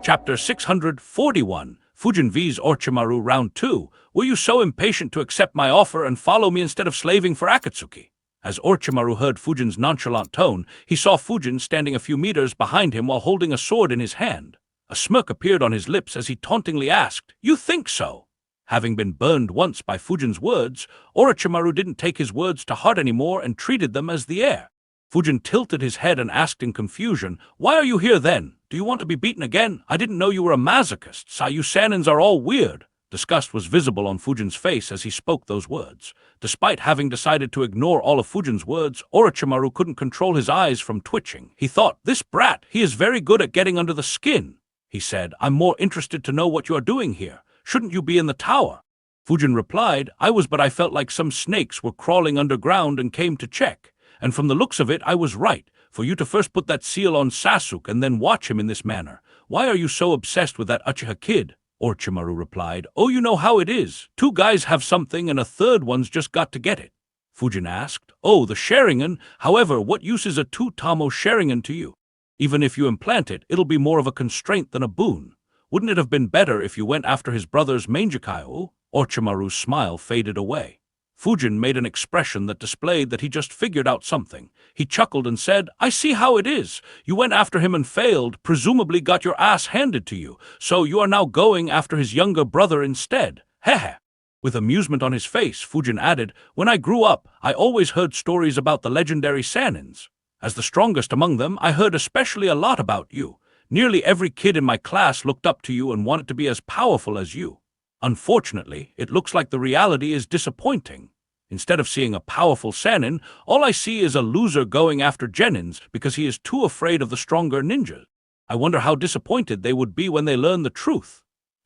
Chapter 641, Fujin vs Orochimaru Round 2. Were you so impatient to accept my offer and follow me instead of slaving for Akatsuki? As Orochimaru heard Fujin's nonchalant tone, he saw Fujin standing a few meters behind him while holding a sword in his hand. A smirk appeared on his lips as he tauntingly asked, "You think so?" Having been burned once by Fujin's words, Orochimaru didn't take his words to heart anymore and treated them as the air. Fujin tilted his head and asked in confusion, "Why are you here then? Do you want to be beaten again? I didn't know you were a masochist. Saiyu Sanins are all weird." Disgust was visible on Fujin's face as he spoke those words. Despite having decided to ignore all of Fujin's words, Orochimaru couldn't control his eyes from twitching. He thought, "This brat, he is very good at getting under the skin." He said, "I'm more interested to know what you are doing here. Shouldn't you be in the tower?" Fujin replied, "I was, but I felt like some snakes were crawling underground and came to check. And from the looks of it, I was right. For you to first put that seal on Sasuke and then watch him in this manner. Why are you so obsessed with that Uchiha kid?" Orochimaru replied, "Oh, you know how it is. Two guys have something and a third one's just got to get it." Fujin asked, "Oh, the Sharingan. However, what use is a 2-Tamo Sharingan to you? Even if you implant it, it'll be more of a constraint than a boon. Wouldn't it have been better if you went after his brother's Mangekyo?" Orochimaru's smile faded away. Fujin made an expression that displayed that he just figured out something. He chuckled and said, "I see how it is. You went after him and failed, presumably got your ass handed to you, so you are now going after his younger brother instead. Hehe." With amusement on his face, Fujin added, "When I grew up, I always heard stories about the legendary Sanins. As the strongest among them, I heard especially a lot about you. Nearly every kid in my class looked up to you and wanted to be as powerful as you. Unfortunately, it looks like the reality is disappointing. Instead of seeing a powerful Sannin, all I see is a loser going after Genins because he is too afraid of the stronger ninjas. I wonder how disappointed they would be when they learn the truth."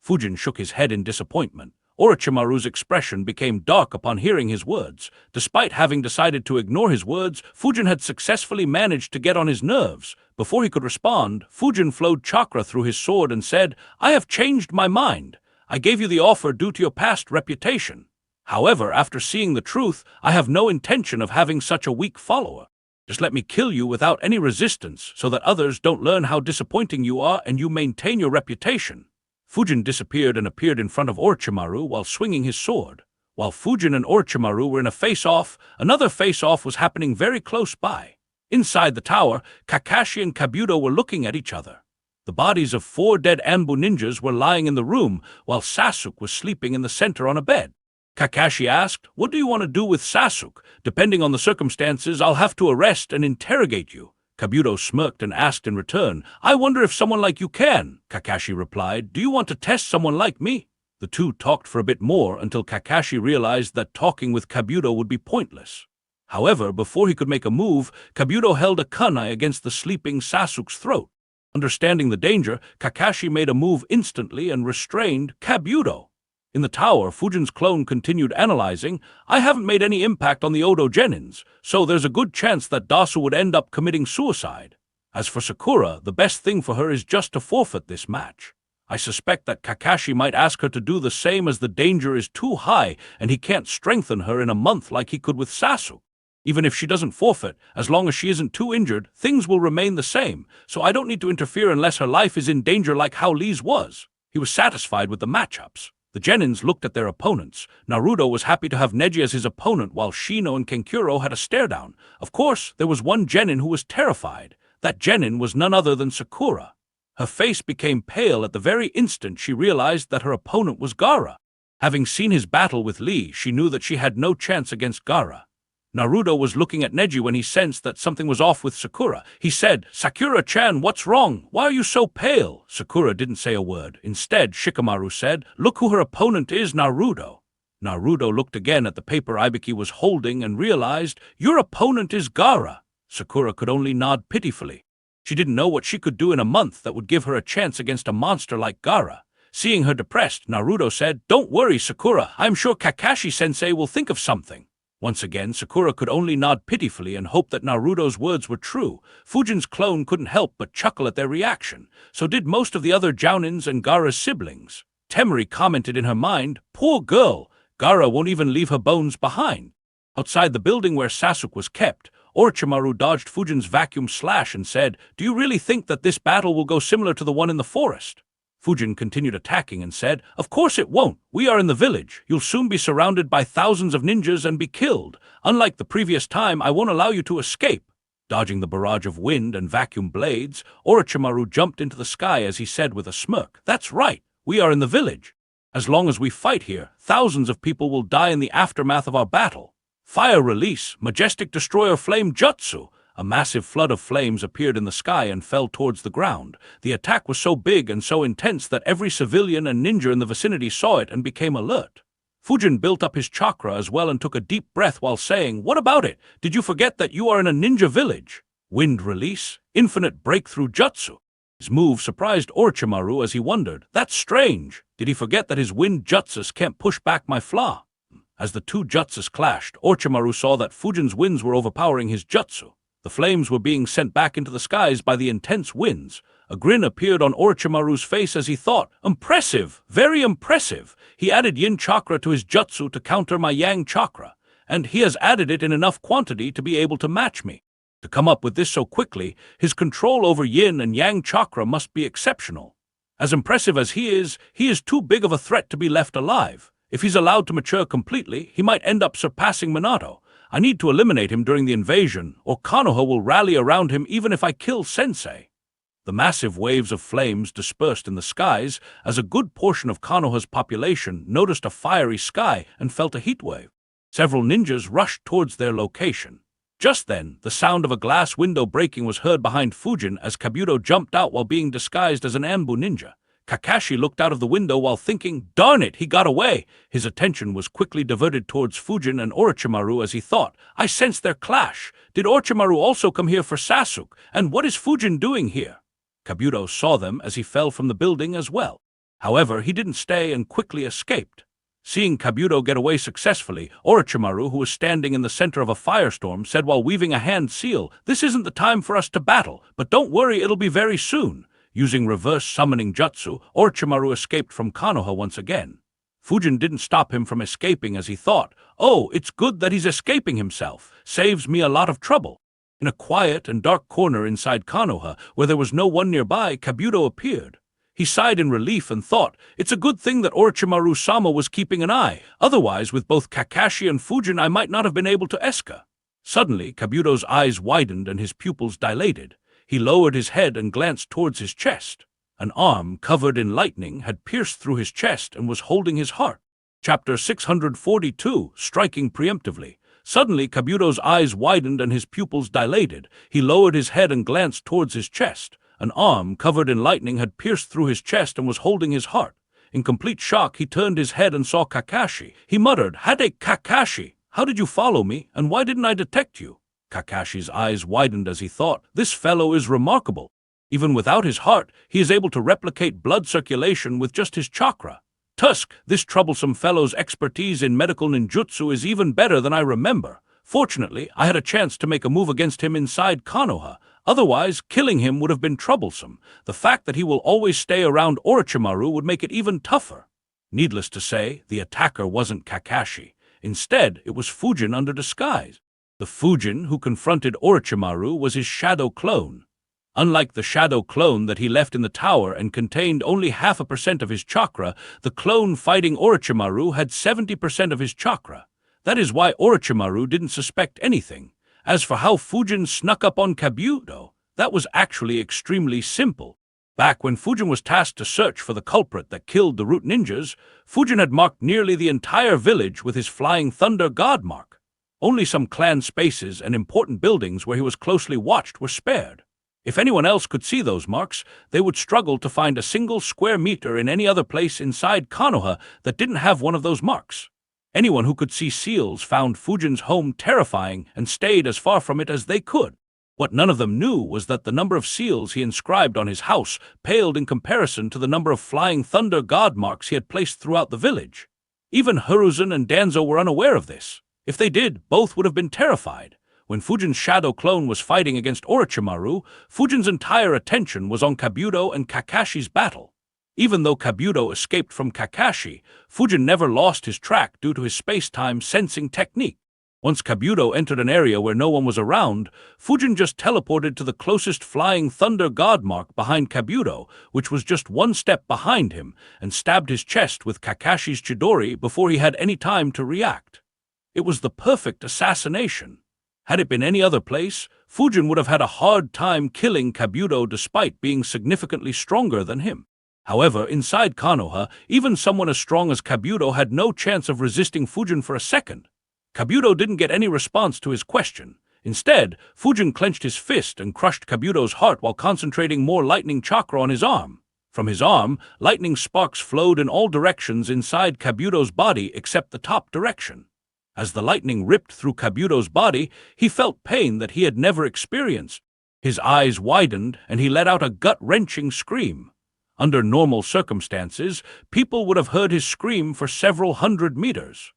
Fujin shook his head in disappointment. Orochimaru's expression became dark upon hearing his words. Despite having decided to ignore his words, Fujin had successfully managed to get on his nerves. Before he could respond, Fujin flowed chakra through his sword and said, "I have changed my mind. I gave you the offer due to your past reputation. However, after seeing the truth, I have no intention of having such a weak follower. Just let me kill you without any resistance so that others don't learn how disappointing you are and you maintain your reputation." Fujin disappeared and appeared in front of Orochimaru while swinging his sword. While Fujin and Orochimaru were in a face-off, another face-off was happening very close by. Inside the tower, Kakashi and Kabuto were looking at each other. The bodies of 4 dead Anbu ninjas were lying in the room, while Sasuke was sleeping in the center on a bed. Kakashi asked, "What do you want to do with Sasuke? Depending on the circumstances, I'll have to arrest and interrogate you." Kabuto smirked and asked in return, "I wonder if someone like you can." Kakashi replied, "Do you want to test someone like me?" The two talked for a bit more until Kakashi realized that talking with Kabuto would be pointless. However, before he could make a move, Kabuto held a kunai against the sleeping Sasuke's throat. Understanding the danger, Kakashi made a move instantly and restrained Kabuto. In the tower, Fujin's clone continued analyzing, "I haven't made any impact on the Odo Genins, so there's a good chance that Dasu would end up committing suicide. As for Sakura, the best thing for her is just to forfeit this match. I suspect that Kakashi might ask her to do the same as the danger is too high and he can't strengthen her in a month like he could with Sasuke. Even if she doesn't forfeit, as long as she isn't too injured, things will remain the same, so I don't need to interfere unless her life is in danger like how Lee's was." He was satisfied with the matchups. The Genins looked at their opponents. Naruto was happy to have Neji as his opponent while Shino and Kenkuro had a stare-down. Of course, there was one Genin who was terrified. That Genin was none other than Sakura. Her face became pale at the very instant she realized that her opponent was Gaara. Having seen his battle with Lee, she knew that she had no chance against Gaara. Naruto was looking at Neji when he sensed that something was off with Sakura. He said, "Sakura-chan, what's wrong? Why are you so pale?" Sakura didn't say a word. Instead, Shikamaru said, "Look who her opponent is, Naruto." Naruto looked again at the paper Ibiki was holding and realized, "Your opponent is Gaara." Sakura could only nod pitifully. She didn't know what she could do in a month that would give her a chance against a monster like Gaara. Seeing her depressed, Naruto said, "Don't worry, Sakura. I'm sure Kakashi-sensei will think of something." Once again, Sakura could only nod pitifully and hope that Naruto's words were true. Fujin's clone couldn't help but chuckle at their reaction. So did most of the other Jounins and Gaara's siblings. Temari commented in her mind, "Poor girl, Gaara won't even leave her bones behind." Outside the building where Sasuke was kept, Orochimaru dodged Fujin's vacuum slash and said, "Do you really think that this battle will go similar to the one in the forest?" Fujin continued attacking and said, "Of course it won't. We are in the village. You'll soon be surrounded by thousands of ninjas and be killed. Unlike the previous time, I won't allow you to escape." Dodging the barrage of wind and vacuum blades, Orochimaru jumped into the sky as he said with a smirk, "That's right. We are in the village. As long as we fight here, thousands of people will die in the aftermath of our battle." Fire release, majestic destroyer flame jutsu. A massive flood of flames appeared in the sky and fell towards the ground. The attack was so big and so intense that every civilian and ninja in the vicinity saw it and became alert. Fujin built up his chakra as well and took a deep breath while saying, "What about it? Did you forget that you are in a ninja village?" Wind release, infinite breakthrough jutsu. His move surprised Orochimaru as he wondered, "That's strange. Did he forget that his wind jutsus can't push back my flaw?" As the two jutsus clashed, Orochimaru saw that Fujin's winds were overpowering his jutsu. The flames were being sent back into the skies by the intense winds. A grin appeared on Orochimaru's face as he thought, "Impressive, very impressive. He added yin chakra to his jutsu to counter my yang chakra, and he has added it in enough quantity to be able to match me. To come up with this so quickly, his control over yin and yang chakra must be exceptional. As impressive as he is too big of a threat to be left alive. If he's allowed to mature completely, he might end up surpassing Minato. I need to eliminate him during the invasion, or Konoha will rally around him even if I kill Sensei." The massive waves of flames dispersed in the skies as a good portion of Konoha's population noticed a fiery sky and felt a heat wave. Several ninjas rushed towards their location. Just then, the sound of a glass window breaking was heard behind Fujin as Kabuto jumped out while being disguised as an Anbu ninja. Kakashi looked out of the window while thinking, "Darn it, he got away." His attention was quickly diverted towards Fujin and Orochimaru as he thought, "I sense their clash. Did Orochimaru also come here for Sasuke? And what is Fujin doing here?" Kabuto saw them as he fell from the building as well. However, he didn't stay and quickly escaped. Seeing Kabuto get away successfully, Orochimaru, who was standing in the center of a firestorm, said while weaving a hand seal, "This isn't the time for us to battle, but don't worry, it'll be very soon." Using reverse summoning jutsu, Orochimaru escaped from Konoha once again. Fujin didn't stop him from escaping as he thought, "Oh, it's good that he's escaping himself. Saves me a lot of trouble." In a quiet and dark corner inside Konoha, where there was no one nearby, Kabuto appeared. He sighed in relief and thought, "It's a good thing that Orochimaru-sama was keeping an eye. Otherwise, with both Kakashi and Fujin, I might not have been able to escape." Suddenly, Kabuto's eyes widened and his pupils dilated. He lowered his head and glanced towards his chest. An arm, covered in lightning, had pierced through his chest and was holding his heart. Chapter 642, Striking Preemptively. Suddenly, Kabuto's eyes widened and his pupils dilated. He lowered his head and glanced towards his chest. An arm, covered in lightning, had pierced through his chest and was holding his heart. In complete shock, he turned his head and saw Kakashi. He muttered, "Hade Kakashi, how did you follow me, and why didn't I detect you?" Kakashi's eyes widened as he thought, "This fellow is remarkable. Even without his heart, he is able to replicate blood circulation with just his chakra. Tusk, this troublesome fellow's expertise in medical ninjutsu is even better than I remember. Fortunately, I had a chance to make a move against him inside Konoha. Otherwise, killing him would have been troublesome. The fact that he will always stay around Orochimaru would make it even tougher." Needless to say, the attacker wasn't Kakashi. Instead, it was Fujin under disguise. The Fujin who confronted Orochimaru was his shadow clone. Unlike the shadow clone that he left in the tower and contained only 0.5% of his chakra, the clone fighting Orochimaru had 70% of his chakra. That is why Orochimaru didn't suspect anything. As for how Fujin snuck up on Kabuto, that was actually extremely simple. Back when Fujin was tasked to search for the culprit that killed the root ninjas, Fujin had marked nearly the entire village with his Flying Thunder God mark. Only some clan spaces and important buildings where he was closely watched were spared. If anyone else could see those marks, they would struggle to find a single square meter in any other place inside Konoha that didn't have one of those marks. Anyone who could see seals found Fujin's home terrifying and stayed as far from it as they could. What none of them knew was that the number of seals he inscribed on his house paled in comparison to the number of Flying Thunder God marks he had placed throughout the village. Even Hiruzen and Danzo were unaware of this. If they did, both would have been terrified. When Fujin's shadow clone was fighting against Orochimaru, Fujin's entire attention was on Kabuto and Kakashi's battle. Even though Kabuto escaped from Kakashi, Fujin never lost his track due to his space-time sensing technique. Once Kabuto entered an area where no one was around, Fujin just teleported to the closest flying thunder god mark behind Kabuto, which was just one step behind him, and stabbed his chest with Kakashi's Chidori before he had any time to react. It was the perfect assassination. Had it been any other place, Fujin would have had a hard time killing Kabuto despite being significantly stronger than him. However, inside Konoha, even someone as strong as Kabuto had no chance of resisting Fujin for a second. Kabuto didn't get any response to his question. Instead, Fujin clenched his fist and crushed Kabuto's heart while concentrating more lightning chakra on his arm. From his arm, lightning sparks flowed in all directions inside Kabuto's body except the top direction. As the lightning ripped through Kabuto's body, he felt pain that he had never experienced. His eyes widened and he let out a gut-wrenching scream. Under normal circumstances, people would have heard his scream for several hundred meters.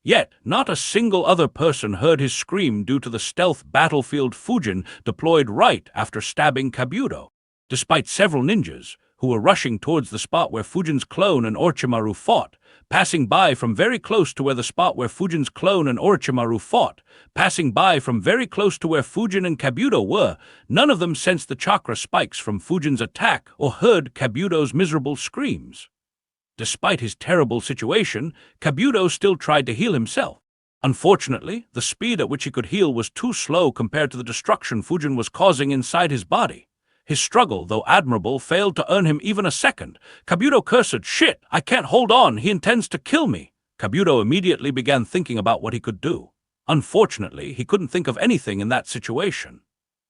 Yet, not a single other person heard his scream due to the stealth battlefield Fujin deployed right after stabbing Kabuto. Despite several ninjas, who were rushing towards the spot where Fujin's clone and Orochimaru fought, passing by from very close to where Fujin and Kabuto were, none of them sensed the chakra spikes from Fujin's attack or heard Kabuto's miserable screams. Despite his terrible situation, Kabuto still tried to heal himself. Unfortunately, the speed at which he could heal was too slow compared to the destruction Fujin was causing inside his body. His struggle, though admirable, failed to earn him even a second. Kabuto cursed, "Shit, I can't hold on, he intends to kill me." Kabuto immediately began thinking about what he could do. Unfortunately, he couldn't think of anything in that situation.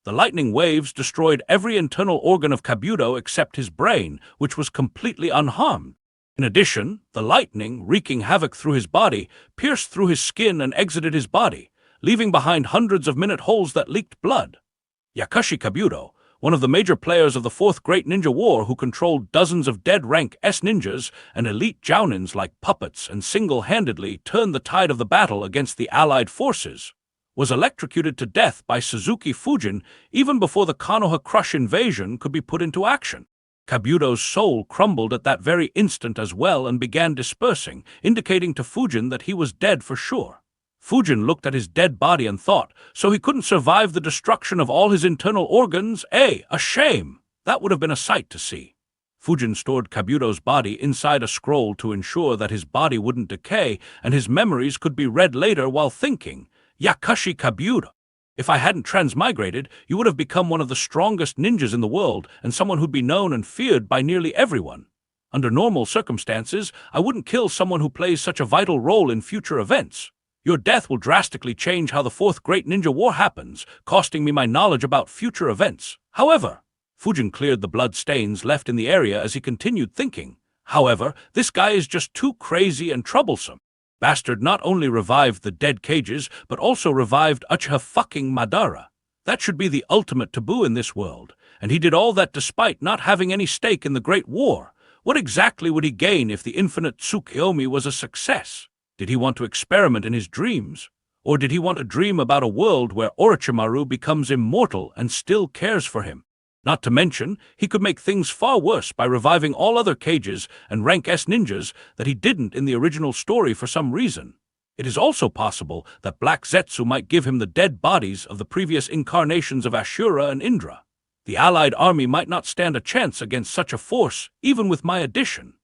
The lightning waves destroyed every internal organ of Kabuto except his brain, which was completely unharmed. In addition, the lightning, wreaking havoc through his body, pierced through his skin and exited his body, leaving behind hundreds of minute holes that leaked blood. Yakashi Kabuto, one of the major players of the Fourth Great Ninja War who controlled dozens of dead-rank S ninjas and elite jounins like puppets and single-handedly turned the tide of the battle against the Allied forces, was electrocuted to death by Suzuki Fujin even before the Konoha Crush invasion could be put into action. Kabuto's soul crumbled at that very instant as well and began dispersing, indicating to Fujin that he was dead for sure. Fujin looked at his dead body and thought, so he couldn't survive the destruction of all his internal organs? A shame! That would have been a sight to see. Fujin stored Kabuto's body inside a scroll to ensure that his body wouldn't decay and his memories could be read later while thinking, "Yakashi Kabuto, if I hadn't transmigrated, you would have become one of the strongest ninjas in the world and someone who'd be known and feared by nearly everyone. Under normal circumstances, I wouldn't kill someone who plays such a vital role in future events. Your death will drastically change how the Fourth Great Ninja War happens, costing me my knowledge about future events. However," Fujin cleared the blood stains left in the area as he continued thinking, "however, this guy is just too crazy and troublesome. Bastard not only revived the dead cages, but also revived Uchiha fucking Madara. That should be the ultimate taboo in this world, and he did all that despite not having any stake in the Great War. What exactly would he gain if the infinite Tsukuyomi was a success? Did he want to experiment in his dreams? Or did he want to dream about a world where Orochimaru becomes immortal and still cares for him? Not to mention, he could make things far worse by reviving all other cages and rank S ninjas that he didn't in the original story for some reason. It is also possible that Black Zetsu might give him the dead bodies of the previous incarnations of Ashura and Indra. The Allied army might not stand a chance against such a force, even with my addition.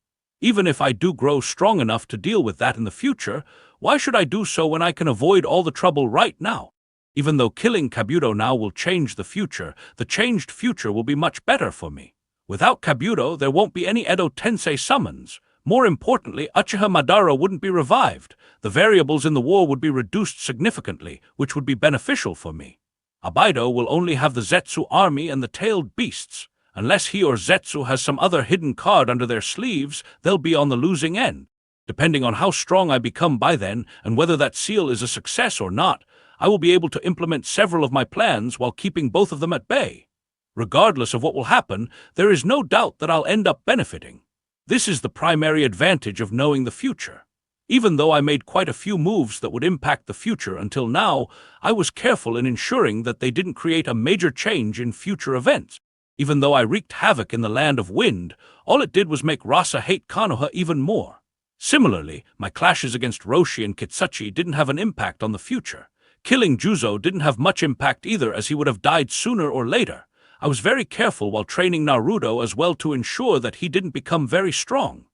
Even if I do grow strong enough to deal with that in the future, why should I do so when I can avoid all the trouble right now? Even though killing Kabuto now will change the changed future will be much better for me. Without Kabuto, there won't be any Edo Tensei summons. More importantly, Uchiha Madara wouldn't be revived. The variables in the war would be reduced significantly, which would be beneficial for me. Abaido will only have the Zetsu army and the tailed beasts. Unless he or Zetsu has some other hidden card under their sleeves, they'll be on the losing end. Depending on how strong I become by then and whether that seal is a success or not, I will be able to implement several of my plans while keeping both of them at bay. Regardless of what will happen, there is no doubt that I'll end up benefiting. This is the primary advantage of knowing the future. Even though I made quite a few moves that would impact the future until now, I was careful in ensuring that they didn't create a major change in future events. Even though I wreaked havoc in the land of wind, all it did was make Rasa hate Konoha even more. Similarly, my clashes against Roshi and Kitsuchi didn't have an impact on the future. Killing Juzo didn't have much impact either, as he would have died sooner or later. I was very careful while training Naruto as well to ensure that he didn't become very strong.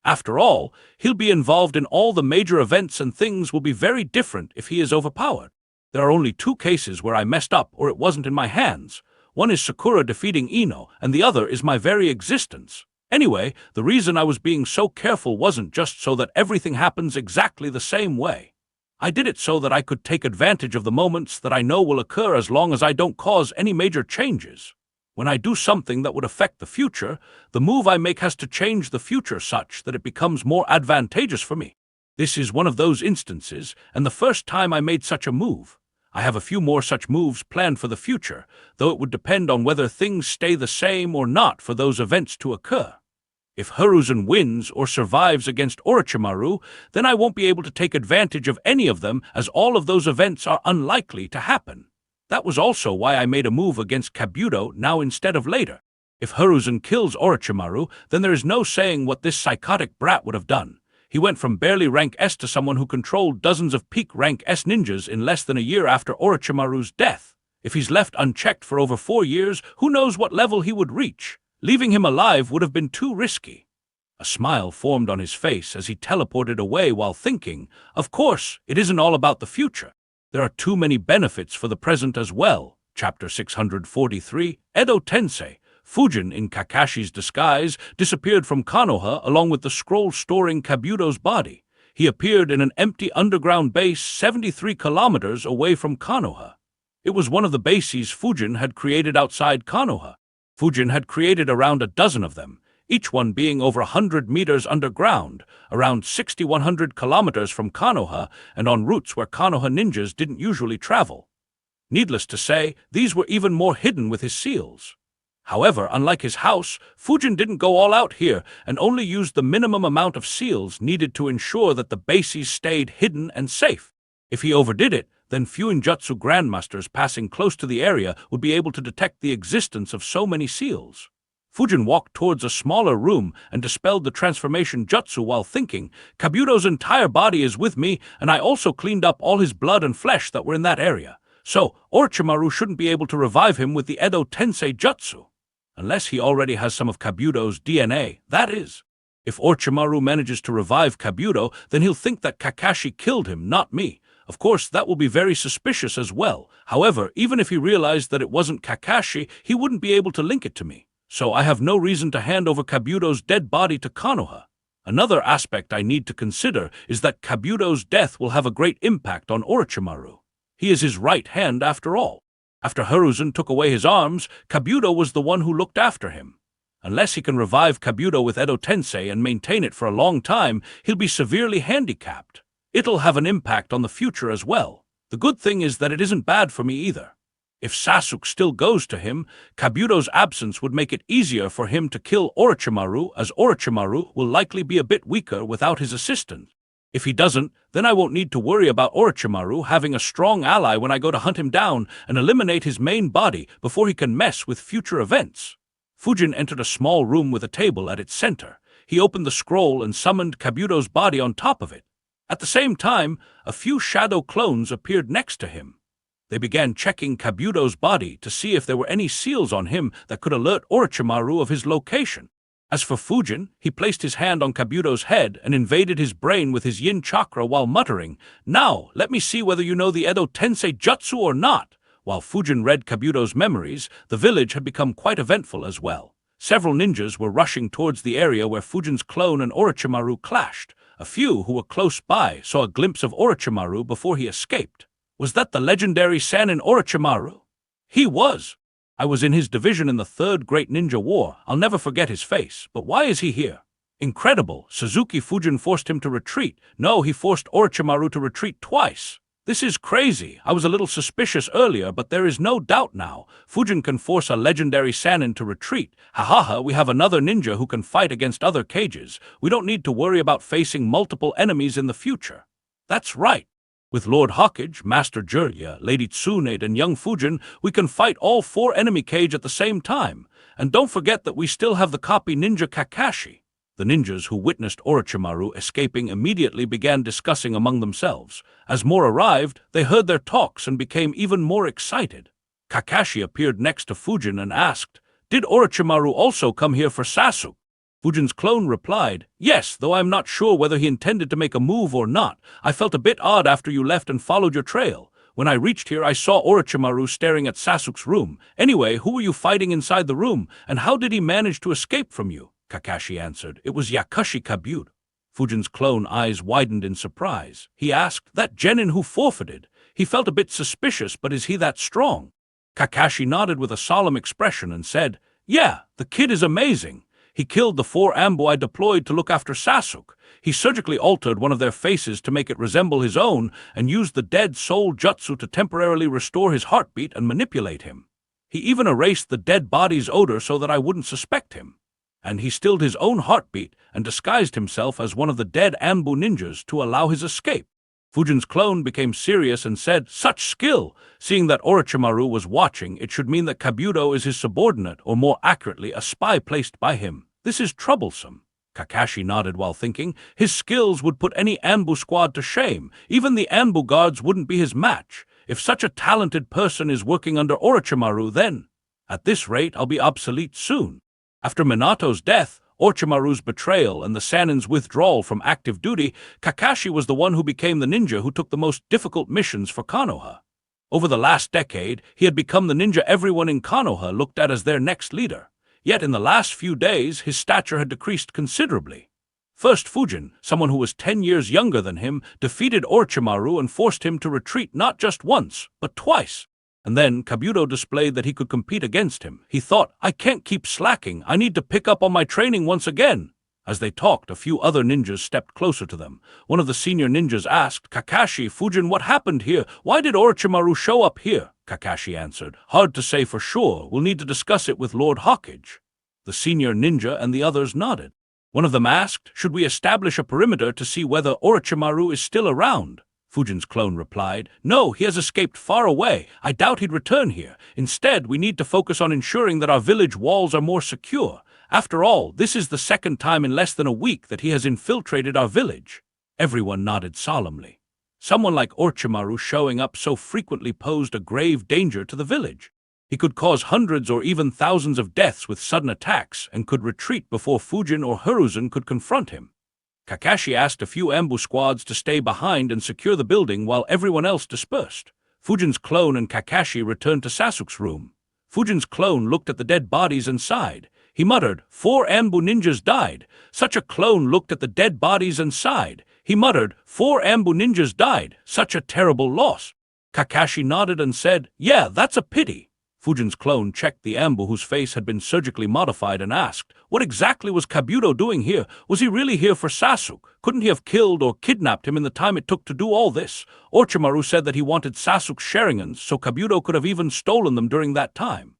After all, he'll be involved in all the major events and things will be very different if he is overpowered. There are only two cases where I messed up or it wasn't in my hands. One is Sakura defeating Ino, and the other is my very existence. Anyway, the reason I was being so careful wasn't just so that everything happens exactly the same way. I did it so that I could take advantage of the moments that I know will occur as long as I don't cause any major changes. When I do something that would affect the future, the move I make has to change the future such that it becomes more advantageous for me. This is one of those instances, and the first time I made such a move. I have a few more such moves planned for the future, though it would depend on whether things stay the same or not for those events to occur. If Hiruzen wins or survives against Orochimaru, then I won't be able to take advantage of any of them, as all of those events are unlikely to happen. That was also why I made a move against Kabuto now instead of later. If Hiruzen kills Orochimaru, then there is no saying what this psychotic brat would have done. He went from barely rank S to someone who controlled dozens of peak rank S ninjas in less than a year after Orochimaru's death. If he's left unchecked for over 4 years, who knows what level he would reach? Leaving him alive would have been too risky. A smile formed on his face as he teleported away while thinking, of course, it isn't all about the future. There are too many benefits for the present as well. Chapter 643, Edo Tensei. Fujin, in Kakashi's disguise, disappeared from Konoha along with the scroll storing Kabuto's body. He appeared in an empty underground base 73 kilometers away from Konoha. It was one of the bases Fujin had created outside Konoha. Fujin had created around a dozen of them, each one being over 100 meters underground, around 6,100 kilometers from Konoha, and on routes where Konoha ninjas didn't usually travel. Needless to say, these were even more hidden with his seals. However, unlike his house, Fujin didn't go all out here and only used the minimum amount of seals needed to ensure that the bases stayed hidden and safe. If he overdid it, then Fuinjutsu grandmasters passing close to the area would be able to detect the existence of so many seals. Fujin walked towards a smaller room and dispelled the transformation jutsu while thinking, Kabuto's entire body is with me, and I also cleaned up all his blood and flesh that were in that area. So, Orochimaru shouldn't be able to revive him with the Edo Tensei jutsu. Unless he already has some of Kabuto's DNA, that is. If Orochimaru manages to revive Kabuto, then he'll think that Kakashi killed him, not me. Of course, that will be very suspicious as well. However, even if he realized that it wasn't Kakashi, he wouldn't be able to link it to me. So I have no reason to hand over Kabuto's dead body to Konoha. Another aspect I need to consider is that Kabuto's death will have a great impact on Orochimaru. He is his right hand after all. After Hiruzen took away his arms, Kabuto was the one who looked after him. Unless he can revive Kabuto with Edo Tensei and maintain it for a long time, he'll be severely handicapped. It'll have an impact on the future as well. The good thing is that it isn't bad for me either. If Sasuke still goes to him, Kabuto's absence would make it easier for him to kill Orochimaru, as Orochimaru will likely be a bit weaker without his assistant. If he doesn't, then I won't need to worry about Orochimaru having a strong ally when I go to hunt him down and eliminate his main body before he can mess with future events. Fujin entered a small room with a table at its center. He opened the scroll and summoned Kabuto's body on top of it. At the same time, a few shadow clones appeared next to him. They began checking Kabuto's body to see if there were any seals on him that could alert Orochimaru of his location. As for Fujin, he placed his hand on Kabuto's head and invaded his brain with his yin chakra while muttering, "Now, let me see whether you know the Edo Tensei jutsu or not." While Fujin read Kabuto's memories, the village had become quite eventful as well. Several ninjas were rushing towards the area where Fujin's clone and Orochimaru clashed. A few who were close by saw a glimpse of Orochimaru before he escaped. Was that the legendary Sannin Orochimaru? He was. I was in his division in the Third Great Ninja War. I'll never forget his face. But why is he here? Incredible. Suzuki Fujin forced him to retreat. No, he forced Orochimaru to retreat twice. This is crazy. I was a little suspicious earlier, but there is no doubt now. Fujin can force a legendary Sannin to retreat. Ha, we have another ninja who can fight against other cages. We don't need to worry about facing multiple enemies in the future. That's right. With Lord Hawkage, Master Jiraiya, Lady Tsunade, and young Fujin, we can fight all 4 enemy cage at the same time. And don't forget that we still have the copy ninja Kakashi. The ninjas who witnessed Orochimaru escaping immediately began discussing among themselves. As more arrived, they heard their talks and became even more excited. Kakashi appeared next to Fujin and asked, "Did Orochimaru also come here for Sasuke?" Fujin's clone replied, "Yes, though I'm not sure whether he intended to make a move or not. I felt a bit odd after you left and followed your trail. When I reached here, I saw Orochimaru staring at Sasuke's room. Anyway, who were you fighting inside the room, and how did he manage to escape from you?" Kakashi answered, "It was Yakushi Kabuto." Fujin's clone eyes widened in surprise. He asked, "That genin who forfeited? He felt a bit suspicious, but is he that strong?" Kakashi nodded with a solemn expression and said, "Yeah, the kid is amazing. He killed the 4 Ambu I deployed to look after Sasuke. He surgically altered one of their faces to make it resemble his own and used the dead soul jutsu to temporarily restore his heartbeat and manipulate him. He even erased the dead body's odor so that I wouldn't suspect him. And he stilled his own heartbeat and disguised himself as one of the dead Ambu ninjas to allow his escape." Fujin's clone became serious and said, "Such skill! Seeing that Orochimaru was watching, it should mean that Kabuto is his subordinate, or more accurately, a spy placed by him. This is troublesome." Kakashi nodded while thinking. His skills would put any Ambu squad to shame. Even the Ambu guards wouldn't be his match. If such a talented person is working under Orochimaru, then, at this rate, I'll be obsolete soon. After Minato's death, Orochimaru's betrayal, and the Sanin's withdrawal from active duty, Kakashi was the one who became the ninja who took the most difficult missions for Konoha. Over the last decade, he had become the ninja everyone in Konoha looked at as their next leader. Yet in the last few days, his stature had decreased considerably. First Fujin, someone who was 10 years younger than him, defeated Orochimaru and forced him to retreat not just once, but twice. And then Kabuto displayed that he could compete against him. He thought, "I can't keep slacking. I need to pick up on my training once again." As they talked, a few other ninjas stepped closer to them. One of the senior ninjas asked, "Kakashi, Fujin, what happened here? Why did Orochimaru show up here?" Kakashi answered, "Hard to say for sure. We'll need to discuss it with Lord Hawkage." The senior ninja and the others nodded. One of them asked, "Should we establish a perimeter to see whether Orochimaru is still around?" Fujin's clone replied, "No, he has escaped far away. I doubt he'd return here. Instead, we need to focus on ensuring that our village walls are more secure. After all, this is the second time in less than a week that he has infiltrated our village." Everyone nodded solemnly. Someone like Orochimaru showing up so frequently posed a grave danger to the village. He could cause hundreds or even thousands of deaths with sudden attacks and could retreat before Fujin or Hiruzen could confront him. Kakashi asked a few Ambu squads to stay behind and secure the building while everyone else dispersed. Fujin's clone and Kakashi returned to Sasuke's room. Fujin's clone looked at the dead bodies and sighed. He muttered, 4 Ambu ninjas died." Such a clone looked at the dead bodies and sighed. He muttered, 4 Ambu ninjas died. Such a terrible loss." Kakashi nodded and said, "Yeah, that's a pity." Fujin's clone checked the Ambu whose face had been surgically modified and asked, "What exactly was Kabuto doing here? Was he really here for Sasuke? Couldn't he have killed or kidnapped him in the time it took to do all this? Orochimaru said that he wanted Sasuke's Sharingans, so Kabuto could have even stolen them during that time."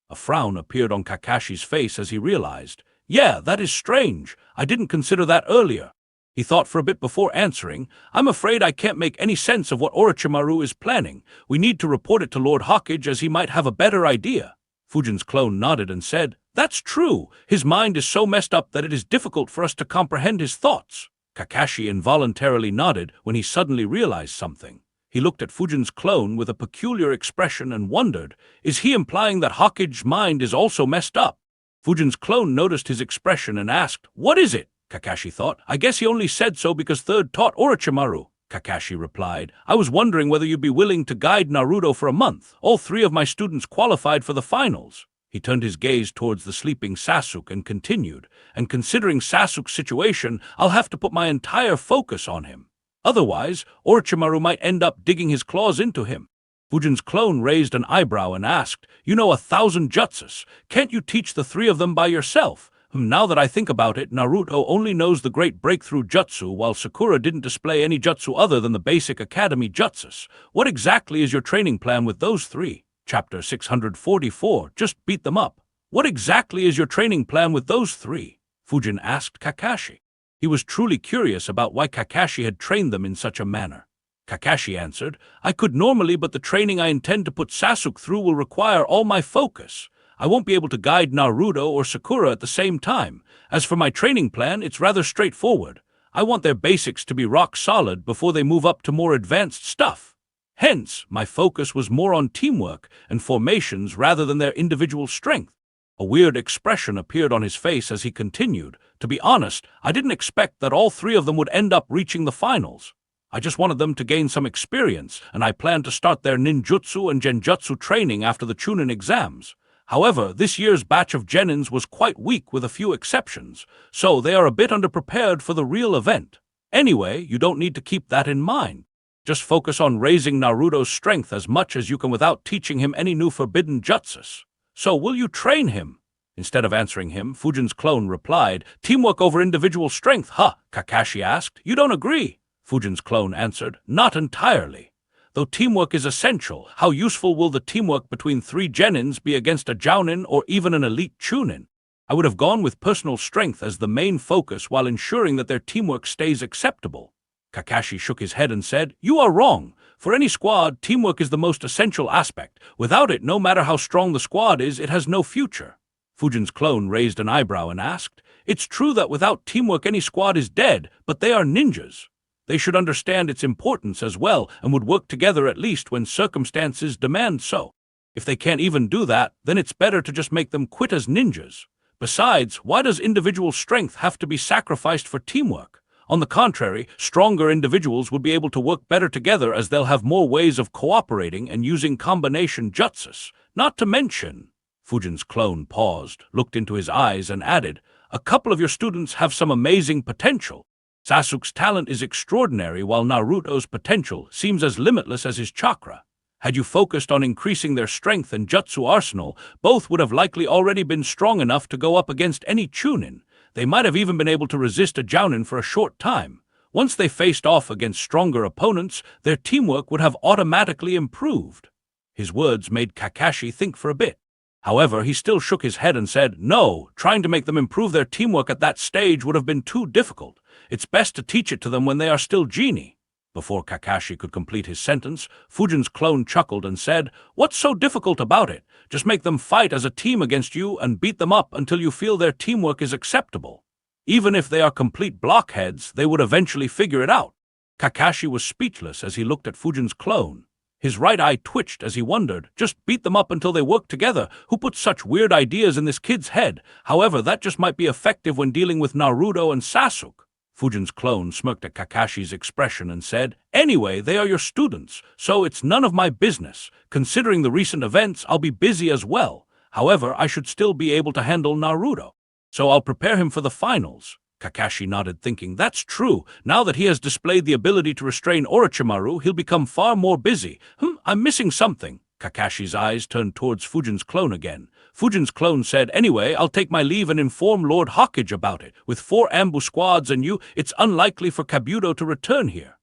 A frown appeared on Kakashi's face as he realized, "Yeah, that is strange. I didn't consider that earlier." He thought for a bit before answering, "I'm afraid I can't make any sense of what Orochimaru is planning. We need to report it to Lord Hawkage as he might have a better idea." Fujin's clone nodded and said, "That's true. His mind is so messed up that it is difficult for us to comprehend his thoughts." Kakashi involuntarily nodded when he suddenly realized something. He looked at Fujin's clone with a peculiar expression and wondered, is he implying that Hokage's mind is also messed up? Fujin's clone noticed his expression and asked, "What is it?" Kakashi thought, "I guess he only said so because Third taught Orochimaru." Kakashi replied, "I was wondering whether you'd be willing to guide Naruto for a month. All 3 of my students qualified for the finals." He turned his gaze towards the sleeping Sasuke and continued, "And considering Sasuke's situation, I'll have to put my entire focus on him. Otherwise, Orochimaru might end up digging his claws into him." Fujin's clone raised an eyebrow and asked, "You know 1,000 jutsus. Can't you teach the 3 of them by yourself?" Now that I think about it, Naruto only knows the great breakthrough jutsu, while Sakura didn't display any jutsu other than the basic academy jutsus. What exactly is your training plan with those 3? Chapter 644, just beat them up. What exactly is your training plan with those 3? Fujin asked Kakashi. He was truly curious about why Kakashi had trained them in such a manner. Kakashi answered, "I could normally, but the training I intend to put Sasuke through will require all my focus. I won't be able to guide Naruto or Sakura at the same time. As for my training plan, it's rather straightforward. I want their basics to be rock solid before they move up to more advanced stuff. Hence, my focus was more on teamwork and formations rather than their individual strength. A weird expression appeared on his face as he continued. To be honest, I didn't expect that all three of them would end up reaching the finals. I just wanted them to gain some experience, and I planned to start their ninjutsu and genjutsu training after the Chunin exams. However, this year's batch of genins was quite weak with a few exceptions, so they are a bit underprepared for the real event. Anyway, you don't need to keep that in mind. Just focus on raising Naruto's strength as much as you can without teaching him any new forbidden jutsus. So will you train him? Instead of answering him, Fujin's clone replied, Teamwork over individual strength, huh? Kakashi asked. You don't agree? Fujin's clone answered, Not entirely. Though teamwork is essential, how useful will the teamwork between three genins be against a jounin or even an elite chunin? I would have gone with personal strength as the main focus while ensuring that their teamwork stays acceptable. Kakashi shook his head and said, You are wrong. For any squad, teamwork is the most essential aspect. Without it, no matter how strong the squad is, it has no future. Fujin's clone raised an eyebrow and asked, It's true that without teamwork any squad is dead, but they are ninjas. They should understand its importance as well and would work together at least when circumstances demand so. If they can't even do that, then it's better to just make them quit as ninjas. Besides, why does individual strength have to be sacrificed for teamwork? On the contrary, stronger individuals would be able to work better together as they'll have more ways of cooperating and using combination jutsus. Not to mention, Fujin's clone paused, looked into his eyes, and added, A couple of your students have some amazing potential. Sasuke's talent is extraordinary, while Naruto's potential seems as limitless as his chakra. Had you focused on increasing their strength and jutsu arsenal, both would have likely already been strong enough to go up against any chunin. They might have even been able to resist a jounin for a short time. Once they faced off against stronger opponents, their teamwork would have automatically improved. His words made Kakashi think for a bit. However, he still shook his head and said, No, trying to make them improve their teamwork at that stage would have been too difficult. It's best to teach it to them when they are still genie. Before Kakashi could complete his sentence, Fujin's clone chuckled and said, What's so difficult about it? Just make them fight as a team against you and beat them up until you feel their teamwork is acceptable. Even if they are complete blockheads, they would eventually figure it out. Kakashi was speechless as he looked at Fujin's clone. His right eye twitched as he wondered, Just beat them up until they work together. Who put such weird ideas in this kid's head? However, that just might be effective when dealing with Naruto and Sasuke. Fujin's clone smirked at Kakashi's expression and said, Anyway, they are your students, so it's none of my business. Considering the recent events, I'll be busy as well. However, I should still be able to handle Naruto. So I'll prepare him for the finals. Kakashi nodded, thinking, That's true. Now that he has displayed the ability to restrain Orochimaru, he'll become far more busy. I'm missing something. Kakashi's eyes turned towards Fujin's clone again. Fujin's clone said, Anyway, I'll take my leave and inform Lord Hokage about it. With 4 ambush squads and you, it's unlikely for Kabuto to return here.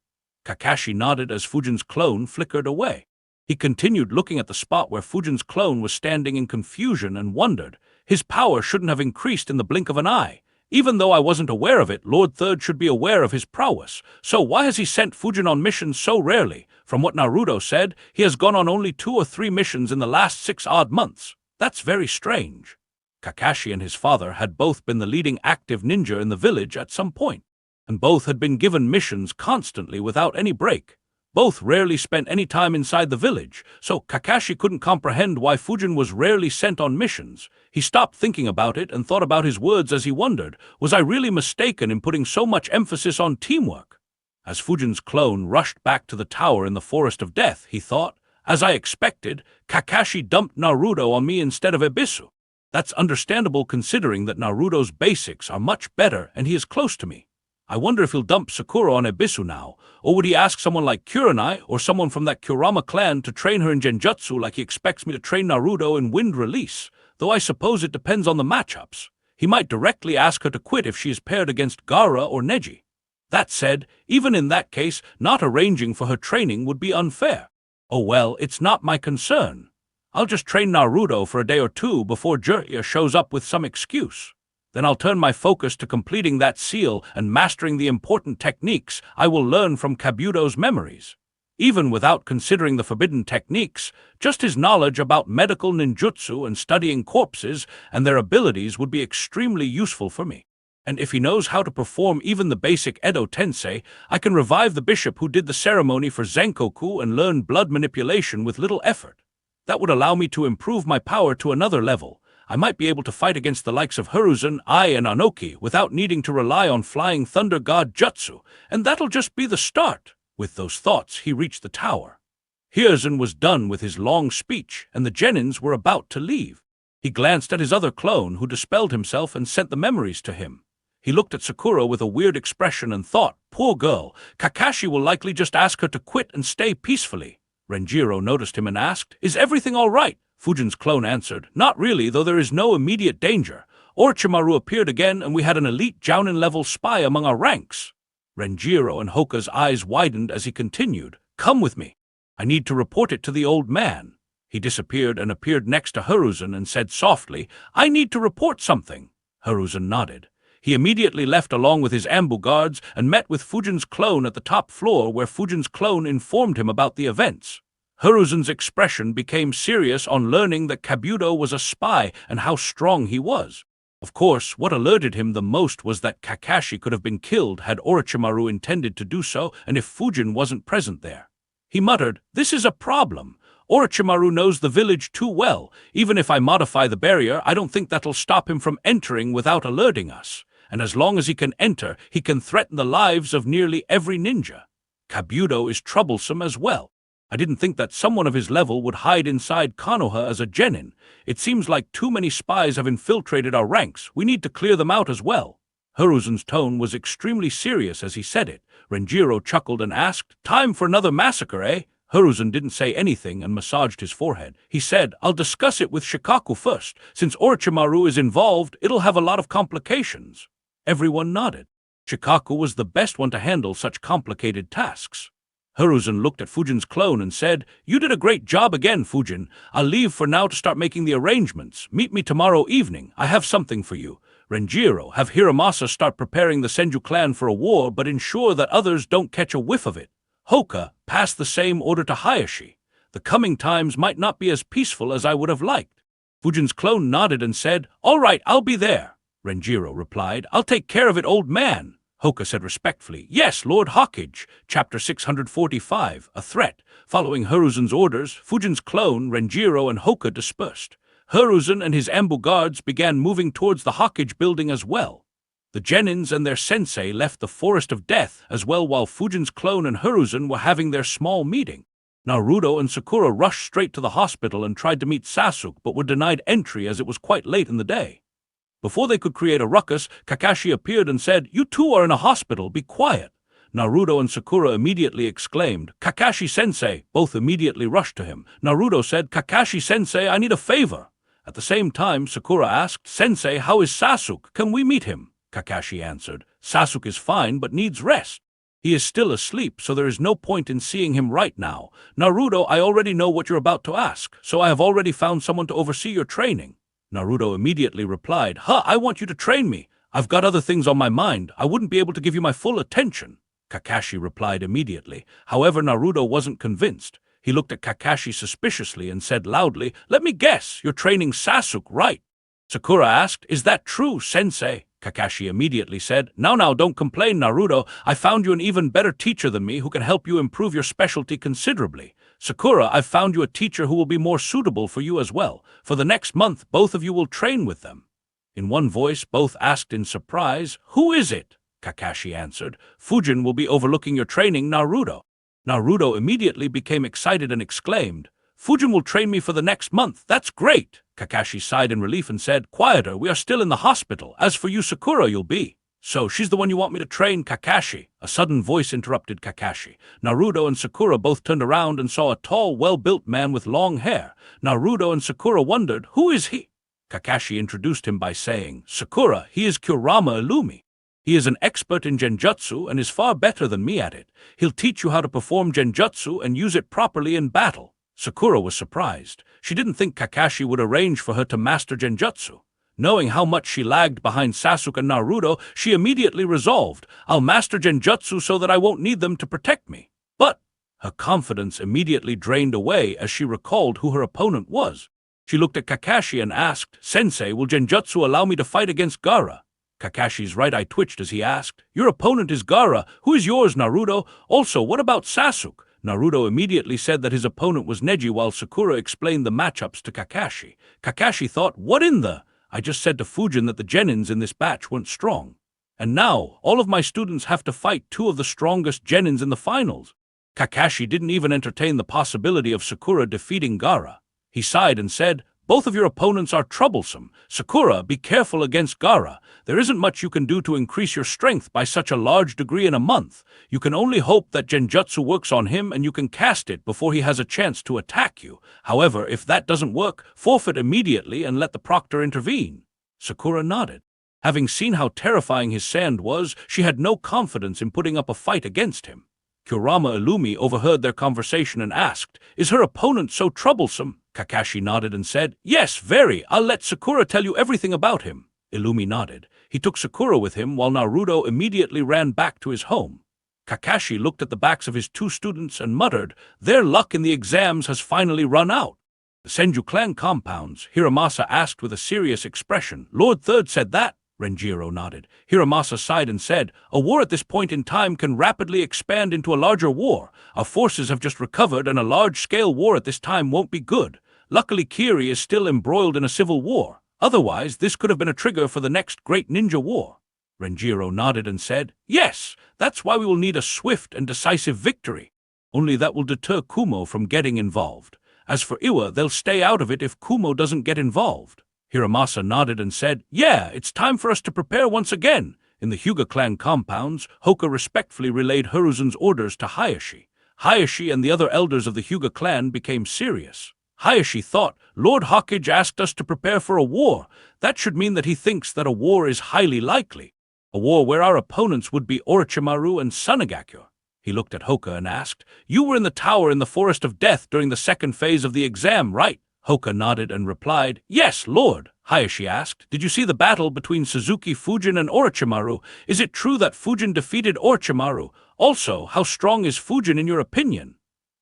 Kakashi nodded as Fujin's clone flickered away. He continued looking at the spot where Fujin's clone was standing in confusion and wondered. His power shouldn't have increased in the blink of an eye. Even though I wasn't aware of it, Lord Third should be aware of his prowess. So why has he sent Fujin on missions so rarely? From what Naruto said, he has gone on only 2 or 3 missions in the last 6 odd months. That's very strange. Kakashi and his father had both been the leading active ninja in the village at some point, and both had been given missions constantly without any break. Both rarely spent any time inside the village, so Kakashi couldn't comprehend why Fujin was rarely sent on missions. He stopped thinking about it and thought about his words as he wondered, was I really mistaken in putting so much emphasis on teamwork? As Fujin's clone rushed back to the tower in the Forest of Death, he thought, As I expected, Kakashi dumped Naruto on me instead of Ebisu. That's understandable considering that Naruto's basics are much better and he is close to me. I wonder if he'll dump Sakura on Ebisu now, or would he ask someone like Kurenai or someone from that Kurama clan to train her in Genjutsu like he expects me to train Naruto in Wind Release, though I suppose it depends on the matchups. He might directly ask her to quit if she is paired against Gaara or Neji. That said, even in that case, not arranging for her training would be unfair. Oh well, it's not my concern. I'll just train Naruto for a day or 2 before Jiraiya shows up with some excuse. Then I'll turn my focus to completing that seal and mastering the important techniques I will learn from Kabuto's memories. even without considering the forbidden techniques. Just his knowledge about medical ninjutsu and studying corpses and their abilities would be extremely useful for me. And if he knows how to perform even the basic Edo Tensei, I can revive the bishop who did the ceremony for Zenkoku and learn blood manipulation with little effort. That would allow me to improve my power to another level. I might be able to fight against the likes of Hiruzen, Ai, and Anoki without needing to rely on flying thunder god jutsu, and that'll just be the start. With those thoughts, he reached the tower. Hiruzen was done with his long speech, and the genins were about to leave. He glanced at his other clone, who dispelled himself and sent the memories to him. He looked at Sakura with a weird expression and thought, poor girl, Kakashi will likely just ask her to quit and stay peacefully. Renjiro noticed him and asked, is everything all right? Fujin's clone answered, not really, though there is no immediate danger. Orochimaru appeared again and we had an elite Jounin-level spy among our ranks. Renjiro and Hoka's eyes widened as he continued, come with me. I need to report it to the old man. He disappeared and appeared next to Hiruzen and said softly, I need to report something. Hiruzen nodded. He immediately left along with his Ambu guards and met with Fujin's clone at the top floor where Fujin's clone informed him about the events. Hiruzen's expression became serious on learning that Kabuto was a spy and how strong he was. Of course, what alerted him the most was that Kakashi could have been killed had Orochimaru intended to do so and if Fujin wasn't present there. He muttered, this is a problem. Orochimaru knows the village too well. Even if I modify the barrier, I don't think that'll stop him from entering without alerting us. And as long as he can enter, he can threaten the lives of nearly every ninja. Kabuto is troublesome as well. I didn't think that someone of his level would hide inside Konoha as a genin. It seems like too many spies have infiltrated our ranks. We need to clear them out as well. Hiruzen's tone was extremely serious as he said it. Renjiro chuckled and asked, time for another massacre, eh? Hiruzen didn't say anything and massaged his forehead. He said, I'll discuss it with Shikaku first. Since Orochimaru is involved, it'll have a lot of complications. Everyone nodded. Shikaku was the best one to handle such complicated tasks. Hiruzen looked at Fujin's clone and said, you did a great job again, Fujin. I'll leave for now to start making the arrangements. Meet me tomorrow evening. I have something for you. Renjiro, have Hiramasa start preparing the Senju clan for a war, but ensure that others don't catch a whiff of it. Hoka, pass the same order to Hayashi. The coming times might not be as peaceful as I would have liked. Fujin's clone nodded and said, all right, I'll be there. Renjiro replied, I'll take care of it, old man. Hoka said respectfully, yes, Lord Hawkage. Chapter 645, A Threat. Following Hiruzen's orders, Fujin's clone, Renjiro, and Hoka dispersed. Hiruzen and his Ambu guards began moving towards the Hawkage building as well. The genins and their sensei left the Forest of Death as well while Fujin's clone and Hiruzen were having their small meeting. Naruto and Sakura rushed straight to the hospital and tried to meet Sasuke but were denied entry as it was quite late in the day. Before they could create a ruckus, Kakashi appeared and said, you two are in a hospital, be quiet. Naruto and Sakura immediately exclaimed, Kakashi-sensei. Both immediately rushed to him. Naruto said, Kakashi-sensei, I need a favor. At the same time, Sakura asked, Sensei, how is Sasuke? Can we meet him? Kakashi answered, Sasuke is fine but needs rest. He is still asleep, so there is no point in seeing him right now. Naruto, I already know what you're about to ask, so I have already found someone to oversee your training. Naruto immediately replied, I want you to train me. I've got other things on my mind. I wouldn't be able to give you my full attention. Kakashi replied immediately. However, Naruto wasn't convinced. He looked at Kakashi suspiciously and said loudly, let me guess, you're training Sasuke, right? Sakura asked, is that true, sensei? Kakashi immediately said, now, don't complain, Naruto. I found you an even better teacher than me who can help you improve your specialty considerably. Sakura, I've found you a teacher who will be more suitable for you as well. For the next month, both of you will train with them. In one voice, both asked in surprise, who is it? Kakashi answered, Fujin will be overlooking your training, Naruto. Naruto immediately became excited and exclaimed, Fujin will train me for the next month. That's great. Kakashi sighed in relief and said, quieter, we are still in the hospital. As for you, Sakura, you'll be. So she's the one you want me to train, Kakashi? A sudden voice interrupted Kakashi. Naruto and Sakura both turned around and saw a tall, well-built man with long hair. Naruto and Sakura wondered, who is he? Kakashi introduced him by saying, Sakura, he is Kurama Illumi. He is an expert in genjutsu and is far better than me at it. He'll teach you how to perform genjutsu and use it properly in battle. Sakura was surprised. She didn't think Kakashi would arrange for her to master genjutsu. Knowing how much she lagged behind Sasuke and Naruto, she immediately resolved, I'll master genjutsu so that I won't need them to protect me. But Her confidence immediately drained away as she recalled who her opponent was. She looked at Kakashi and asked, "Sensei, will Genjutsu allow me to fight against Gaara?" Kakashi's right eye twitched as he asked, "Your opponent is Gaara. Who is yours, Naruto? Also, what about Sasuke?" Naruto immediately said that his opponent was Neji while Sakura explained the matchups to Kakashi. Kakashi thought, "What in the? I just said to Fujin that the genins in this batch weren't strong. And now, all of my students have to fight two of the strongest genins in the finals." Kakashi didn't even entertain the possibility of Sakura defeating Gaara. He sighed and said, "Both of your opponents are troublesome. Sakura, be careful against Gaara. There isn't much you can do to increase your strength by such a large degree in a month. You can only hope that Genjutsu works on him and you can cast it before he has a chance to attack you. However, if that doesn't work, forfeit immediately and let the proctor intervene." Sakura nodded. Having seen how terrifying his sand was, she had no confidence in putting up a fight against him. Kurama Illumi overheard their conversation and asked, "Is her opponent so troublesome?" Kakashi nodded and said, "Yes, very. I'll let Sakura tell you everything about him." Illumi nodded. He took Sakura with him while Naruto immediately ran back to his home. Kakashi looked at the backs of his two students and muttered, "Their luck in the exams has finally run out." "The Senju clan compounds," Hiramasa asked with a serious expression. "Lord Third said that?" Renjiro nodded. Hiramasa sighed and said, "A war at this point in time can rapidly expand into a larger war. Our forces have just recovered and a large-scale war at this time won't be good. Luckily Kiri is still embroiled in a civil war. Otherwise, this could have been a trigger for the next great ninja war." Renjiro nodded and said, "Yes, that's why we will need a swift and decisive victory. Only that will deter Kumo from getting involved. As for Iwa, they'll stay out of it if Kumo doesn't get involved." Hiramasa nodded and said, "Yeah, it's time for us to prepare once again." In the Hyuga clan compounds, Hoka respectfully relayed Hiruzen's orders to Hayashi. Hayashi and the other elders of the Hyuga clan became serious. Hayashi thought, "Lord Hawkage asked us to prepare for a war. That should mean that he thinks that a war is highly likely. A war where our opponents would be Orochimaru and Sunagakure." He looked at Hoka and asked, "You were in the tower in the Forest of Death during the second phase of the exam, right?" Hoka nodded and replied, "Yes, Lord." Hayashi asked, "Did you see the battle between Suzuki Fujin and Orochimaru? Is it true that Fujin defeated Orochimaru? Also, how strong is Fujin in your opinion?"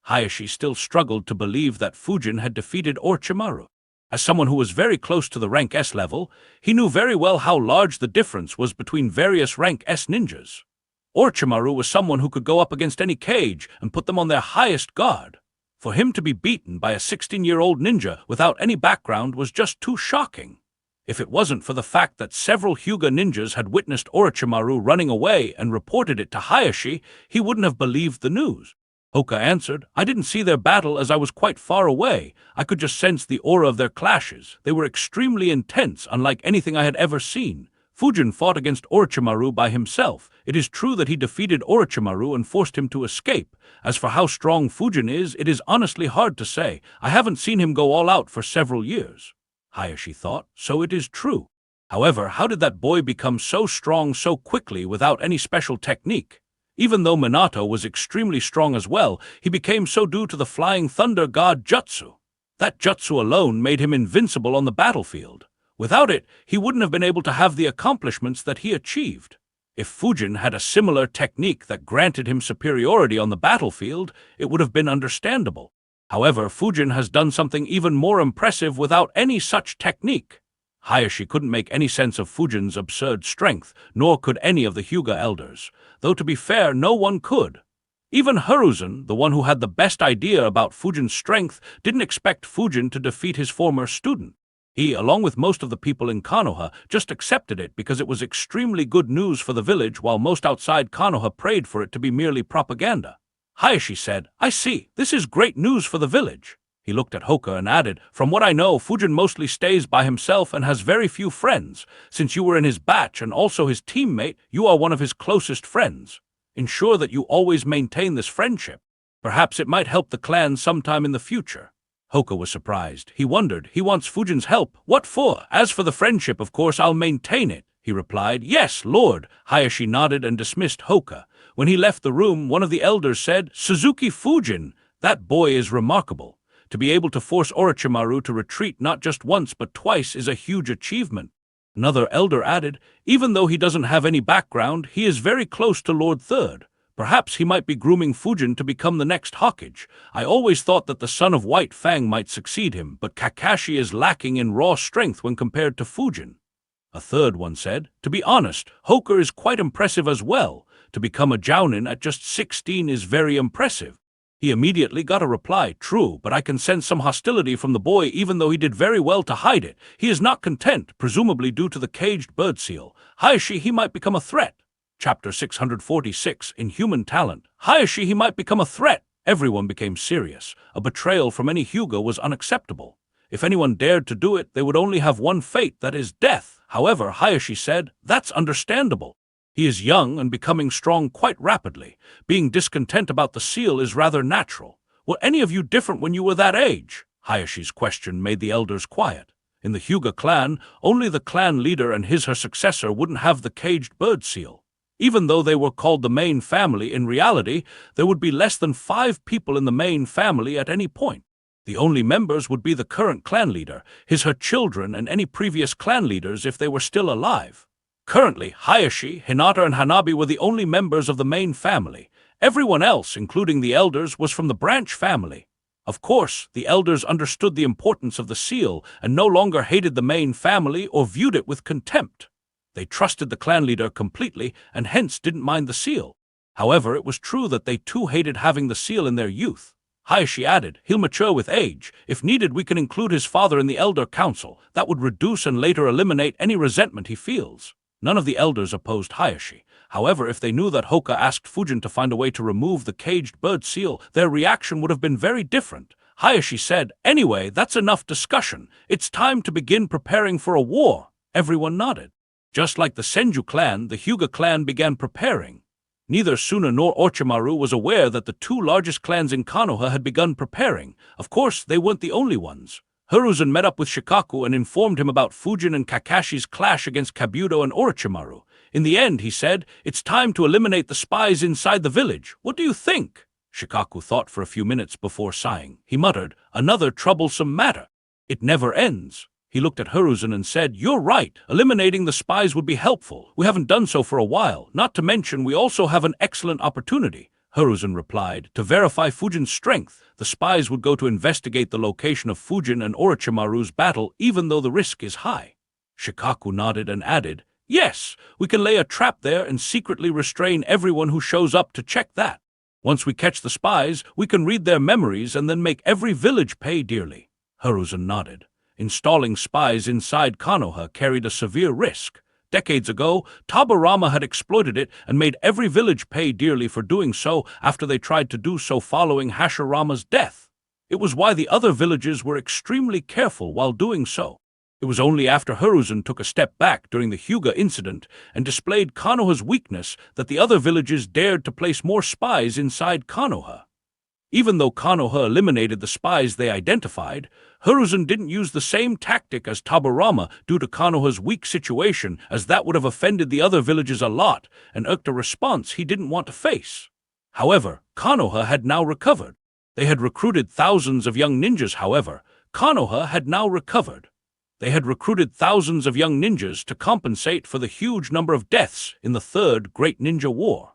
Hayashi still struggled to believe that Fujin had defeated Orochimaru. As someone who was very close to the rank S level, he knew very well how large the difference was between various rank S ninjas. Orochimaru was someone who could go up against any cage and put them on their highest guard. For him to be beaten by a 16-year-old ninja without any background was just too shocking. If it wasn't for the fact that several Hyuga ninjas had witnessed Orochimaru running away and reported it to Hayashi, he wouldn't have believed the news. Hoka answered, "I didn't see their battle as I was quite far away. I could just sense the aura of their clashes. They were extremely intense, unlike anything I had ever seen. Fujin fought against Orochimaru by himself. It is true that he defeated Orochimaru and forced him to escape. As for how strong Fujin is, it is honestly hard to say. I haven't seen him go all out for several years." Hayashi thought, "So it is true. However, how did that boy become so strong so quickly without any special technique? Even though Minato was extremely strong as well, he became so due to the Flying Thunder God Jutsu. That jutsu alone made him invincible on the battlefield. Without it, he wouldn't have been able to have the accomplishments that he achieved. If Fujin had a similar technique that granted him superiority on the battlefield, it would have been understandable. However, Fujin has done something even more impressive without any such technique." Hayashi couldn't make any sense of Fujin's absurd strength, nor could any of the Hyuga elders. Though to be fair, no one could. Even Hiruzen, the one who had the best idea about Fujin's strength, didn't expect Fujin to defeat his former student. He, along with most of the people in Konoha, just accepted it because it was extremely good news for the village, while most outside Konoha prayed for it to be merely propaganda. Hayashi said, "I see. This is great news for the village." He looked at Hoka and added, "From what I know, Fujin mostly stays by himself and has very few friends. Since you were in his batch and also his teammate, you are one of his closest friends. Ensure that you always maintain this friendship. Perhaps it might help the clan sometime in the future." Hoka was surprised. He wondered, he wants Fujin's help. What for? "As for the friendship, of course I'll maintain it," he replied. "Yes, Lord." Hayashi nodded and dismissed Hoka. When he left the room, one of the elders said, "Suzuki Fujin, that boy is remarkable. To be able to force Orochimaru to retreat not just once but twice is a huge achievement." Another elder added, "Even though he doesn't have any background, he is very close to Lord Third. Perhaps he might be grooming Fujin to become the next Hokage. I always thought that the son of White Fang might succeed him, but Kakashi is lacking in raw strength when compared to Fujin. A third one said, to be honest, Hoker is quite impressive as well. To become a Jounin at just 16 is very impressive. He immediately got a reply, true, but I can sense some hostility from the boy even though he did very well to hide it. He is not content, presumably due to the caged bird seal. Hayashi, he might become a threat. Chapter 646, Inhuman Talent. Hayashi, he might become a threat. Everyone became serious. A betrayal from any Hyuga was unacceptable. If anyone dared to do it, they would only have one fate, that is death. However, Hayashi said, that's understandable. He is young and becoming strong quite rapidly. Being discontent about the seal is rather natural. Were any of you different when you were that age? Hayashi's question made the elders quiet. In the Hyuga clan, only the clan leader and her successor wouldn't have the caged bird seal. Even though they were called the main family, in reality, there would be less than 5 people in the main family at any point. The only members would be the current clan leader, her children, and any previous clan leaders if they were still alive. Currently, Hayashi, Hinata, and Hanabi were the only members of the main family. Everyone else, including the elders, was from the branch family. Of course, the elders understood the importance of the seal and no longer hated the main family or viewed it with contempt. They trusted the clan leader completely and hence didn't mind the seal. However, it was true that they too hated having the seal in their youth. Hayashi added, he'll mature with age. If needed, we can include his father in the elder council. That would reduce and later eliminate any resentment he feels. None of the elders opposed Hayashi. However, if they knew that Hoka asked Fujin to find a way to remove the caged bird seal, their reaction would have been very different. Hayashi said, anyway, that's enough discussion. It's time to begin preparing for a war. Everyone nodded. Just like the Senju clan, the Hyuga clan began preparing. Neither Suna nor Orochimaru was aware that the 2 largest clans in Konoha had begun preparing. Of course, they weren't the only ones. Hiruzen met up with Shikaku and informed him about Fujin and Kakashi's clash against Kabuto and Orochimaru. In the end, he said, it's time to eliminate the spies inside the village. What do you think? Shikaku thought for a few minutes before sighing. He muttered, another troublesome matter. It never ends. He looked at Hiruzen and said, you're right, eliminating the spies would be helpful. We haven't done so for a while, not to mention we also have an excellent opportunity. Hiruzen replied, to verify Fujin's strength. The spies would go to investigate the location of Fujin and Orochimaru's battle even though the risk is high. Shikaku nodded and added, yes, we can lay a trap there and secretly restrain everyone who shows up to check that. Once we catch the spies, we can read their memories and then make every village pay dearly. Hiruzen nodded. Installing spies inside Konoha carried a severe risk. Decades ago, Tabarama had exploited it and made every village pay dearly for doing so after they tried to do so following Hashirama's death. It was why the other villages were extremely careful while doing so. It was only after Hiruzen took a step back during the Hyuga incident and displayed Konoha's weakness that the other villages dared to place more spies inside Konoha. Even though Konoha eliminated the spies they identified, Hiruzen didn't use the same tactic as Tabarama due to Konoha's weak situation, as that would have offended the other villages a lot and irked a response he didn't want to face. However, Konoha had now recovered. They had recruited thousands of young ninjas, however. Konoha had now recovered. They had recruited thousands of young ninjas to compensate for the huge number of deaths in the Third Great Ninja War.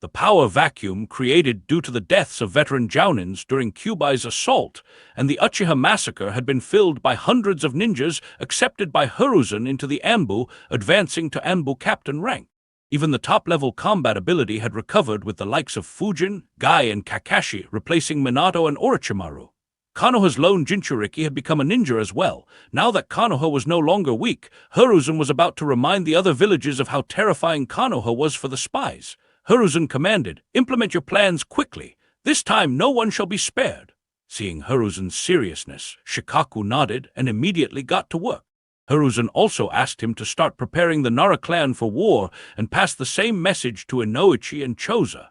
The power vacuum created due to the deaths of veteran Jounins during Kyubai's assault and the Uchiha massacre had been filled by hundreds of ninjas accepted by Hiruzen into the Anbu, advancing to Anbu captain rank. Even the top-level combat ability had recovered with the likes of Fujin, Gai, and Kakashi replacing Minato and Orochimaru. Konoha's lone Jinchuriki had become a ninja as well. Now that Konoha was no longer weak, Hiruzen was about to remind the other villages of how terrifying Konoha was for the spies. Hiruzen commanded, implement your plans quickly. This time no one shall be spared. Seeing Hiruzen's seriousness, Shikaku nodded and immediately got to work. Hiruzen also asked him to start preparing the Nara clan for war and passed the same message to Inoichi and Choza.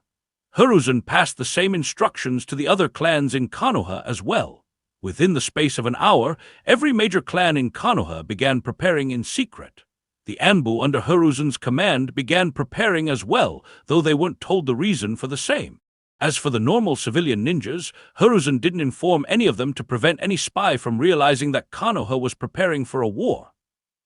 Hiruzen passed the same instructions to the other clans in Konoha as well. Within the space of an hour, every major clan in Konoha began preparing in secret. The Anbu under Hiruzen's command began preparing as well, though they weren't told the reason for the same. As for the normal civilian ninjas, Hiruzen didn't inform any of them to prevent any spy from realizing that Konoha was preparing for a war.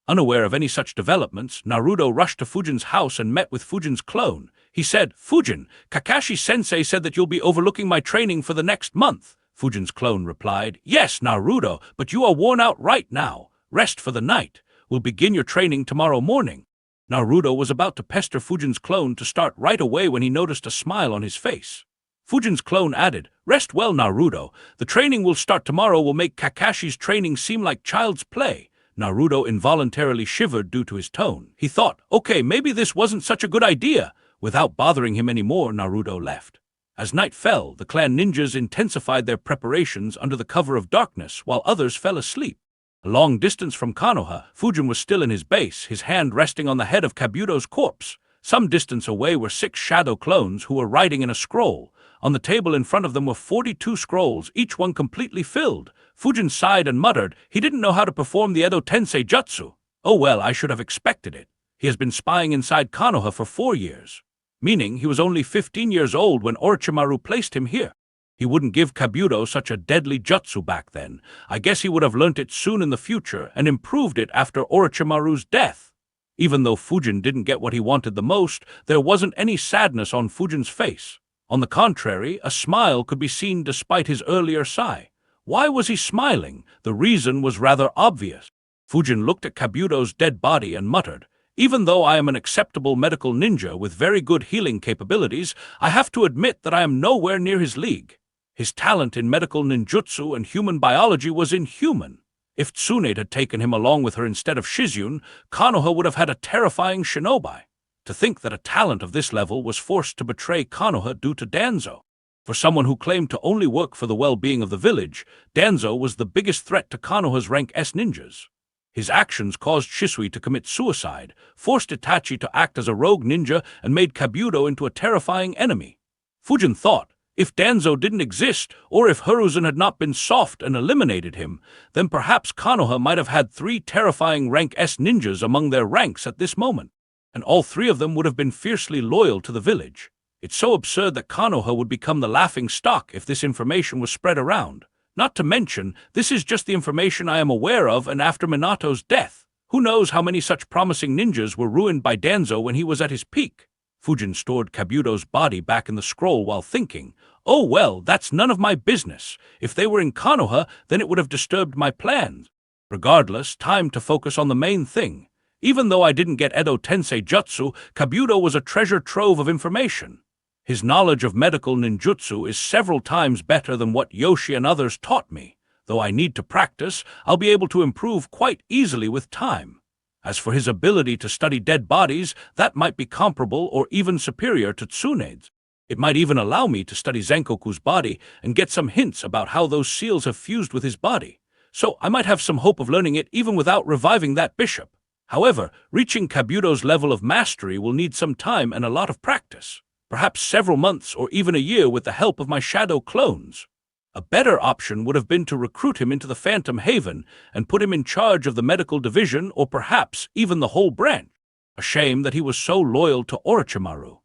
Unaware of any such developments, Naruto rushed to Fujin's house and met with Fujin's clone. He said, "Fujin, Kakashi-sensei said that you'll be overlooking my training for the next month." Fujin's clone replied, "Yes, Naruto, but you are worn out right now. Rest for the night. We'll begin your training tomorrow morning." Naruto was about to pester Fujin's clone to start right away when he noticed a smile on his face. Fujin's clone added, "Rest well, Naruto. The training we'll start tomorrow will make Kakashi's training seem like child's play." Naruto involuntarily shivered due to his tone. He thought, okay, maybe this wasn't such a good idea. Without bothering him anymore, Naruto left. As night fell, the clan ninjas intensified their preparations under the cover of darkness while others fell asleep. A long distance from Konoha, Fujin was still in his base, his hand resting on the head of Kabuto's corpse. Some distance away were 6 shadow clones who were writing in a scroll. On the table in front of them were 42 scrolls, each one completely filled. Fujin sighed and muttered, he didn't know how to perform the Edo Tensei Jutsu. Oh well, I should have expected it. He has been spying inside Konoha for 4 years. Meaning he was only 15 years old when Orochimaru placed him here. He wouldn't give Kabuto such a deadly jutsu back then. I guess he would have learnt it soon in the future and improved it after Orochimaru's death. Even though Fujin didn't get what he wanted the most, there wasn't any sadness on Fujin's face. On the contrary, a smile could be seen despite his earlier sigh. Why was he smiling? The reason was rather obvious. Fujin looked at Kabuto's dead body and muttered, "Even though I am an acceptable medical ninja with very good healing capabilities, I have to admit that I am nowhere near his league. His talent in medical ninjutsu and human biology was inhuman. If Tsunade had taken him along with her instead of Shizune, Konoha would have had a terrifying shinobi. To think that a talent of this level was forced to betray Konoha due to Danzo. For someone who claimed to only work for the well-being of the village, Danzo was the biggest threat to Konoha's rank S ninjas. His actions caused Shisui to commit suicide, forced Itachi to act as a rogue ninja, and made Kabuto into a terrifying enemy. Fujin thought, if Danzo didn't exist, or if Hiruzen had not been soft and eliminated him, then perhaps Konoha might have had 3 terrifying rank S ninjas among their ranks at this moment, and all 3 of them would have been fiercely loyal to the village. It's so absurd that Konoha would become the laughing stock if this information was spread around. Not to mention, this is just the information I am aware of, and after Minato's death. Who knows how many such promising ninjas were ruined by Danzo when he was at his peak? Fujin stored Kabuto's body back in the scroll while thinking, oh well, that's none of my business. If they were in Konoha, then it would have disturbed my plans. Regardless, time to focus on the main thing. Even though I didn't get Edo Tensei Jutsu, Kabuto was a treasure trove of information. His knowledge of medical ninjutsu is several times better than what Yoshi and others taught me. Though I need to practice, I'll be able to improve quite easily with time. As for his ability to study dead bodies, that might be comparable or even superior to Tsunade's. It might even allow me to study Zenkoku's body and get some hints about how those seals have fused with his body. So I might have some hope of learning it even without reviving that bishop. However, reaching Kabuto's level of mastery will need some time and a lot of practice. Perhaps several months or even a year with the help of my shadow clones. A better option would have been to recruit him into the Phantom Haven and put him in charge of the medical division or perhaps even the whole branch. A shame that he was so loyal to Orochimaru.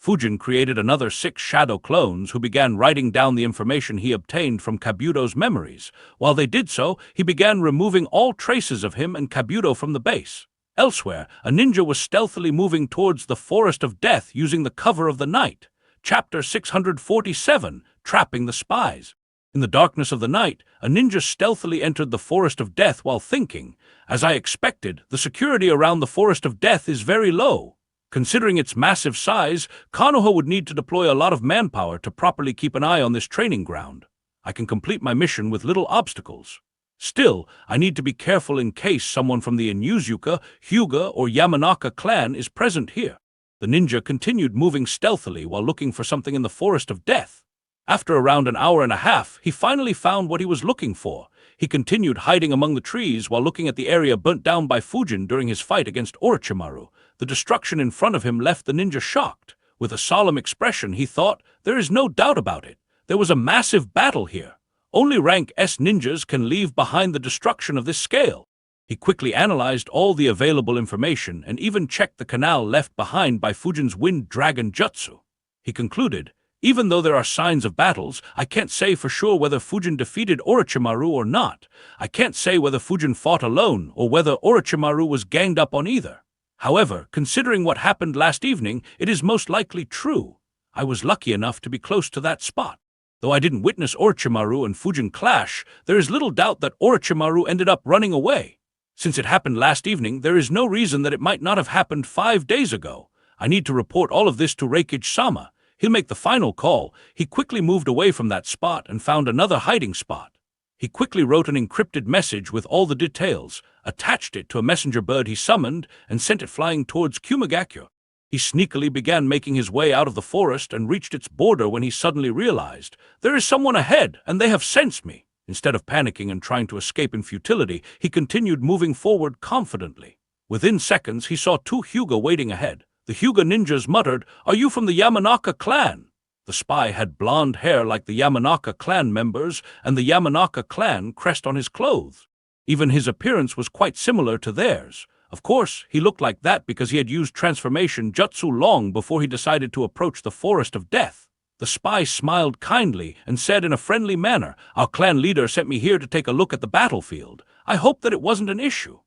Fujin created another 6 shadow clones who began writing down the information he obtained from Kabuto's memories. While they did so, he began removing all traces of him and Kabuto from the base. Elsewhere, a ninja was stealthily moving towards the Forest of Death using the cover of the night. Chapter 647, Trapping the Spies. In the darkness of the night, a ninja stealthily entered the Forest of Death while thinking, as I expected, the security around the Forest of Death is very low. Considering its massive size, Konoha would need to deploy a lot of manpower to properly keep an eye on this training ground. I can complete my mission with little obstacles. Still, I need to be careful in case someone from the Inuzuka, Hyuga, or Yamanaka clan is present here. The ninja continued moving stealthily while looking for something in the Forest of Death. After around an hour and a half, he finally found what he was looking for. He continued hiding among the trees while looking at the area burnt down by Fujin during his fight against Orochimaru. The destruction in front of him left the ninja shocked. With a solemn expression, he thought, there is no doubt about it. There was a massive battle here. Only rank S ninjas can leave behind the destruction of this scale. He quickly analyzed all the available information and even checked the canal left behind by Fujin's Wind Dragon Jutsu. He concluded, even though there are signs of battles, I can't say for sure whether Fujin defeated Orochimaru or not. I can't say whether Fujin fought alone or whether Orochimaru was ganged up on either. However, considering what happened last evening, it is most likely true. I was lucky enough to be close to that spot. Though I didn't witness Orochimaru and Fujin clash, there is little doubt that Orochimaru ended up running away. Since it happened last evening, there is no reason that it might not have happened 5 days ago. I need to report all of this to Reikage-sama. He'll make the final call. He quickly moved away from that spot and found another hiding spot. He quickly wrote an encrypted message with all the details, attached it to a messenger bird he summoned, and sent it flying towards Kumagakyo. He sneakily began making his way out of the forest and reached its border when he suddenly realized, there is someone ahead, and they have sensed me. Instead of panicking and trying to escape in futility, he continued moving forward confidently. Within seconds, he saw 2 Hyuga waiting ahead. The Hyuga ninjas muttered, "Are you from the Yamanaka clan?" The spy had blonde hair like the Yamanaka clan members and the Yamanaka clan crest on his clothes. Even his appearance was quite similar to theirs. Of course, he looked like that because he had used transformation jutsu long before he decided to approach the Forest of Death. The spy smiled kindly and said in a friendly manner, "Our clan leader sent me here to take a look at the battlefield. I hope that it wasn't an issue."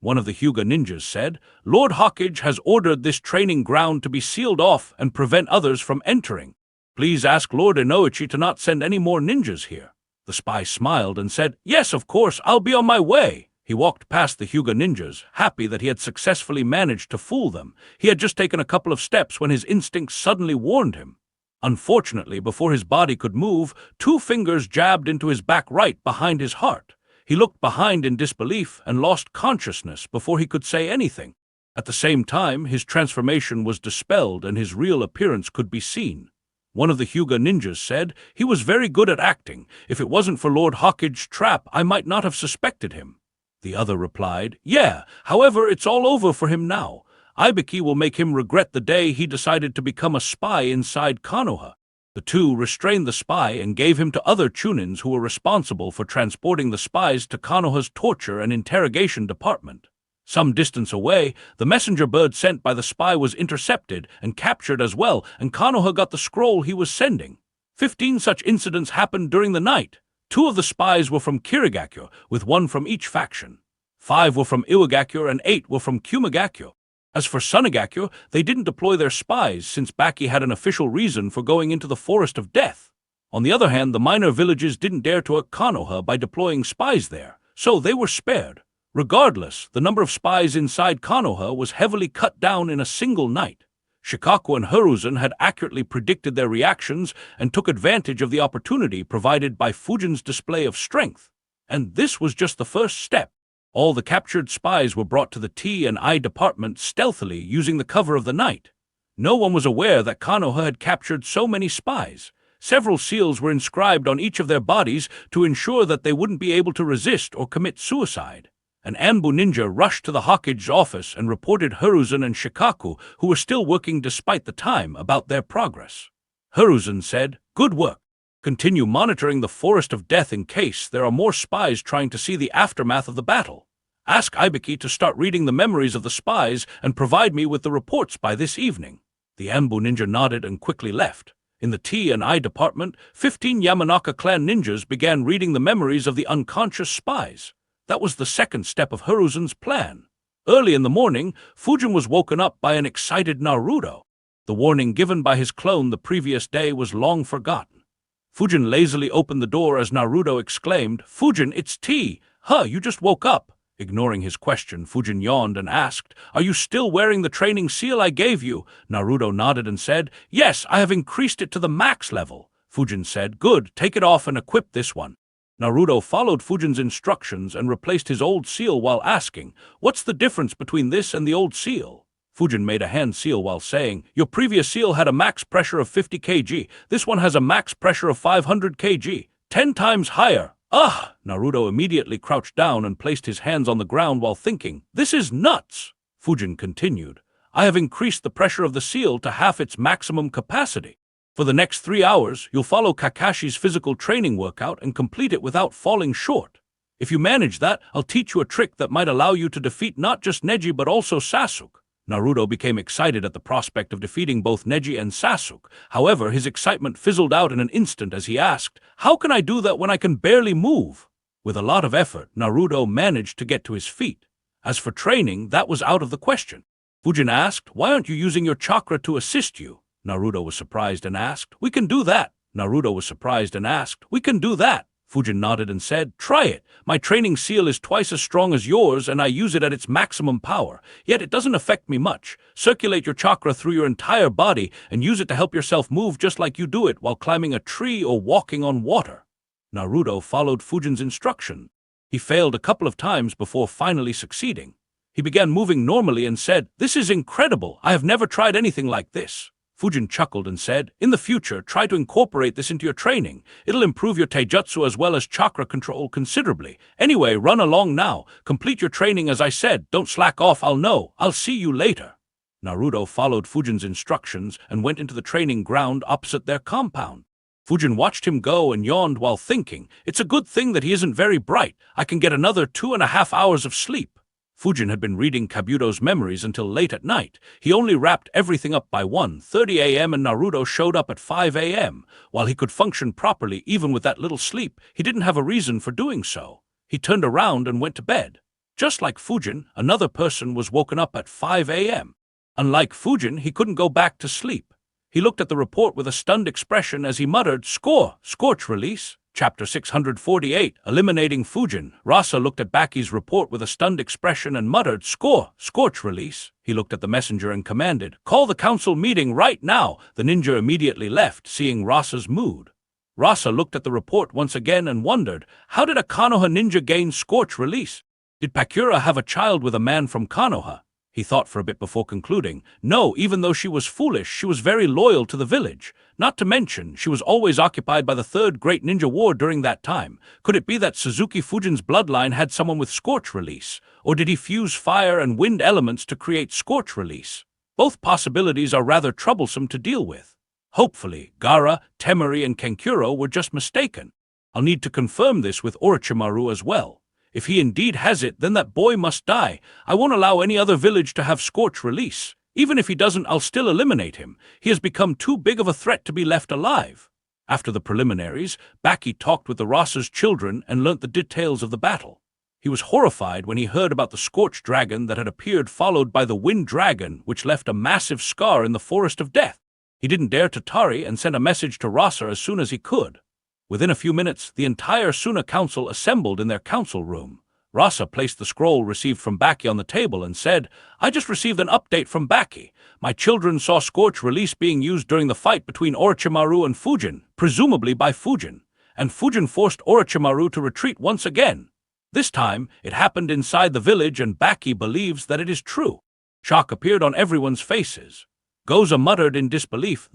One of the Hyuga ninjas said, "Lord Hawkage has ordered this training ground to be sealed off and prevent others from entering. Please ask Lord Inoichi to not send any more ninjas here." The spy smiled and said, "Yes, of course, I'll be on my way." He walked past the Hyuga ninjas, happy that he had successfully managed to fool them. He had just taken a couple of steps when his instincts suddenly warned him. Unfortunately, before his body could move, 2 fingers jabbed into his back right behind his heart. He looked behind in disbelief and lost consciousness before he could say anything. At the same time, his transformation was dispelled and his real appearance could be seen. One of the Hyuga ninjas said, "He was very good at acting. If it wasn't for Lord Hawkage's trap, I might not have suspected him." The other replied, "Yeah, however, it's all over for him now. Ibiki will make him regret the day he decided to become a spy inside Konoha." The 2 restrained the spy and gave him to other Chunins who were responsible for transporting the spies to Konoha's torture and interrogation department. Some distance away, the messenger bird sent by the spy was intercepted and captured as well, and Konoha got the scroll he was sending. 15 such incidents happened during the night. 2 of the spies were from Kirigakyo, with 1 from each faction. 5 were from Iwagakyo and 8 were from Kumagakyo. As for Sunagakyo, they didn't deploy their spies since Baki had an official reason for going into the Forest of Death. On the other hand, the minor villages didn't dare to hurt Konoha by deploying spies there, so they were spared. Regardless, the number of spies inside Konoha was heavily cut down in a single night. Shikaku and Hiruzen had accurately predicted their reactions and took advantage of the opportunity provided by Fujin's display of strength. And this was just the first step. All the captured spies were brought to the T&I department stealthily using the cover of the night. No one was aware that Konoha had captured so many spies. Several seals were inscribed on each of their bodies to ensure that they wouldn't be able to resist or commit suicide. An Anbu ninja rushed to the Hokage's office and reported Hiruzen and Shikaku, who were still working despite the time, about their progress. Hiruzen said, "Good work. Continue monitoring the Forest of Death in case there are more spies trying to see the aftermath of the battle. Ask Ibiki to start reading the memories of the spies and provide me with the reports by this evening." The Anbu ninja nodded and quickly left. In the T&I department, 15 Yamanaka clan ninjas began reading the memories of the unconscious spies. That was the second step of Hiruzen's plan. Early in the morning, Fujin was woken up by an excited Naruto. The warning given by his clone the previous day was long forgotten. Fujin lazily opened the door as Naruto exclaimed, "Fujin, it's tea! Huh, you just woke up!" Ignoring his question, Fujin yawned and asked, "Are you still wearing the training seal I gave you?" Naruto nodded and said, "Yes, I have increased it to the max level." Fujin said, "Good, take it off and equip this one." Naruto followed Fujin's instructions and replaced his old seal while asking, "What's the difference between this and the old seal?" Fujin made a hand seal while saying, "Your previous seal had a max pressure of 50 kg. This one has a max pressure of 500 kg, 10 times higher." "Ugh!" Naruto immediately crouched down and placed his hands on the ground while thinking, "This is nuts!" Fujin continued, "I have increased the pressure of the seal to half its maximum capacity. For the next 3 hours, you'll follow Kakashi's physical training workout and complete it without falling short. If you manage that, I'll teach you a trick that might allow you to defeat not just Neji but also Sasuke." Naruto became excited at the prospect of defeating both Neji and Sasuke. However, his excitement fizzled out in an instant as he asked, "How can I do that when I can barely move?" With a lot of effort, Naruto managed to get to his feet. As for training, that was out of the question. Fujin asked, "Why aren't you using your chakra to assist you?" Naruto was surprised and asked, "We can do that." Naruto was surprised and asked, "We can do that." Fujin nodded and said, "Try it. My training seal is twice as strong as yours and I use it at its maximum power. Yet it doesn't affect me much. Circulate your chakra through your entire body and use it to help yourself move just like you do it while climbing a tree or walking on water." Naruto followed Fujin's instruction. He failed a couple of times before finally succeeding. He began moving normally and said, "This is incredible. I have never tried anything like this." Fujin chuckled and said, "In the future, try to incorporate this into your training. It'll improve your taijutsu as well as chakra control considerably. Anyway, run along now. Complete your training as I said. Don't slack off. I'll see you later." Naruto followed Fujin's instructions and went into the training ground opposite their compound. Fujin watched him go and yawned while thinking, "It's a good thing that he isn't very bright. I can get another 2.5 hours of sleep." Fujin had been reading Kabuto's memories until late at night. He only wrapped everything up by 1:30 a.m. and Naruto showed up at 5 a.m. While he could function properly even with that little sleep, he didn't have a reason for doing so. He turned around and went to bed. Just like Fujin, another person was woken up at 5 a.m. Unlike Fujin, he couldn't go back to sleep. He looked at the report with a stunned expression as he muttered, Scorch release. Chapter 648, Eliminating Fujin. Rasa looked at Baki's report with a stunned expression and muttered, Scorch release. He looked at the messenger and commanded, "Call the council meeting right now." The ninja immediately left, seeing Rasa's mood. Rasa looked at the report once again and wondered, how did a Konoha ninja gain Scorch release? Did Pakura have a child with a man from Konoha? He thought for a bit before concluding, no, even though she was foolish, she was very loyal to the village. Not to mention, she was always occupied by the Third Great Ninja War during that time. Could it be that Suzuki Fujin's bloodline had someone with Scorch release? Or did he fuse fire and wind elements to create Scorch release? Both possibilities are rather troublesome to deal with. Hopefully, Gaara, Temari, and Kankuro were just mistaken. I'll need to confirm this with Orochimaru as well. If he indeed has it, then that boy must die. I won't allow any other village to have Scorch release. Even if he doesn't, I'll still eliminate him. He has become too big of a threat to be left alive. After the preliminaries, Baki talked with the Rasa's children and learnt the details of the battle. He was horrified when he heard about the Scorch Dragon that had appeared, followed by the Wind Dragon, which left a massive scar in the Forest of Death. He didn't dare to tarry and sent a message to Rasa as soon as he could. Within a few minutes, the entire Suna Council assembled in their council room. Rasa placed the scroll received from Baki on the table and said, "I just received an update from Baki. My children saw Scorch release being used during the fight between Orochimaru and Fujin, presumably by Fujin, and Fujin forced Orochimaru to retreat once again. This time, it happened inside the village and Baki believes that it is true." Shock appeared on everyone's faces. Goza muttered in disbelief,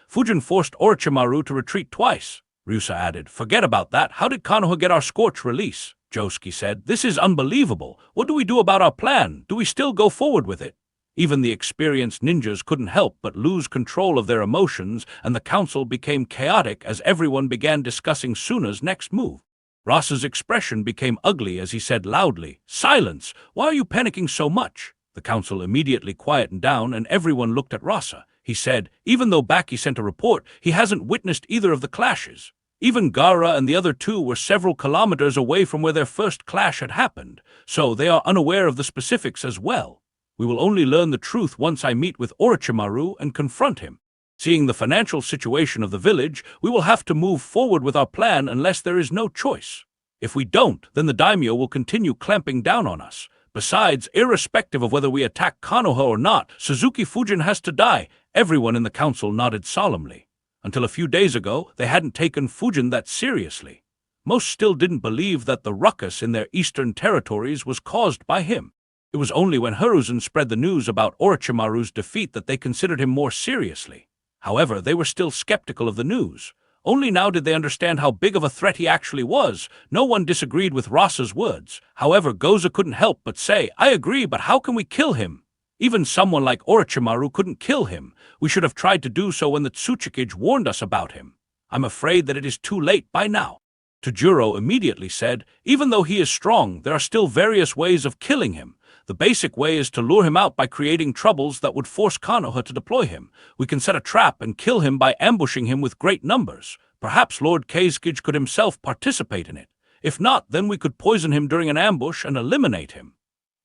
Fujin forced Orochimaru to retreat twice." Ryusa added, "Forget about that. How did Konoha get our Scorch release?" Josuke said, "This is unbelievable. What do we do about our plan? Do we still go forward with it?" Even the experienced ninjas couldn't help but lose control of their emotions, and the council became chaotic as everyone began discussing Suna's next move. Rasa's expression became ugly as he said loudly, "Silence! Why are you panicking so much?" The council immediately quietened down and everyone looked at Rasa. He said, even though Baki sent a report, he hasn't witnessed either of the clashes. Even Gaara and the other two were several kilometers away from where their first clash had happened, so they are unaware of the specifics as well. We will only learn the truth once I meet with Orochimaru and confront him. Seeing the financial situation of the village, we will have to move forward with our plan unless there is no choice. If we don't, then the daimyo will continue clamping down on us. Besides, irrespective of whether we attack Konoha or not, Suzuki Fujin has to die. Everyone in the council nodded solemnly. Until a few days ago, they hadn't taken Fujin that seriously. Most still didn't believe that the ruckus in their eastern territories was caused by him. It was only when Hiruzen spread the news about Orochimaru's defeat that they considered him more seriously. However, they were still skeptical of the news. Only now did they understand how big of a threat he actually was. No one disagreed with Rasa's words. However, Goza couldn't help but say, "I agree, but how can we kill him? Even someone like Orochimaru couldn't kill him. We should have tried to do so when the Tsuchikage warned us about him. I'm afraid that it is too late by now." Tajuro immediately said, "Even though he is strong, there are still various ways of killing him. The basic way is to lure him out by creating troubles that would force Konoha to deploy him. We can set a trap and kill him by ambushing him with great numbers. Perhaps Lord Kazekage could himself participate in it. If not, then we could poison him during an ambush and eliminate him."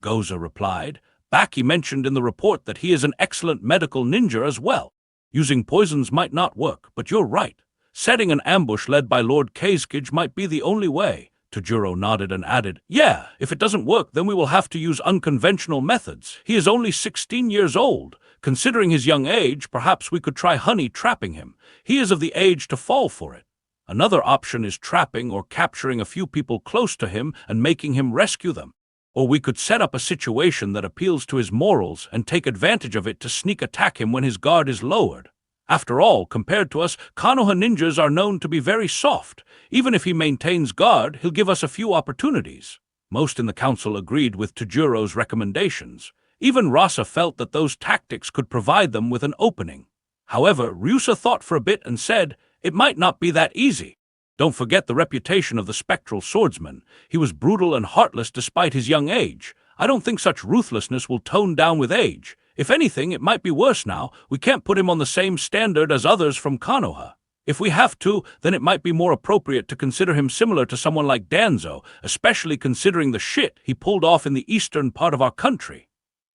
Goza replied, Baki mentioned in the report that he is an excellent medical ninja as well. Using poisons might not work, but you're right. Setting an ambush led by Lord Kazekage might be the only way. Tajiro nodded and added, "Yeah, if it doesn't work, then we will have to use unconventional methods. He is only 16 years old. Considering his young age, perhaps we could try honey trapping him. He is of the age to fall for it. Another option is trapping or capturing a few people close to him and making him rescue them. Or we could set up a situation that appeals to his morals and take advantage of it to sneak attack him when his guard is lowered. After all, compared to us, Konoha ninjas are known to be very soft. Even if he maintains guard, he'll give us a few opportunities." Most in the council agreed with Tajiro's recommendations. Even Rasa felt that those tactics could provide them with an opening. However, Ryusa thought for a bit and said, "It might not be that easy. Don't forget the reputation of the spectral swordsman. He was brutal and heartless despite his young age. I don't think such ruthlessness will tone down with age. If anything, it might be worse now. We can't put him on the same standard as others from Konoha. If we have to, then it might be more appropriate to consider him similar to someone like Danzo, especially considering the shit he pulled off in the eastern part of our country."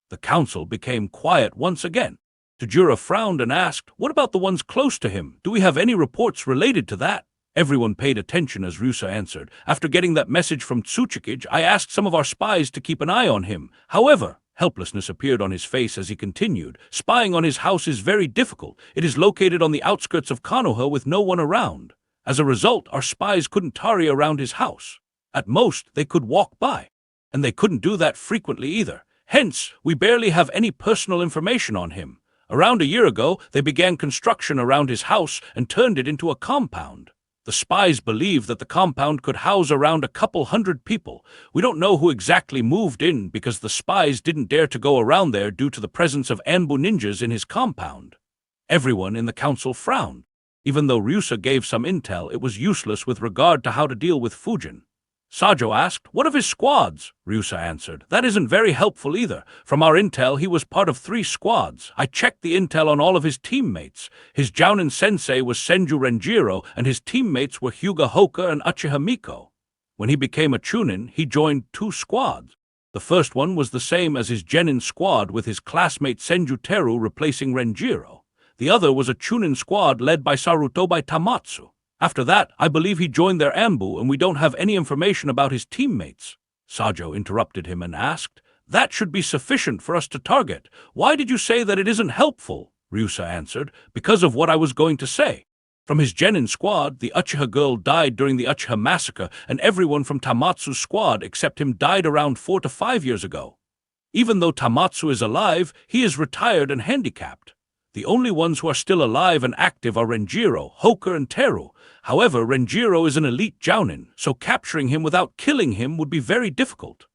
The council became quiet once again. Tajiro frowned and asked, "What about the ones close to him? Do we have any reports related to that?" Everyone paid attention as Ryusa answered. "After getting that message from Tsuchikage, I asked some of our spies to keep an eye on him. However," helplessness appeared on his face as he continued, "spying on his house is very difficult. It is located on the outskirts of Konoha with no one around. As a result, our spies couldn't tarry around his house. At most, they could walk by. And they couldn't do that frequently either. Hence, we barely have any personal information on him. Around a year ago, they began construction around his house and turned it into a compound. The spies believe that the compound could house around a couple hundred people. We don't know who exactly moved in because the spies didn't dare to go around there due to the presence of Anbu ninjas in his compound." Everyone in the council frowned. Even though Ryusa gave some intel, it was useless with regard to how to deal with Fujin. Sajo asked, "What of his squads?" Ryusa answered, "That isn't very helpful either. From our intel, he was part of 3 squads. I checked the intel on all of his teammates. His Jounin sensei was Senju Renjiro, and his teammates were Hyuga Hoka and Uchiha Miko. When he became a Chunin, he joined 2 squads. The first one was the same as his Genin squad, with his classmate Senju Teru replacing Renjiro. The other was a Chunin squad led by Sarutobi Tamatsu. After that, I believe he joined their Anbu, and we don't have any information about his teammates." Sajo interrupted him and asked, "That should be sufficient for us to target. Why did you say that it isn't helpful?" Ryusa answered, "Because of what I was going to say. From his Genin squad, the Uchiha girl died during the Uchiha massacre, and everyone from Tamatsu's squad except him died around 4 to 5 years ago. Even though Tamatsu is alive, he is retired and handicapped. The only ones who are still alive and active are Renjiro, Hoka, and Teru. However, Renjiro is an elite Jounin, so capturing him without killing him would be very difficult.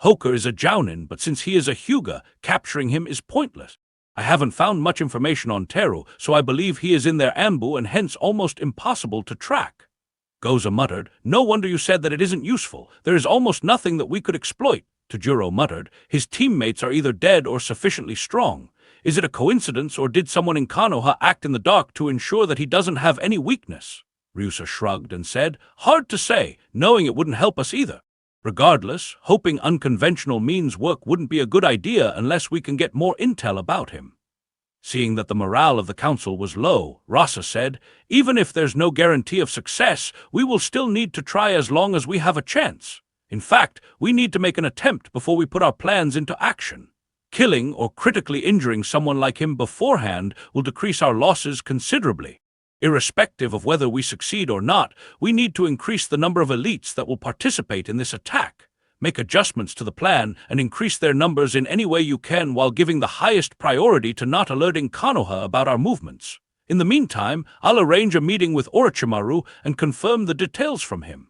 Hoka is a Jounin, but since he is a Hyuga, capturing him is pointless. I haven't found much information on Teru, so I believe he is in their Anbu and hence almost impossible to track." Goza muttered, "No wonder you said that it isn't useful. There is almost nothing that we could exploit." Tajiro muttered, "His teammates are either dead or sufficiently strong. Is it a coincidence, or did someone in Konoha act in the dark to ensure that he doesn't have any weakness?" Ryusa shrugged and said, "Hard to say, knowing it wouldn't help us either. Regardless, hoping unconventional means work wouldn't be a good idea unless we can get more intel about him." Seeing that the morale of the council was low, Rasa said, "Even if there's no guarantee of success, we will still need to try as long as we have a chance. In fact, we need to make an attempt before we put our plans into action. Killing or critically injuring someone like him beforehand will decrease our losses considerably. Irrespective of whether we succeed or not, we need to increase the number of elites that will participate in this attack. Make adjustments to the plan and increase their numbers in any way you can while giving the highest priority to not alerting Konoha about our movements. In the meantime, I'll arrange a meeting with Orochimaru and confirm the details from him."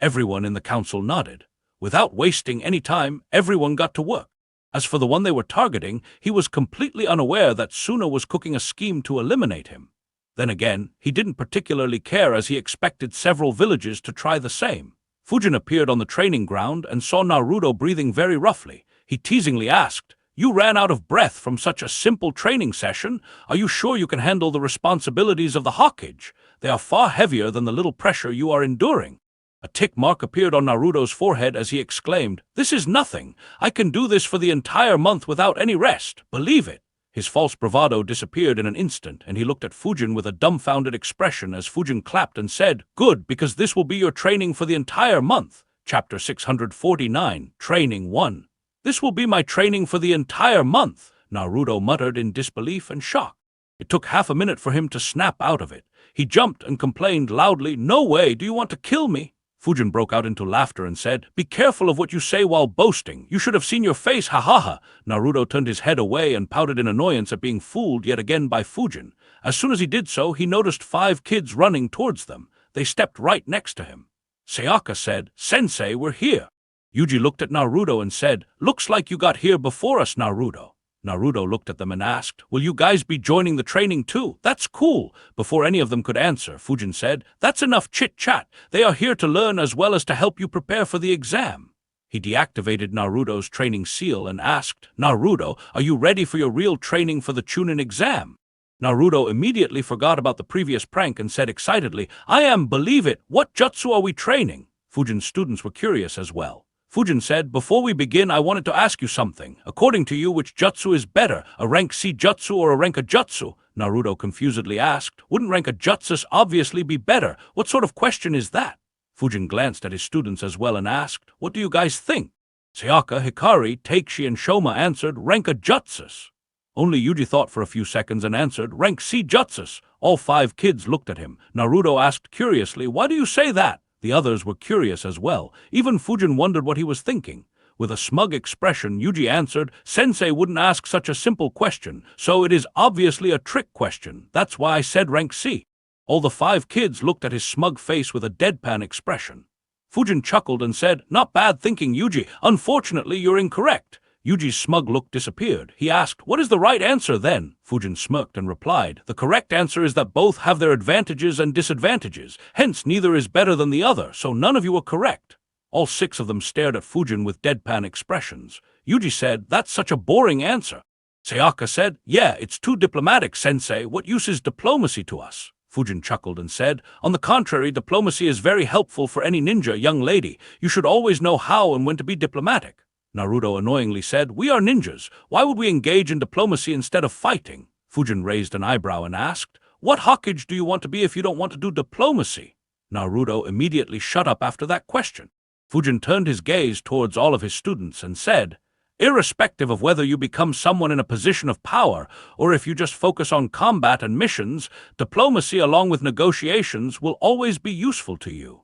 Everyone in the council nodded. Without wasting any time, everyone got to work. As for the one they were targeting, he was completely unaware that Suna was cooking a scheme to eliminate him. Then again, he didn't particularly care as he expected several villages to try the same. Fujin appeared on the training ground and saw Naruto breathing very roughly. He teasingly asked, "You ran out of breath from such a simple training session? Are you sure you can handle the responsibilities of the Hokage? They are far heavier than the little pressure you are enduring." A tick mark appeared on Naruto's forehead as he exclaimed, "This is nothing. I can do this for the entire month without any rest. Believe it." His false bravado disappeared in an instant, and he looked at Fujin with a dumbfounded expression as Fujin clapped and said, "Good, because this will be your training for the entire month." Chapter 649, Training 1. "This will be my training for the entire month," Naruto muttered in disbelief and shock. It took half a minute for him to snap out of it. He jumped and complained loudly, "No way, do you want to kill me?" Fujin broke out into laughter and said, "Be careful of what you say while boasting. You should have seen your face, ha ha ha." Naruto turned his head away and pouted in annoyance at being fooled yet again by Fujin. As soon as he did so, he noticed 5 kids running towards them. They stepped right next to him. Sayaka said, "Sensei, we're here." Yuji looked at Naruto and said, "Looks like you got here before us, Naruto." Naruto looked at them and asked, "Will you guys be joining the training too? That's cool." Before any of them could answer, Fujin said, "That's enough chit-chat. They are here to learn as well as to help you prepare for the exam." He deactivated Naruto's training seal and asked, "Naruto, are you ready for your real training for the Chunin exam?" Naruto immediately forgot about the previous prank and said excitedly, "I am, believe it. What jutsu are we training?" Fujin's students were curious as well. Fujin said, "Before we begin, I wanted to ask you something. According to you, which jutsu is better, a rank C jutsu or a rank A jutsu?" Naruto confusedly asked, "Wouldn't rank A jutsu obviously be better? What sort of question is that?" Fujin glanced at his students as well and asked, "What do you guys think?" Sayaka, Hikari, Takeshi, and Shoma answered, "Rank A jutsu." Only Yuji thought for a few seconds and answered, "Rank C jutsu." All 5 kids looked at him. Naruto asked curiously, "Why do you say that?" The others were curious as well. Even Fujin wondered what he was thinking. With a smug expression, Yuji answered, "Sensei wouldn't ask such a simple question, so it is obviously a trick question. That's why I said rank C." All the 5 kids looked at his smug face with a deadpan expression. Fujin chuckled and said, "Not bad thinking, Yuji. Unfortunately, you're incorrect." Yuji's smug look disappeared. He asked, "What is the right answer then?" Fujin smirked and replied, "The correct answer is that both have their advantages and disadvantages. Hence, neither is better than the other, so none of you are correct." All 6 of them stared at Fujin with deadpan expressions. Yuji said, "That's such a boring answer." Sayaka said, "Yeah, it's too diplomatic, Sensei. What use is diplomacy to us?" Fujin chuckled and said, "On the contrary, diplomacy is very helpful for any ninja, young lady. You should always know how and when to be diplomatic." Naruto annoyingly said, "We are ninjas. Why would we engage in diplomacy instead of fighting?" Fujin raised an eyebrow and asked, "What Hokage do you want to be if you don't want to do diplomacy?" Naruto immediately shut up after that question. Fujin turned his gaze towards all of his students and said, "Irrespective of whether you become someone in a position of power or if you just focus on combat and missions, diplomacy along with negotiations will always be useful to you.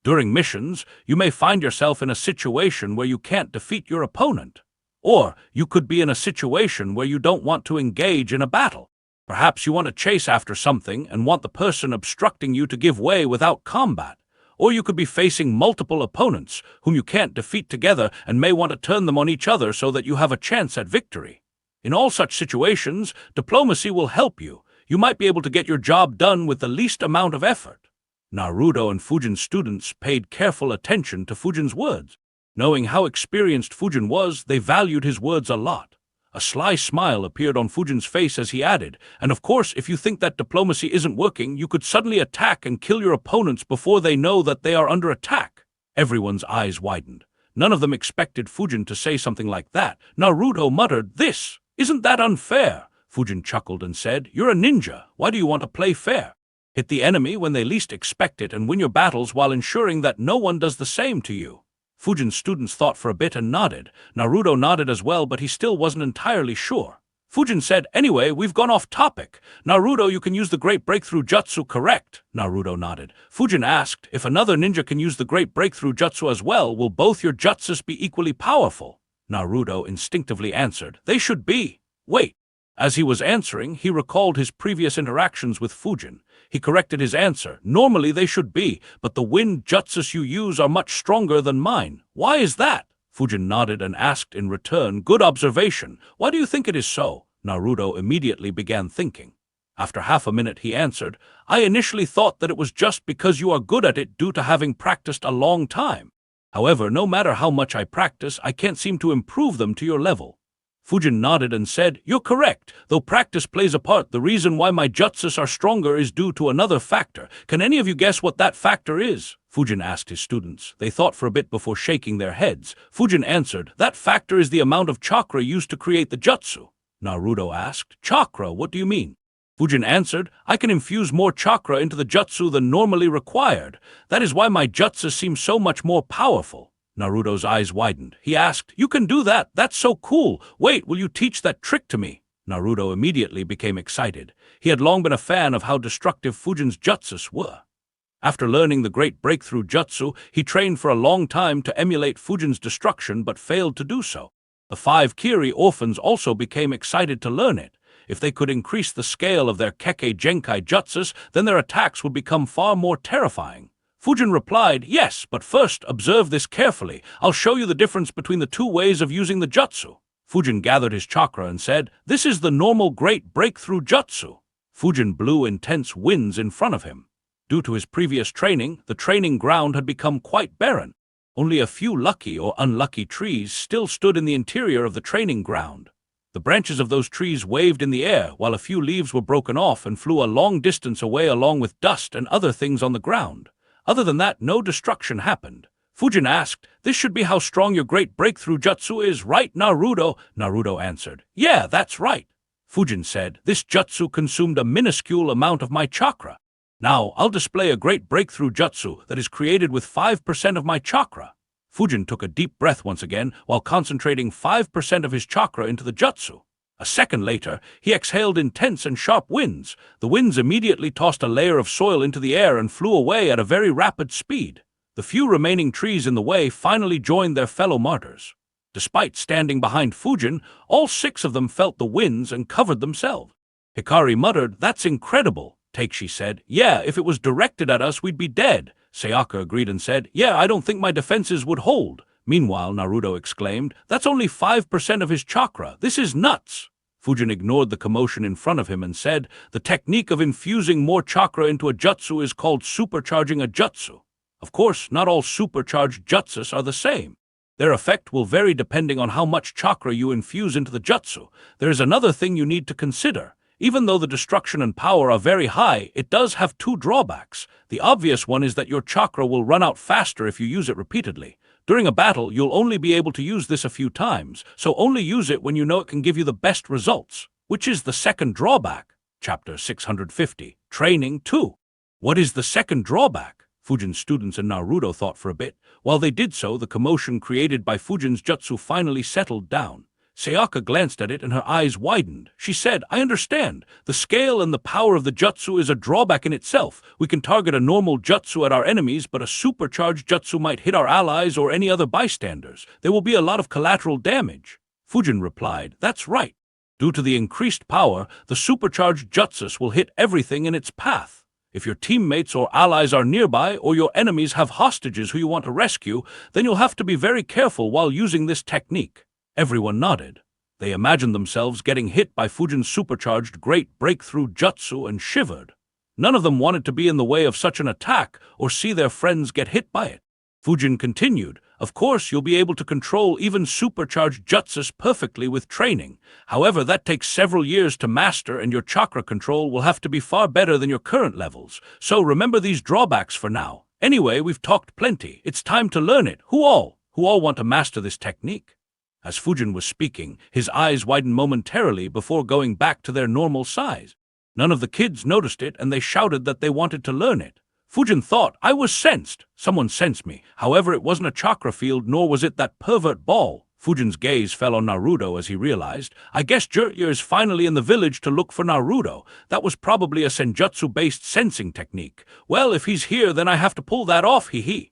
During missions, you may find yourself in a situation where you can't defeat your opponent. Or you could be in a situation where you don't want to engage in a battle. Perhaps you want to chase after something and want the person obstructing you to give way without combat. Or you could be facing multiple opponents whom you can't defeat together and may want to turn them on each other so that you have a chance at victory. In all such situations, diplomacy will help you. You might be able to get your job done with the least amount of effort." Naruto and Fujin's students paid careful attention to Fujin's words. Knowing how experienced Fujin was, they valued his words a lot. A sly smile appeared on Fujin's face as he added, "And of course, if you think that diplomacy isn't working, you could suddenly attack and kill your opponents before they know that they are under attack." Everyone's eyes widened. None of them expected Fujin to say something like that. Naruto muttered, "Isn't that unfair?" Fujin chuckled and said, "You're a ninja. Why do you want to play fair? Hit the enemy when they least expect it and win your battles while ensuring that no one does the same to you." Fujin's students thought for a bit and nodded. Naruto nodded as well, but he still wasn't entirely sure. Fujin said, "Anyway, we've gone off topic. Naruto, you can use the Great Breakthrough Jutsu, correct?" Naruto nodded. Fujin asked, "If another ninja can use the Great Breakthrough Jutsu as well, will both your jutsus be equally powerful?" Naruto instinctively answered, "They should be." Wait. As he was answering, he recalled his previous interactions with Fujin. He corrected his answer. "Normally they should be, but the wind jutsus you use are much stronger than mine. Why is that?" Fujin nodded and asked in return, "Good observation. Why do you think it is so?" Naruto immediately began thinking. After half a minute he answered, "I initially thought that it was just because you are good at it due to having practiced a long time. However, no matter how much I practice, I can't seem to improve them to your level." Fujin nodded and said, "You're correct. Though practice plays a part, the reason why my jutsus are stronger is due to another factor. Can any of you guess what that factor is?" Fujin asked his students. They thought for a bit before shaking their heads. Fujin answered, "That factor is the amount of chakra used to create the jutsu." Naruto asked, "Chakra, what do you mean?" Fujin answered, "I can infuse more chakra into the jutsu than normally required. That is why my jutsu seems so much more powerful." Naruto's eyes widened. He asked, "You can do that? That's so cool. Wait, will you teach that trick to me?" Naruto immediately became excited. He had long been a fan of how destructive Fujin's jutsus were. After learning the great breakthrough jutsu, he trained for a long time to emulate Fujin's destruction but failed to do so. The 5 Kiri orphans also became excited to learn it. If they could increase the scale of their Kekkei Genkai jutsus, then their attacks would become far more terrifying. Fujin replied, "Yes, but first observe this carefully. I'll show you the difference between the 2 ways of using the jutsu." Fujin gathered his chakra and said, "This is the normal great breakthrough jutsu." Fujin blew intense winds in front of him. Due to his previous training, the training ground had become quite barren. Only a few lucky or unlucky trees still stood in the interior of the training ground. The branches of those trees waved in the air, while a few leaves were broken off and flew a long distance away along with dust and other things on the ground. Other than that, no destruction happened. Fujin asked, "This should be how strong your great breakthrough jutsu is, right, Naruto?" Naruto answered, "Yeah, that's right." Fujin said, "This jutsu consumed a minuscule amount of my chakra. Now, I'll display a great breakthrough jutsu that is created with 5% of my chakra." Fujin took a deep breath once again while concentrating 5% of his chakra into the jutsu. A second later, he exhaled intense and sharp winds. The winds immediately tossed a layer of soil into the air and flew away at a very rapid speed. The few remaining trees in the way finally joined their fellow martyrs. Despite standing behind Fujin, all 6 of them felt the winds and covered themselves. Hikari muttered, "That's incredible." Takeshi said, "Yeah, if it was directed at us, we'd be dead." Sayaka agreed and said, "Yeah, I don't think my defenses would hold." Meanwhile, Naruto exclaimed, "That's only 5% of his chakra. This is nuts." Fujin ignored the commotion in front of him and said, "The technique of infusing more chakra into a jutsu is called supercharging a jutsu. Of course, not all supercharged jutsus are the same. Their effect will vary depending on how much chakra you infuse into the jutsu. There is another thing you need to consider. Even though the destruction and power are very high, it does have 2 drawbacks. The obvious one is that your chakra will run out faster if you use it repeatedly. During a battle, you'll only be able to use this a few times, so only use it when you know it can give you the best results, which is the second drawback. Chapter 650, Training 2. What is the second drawback? Fujin's students and Naruto thought for a bit. While they did so, the commotion created by Fujin's jutsu finally settled down. Sayaka glanced at it and her eyes widened. She said, "I understand. The scale and the power of the jutsu is a drawback in itself. We can target a normal jutsu at our enemies, but a supercharged jutsu might hit our allies or any other bystanders. There will be a lot of collateral damage." Fujin replied, "That's right. Due to the increased power, the supercharged jutsus will hit everything in its path. If your teammates or allies are nearby or your enemies have hostages who you want to rescue, then you'll have to be very careful while using this technique." Everyone nodded. They imagined themselves getting hit by Fujin's supercharged great breakthrough jutsu and shivered. None of them wanted to be in the way of such an attack or see their friends get hit by it. Fujin continued, "Of course, you'll be able to control even supercharged jutsus perfectly with training. However, that takes several years to master and your chakra control will have to be far better than your current levels. So remember these drawbacks for now. Anyway, we've talked plenty. It's time to learn it. Who all want to master this technique?" As Fujin was speaking, his eyes widened momentarily before going back to their normal size. None of the kids noticed it and they shouted that they wanted to learn it. Fujin thought, "I was sensed. Someone sensed me. However, it wasn't a chakra field nor was it that pervert ball." Fujin's gaze fell on Naruto as he realized, "I guess Jiraiya is finally in the village to look for Naruto. That was probably a senjutsu-based sensing technique. Well, if he's here, then I have to pull that off, hee.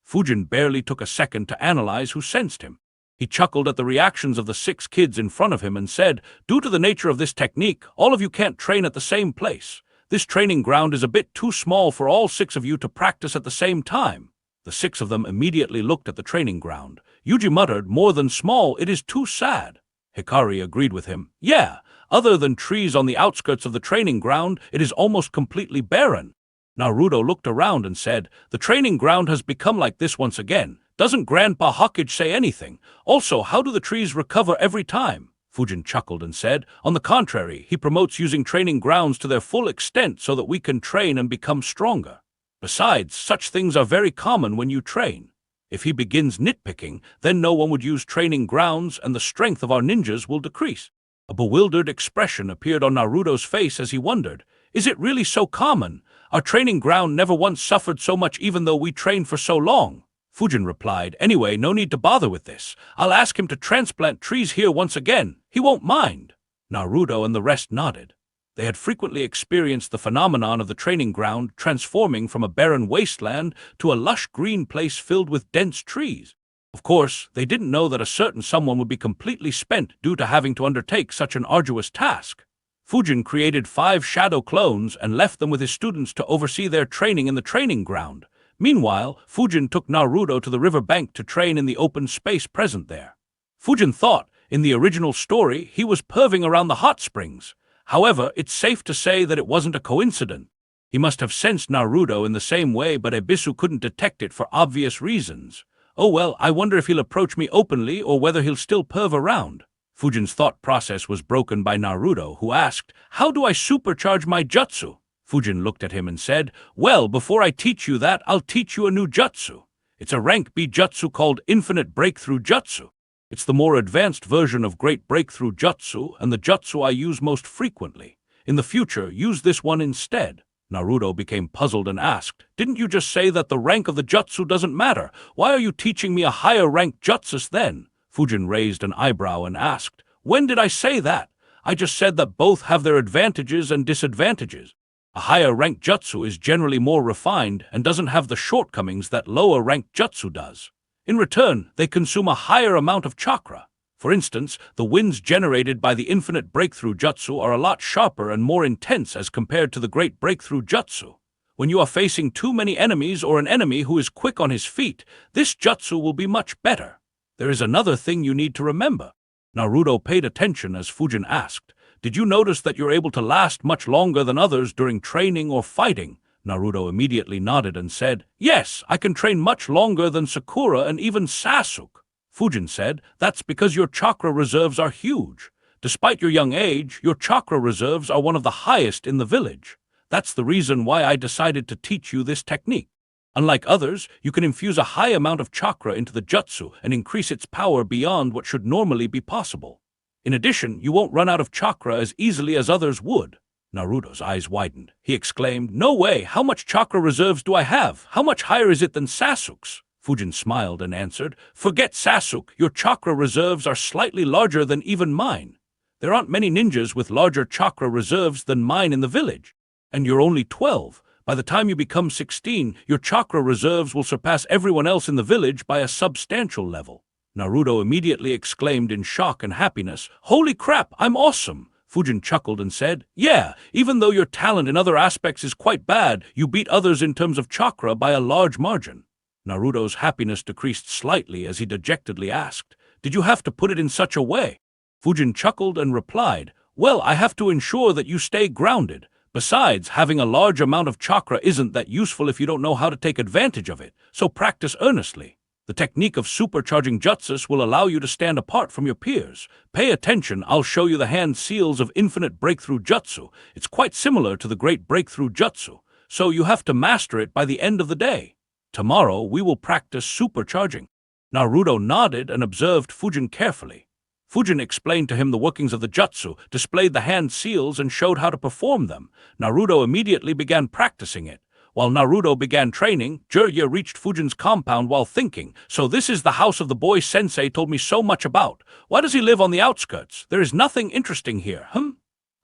Fujin barely took a second to analyze who sensed him. He chuckled at the reactions of the 6 kids in front of him and said, "Due to the nature of this technique, all of you can't train at the same place. This training ground is a bit too small for all 6 of you to practice at the same time." The 6 of them immediately looked at the training ground. Yuji muttered, "More than small, it is too sad." Hikari agreed with him. "Yeah, other than trees on the outskirts of the training ground, it is almost completely barren." Naruto looked around and said, "The training ground has become like this once again. Doesn't Grandpa Hawkage say anything? Also, how do the trees recover every time?" Fujin chuckled and said. On the contrary, he promotes using training grounds to their full extent so that we can train and become stronger. Besides, such things are very common when you train. If he begins nitpicking, then no one would use training grounds and the strength of our ninjas will decrease. A bewildered expression appeared on Naruto's face as he wondered, is it really so common? Our training ground never once suffered so much even though we trained for so long. Fujin replied, anyway, no need to bother with this. I'll ask him to transplant trees here once again. He won't mind. Naruto and the rest nodded. They had frequently experienced the phenomenon of the training ground transforming from a barren wasteland to a lush green place filled with dense trees. Of course, they didn't know that a certain someone would be completely spent due to having to undertake such an arduous task. Fujin created 5 shadow clones and left them with his students to oversee their training in the training ground. Meanwhile, Fujin took Naruto to the river bank to train in the open space present there. Fujin thought, in the original story, he was perving around the hot springs. However, it's safe to say that it wasn't a coincidence. He must have sensed Naruto in the same way, but Ebisu couldn't detect it for obvious reasons. Oh well, I wonder if he'll approach me openly or whether he'll still perv around. Fujin's thought process was broken by Naruto, who asked, how do I supercharge my jutsu? Fujin looked at him and said, well, before I teach you that, I'll teach you a new jutsu. It's a rank B jutsu called Infinite Breakthrough Jutsu. It's the more advanced version of Great Breakthrough Jutsu and the jutsu I use most frequently. In the future, use this one instead. Naruto became puzzled and asked, didn't you just say that the rank of the jutsu doesn't matter? Why are you teaching me a higher rank jutsu then? Fujin raised an eyebrow and asked, when did I say that? I just said that both have their advantages and disadvantages. A higher ranked jutsu is generally more refined and doesn't have the shortcomings that lower ranked jutsu does. In return, they consume a higher amount of chakra. For instance, the winds generated by the Infinite Breakthrough Jutsu are a lot sharper and more intense as compared to the Great Breakthrough Jutsu. When you are facing too many enemies or an enemy who is quick on his feet, this jutsu will be much better. There is another thing you need to remember. Naruto paid attention as Fujin asked, did you notice that you're able to last much longer than others during training or fighting? Naruto immediately nodded and said, yes, I can train much longer than Sakura and even Sasuke. Fujin said, that's because your chakra reserves are huge. Despite your young age, your chakra reserves are one of the highest in the village. That's the reason why I decided to teach you this technique. Unlike others, you can infuse a high amount of chakra into the jutsu and increase its power beyond what should normally be possible. In addition, you won't run out of chakra as easily as others would. Naruto's eyes widened. He exclaimed, no way, how much chakra reserves do I have? How much higher is it than Sasuke's? Fujin smiled and answered, forget Sasuke, your chakra reserves are slightly larger than even mine. There aren't many ninjas with larger chakra reserves than mine in the village. And you're only 12. By the time you become 16, your chakra reserves will surpass everyone else in the village by a substantial level. Naruto immediately exclaimed in shock and happiness, holy crap, I'm awesome! Fujin chuckled and said, yeah, even though your talent in other aspects is quite bad, you beat others in terms of chakra by a large margin. Naruto's happiness decreased slightly as he dejectedly asked, did you have to put it in such a way? Fujin chuckled and replied, well, I have to ensure that you stay grounded. Besides, having a large amount of chakra isn't that useful if you don't know how to take advantage of it, so practice earnestly. The technique of supercharging jutsus will allow you to stand apart from your peers. Pay attention, I'll show you the hand seals of Infinite Breakthrough Jutsu. It's quite similar to the Great Breakthrough Jutsu, so you have to master it by the end of the day. Tomorrow, we will practice supercharging. Naruto nodded and observed Fujin carefully. Fujin explained to him the workings of the jutsu, displayed the hand seals, and showed how to perform them. Naruto immediately began practicing it. While Naruto began training, Jiraiya reached Fujin's compound while thinking, so this is the house of the boy Sensei told me so much about. Why does he live on the outskirts? There is nothing interesting here,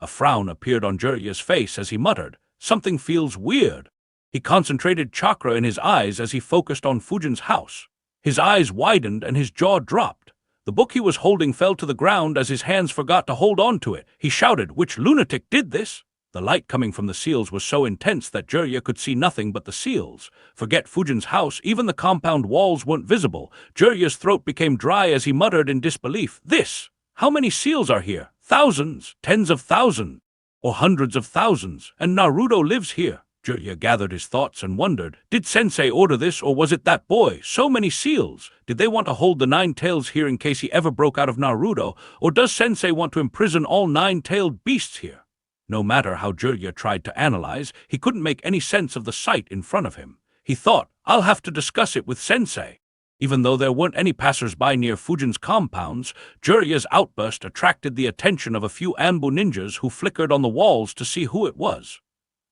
A frown appeared on Jiraiya's face as he muttered, something feels weird. He concentrated chakra in his eyes as he focused on Fujin's house. His eyes widened and his jaw dropped. The book he was holding fell to the ground as his hands forgot to hold on to it. He shouted, which lunatic did this? The light coming from the seals was so intense that Jiraiya could see nothing but the seals. Forget Fujin's house, even the compound walls weren't visible. Jiraiya's throat became dry as he muttered in disbelief. This! How many seals are here? Thousands, tens of thousands, or hundreds of thousands, and Naruto lives here. Jirya gathered his thoughts and wondered, did Sensei order this, or was it that boy? So many seals! Did they want to hold the 9 tails here in case he ever broke out of Naruto, or does Sensei want to imprison all 9-tailed beasts here? No matter how Jirya tried to analyze, he couldn't make any sense of the sight in front of him. He thought, I'll have to discuss it with Sensei. Even though there weren't any passers-by near Fujin's compounds, Jirya's outburst attracted the attention of a few Anbu ninjas who flickered on the walls to see who it was.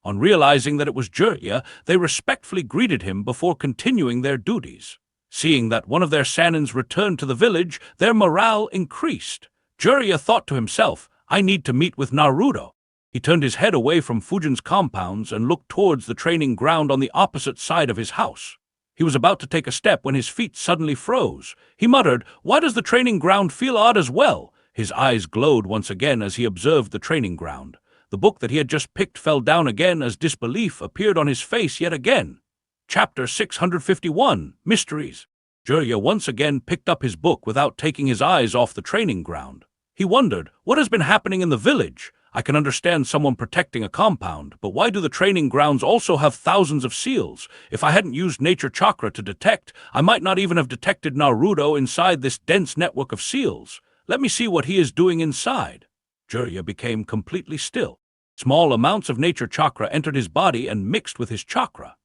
On realizing that it was Jirya, they respectfully greeted him before continuing their duties. Seeing that one of their sanins returned to the village, their morale increased. Jirya thought to himself, I need to meet with Naruto. He turned his head away from Fujin's compounds and looked towards the training ground on the opposite side of his house. He was about to take a step when his feet suddenly froze. He muttered, why does the training ground feel odd as well? His eyes glowed once again as he observed the training ground. The book that he had just picked fell down again as disbelief appeared on his face yet again. Chapter 651, Mysteries. Jirya once again picked up his book without taking his eyes off the training ground. He wondered, what has been happening in the village? I can understand someone protecting a compound, but why do the training grounds also have thousands of seals? If I hadn't used nature chakra to detect, I might not even have detected Naruto inside this dense network of seals. Let me see what he is doing inside. Jirya became completely still. Small amounts of nature chakra entered his body and mixed with his chakra.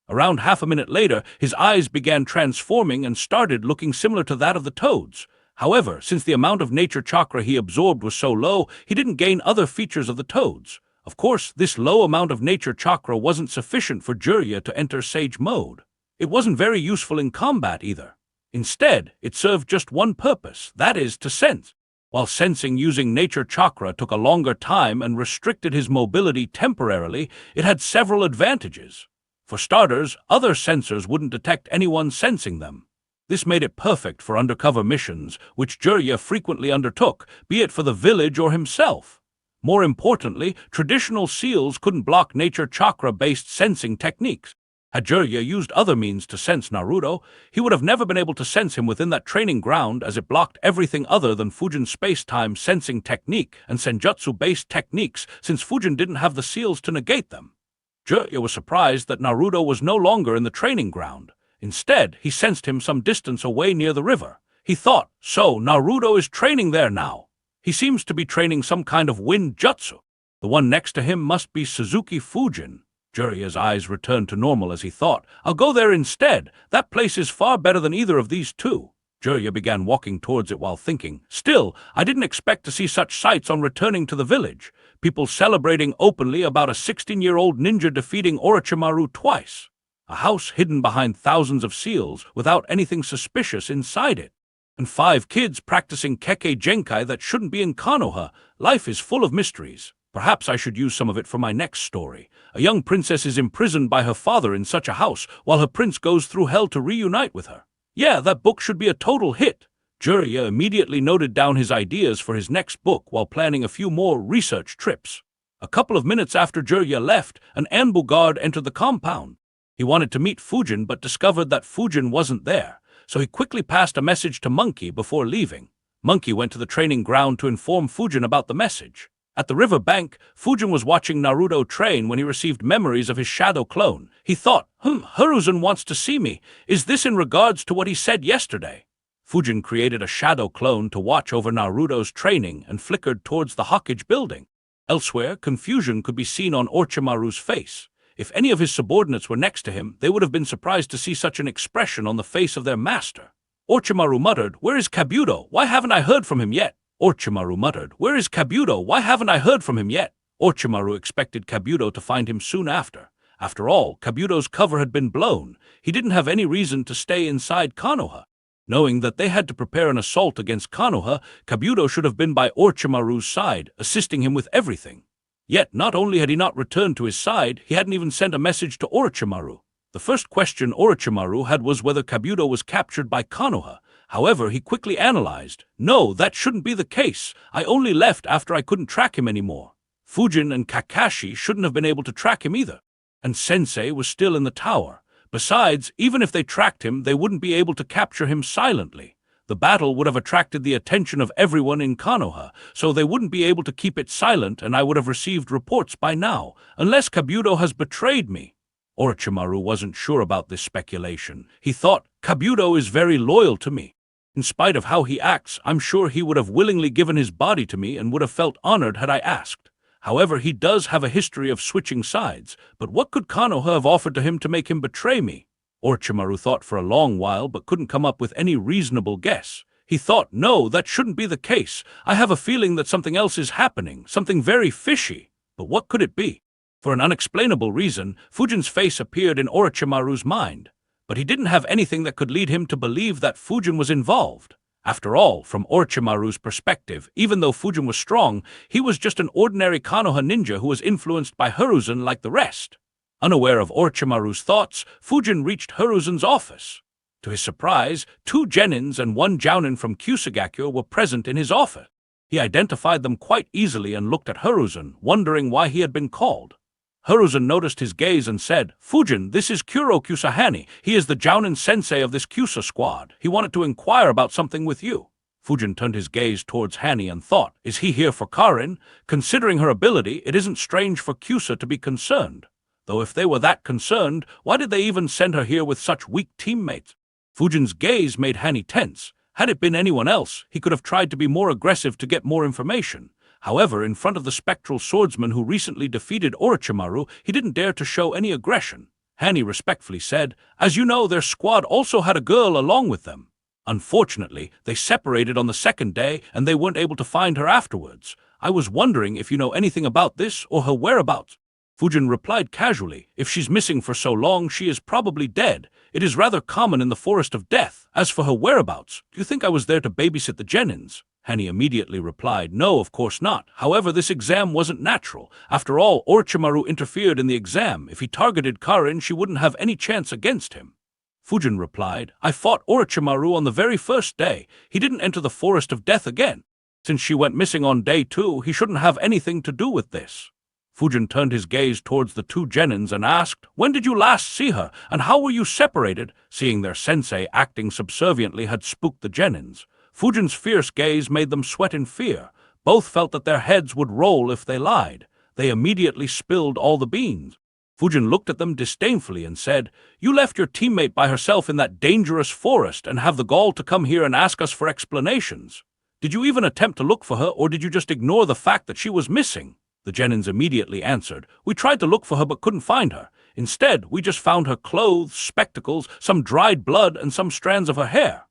Around half a minute later, his eyes began transforming and started looking similar to that of the toads. However, since the amount of nature chakra he absorbed was so low, he didn't gain other features of the toads. Of course, this low amount of nature chakra wasn't sufficient for Jirya to enter sage mode. It wasn't very useful in combat either. Instead, it served just one purpose, that is, to sense. While sensing using nature chakra took a longer time and restricted his mobility temporarily, it had several advantages. For starters, other sensors wouldn't detect anyone sensing them. This made it perfect for undercover missions, which Jirya frequently undertook, be it for the village or himself. More importantly, traditional seals couldn't block nature chakra-based sensing techniques. Had Jirya used other means to sense Naruto, he would have never been able to sense him within that training ground, as it blocked everything other than Fujin's space-time sensing technique and senjutsu-based techniques, since Fujin didn't have the seals to negate them. Jirya was surprised that Naruto was no longer in the training ground. Instead, he sensed him some distance away near the river. He thought, so Naruto is training there now. He seems to be training some kind of wind jutsu. The one next to him must be Suzuki Fujin. Jirya's eyes returned to normal as he thought, I'll go there instead. That place is far better than either of these two. Jirya began walking towards it while thinking, still, I didn't expect to see such sights on returning to the village. People celebrating openly about a 16-year-old ninja defeating Orochimaru twice. A house hidden behind thousands of seals without anything suspicious inside it. And 5 kids practicing Kekkei Genkai that shouldn't be in Konoha. Life is full of mysteries. Perhaps I should use some of it for my next story. A young princess is imprisoned by her father in such a house, while her prince goes through hell to reunite with her. Yeah, that book should be a total hit. Jirya immediately noted down his ideas for his next book while planning a few more research trips. A couple of minutes after Jirya left, an Anbu guard entered the compound. He wanted to meet Fujin but discovered that Fujin wasn't there, so he quickly passed a message to Monkey before leaving. Monkey went to the training ground to inform Fujin about the message. At the river bank, Fujin was watching Naruto train when he received memories of his shadow clone. He thought, Hiruzen wants to see me. Is this in regards to what he said yesterday? Fujin created a shadow clone to watch over Naruto's training and flickered towards the Hokage building. Elsewhere, confusion could be seen on Orochimaru's face. If any of his subordinates were next to him, they would have been surprised to see such an expression on the face of their master. Orochimaru muttered, Where is Kabuto? Why haven't I heard from him yet? Orochimaru muttered, Where is Kabuto? Why haven't I heard from him yet? Orochimaru expected Kabuto to find him soon after. After all, Kabuto's cover had been blown. He didn't have any reason to stay inside Konoha. Knowing that they had to prepare an assault against Konoha, Kabuto should have been by Orochimaru's side, assisting him with everything. Yet not only had he not returned to his side, he hadn't even sent a message to Orochimaru. The first question Orochimaru had was whether Kabuto was captured by Konoha. However, he quickly analyzed, No, that shouldn't be the case. I only left after I couldn't track him anymore. Fujin and Kakashi shouldn't have been able to track him either. And Sensei was still in the tower. Besides, even if they tracked him, they wouldn't be able to capture him silently. The battle would have attracted the attention of everyone in Konoha, so they wouldn't be able to keep it silent and I would have received reports by now, unless Kabuto has betrayed me. Orochimaru wasn't sure about this speculation. He thought, Kabuto is very loyal to me. In spite of how he acts, I'm sure he would have willingly given his body to me and would have felt honored had I asked. However, he does have a history of switching sides, but what could Konoha have offered to him to make him betray me? Orochimaru thought for a long while but couldn't come up with any reasonable guess. He thought, no, that shouldn't be the case. I have a feeling that something else is happening, something very fishy. But what could it be? For an unexplainable reason, Fujin's face appeared in Orochimaru's mind. But he didn't have anything that could lead him to believe that Fujin was involved. After all, from Orochimaru's perspective, even though Fujin was strong, he was just an ordinary Konoha ninja who was influenced by Hiruzen like the rest. Unaware of Orochimaru's thoughts, Fujin reached Hiruzen's office. To his surprise, 2 genins and 1 jounin from Kusagakure were present in his office. He identified them quite easily and looked at Hiruzen, wondering why he had been called. Hiruzen noticed his gaze and said, Fujin, this is Kuro Kusahani. He is the jounin sensei of this Kusa squad. He wanted to inquire about something with you. Fujin turned his gaze towards Hani and thought, is he here for Karin? Considering her ability, it isn't strange for Kusa to be concerned. Though if they were that concerned, why did they even send her here with such weak teammates? Fujin's gaze made Hani tense. Had it been anyone else, he could have tried to be more aggressive to get more information. However, in front of the spectral swordsman who recently defeated Orochimaru, he didn't dare to show any aggression. Hani respectfully said, as you know, their squad also had a girl along with them. Unfortunately, they separated on the 2nd day and they weren't able to find her afterwards. I was wondering if you know anything about this or her whereabouts. Fujin replied casually, if she's missing for so long, she is probably dead. It is rather common in the Forest of Death. As for her whereabouts, do you think I was there to babysit the genins? Hani immediately replied, no, of course not. However, this exam wasn't natural. After all, Orochimaru interfered in the exam. If he targeted Karin, she wouldn't have any chance against him. Fujin replied, I fought Orochimaru on the very first day. He didn't enter the Forest of Death again. Since she went missing on day 2, he shouldn't have anything to do with this. Fujin turned his gaze towards the 2 genins and asked, when did you last see her, and how were you separated? Seeing their sensei acting subserviently had spooked the genins. Fujin's fierce gaze made them sweat in fear. Both felt that their heads would roll if they lied. They immediately spilled all the beans. Fujin looked at them disdainfully and said, you left your teammate by herself in that dangerous forest and have the gall to come here and ask us for explanations. Did you even attempt to look for her, or did you just ignore the fact that she was missing? The genins immediately answered, we tried to look for her but couldn't find her. Instead, we just found her clothes, spectacles, some dried blood, and some strands of her hair.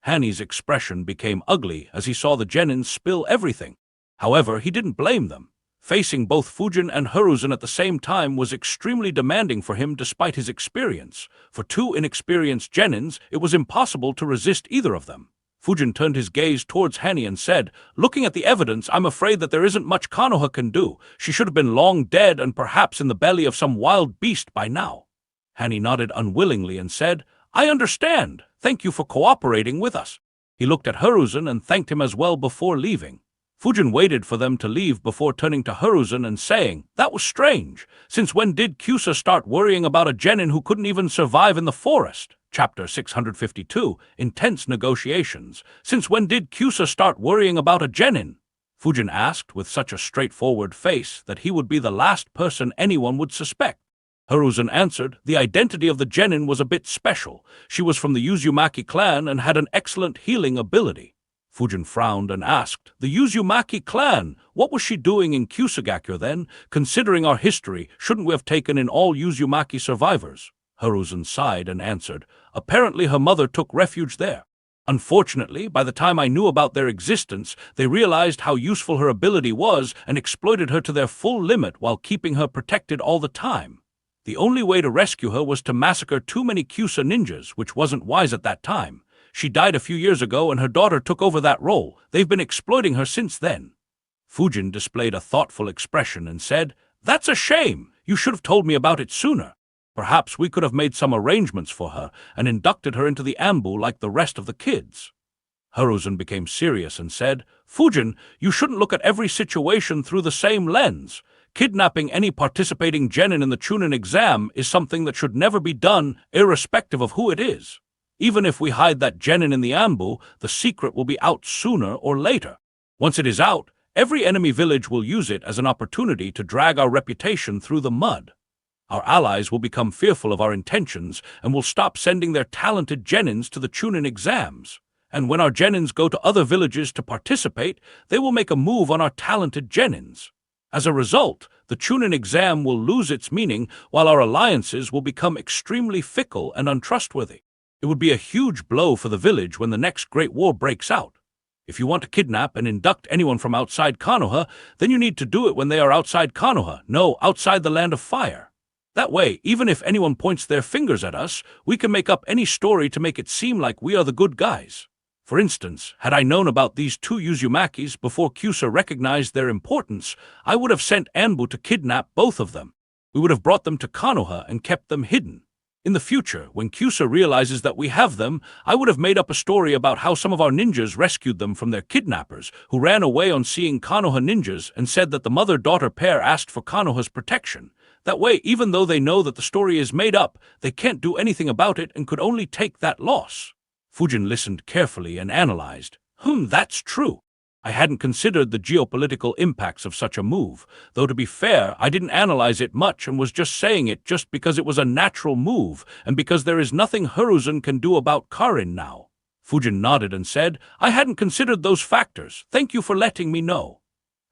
Hani's expression became ugly as he saw the genins spill everything. However, he didn't blame them. Facing both Fujin and Hiruzen at the same time was extremely demanding for him despite his experience. For 2 inexperienced genins, it was impossible to resist either of them. Fujin turned his gaze towards Hani and said, looking at the evidence, I'm afraid that there isn't much Konoha can do. She should have been long dead and perhaps in the belly of some wild beast by now. Hani nodded unwillingly and said, I understand. Thank you for cooperating with us. He looked at Hiruzen and thanked him as well before leaving. Fujin waited for them to leave before turning to Hiruzen and saying, that was strange. Since when did Kusa start worrying about a genin who couldn't even survive in the forest? Chapter 652, Intense Negotiations. Since when did Kusa start worrying about a genin? Fujin asked with such a straightforward face that he would be the last person anyone would suspect. Hiruzen answered, the identity of the genin was a bit special. She was from the Uzumaki clan and had an excellent healing ability. Fujin frowned and asked, the Uzumaki clan, what was she doing in Kusagakure then? Considering our history, shouldn't we have taken in all Uzumaki survivors? Hiruzen sighed and answered, apparently her mother took refuge there. Unfortunately, by the time I knew about their existence, they realized how useful her ability was and exploited her to their full limit while keeping her protected all the time. The only way to rescue her was to massacre too many Kusa ninjas, which wasn't wise at that time. She died a few years ago and her daughter took over that role. They've been exploiting her since then. Fujin displayed a thoughtful expression and said, that's a shame. You should have told me about it sooner. Perhaps we could have made some arrangements for her and inducted her into the Ambu like the rest of the kids. Hiruzen became serious and said, Fujin, you shouldn't look at every situation through the same lens. Kidnapping any participating genin in the Chunin exam is something that should never be done, irrespective of who it is. Even if we hide that genin in the ambu, the secret will be out sooner or later. Once it is out, every enemy village will use it as an opportunity to drag our reputation through the mud. Our allies will become fearful of our intentions and will stop sending their talented genins to the Chunin exams. And when our genins go to other villages to participate, they will make a move on our talented genins. As a result, the Chunin exam will lose its meaning while our alliances will become extremely fickle and untrustworthy. It would be a huge blow for the village when the next great war breaks out. If you want to kidnap and induct anyone from outside Konoha, then you need to do it when they are outside Konoha, no, outside the Land of Fire. That way, even if anyone points their fingers at us, we can make up any story to make it seem like we are the good guys. For instance, had I known about these two Uzumakis before Kyusa recognized their importance, I would have sent Anbu to kidnap both of them. We would have brought them to Konoha and kept them hidden. In the future, when Kyusa realizes that we have them, I would have made up a story about how some of our ninjas rescued them from their kidnappers, who ran away on seeing Konoha ninjas and said that the mother-daughter pair asked for Konoha's protection. That way, even though they know that the story is made up, they can't do anything about it and could only take that loss. Fujin listened carefully and analyzed. That's true. I hadn't considered the geopolitical impacts of such a move, though to be fair, I didn't analyze it much and was just saying it just because it was a natural move and because there is nothing Hiruzen can do about Karin now. Fujin nodded and said, I hadn't considered those factors. Thank you for letting me know.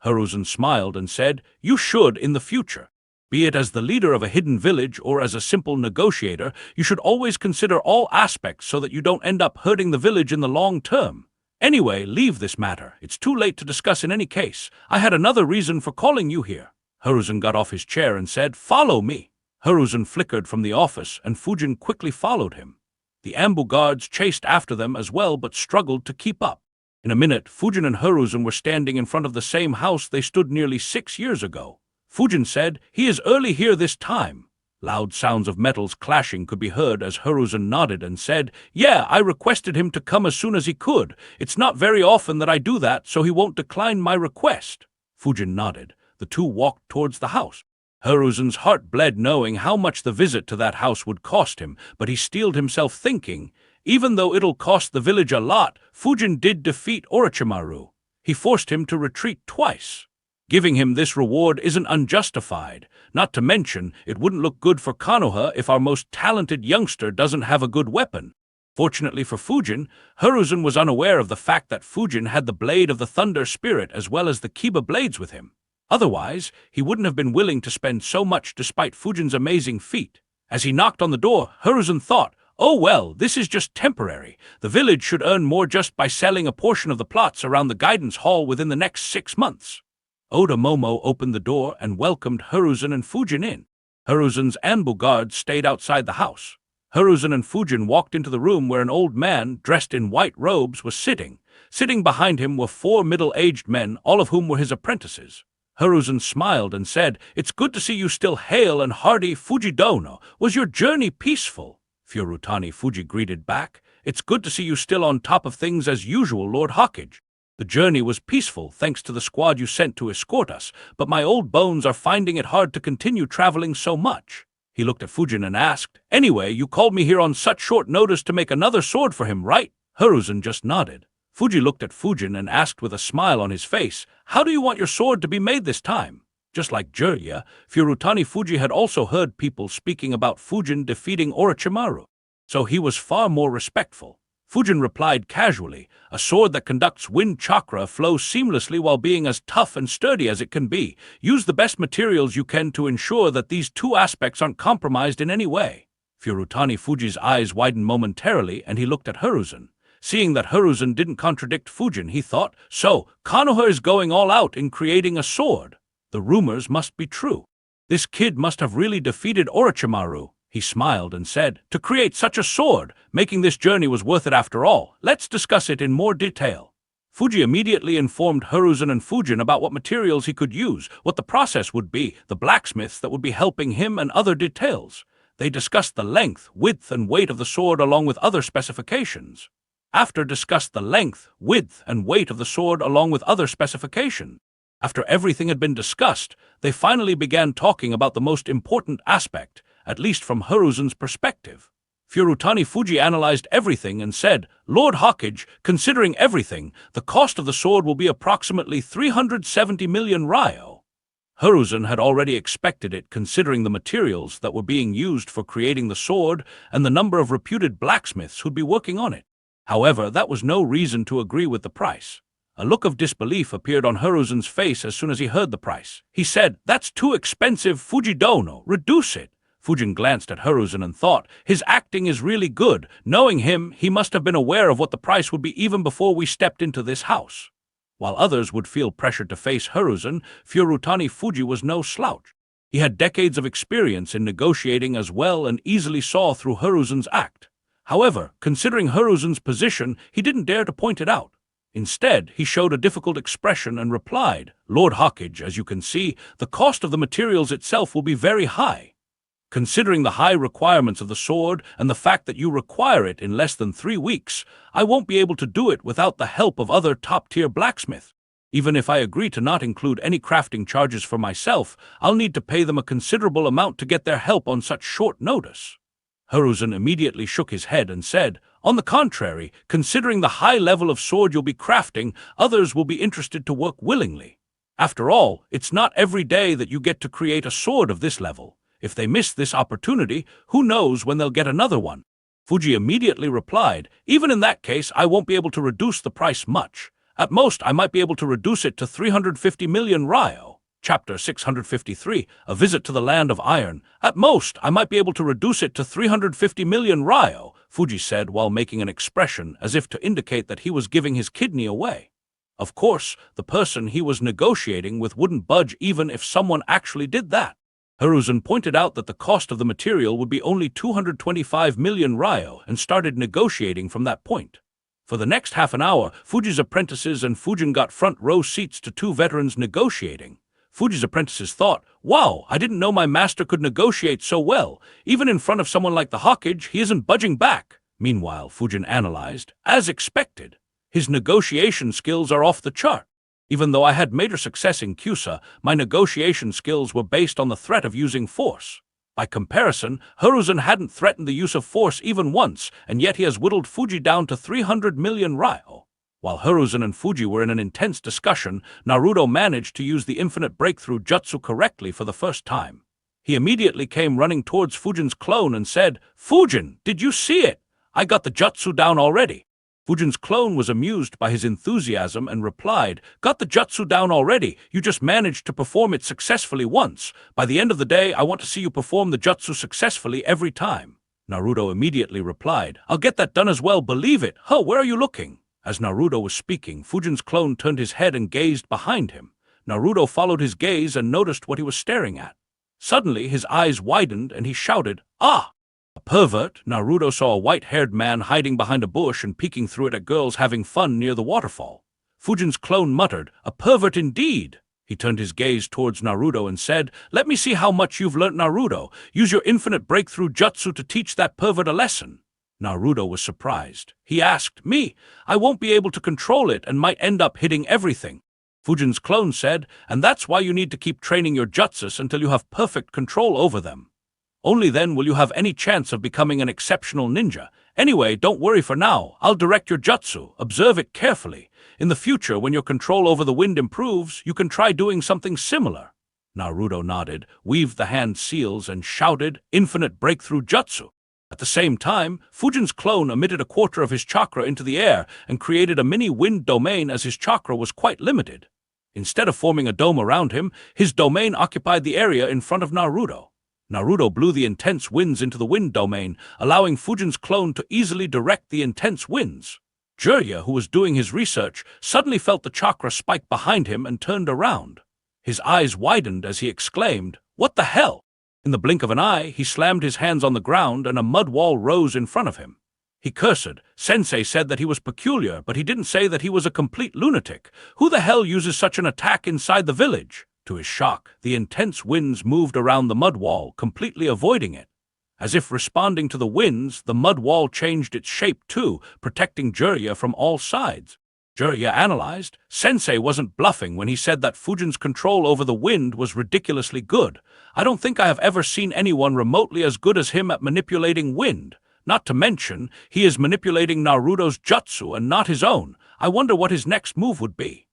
Hiruzen smiled and said, you should in the future. Be it as the leader of a hidden village or as a simple negotiator, you should always consider all aspects so that you don't end up hurting the village in the long term. Anyway, leave this matter. It's too late to discuss in any case. I had another reason for calling you here. Hiruzen got off his chair and said, follow me. Hiruzen flickered from the office and Fujin quickly followed him. The ambu guards chased after them as well but struggled to keep up. In a minute, Fujin and Hiruzen were standing in front of the same house they stood nearly 6 years ago. Fujin said, he is early here this time. Loud sounds of metals clashing could be heard as Hiruzen nodded and said, yeah, I requested him to come as soon as he could. It's not very often that I do that, so he won't decline my request. Fujin nodded. The two walked towards the house. Hiruzen's heart bled knowing how much the visit to that house would cost him, but he steeled himself thinking, even though it'll cost the village a lot, Fujin did defeat Orochimaru. He forced him to retreat twice. Giving him this reward isn't unjustified. Not to mention, it wouldn't look good for Konoha if our most talented youngster doesn't have a good weapon. Fortunately for Fujin, Hiruzen was unaware of the fact that Fujin had the blade of the Thunder Spirit as well as the Kiba blades with him. Otherwise, he wouldn't have been willing to spend so much despite Fujin's amazing feat. As he knocked on the door, Hiruzen thought, oh well, this is just temporary. The village should earn more just by selling a portion of the plots around the guidance hall within the next 6 months. Oda Momo opened the door and welcomed Hiruzen and Fujin in. Hiruzen's ambu guards stayed outside the house. Hiruzen and Fujin walked into the room where an old man, dressed in white robes, was sitting. Sitting behind him were 4 middle-aged men, all of whom were his apprentices. Hiruzen smiled and said, it's good to see you still hale and hearty, Fujidono. Was your journey peaceful? Furutani Fuji greeted back. It's good to see you still on top of things as usual, Lord Hawkage. The journey was peaceful thanks to the squad you sent to escort us, but my old bones are finding it hard to continue traveling so much. He looked at Fujin and asked, anyway, you called me here on such short notice to make another sword for him, right? Hiruzen just nodded. Fuji looked at Fujin and asked with a smile on his face, how do you want your sword to be made this time? Just like Jiraiya, Furutani Fuji had also heard people speaking about Fujin defeating Orochimaru, so he was far more respectful. Fujin replied casually, a sword that conducts wind chakra flows seamlessly while being as tough and sturdy as it can be. Use the best materials you can to ensure that these two aspects aren't compromised in any way. Furutani Fuji's eyes widened momentarily and he looked at Hiruzen. Seeing that Hiruzen didn't contradict Fujin, he thought, so, Konoha is going all out in creating a sword. The rumors must be true. This kid must have really defeated Orochimaru. He smiled and said, to create such a sword, making this journey was worth it after all. Let's discuss it in more detail. Fuji immediately informed Hiruzen and Fujin about what materials he could use, what the process would be, the blacksmiths that would be helping him, and other details. They discussed the length, width, and weight of the sword along with other specifications. After discussed the length, width, and weight of the sword along with other specifications. After everything had been discussed, they finally began talking about the most important aspect, at least from Hiruzen's perspective. Furutani Fuji analyzed everything and said, "Lord Hawkage, considering everything, the cost of the sword will be approximately 370 million ryo." Hiruzen had already expected it, considering the materials that were being used for creating the sword and the number of reputed blacksmiths who'd be working on it. However, that was no reason to agree with the price. A look of disbelief appeared on Hiruzen's face as soon as he heard the price. He said, "That's too expensive, Fujidono, reduce it." Fujin glanced at Hiruzen and thought, his acting is really good. Knowing him, he must have been aware of what the price would be even before we stepped into this house. While others would feel pressured to face Hiruzen, Furutani Fuji was no slouch. He had decades of experience in negotiating as well and easily saw through Hiruzen's act. However, considering Hiruzen's position, he didn't dare to point it out. Instead, he showed a difficult expression and replied, "Lord Hawkage, as you can see, the cost of the materials itself will be very high. Considering the high requirements of the sword and the fact that you require it in less than 3 weeks, I won't be able to do it without the help of other top-tier blacksmiths. Even if I agree to not include any crafting charges for myself, I'll need to pay them a considerable amount to get their help on such short notice." Hiruzen immediately shook his head and said, "On the contrary, considering the high level of sword you'll be crafting, others will be interested to work willingly. After all, it's not every day that you get to create a sword of this level. If they miss this opportunity, who knows when they'll get another one?" Fuji immediately replied, "Even in that case, I won't be able to reduce the price much. At most, I might be able to reduce it to 350 million ryo. Chapter 653, A Visit to the Land of Iron. At most, I might be able to reduce it to 350 million ryo, Fuji said while making an expression as if to indicate that he was giving his kidney away. Of course, the person he was negotiating with wouldn't budge even if someone actually did that. Hiruzen pointed out that the cost of the material would be only 225 million ryo and started negotiating from that point. For the next half an hour, Fuji's apprentices and Fujin got front row seats to two veterans negotiating. Fuji's apprentices thought, "Wow, I didn't know my master could negotiate so well. Even in front of someone like the Hawkage, he isn't budging back." Meanwhile, Fujin analyzed, "As expected, his negotiation skills are off the chart. Even though I had major success in Kyusa, my negotiation skills were based on the threat of using force. By comparison, Hiruzen hadn't threatened the use of force even once, and yet he has whittled Fuji down to 300 million ryo." While Hiruzen and Fuji were in an intense discussion, Naruto managed to use the infinite breakthrough jutsu correctly for the first time. He immediately came running towards Fujin's clone and said, "Fujin, did you see it? I got the jutsu down already." Fujin's clone was amused by his enthusiasm and replied, "Got the jutsu down already? You just managed to perform it successfully once. By the end of the day, I want to see you perform the jutsu successfully every time." Naruto immediately replied, "I'll get that done as well, believe it. Huh, where are you looking?" As Naruto was speaking, Fujin's clone turned his head and gazed behind him. Naruto followed his gaze and noticed what he was staring at. Suddenly, his eyes widened and he shouted, "Ah!" A pervert, Naruto saw a white-haired man hiding behind a bush and peeking through it at girls having fun near the waterfall. Fujin's clone muttered, "A pervert indeed." He turned his gaze towards Naruto and said, "Let me see how much you've learnt, Naruto. Use your infinite breakthrough jutsu to teach that pervert a lesson." Naruto was surprised. He asked, "Me? I won't be able to control it and might end up hitting everything." Fujin's clone said, "And that's why you need to keep training your jutsus until you have perfect control over them. Only then will you have any chance of becoming an exceptional ninja. Anyway, don't worry for now. I'll direct your jutsu. Observe it carefully. In the future, when your control over the wind improves, you can try doing something similar." Naruto nodded, weaved the hand seals, and shouted, "Infinite breakthrough jutsu." At the same time, Fujin's clone emitted a quarter of his chakra into the air and created a mini wind domain as his chakra was quite limited. Instead of forming a dome around him, his domain occupied the area in front of Naruto. Naruto blew the intense winds into the wind domain, allowing Fujin's clone to easily direct the intense winds. Jiraiya, who was doing his research, suddenly felt the chakra spike behind him and turned around. His eyes widened as he exclaimed, "What the hell?" In the blink of an eye, he slammed his hands on the ground and a mud wall rose in front of him. He cursed. Sensei said that he was peculiar, but he didn't say that he was a complete lunatic. Who the hell uses such an attack inside the village? To his shock, the intense winds moved around the mud wall, completely avoiding it. As if responding to the winds, the mud wall changed its shape too, protecting Jiraiya from all sides. Jiraiya analyzed. Sensei wasn't bluffing when he said that Fujin's control over the wind was ridiculously good. I don't think I have ever seen anyone remotely as good as him at manipulating wind. Not to mention, he is manipulating Naruto's jutsu and not his own. I wonder what his next move would be.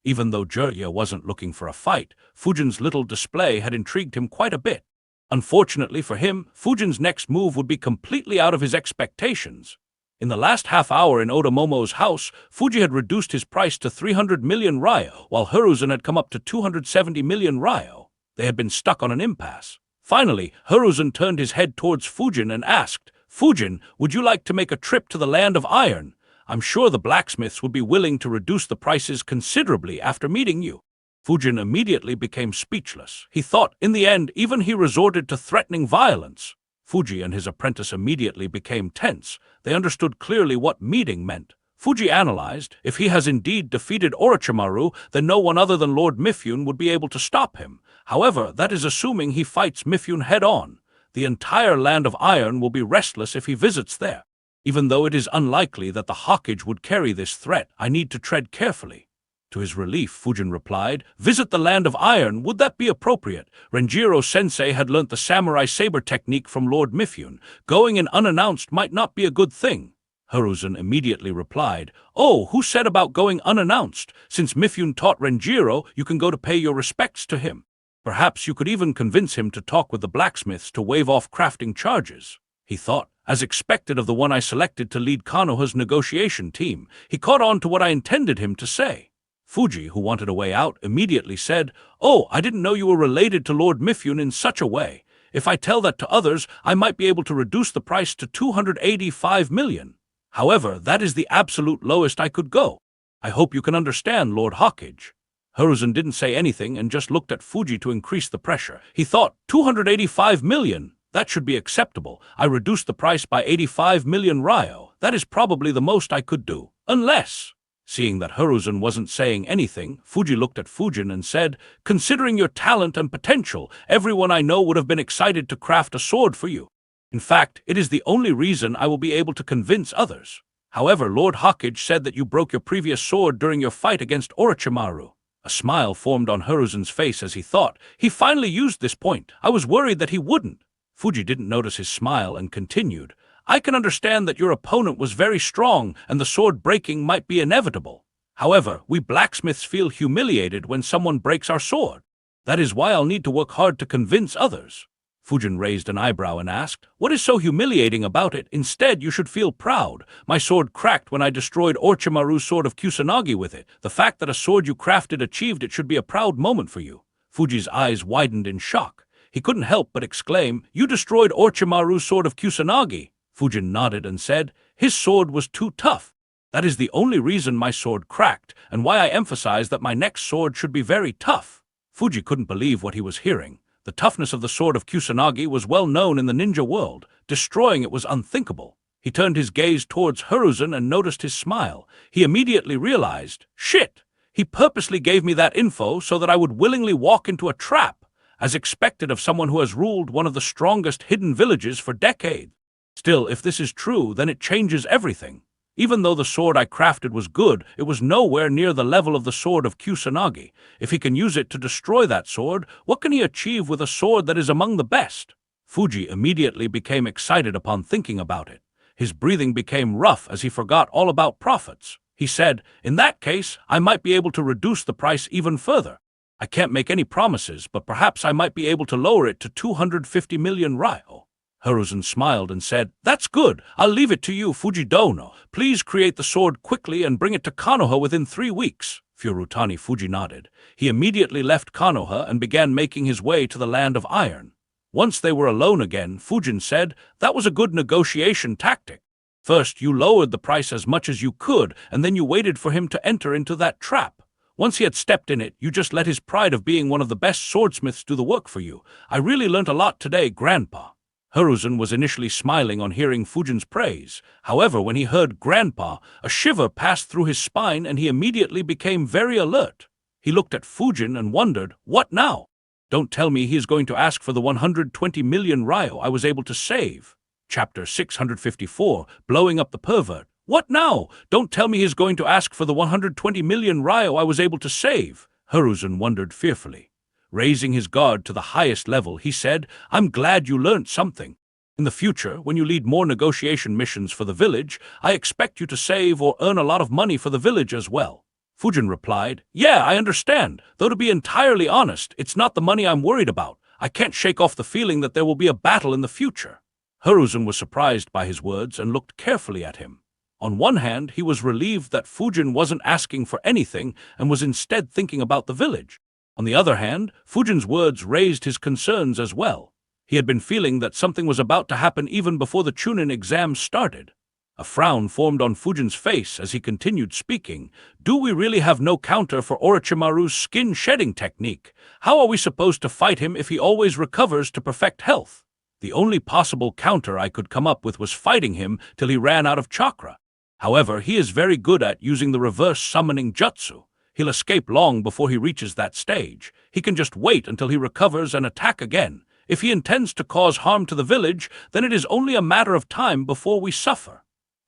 Even though Jiraiya wasn't looking for a fight, Fujin's little display had intrigued him quite a bit. Unfortunately for him, Fujin's next move would be completely out of his expectations. In the last half hour in Oda house, Fuji had reduced his price to 300 million ryo, while Hiruzen had come up to 270 million ryo. They had been stuck on an impasse. Finally, Hiruzen turned his head towards Fujin and asked, "Fujin, would you like to make a trip to the land of iron? I'm sure the blacksmiths would be willing to reduce the prices considerably after meeting you." Fujin immediately became speechless. He thought, in the end, even he resorted to threatening violence. Fuji and his apprentice immediately became tense. They understood clearly what meeting meant. Fuji analyzed, if he has indeed defeated Orochimaru, then no one other than Lord Mifune would be able to stop him. However, that is assuming he fights Mifune head-on. The entire land of iron will be restless if he visits there. Even though it is unlikely that the Hokage would carry this threat, I need to tread carefully. To his relief, Fujin replied, "Visit the land of iron, would that be appropriate? Renjiro-sensei had learnt the samurai saber technique from Lord Mifune. Going in unannounced might not be a good thing." Hiruzen immediately replied, "Oh, who said about going unannounced? Since Mifune taught Renjiro, you can go to pay your respects to him. Perhaps you could even convince him to talk with the blacksmiths to waive off crafting charges." He thought, as expected of the one I selected to lead Konoha's negotiation team. He caught on to what I intended him to say. Fuji, who wanted a way out, immediately said, "Oh, I didn't know you were related to Lord Mifune in such a way. If I tell that to others, I might be able to reduce the price to 285 million. However, that is the absolute lowest I could go. I hope you can understand, Lord Hokage." Hiruzen didn't say anything and just looked at Fuji to increase the pressure. He thought, 285 million? That should be acceptable. I reduced the price by 85 million ryo. That is probably the most I could do. Unless... Seeing that Hiruzen wasn't saying anything, Fuji looked at Fujin and said, "Considering your talent and potential, everyone I know would have been excited to craft a sword for you. In fact, it is the only reason I will be able to convince others. However, Lord Hokage said that you broke your previous sword during your fight against Orochimaru." A smile formed on Hiruzen's face as he thought, he finally used this point. I was worried that he wouldn't. Fuji didn't notice his smile and continued, "I can understand that your opponent was very strong and the sword breaking might be inevitable. However, we blacksmiths feel humiliated when someone breaks our sword. That is why I'll need to work hard to convince others." Fujin raised an eyebrow and asked, "What is so humiliating about it? Instead, you should feel proud. My sword cracked when I destroyed Orochimaru's sword of Kusanagi with it. The fact that a sword you crafted achieved it should be a proud moment for you." Fuji's eyes widened in shock. He couldn't help but exclaim, "You destroyed Orochimaru's sword of Kusanagi?" Fujin nodded and said, "His sword was too tough. That is the only reason my sword cracked, and why I emphasize that my next sword should be very tough." Fuji couldn't believe what he was hearing. The toughness of the sword of Kusanagi was well known in the ninja world. Destroying it was unthinkable. He turned his gaze towards Hiruzen and noticed his smile. He immediately realized, shit! He purposely gave me that info so that I would willingly walk into a trap, as expected of someone who has ruled one of the strongest hidden villages for decades. Still, if this is true, then it changes everything. Even though the sword I crafted was good, it was nowhere near the level of the sword of Kusanagi. If he can use it to destroy that sword, what can he achieve with a sword that is among the best? Fuji immediately became excited upon thinking about it. His breathing became rough as he forgot all about profits. He said, "In that case, I might be able to reduce the price even further. I can't make any promises, but perhaps I might be able to lower it to 250 million ryo." Hiruzen smiled and said, "That's good. I'll leave it to you, Fujidono. Please create the sword quickly and bring it to Konoha within 3 weeks." Furutani Fuji nodded. He immediately left Konoha and began making his way to the land of iron. Once they were alone again, Fujin said, "That was a good negotiation tactic. First, you lowered the price as much as you could, and then you waited for him to enter into that trap. Once he had stepped in it, you just let his pride of being one of the best swordsmiths do the work for you. I really learnt a lot today, Grandpa." Hiruzen was initially smiling on hearing Fujin's praise. However, when he heard Grandpa, a shiver passed through his spine and he immediately became very alert. He looked at Fujin and wondered, "What now? Don't tell me he is going to ask for the 120 million ryo I was able to save." Chapter 654, Blowing Up the Pervert. "What now? Don't tell me he is going to ask for the 120 million ryo I was able to save." Hiruzen wondered fearfully. Raising his guard to the highest level, he said, "I'm glad you learnt something. In the future, when you lead more negotiation missions for the village, I expect you to save or earn a lot of money for the village as well. Fujin replied, Yeah, I understand, though to be entirely honest, it's not the money I'm worried about. I can't shake off the feeling that there will be a battle in the future. Hiruzen was surprised by his words and looked carefully at him. On one hand, he was relieved that Fujin wasn't asking for anything and was instead thinking about the village. On the other hand, Fujin's words raised his concerns as well. He had been feeling that something was about to happen even before the Chunin exam started. A frown formed on Fujin's face as he continued speaking. Do we really have no counter for Orochimaru's skin-shedding technique? How are we supposed to fight him if he always recovers to perfect health? The only possible counter I could come up with was fighting him till he ran out of chakra. However, he is very good at using the reverse summoning jutsu. He'll escape long before he reaches that stage. He can just wait until he recovers and attack again. If he intends to cause harm to the village, then it is only a matter of time before we suffer.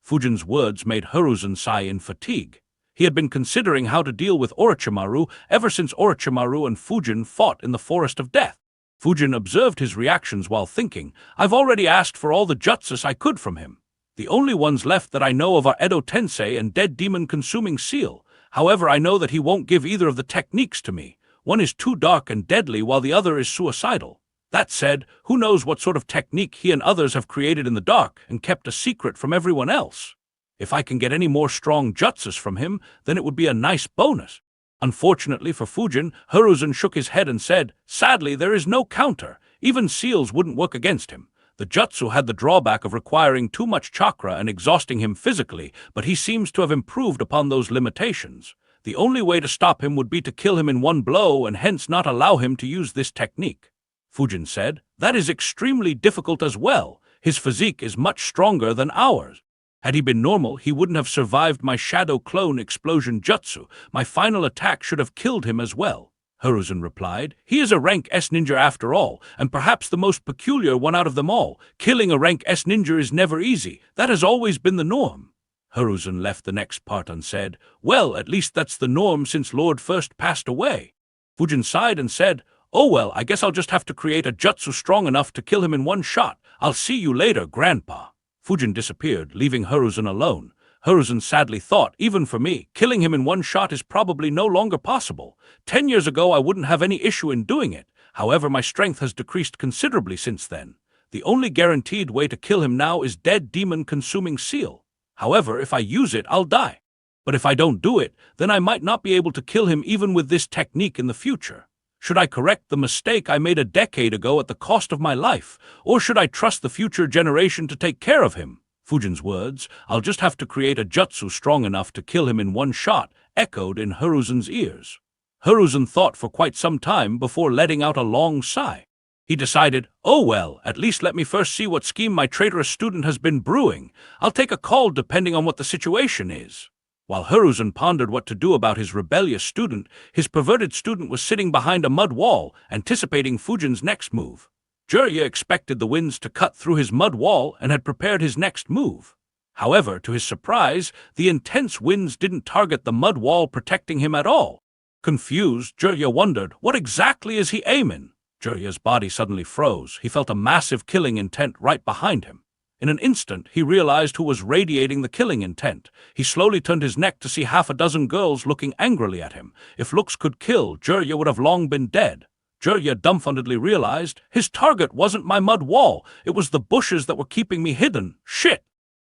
Fujin's words made Hiruzen sigh in fatigue. He had been considering how to deal with Orochimaru ever since Orochimaru and Fujin fought in the Forest of Death. Fujin observed his reactions while thinking, I've already asked for all the jutsus I could from him. The only ones left that I know of are Edo Tensei and Dead Demon Consuming Seal. However, I know that he won't give either of the techniques to me. One is too dark and deadly while the other is suicidal. That said, who knows what sort of technique he and others have created in the dark and kept a secret from everyone else. If I can get any more strong jutsus from him, then it would be a nice bonus. Unfortunately for Fujin, Hiruzen shook his head and said, Sadly, there is no counter. Even seals wouldn't work against him. The jutsu had the drawback of requiring too much chakra and exhausting him physically, but he seems to have improved upon those limitations. The only way to stop him would be to kill him in one blow and hence not allow him to use this technique. Fujin said, That is extremely difficult as well. His physique is much stronger than ours. Had he been normal, he wouldn't have survived my shadow clone explosion jutsu. My final attack should have killed him as well. Hiruzen replied, He is a rank S ninja after all, and perhaps the most peculiar one out of them all. Killing a rank S ninja is never easy. That has always been the norm. Hiruzen left the next part unsaid. Well, at least that's the norm since Lord first passed away. Fujin sighed and said, Oh well, I guess I'll just have to create a jutsu strong enough to kill him in one shot. I'll see you later, Grandpa. Fujin disappeared, leaving Hiruzen alone. Hiruzen sadly thought, even for me, killing him in one shot is probably no longer possible. 10 years ago I wouldn't have any issue in doing it. However, my strength has decreased considerably since then. The only guaranteed way to kill him now is Dead Demon Consuming Seal. However, if I use it, I'll die. But if I don't do it, then I might not be able to kill him even with this technique in the future. Should I correct the mistake I made a decade ago at the cost of my life, or should I trust the future generation to take care of him? Fujin's words, I'll just have to create a jutsu strong enough to kill him in one shot, echoed in Hiruzen's ears. Hiruzen thought for quite some time before letting out a long sigh. He decided, Oh well, at least let me first see what scheme my traitorous student has been brewing. I'll take a call depending on what the situation is. While Hiruzen pondered what to do about his rebellious student, his perverted student was sitting behind a mud wall, anticipating Fujin's next move. Jiraiya expected the winds to cut through his mud wall and had prepared his next move. However, to his surprise, the intense winds didn't target the mud wall, protecting him at all. Confused, Jiraiya wondered, what exactly is he aiming? Jiraiya's body suddenly froze. He felt a massive killing intent right behind him. In an instant, he realized who was radiating the killing intent. He slowly turned his neck to see half a dozen girls looking angrily at him. If looks could kill, Jiraiya would have long been dead. Jiraiya dumbfoundedly realized his target wasn't my mud wall. It was the bushes that were keeping me hidden. Shit!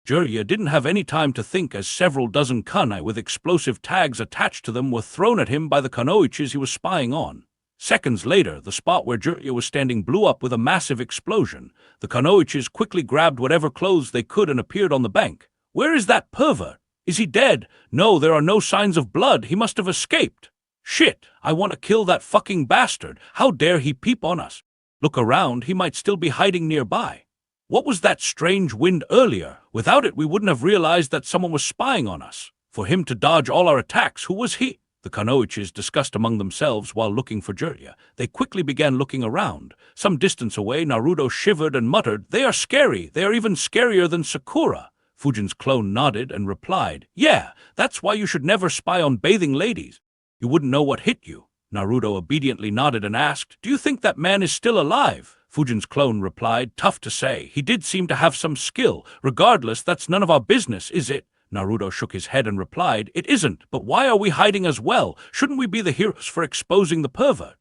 Jiraiya didn't have any time to think as several dozen kunai with explosive tags attached to them were thrown at him by the kunoichis he was spying on. Seconds later, the spot where Jiraiya was standing blew up with a massive explosion. The kunoichis quickly grabbed whatever clothes they could and appeared on the bank. Where is that pervert? Is he dead? No, there are no signs of blood. He must have escaped. Shit, I want to kill that fucking bastard. How dare he peep on us? Look around, he might still be hiding nearby. What was that strange wind earlier? Without it, we wouldn't have realized that someone was spying on us. For him to dodge all our attacks, who was he? The kunoichis discussed among themselves while looking for Jiraiya. They quickly began looking around. Some distance away, Naruto shivered and muttered, They are scary. They are even scarier than Sakura. Fujin's clone nodded and replied, Yeah, that's why you should never spy on bathing ladies. You wouldn't know what hit you. Naruto obediently nodded and asked, Do you think that man is still alive? Fujin's clone replied, tough to say. He did seem to have some skill. Regardless, that's none of our business, is it? Naruto shook his head and replied, it isn't, but why are we hiding as well? Shouldn't we be the heroes for exposing the pervert?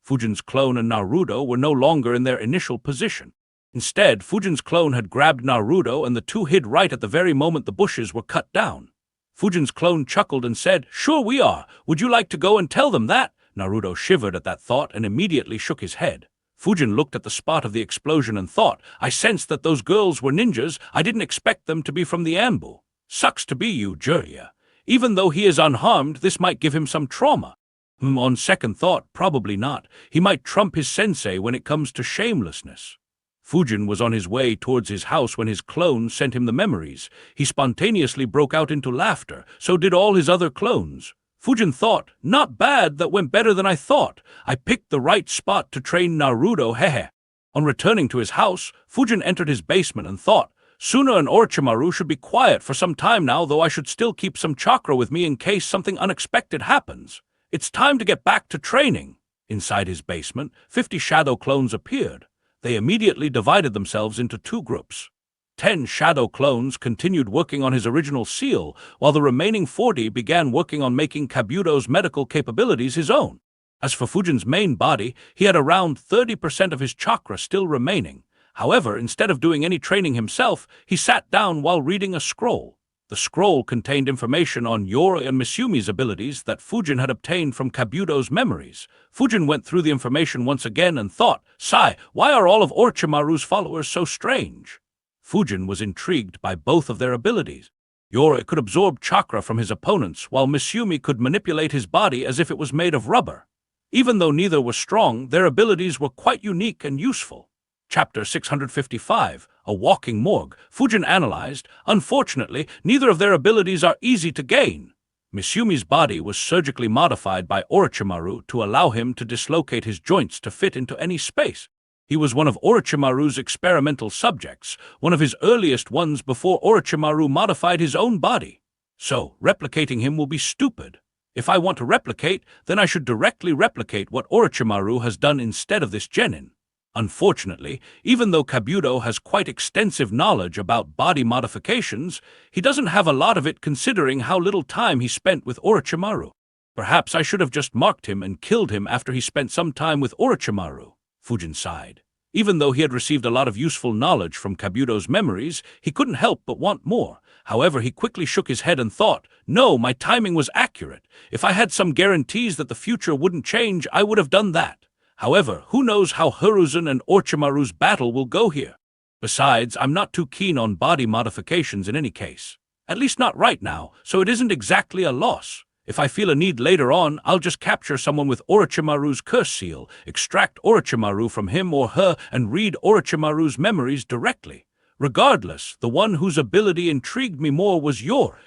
Fujin's clone and Naruto were no longer in their initial position. Instead, Fujin's clone had grabbed Naruto and the two hid right at the very moment the bushes were cut down. Fujin's clone chuckled and said, sure we are. Would you like to go and tell them that? Naruto shivered at that thought and immediately shook his head. Fujin looked at the spot of the explosion and thought, I sensed that those girls were ninjas. I didn't expect them to be from the Anbu. Sucks to be you, Jiraiya. Even though he is unharmed, this might give him some trauma. On second thought, probably not. He might trump his sensei when it comes to shamelessness. Fujin was on his way towards his house when his clone sent him the memories. He spontaneously broke out into laughter. So did all his other clones. Fujin thought, not bad, that went better than I thought. I picked the right spot to train Naruto, hehe. On returning to his house, Fujin entered his basement and thought, Suna and Orochimaru should be quiet for some time now, though I should still keep some chakra with me in case something unexpected happens. It's time to get back to training. Inside his basement, 50 shadow clones appeared. They immediately divided themselves into two groups. 10 shadow clones continued working on his original seal, while the remaining 40 began working on making Kabuto's medical capabilities his own. As for Fujin's main body, he had around 30% of his chakra still remaining. However, instead of doing any training himself, he sat down while reading a scroll. The scroll contained information on Yori and Misumi's abilities that Fujin had obtained from Kabuto's memories. Fujin went through the information once again and thought, Sai, why are all of Orochimaru's followers so strange? Fujin was intrigued by both of their abilities. Yori could absorb chakra from his opponents, while Misumi could manipulate his body as if it was made of rubber. Even though neither was strong, their abilities were quite unique and useful. Chapter 655, A Walking Morgue. Fujin analyzed, unfortunately, neither of their abilities are easy to gain. Misumi's body was surgically modified by Orochimaru to allow him to dislocate his joints to fit into any space. He was one of Orochimaru's experimental subjects, one of his earliest ones before Orochimaru modified his own body. So, replicating him will be stupid. If I want to replicate, then I should directly replicate what Orochimaru has done instead of this genin. Unfortunately, even though Kabuto has quite extensive knowledge about body modifications, he doesn't have a lot of it considering how little time he spent with Orochimaru. Perhaps I should have just marked him and killed him after he spent some time with Orochimaru. Fujin sighed. Even though he had received a lot of useful knowledge from Kabuto's memories, he couldn't help but want more. However, he quickly shook his head and thought, no, my timing was accurate. If I had some guarantees that the future wouldn't change, I would have done that. However, who knows how Hiruzen and Orochimaru's battle will go here? Besides, I'm not too keen on body modifications in any case. At least not right now, so it isn't exactly a loss. If I feel a need later on, I'll just capture someone with Orochimaru's curse seal, extract Orochimaru from him or her, and read Orochimaru's memories directly. Regardless, the one whose ability intrigued me more was Yori,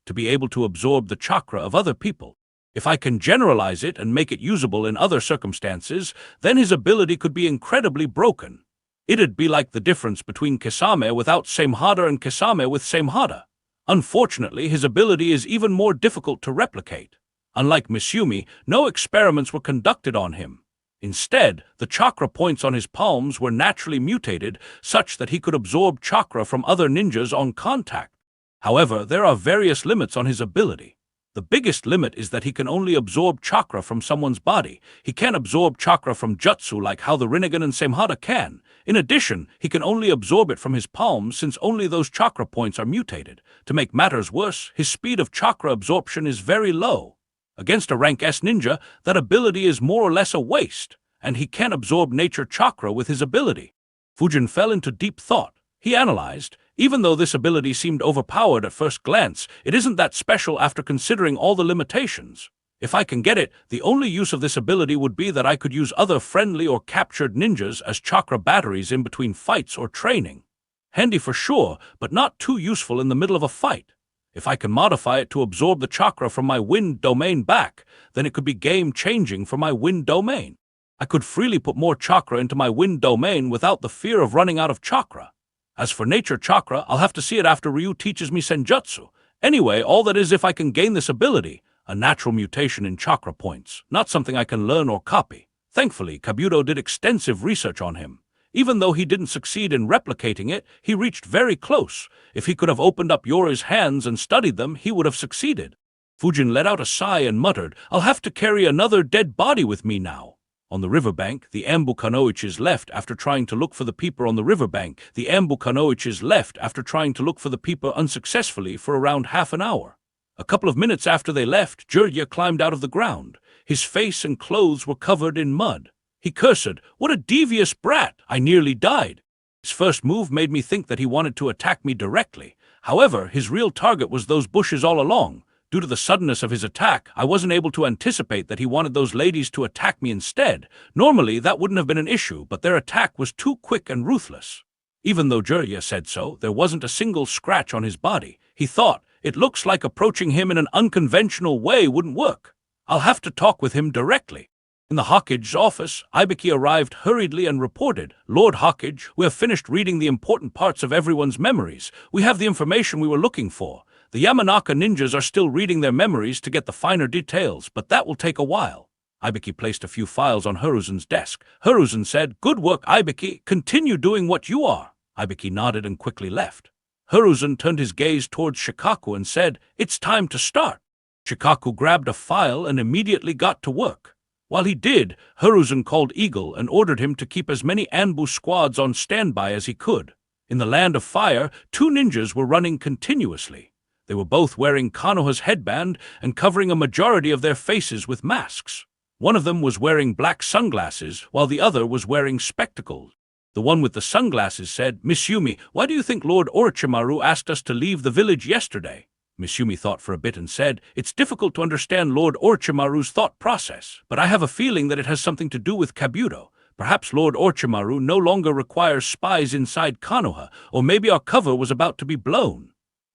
to be able to absorb the chakra of other people. If I can generalize it and make it usable in other circumstances, then his ability could be incredibly broken. It'd be like the difference between Kisame without Samehada and Kisame with Samehada. Unfortunately, his ability is even more difficult to replicate. Unlike Misumi, no experiments were conducted on him. Instead, the chakra points on his palms were naturally mutated such that he could absorb chakra from other ninjas on contact. However, there are various limits on his ability. The biggest limit is that he can only absorb chakra from someone's body. He can't absorb chakra from jutsu like how the Rinnegan and Samehada can. In addition, he can only absorb it from his palms since only those chakra points are mutated. To make matters worse, his speed of chakra absorption is very low. Against a rank S ninja, that ability is more or less a waste, and he can't absorb nature chakra with his ability. Fujin fell into deep thought. He analyzed, even though this ability seemed overpowered at first glance, it isn't that special after considering all the limitations. If I can get it, the only use of this ability would be that I could use other friendly or captured ninjas as chakra batteries in between fights or training. Handy for sure, but not too useful in the middle of a fight. If I can modify it to absorb the chakra from my wind domain back, then it could be game-changing for my wind domain. I could freely put more chakra into my wind domain without the fear of running out of chakra. As for nature chakra, I'll have to see it after Ryu teaches me senjutsu. Anyway, all that is if I can gain this ability, a natural mutation in chakra points, not something I can learn or copy. Thankfully, Kabuto did extensive research on him. Even though he didn't succeed in replicating it, he reached very close. If he could have opened up Yori's hands and studied them, he would have succeeded. Fujin let out a sigh and muttered, "I'll have to carry another dead body with me now." On the riverbank, the Ambukanoiches left after trying to look for the peeper on the riverbank. The Ambukanoiches left after trying to look for the peeper unsuccessfully for around half an hour. A couple of minutes after they left, Jirya climbed out of the ground. His face and clothes were covered in mud. He cursed, "What a devious brat! I nearly died." His first move made me think that he wanted to attack me directly. However, his real target was those bushes all along. Due to the suddenness of his attack, I wasn't able to anticipate that he wanted those ladies to attack me instead. Normally, that wouldn't have been an issue, but their attack was too quick and ruthless. Even though Jirya said so, there wasn't a single scratch on his body. He thought, "It looks like approaching him in an unconventional way wouldn't work. I'll have to talk with him directly." In the Hawkage's office, Ibiki arrived hurriedly and reported, "Lord Hawkage, we have finished reading the important parts of everyone's memories. We have the information we were looking for. The Yamanaka ninjas are still reading their memories to get the finer details, but that will take a while." Ibiki placed a few files on Hiruzen's desk. Hiruzen said, "Good work, Ibiki. Continue doing what you are." Ibiki nodded and quickly left. Hiruzen turned his gaze towards Shikaku and said, "It's time to start." Shikaku grabbed a file and immediately got to work. While he did, Hiruzen called Eagle and ordered him to keep as many Anbu squads on standby as he could. In the Land of Fire, 2 ninjas were running continuously. They were both wearing Konoha's headband and covering a majority of their faces with masks. One of them was wearing black sunglasses, while the other was wearing spectacles. The one with the sunglasses said, "Miss Yumi, why do you think Lord Orochimaru asked us to leave the village yesterday?" Miss Yumi thought for a bit and said, "It's difficult to understand Lord Orochimaru's thought process, but I have a feeling that it has something to do with Kabuto. Perhaps Lord Orochimaru no longer requires spies inside Konoha, or maybe our cover was about to be blown."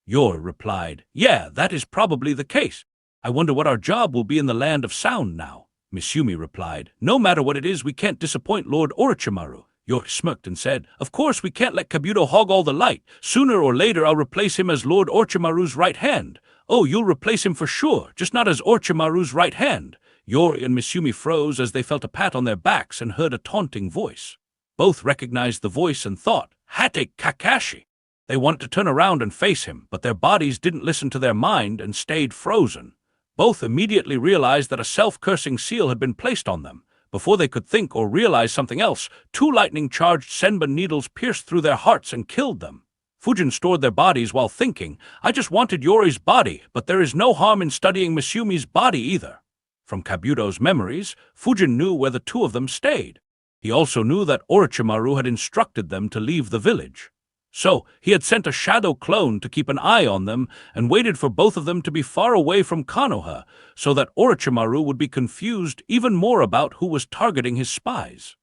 Yor replied, "Yeah, that is probably the case. I wonder what our job will be in the Land of Sound now." Miss Yumi replied, "No matter what it is, we can't disappoint Lord Orochimaru." Yor smirked and said, "Of course we can't let Kabuto hog all the light. Sooner or later I'll replace him as Lord Orochimaru's right hand." "Oh, you'll replace him for sure, just not as Orochimaru's right hand." Yor and Miss Yumi froze as they felt a pat on their backs and heard a taunting voice. Both recognized the voice and thought, "Hate Kakashi." They wanted to turn around and face him, but their bodies didn't listen to their mind and stayed frozen. Both immediately realized that a self-cursing seal had been placed on them. Before they could think or realize something else, 2 lightning-charged senbon needles pierced through their hearts and killed them. Fujin stored their bodies while thinking, "I just wanted Yori's body, but there is no harm in studying Miss Yumi's body either." From Kabuto's memories, Fujin knew where the 2 of them stayed. He also knew that Orochimaru had instructed them to leave the village. So, he had sent a shadow clone to keep an eye on them and waited for both of them to be far away from Konoha so that Orochimaru would be confused even more about who was targeting his spies.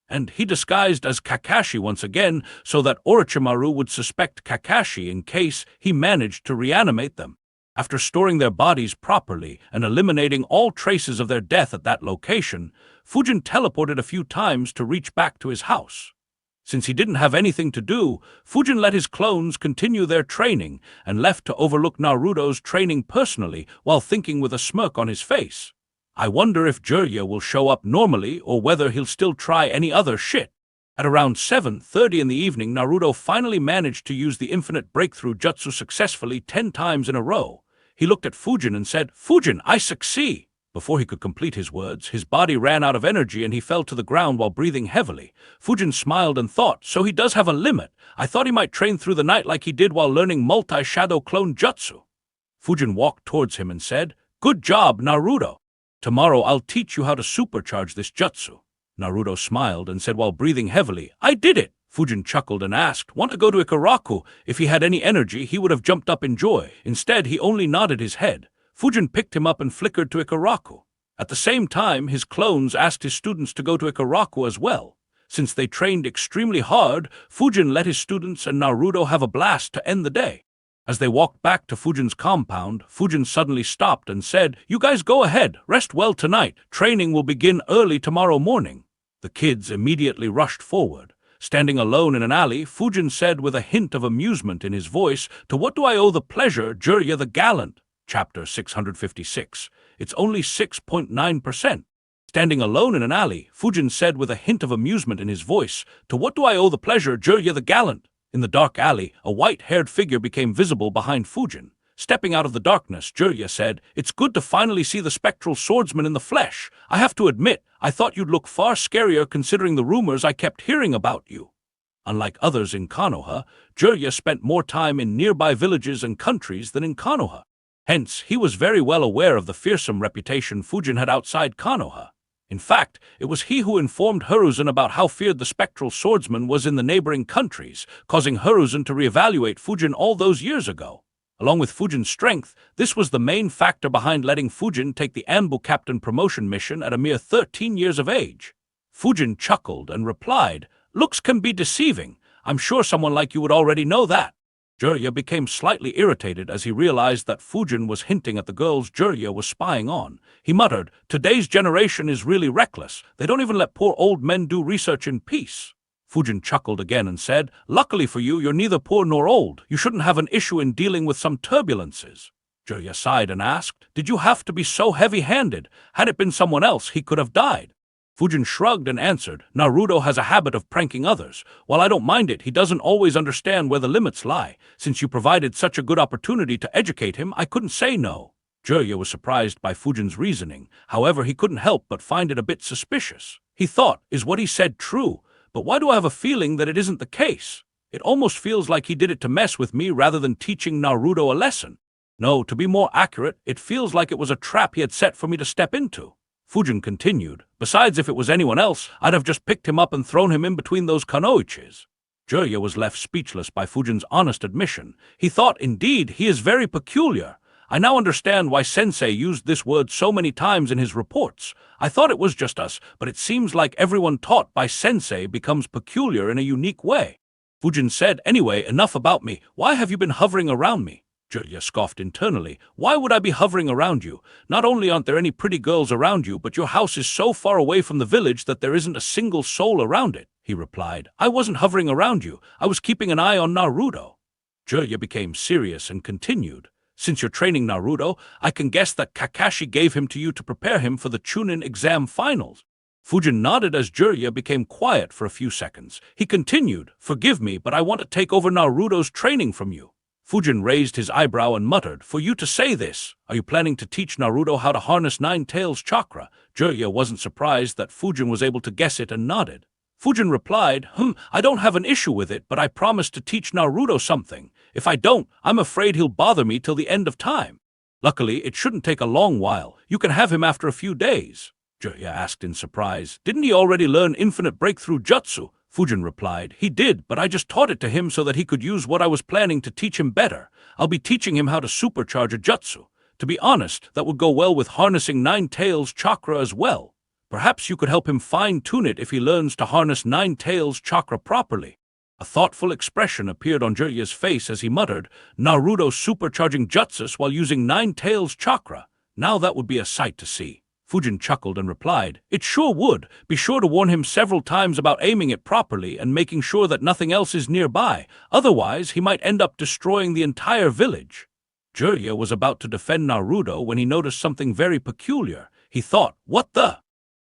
And he disguised as Kakashi once again so that Orochimaru would suspect Kakashi in case he managed to reanimate them. After storing their bodies properly and eliminating all traces of their death at that location, Fujin teleported a few times to reach back to his house. Since he didn't have anything to do, Fujin let his clones continue their training and left to overlook Naruto's training personally while thinking with a smirk on his face. "I wonder if Jirya will show up normally or whether he'll still try any other shit." At around 7:30 in the evening, Naruto finally managed to use the infinite breakthrough jutsu successfully 10 times in a row. He looked at Fujin and said, "Fujin, I succeed." Before he could complete his words, his body ran out of energy and he fell to the ground while breathing heavily. Fujin smiled and thought, "So he does have a limit. I thought he might train through the night like he did while learning multi-shadow clone jutsu." Fujin walked towards him and said, "Good job, Naruto. Tomorrow I'll teach you how to supercharge this jutsu." Naruto smiled and said while breathing heavily, "I did it." Fujin chuckled and asked, "Want to go to Ikaraku?" If he had any energy, he would have jumped up in joy. Instead, he only nodded his head. Fujin picked him up and flickered to Ikaraku. At the same time, his clones asked his students to go to Ikaraku as well. Since they trained extremely hard, Fujin let his students and Naruto have a blast to end the day. As they walked back to Fujin's compound, Fujin suddenly stopped and said, "You guys go ahead, rest well tonight. Training will begin early tomorrow morning." The kids immediately rushed forward. Standing alone in an alley, Fujin said with a hint of amusement in his voice, "To what do I owe the pleasure, Jirya the Gallant?" Chapter 656. It's only 6.9%. Standing alone in an alley, Fujin said with a hint of amusement in his voice, "To what do I owe the pleasure, Jirya the gallant?" In the dark alley, a white-haired figure became visible behind Fujin. Stepping out of the darkness, Jirya said, "It's good to finally see the spectral swordsman in the flesh. I have to admit, I thought you'd look far scarier considering the rumors I kept hearing about you." Unlike others in Konoha, Jirya spent more time in nearby villages and countries than in Konoha. Hence, he was very well aware of the fearsome reputation Fujin had outside Konoha. In fact, it was he who informed Hiruzen about how feared the spectral swordsman was in the neighboring countries, causing Hiruzen to reevaluate Fujin all those years ago. Along with Fujin's strength, this was the main factor behind letting Fujin take the Anbu captain promotion mission at a mere 13 years of age. Fujin chuckled and replied, "Looks can be deceiving. I'm sure someone like you would already know that." Jirya became slightly irritated as he realized that Fujin was hinting at the girls Jirya was spying on. He muttered, "Today's generation is really reckless. They don't even let poor old men do research in peace." Fujin chuckled again and said, "Luckily for you, you're neither poor nor old. You shouldn't have an issue in dealing with some turbulences." Jirya sighed and asked, "Did you have to be so heavy-handed? Had it been someone else, he could have died." Fujin shrugged and answered, "Naruto has a habit of pranking others. While I don't mind it, he doesn't always understand where the limits lie. Since you provided such a good opportunity to educate him, I couldn't say no." Jirya was surprised by Fujin's reasoning. However, he couldn't help but find it a bit suspicious. He thought, is what he said true? But why do I have a feeling that it isn't the case? It almost feels like he did it to mess with me rather than teaching Naruto a lesson. No, to be more accurate, it feels like it was a trap he had set for me to step into. Fujin continued, "Besides, if it was anyone else, I'd have just picked him up and thrown him in between those kunoichis." Jirya was left speechless by Fujin's honest admission. He thought, "Indeed, he is very peculiar. I now understand why Sensei used this word so many times in his reports. I thought it was just us, but it seems like everyone taught by Sensei becomes peculiar in a unique way." Fujin said, "Anyway, enough about me. Why have you been hovering around me?" Jirya scoffed internally. "Why would I be hovering around you? Not only aren't there any pretty girls around you, but your house is so far away from the village that there isn't a single soul around it," he replied. "I wasn't hovering around you. I was keeping an eye on Naruto." Jirya became serious and continued, "Since you're training Naruto, I can guess that Kakashi gave him to you to prepare him for the Chunin exam finals." Fujin nodded as Jirya became quiet for a few seconds. He continued, "Forgive me, but I want to take over Naruto's training from you." Fujin raised his eyebrow and muttered, "For you to say this, are you planning to teach Naruto how to harness Nine Tails chakra?" Jirya wasn't surprised that Fujin was able to guess it and nodded. Fujin replied, I don't have an issue with it, but I promised to teach Naruto something. If I don't, I'm afraid he'll bother me till the end of time." "Luckily, it shouldn't take a long while. You can have him after a few days." Jirya asked in surprise, "Didn't he already learn infinite breakthrough jutsu?" Fujin replied, "He did, but I just taught it to him so that he could use what I was planning to teach him better. I'll be teaching him how to supercharge a jutsu. To be honest, that would go well with harnessing Nine Tails chakra as well. Perhaps you could help him fine-tune it if he learns to harness Nine Tails chakra properly." A thoughtful expression appeared on Jirya's face as he muttered, "Naruto supercharging jutsus while using Nine Tails chakra. Now that would be a sight to see." Fujin chuckled and replied, "It sure would. Be sure to warn him several times about aiming it properly and making sure that nothing else is nearby. Otherwise, he might end up destroying the entire village." Jirya was about to defend Naruto when he noticed something very peculiar. He thought, "What the?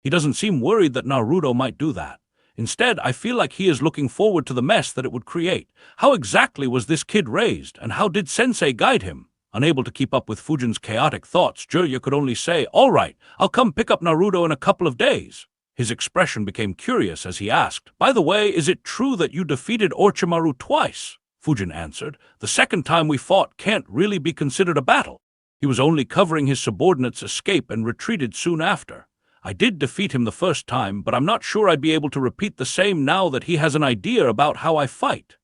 He doesn't seem worried that Naruto might do that. Instead, I feel like he is looking forward to the mess that it would create. How exactly was this kid raised, and how did Sensei guide him?" Unable to keep up with Fujin's chaotic thoughts, Jirya could only say, "All right, I'll come pick up Naruto in a couple of days." His expression became curious as he asked, "By the way, is it true that you defeated Orochimaru twice?" Fujin answered, "The second time we fought can't really be considered a battle. He was only covering his subordinate's escape and retreated soon after. I did defeat him the first time, but I'm not sure I'd be able to repeat the same now that he has an idea about how I fight."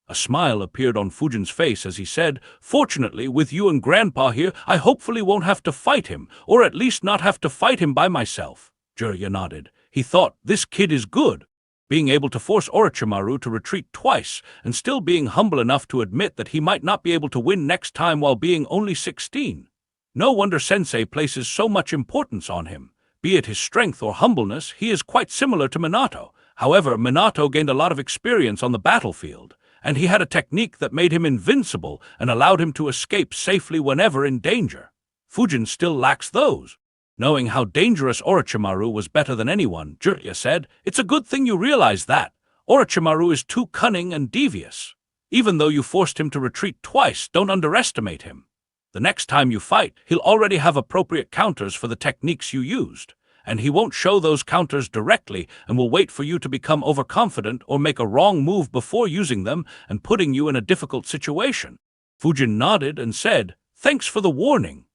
A smile appeared on Fujin's face as he said, "Fortunately, with you and Grandpa here, I hopefully won't have to fight him, or at least not have to fight him by myself." Jirya nodded. He thought, "This kid is good." Being able to force Orochimaru to retreat twice, and still being humble enough to admit that he might not be able to win next time while being only 16. No wonder Sensei places so much importance on him. Be it his strength or humbleness, he is quite similar to Minato. However, Minato gained a lot of experience on the battlefield, and he had a technique that made him invincible and allowed him to escape safely whenever in danger. Fujin still lacks those. Knowing how dangerous Orochimaru was better than anyone, Jiraiya said, "It's a good thing you realize that. Orochimaru is too cunning and devious. Even though you forced him to retreat twice, don't underestimate him. The next time you fight, he'll already have appropriate counters for the techniques you used, and he won't show those counters directly and will wait for you to become overconfident or make a wrong move before using them and putting you in a difficult situation." Fujin nodded and said, "Thanks for the warning."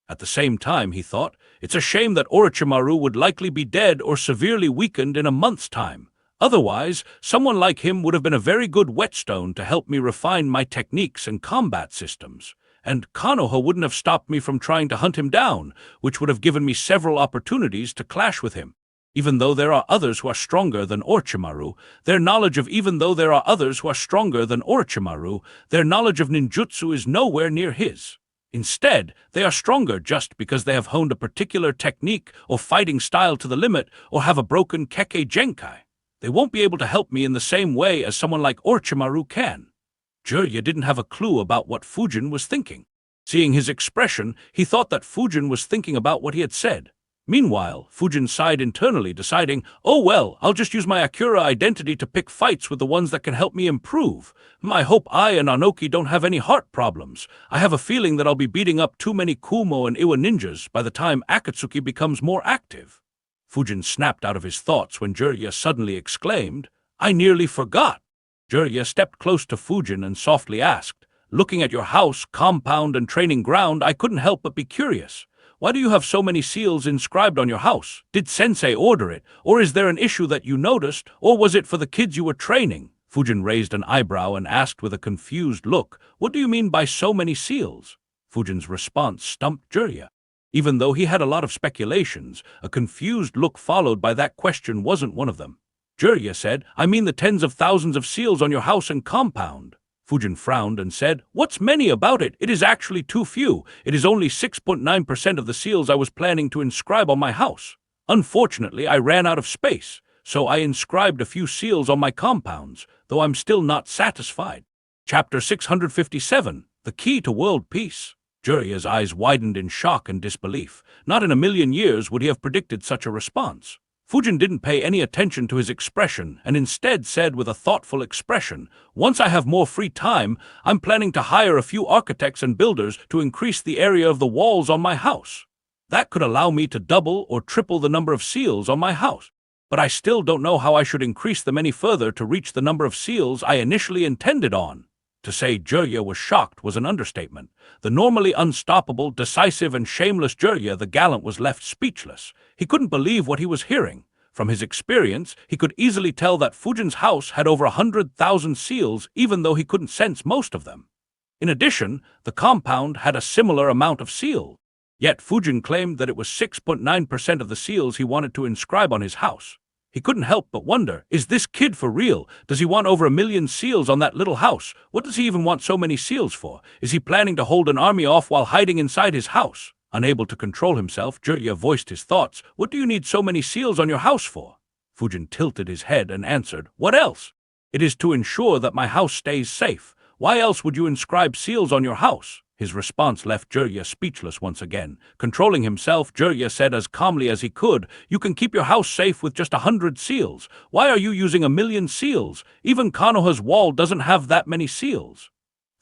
At the same time, he thought, it's a shame that Orochimaru would likely be dead or severely weakened in a month's time. Otherwise, someone like him would have been a very good whetstone to help me refine my techniques and combat systems. And Konoha wouldn't have stopped me from trying to hunt him down, which would have given me several opportunities to clash with him. Even though there are others who are stronger than Orochimaru, their knowledge of ninjutsu is nowhere near his. Instead, they are stronger just because they have honed a particular technique or fighting style to the limit or have a broken Kekkei Genkai. They won't be able to help me in the same way as someone like Orochimaru can. Jiraiya didn't have a clue about what Fujin was thinking. Seeing his expression, he thought that Fujin was thinking about what he had said. Meanwhile, Fujin sighed internally, deciding, "Oh well, I'll just use my Akira identity to pick fights with the ones that can help me improve. I hope I and Anoki don't have any heart problems. I have a feeling that I'll be beating up too many Kumo and Iwa ninjas by the time Akatsuki becomes more active." Fujin snapped out of his thoughts when Jiraiya suddenly exclaimed, "I nearly forgot." Jiraiya stepped close to Fujin and softly asked, "Looking at your house, compound, and training ground, I couldn't help but be curious. Why do you have so many seals inscribed on your house? Did Sensei order it, or is there an issue that you noticed, or was it for the kids you were training?" Fujin raised an eyebrow and asked with a confused look, "What do you mean by so many seals?" Fujin's response stumped Jiraiya. Even though he had a lot of speculations, a confused look followed by that question wasn't one of them. Jiraiya said, "I mean the tens of thousands of seals on your house and compound." Fujin frowned and said, "What's many about it? It is actually too few. It is only 6.9% of the seals I was planning to inscribe on my house. Unfortunately, I ran out of space, so I inscribed a few seals on my compounds, though I'm still not satisfied." Chapter 657, The Key to World Peace. Jiraiya's eyes widened in shock and disbelief. Not in a million years would he have predicted such a response. Fujin didn't pay any attention to his expression and instead said with a thoughtful expression, "Once I have more free time, I'm planning to hire a few architects and builders to increase the area of the walls on my house. That could allow me to double or triple the number of seals on my house. But I still don't know how I should increase them any further to reach the number of seals I initially intended on." To say Jiraiya was shocked was an understatement. The normally unstoppable, decisive, and shameless Jiraiya the Gallant was left speechless. He couldn't believe what he was hearing. From his experience, he could easily tell that Fujin's house had over 100,000 seals, even though he couldn't sense most of them. In addition, the compound had a similar amount of seals. Yet Fujin claimed that it was 6.9% of the seals he wanted to inscribe on his house. He couldn't help but wonder, is this kid for real? Does he want over 1 million seals on that little house? What does he even want so many seals for? Is he planning to hold an army off while hiding inside his house? Unable to control himself, Jiraiya voiced his thoughts. "What do you need so many seals on your house for?" Fujin tilted his head and answered, "What else? It is to ensure that my house stays safe. Why else would you inscribe seals on your house?" His response left Jiraiya speechless once again. Controlling himself, Jiraiya said as calmly as he could, "You can keep your house safe with just 100 seals. Why are you using 1 million seals? Even Konoha's wall doesn't have that many seals."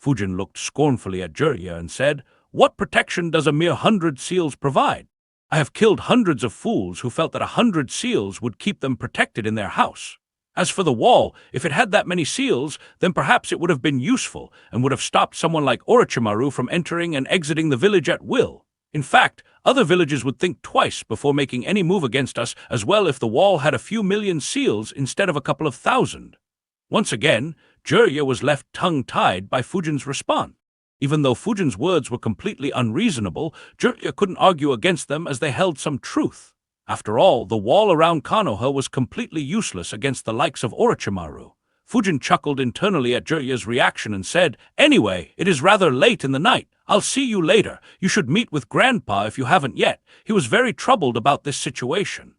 Fujin looked scornfully at Jiraiya and said, "What protection does a mere 100 seals provide? I have killed hundreds of fools who felt that 100 seals would keep them protected in their house. As for the wall, if it had that many seals, then perhaps it would have been useful and would have stopped someone like Orochimaru from entering and exiting the village at will. In fact, other villages would think twice before making any move against us as well if the wall had a few million seals instead of a couple of thousand." Once again, Jiraiya was left tongue-tied by Fujin's response. Even though Fujin's words were completely unreasonable, Jiraiya couldn't argue against them as they held some truth. After all, the wall around Konoha was completely useless against the likes of Orochimaru. Fujin chuckled internally at Jiraiya's reaction and said, "Anyway, it is rather late in the night. I'll see you later. You should meet with Grandpa if you haven't yet. He was very troubled about this situation."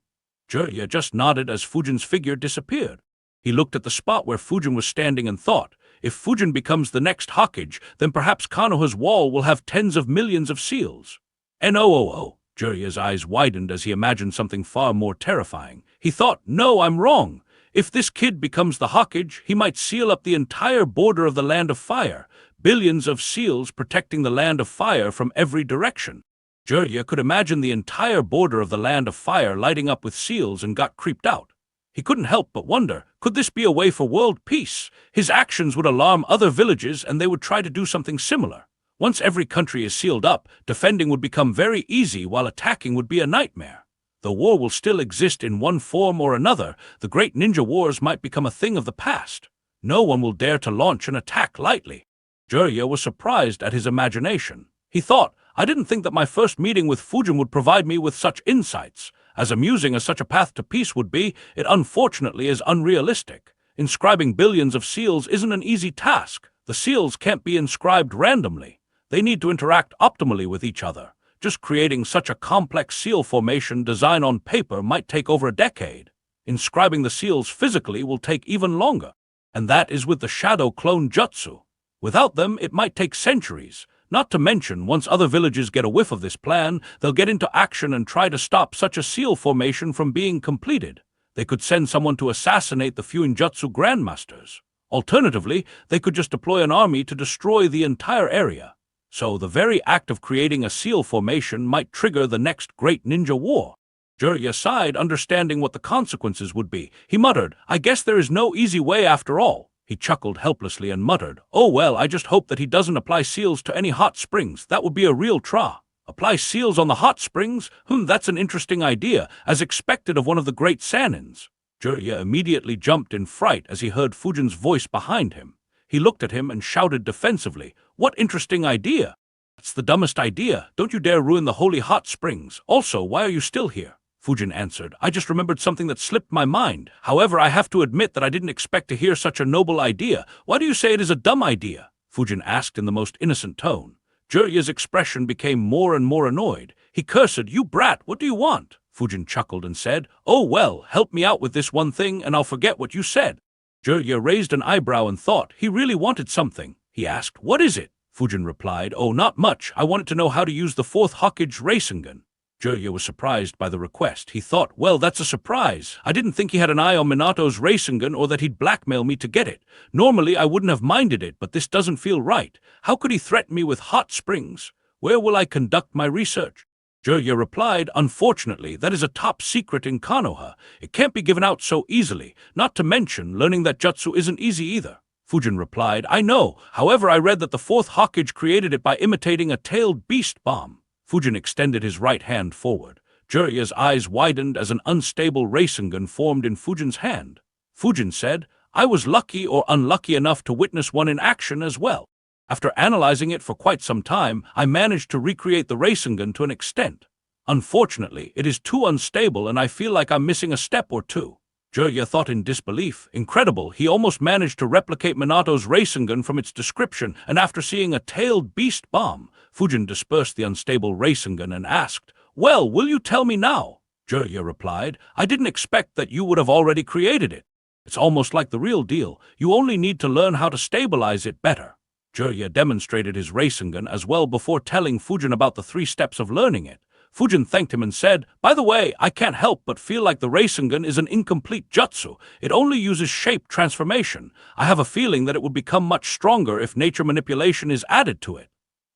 Jiraiya just nodded as Fujin's figure disappeared. He looked at the spot where Fujin was standing and thought, if Fujin becomes the next Hokage, then perhaps Konoha's wall will have tens of millions of seals. NOOO. Jirya's eyes widened as he imagined something far more terrifying. He thought, no, I'm wrong. If this kid becomes the Hokage, he might seal up the entire border of the Land of Fire, billions of seals protecting the Land of Fire from every direction. Jirya could imagine the entire border of the Land of Fire lighting up with seals and got creeped out. He couldn't help but wonder, could this be a way for world peace? His actions would alarm other villages and they would try to do something similar. Once every country is sealed up, defending would become very easy while attacking would be a nightmare. Though war will still exist in one form or another, the great ninja wars might become a thing of the past. No one will dare to launch an attack lightly. Jirya was surprised at his imagination. He thought, I didn't think that my first meeting with Fujin would provide me with such insights. As amusing as such a path to peace would be, it unfortunately is unrealistic. Inscribing billions of seals isn't an easy task. The seals can't be inscribed randomly. They need to interact optimally with each other. Just creating such a complex seal formation design on paper might take over a decade. Inscribing the seals physically will take even longer. And that is with the shadow clone jutsu. Without them, it might take centuries. Not to mention, once other villages get a whiff of this plan, they'll get into action and try to stop such a seal formation from being completed. They could send someone to assassinate the Fuinjutsu grandmasters. Alternatively, they could just deploy an army to destroy the entire area. So the very act of creating a seal formation might trigger the next great ninja war. Jirya sighed, understanding what the consequences would be. He muttered, I guess there is no easy way after all. He chuckled helplessly and muttered, oh well, I just hope that he doesn't apply seals to any hot springs. That would be a real tra. Apply seals on the hot springs? That's an interesting idea, as expected of one of the great Sanins. Jirya immediately jumped in fright as he heard Fujin's voice behind him. He looked at him and shouted defensively, what interesting idea? That's the dumbest idea. Don't you dare ruin the holy hot springs. Also, why are you still here? Fujin answered, I just remembered something that slipped my mind. However, I have to admit that I didn't expect to hear such a noble idea. Why do you say it is a dumb idea? Fujin asked in the most innocent tone. Jirya's expression became more and more annoyed. He cursed, you brat, what do you want? Fujin chuckled and said, oh well, help me out with this one thing and I'll forget what you said. Jirya raised an eyebrow and thought he really wanted something. He asked, what is it? Fujin replied, oh, not much. I wanted to know how to use the fourth Hokage Rasengan. Jirya was surprised by the request. He thought, well, that's a surprise. I didn't think he had an eye on Minato's Rasengan or that he'd blackmail me to get it. Normally, I wouldn't have minded it, but this doesn't feel right. How could he threaten me with hot springs? Where will I conduct my research? Jirya replied, unfortunately, that is a top secret in Konoha. It can't be given out so easily, not to mention learning that jutsu isn't easy either. Fujin replied, I know. However, I read that the fourth Hokage created it by imitating a tailed beast bomb. Fujin extended his right hand forward. Jirya's eyes widened as an unstable Rasengan formed in Fujin's hand. Fujin said, I was lucky or unlucky enough to witness one in action as well. After analyzing it for quite some time, I managed to recreate the Rasengan to an extent. Unfortunately, it is too unstable and I feel like I'm missing a step or two. Jirya thought in disbelief. Incredible, he almost managed to replicate Minato's Rasengan from its description, and after seeing a tailed beast bomb, Fujin dispersed the unstable Rasengan and asked, well, will you tell me now? Jirya replied, I didn't expect that you would have already created it. It's almost like the real deal. You only need to learn how to stabilize it better. Jirya demonstrated his Rasengan as well before telling Fujin about the 3 steps of learning it. Fujin thanked him and said, by the way, I can't help but feel like the Rasengan is an incomplete jutsu. It only uses shape transformation. I have a feeling that it would become much stronger if nature manipulation is added to it.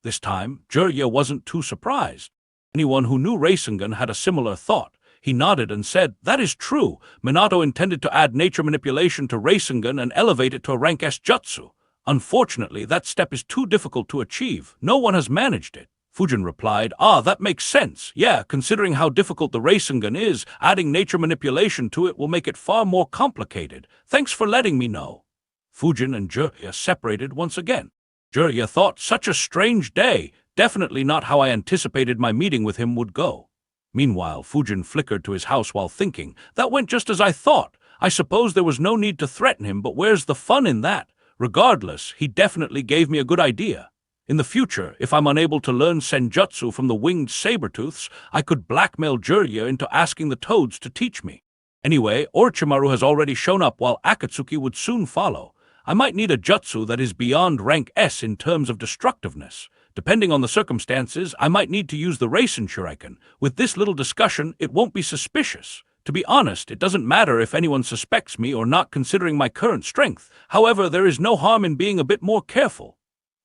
This time, Jirya wasn't too surprised. Anyone who knew Rasengan had a similar thought. He nodded and said, that is true. Minato intended to add nature manipulation to Rasengan and elevate it to a rank S jutsu. Unfortunately, that step is too difficult to achieve. No one has managed it. Fujin replied, that makes sense. Yeah, considering how difficult the Rasengan is, adding nature manipulation to it will make it far more complicated. Thanks for letting me know. Fujin and Jirya separated once again. Jirya thought, such a strange day. Definitely not how I anticipated my meeting with him would go. Meanwhile, Fujin flickered to his house while thinking, that went just as I thought. I suppose there was no need to threaten him, but where's the fun in that? Regardless, he definitely gave me a good idea. In the future, if I'm unable to learn senjutsu from the winged saber-tooths, I could blackmail Jirya into asking the toads to teach me. Anyway, Orochimaru has already shown up while Akatsuki would soon follow. I might need a jutsu that is beyond rank S in terms of destructiveness. Depending on the circumstances, I might need to use the racing shuriken. With this little discussion, it won't be suspicious. To be honest, it doesn't matter if anyone suspects me or not considering my current strength. However, there is no harm in being a bit more careful.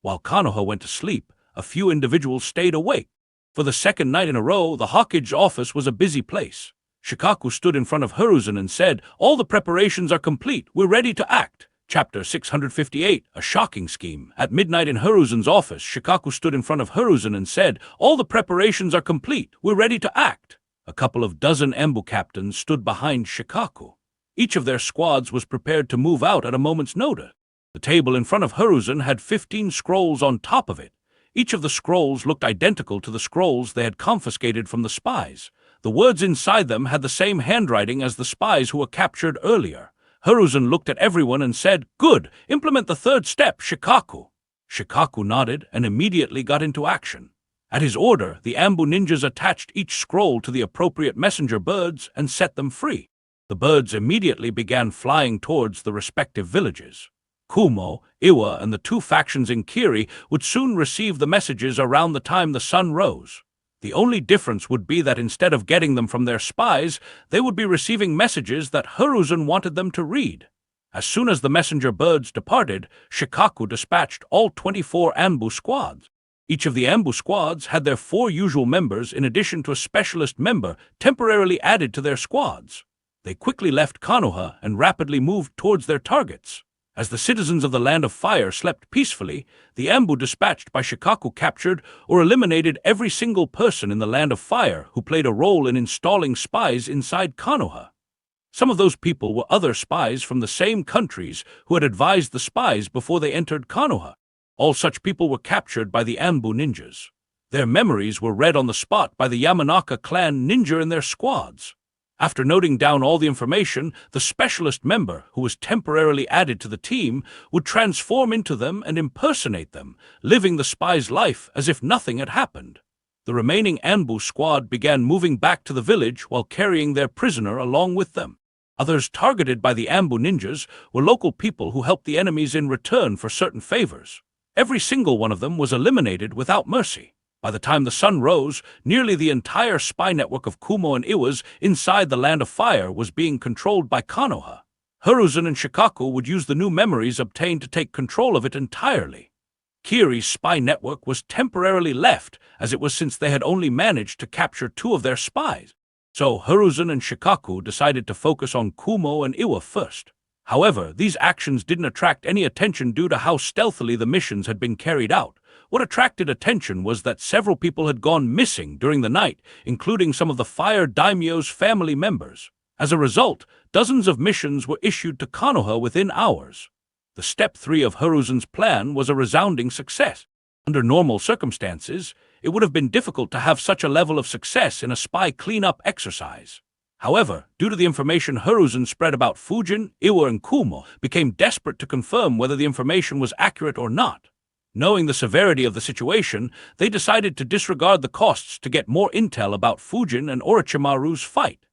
While Konoha went to sleep, a few individuals stayed awake. For the second night in a row, the Hawkage office was a busy place. Shikaku stood in front of Hiruzen and said, "All the preparations are complete. We're ready to act." Chapter 658, A Shocking Scheme. At midnight in Hiruzen's office, Shikaku stood in front of Hiruzen and said, "All the preparations are complete. We're ready to act." A couple of dozen Ambu captains stood behind Shikaku. Each of their squads was prepared to move out at a moment's notice. The table in front of Hiruzen had 15 scrolls on top of it. Each of the scrolls looked identical to the scrolls they had confiscated from the spies. The words inside them had the same handwriting as the spies who were captured earlier. Hiruzen looked at everyone and said, "Good, implement the third step, Shikaku." Shikaku nodded and immediately got into action. At his order, the Ambu ninjas attached each scroll to the appropriate messenger birds and set them free. The birds immediately began flying towards the respective villages. Kumo, Iwa, and the two factions in Kiri would soon receive the messages around the time the sun rose. The only difference would be that instead of getting them from their spies, they would be receiving messages that Hiruzen wanted them to read. As soon as the messenger birds departed, Shikaku dispatched all 24 Ambu squads. Each of the Ambu squads had their 4 usual members in addition to a specialist member temporarily added to their squads. They quickly left Konoha and rapidly moved towards their targets. As the citizens of the Land of Fire slept peacefully, the Ambu dispatched by Shikaku captured or eliminated every single person in the Land of Fire who played a role in installing spies inside Konoha. Some of those people were other spies from the same countries who had advised the spies before they entered Konoha. All such people were captured by the Ambu ninjas. Their memories were read on the spot by the Yamanaka clan ninja in their squads. After noting down all the information, the specialist member, who was temporarily added to the team, would transform into them and impersonate them, living the spy's life as if nothing had happened. The remaining Ambu squad began moving back to the village while carrying their prisoner along with them. Others targeted by the Ambu ninjas were local people who helped the enemies in return for certain favors. Every single one of them was eliminated without mercy. By the time the sun rose, nearly the entire spy network of Kumo and Iwas inside the Land of Fire was being controlled by Konoha. Hiruzen and Shikaku would use the new memories obtained to take control of it entirely. Kiri's spy network was temporarily left, as it was since they had only managed to capture 2 of their spies. So Hiruzen and Shikaku decided to focus on Kumo and Iwa first. However, these actions didn't attract any attention due to how stealthily the missions had been carried out. What attracted attention was that several people had gone missing during the night, including some of the Fire Daimyo's family members. As a result, dozens of missions were issued to Konoha within hours. The Step 3 of Hiruzen's plan was a resounding success. Under normal circumstances, it would have been difficult to have such a level of success in a spy cleanup exercise. However, due to the information Hiruzen spread about Fujin, Iwa, and Kumo, became desperate to confirm whether the information was accurate or not. Knowing the severity of the situation, they decided to disregard the costs to get more intel about Fujin and Orochimaru's fight.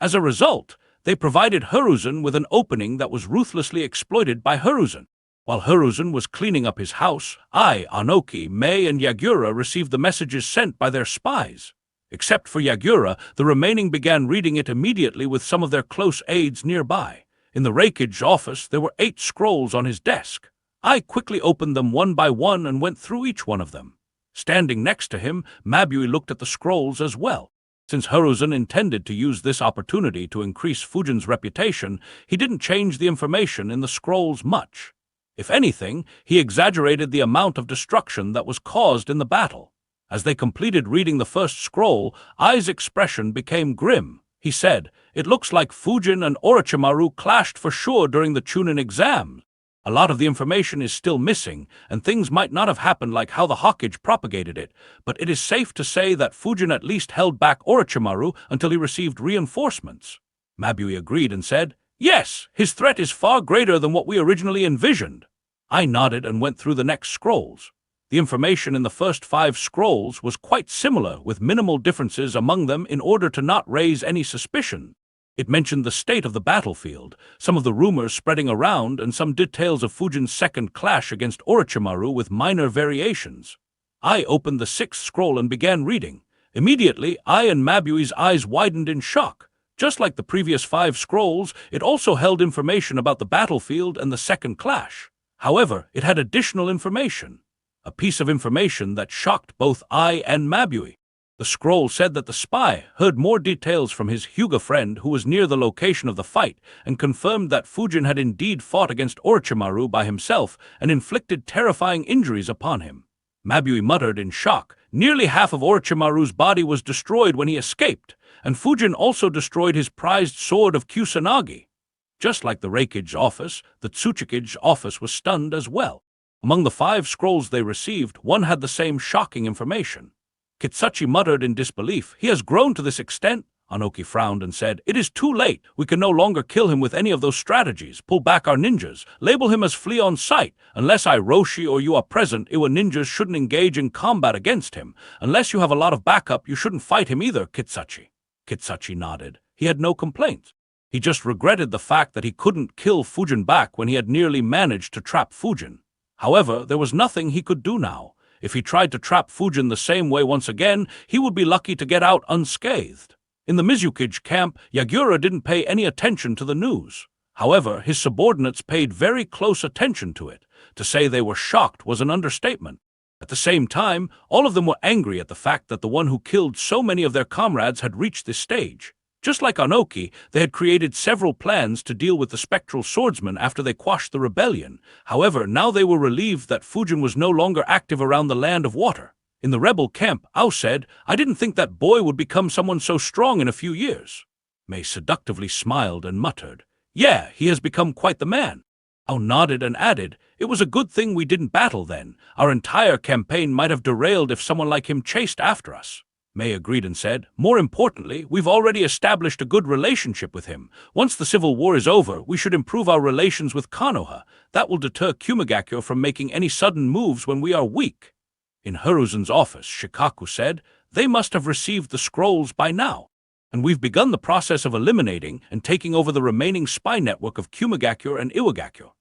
As a result, they provided Hiruzen with an opening that was ruthlessly exploited by Hiruzen. While Hiruzen was cleaning up his house, Anoki, Mei, and Yagura received the messages sent by their spies. Except for Yagura, the remaining began reading it immediately with some of their close aides nearby. In the Reikage office, there were 8 scrolls on his desk. I quickly opened them one by one and went through each one of them. Standing next to him, Mabui looked at the scrolls as well. Since Hiruzen intended to use this opportunity to increase Fujin's reputation, he didn't change the information in the scrolls much. If anything, he exaggerated the amount of destruction that was caused in the battle. As they completed reading the first scroll, Ai's expression became grim. He said, "It looks like Fujin and Orochimaru clashed for sure during the Chunin exam. A lot of the information is still missing, and things might not have happened like how the Hawkage propagated it, but it is safe to say that Fujin at least held back Orochimaru until he received reinforcements." Mabui agreed and said, "Yes, his threat is far greater than what we originally envisioned." I nodded and went through the next scrolls. The information in the first 5 scrolls was quite similar, with minimal differences among them in order to not raise any suspicion. It mentioned the state of the battlefield, some of the rumors spreading around, and some details of Fujin's second clash against Orochimaru with minor variations. I opened the sixth scroll and began reading. Immediately, I and Mabui's eyes widened in shock. Just like the previous 5 scrolls, it also held information about the battlefield and the second clash. However, it had additional information. A piece of information that shocked both I and Mabui. The scroll said that the spy heard more details from his Hyuga friend who was near the location of the fight and confirmed that Fujin had indeed fought against Orochimaru by himself and inflicted terrifying injuries upon him. Mabui muttered in shock. Nearly half of Orochimaru's body was destroyed when he escaped, and Fujin also destroyed his prized sword of Kusanagi. Just like the Reikage office, the Tsuchikage office was stunned as well. Among the 5 scrolls they received, one had the same shocking information. Kitsuchi muttered in disbelief. He has grown to this extent? Anoki frowned and said, "It is too late. We can no longer kill him with any of those strategies. Pull back our ninjas. Label him as flee on sight. Unless I, Roshi, or you are present, Iwa ninjas shouldn't engage in combat against him. Unless you have a lot of backup, you shouldn't fight him either, Kitsuchi." Kitsuchi nodded. He had no complaints. He just regretted the fact that he couldn't kill Fujin back when he had nearly managed to trap Fujin. However, there was nothing he could do now. If he tried to trap Fujin the same way once again, he would be lucky to get out unscathed. In the Mizukage camp, Yagura didn't pay any attention to the news. However, his subordinates paid very close attention to it. To say they were shocked was an understatement. At the same time, all of them were angry at the fact that the one who killed so many of their comrades had reached this stage. Just like Anoki, they had created several plans to deal with the spectral swordsman after they quashed the rebellion. However, now they were relieved that Fujin was no longer active around the land of water. In the rebel camp, Ao said, "I didn't think that boy would become someone so strong in a few years." Mei seductively smiled and muttered, "Yeah, he has become quite the man." Ao nodded and added, "It was a good thing we didn't battle then. Our entire campaign might have derailed if someone like him chased after us." Mei agreed and said, "More importantly, we've already established a good relationship with him. Once the civil war is over, we should improve our relations with Konoha. That will deter Kumagakyo from making any sudden moves when we are weak." In Hiruzen's office, Shikaku said, "They must have received the scrolls by now, and we've begun the process of eliminating and taking over the remaining spy network of Kumagakyo and Iwagakyo."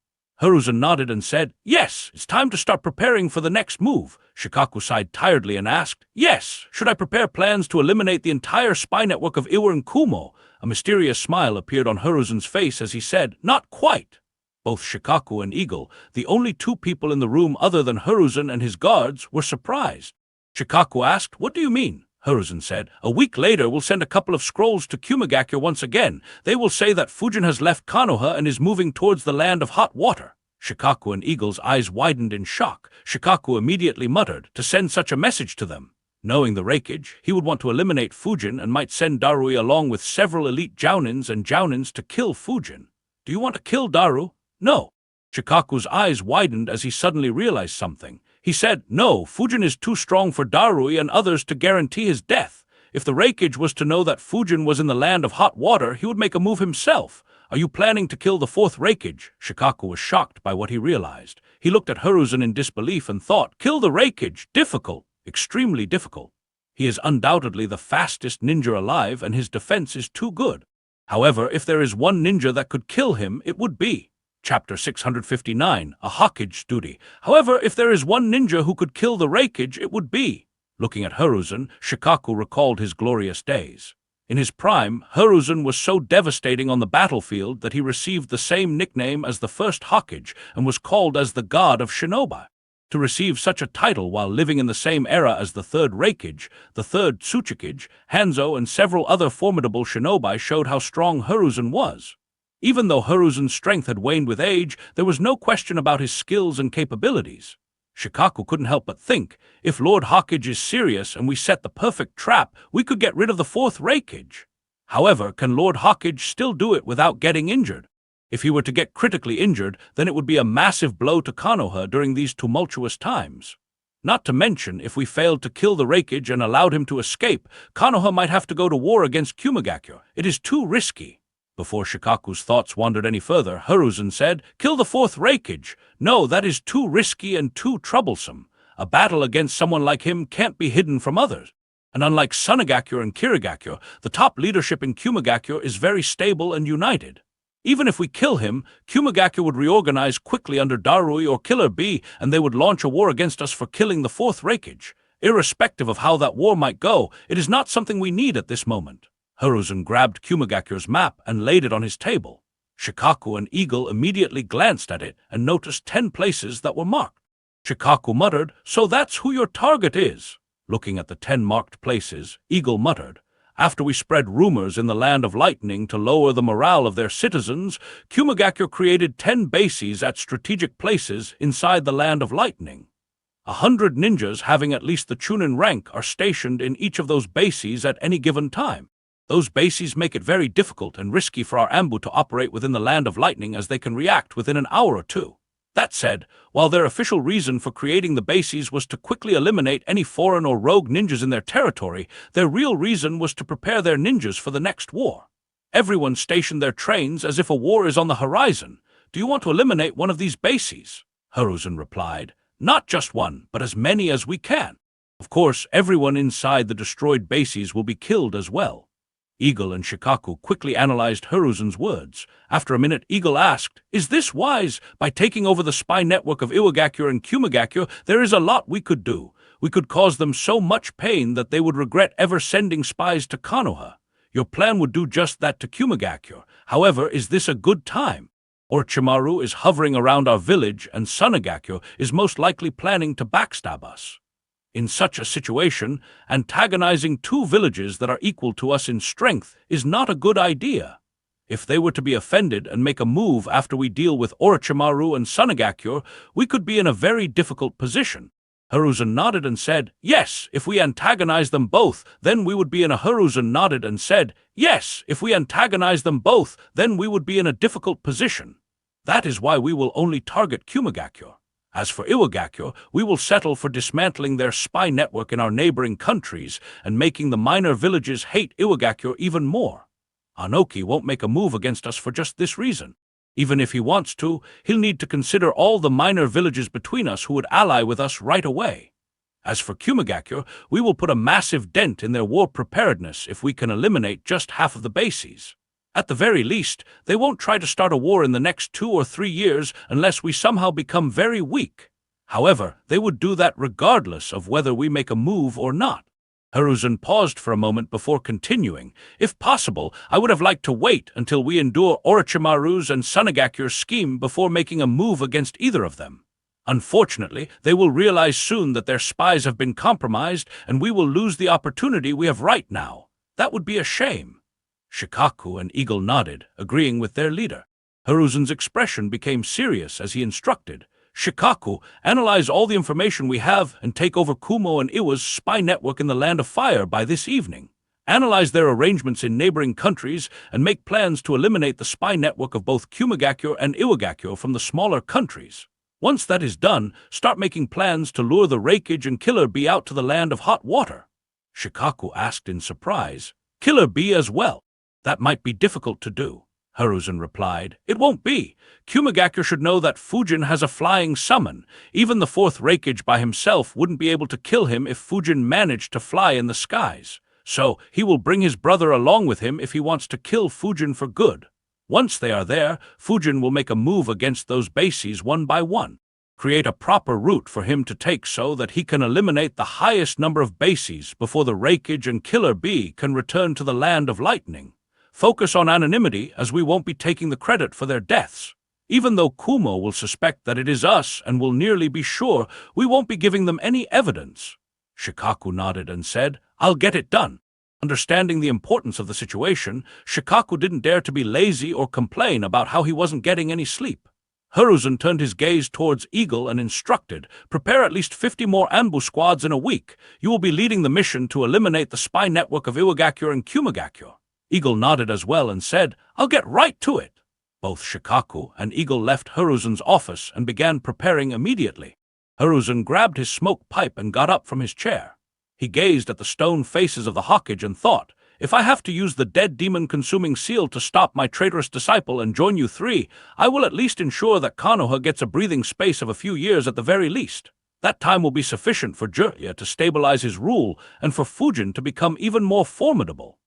Hiruzen nodded and said, "Yes, it's time to start preparing for the next move." Shikaku sighed tiredly and asked, "Yes, should I prepare plans to eliminate the entire spy network of Iwa and Kumo?" A mysterious smile appeared on Hiruzen's face as he said, "Not quite." Both Shikaku and Eagle, the only 2 people in the room other than Hiruzen and his guards, were surprised. Shikaku asked, "What do you mean?" Hiruzen said, "A week later we'll send a couple of scrolls to Kumagakyo once again. They will say that Fujin has left Konoha and is moving towards the land of hot water." Shikaku and Eagle's eyes widened in shock. Shikaku immediately muttered, "To send such a message to them." Knowing the Reikage, he would want to eliminate Fujin and might send Darui along with several elite Jounins and Jounins to kill Fujin. "Do you want to kill Daru?" "No." Shikaku's eyes widened as he suddenly realized something. He said, "No, Fujin is too strong for Darui and others to guarantee his death. If the Reikage was to know that Fujin was in the land of hot water, he would make a move himself. Are you planning to kill the 4th Reikage?" Shikaku was shocked by what he realized. He looked at Hiruzen in disbelief and thought, "Kill the Reikage? Difficult, extremely difficult. He is undoubtedly the fastest ninja alive and his defense is too good. However, if there is one ninja that could kill him, it would be." Chapter 659, A Hokage Duty. However, if there is one ninja who could kill the Reikage, it would be. Looking at Hiruzen, Shikaku recalled his glorious days. In his prime, Hiruzen was so devastating on the battlefield that he received the same nickname as the first Hokage and was called as the God of Shinobi. To receive such a title while living in the same era as the 3rd Reikage, the 3rd Tsuchikage, Hanzo, and several other formidable shinobi showed how strong Hiruzen was. Even though Hiruzen's strength had waned with age, there was no question about his skills and capabilities. Shikaku couldn't help but think, if Lord Hokage is serious and we set the perfect trap, we could get rid of the 4th Reikage. However, can Lord Hokage still do it without getting injured? If he were to get critically injured, then it would be a massive blow to Konoha during these tumultuous times. Not to mention, if we failed to kill the Reikage and allowed him to escape, Konoha might have to go to war against Kumagakyo. It is too risky. Before Shikaku's thoughts wandered any further, Hiruzen said, "Kill the 4th Reikage. No, that is too risky and too troublesome. A battle against someone like him can't be hidden from others. And unlike Sunagakyo and Kirigakyo, the top leadership in Kumagakyo is very stable and united." Even if we kill him, Kumagakyo would reorganize quickly under Darui or Killer Bee, and they would launch a war against us for killing the fourth Reikage. Irrespective of how that war might go, it is not something we need at this moment. Hiruzen grabbed Kumagakyo's map and laid it on his table. Shikaku and Eagle immediately glanced at it and noticed 10 places that were marked. Shikaku muttered, "So that's who your target is." Looking at the 10 marked places, Eagle muttered, "After we spread rumors in the Land of Lightning to lower the morale of their citizens, Kumagakyo created 10 bases at strategic places inside the Land of Lightning. 100 ninjas having at least the Chunin rank are stationed in each of those bases at any given time. Those bases make it very difficult and risky for our ambu to operate within the Land of Lightning, as they can react within an hour or two. That said, while their official reason for creating the bases was to quickly eliminate any foreign or rogue ninjas in their territory, their real reason was to prepare their ninjas for the next war. Everyone stationed their trains as if a war is on the horizon. Do you want to eliminate one of these bases?" Hiruzen replied, "Not just one, but as many as we can. Of course, everyone inside the destroyed bases will be killed as well." Eagle and Shikaku quickly analyzed Hiruzen's words. After a minute, Eagle asked, "Is this wise? By taking over the spy network of Iwagakyo and Kumagakyo, there is a lot we could do. We could cause them so much pain that they would regret ever sending spies to Konoha. Your plan would do just that to Kumagakyo. However, is this a good time? Orochimaru is hovering around our village, and Sunagakyo is most likely planning to backstab us. In such a situation, antagonizing 2 villages that are equal to us in strength is not a good idea. If they were to be offended and make a move after we deal with Orochimaru and Sunagakyo, we could be in a very difficult position." Hiruzen nodded and said, "Yes, if we antagonize them both, then we would be in a Hiruzen nodded and said, "Yes, if we antagonize them both, then we would be in a difficult position. That is why we will only target Kumagakyo. As for Iwagakyo, we will settle for dismantling their spy network in our neighboring countries and making the minor villages hate Iwagakyo even more. Anoki won't make a move against us for just this reason. Even if he wants to, he'll need to consider all the minor villages between us who would ally with us right away. As for Kumagakyo, we will put a massive dent in their war preparedness if we can eliminate just half of the bases. At the very least, they won't try to start a war in the next 2 or 3 years unless we somehow become very weak. However, they would do that regardless of whether we make a move or not." Hiruzen paused for a moment before continuing. "If possible, I would have liked to wait until we endure Orochimaru's and Sunagakyo's scheme before making a move against either of them. Unfortunately, they will realize soon that their spies have been compromised, and we will lose the opportunity we have right now. That would be a shame." Shikaku and Eagle nodded, agreeing with their leader. Hiruzen's expression became serious as he instructed, "Shikaku, analyze all the information we have and take over Kumo and Iwa's spy network in the Land of Fire by this evening. Analyze their arrangements in neighboring countries and make plans to eliminate the spy network of both Kumagakyo and Iwagakyo from the smaller countries. Once that is done, start making plans to lure the Reikage and Killer Bee out to the Land of Hot Water." Shikaku asked in surprise, "Killer Bee as well? That might be difficult to do." Hiruzen replied, "It won't be. Kumagakyo should know that Fujin has a flying summon. Even the fourth Reikage by himself wouldn't be able to kill him if Fujin managed to fly in the skies. So he will bring his brother along with him if he wants to kill Fujin for good. Once they are there, Fujin will make a move against those bases one by one. Create a proper route for him to take so that he can eliminate the highest number of bases before the Reikage and Killer Bee can return to the Land of Lightning. Focus on anonymity, as we won't be taking the credit for their deaths. Even though Kumo will suspect that it is us and will nearly be sure, we won't be giving them any evidence." Shikaku nodded and said, "I'll get it done." Understanding the importance of the situation, Shikaku didn't dare to be lazy or complain about how he wasn't getting any sleep. Hiruzen turned his gaze towards Eagle and instructed, "Prepare at least 50 more ambush squads in a week. You will be leading the mission to eliminate the spy network of Iwagakyo and Kumagakyo." Eagle nodded as well and said, "I'll get right to it." Both Shikaku and Eagle left Hiruzen's office and began preparing immediately. Hiruzen grabbed his smoke pipe and got up from his chair. He gazed at the stone faces of the Hokage and thought, "If I have to use the dead demon-consuming seal to stop my traitorous disciple and join you 3, I will at least ensure that Konoha gets a breathing space of a few years at the very least. That time will be sufficient for Jiraiya to stabilize his rule and for Fujin to become even more formidable."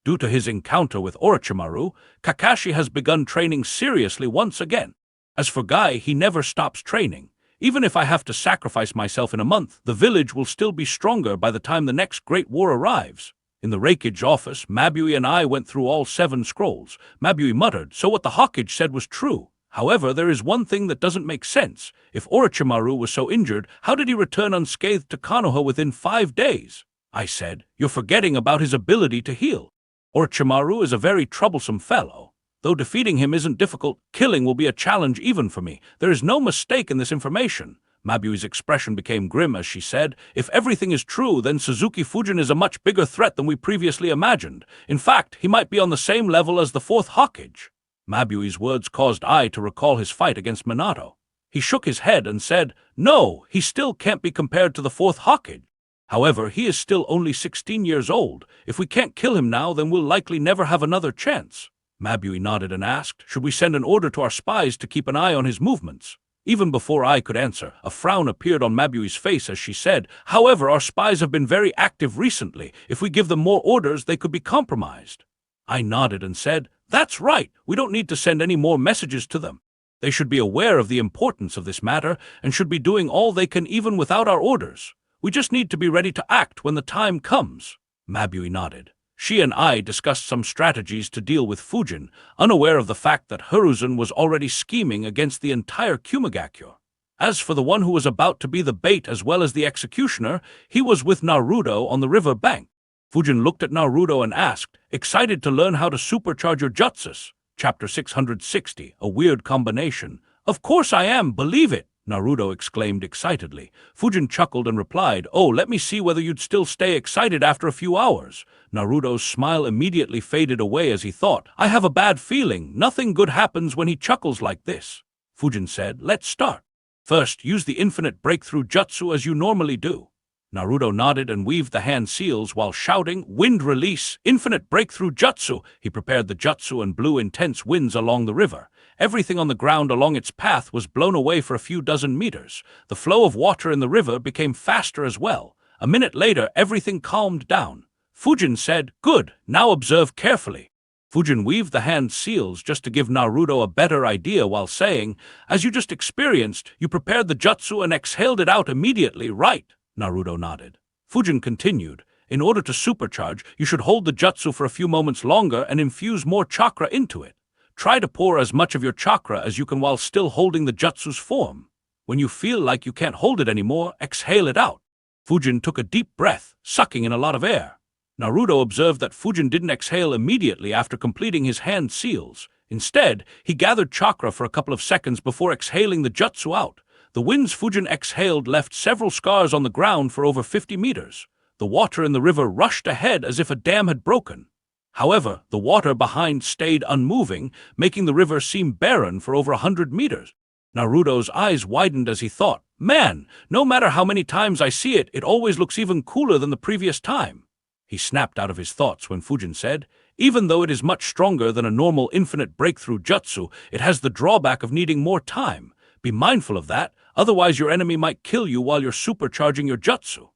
Due to his encounter with Orochimaru, Kakashi has begun training seriously once again. As for Guy, he never stops training. Even if I have to sacrifice myself in a month, the village will still be stronger by the time the next Great War arrives. In the Raikage office, Mabui and I went through all 7 scrolls. Mabui muttered, so what the Hokage said was true. However, there is one thing that doesn't make sense. If Orochimaru was so injured, how did he return unscathed to Konoha within 5 days? I said, you're forgetting about his ability to heal. Orochimaru is a very troublesome fellow. Though defeating him isn't difficult, killing will be a challenge even for me. There is no mistake in this information. Mabui's expression became grim as she said, if everything is true, then Suzuki Fujin is a much bigger threat than we previously imagined. In fact, he might be on the same level as the 4th Hokage. Mabui's words caused Ai to recall his fight against Minato. He shook his head and said, no, he still can't be compared to the 4th Hokage. However, he is still only 16 years old. If we can't kill him now, then we'll likely never have another chance. Mabui nodded and asked, should we send an order to our spies to keep an eye on his movements? Even before I could answer, a frown appeared on Mabui's face as she said, however, our spies have been very active recently. If we give them more orders, they could be compromised. I nodded and said, that's right. We don't need to send any more messages to them. They should be aware of the importance of this matter and should be doing all they can even without our orders. We just need to be ready to act when the time comes. Mabui nodded. She and I discussed some strategies to deal with Fujin, unaware of the fact that Hiruzen was already scheming against the entire Kumagakure. As for the one who was about to be the bait as well as the executioner, he was with Naruto on the river bank. Fujin looked at Naruto and asked, excited to learn how to supercharge your jutsus. Chapter 660, a weird combination. Of course I am, believe it, Naruto exclaimed excitedly. Fujin chuckled and replied, oh, let me see whether you'd still stay excited after a few hours. Naruto's smile immediately faded away as he thought, I have a bad feeling. Nothing good happens when he chuckles like this. Fujin said, let's start. First, use the infinite breakthrough jutsu as you normally do. Naruto nodded and weaved the hand seals while shouting, wind release, infinite breakthrough jutsu. He prepared the jutsu and blew intense winds along the river. Everything on the ground along its path was blown away for a few dozen meters. The flow of water in the river became faster as well. A minute later, everything calmed down. Fujin said, good, now observe carefully. Fujin weaved the hand seals just to give Naruto a better idea while saying, as you just experienced, you prepared the jutsu and exhaled it out immediately, right? Naruto nodded. Fujin continued, in order to supercharge, you should hold the jutsu for a few moments longer and infuse more chakra into it. Try to pour as much of your chakra as you can while still holding the jutsu's form. When you feel like you can't hold it anymore, exhale it out. Fujin took a deep breath, sucking in a lot of air. Naruto observed that Fujin didn't exhale immediately after completing his hand seals. Instead, he gathered chakra for a couple of seconds before exhaling the jutsu out. The winds Fujin exhaled left several scars on the ground for over 50 meters. The water in the river rushed ahead as if a dam had broken. However, the water behind stayed unmoving, making the river seem barren for over 100 meters. Naruto's eyes widened as he thought, man, no matter how many times I see it, it always looks even cooler than the previous time. He snapped out of his thoughts when Fujin said, even though it is much stronger than a normal infinite breakthrough jutsu, it has the drawback of needing more time. Be mindful of that, otherwise your enemy might kill you while you're supercharging your jutsu.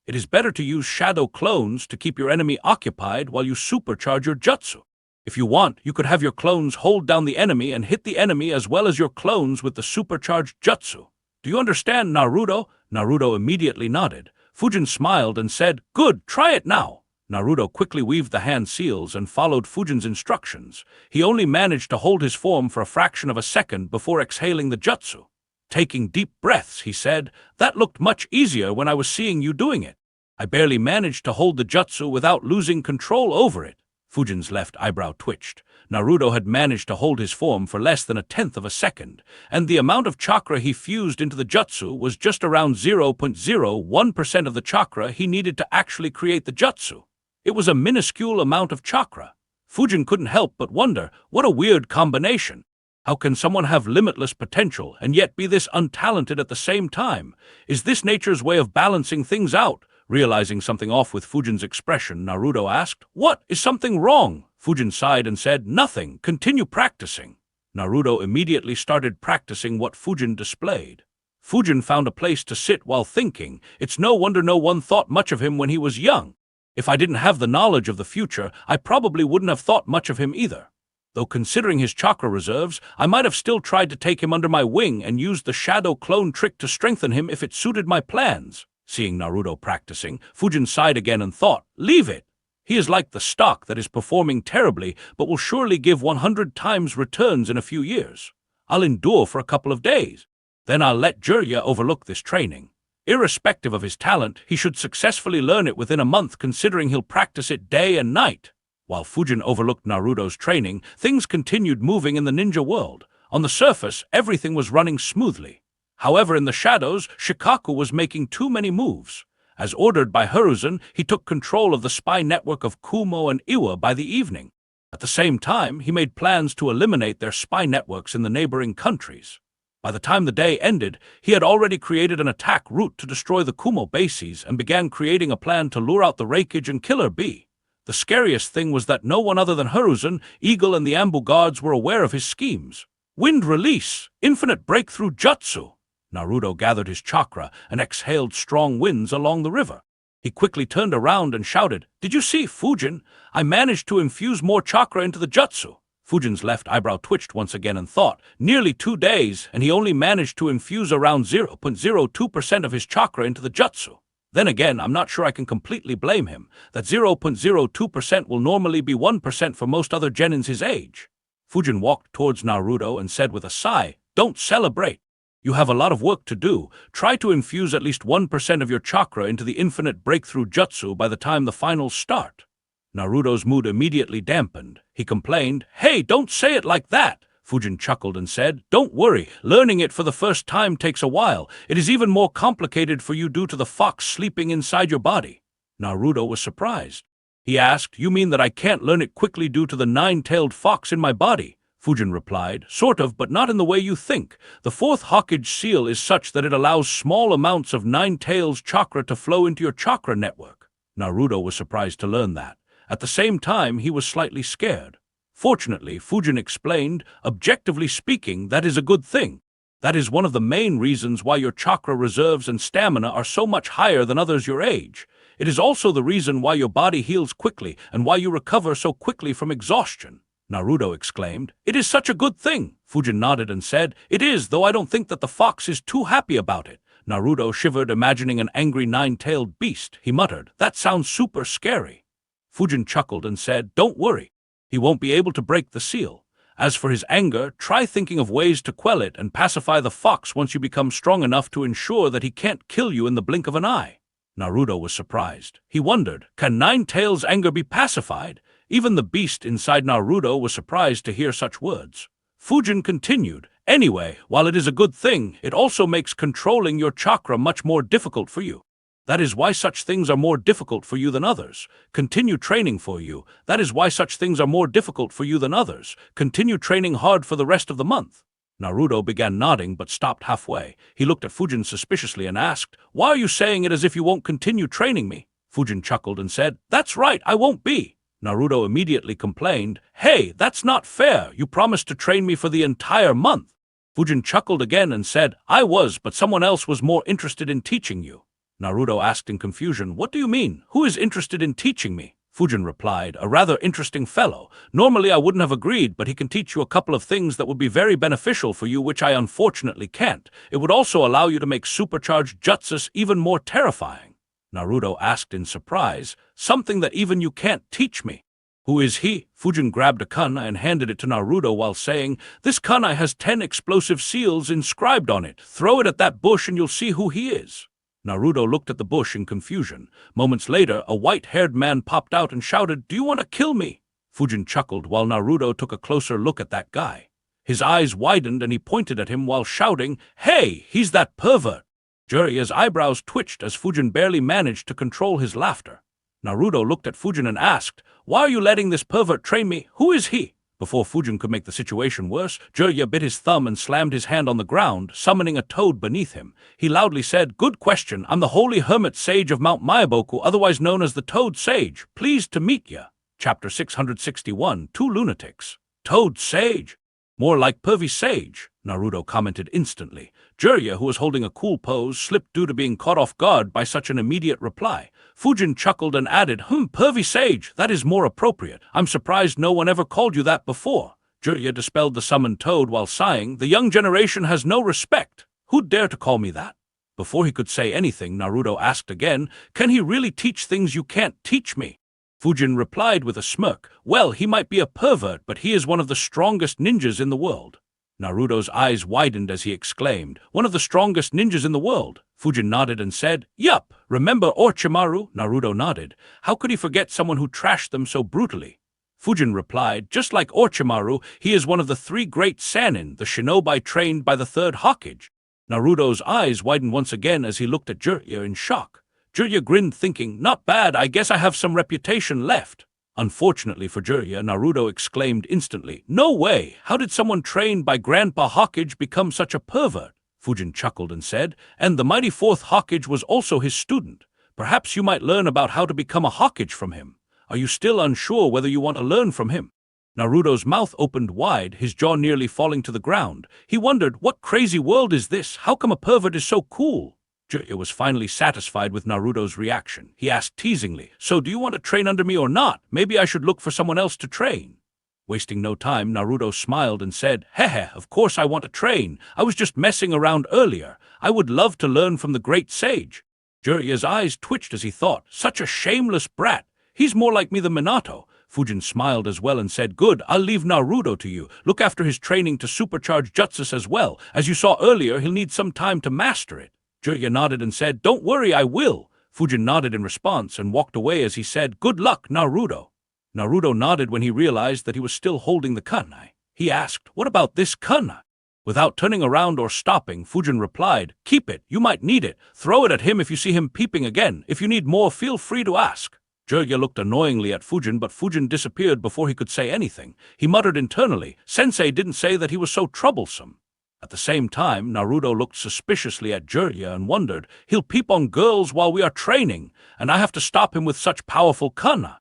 It is better to use shadow clones to keep your enemy occupied while you supercharge your jutsu. If you want, you could have your clones hold down the enemy and hit the enemy as well as your clones with the supercharged jutsu. Do you understand, Naruto? Naruto immediately nodded. Fujin smiled and said, good, try it now. Naruto quickly weaved the hand seals and followed Fujin's instructions. He only managed to hold his form for a fraction of a second before exhaling the jutsu. Taking deep breaths, he said, that looked much easier when I was seeing you doing it. I barely managed to hold the jutsu without losing control over it. Fujin's left eyebrow twitched. Naruto had managed to hold his form for less than 1/10 of a second, and the amount of chakra he fused into the jutsu was just around 0.01% of the chakra he needed to actually create the jutsu. It was a minuscule amount of chakra. Fujin couldn't help but wonder, what a weird combination. How can someone have limitless potential and yet be this untalented at the same time? Is this nature's way of balancing things out? Realizing something off with Fujin's expression, Naruto asked, what, is something wrong? Fujin sighed and said, nothing, continue practicing. Naruto immediately started practicing what Fujin displayed. Fujin found a place to sit while thinking. It's no wonder no one thought much of him when he was young. If I didn't have the knowledge of the future, I probably wouldn't have thought much of him either. Though considering his chakra reserves, I might have still tried to take him under my wing and used the shadow clone trick to strengthen him if it suited my plans. Seeing Naruto practicing, Fujin sighed again and thought, leave it. He is like the stock that is performing terribly but will surely give 100 times returns in a few years. I'll endure for a couple of days. Then I'll let Jiraiya overlook this training. Irrespective of his talent, he should successfully learn it within a month considering he'll practice it day and night. While Fujin overlooked Naruto's training, things continued moving in the ninja world. On the surface, everything was running smoothly. However, in the shadows, Shikaku was making too many moves. As ordered by Hiruzen, he took control of the spy network of Kumo and Iwa by the evening. At the same time, he made plans to eliminate their spy networks in the neighboring countries. By the time the day ended, he had already created an attack route to destroy the Kumo bases and began creating a plan to lure out the Raikage and Killer Bee. The scariest thing was that no one other than Hiruzen, Eagle, and the Ambu guards were aware of his schemes. Wind Release, Infinite Breakthrough Jutsu. Naruto gathered his chakra and exhaled strong winds along the river. He quickly turned around and shouted, "Did you see, Fujin? I managed to infuse more chakra into the jutsu." Fujin's left eyebrow twitched once again and thought, nearly 2 days, and he only managed to infuse around 0.02% of his chakra into the jutsu. Then again, I'm not sure I can completely blame him. That 0.02% will normally be 1% for most other genins his age. Fujin walked towards Naruto and said with a sigh, "Don't celebrate. You have a lot of work to do. Try to infuse at least 1% of your chakra into the infinite breakthrough jutsu by the time the finals start." Naruto's mood immediately dampened. He complained, "Hey, don't say it like that." Fujin chuckled and said, "Don't worry, learning it for the first time takes a while. It is even more complicated for you due to the fox sleeping inside your body." Naruto was surprised. He asked, "You mean that I can't learn it quickly due to the 9-tailed fox in my body?" Fujin replied, "Sort of, but not in the way you think. The 4th Hokage seal is such that it allows small amounts of 9-tails chakra to flow into your chakra network." Naruto was surprised to learn that. At the same time, he was slightly scared. Fortunately, Fujin explained, "Objectively speaking, that is a good thing. That is one of the main reasons why your chakra reserves and stamina are so much higher than others your age. It is also the reason why your body heals quickly and why you recover so quickly from exhaustion." Naruto exclaimed, "It is such a good thing." Fujin nodded and said, "It is, though I don't think that the fox is too happy about it." Naruto shivered, imagining an angry 9-tailed beast. He muttered, "That sounds super scary." Fujin chuckled and said, "Don't worry. He won't be able to break the seal. As for his anger, try thinking of ways to quell it and pacify the fox once you become strong enough to ensure that he can't kill you in the blink of an eye." Naruto was surprised. He wondered, can 9-tails' anger be pacified? Even the beast inside Naruto was surprised to hear such words. Fujin continued, "Anyway, while it is a good thing, it also makes controlling your chakra much more difficult for you. That is why such things are more difficult for you than others. Continue training for you. That is why such things are more difficult for you than others. Continue training hard for the rest of the month." Naruto began nodding but stopped halfway. He looked at Fujin suspiciously and asked, "Why are you saying it as if you won't continue training me?" Fujin chuckled and said, "That's right, I won't be." Naruto immediately complained, "Hey, that's not fair. You promised to train me for the entire month." Fujin chuckled again and said, "I was, but someone else was more interested in teaching you." Naruto asked in confusion, "What do you mean? Who is interested in teaching me?" Fujin replied, "A rather interesting fellow. Normally I wouldn't have agreed, but he can teach you a couple of things that would be very beneficial for you, which I unfortunately can't. It would also allow you to make supercharged jutsus even more terrifying." Naruto asked in surprise, "Something that even you can't teach me? Who is he?" Fujin grabbed a kunai and handed it to Naruto while saying, "This kunai has 10 explosive seals inscribed on it. Throw it at that bush and you'll see who he is." Naruto looked at the bush in confusion. Moments later, a white-haired man popped out and shouted, "Do you want to kill me?" Fujin chuckled while Naruto took a closer look at that guy. His eyes widened and he pointed at him while shouting, "Hey, he's that pervert!" Jiraiya's eyebrows twitched as Fujin barely managed to control his laughter. Naruto looked at Fujin and asked, "Why are you letting this pervert train me? Who is he?" Before Fujin could make the situation worse, Jiraiya bit his thumb and slammed his hand on the ground, summoning a toad beneath him. He loudly said, "Good question. I'm the Holy Hermit Sage of Mount Myaboku, otherwise known as the Toad Sage. Pleased to meet ya." Chapter 661, Two Lunatics. Toad Sage. More like pervy sage, Naruto commented instantly. Jiraiya, who was holding a cool pose, slipped due to being caught off guard by such an immediate reply. Fujin chuckled and added, pervy sage, that is more appropriate. I'm surprised no one ever called you that before. Jiraiya dispelled the summoned toad while sighing, the young generation has no respect. Who'd dare to call me that? Before he could say anything, Naruto asked again, can he really teach things you can't teach me? Fujin replied with a smirk, well, he might be a pervert, but he is one of the strongest ninjas in the world. Naruto's eyes widened as he exclaimed, one of the strongest ninjas in the world. Fujin nodded and said, yup, remember Orochimaru? Naruto nodded. How could he forget someone who trashed them so brutally? Fujin replied, just like Orochimaru, he is one of the 3 great Sannin, the shinobi trained by the 3rd Hokage. Naruto's eyes widened once again as he looked at Jiraiya in shock. Jiraiya grinned, thinking, not bad, I guess I have some reputation left. Unfortunately for Jiraiya, Naruto exclaimed instantly, no way, how did someone trained by Grandpa Hokage become such a pervert? Fujin chuckled and said, and the mighty 4th Hokage was also his student. Perhaps you might learn about how to become a Hokage from him. Are you still unsure whether you want to learn from him? Naruto's mouth opened wide, his jaw nearly falling to the ground. He wondered, what crazy world is this? How come a pervert is so cool? Jiraiya was finally satisfied with Naruto's reaction. He asked teasingly, so do you want to train under me or not? Maybe I should look for someone else to train. Wasting no time, Naruto smiled and said, Hehe, of course I want to train. I was just messing around earlier. I would love to learn from the great sage. Jiraiya's eyes twitched as he thought, such a shameless brat. He's more like me than Minato. Fujin smiled as well and said, good, I'll leave Naruto to you. Look after his training to supercharge jutsus as well. As you saw earlier, he'll need some time to master it. Jiraiya nodded and said, don't worry, I will. Fujin nodded in response and walked away as he said, good luck, Naruto. Naruto nodded when he realized that he was still holding the kunai. He asked, what about this kunai? Without turning around or stopping, Fujin replied, keep it, you might need it. Throw it at him if you see him peeping again. If you need more, feel free to ask. Jiraiya looked annoyingly at Fujin, but Fujin disappeared before he could say anything. He muttered internally, Sensei didn't say that he was so troublesome. At the same time, Naruto looked suspiciously at Jiraiya and wondered, he'll peep on girls while we are training, and I have to stop him with such powerful kana.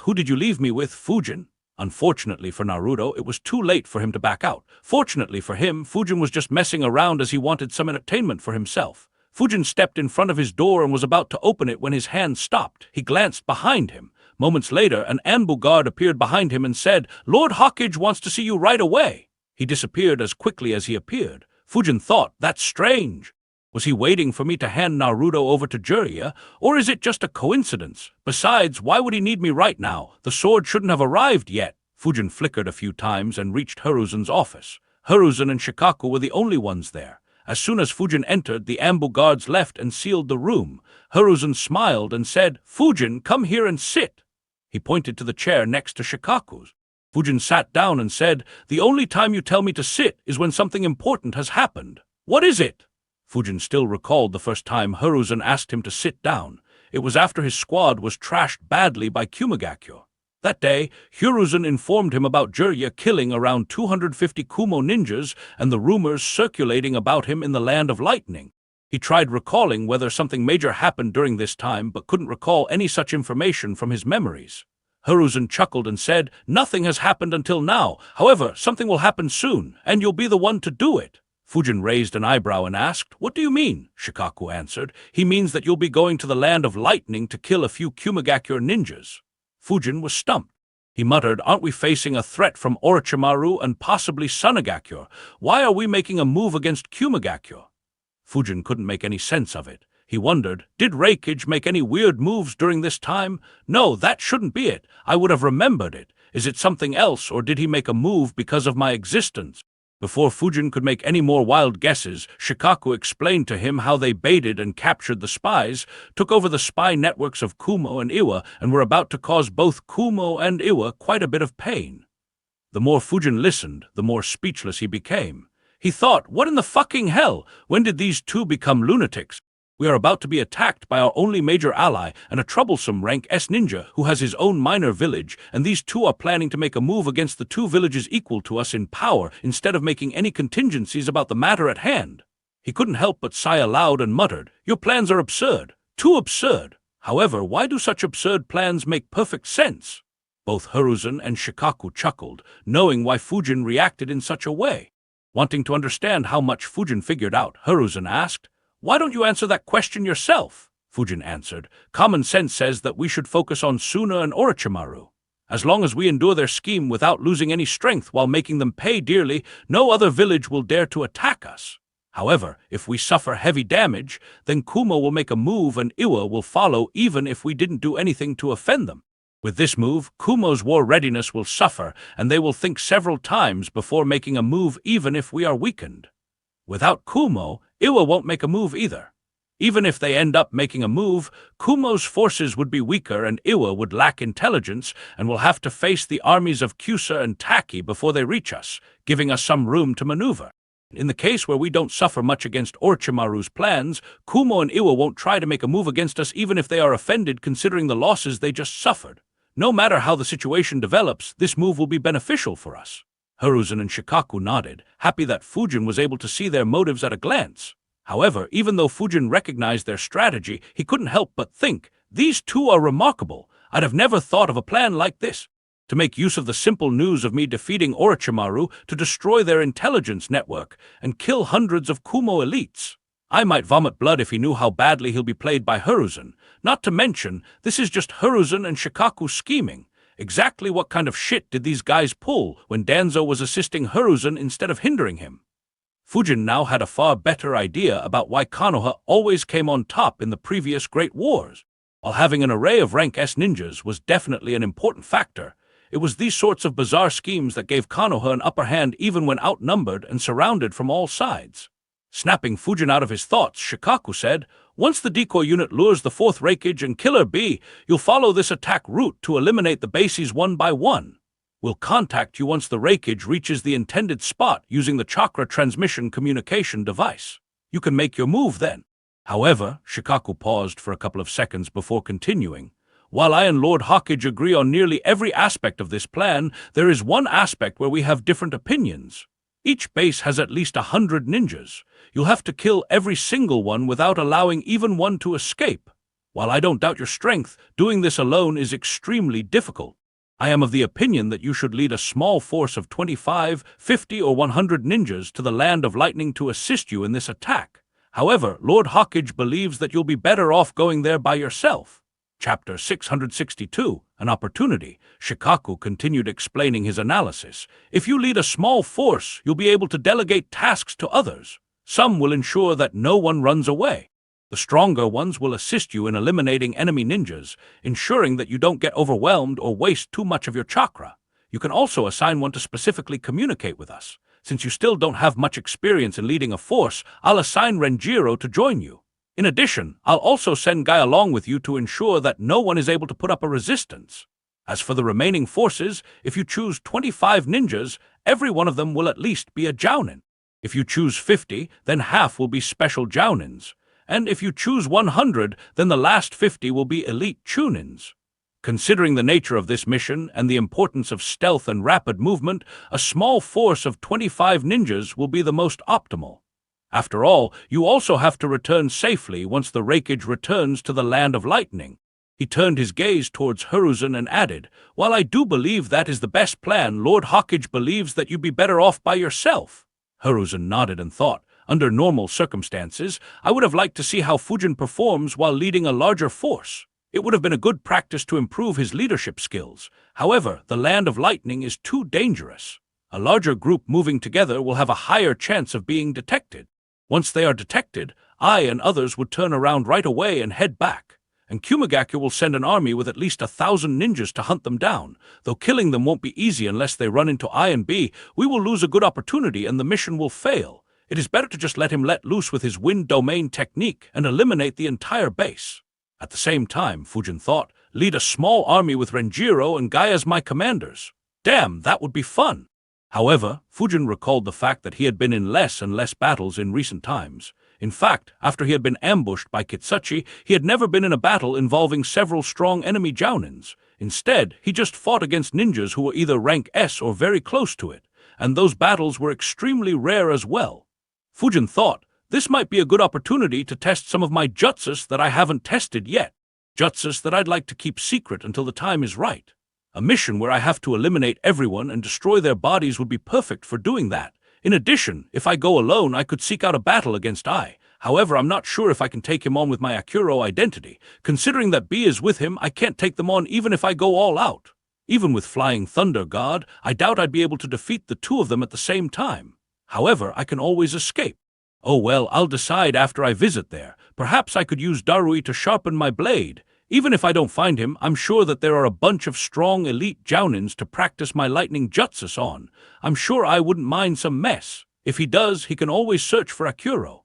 Who did you leave me with, Fujin? Unfortunately for Naruto, it was too late for him to back out. Fortunately for him, Fujin was just messing around as he wanted some entertainment for himself. Fujin stepped in front of his door and was about to open it when his hand stopped. He glanced behind him. Moments later, an Anbu guard appeared behind him and said, Lord Hokage wants to see you right away. He disappeared as quickly as he appeared. Fujin thought, that's strange. Was he waiting for me to hand Naruto over to Jiraiya, or is it just a coincidence? Besides, why would he need me right now? The sword shouldn't have arrived yet. Fujin flickered a few times and reached Hiruzen's office. Hiruzen and Shikaku were the only ones there. As soon as Fujin entered, the Anbu guards left and sealed the room. Hiruzen smiled and said, Fujin, come here and sit. He pointed to the chair next to Shikaku's. Fujin sat down and said, the only time you tell me to sit is when something important has happened. What is it? Fujin still recalled the first time Hiruzen asked him to sit down. It was after his squad was trashed badly by Kumagakyo. That day, Hiruzen informed him about Jiraiya killing around 250 Kumo ninjas and the rumors circulating about him in the Land of Lightning. He tried recalling whether something major happened during this time but couldn't recall any such information from his memories. Hiruzen chuckled and said, nothing has happened until now. However, something will happen soon, and you'll be the one to do it. Fujin raised an eyebrow and asked, what do you mean? Shikaku answered, he means that you'll be going to the Land of Lightning to kill a few Kumagakyo ninjas. Fujin was stumped. He muttered, aren't we facing a threat from Orochimaru and possibly Sunagakyo? Why are we making a move against Kumagakyo? Fujin couldn't make any sense of it. He wondered, did Reikage make any weird moves during this time? No, that shouldn't be it. I would have remembered it. Is it something else, or did he make a move because of my existence? Before Fujin could make any more wild guesses, Shikaku explained to him how they baited and captured the spies, took over the spy networks of Kumo and Iwa, and were about to cause both Kumo and Iwa quite a bit of pain. The more Fujin listened, the more speechless he became. He thought, what in the fucking hell? When did these two become lunatics? We are about to be attacked by our only major ally and a troublesome rank S ninja who has his own minor village, and these two are planning to make a move against the two villages equal to us in power instead of making any contingencies about the matter at hand. He couldn't help but sigh aloud and muttered, your plans are absurd. Too absurd. However, why do such absurd plans make perfect sense? Both Hiruzen and Shikaku chuckled, knowing why Fujin reacted in such a way. Wanting to understand how much Fujin figured out, Hiruzen asked, "Why don't you answer that question yourself?" Fujin answered, "Common sense says that we should focus on Suna and Orochimaru. As long as we endure their scheme without losing any strength while making them pay dearly, no other village will dare to attack us. However, if we suffer heavy damage, then Kumo will make a move and Iwa will follow even if we didn't do anything to offend them. With this move, Kumo's war readiness will suffer, and they will think several times before making a move even if we are weakened. Without Kumo, Iwa won't make a move either. Even if they end up making a move, Kumo's forces would be weaker and Iwa would lack intelligence and will have to face the armies of Kyusa and Taki before they reach us, giving us some room to maneuver. In the case where we don't suffer much against Orochimaru's plans, Kumo and Iwa won't try to make a move against us even if they are offended considering the losses they just suffered. No matter how the situation develops, this move will be beneficial for us." Hiruzen and Shikaku nodded, happy that Fujin was able to see their motives at a glance. However, even though Fujin recognized their strategy, he couldn't help but think, "These two are remarkable. I'd have never thought of a plan like this. To make use of the simple news of me defeating Orochimaru to destroy their intelligence network and kill hundreds of Kumo elites. I might vomit blood if he knew how badly he'll be played by Hiruzen. Not to mention, this is just Hiruzen and Shikaku scheming. Exactly what kind of shit did these guys pull when Danzo was assisting Hiruzen instead of hindering him?" Fujin now had a far better idea about why Konoha always came on top in the previous Great Wars. While having an array of rank S ninjas was definitely an important factor, it was these sorts of bizarre schemes that gave Konoha an upper hand even when outnumbered and surrounded from all sides. Snapping Fujin out of his thoughts, Shikaku said, "Once the decoy unit lures the 4th Raikage and Killer Bee, you'll follow this attack route to eliminate the bases one by one. We'll contact you once the Raikage reaches the intended spot using the chakra transmission communication device. You can make your move then." However, Shikaku paused for a couple of seconds before continuing. "While I and Lord Hawkage agree on nearly every aspect of this plan, there is one aspect where we have different opinions. Each base has at least 100 ninjas. You'll have to kill every single one without allowing even one to escape. While I don't doubt your strength, doing this alone is extremely difficult. I am of the opinion that you should lead a small force of 25, 50, or 100 ninjas to the Land of Lightning to assist you in this attack. However, Lord Hawkage believes that you'll be better off going there by yourself." Chapter 662, An Opportunity. Shikaku continued explaining his analysis. "If you lead a small force, you'll be able to delegate tasks to others. Some will ensure that no one runs away. The stronger ones will assist you in eliminating enemy ninjas, ensuring that you don't get overwhelmed or waste too much of your chakra. You can also assign one to specifically communicate with us. Since you still don't have much experience in leading a force, I'll assign Renjiro to join you. In addition, I'll also send Guy along with you to ensure that no one is able to put up a resistance. As for the remaining forces, if you choose 25 ninjas, every one of them will at least be a jounin. If you choose 50, then half will be special jounins. And if you choose 100, then the last 50 will be elite chunins. Considering the nature of this mission and the importance of stealth and rapid movement, a small force of 25 ninjas will be the most optimal. After all, you also have to return safely once the Raikage returns to the Land of Lightning." He turned his gaze towards Hiruzen and added, "While I do believe that is the best plan, Lord Hawkage believes that you'd be better off by yourself." Hiruzen nodded and thought, "Under normal circumstances, I would have liked to see how Fujin performs while leading a larger force. It would have been a good practice to improve his leadership skills. However, the Land of Lightning is too dangerous. A larger group moving together will have a higher chance of being detected. Once they are detected, I and others would turn around right away and head back. And Kumagaki will send an army with at least 1,000 ninjas to hunt them down. Though killing them won't be easy unless they run into I and B, we will lose a good opportunity and the mission will fail. It is better to just let him let loose with his wind domain technique and eliminate the entire base." At the same time, Fujin thought, "Lead a small army with Renjiro and Guy as my commanders. Damn, that would be fun." However, Fujin recalled the fact that he had been in less and less battles in recent times. In fact, after he had been ambushed by Kitsuchi, he had never been in a battle involving several strong enemy jounins. Instead, he just fought against ninjas who were either rank S or very close to it, and those battles were extremely rare as well. Fujin thought, "This might be a good opportunity to test some of my jutsus that I haven't tested yet. Jutsus that I'd like to keep secret until the time is right." A mission where I have to eliminate everyone and destroy their bodies would be perfect for doing that. In addition, if I go alone, I could seek out a battle against I. However, I'm not sure if I can take him on with my Akuro identity. Considering that B is with him, I can't take them on even if I go all out. Even with Flying Thunder God, I doubt I'd be able to defeat the two of them at the same time. However, I can always escape. Oh well, I'll decide after I visit there. Perhaps I could use Darui to sharpen my blade. Even if I don't find him, I'm sure that there are a bunch of strong elite jounins to practice my lightning jutsus on. I'm sure I wouldn't mind some mess. If he does, he can always search for Akuro.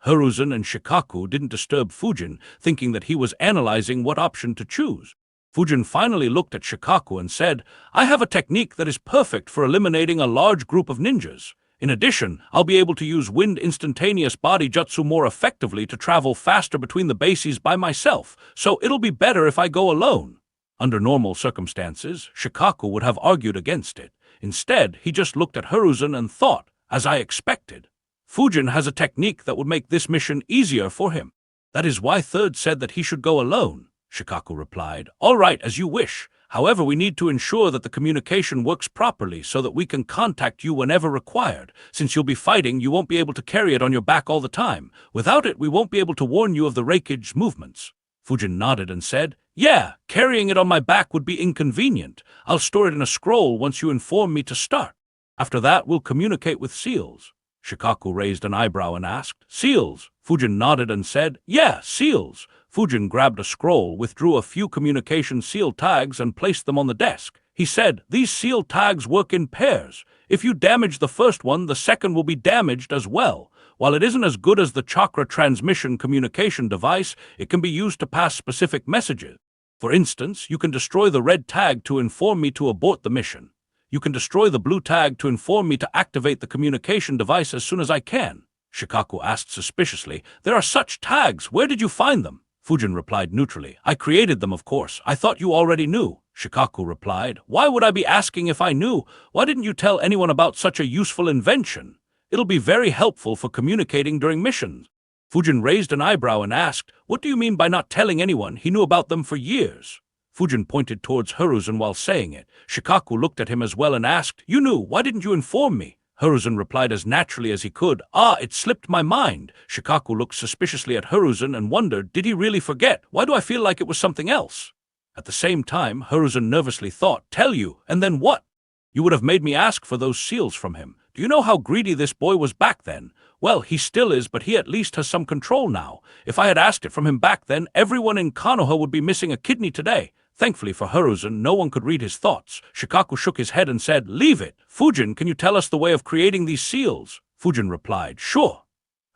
Hiruzen and Shikaku didn't disturb Fujin, thinking that he was analyzing what option to choose. Fujin finally looked at Shikaku and said, I have a technique that is perfect for eliminating a large group of ninjas. In addition, I'll be able to use Wind Instantaneous Body Jutsu more effectively to travel faster between the bases by myself, so it'll be better if I go alone. Under normal circumstances, Shikaku would have argued against it. Instead, he just looked at Hiruzen and thought, as I expected. Fujin has a technique that would make this mission easier for him. That is why Third said that he should go alone, Shikaku replied. All right, as you wish. However, we need to ensure that the communication works properly so that we can contact you whenever required. Since you'll be fighting, you won't be able to carry it on your back all the time. Without it, we won't be able to warn you of the Reikige's movements. Fujin nodded and said, Yeah, carrying it on my back would be inconvenient. I'll store it in a scroll once you inform me to start. After that, we'll communicate with seals. Shikaku raised an eyebrow and asked, Seals? Fujin nodded and said, Yeah, seals. Fujin grabbed a scroll, withdrew a few communication seal tags and placed them on the desk. He said, These seal tags work in pairs. If you damage the first one, the second will be damaged as well. While it isn't as good as the chakra transmission communication device, it can be used to pass specific messages. For instance, you can destroy the red tag to inform me to abort the mission. You can destroy the blue tag to inform me to activate the communication device as soon as I can. Shikaku asked suspiciously, There are such tags. Where did you find them? Fujin replied neutrally, I created them, of course. I thought you already knew. Shikaku replied, Why would I be asking if I knew? Why didn't you tell anyone about such a useful invention? It'll be very helpful for communicating during missions. Fujin raised an eyebrow and asked, What do you mean by not telling anyone? He knew about them for years. Fujin pointed towards Hiruzen while saying it. Shikaku looked at him as well and asked, You knew, why didn't you inform me? Hiruzen replied as naturally as he could, It slipped my mind. Shikaku looked suspiciously at Hiruzen and wondered, did he really forget? Why do I feel like it was something else? At the same time, Hiruzen nervously thought, Tell you, and then what? You would have made me ask for those seals from him. Do you know how greedy this boy was back then? Well, he still is, but he at least has some control now. If I had asked it from him back then, everyone in Konoha would be missing a kidney today. Thankfully for Hiruzen, no one could read his thoughts. Shikaku shook his head and said, Leave it. Fujin, can you tell us the way of creating these seals? Fujin replied, Sure.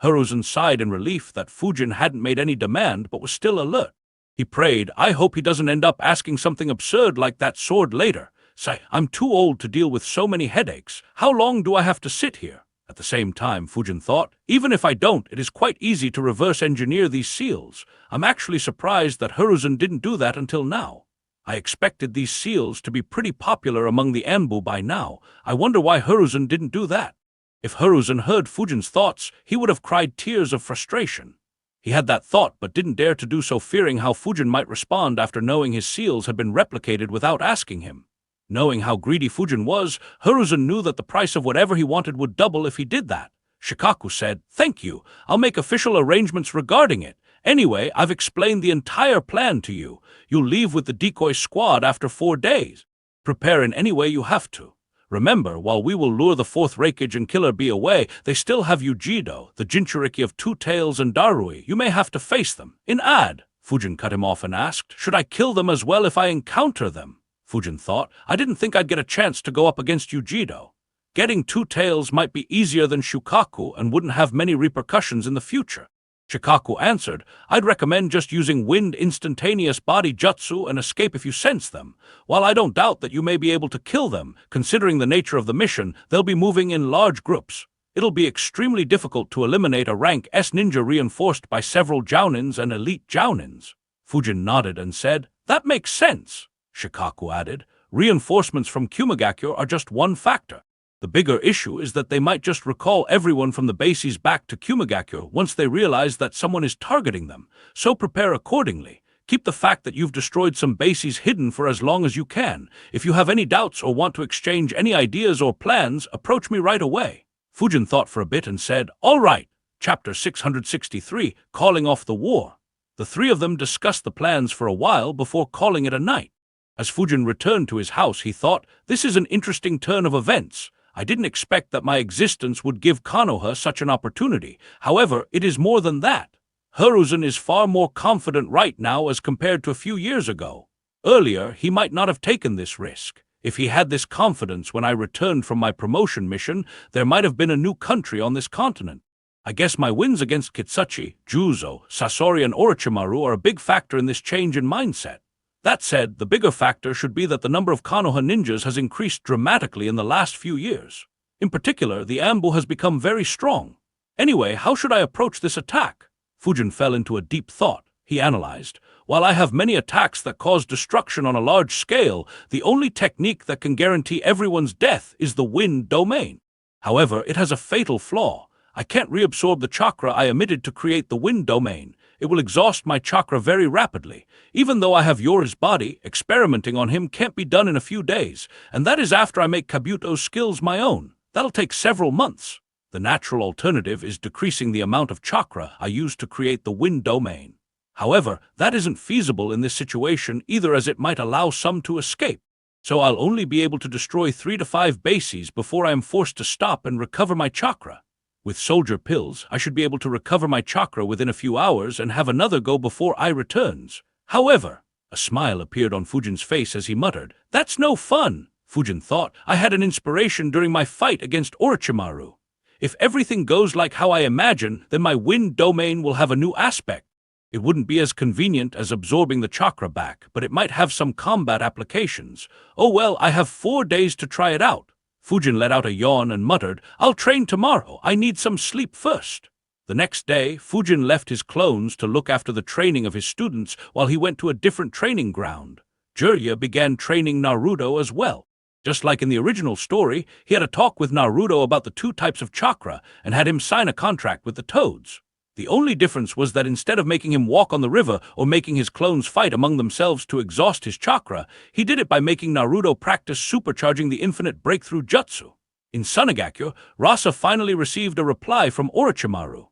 Hiruzen sighed in relief that Fujin hadn't made any demand but was still alert. He prayed, I hope he doesn't end up asking something absurd like that sword later. Say, I'm too old to deal with so many headaches. How long do I have to sit here? At the same time, Fujin thought, even if I don't, it is quite easy to reverse engineer these seals. I'm actually surprised that Hiruzen didn't do that until now. I expected these seals to be pretty popular among the Anbu by now. I wonder why Hiruzen didn't do that. If Hiruzen heard Fujin's thoughts, he would have cried tears of frustration. He had that thought but didn't dare to do so, fearing how Fujin might respond after knowing his seals had been replicated without asking him. Knowing how greedy Fujin was, Hiruzen knew that the price of whatever he wanted would double if he did that. Shikaku said, Thank you. I'll make official arrangements regarding it. Anyway, I've explained the entire plan to you. You'll leave with the decoy squad after 4 days. Prepare in any way you have to. Remember, while we will lure the fourth Reikage and Killer Bee away, they still have Ujido, the Jinchuriki of Two Tails and Darui. You may have to face them. In Ad, Fujin cut him off and asked, Should I kill them as well if I encounter them? Fujin thought, I didn't think I'd get a chance to go up against Ujido. Getting Two Tails might be easier than Shukaku and wouldn't have many repercussions in the future. Shikaku answered, I'd recommend just using Wind Instantaneous Body Jutsu and escape if you sense them. While I don't doubt that you may be able to kill them, considering the nature of the mission, they'll be moving in large groups. It'll be extremely difficult to eliminate a rank S ninja reinforced by several Jounins and elite Jounins. Fujin nodded and said, That makes sense. Shikaku added, Reinforcements from Kumagakure are just one factor. The bigger issue is that they might just recall everyone from the bases back to Kumagakure once they realize that someone is targeting them, so prepare accordingly. Keep the fact that you've destroyed some bases hidden for as long as you can. If you have any doubts or want to exchange any ideas or plans, approach me right away." Fujin thought for a bit and said, "All right." Chapter 663, Calling Off the War. The three of them discussed the plans for a while before calling it a night. As Fujin returned to his house, he thought, "This is an interesting turn of events. I didn't expect that my existence would give Konoha such an opportunity. However, it is more than that. Hiruzen is far more confident right now as compared to a few years ago. Earlier, he might not have taken this risk. If he had this confidence when I returned from my promotion mission, there might have been a new country on this continent. I guess my wins against Kitsuchi, Juzo, Sasori, and Orochimaru are a big factor in this change in mindset. That said, the bigger factor should be that the number of Konoha ninjas has increased dramatically in the last few years. In particular, the Anbu has become very strong. Anyway, how should I approach this attack?" Fujin fell into a deep thought. He analyzed, "While I have many attacks that cause destruction on a large scale, the only technique that can guarantee everyone's death is the wind domain. However, it has a fatal flaw. I can't reabsorb the chakra I emitted to create the wind domain. It will exhaust my chakra very rapidly. Even though I have Yora's body, experimenting on him can't be done in a few days, and that is after I make Kabuto's skills my own. That'll take several months. The natural alternative is decreasing the amount of chakra I use to create the wind domain. However, that isn't feasible in this situation either, as it might allow some to escape. So I'll only be able to destroy 3 to 5 bases before I am forced to stop and recover my chakra. With soldier pills, I should be able to recover my chakra within a few hours and have another go before I returns. However," a smile appeared on Fujin's face as he muttered, "That's no fun." Fujin thought, "I had an inspiration during my fight against Orochimaru. If everything goes like how I imagine, then my wind domain will have a new aspect. It wouldn't be as convenient as absorbing the chakra back, but it might have some combat applications. Oh well, I have 4 days to try it out." Fujin let out a yawn and muttered, "I'll train tomorrow. I need some sleep first." The next day, Fujin left his clones to look after the training of his students while he went to a different training ground. Jiraiya began training Naruto as well. Just like in the original story, he had a talk with Naruto about the 2 types of chakra and had him sign a contract with the Toads. The only difference was that instead of making him walk on the river or making his clones fight among themselves to exhaust his chakra, he did it by making Naruto practice supercharging the infinite breakthrough jutsu. In Sunagakure, Rasa finally received a reply from Orochimaru.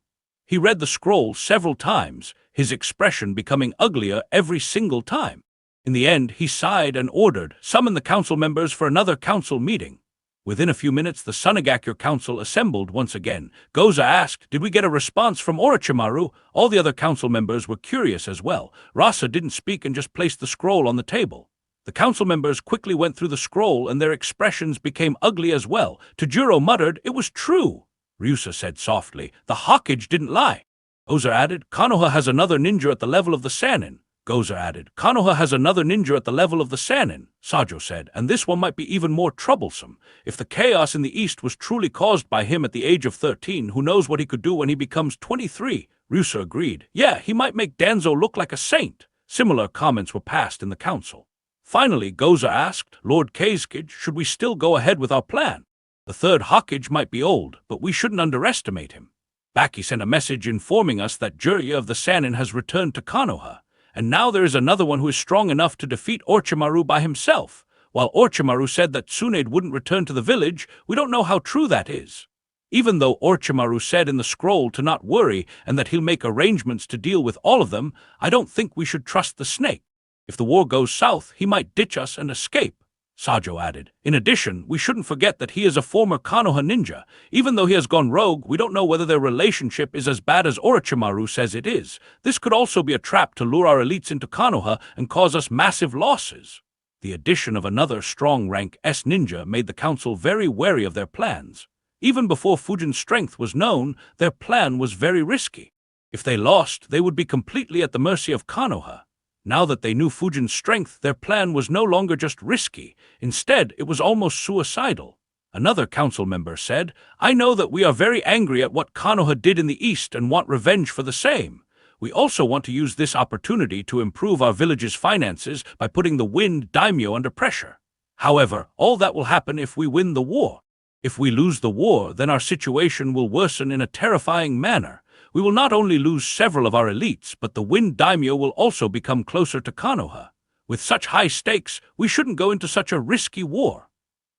He read the scroll several times, his expression becoming uglier every single time. In the end, he sighed and ordered, "Summon the council members for another council meeting." Within a few minutes, the Sunagakure council assembled once again. Goza asked, "Did we get a response from Orochimaru?" All the other council members were curious as well. Rasa didn't speak and just placed the scroll on the table. The council members quickly went through the scroll and their expressions became ugly as well. Tajiro muttered, "It was true." Ryusa said softly, "The Hokage didn't lie." Oza added, "Konoha has another ninja at the level of the Sannin." Goza added, "Konoha has another ninja at the level of the Sannin." Sajo said, "And this one might be even more troublesome. If the chaos in the East was truly caused by him at the age of 13, who knows what he could do when he becomes 23? Ryusa agreed, "Yeah, he might make Danzo look like a saint." Similar comments were passed in the council. Finally, Goza asked, "Lord Kazekage, should we still go ahead with our plan? The third Hokage might be old, but we shouldn't underestimate him." Baki sent a message informing us that Jiraiya of the Sannin has returned to Konoha. And now there is another one who is strong enough to defeat Orochimaru by himself. While Orochimaru said that Tsunade wouldn't return to the village, we don't know how true that is. Even though Orochimaru said in the scroll to not worry and that he'll make arrangements to deal with all of them, I don't think we should trust the snake. If the war goes south, he might ditch us and escape." Sajo added, "In addition, we shouldn't forget that he is a former Konoha ninja. Even though he has gone rogue, we don't know whether their relationship is as bad as Orochimaru says it is. This could also be a trap to lure our elites into Konoha and cause us massive losses." The addition of another strong rank S ninja made the council very wary of their plans. Even before Fujin's strength was known, their plan was very risky. If they lost, they would be completely at the mercy of Konoha. Now that they knew Fujin's strength, their plan was no longer just risky. Instead, it was almost suicidal. Another council member said, "I know that we are very angry at what Konoha did in the East and want revenge for the same. We also want to use this opportunity to improve our village's finances by putting the Wind Daimyo under pressure. However, all that will happen if we win the war. If we lose the war, then our situation will worsen in a terrifying manner. we will not only lose several of our elites, but the Wind Daimyo will also become closer to Konoha. With such high stakes, we shouldn't go into such a risky war.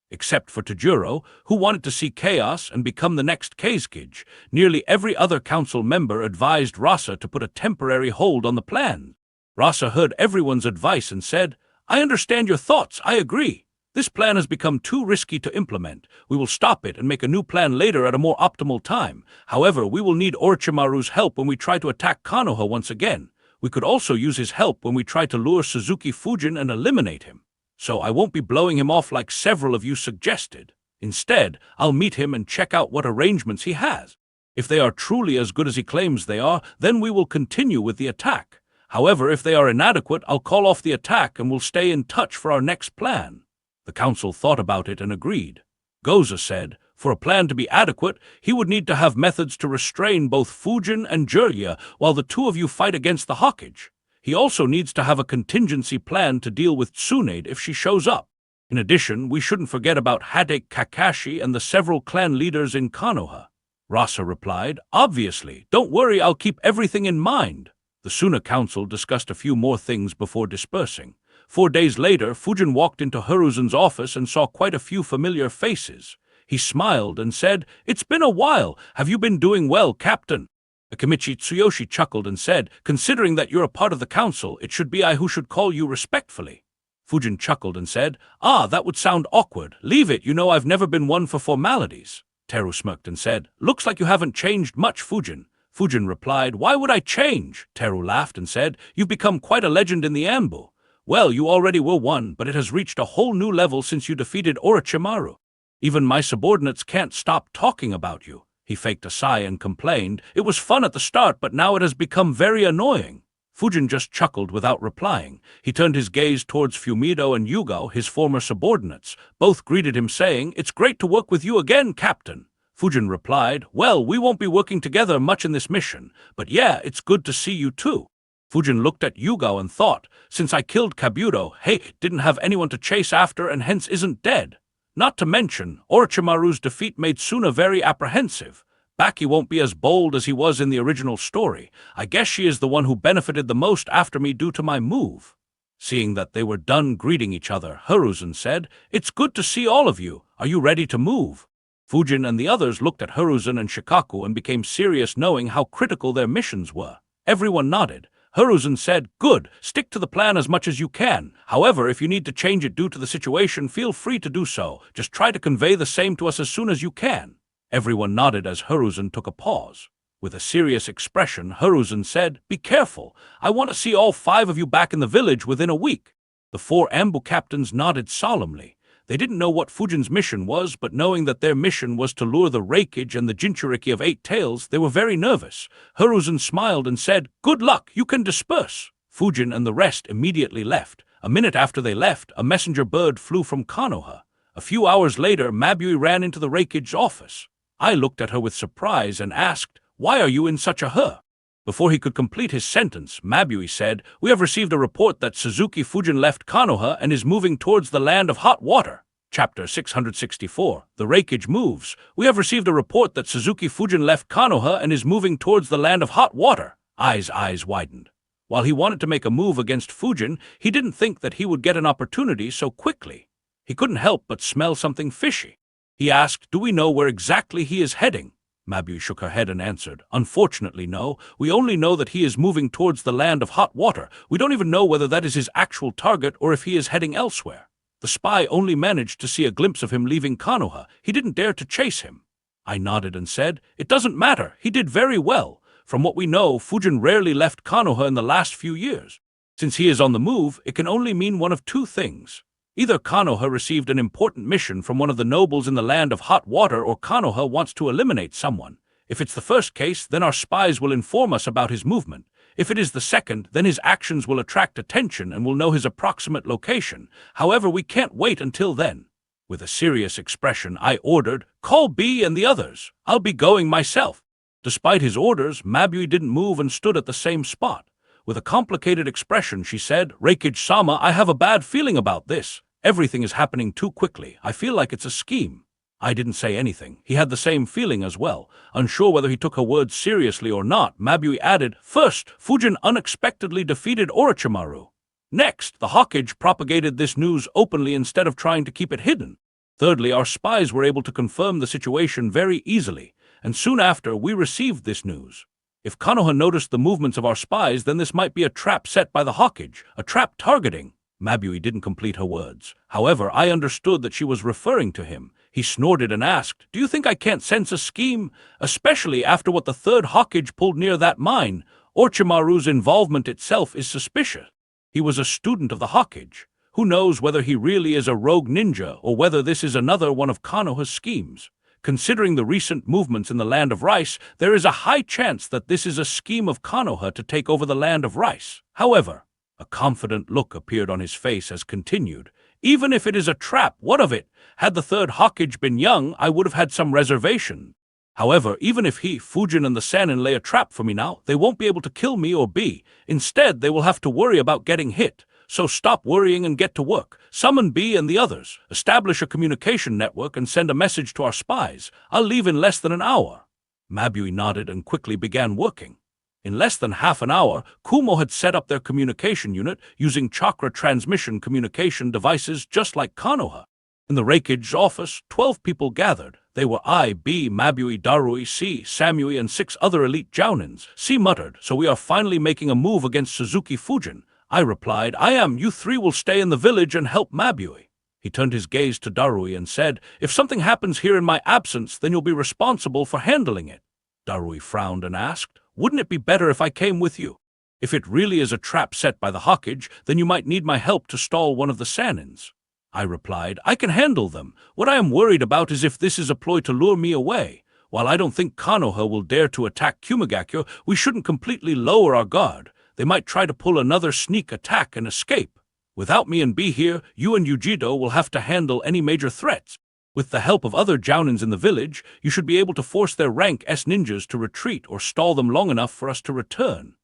Except for Tajiro, who wanted to see chaos and become the next Kazekage, nearly every other council member advised Rasa to put a temporary hold on the plan. Rasa heard everyone's advice and said, "I understand your thoughts, I agree. This plan has become too risky to implement. We will stop it and make a new plan later at a more optimal time. However, we will need Orochimaru's help when we try to attack Konoha once again. We could also use his help when we try to lure Suzuki Fujin and eliminate him. So I won't be blowing him off like several of you suggested. Instead, I'll meet him and check out what arrangements he has. If they are truly as good as he claims they are, then we will continue with the attack. However, if they are inadequate, I'll call off the attack and we'll stay in touch for our next plan." The council thought about it and agreed. Goza said, for a plan to be adequate, he would need to have methods to restrain both Fujin and Jiraiya while the two of you fight against the Hokage. He also needs to have a contingency plan to deal with Tsunade if she shows up. In addition, we shouldn't forget about Hadake Kakashi and the several clan leaders in Konoha. Rasa replied, "Obviously, don't worry, I'll keep everything in mind." The Suna Council discussed a few more things before dispersing. 4 days later, Fujin walked into Hiruzen's office and saw quite a few familiar faces. He smiled and said, "It's been a while. Have you been doing well, Captain?" Akimichi Tsuyoshi chuckled and said, "Considering that you're a part of the council, it should be I who should call you respectfully." Fujin chuckled and said, That would sound awkward. Leave it, you know I've never been one for formalities." Teru smirked and said, "Looks like you haven't changed much, Fujin." Fujin replied, "Why would I change?" Teru laughed and said, "You've become quite a legend in the Anbu." "Well, you already were one, but it has reached a whole new level since you defeated Orochimaru. Even my subordinates can't stop talking about you." He faked a sigh and complained, "It was fun at the start, but now it has become very annoying." Fujin just chuckled without replying. He turned his gaze towards Fumido and Yugo, his former subordinates. Both greeted him saying, "It's great to work with you again, Captain." Fujin replied, "Well, we won't be working together much in this mission, but yeah, it's good to see you too." Fujin looked at Yugo and thought, "Since I killed Kabuto, didn't have anyone to chase after and hence isn't dead. Not to mention, Orochimaru's defeat made Suna very apprehensive. Baki won't be as bold as he was in the original story. I guess she is the one who benefited the most after me due to my move." Seeing that they were done greeting each other, Hiruzen said, "It's good to see all of you. Are you ready to move?" Fujin and the others looked at Hiruzen and Shikaku and became serious knowing how critical their missions were. Everyone nodded. Hiruzen said, "Good, stick to the plan as much as you can. However, if you need to change it due to the situation, feel free to do so. Just try to convey the same to us as soon as you can." Everyone nodded as Hiruzen took a pause. With a serious expression, Hiruzen said, "Be careful. I want to see all 5 of you back in the village within a week." The 4 Anbu captains nodded solemnly. They didn't know what Fujin's mission was, but knowing that their mission was to lure the Raikage and the Jinchuriki of 8 Tails, they were very nervous. Hiruzen smiled and said, "Good luck, you can disperse." Fujin and the rest immediately left. A minute after they left, a messenger bird flew from Konoha. A few hours later, Mabui ran into the Raikage's office. I looked at her with surprise and asked, "Why are you in such a hurry?" Before he could complete his sentence, Mabui said, "We have received a report that Suzuki Fujin left Konoha and is moving towards the land of hot water." Chapter 664, The Raikage Moves. "We have received a report that Suzuki Fujin left Konoha and is moving towards the land of hot water." Eyes widened. While he wanted to make a move against Fujin, he didn't think that he would get an opportunity so quickly. He couldn't help but smell something fishy. He asked, "Do we know where exactly he is heading?" Mabui shook her head and answered, "Unfortunately, no. We only know that he is moving towards the land of hot water. We don't even know whether that is his actual target or if he is heading elsewhere. The spy only managed to see a glimpse of him leaving Konoha. He didn't dare to chase him." I nodded and said, "It doesn't matter. He did very well. From what we know, Fujin rarely left Konoha in the last few years. Since he is on the move, it can only mean one of 2 things. Either Konoha received an important mission from one of the nobles in the land of hot water, or Konoha wants to eliminate someone. If it's the first case, then our spies will inform us about his movement. If it is the second, then his actions will attract attention and we'll know his approximate location. However, we can't wait until then." With a serious expression, I ordered, "Call B and the others. I'll be going myself." Despite his orders, Mabui didn't move and stood at the same spot. With a complicated expression, she said, "Raikage-sama, I have a bad feeling about this. Everything is happening too quickly. I feel like it's a scheme." I didn't say anything. He had the same feeling as well. Unsure whether he took her words seriously or not, Mabui added, "First, Fujin unexpectedly defeated Orochimaru. Next, the Hawkage propagated this news openly instead of trying to keep it hidden. Thirdly, our spies were able to confirm the situation very easily, and soon after, we received this news. If Konoha noticed the movements of our spies, then this might be a trap set by the Hawkage, a trap targeting." Mabui didn't complete her words. However, I understood that she was referring to him. He snorted and asked, "Do you think I can't sense a scheme? Especially after what the third Hawkage pulled near that mine. Orochimaru's involvement itself is suspicious. He was a student of the Hawkage. Who knows whether he really is a rogue ninja or whether this is another one of Konoha's schemes? Considering the recent movements in the Land of Rice, there is a high chance that this is a scheme of Konoha to take over the Land of Rice. However," a confident look appeared on his face as continued, "even if it is a trap, what of it? Had the third Hawkage been young, I would have had some reservation. However, even if he, Fujin, and the Sannin lay a trap for me now, they won't be able to kill me or B. Instead, they will have to worry about getting hit. So stop worrying and get to work. Summon B and the others. Establish a communication network and send a message to our spies. I'll leave in less than an hour." Mabui nodded and quickly began working. In less than half an hour, Kumo had set up their communication unit using chakra transmission communication devices just like Konoha. In the Raikage's office, 12 people gathered. They were I, B, Mabui, Darui, C, Samui, and 6 other elite jounins. C muttered, "So we are finally making a move against Suzuki Fujin." I replied, "I am. You 3 will stay in the village and help Mabui." He turned his gaze to Darui and said, "If something happens here in my absence, then you'll be responsible for handling it." Darui frowned and asked, "Wouldn't it be better if I came with you? If it really is a trap set by the Hawkage, then you might need my help to stall one of the Sannins." I replied, "I can handle them. What I am worried about is if this is a ploy to lure me away. While I don't think Konoha will dare to attack Kumagakyo, we shouldn't completely lower our guard. They might try to pull another sneak attack and escape. Without me and B here, you and Yujido will have to handle any major threats. With the help of other jounins in the village, you should be able to force their rank S ninjas to retreat or stall them long enough for us to return."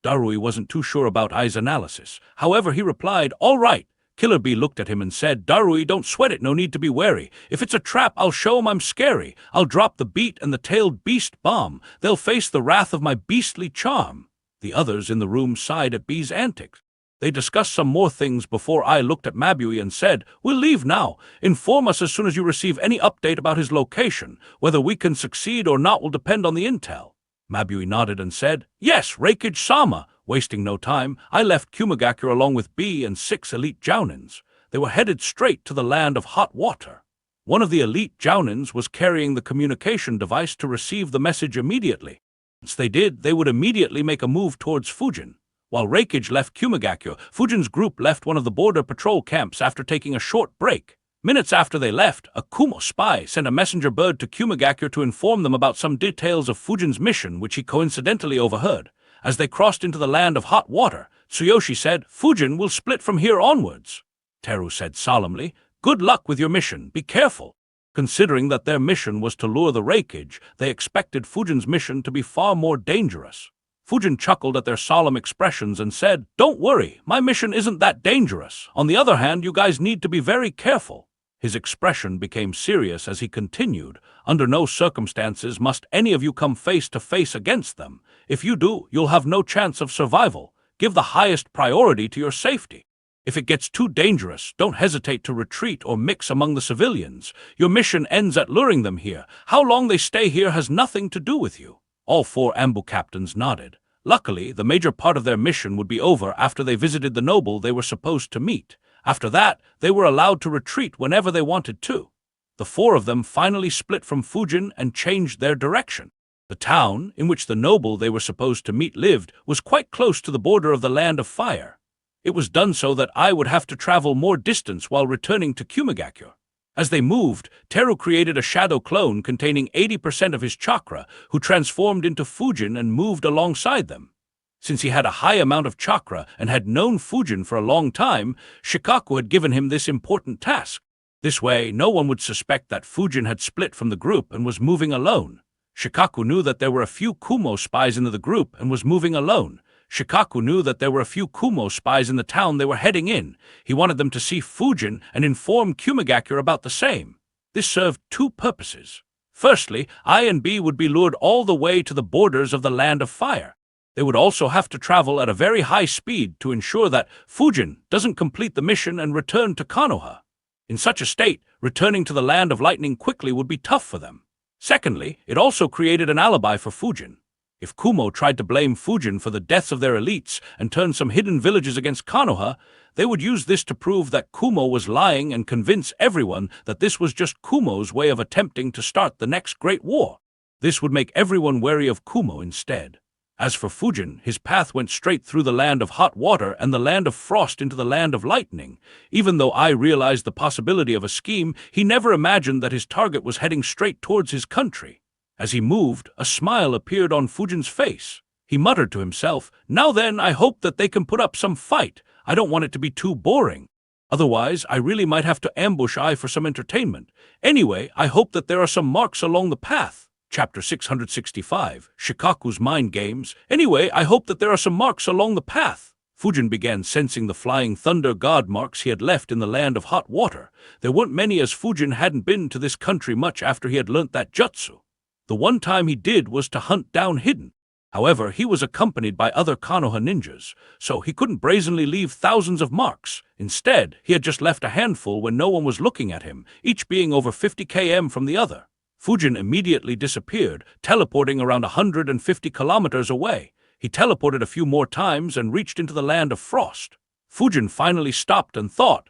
Darui wasn't too sure about Ai's analysis. However, he replied, "All right." Killer Bee looked at him and said, "Darui, don't sweat it, no need to be wary. If it's a trap, I'll show 'em I'm scary. I'll drop the beat and the tailed beast bomb. They'll face the wrath of my beastly charm." The others in the room sighed at Bee's antics. They discussed some more things before I looked at Mabui and said, "We'll leave now. Inform us as soon as you receive any update about his location. Whether we can succeed or not will depend on the intel." Mabui nodded and said, "Yes, Raikage-sama." Wasting no time, I left Kumagakyo along with B and 6 elite jounins. They were headed straight to the Land of Hot Water. One of the elite jounins was carrying the communication device to receive the message immediately. Once they did, they would immediately make a move towards Fujin. While Raikage left Kumagakyo, Fujin's group left one of the border patrol camps after taking a short break. Minutes after they left, a Kumo spy sent a messenger bird to Kumagakyo to inform them about some details of Fujin's mission, which he coincidentally overheard. As they crossed into the Land of Hot Water, Tsuyoshi said, "Fujin will split from here onwards." Teru said solemnly, "Good luck with your mission, be careful." Considering that their mission was to lure the Raikage, they expected Fujin's mission to be far more dangerous. Fujin chuckled at their solemn expressions and said, "Don't worry, my mission isn't that dangerous. On the other hand, you guys need to be very careful." His expression became serious as he continued, "Under no circumstances must any of you come face to face against them. If you do, you'll have no chance of survival. Give the highest priority to your safety. If it gets too dangerous, don't hesitate to retreat or mix among the civilians. Your mission ends at luring them here. How long they stay here has nothing to do with you." All 4 Ambu captains nodded. Luckily, the major part of their mission would be over after they visited the noble they were supposed to meet. After that, they were allowed to retreat whenever they wanted to. The 4 of them finally split from Fujin and changed their direction. The town, in which the noble they were supposed to meet lived, was quite close to the border of the Land of Fire. It was done so that I would have to travel more distance while returning to Kumagakyo. As they moved, Teru created a shadow clone containing 80% of his chakra, who transformed into Fujin and moved alongside them. Since he had a high amount of chakra and had known Fujin for a long time, Shikaku had given him this important task. This way, no one would suspect that Fujin had split from the group and was moving alone. Shikaku knew that there were a few Kumo spies in the group and was moving alone. Shikaku knew that there were a few Kumo spies in the town they were heading in. He wanted them to see Fujin and inform Kumagakyo about the same. This served two purposes. Firstly, I and B would be lured all the way to the borders of the Land of Fire. They would also have to travel at a very high speed to ensure that Fujin doesn't complete the mission and return to Konoha. In such a state, returning to the Land of Lightning quickly would be tough for them. Secondly, it also created an alibi for Fujin. If Kumo tried to blame Fujin for the deaths of their elites and turn some hidden villages against Konoha, they would use this to prove that Kumo was lying and convince everyone that this was just Kumo's way of attempting to start the next great war. This would make everyone wary of Kumo instead. As for Fujin, his path went straight through the Land of Hot Water and the Land of Frost into the Land of Lightning. Even though I realized the possibility of a scheme, he never imagined that his target was heading straight towards his country. As he moved, a smile appeared on Fujin's face. He muttered to himself, "Now then, I hope that they can put up some fight. I don't want it to be too boring. Otherwise, I really might have to ambush Ai for some entertainment. Anyway, I hope that there are some marks along the path." Chapter 665, Shikaku's Mind Games. Anyway, I hope that there are some marks along the path. Fujin began sensing the flying thunder god marks he had left in the Land of Hot Water. There weren't many, as Fujin hadn't been to this country much after he had learnt that jutsu. The one time he did was to hunt down Hidden. However, he was accompanied by other Konoha ninjas, so he couldn't brazenly leave thousands of marks. Instead, he had just left a handful when no one was looking at him, each being over 50 km from the other. Fujin immediately disappeared, teleporting around 150 kilometers away. He teleported a few more times and reached into the Land of Frost. Fujin finally stopped and thought,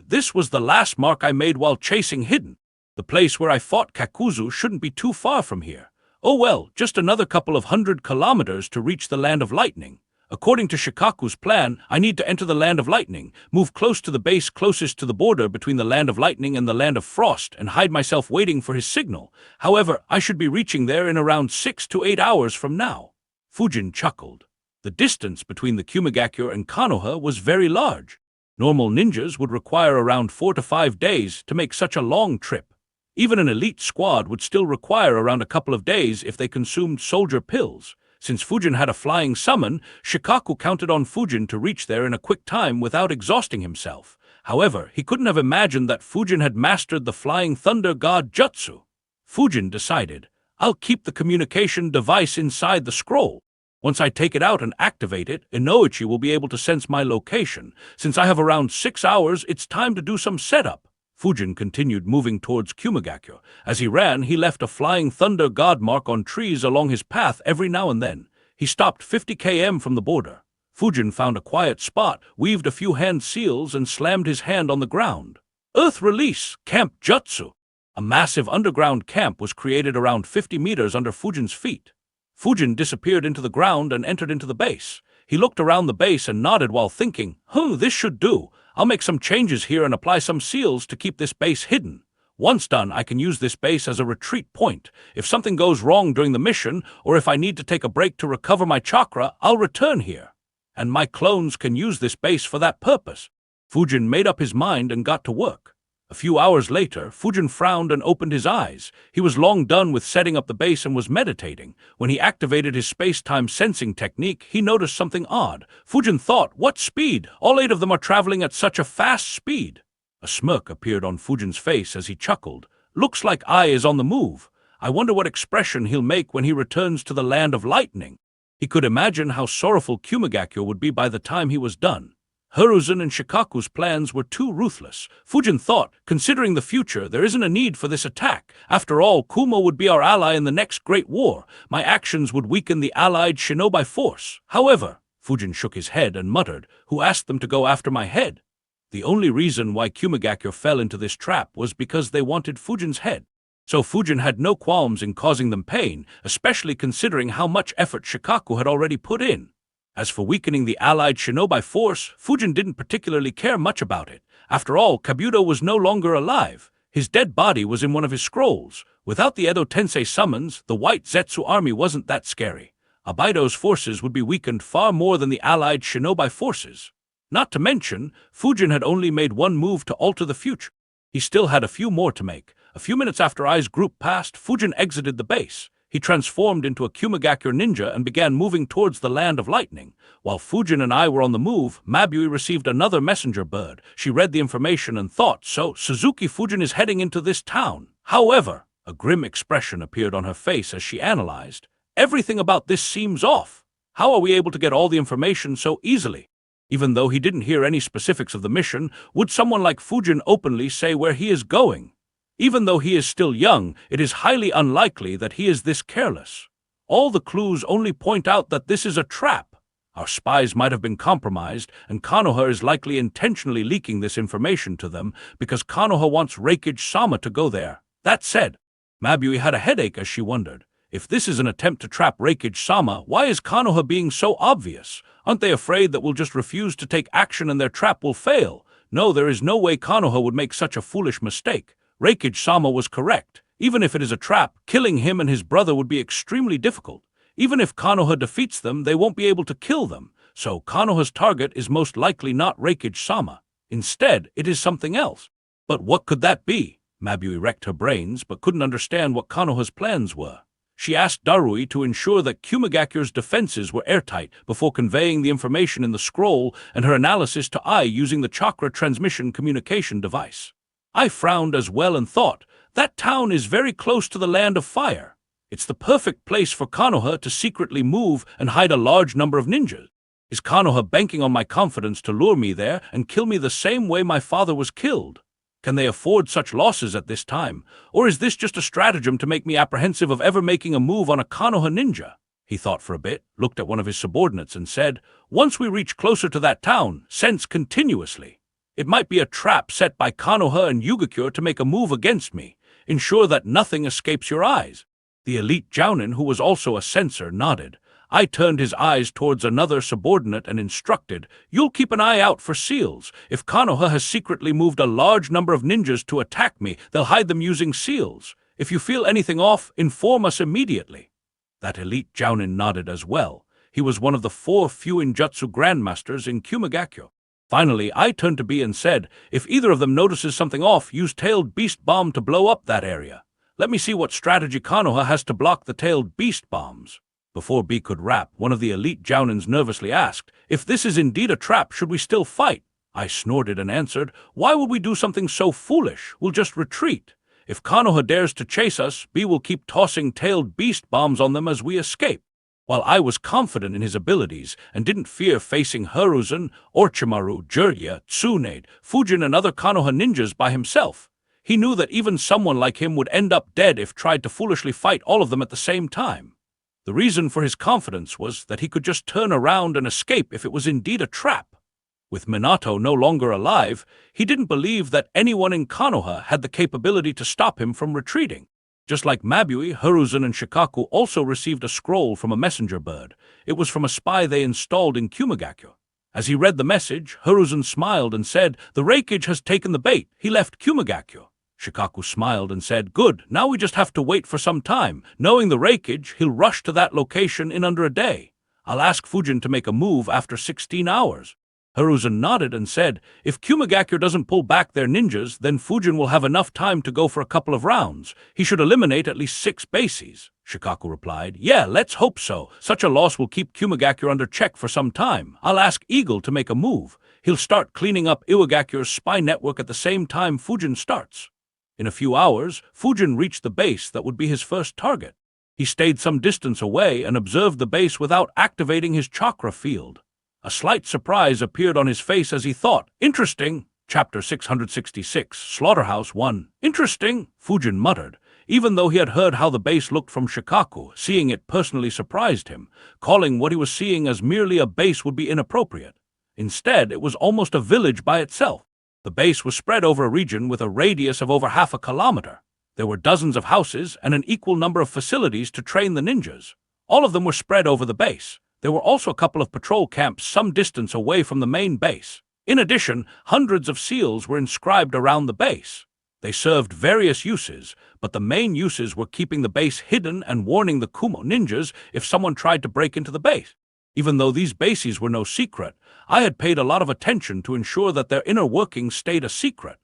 this was the last mark I made while chasing Hidden. The place where I fought Kakuzu shouldn't be too far from here. Oh well, just another couple of 100 kilometers to reach the Land of Lightning. According to Shikaku's plan, I need to enter the Land of Lightning, move close to the base closest to the border between the Land of Lightning and the Land of Frost, and hide myself waiting for his signal. However, I should be reaching there in around 6 to 8 hours from now. Fujin chuckled. The distance between the Kumigakure and Konoha was very large. Normal ninjas would require around 4 to 5 days to make such a long trip. Even an elite squad would still require around a couple of days if they consumed soldier pills. Since Fujin had a flying summon, Shikaku counted on Fujin to reach there in a quick time without exhausting himself. However, he couldn't have imagined that Fujin had mastered the flying thunder god jutsu. Fujin decided, I'll keep the communication device inside the scroll. Once I take it out and activate it, Inoichi will be able to sense my location. Since I have around 6 hours, it's time to do some setup. Fujin continued moving towards Kumigakure. As he ran, he left a flying thunder god mark on trees along his path every now and then. He stopped 50 km from the border. Fujin found a quiet spot, weaved a few hand seals, and slammed his hand on the ground. Earth Release Camp Jutsu. A massive underground camp was created around 50 meters under Fujin's feet. Fujin disappeared into the ground and entered into the base. He looked around the base and nodded while thinking, this should do. I'll make some changes here and apply some seals to keep this base hidden. Once done, I can use this base as a retreat point. If something goes wrong during the mission, or if I need to take a break to recover my chakra, I'll return here. And my clones can use this base for that purpose. Fujin made up his mind and got to work. A few hours later, Fujin frowned and opened his eyes. He was long done with setting up the base and was meditating. When he activated his space-time sensing technique, he noticed something odd. Fujin thought, what speed? All 8 of them are traveling at such a fast speed. A smirk appeared on Fujin's face as he chuckled. Looks like Ai is on the move. I wonder what expression he'll make when he returns to the Land of Lightning. He could imagine how sorrowful Kumigakure would be by the time he was done. Hiruzen and Shikaku's plans were too ruthless. Fujin thought, considering the future, there isn't a need for this attack. After all, Kumo would be our ally in the next great war. My actions would weaken the allied shinobi force. However, Fujin shook his head and muttered, who asked them to go after my head? The only reason why Kumigakure fell into this trap was because they wanted Fujin's head. So Fujin had no qualms in causing them pain, especially considering how much effort Shikaku had already put in. As for weakening the allied shinobi force, Fujin didn't particularly care much about it. After all, Kabuto was no longer alive. His dead body was in one of his scrolls. Without the Edo Tensei summons, the White Zetsu army wasn't that scary. Abido's forces would be weakened far more than the allied shinobi forces. Not to mention, Fujin had only made one move to alter the future. He still had a few more to make. A few minutes after Ai's group passed, Fujin exited the base. He transformed into a Kumagakure ninja and began moving towards the land of lightning. While Fujin and I were on the move, Mabui received another messenger bird. She read the information and thought, so Suzuki Fujin is heading into this town. However, a grim expression appeared on her face as she analyzed. Everything about this seems off. How are we able to get all the information so easily? Even though he didn't hear any specifics of the mission, would someone like Fujin openly say where he is going? Even though he is still young, it is highly unlikely that he is this careless. All the clues only point out that this is a trap. Our spies might have been compromised, and Konoha is likely intentionally leaking this information to them because Konoha wants Reikage-sama to go there. That said, Mabui had a headache as she wondered. If this is an attempt to trap Reikage-sama, why is Konoha being so obvious? Aren't they afraid that we'll just refuse to take action and their trap will fail? No, there is no way Konoha would make such a foolish mistake. Reikage-sama was correct. Even if it is a trap, killing him and his brother would be extremely difficult. Even if Konoha defeats them, they won't be able to kill them. So Konoha's target is most likely not Reikage-sama. Instead, it is something else. But what could that be? Mabui racked her brains, but couldn't understand what Konoha's plans were. She asked Darui to ensure that Kumagakure's defenses were airtight before conveying the information in the scroll and her analysis to Ai using the chakra transmission communication device. I frowned as well and thought, that town is very close to the land of fire. It's the perfect place for Konoha to secretly move and hide a large number of ninjas. Is Konoha banking on my confidence to lure me there and kill me the same way my father was killed? Can they afford such losses at this time? Or is this just a stratagem to make me apprehensive of ever making a move on a Konoha ninja? He thought for a bit, looked at one of his subordinates and said, once we reach closer to that town, sense continuously. It might be a trap set by Konoha and Yugakure to make a move against me. Ensure that nothing escapes your eyes. The elite Jounin, who was also a censor, nodded. I turned his eyes towards another subordinate and instructed, you'll keep an eye out for seals. If Konoha has secretly moved a large number of ninjas to attack me, they'll hide them using seals. If you feel anything off, inform us immediately. That elite Jounin nodded as well. He was one of the 4 Fuinjutsu Grandmasters in Kumagakure. Finally, I turned to B and said, if either of them notices something off, use Tailed Beast Bomb to blow up that area. Let me see what strategy Konoha has to block the Tailed Beast Bombs. Before B could rap, one of the elite Jounins nervously asked, if this is indeed a trap, should we still fight? I snorted and answered, why would we do something so foolish? We'll just retreat. If Konoha dares to chase us, B will keep tossing Tailed Beast Bombs on them as we escape. While I was confident in his abilities and didn't fear facing Hiruzen, Orochimaru, Jiraiya, Tsunade, Fujin and other Konoha ninjas by himself, he knew that even someone like him would end up dead if tried to foolishly fight all of them at the same time. The reason for his confidence was that he could just turn around and escape if it was indeed a trap. With Minato no longer alive, he didn't believe that anyone in Konoha had the capability to stop him from retreating. Just like Mabui, Hiruzen and Shikaku also received a scroll from a messenger bird. It was from a spy they installed in Kumagakure. As he read the message, Hiruzen smiled and said, the Reikage has taken the bait. He left Kumagakure. Shikaku smiled and said, good, now we just have to wait for some time. Knowing the Reikage, he'll rush to that location in under a day. I'll ask Fujin to make a move after 16 hours. Hiruzen nodded and said, if Kumagakure doesn't pull back their ninjas, then Fujin will have enough time to go for a couple of rounds. He should eliminate at least 6 bases. Shikaku replied, yeah, let's hope so. Such a loss will keep Kumagakure under check for some time. I'll ask Eagle to make a move. He'll start cleaning up Iwagakure's spy network at the same time Fujin starts. In a few hours, Fujin reached the base that would be his first target. He stayed some distance away and observed the base without activating his chakra field. A slight surprise appeared on his face as he thought, interesting. Chapter 666, Slaughterhouse 1. Interesting, Fujin muttered. Even though he had heard how the base looked from Shikaku, seeing it personally surprised him. Calling what he was seeing as merely a base would be inappropriate. Instead, it was almost a village by itself. The base was spread over a region with a radius of over half a kilometer. There were dozens of houses and an equal number of facilities to train the ninjas. All of them were spread over the base. There were also a couple of patrol camps some distance away from the main base. In addition, hundreds of seals were inscribed around the base. They served various uses, but the main uses were keeping the base hidden and warning the Kumo ninjas if someone tried to break into the base. Even though these bases were no secret, I had paid a lot of attention to ensure that their inner workings stayed a secret.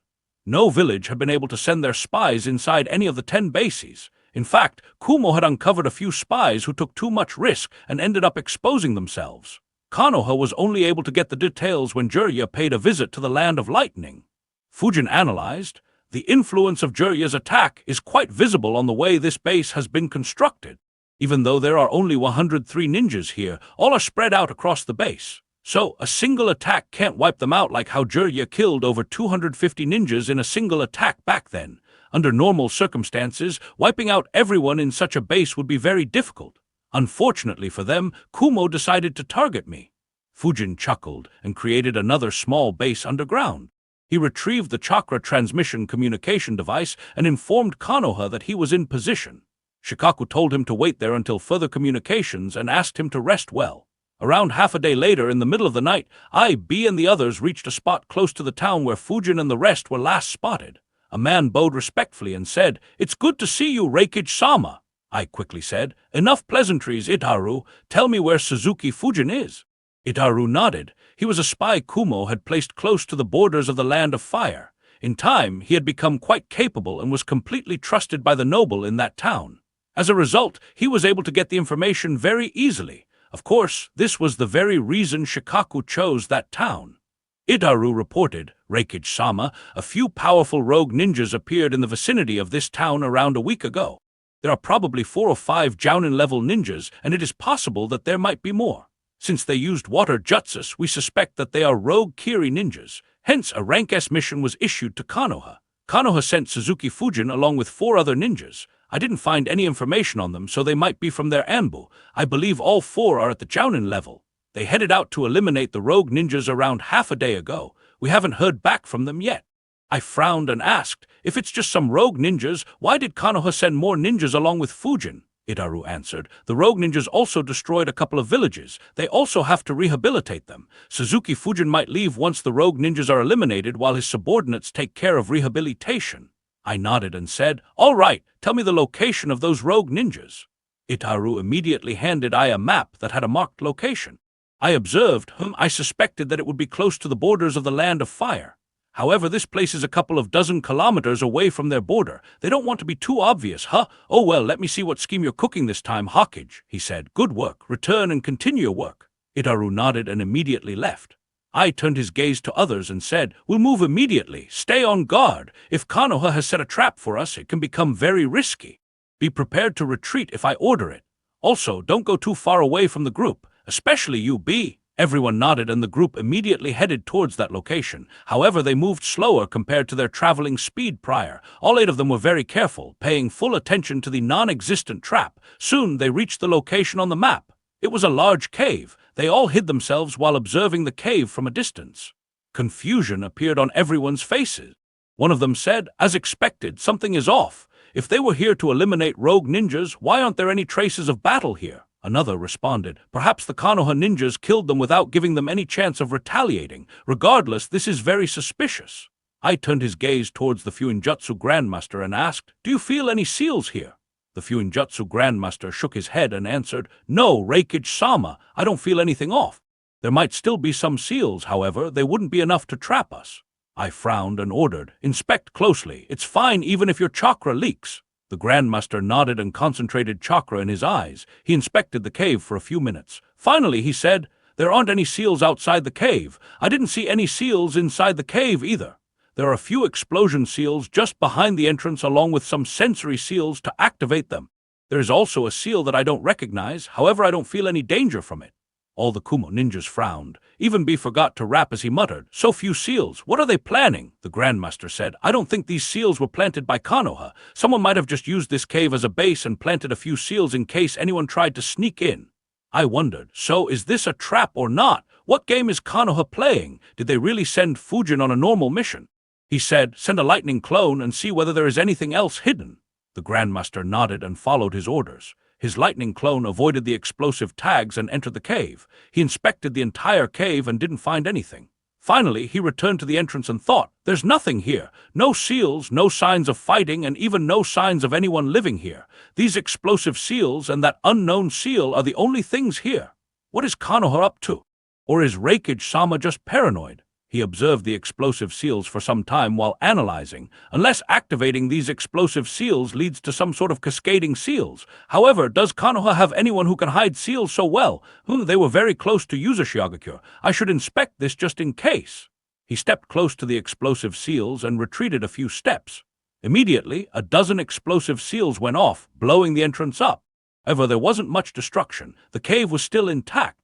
No village had been able to send their spies inside any of the 10 bases. In fact, Kumo had uncovered a few spies who took too much risk and ended up exposing themselves. Konoha was only able to get the details when Jiraiya paid a visit to the Land of Lightning. Fujin analyzed, the influence of Jiraiya's attack is quite visible on the way this base has been constructed. Even though there are only 103 ninjas here, all are spread out across the base. So, a single attack can't wipe them out like how Jiraiya killed over 250 ninjas in a single attack back then. Under normal circumstances, wiping out everyone in such a base would be very difficult. Unfortunately for them, Kumo decided to target me. Fujin chuckled and created another small base underground. He retrieved the chakra transmission communication device and informed Konoha that he was in position. Shikaku told him to wait there until further communications and asked him to rest well. Around half a day later, in the middle of the night, B and the others reached a spot close to the town where Fujin and the rest were last spotted. A man bowed respectfully and said, "It's good to see you, Reikage-sama." I quickly said, "Enough pleasantries, Itaru. Tell me where Suzuki Fujin is." Itaru nodded. He was a spy Kumo had placed close to the borders of the Land of Fire. In time, he had become quite capable and was completely trusted by the noble in that town. As a result, he was able to get the information very easily. Of course, this was the very reason Shikaku chose that town. Itaru reported, "Reikage-sama, a few powerful rogue ninjas appeared in the vicinity of this town around a week ago. There are probably 4 or 5 Jounin-level ninjas, and it is possible that there might be more. Since they used water jutsus, we suspect that they are rogue Kiri ninjas. Hence, a Rank S mission was issued to Konoha. Konoha sent Suzuki Fujin along with 4 other ninjas. I didn't find any information on them, so they might be from their Anbu. I believe all 4 are at the Jounin level. They headed out to eliminate the rogue ninjas around half a day ago. We haven't heard back from them yet." I frowned and asked, "If it's just some rogue ninjas, why did Konoha send more ninjas along with Fujin?" Itaru answered, "The rogue ninjas also destroyed a couple of villages. They also have to rehabilitate them. Suzuki Fujin might leave once the rogue ninjas are eliminated while his subordinates take care of rehabilitation." I nodded and said, "All right, tell me the location of those rogue ninjas." Itaru immediately handed I a map that had a marked location. I observed, I suspected that it would be close to the borders of the Land of Fire. However, this place is a couple of dozen kilometers away from their border. They don't want to be too obvious, huh? "Oh well, let me see what scheme you're cooking this time, Hawkage," he said. "Good work. Return and continue your work." Itaru nodded and immediately left. I turned his gaze to others and said, "We'll move immediately. Stay on guard. If Konoha has set a trap for us, it can become very risky. Be prepared to retreat if I order it. Also, don't go too far away from the group, especially you, B." Everyone nodded and the group immediately headed towards that location. However, they moved slower compared to their traveling speed prior. All 8 of them were very careful, paying full attention to the non-existent trap. Soon they reached the location on the map. It was a large cave. They all hid themselves while observing the cave from a distance. Confusion appeared on everyone's faces. One of them said, "As expected, something is off. If they were here to eliminate rogue ninjas, why aren't there any traces of battle here?" Another responded, "Perhaps the Konoha ninjas killed them without giving them any chance of retaliating. Regardless, this is very suspicious." I turned his gaze towards the Fuinjutsu Grandmaster and asked, "Do you feel any seals here?" The Fuinjutsu Grandmaster shook his head and answered, "No, Reikage-sama, I don't feel anything off. There might still be some seals, however, they wouldn't be enough to trap us." I frowned and ordered, "Inspect closely. It's fine even if your chakra leaks." The Grandmaster nodded and concentrated chakra in his eyes. He inspected the cave for a few minutes. Finally, he said, "There aren't any seals outside the cave. I didn't see any seals inside the cave either. There are a few explosion seals just behind the entrance along with some sensory seals to activate them. There is also a seal that I don't recognize, however I don't feel any danger from it." All the Kumo ninjas frowned. Even B forgot to rap as he muttered, "So few seals, what are they planning?" The Grandmaster said, "I don't think these seals were planted by Konoha. Someone might have just used this cave as a base and planted a few seals in case anyone tried to sneak in." I wondered, so is this a trap or not? What game is Konoha playing? Did they really send Fujin on a normal mission? He said, "Send a lightning clone and see whether there is anything else hidden." The Grandmaster nodded and followed his orders. His lightning clone avoided the explosive tags and entered the cave. He inspected the entire cave and didn't find anything. Finally, he returned to the entrance and thought, "There's nothing here. No seals, no signs of fighting, and even no signs of anyone living here. These explosive seals and that unknown seal are the only things here. What is Konoha up to? Or is Reikage-sama just paranoid?" He observed the explosive seals for some time while analyzing, unless activating these explosive seals leads to some sort of cascading seals. However, does Konoha have anyone who can hide seals so well? They were very close to Yuzashigakure. I should inspect this just in case. He stepped close to the explosive seals and retreated a few steps. Immediately, a dozen explosive seals went off, blowing the entrance up. However, there wasn't much destruction. The cave was still intact.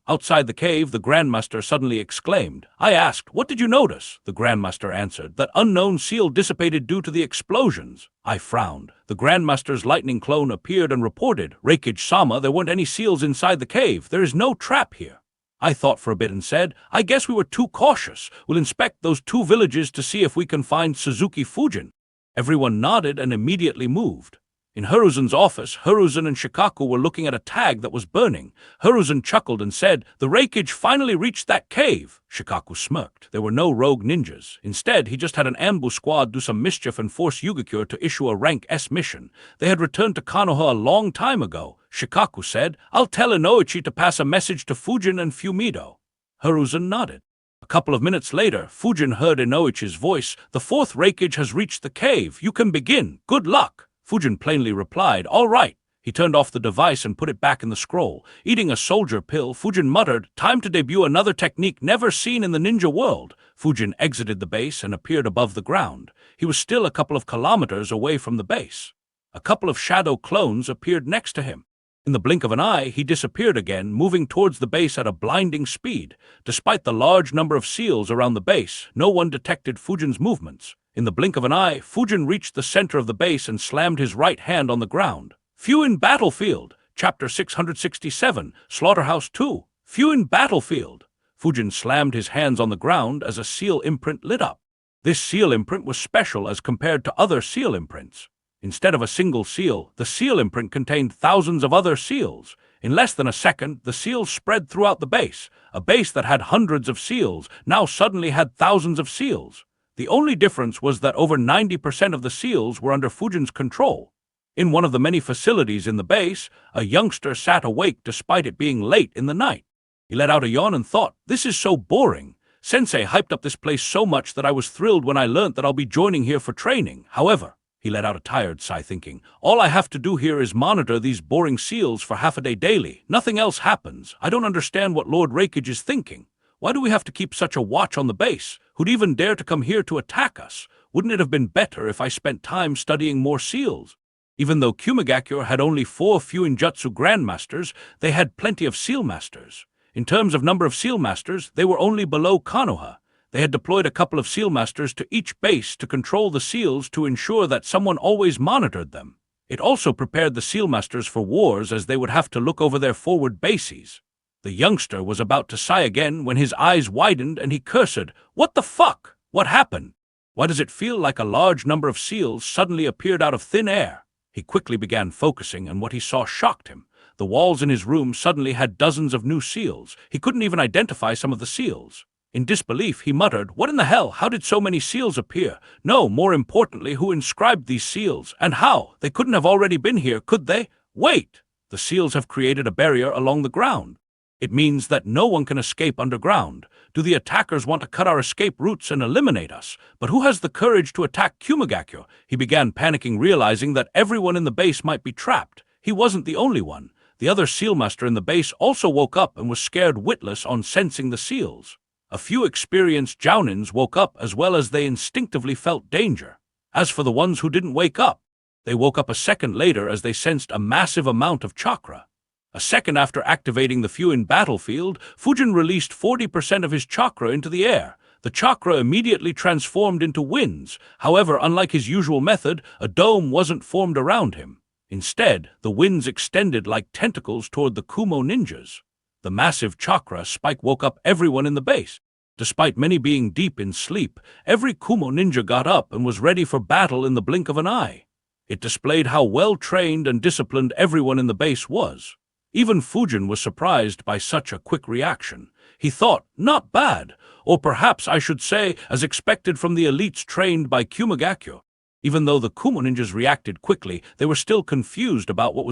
Outside the cave, the Grandmaster suddenly exclaimed. I asked, what did you notice? The Grandmaster answered, that unknown seal dissipated due to the explosions. I frowned. The Grandmaster's lightning clone appeared and reported, Reikage-sama, there weren't any seals inside the cave. There is no trap here. I thought for a bit and said, I guess we were too cautious. We'll inspect those 2 villages to see if we can find Suzuki Fujin. Everyone nodded and immediately moved. In Hiruzen's office, Hiruzen and Shikaku were looking at a tag that was burning. Hiruzen chuckled and said, the Reikage finally reached that cave. Shikaku smirked. There were no rogue ninjas. Instead, he just had an ambush squad do some mischief and force Yugakure to issue a rank S mission. They had returned to Konoha a long time ago. Shikaku said, I'll tell Inoichi to pass a message to Fujin and Fumido. Hiruzen nodded. A couple of minutes later, Fujin heard Inoichi's voice. The 4th Reikage has reached the cave. You can begin. Good luck. Fujin plainly replied, all right. He turned off the device and put it back in the scroll. Eating a soldier pill, Fujin muttered, time to debut another technique never seen in the ninja world. Fujin exited the base and appeared above the ground. He was still a couple of kilometers away from the base. A couple of shadow clones appeared next to him. In the blink of an eye, he disappeared again, moving towards the base at a blinding speed. Despite the large number of seals around the base, no one detected Fujin's movements. In the blink of an eye, Fujin reached the center of the base and slammed his right hand on the ground. Fuin Battlefield, Chapter 667, Slaughterhouse 2. Fuin Battlefield. Fujin slammed his hands on the ground as a seal imprint lit up. This seal imprint was special as compared to other seal imprints. Instead of a single seal, the seal imprint contained thousands of other seals. In less than a second, the seals spread throughout the base. A base that had hundreds of seals now suddenly had thousands of seals. The only difference was that over 90% of the seals were under Fujin's control. In one of the many facilities in the base, a youngster sat awake despite it being late in the night. He let out a yawn and thought, this is so boring. Sensei hyped up this place so much that I was thrilled when I learnt that I'll be joining here for training. However, he let out a tired sigh thinking, all I have to do here is monitor these boring seals for half a day daily. Nothing else happens. I don't understand what Lord Reikage is thinking. Why do we have to keep such a watch on the base? Who'd even dare to come here to attack us? Wouldn't it have been better if I spent time studying more seals? Even though Kumigakure had only 4 Fuinjutsu Grandmasters, they had plenty of seal masters. In terms of number of seal masters, they were only below Konoha. They had deployed a couple of seal masters to each base to control the seals to ensure that someone always monitored them. It also prepared the seal masters for wars as they would have to look over their forward bases. The youngster was about to sigh again when his eyes widened and he cursed, what the fuck? What happened? Why does it feel like a large number of seals suddenly appeared out of thin air? He quickly began focusing and what he saw shocked him. The walls in his room suddenly had dozens of new seals. He couldn't even identify some of the seals. In disbelief, he muttered, what in the hell? How did so many seals appear? No, more importantly, who inscribed these seals? And how? They couldn't have already been here, could they? Wait! The seals have created a barrier along the ground. It means that no one can escape underground. Do the attackers want to cut our escape routes and eliminate us? But who has the courage to attack Kumigakure? He began panicking, realizing that everyone in the base might be trapped. He wasn't the only one. The other sealmaster in the base also woke up and was scared witless on sensing the seals. A few experienced Jounins woke up as well as they instinctively felt danger. As for the ones who didn't wake up, they woke up a second later as they sensed a massive amount of chakra. A second after activating the Fuin Battlefield, Fujin released 40% of his chakra into the air. The chakra immediately transformed into winds. However, unlike his usual method, a dome wasn't formed around him. Instead, the winds extended like tentacles toward the Kumo ninjas. The massive chakra spike woke up everyone in the base. Despite many being deep in sleep, every Kumo ninja got up and was ready for battle in the blink of an eye. It displayed how well-trained and disciplined everyone in the base was. Even Fujin was surprised by such a quick reaction. He thought, not bad, or perhaps I should say, as expected from the elites trained by Kumigakure. Even though the Kumo ninjas reacted quickly, they were still confused about what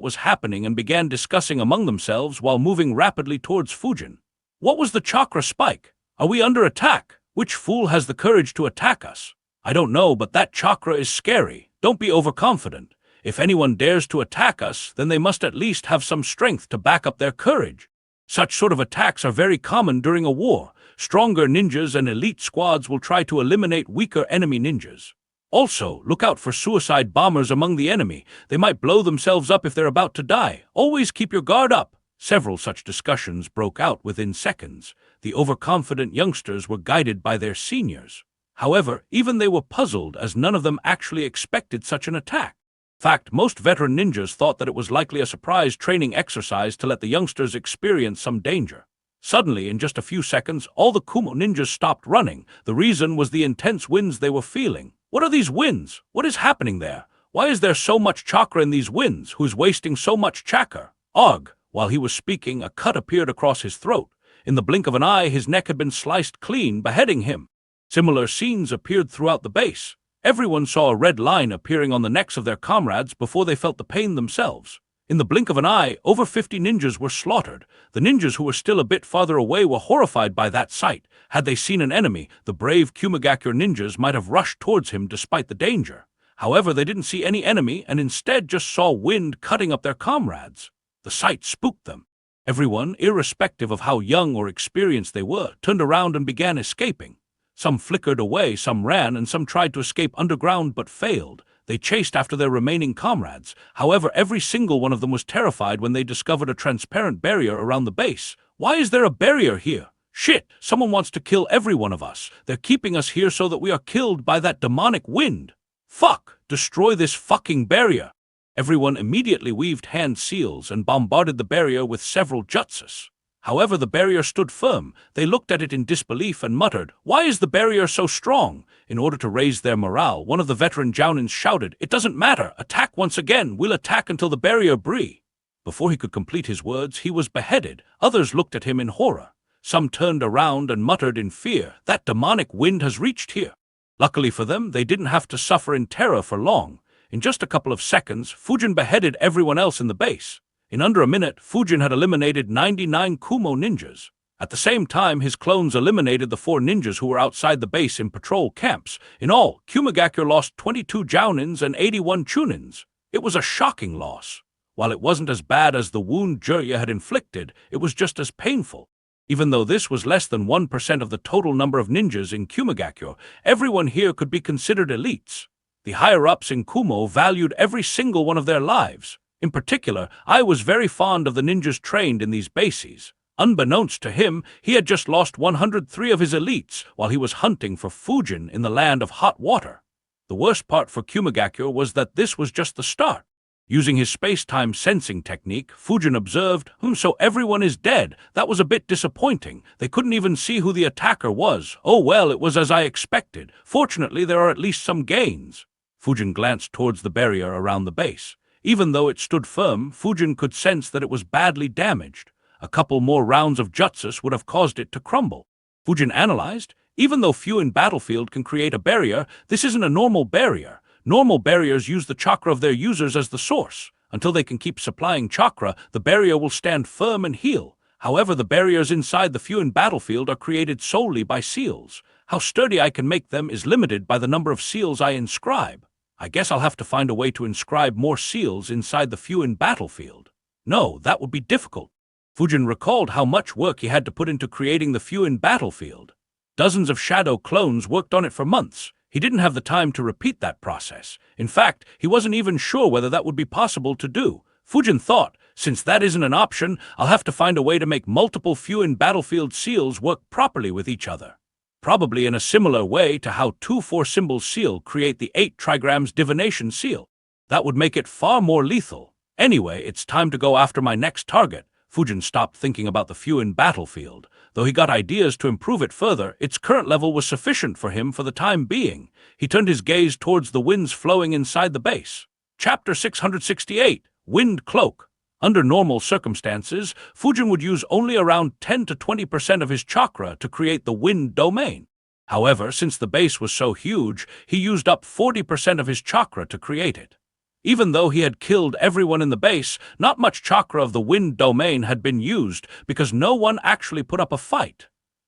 was happening and began discussing among themselves while moving rapidly towards Fujin. What was the chakra spike? Are we under attack? Which fool has the courage to attack us? I don't know, but that chakra is scary. Don't be overconfident. If anyone dares to attack us, then they must at least have some strength to back up their courage. Such sort of attacks are very common during a war. Stronger ninjas and elite squads will try to eliminate weaker enemy ninjas. Also, look out for suicide bombers among the enemy. They might blow themselves up if they're about to die. Always keep your guard up. Several such discussions broke out within seconds. The overconfident youngsters were guided by their seniors. However, even they were puzzled as none of them actually expected such an attack. In fact, most veteran ninjas thought that it was likely a surprise training exercise to let the youngsters experience some danger. Suddenly, in just a few seconds, all the Kumo ninjas stopped running. The reason was the intense winds they were feeling. What are these winds? What is happening there? Why is there so much chakra in these winds? Who's wasting so much chakra? Og! While he was speaking, a cut appeared across his throat. In the blink of an eye, his neck had been sliced clean, beheading him. Similar scenes appeared throughout the base. Everyone saw a red line appearing on the necks of their comrades before they felt the pain themselves. In the blink of an eye, over 50 ninjas were slaughtered. The ninjas who were still a bit farther away were horrified by that sight. Had they seen an enemy, the brave Kumagakure ninjas might have rushed towards him despite the danger. However, they didn't see any enemy and instead just saw wind cutting up their comrades. The sight spooked them. Everyone, irrespective of how young or experienced they were, turned around and began escaping. Some flickered away, some ran, and some tried to escape underground but failed. They chased after their remaining comrades. However, every single one of them was terrified when they discovered a transparent barrier around the base. Why is there a barrier here? Shit, someone wants to kill every one of us. They're keeping us here so that we are killed by that demonic wind. Fuck! Destroy this fucking barrier! Everyone immediately weaved hand seals and bombarded the barrier with several jutsus. However, the barrier stood firm. They looked at it in disbelief and muttered, "Why is the barrier so strong?" In order to raise their morale, one of the veteran Jounins shouted, "It doesn't matter. Attack once again. We'll attack until the barrier breaks." Before he could complete his words, he was beheaded. Others looked at him in horror. Some turned around and muttered in fear, "That demonic wind has reached here." Luckily for them, they didn't have to suffer in terror for long. In just a couple of seconds, Fujin beheaded everyone else in the base. In under a minute, Fujin had eliminated 99 Kumo ninjas. At the same time, his clones eliminated the 4 ninjas who were outside the base in patrol camps. In all, Kumagakure lost 22 Jounins and 81 Chunins. It was a shocking loss. While it wasn't as bad as the wound Jirya had inflicted, it was just as painful. Even though this was less than 1% of the total number of ninjas in Kumagakure, everyone here could be considered elites. The higher-ups in Kumo valued every single one of their lives. In particular, I was very fond of the ninjas trained in these bases. Unbeknownst to him, he had just lost 103 of his elites while he was hunting for Fujin in the land of hot water. The worst part for Kumagakure was that this was just the start. Using his space-time sensing technique, Fujin observed, "So everyone is dead. That was a bit disappointing. They couldn't even see who the attacker was. Oh well, it was as I expected. Fortunately, there are at least some gains." Fujin glanced towards the barrier around the base. Even though it stood firm, Fujin could sense that it was badly damaged. A couple more rounds of jutsus would have caused it to crumble. Fujin analyzed, even though few in battlefield can create a barrier, this isn't a normal barrier. Normal barriers use the chakra of their users as the source. Until they can keep supplying chakra, the barrier will stand firm and heal. However, the barriers inside the few in battlefield are created solely by seals. How sturdy I can make them is limited by the number of seals I inscribe. I guess I'll have to find a way to inscribe more seals inside the few in battlefield. No, that would be difficult. Fujin recalled how much work he had to put into creating the few in battlefield. Dozens of shadow clones worked on it for months. He didn't have the time to repeat that process. In fact, he wasn't even sure whether that would be possible to do. Fujin thought, since that isn't an option, I'll have to find a way to make multiple few in battlefield seals work properly with each other. Probably in a similar way to how 2 4-symbol seal create the 8 trigrams divination seal. That would make it far more lethal. Anyway, it's time to go after my next target. Fujin stopped thinking about the few in battlefield. Though he got ideas to improve it further, its current level was sufficient for him for the time being. He turned his gaze towards the winds flowing inside the base. Chapter 668, Wind Cloak. Under normal circumstances, Fujin would use only around 10 to 20% of his chakra to create the wind domain. However, since the base was so huge, he used up 40% of his chakra to create it. Even though he had killed everyone in the base, not much chakra of the wind domain had been used because no one actually put up a fight.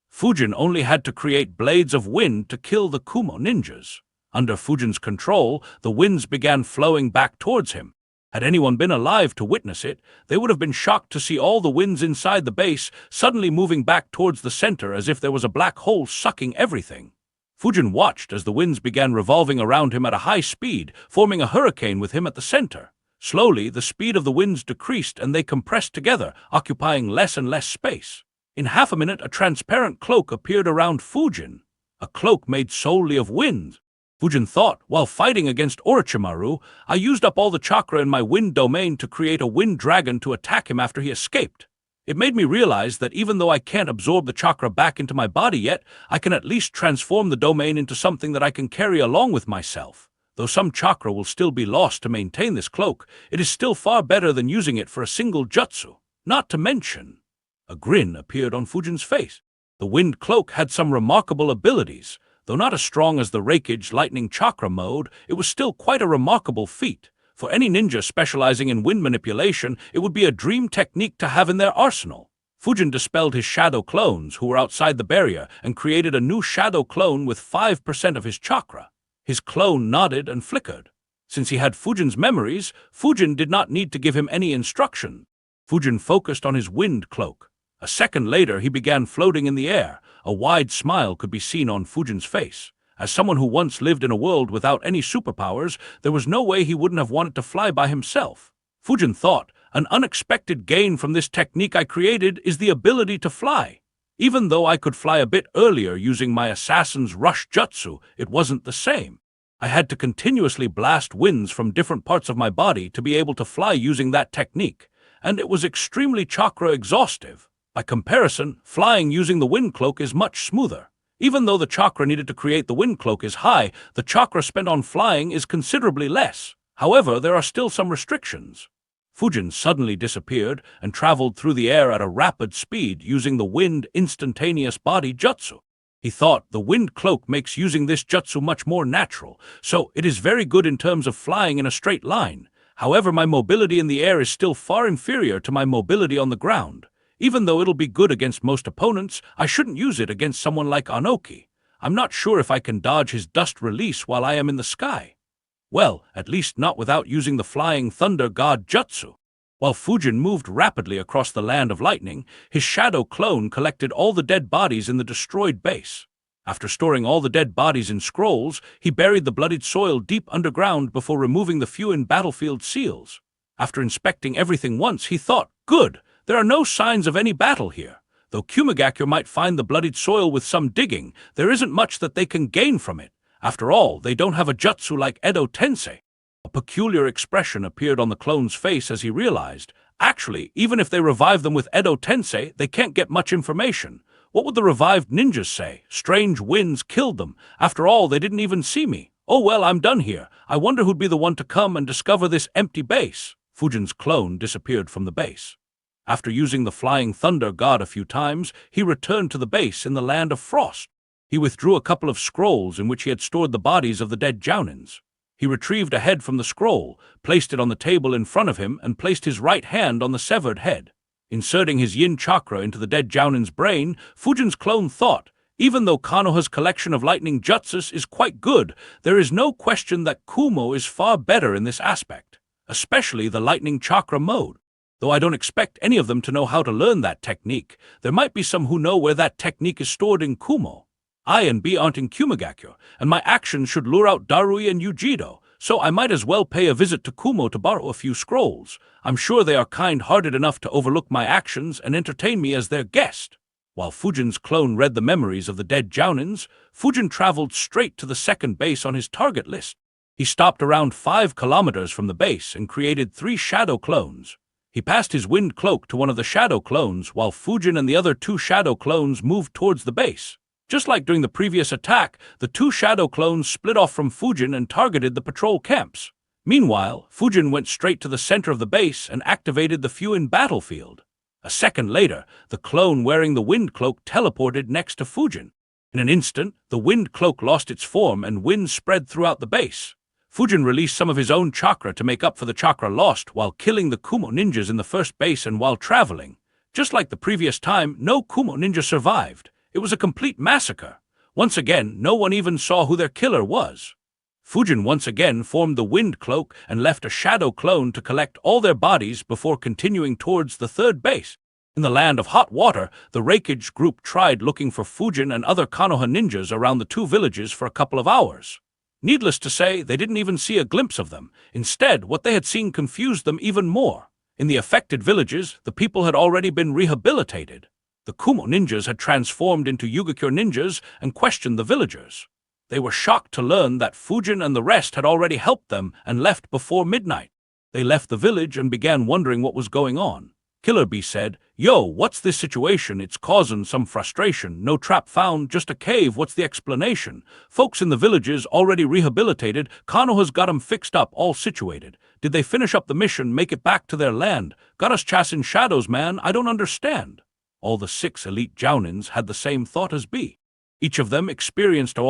Fujin only had to create blades of wind to kill the Kumo ninjas. Under Fujin's control, the winds began flowing back towards him. Had anyone been alive to witness it, they would have been shocked to see all the winds inside the base suddenly moving back towards the center as if there was a black hole sucking everything. Fujin watched as the winds began revolving around him at a high speed, forming a hurricane with him at the center. Slowly, the speed of the winds decreased and they compressed together, occupying less and less space. In half a minute, a transparent cloak appeared around Fujin, a cloak made solely of wind. Fujin thought, while fighting against Orochimaru, I used up all the chakra in my wind domain to create a wind dragon to attack him after he escaped. It made me realize that even though I can't absorb the chakra back into my body yet, I can at least transform the domain into something that I can carry along with myself. Though some chakra will still be lost to maintain this cloak, it is still far better than using it for a single jutsu. Not to mention... A grin appeared on Fujin's face. The wind cloak had some remarkable abilities. Though not as strong as the Raikage Lightning Chakra mode, it was still quite a remarkable feat. For any ninja specializing in wind manipulation, it would be a dream technique to have in their arsenal. Fujin dispelled his shadow clones, who were outside the barrier, and created a new shadow clone with 5% of his chakra. His clone nodded and flickered. Since he had Fujin's memories, Fujin did not need to give him any instruction. Fujin focused on his wind cloak. A second later, he began floating in the air. A wide smile could be seen on Fujin's face. As someone who once lived in a world without any superpowers, there was no way he wouldn't have wanted to fly by himself. Fujin thought, an unexpected gain from this technique I created is the ability to fly. Even though I could fly a bit earlier using my assassin's rush jutsu, it wasn't the same. I had to continuously blast winds from different parts of my body to be able to fly using that technique, and it was extremely chakra exhaustive. By comparison, flying using the wind cloak is much smoother. Even though the chakra needed to create the wind cloak is high, the chakra spent on flying is considerably less. However, there are still some restrictions. Fujin suddenly disappeared and traveled through the air at a rapid speed using the wind instantaneous body jutsu. He thought the wind cloak makes using this jutsu much more natural, so it is very good in terms of flying in a straight line. However, my mobility in the air is still far inferior to my mobility on the ground. Even though it'll be good against most opponents, I shouldn't use it against someone like Anoki. I'm not sure if I can dodge his dust release while I am in the sky. Well, at least not without using the Flying Thunder God Jutsu. While Fujin moved rapidly across the land of lightning, his shadow clone collected all the dead bodies in the destroyed base. After storing all the dead bodies in scrolls, he buried the bloodied soil deep underground before removing the few in battlefield seals. After inspecting everything once, he thought, good. There are no signs of any battle here. Though Kumagakure might find the bloodied soil with some digging, there isn't much that they can gain from it. After all, they don't have a jutsu like Edo Tensei. A peculiar expression appeared on the clone's face as he realized, actually, even if they revive them with Edo Tensei, they can't get much information. What would the revived ninjas say? Strange winds killed them. After all, they didn't even see me. Oh well, I'm done here. I wonder who'd be the one to come and discover this empty base. Fujin's clone disappeared from the base. After using the Flying Thunder God a few times, he returned to the base in the Land of Frost. He withdrew a couple of scrolls in which he had stored the bodies of the dead Jounins. He retrieved a head from the scroll, placed it on the table in front of him, and placed his right hand on the severed head. Inserting his yin chakra into the dead Jounin's brain, Fujin's clone thought, even though Konoha's collection of lightning jutsus is quite good, there is no question that Kumo is far better in this aspect, especially the lightning chakra mode. Though I don't expect any of them to know how to learn that technique, there might be some who know where that technique is stored in Kumo. I and B aren't in Kumagakure, and my actions should lure out Darui and Yujido, so I might as well pay a visit to Kumo to borrow a few scrolls. I'm sure they are kind-hearted enough to overlook my actions and entertain me as their guest. While Fujin's clone read the memories of the dead Jounins, Fujin traveled straight to the second base on his target list. He stopped around 5 kilometers from the base and created 3 shadow clones. He passed his wind cloak to one of the shadow clones while Fujin and the other 2 shadow clones moved towards the base. Just like during the previous attack, the 2 shadow clones split off from Fujin and targeted the patrol camps. Meanwhile, Fujin went straight to the center of the base and activated the few in battlefield. A second later, the clone wearing the wind cloak teleported next to Fujin. In an instant, the wind cloak lost its form and wind spread throughout the base. Fujin released some of his own chakra to make up for the chakra lost while killing the Kumo ninjas in the first base and while traveling. Just like the previous time, no Kumo ninja survived. It was a complete massacre. Once again, no one even saw who their killer was. Fujin once again formed the wind cloak and left a shadow clone to collect all their bodies before continuing towards the third base. In the land of hot water, the Reikage group tried looking for Fujin and other Konoha ninjas around the two villages for a couple of hours. Needless to say, they didn't even see a glimpse of them. Instead, what they had seen confused them even more. In the affected villages, the people had already been rehabilitated. The Kumo ninjas had transformed into Yugakure ninjas and questioned the villagers. They were shocked to learn that Fujin and the rest had already helped them and left before midnight. They left the village and began wondering what was going on. Killer Bee said, "Yo, what's this situation? It's causing some frustration. No trap found, just a cave. What's the explanation? Folks in the villages already rehabilitated. Konoha's got 'em fixed up, all situated. Did they finish up the mission, make it back to their land? Got us chasing shadows, man. I don't understand." All the 6 elite jounins had the same thought as B. Each of them experienced a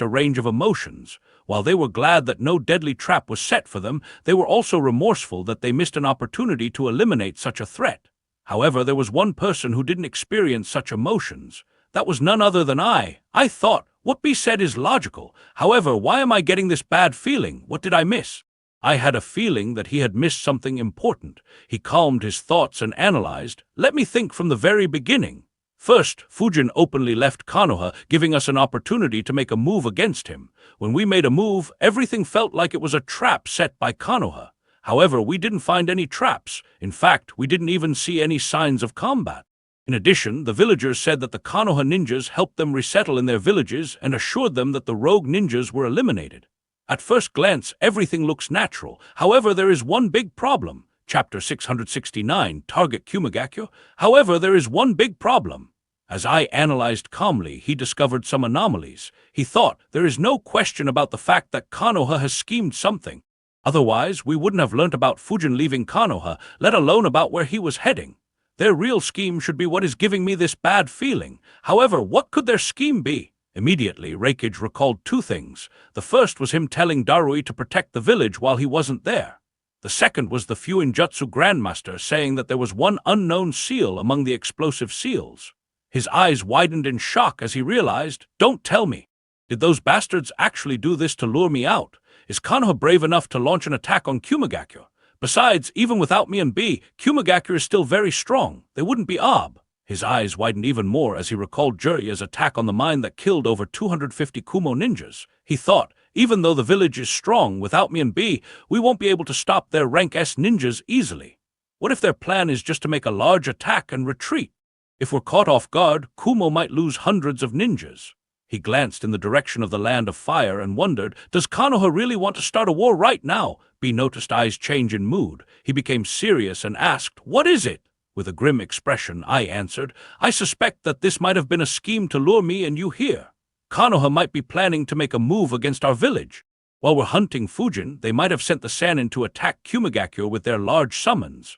range of emotions. While they were glad that no deadly trap was set for them, they were also remorseful that they missed an opportunity to eliminate such a threat. However, there was one person who didn't experience such emotions. That was none other than I. I thought, what B said is logical. However, why am I getting this bad feeling? What did I miss? I had a feeling that he had missed something important. He calmed his thoughts and analyzed. Let me think from the very beginning. First, Fujin openly left Konoha, giving us an opportunity to make a move against him. When we made a move, everything felt like it was a trap set by Konoha. However, we didn't find any traps. In fact, we didn't even see any signs of combat. In addition, the villagers said that the Konoha ninjas helped them resettle in their villages and assured them that the rogue ninjas were eliminated. At first glance, everything looks natural. However, there is one big problem. Chapter 669, Target Kumagakyo. However, there is one big problem. As I analyzed calmly, he discovered some anomalies. He thought, there is no question about the fact that Konoha has schemed something. Otherwise, we wouldn't have learnt about Fujin leaving Konoha, let alone about where he was heading. Their real scheme should be what is giving me this bad feeling. However, what could their scheme be? Immediately, Reikage recalled 2 things. The first was him telling Darui to protect the village while he wasn't there. The second was the Fuinjutsu Grandmaster saying that there was one unknown seal among the explosive seals. His eyes widened in shock as he realized, don't tell me. Did those bastards actually do this to lure me out? Is Konoha brave enough to launch an attack on Kumagakyo? Besides, even without me and B, Kumagakyo is still very strong. They wouldn't be ob. His eyes widened even more as he recalled Jiraiya's attack on the mine that killed over 250 Kumo ninjas. He thought, even though the village is strong, without me and B, we won't be able to stop their rank S ninjas easily. What if their plan is just to make a large attack and retreat? If we're caught off guard, Kumo might lose hundreds of ninjas. He glanced in the direction of the land of fire and wondered, does Konoha really want to start a war right now? B noticed eyes change in mood. He became serious and asked, what is it? With a grim expression, I answered, I suspect that this might have been a scheme to lure me and you here. Konoha might be planning to make a move against our village. While we're hunting Fujin, they might have sent the Sannin to attack Kumagakyo with their large summons.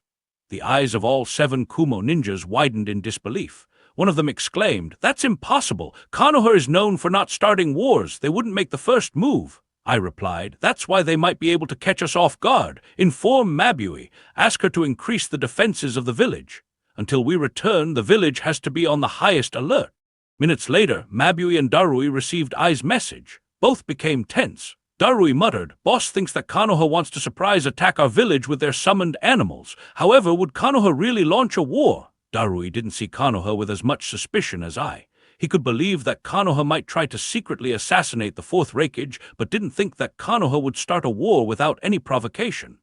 The eyes of all 7 Kumo ninjas widened in disbelief. One of them exclaimed, that's impossible. Konoha is known for not starting wars. They wouldn't make the first move. I replied, that's why they might be able to catch us off guard. Inform Mabui. Ask her to increase the defenses of the village. Until we return, the village has to be on the highest alert. Minutes later, Mabui and Darui received Ai's message. Both became tense. Darui muttered, boss thinks that Konoha wants to surprise attack our village with their summoned animals. However, would Konoha really launch a war? Darui didn't see Konoha with as much suspicion as I. He could believe that Konoha might try to secretly assassinate the 4th Reikage, but didn't think that Konoha would start a war without any provocation.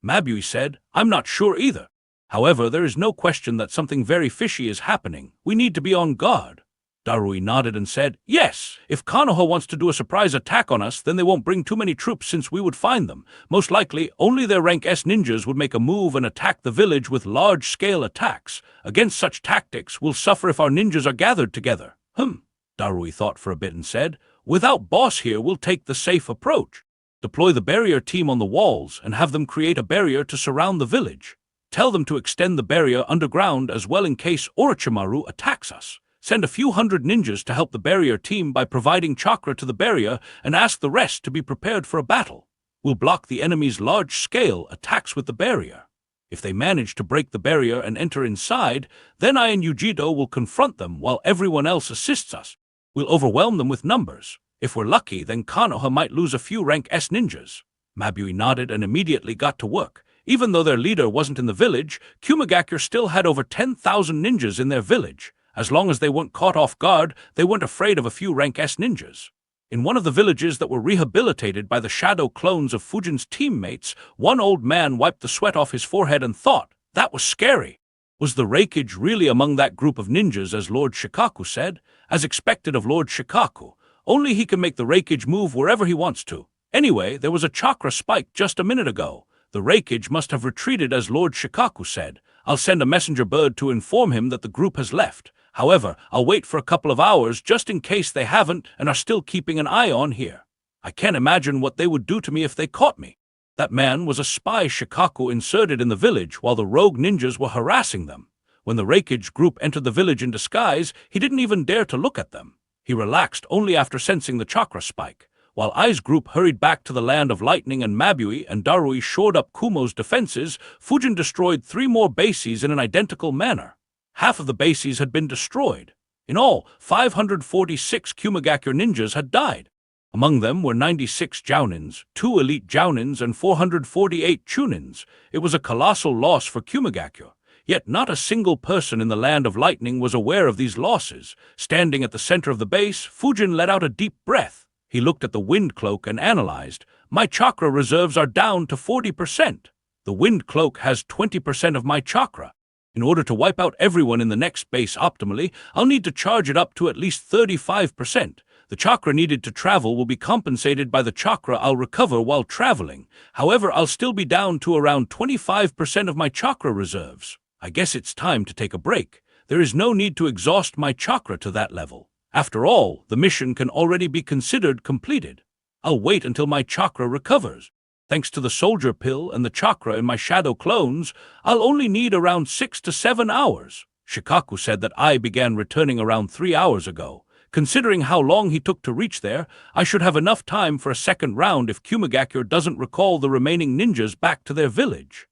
Mabui said, I'm not sure either. However, there is no question that something very fishy is happening. We need to be on guard. Darui nodded and said, yes, if Konoha wants to do a surprise attack on us, then they won't bring too many troops since we would find them. Most likely, only their rank S ninjas would make a move and attack the village with large-scale attacks. Against such tactics, we'll suffer if our ninjas are gathered together. Darui thought for a bit and said, without boss here, we'll take the safe approach. Deploy the barrier team on the walls and have them create a barrier to surround the village. Tell them to extend the barrier underground as well in case Orochimaru attacks us. Send a few hundred ninjas to help the barrier team by providing chakra to the barrier and ask the rest to be prepared for a battle. We'll block the enemy's large-scale attacks with the barrier. If they manage to break the barrier and enter inside, then I and Yujido will confront them while everyone else assists us. We'll overwhelm them with numbers. If we're lucky, then Konoha might lose a few rank S ninjas. Mabui nodded and immediately got to work. Even though their leader wasn't in the village, Kumagakure still had over 10,000 ninjas in their village. As long as they weren't caught off guard, they weren't afraid of a few rank S ninjas. In one of the villages that were rehabilitated by the shadow clones of Fujin's teammates, one old man wiped the sweat off his forehead and thought, that was scary. Was the Reikage really among that group of ninjas, as Lord Shikaku said? As expected of Lord Shikaku, only he can make the Reikage move wherever he wants to. Anyway, there was a chakra spike just a minute ago. The Reikage must have retreated, as Lord Shikaku said. I'll send a messenger bird to inform him that the group has left. However, I'll wait for a couple of hours just in case they haven't and are still keeping an eye on here. I can't imagine what they would do to me if they caught me. That man was a spy Shikaku inserted in the village while the rogue ninjas were harassing them. When the Reikage group entered the village in disguise, he didn't even dare to look at them. He relaxed only after sensing the chakra spike. While Ai's group hurried back to the land of lightning and Mabui and Darui shored up Kumo's defenses, Fujin destroyed 3 more bases in an identical manner. Half of the bases had been destroyed. In all, 546 Kumagakure ninjas had died. Among them were 96 jounins, 2 elite jounins, and 448 chunins. It was a colossal loss for Kumagakure. Yet not a single person in the land of lightning was aware of these losses. Standing at the center of the base, Fujin let out a deep breath. He looked at the wind cloak and analyzed. My chakra reserves are down to 40%. The wind cloak has 20% of my chakra. In order to wipe out everyone in the next base optimally, I'll need to charge it up to at least 35%. The chakra needed to travel will be compensated by the chakra I'll recover while traveling. However, I'll still be down to around 25% of my chakra reserves. I guess it's time to take a break. There is no need to exhaust my chakra to that level. After all, the mission can already be considered completed. I'll wait until my chakra recovers. Thanks to the soldier pill and the chakra in my shadow clones, I'll only need around 6 to 7 hours. Shikaku said that I began returning around 3 hours ago. Considering how long he took to reach there, I should have enough time for a second round if Kumagakure doesn't recall the remaining ninjas back to their village.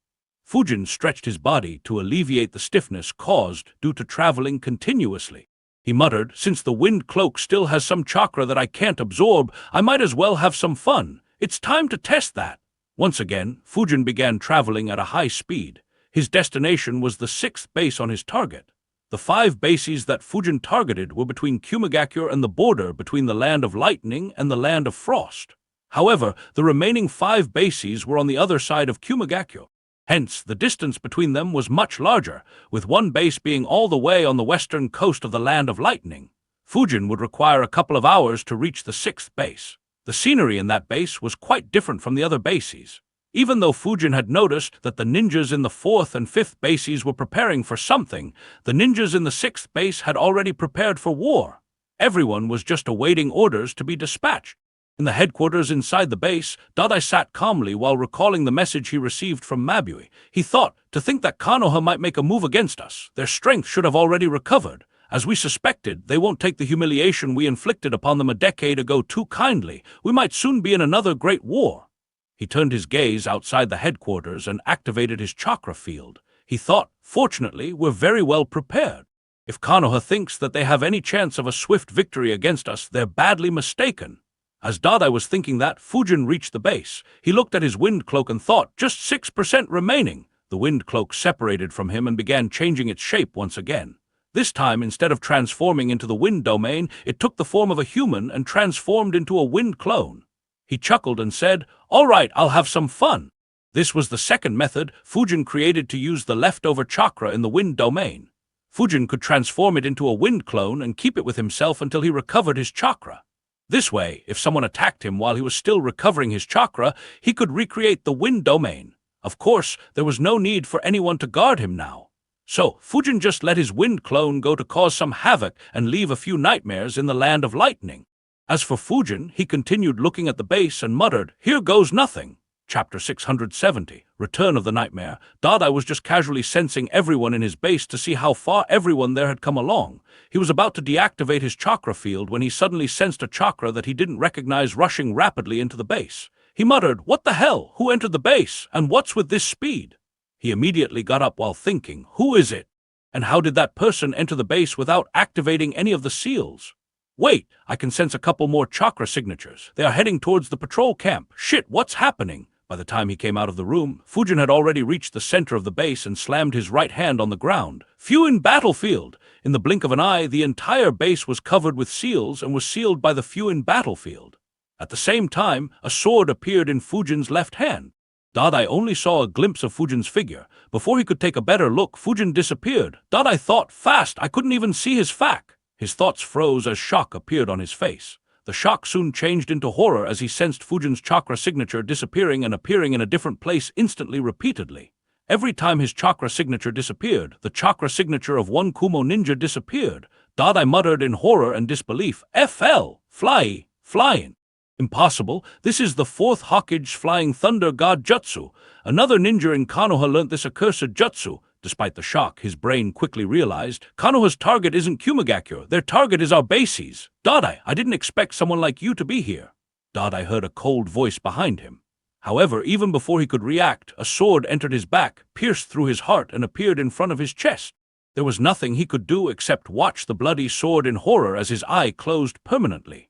Fujin stretched his body to alleviate the stiffness caused due to traveling continuously. He muttered, since the wind cloak still has some chakra that I can't absorb, I might as well have some fun. It's time to test that. Once again, Fujin began traveling at a high speed. His destination was the 6th base on his target. The 5 bases that Fujin targeted were between Kumagakure and the border between the land of lightning and the land of frost. However, the remaining 5 bases were on the other side of Kumagakure. Hence, the distance between them was much larger, with one base being all the way on the western coast of the land of lightning. Fujin would require a couple of hours to reach the 6th base. The scenery in that base was quite different from the other bases. Even though Fujin had noticed that the ninjas in the 4th and 5th bases were preparing for something, the ninjas in the 6th base had already prepared for war. Everyone was just awaiting orders to be dispatched. In the headquarters inside the base, Dadae sat calmly while recalling the message he received from Mabui. He thought, to think that Konoha might make a move against us. Their strength should have already recovered. As we suspected, they won't take the humiliation we inflicted upon them a decade ago too kindly. We might soon be in another great war. He turned his gaze outside the headquarters and activated his chakra field. He thought, fortunately, we're very well prepared. If Konoha thinks that they have any chance of a swift victory against us, they're badly mistaken. As Dadae was thinking that, Fujin reached the base. He looked at his wind cloak and thought, just 6% remaining. The wind cloak separated from him and began changing its shape once again. This time, instead of transforming into the wind domain, it took the form of a human and transformed into a wind clone. He chuckled and said, all right, I'll have some fun. This was the second method Fujin created to use the leftover chakra in the wind domain. Fujin could transform it into a wind clone and keep it with himself until he recovered his chakra. This way, if someone attacked him while he was still recovering his chakra, he could recreate the wind domain. Of course, there was no need for anyone to guard him now. So, Fujin just let his wind clone go to cause some havoc and leave a few nightmares in the land of lightning. As for Fujin, he continued looking at the base and muttered, here goes nothing. Chapter 670, Return of the Nightmare. Dada was just casually sensing everyone in his base to see how far everyone there had come along. He was about to deactivate his chakra field when he suddenly sensed a chakra that he didn't recognize rushing rapidly into the base. He muttered, "What the hell? Who entered the base? And what's with this speed?" He immediately got up while thinking, "Who is it? And how did that person enter the base without activating any of the seals? Wait, I can sense a couple more chakra signatures. They are heading towards the patrol camp. Shit, what's happening?" By the time he came out of the room, Fujin had already reached the center of the base and slammed his right hand on the ground. Fuin battlefield! In the blink of an eye, the entire base was covered with seals and was sealed by the Fuin battlefield. At the same time, a sword appeared in Fujin's left hand. Dada only saw a glimpse of Fujin's figure. Before he could take a better look, Fujin disappeared. Dada thought, "Fast, I couldn't even see his fac." His thoughts froze as shock appeared on his face. The shock soon changed into horror as he sensed Fujin's chakra signature disappearing and appearing in a different place instantly repeatedly. Every time his chakra signature disappeared, the chakra signature of one Kumo ninja disappeared. Dada muttered in horror and disbelief, "FL! Flying! Impossible! This is the fourth Hokage Flying Thunder God Jutsu. Another ninja in Konoha learnt this accursed jutsu." Despite the shock, his brain quickly realized, Konoha's target isn't Kumagakure, their target is our bases. "Dada, I didn't expect someone like you to be here." Dada heard a cold voice behind him. However, even before he could react, a sword entered his back, pierced through his heart, and appeared in front of his chest. There was nothing he could do except watch the bloody sword in horror as his eye closed permanently.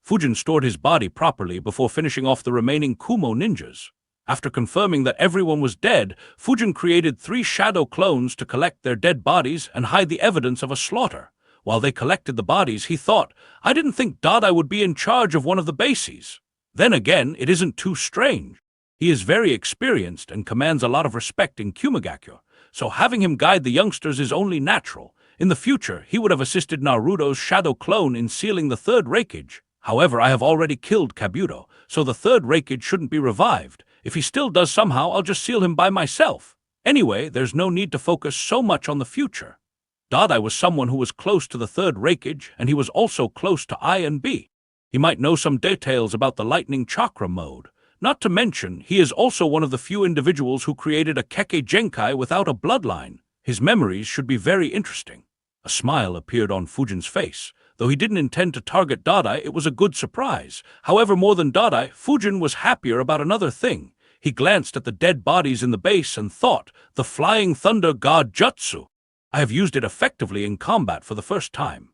Fujin stored his body properly before finishing off the remaining Kumo ninjas. After confirming that everyone was dead, Fujin created 3 shadow clones to collect their dead bodies and hide the evidence of a slaughter. While they collected the bodies, he thought, "I didn't think Dada would be in charge of one of the bases." Then again, it isn't too strange. He is very experienced and commands a lot of respect in Kumagakure, so having him guide the youngsters is only natural. In the future, he would have assisted Naruto's shadow clone in sealing the 3rd Raikage. However, I have already killed Kabuto, so the 3rd Raikage shouldn't be revived. If he still does somehow, I'll just seal him by myself. Anyway, there's no need to focus so much on the future. Dada was someone who was close to the 3rd Raikage, and he was also close to I and B. He might know some details about the lightning chakra mode. Not to mention, he is also one of the few individuals who created a Kekkei Genkai without a bloodline. His memories should be very interesting. A smile appeared on Fujin's face. Though he didn't intend to target Dada, it was a good surprise. However, more than Dada, Fujin was happier about another thing. He glanced at the dead bodies in the base and thought, "The Flying Thunder God Jutsu. I have used it effectively in combat for the first time.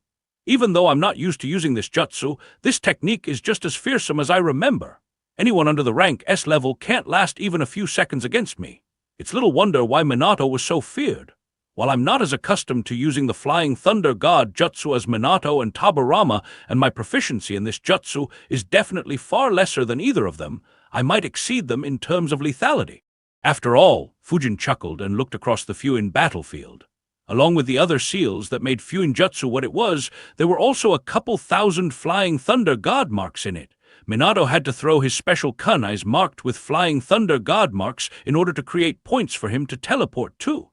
Even though I'm not used to using this jutsu, this technique is just as fearsome as I remember. Anyone under the rank S level can't last even a few seconds against me. It's little wonder why Minato was so feared. While I'm not as accustomed to using the Flying Thunder God Jutsu as Minato and Tabarama, and my proficiency in this jutsu is definitely far lesser than either of them, I might exceed them in terms of lethality." After all, Fujin chuckled and looked across the Fuin battlefield. Along with the other seals that made Fuin Jutsu what it was, there were also a couple thousand Flying Thunder God marks in it. Minato had to throw his special kunais marked with Flying Thunder God marks in order to create points for him to teleport to.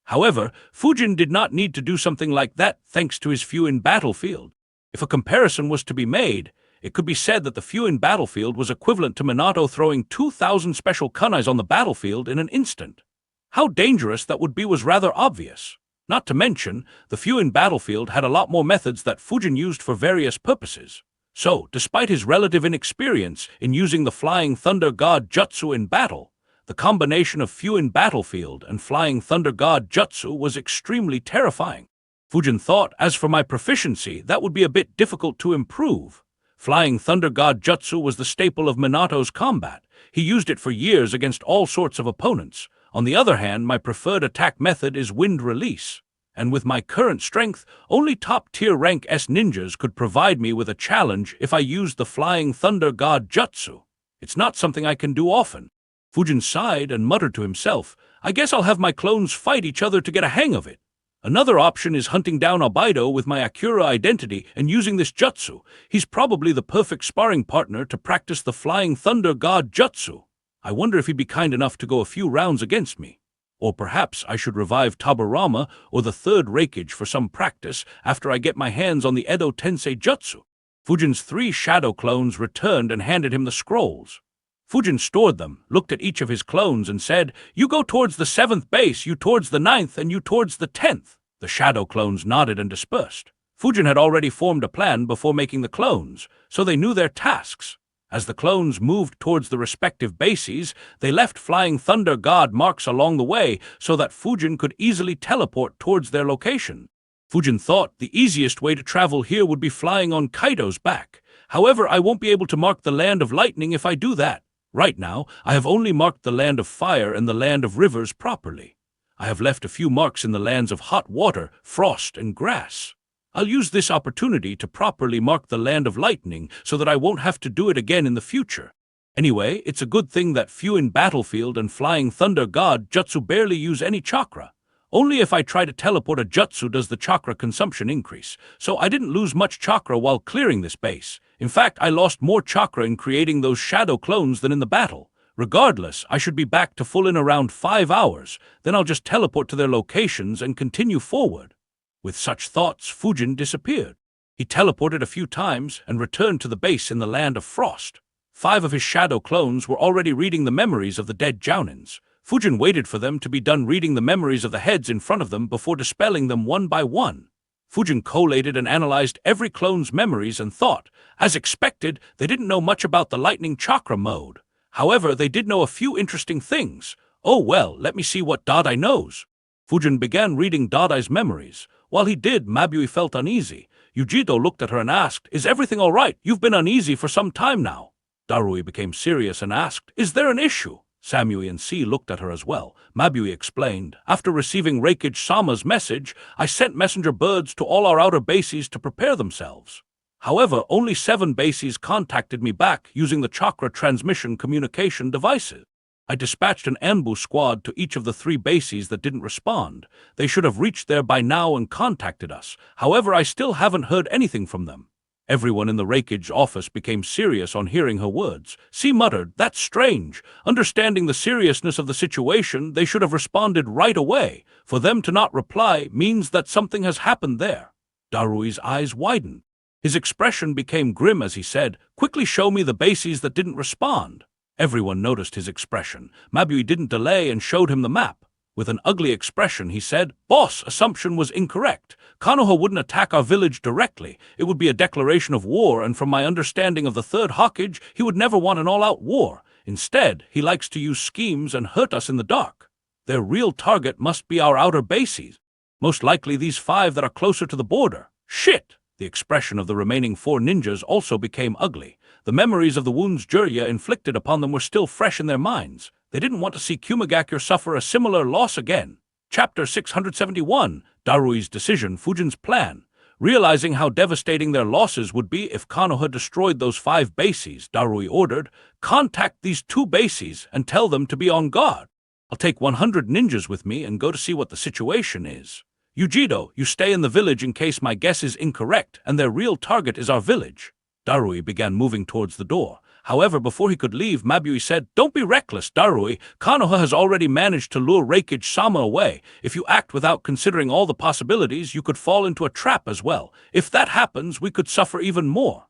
However, Fujin did not need to do something like that thanks to his Fuin battlefield. If a comparison was to be made, it could be said that the Fuin battlefield was equivalent to Minato throwing 2,000 special kunais on the battlefield in an instant. How dangerous that would be was rather obvious. Not to mention, the Fuin battlefield had a lot more methods that Fujin used for various purposes. So, despite his relative inexperience in using the Flying Thunder God Jutsu in battle, the combination of Fuin battlefield and Flying Thunder God Jutsu was extremely terrifying. Fujin thought, as for my proficiency, that would be a bit difficult to improve. Flying Thunder God Jutsu was the staple of Minato's combat. He used it for years against all sorts of opponents. On the other hand, my preferred attack method is Wind Release. And with my current strength, only top-tier rank S ninjas could provide me with a challenge if I used the Flying Thunder God Jutsu. It's not something I can do often. Fujin sighed and muttered to himself, "I guess I'll have my clones fight each other to get a hang of it. Another option is hunting down Obaido with my Akira identity and using this jutsu. He's probably the perfect sparring partner to practice the Flying Thunder God Jutsu. I wonder if he'd be kind enough to go a few rounds against me. Or perhaps I should revive Tabarama or the 3rd Raikage for some practice after I get my hands on the Edo Tensei Jutsu." Fujin's 3 shadow clones returned and handed him the scrolls. Fujin stored them, looked at each of his clones, and said, "You go towards the 7th base, you towards the 9th, and you towards the 10th. The shadow clones nodded and dispersed. Fujin had already formed a plan before making the clones, so they knew their tasks. As the clones moved towards the respective bases, they left flying thunder god marks along the way so that Fujin could easily teleport towards their location. Fujin thought the easiest way to travel here would be flying on Kaido's back. However, I won't be able to mark the land of lightning if I do that. Right now, I have only marked the land of fire and the land of rivers properly. I have left a few marks in the lands of hot water, frost, and grass. I'll use this opportunity to properly mark the land of lightning so that I won't have to do it again in the future. Anyway, it's a good thing that few in Battlefield and Flying Thunder God Jutsu barely use any chakra. Only if I try to teleport a jutsu does the chakra consumption increase, so I didn't lose much chakra while clearing this base. In fact, I lost more chakra in creating those shadow clones than in the battle. Regardless, I should be back to full in around 5 hours, then I'll just teleport to their locations and continue forward. With such thoughts, Fujin disappeared. He teleported a few times and returned to the base in the land of frost. 5 of his shadow clones were already reading the memories of the dead Jounins. Fujin waited for them to be done reading the memories of the heads in front of them before dispelling them one by one. Fujin collated and analyzed every clone's memories and thought, as expected, they didn't know much about the lightning chakra mode. However, they did know a few interesting things. Oh well, let me see what Dardai knows. Fujin began reading Dardai's memories. While he did, Mabui felt uneasy. Yujido looked at her and asked, "Is everything all right? You've been uneasy for some time now." Darui became serious and asked, "Is there an issue?" Samui and C looked at her as well. Mabui explained, "After receiving Reikage-sama's message, I sent messenger birds to all our outer bases to prepare themselves. However, only 7 bases contacted me back using the chakra transmission communication devices. I dispatched an ambush squad to each of the 3 bases that didn't respond. They should have reached there by now and contacted us. However, I still haven't heard anything from them." Everyone in the Reikage office became serious on hearing her words. C muttered, "That's strange. Understanding the seriousness of the situation, they should have responded right away. For them to not reply means that something has happened there." Darui's eyes widened. His expression became grim as he said, "Quickly show me the bases that didn't respond." Everyone noticed his expression. Mabui didn't delay and showed him the map. With an ugly expression, he said, "Boss, assumption was incorrect. Konoha wouldn't attack our village directly. It would be a declaration of war, and from my understanding of the 3rd Hokage, he would never want an all-out war. Instead, he likes to use schemes and hurt us in the dark. Their real target must be our outer bases. Most likely these 5 that are closer to the border. Shit!" The expression of the remaining 4 ninjas also became ugly. The memories of the wounds Jiraiya inflicted upon them were still fresh in their minds. They didn't want to see Kumagakure suffer a similar loss again. Chapter 671, Darui's Decision, Fujin's Plan. Realizing how devastating their losses would be if Konoha destroyed those 5 bases, Darui ordered, "Contact these 2 bases and tell them to be on guard. I'll take 100 ninjas with me and go to see what the situation is. Yujido, you stay in the village in case my guess is incorrect and their real target is our village." Darui began moving towards the door. However, before he could leave, Mabui said, "Don't be reckless, Darui. Konoha has already managed to lure Reikage-sama away. If you act without considering all the possibilities, you could fall into a trap as well. If that happens, we could suffer even more."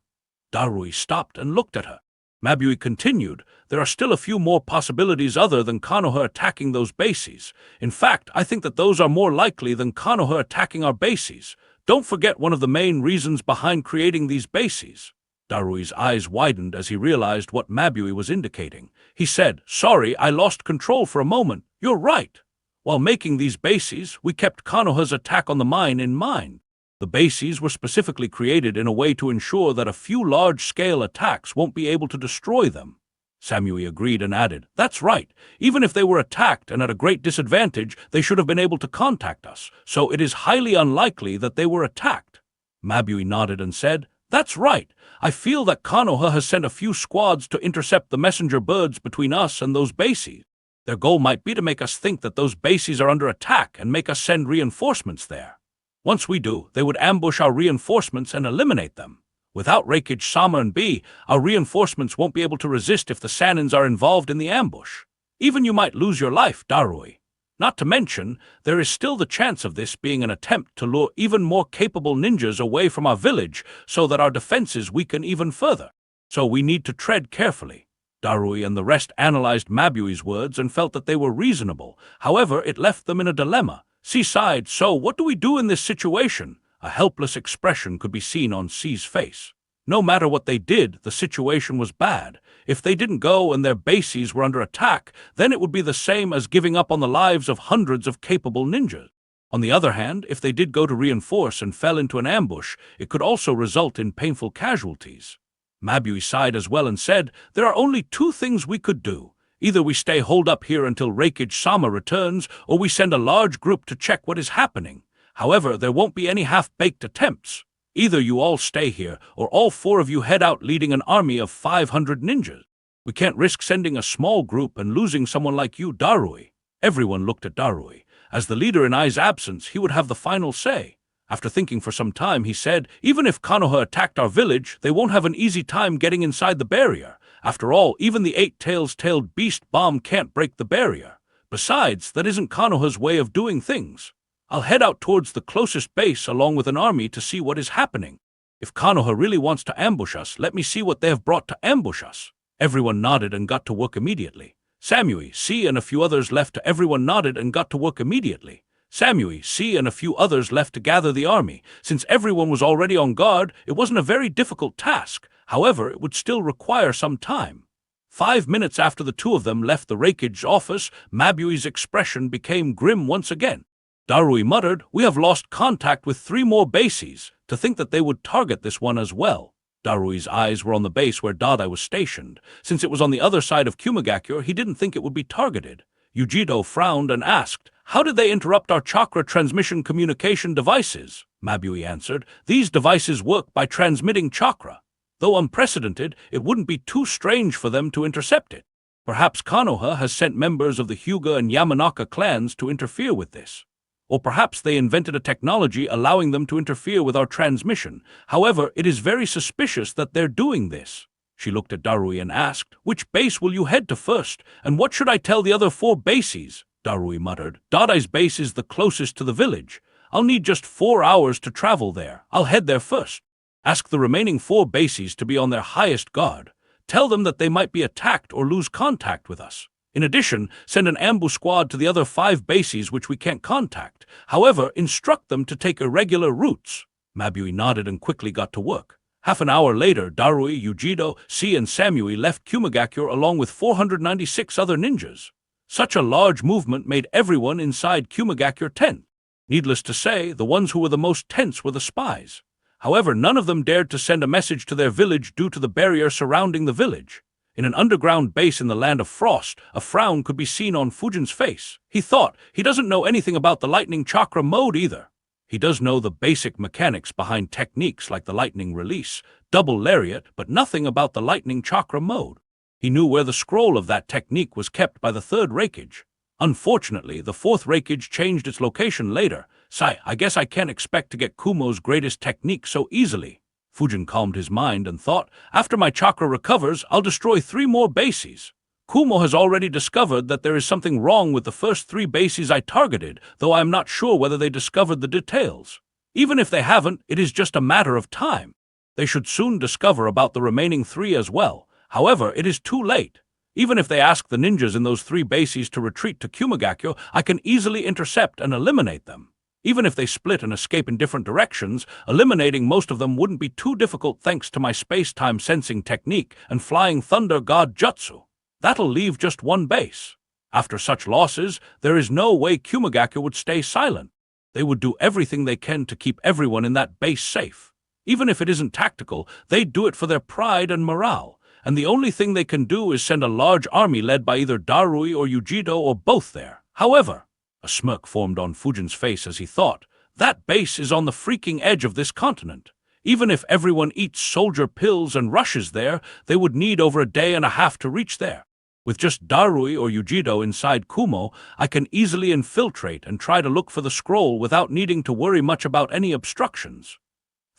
Darui stopped and looked at her. Mabui continued, "There are still a few more possibilities other than Konoha attacking those bases. In fact, I think that those are more likely than Konoha attacking our bases. Don't forget one of the main reasons behind creating these bases." Darui's eyes widened as he realized what Mabui was indicating. He said, "Sorry, I lost control for a moment. You're right. While making these bases, we kept Konoha's attack on the mine in mind. The bases were specifically created in a way to ensure that a few large-scale attacks won't be able to destroy them." Samui agreed and added, "That's right. Even if they were attacked and at a great disadvantage, they should have been able to contact us, so it is highly unlikely that they were attacked." Mabui nodded and said, "That's right. I feel that Konoha has sent a few squads to intercept the messenger birds between us and those bases. Their goal might be to make us think that those bases are under attack and make us send reinforcements there. Once we do, they would ambush our reinforcements and eliminate them. Without Reikage-sama and B, our reinforcements won't be able to resist if the Sanins are involved in the ambush. Even you might lose your life, Darui. Not to mention, there is still the chance of this being an attempt to lure even more capable ninjas away from our village so that our defenses weaken even further. So we need to tread carefully." Darui and the rest analyzed Mabui's words and felt that they were reasonable. However, it left them in a dilemma. C sighed, "So, what do we do in this situation?" A helpless expression could be seen on C's face. No matter what they did, the situation was bad. If they didn't go and their bases were under attack, then it would be the same as giving up on the lives of hundreds of capable ninjas. On the other hand, if they did go to reinforce and fell into an ambush, it could also result in painful casualties. Mabui sighed as well and said, "There are only two things we could do. Either we stay holed up here until Reikage-sama returns, or we send a large group to check what is happening. However, there won't be any half-baked attempts. Either you all stay here, or all four of you head out leading an army of 500 ninjas. We can't risk sending a small group and losing someone like you, Darui." Everyone looked at Darui. As the leader in Ai's absence, he would have the final say. After thinking for some time, he said, "Even if Konoha attacked our village, they won't have an easy time getting inside the barrier. After all, even the eight-tailed beast bomb can't break the barrier. Besides, that isn't Konoha's way of doing things. I'll head out towards the closest base along with an army to see what is happening. If Konoha really wants to ambush us, let me see what they have brought to ambush us." Everyone nodded and got to work immediately. Samui, C, and a few others left to everyone nodded and got to work immediately. Samui, C, and a few others left to gather the army. Since everyone was already on guard, it wasn't a very difficult task. However, it would still require some time. 5 minutes after the two of them left the Reikage office, Mabui's expression became grim once again. Darui muttered, "We have lost contact with 3 more bases. To think that they would target this one as well." Darui's eyes were on the base where Dadae was stationed. Since it was on the other side of Kumagakure, he didn't think it would be targeted. Yujido frowned and asked, "How did they interrupt our chakra transmission communication devices?" Mabui answered, "These devices work by transmitting chakra. Though unprecedented, it wouldn't be too strange for them to intercept it. Perhaps Konoha has sent members of the Hyuga and Yamanaka clans to interfere with this. Or perhaps they invented a technology allowing them to interfere with our transmission. However, it is very suspicious that they're doing this." She looked at Darui and asked, "Which base will you head to first, and what should I tell the other 4 bases?" Darui muttered, "Dadae's base is the closest to the village. I'll need just 4 hours to travel there. I'll head there first. Ask the remaining 4 bases to be on their highest guard. Tell them that they might be attacked or lose contact with us. In addition, send an ambush squad to the other 5 bases which we can't contact. However, instruct them to take irregular routes." Mabui nodded and quickly got to work. Half an hour later, Darui, Yujido, C, and Samui left Kumagakure along with 496 other ninjas. Such a large movement made everyone inside Kumagakure tense. Needless to say, the ones who were the most tense were the spies. However, none of them dared to send a message to their village due to the barrier surrounding the village. In an underground base in the Land of Frost, a frown could be seen on Fujin's face. He thought, he doesn't know anything about the lightning chakra mode either. He does know the basic mechanics behind techniques like the lightning release, double lariat, but nothing about the lightning chakra mode. He knew where the scroll of that technique was kept by the 3rd Reikage. Unfortunately, the 4th Reikage changed its location later. "Sai, I guess I can't expect to get Kumo's greatest technique so easily." Fujin calmed his mind and thought, "After my chakra recovers, I'll destroy 3 more bases. Kumo has already discovered that there is something wrong with the first 3 bases I targeted, though I am not sure whether they discovered the details. Even if they haven't, it is just a matter of time. They should soon discover about the remaining 3 as well. However, it is too late. Even if they ask the ninjas in those 3 bases to retreat to Kumagakure, I can easily intercept and eliminate them. Even if they split and escape in different directions, eliminating most of them wouldn't be too difficult thanks to my space-time sensing technique and flying thunder god jutsu. That'll leave just 1 base. After such losses, there is no way Kumagakure would stay silent. They would do everything they can to keep everyone in that base safe. Even if it isn't tactical, they'd do it for their pride and morale. And the only thing they can do is send a large army led by either Darui or Yujido or both there. However, a smirk formed on Fujin's face as he thought, that base is on the freaking edge of this continent. Even if everyone eats soldier pills and rushes there, they would need over a day and a half to reach there. With just Darui or Yujido inside Kumo, I can easily infiltrate and try to look for the scroll without needing to worry much about any obstructions.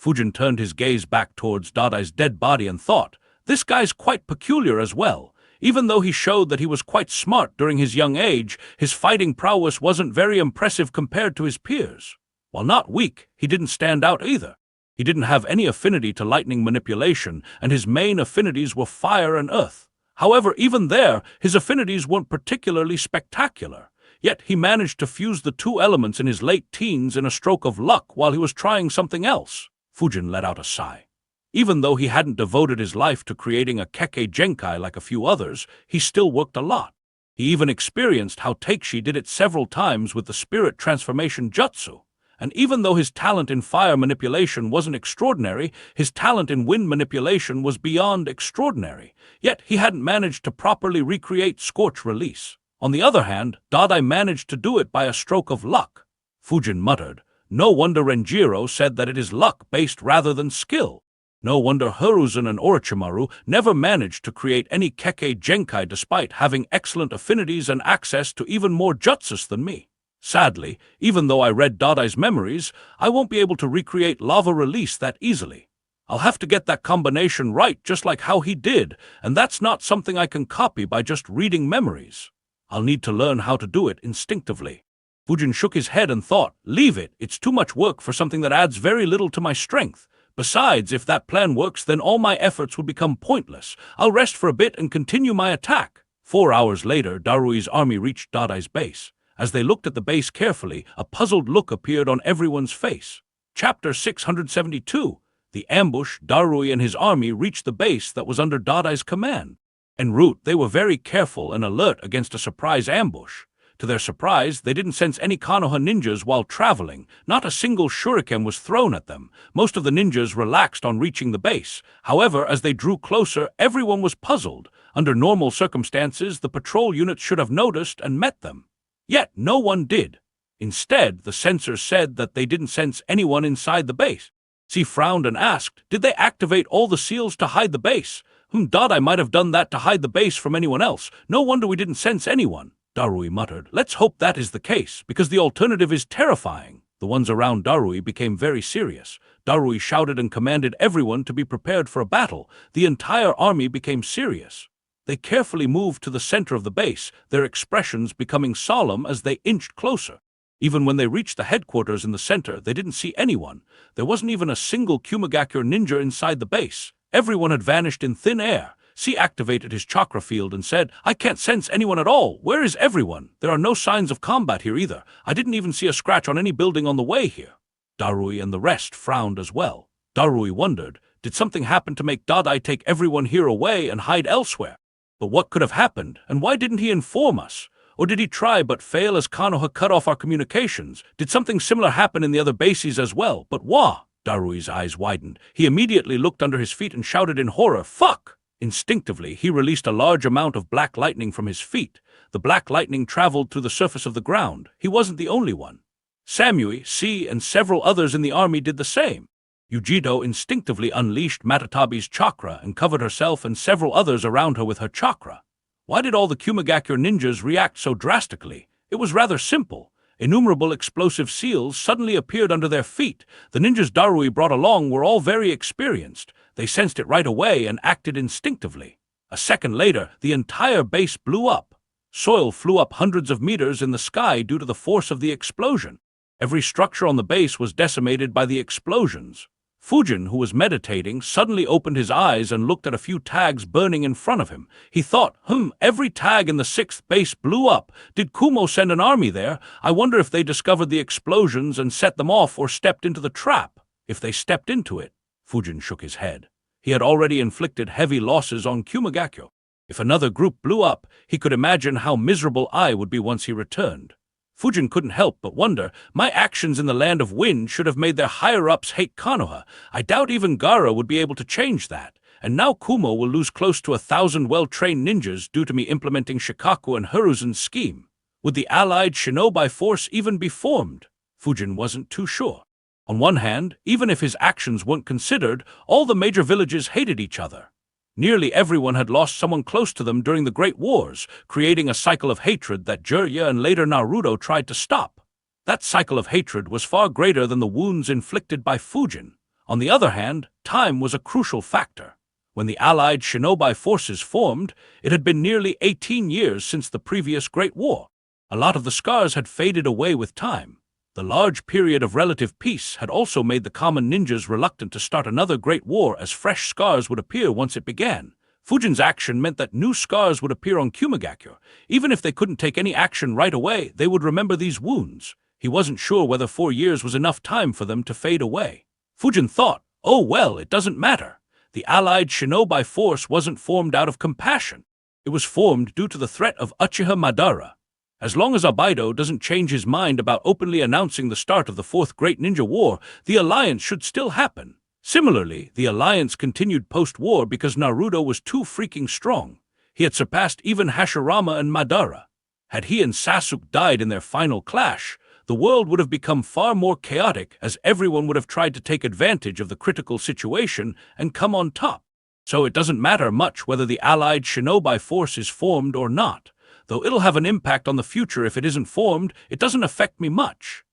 Fujin turned his gaze back towards Dadae's dead body and thought, this guy's quite peculiar as well. Even though he showed that he was quite smart during his young age, his fighting prowess wasn't very impressive compared to his peers. While not weak, he didn't stand out either. He didn't have any affinity to lightning manipulation, and his main affinities were fire and earth. However, even there, his affinities weren't particularly spectacular. Yet he managed to fuse the two elements in his late teens in a stroke of luck while he was trying something else. Fujin let out a sigh. Even though he hadn't devoted his life to creating a Kekkei Genkai like a few others, he still worked a lot. He even experienced how Takeshi did it several times with the spirit transformation jutsu. And even though his talent in fire manipulation wasn't extraordinary, his talent in wind manipulation was beyond extraordinary. Yet he hadn't managed to properly recreate Scorch Release. On the other hand, Dardai managed to do it by a stroke of luck. Fujin muttered. No wonder Renjiro said that it is luck-based rather than skill. No wonder Hiruzen and Orochimaru never managed to create any Kekkei Genkai despite having excellent affinities and access to even more jutsus than me. Sadly, even though I read Dardai's memories, I won't be able to recreate Lava Release that easily. I'll have to get that combination right just like how he did, and that's not something I can copy by just reading memories. I'll need to learn how to do it instinctively. Fujin shook his head and thought, leave it, it's too much work for something that adds very little to my strength. Besides, if that plan works, then all my efforts would become pointless. I'll rest for a bit and continue my attack. 4 hours later, Darui's army reached Dardai's base. As they looked at the base carefully, a puzzled look appeared on everyone's face. Chapter 672. The ambush. Darui and his army reached the base that was under Dardai's command. En route, they were very careful and alert against a surprise ambush. To their surprise, they didn't sense any Konoha ninjas while traveling. Not a single shuriken was thrown at them. Most of the ninjas relaxed on reaching the base. However, as they drew closer, everyone was puzzled. Under normal circumstances, the patrol units should have noticed and met them. Yet no one did. Instead, the sensors said that they didn't sense anyone inside the base. She frowned and asked, did they activate all the seals to hide the base? Dardai might have done that to hide the base from anyone else. No wonder we didn't sense anyone. Darui muttered. Let's hope that is the case, because the alternative is terrifying. The ones around Darui became very serious. Darui shouted and commanded everyone to be prepared for a battle. The entire army became serious. They carefully moved to the center of the base, their expressions becoming solemn as they inched closer. Even when they reached the headquarters in the center, they didn't see anyone. There wasn't even a single Kumagakure ninja inside the base. Everyone had vanished in thin air. C activated his chakra field and said, I can't sense anyone at all. Where is everyone? There are no signs of combat here either. I didn't even see a scratch on any building on the way here. Darui and the rest frowned as well. Darui wondered, did something happen to make Dardai take everyone here away and hide elsewhere? But what could have happened, and why didn't he inform us? Or did he try but fail as Konoha cut off our communications? Did something similar happen in the other bases as well? But why? Darui's eyes widened. He immediately looked under his feet and shouted in horror, fuck! Instinctively, he released a large amount of black lightning from his feet. The black lightning traveled through the surface of the ground. He wasn't the only one. Samui, C, and several others in the army did the same. Yujito instinctively unleashed Matatabi's chakra and covered herself and several others around her with her chakra. Why did all the Kumagakure ninjas react so drastically? It was rather simple. Innumerable explosive seals suddenly appeared under their feet. The ninjas Darui brought along were all very experienced. They sensed it right away and acted instinctively. A second later, the entire base blew up. Soil flew up hundreds of meters in the sky due to the force of the explosion. Every structure on the base was decimated by the explosions. Fujin, who was meditating, suddenly opened his eyes and looked at a few tags burning in front of him. He thought, every tag in the 6th base blew up. Did Kumo send an army there? I wonder if they discovered the explosions and set them off or stepped into the trap. If they stepped into it. Fujin shook his head. He had already inflicted heavy losses on Kumagakure. If another group blew up, he could imagine how miserable I would be once he returned. Fujin couldn't help but wonder, my actions in the Land of Wind should have made their higher-ups hate Konoha. I doubt even Gaara would be able to change that. And now Kumo will lose close to 1,000 well-trained ninjas due to me implementing Shikaku and Hiruzen's scheme. Would the allied shinobi force even be formed? Fujin wasn't too sure. On one hand, even if his actions weren't considered, all the major villages hated each other. Nearly everyone had lost someone close to them during the Great Wars, creating a cycle of hatred that Jiraiya and later Naruto tried to stop. That cycle of hatred was far greater than the wounds inflicted by Fujin. On the other hand, time was a crucial factor. When the allied shinobi forces formed, it had been nearly 18 years since the previous Great War. A lot of the scars had faded away with time. The large period of relative peace had also made the common ninjas reluctant to start another great war as fresh scars would appear once it began. Fujin's action meant that new scars would appear on Kumagakure. Even if they couldn't take any action right away, they would remember these wounds. He wasn't sure whether 4 years was enough time for them to fade away. Fujin thought, oh well, it doesn't matter. The allied shinobi force wasn't formed out of compassion. It was formed due to the threat of Uchiha Madara. As long as Abaido doesn't change his mind about openly announcing the start of the Fourth Great Ninja War, the alliance should still happen. Similarly, the alliance continued post-war because Naruto was too freaking strong. He had surpassed even Hashirama and Madara. Had he and Sasuke died in their final clash, the world would have become far more chaotic as everyone would have tried to take advantage of the critical situation and come on top. So it doesn't matter much whether the allied shinobi force is formed or not. Though it'll have an impact on the future if it isn't formed, it doesn't affect me much.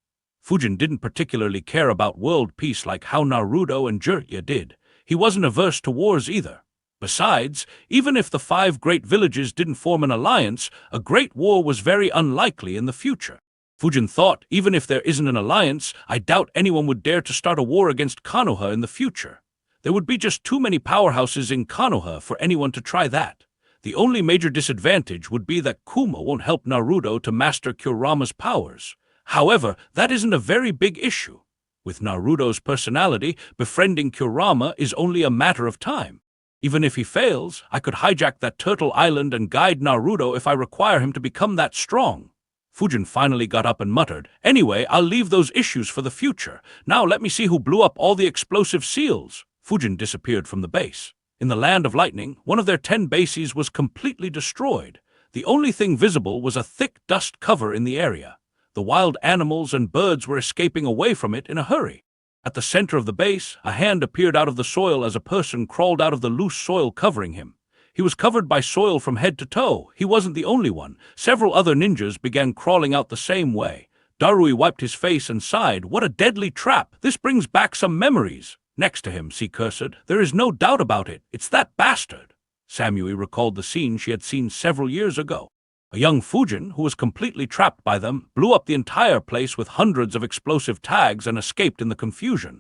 Fujin didn't particularly care about world peace like how Naruto and Jiraiya did. He wasn't averse to wars either. Besides, even if the 5 great villages didn't form an alliance, a great war was very unlikely in the future. Fujin thought, even if there isn't an alliance, I doubt anyone would dare to start a war against Konoha in the future. There would be just too many powerhouses in Konoha for anyone to try that. The only major disadvantage would be that Kuma won't help Naruto to master Kurama's powers. However, that isn't a very big issue. With Naruto's personality, befriending Kurama is only a matter of time. Even if he fails, I could hijack that turtle island and guide Naruto if I require him to become that strong. Fujin finally got up and muttered, anyway, I'll leave those issues for the future. Now let me see who blew up all the explosive seals. Fujin disappeared from the base. In the Land of Lightning, one of their 10 bases was completely destroyed. The only thing visible was a thick dust cover in the area. The wild animals and birds were escaping away from it in a hurry. At the center of the base, a hand appeared out of the soil as a person crawled out of the loose soil covering him. He was covered by soil from head to toe. He wasn't the only one. Several other ninjas began crawling out the same way. Darui wiped his face and sighed, what a deadly trap! This brings back some memories. Next to him, she cursed, there is no doubt about it. It's that bastard. Samui recalled the scene she had seen several years ago. A young Fujin, who was completely trapped by them, blew up the entire place with hundreds of explosive tags and escaped in the confusion.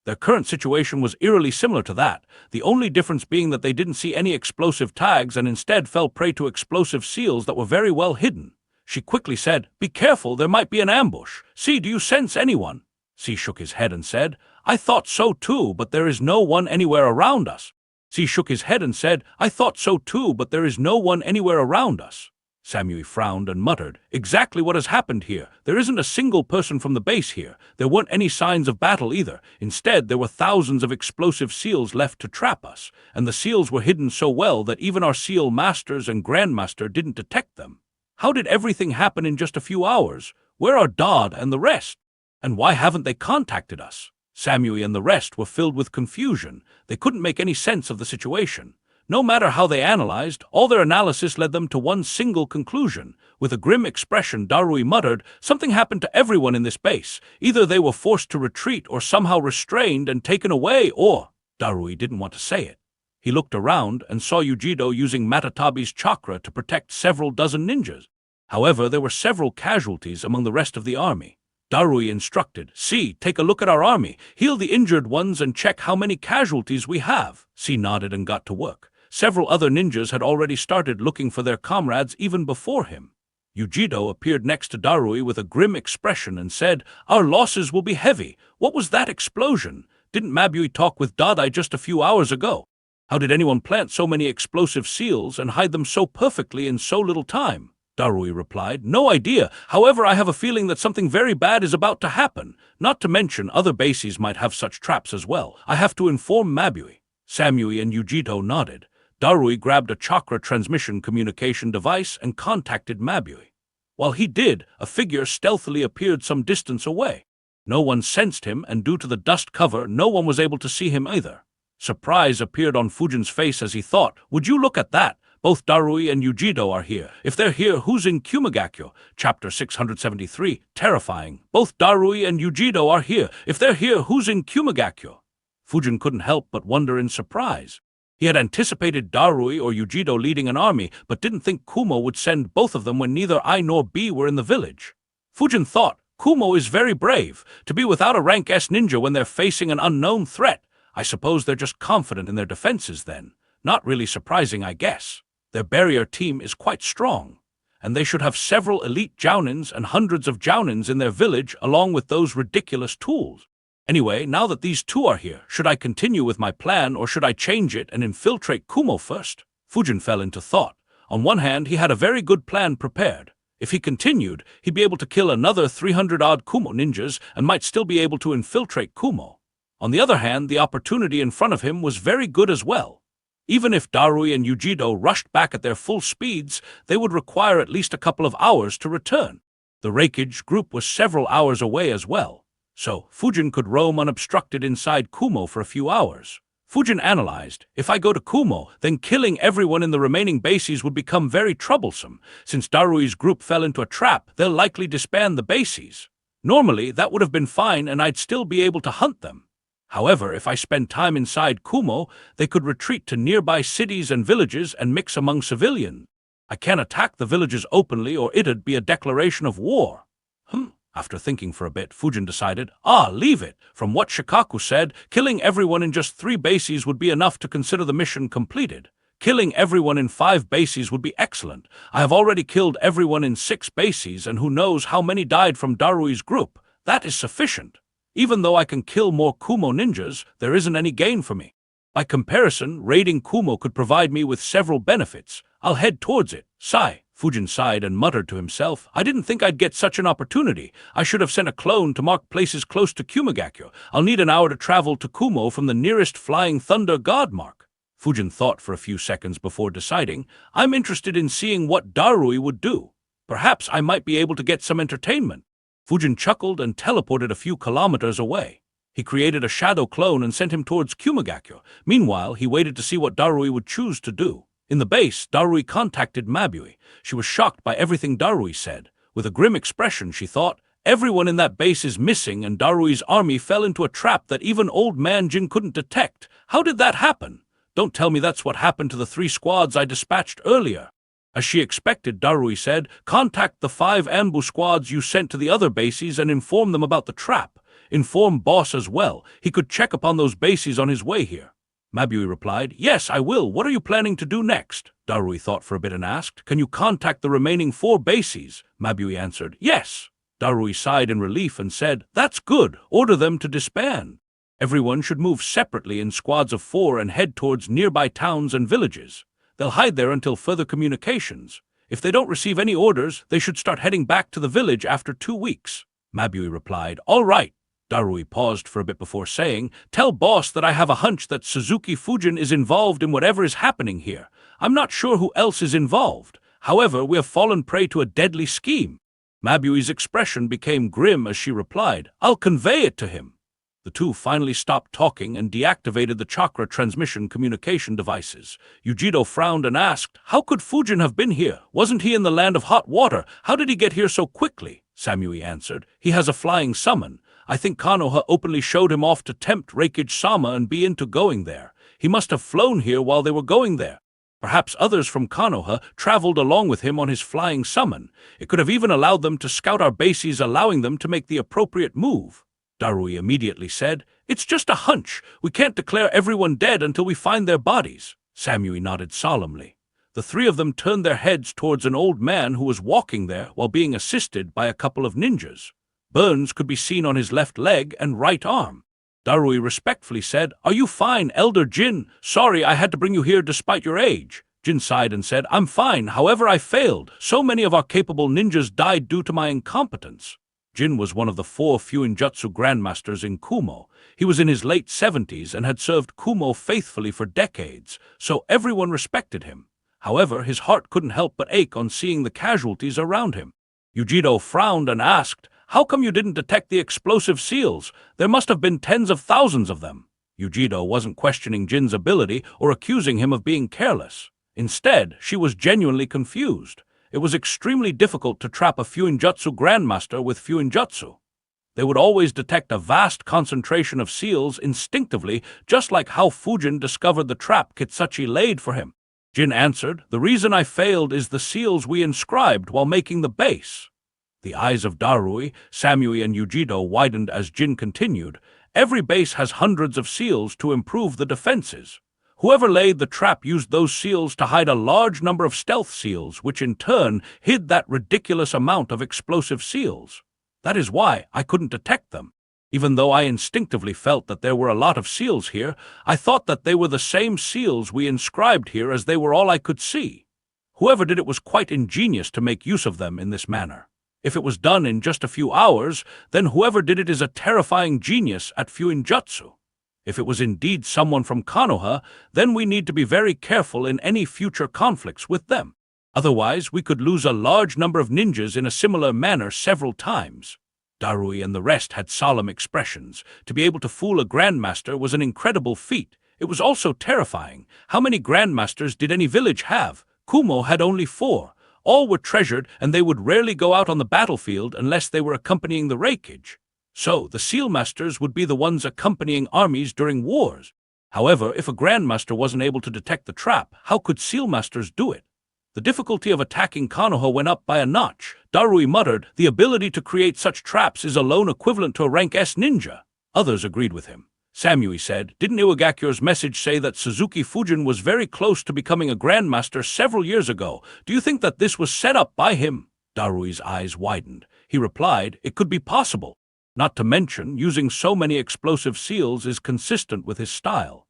Their current situation was eerily similar to that, the only difference being that they didn't see any explosive tags and instead fell prey to explosive seals that were very well hidden. She quickly said, be careful, there might be an ambush. See, do you sense anyone? C shook his head and said, I thought so too, but there is no one anywhere around us. C shook his head and said, I thought so too, but there is no one anywhere around us. Samui frowned and muttered, exactly what has happened here. There isn't a single person from the base here. There weren't any signs of battle either. Instead, there were thousands of explosive seals left to trap us, and the seals were hidden so well that even our seal masters and grandmaster didn't detect them. How did everything happen in just a few hours? Where are Dodd and the rest? And why haven't they contacted us? Samui and the rest were filled with confusion. They couldn't make any sense of the situation. No matter how they analyzed, all their analysis led them to one single conclusion. With a grim expression, Darui muttered, something happened to everyone in this base. Either they were forced to retreat or somehow restrained and taken away, or... Darui didn't want to say it. He looked around and saw Yujido using Matatabi's chakra to protect several dozen ninjas. However, there were several casualties among the rest of the army. Darui instructed, see, take a look at our army, heal the injured ones and check how many casualties we have. C nodded and got to work. Several other ninjas had already started looking for their comrades even before him. Yujido appeared next to Darui with a grim expression and said, our losses will be heavy. What was that explosion? Didn't Mabui talk with Dardai just a few hours ago? How did anyone plant so many explosive seals and hide them so perfectly in so little time? Darui replied, no idea. However, I have a feeling that something very bad is about to happen. Not to mention other bases might have such traps as well. I have to inform Mabui. Samui and Yujido nodded. Darui grabbed a chakra transmission communication device and contacted Mabui. While he did, a figure stealthily appeared some distance away. No one sensed him, and due to the dust cover, no one was able to see him either. Surprise appeared on Fujin's face as he thought, would you look at that? Both Darui and Yujido are here. If they're here, who's in Kumagakure? Chapter 673, terrifying. Both Darui and Yujido are here. If they're here, who's in Kumagakure? Fujin couldn't help but wonder in surprise. He had anticipated Darui or Yujido leading an army, but didn't think Kumo would send both of them when neither I nor B were in the village. Fujin thought, Kumo is very brave, to be without a rank S ninja when they're facing an unknown threat. I suppose they're just confident in their defenses then. Not really surprising, I guess. Their barrier team is quite strong, and they should have several elite jounins and hundreds of jounins in their village along with those ridiculous tools. Anyway, now that these two are here, should I continue with my plan or should I change it and infiltrate Kumo first? Fujin fell into thought. On one hand, he had a very good plan prepared. If he continued, he'd be able to kill another 300-odd Kumo ninjas and might still be able to infiltrate Kumo. On the other hand, the opportunity in front of him was very good as well. Even if Darui and Yujido rushed back at their full speeds, they would require at least a couple of hours to return. The Reikage group was several hours away as well, so Fujin could roam unobstructed inside Kumo for a few hours. Fujin analyzed, if I go to Kumo, then killing everyone in the remaining bases would become very troublesome. Since Darui's group fell into a trap, they'll likely disband the bases. Normally, that would have been fine and I'd still be able to hunt them. However, if I spend time inside Kumo, they could retreat to nearby cities and villages and mix among civilians. I can't attack the villages openly or it'd be a declaration of war. After thinking for a bit, Fujin decided, leave it. From what Shikaku said, killing everyone in just 3 bases would be enough to consider the mission completed. Killing everyone in 5 bases would be excellent. I have already killed everyone in 6 bases and who knows how many died from Darui's group. That is sufficient. Even though I can kill more Kumo ninjas, there isn't any gain for me. By comparison, raiding Kumo could provide me with several benefits. I'll head towards it. Sigh. Fujin sighed and muttered to himself, I didn't think I'd get such an opportunity. I should have sent a clone to mark places close to Kumagakyo. I'll need an hour to travel to Kumo from the nearest Flying Thunder God mark. Fujin thought for a few seconds before deciding, I'm interested in seeing what Darui would do. Perhaps I might be able to get some entertainment. Fujin chuckled and teleported a few kilometers away. He created a shadow clone and sent him towards Kumagakyo. Meanwhile, he waited to see what Darui would choose to do. In the base, Darui contacted Mabui. She was shocked by everything Darui said. With a grim expression, she thought, everyone in that base is missing and Darui's army fell into a trap that even Old Man Jin couldn't detect. How did that happen? Don't tell me that's what happened to the 3 squads I dispatched earlier. As she expected, Darui said, contact the 5 ambush squads you sent to the other bases and inform them about the trap. Inform boss as well. He could check upon those bases on his way here. Mabui replied, yes, I will. What are you planning to do next? Darui thought for a bit and asked, can you contact the remaining 4 bases? Mabui answered, yes. Darui sighed in relief and said, that's good. Order them to disband. Everyone should move separately in squads of 4 and head towards nearby towns and villages. They'll hide there until further communications. If they don't receive any orders, they should start heading back to the village after 2 weeks. Mabui replied, all right. Darui paused for a bit before saying, tell boss that I have a hunch that Suzuki Fujin is involved in whatever is happening here. I'm not sure who else is involved. However, we have fallen prey to a deadly scheme. Mabui's expression became grim as she replied, I'll convey it to him. The two finally stopped talking and deactivated the chakra transmission communication devices. Yujido frowned and asked, how could Fujin have been here? Wasn't he in the land of hot water? How did he get here so quickly? Samui answered, he has a flying summon. I think Konoha openly showed him off to tempt Reikage-sama and be into going there. He must have flown here while they were going there. Perhaps others from Konoha traveled along with him on his flying summon. It could have even allowed them to scout our bases, allowing them to make the appropriate move. Darui immediately said, it's just a hunch. We can't declare everyone dead until we find their bodies. Samui nodded solemnly. The 3 of them turned their heads towards an old man who was walking there while being assisted by a couple of ninjas. Burns could be seen on his left leg and right arm. Darui respectfully said, are you fine, Elder Jin? Sorry I had to bring you here despite your age. Jin sighed and said, I'm fine, however I failed. So many of our capable ninjas died due to my incompetence. Jin was one of the 4 Fuinjutsu grandmasters in Kumo. He was in his late 70s and had served Kumo faithfully for decades, so everyone respected him. However, his heart couldn't help but ache on seeing the casualties around him. Yujido frowned and asked, how come you didn't detect the explosive seals? There must have been tens of thousands of them. Yujido wasn't questioning Jin's ability or accusing him of being careless. Instead, she was genuinely confused. It was extremely difficult to trap a Fuinjutsu grandmaster with Fuinjutsu. They would always detect a vast concentration of seals instinctively, just like how Fujin discovered the trap Kitsuchi laid for him. Jin answered, the reason I failed is the seals we inscribed while making the base. The eyes of Darui, Samui, and Yujido widened as Jin continued. Every base has hundreds of seals to improve the defenses. Whoever laid the trap used those seals to hide a large number of stealth seals, which in turn hid that ridiculous amount of explosive seals. That is why I couldn't detect them. Even though I instinctively felt that there were a lot of seals here, I thought that they were the same seals we inscribed here, as they were all I could see. Whoever did it was quite ingenious to make use of them in this manner. If it was done in just a few hours, then whoever did it is a terrifying genius at fuinjutsu. If it was indeed someone from Konoha, then we need to be very careful in any future conflicts with them. Otherwise, we could lose a large number of ninjas in a similar manner several times. Darui and the rest had solemn expressions. To be able to fool a grandmaster was an incredible feat. It was also terrifying. How many grandmasters did any village have? Kumo had only 4. All were treasured, and they would rarely go out on the battlefield unless they were accompanying the raikage. So, the sealmasters would be the ones accompanying armies during wars. However, if a grandmaster wasn't able to detect the trap, how could sealmasters do it? The difficulty of attacking Konoha went up by a notch. Darui muttered, "The ability to create such traps is alone equivalent to a rank S ninja." Others agreed with him. Samui said, "Didn't Iwagakyo's message say that Suzuki Fujin was very close to becoming a grandmaster several years ago? Do you think that this was set up by him?" Darui's eyes widened. He replied, "It could be possible. Not to mention, using so many explosive seals is consistent with his style."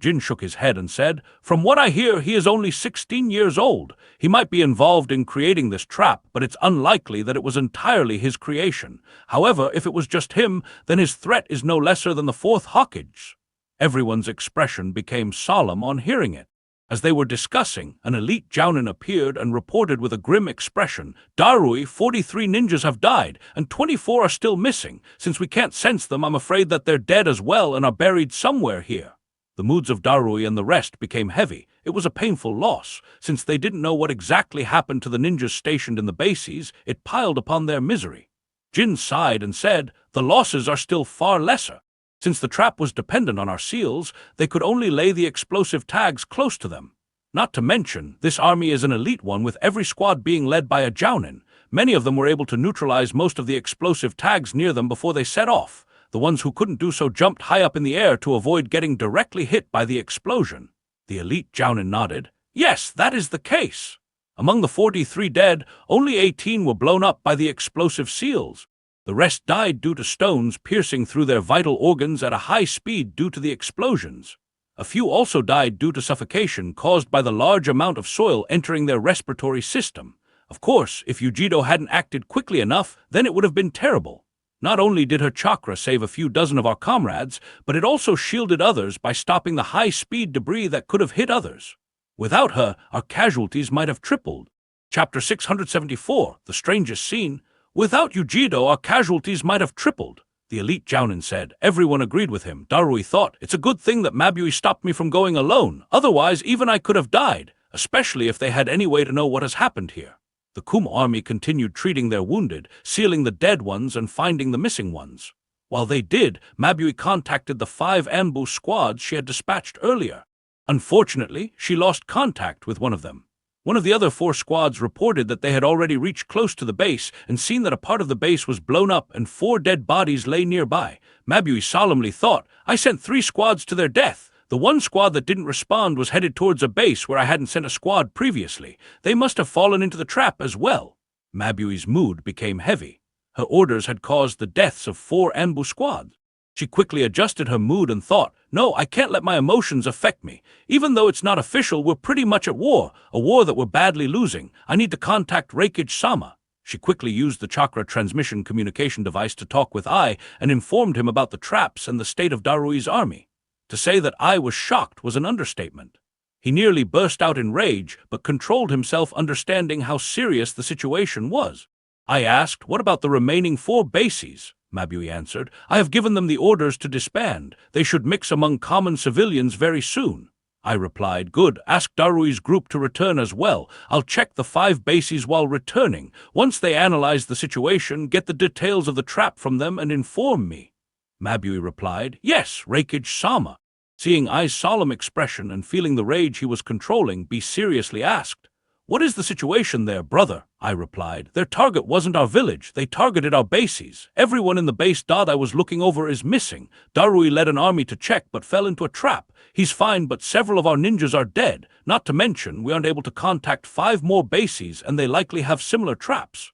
Jin shook his head and said, "From what I hear, he is only 16 years old. He might be involved in creating this trap, but it's unlikely that it was entirely his creation. However, if it was just him, then his threat is no lesser than the 4th Hokage." Everyone's expression became solemn on hearing it. As they were discussing, an elite jounin appeared and reported with a grim expression, "Darui, 43 ninjas have died, and 24 are still missing. Since we can't sense them, I'm afraid that they're dead as well and are buried somewhere here." The moods of Darui and the rest became heavy. It was a painful loss. Since they didn't know what exactly happened to the ninjas stationed in the bases, it piled upon their misery. Jin sighed and said, "The losses are still far lesser. Since the trap was dependent on our seals, they could only lay the explosive tags close to them. Not to mention, this army is an elite one with every squad being led by a jounin. Many of them were able to neutralize most of the explosive tags near them before they set off. The ones who couldn't do so jumped high up in the air to avoid getting directly hit by the explosion." The elite jounin nodded. "Yes, that is the case. Among the 43 dead, only 18 were blown up by the explosive seals. The rest died due to stones piercing through their vital organs at a high speed due to the explosions. A few also died due to suffocation caused by the large amount of soil entering their respiratory system. Of course, if Yujido hadn't acted quickly enough, then it would have been terrible. Not only did her chakra save a few dozen of our comrades, but it also shielded others by stopping the high-speed debris that could have hit others. Without her, our casualties might have tripled." Chapter 674, The Strangest Scene. "Without Yujido, our casualties might have tripled," the elite jounin said. Everyone agreed with him. Darui thought, "It's a good thing that Mabui stopped me from going alone. Otherwise, even I could have died, especially if they had any way to know what has happened here." The Kumo army continued treating their wounded, sealing the dead ones and finding the missing ones. While they did, Mabui contacted the 5 ambush squads she had dispatched earlier. Unfortunately, she lost contact with one of them. One of the other 4 squads reported that they had already reached close to the base and seen that a part of the base was blown up and 4 dead bodies lay nearby. Mabui solemnly thought, "I sent 3 squads to their death. The one squad that didn't respond was headed towards a base where I hadn't sent a squad previously. They must have fallen into the trap as well." Mabui's mood became heavy. Her orders had caused the deaths of 4 ambush squads. She quickly adjusted her mood and thought, "No, I can't let my emotions affect me. Even though it's not official, we're pretty much at war, a war that we're badly losing. I need to contact Raikage-sama." She quickly used the chakra transmission communication device to talk with Ai and informed him about the traps and the state of Darui's army. To say that Ai was shocked was an understatement. He nearly burst out in rage, but controlled himself, understanding how serious the situation was. I asked, "What about the remaining 4 bases?" Mabui answered, "I have given them the orders to disband. They should mix among common civilians very soon." I replied, "Good, ask Darui's group to return as well. I'll check the 5 bases while returning. Once they analyze the situation, get the details of the trap from them and inform me." Mabui replied, "Yes, Raikage-sama." Seeing Ai's solemn expression and feeling the rage he was controlling, B seriously asked, "What is the situation there, brother?" I replied. "Their target wasn't our village. They targeted our bases. Everyone in the base dot I was looking over is missing. Darui led an army to check but fell into a trap. He's fine, but several of our ninjas are dead. Not to mention, we aren't able to contact 5 more bases, and they likely have similar traps."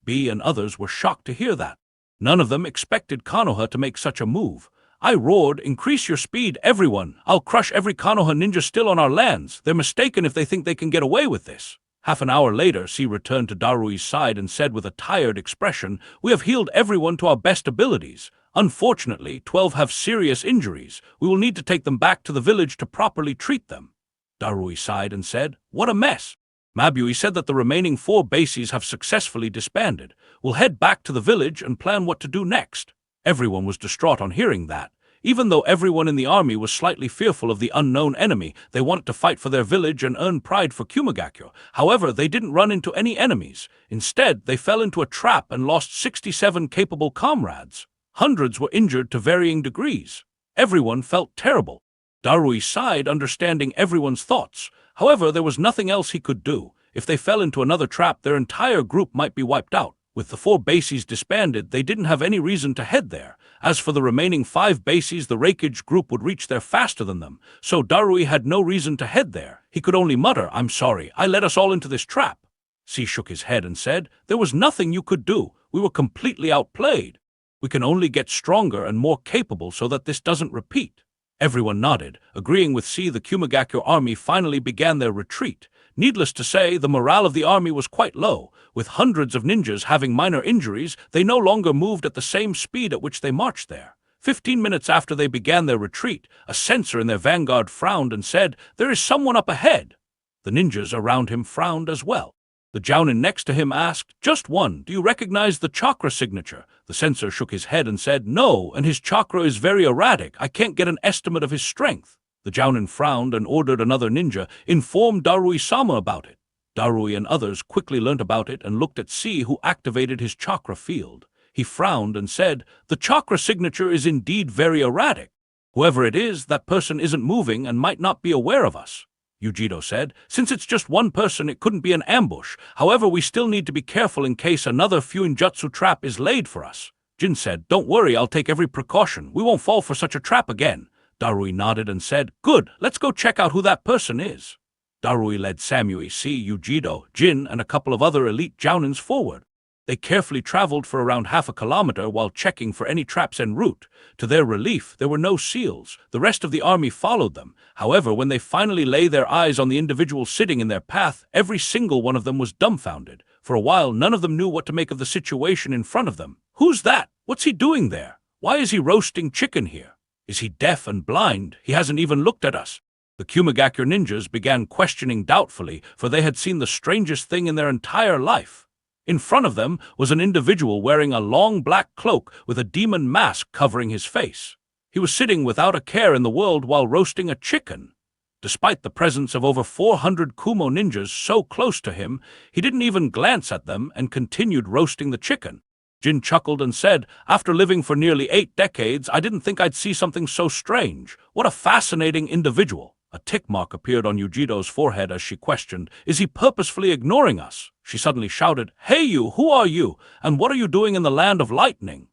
B and others were shocked to hear that. None of them expected Konoha to make such a move. I roared, "Increase your speed, everyone! I'll crush every Konoha ninja still on our lands. They're mistaken if they think they can get away with this." Half an hour later, C returned to Darui's side and said with a tired expression, "We have healed everyone to our best abilities. Unfortunately, 12 have serious injuries. We will need to take them back to the village to properly treat them." Darui sighed and said, "What a mess." Mabui said that the remaining 4 bases have successfully disbanded. "We'll head back to the village and plan what to do next." Everyone was distraught on hearing that. Even though everyone in the army was slightly fearful of the unknown enemy, they wanted to fight for their village and earn pride for Kumagakyo. However, they didn't run into any enemies. Instead, they fell into a trap and lost 67 capable comrades. Hundreds were injured to varying degrees. Everyone felt terrible. Darui sighed, understanding everyone's thoughts. However, there was nothing else he could do. If they fell into another trap, their entire group might be wiped out. With the 4 bases disbanded, they didn't have any reason to head there. As for the remaining 5 bases, the Reikage group would reach there faster than them, so Darui had no reason to head there. He could only mutter, "I'm sorry, I led us all into this trap." C shook his head and said, "There was nothing you could do. We were completely outplayed. We can only get stronger and more capable so that this doesn't repeat." Everyone nodded, agreeing with C. The Kumagakyo army finally began their retreat. Needless to say, the morale of the army was quite low. With hundreds of ninjas having minor injuries, they no longer moved at the same speed at which they marched there. 15 minutes after they began their retreat, a censor in their vanguard frowned and said, "There is someone up ahead." The ninjas around him frowned as well. The jounin next to him asked, "Just one, do you recognize the chakra signature?" The censor shook his head and said, "No, and his chakra is very erratic. I can't get an estimate of his strength." The jounin frowned and ordered another ninja, "Inform Darui-sama about it." Darui and others quickly learnt about it and looked at C, who activated his chakra field. He frowned and said, "The chakra signature is indeed very erratic. Whoever it is, that person isn't moving and might not be aware of us." Yujido said, "Since it's just one person, it couldn't be an ambush. However, we still need to be careful in case another Fuinjutsu trap is laid for us." Jin said, "Don't worry, I'll take every precaution. We won't fall for such a trap again." Darui nodded and said, "Good, let's go check out who that person is." Darui led Samui, C, Yujido, Jin, and a couple of other elite jounins forward. They carefully traveled for around half a kilometer while checking for any traps en route. To their relief, there were no seals. The rest of the army followed them. However, when they finally lay their eyes on the individual sitting in their path, every single one of them was dumbfounded. For a while, none of them knew what to make of the situation in front of them. "Who's that? What's he doing there? Why is he roasting chicken here? Is he deaf and blind? He hasn't even looked at us." The Kumagakyo ninjas began questioning doubtfully, for they had seen the strangest thing in their entire life. In front of them was an individual wearing a long black cloak with a demon mask covering his face. He was sitting without a care in the world while roasting a chicken. Despite the presence of over 400 Kumo ninjas so close to him, he didn't even glance at them and continued roasting the chicken. Jin chuckled and said, "After living for nearly 8 decades, I didn't think I'd see something so strange. What a fascinating individual." A tick mark appeared on Yujido's forehead as she questioned, "Is he purposefully ignoring us?" She suddenly shouted, "Hey you, who are you? And what are you doing in the land of lightning?"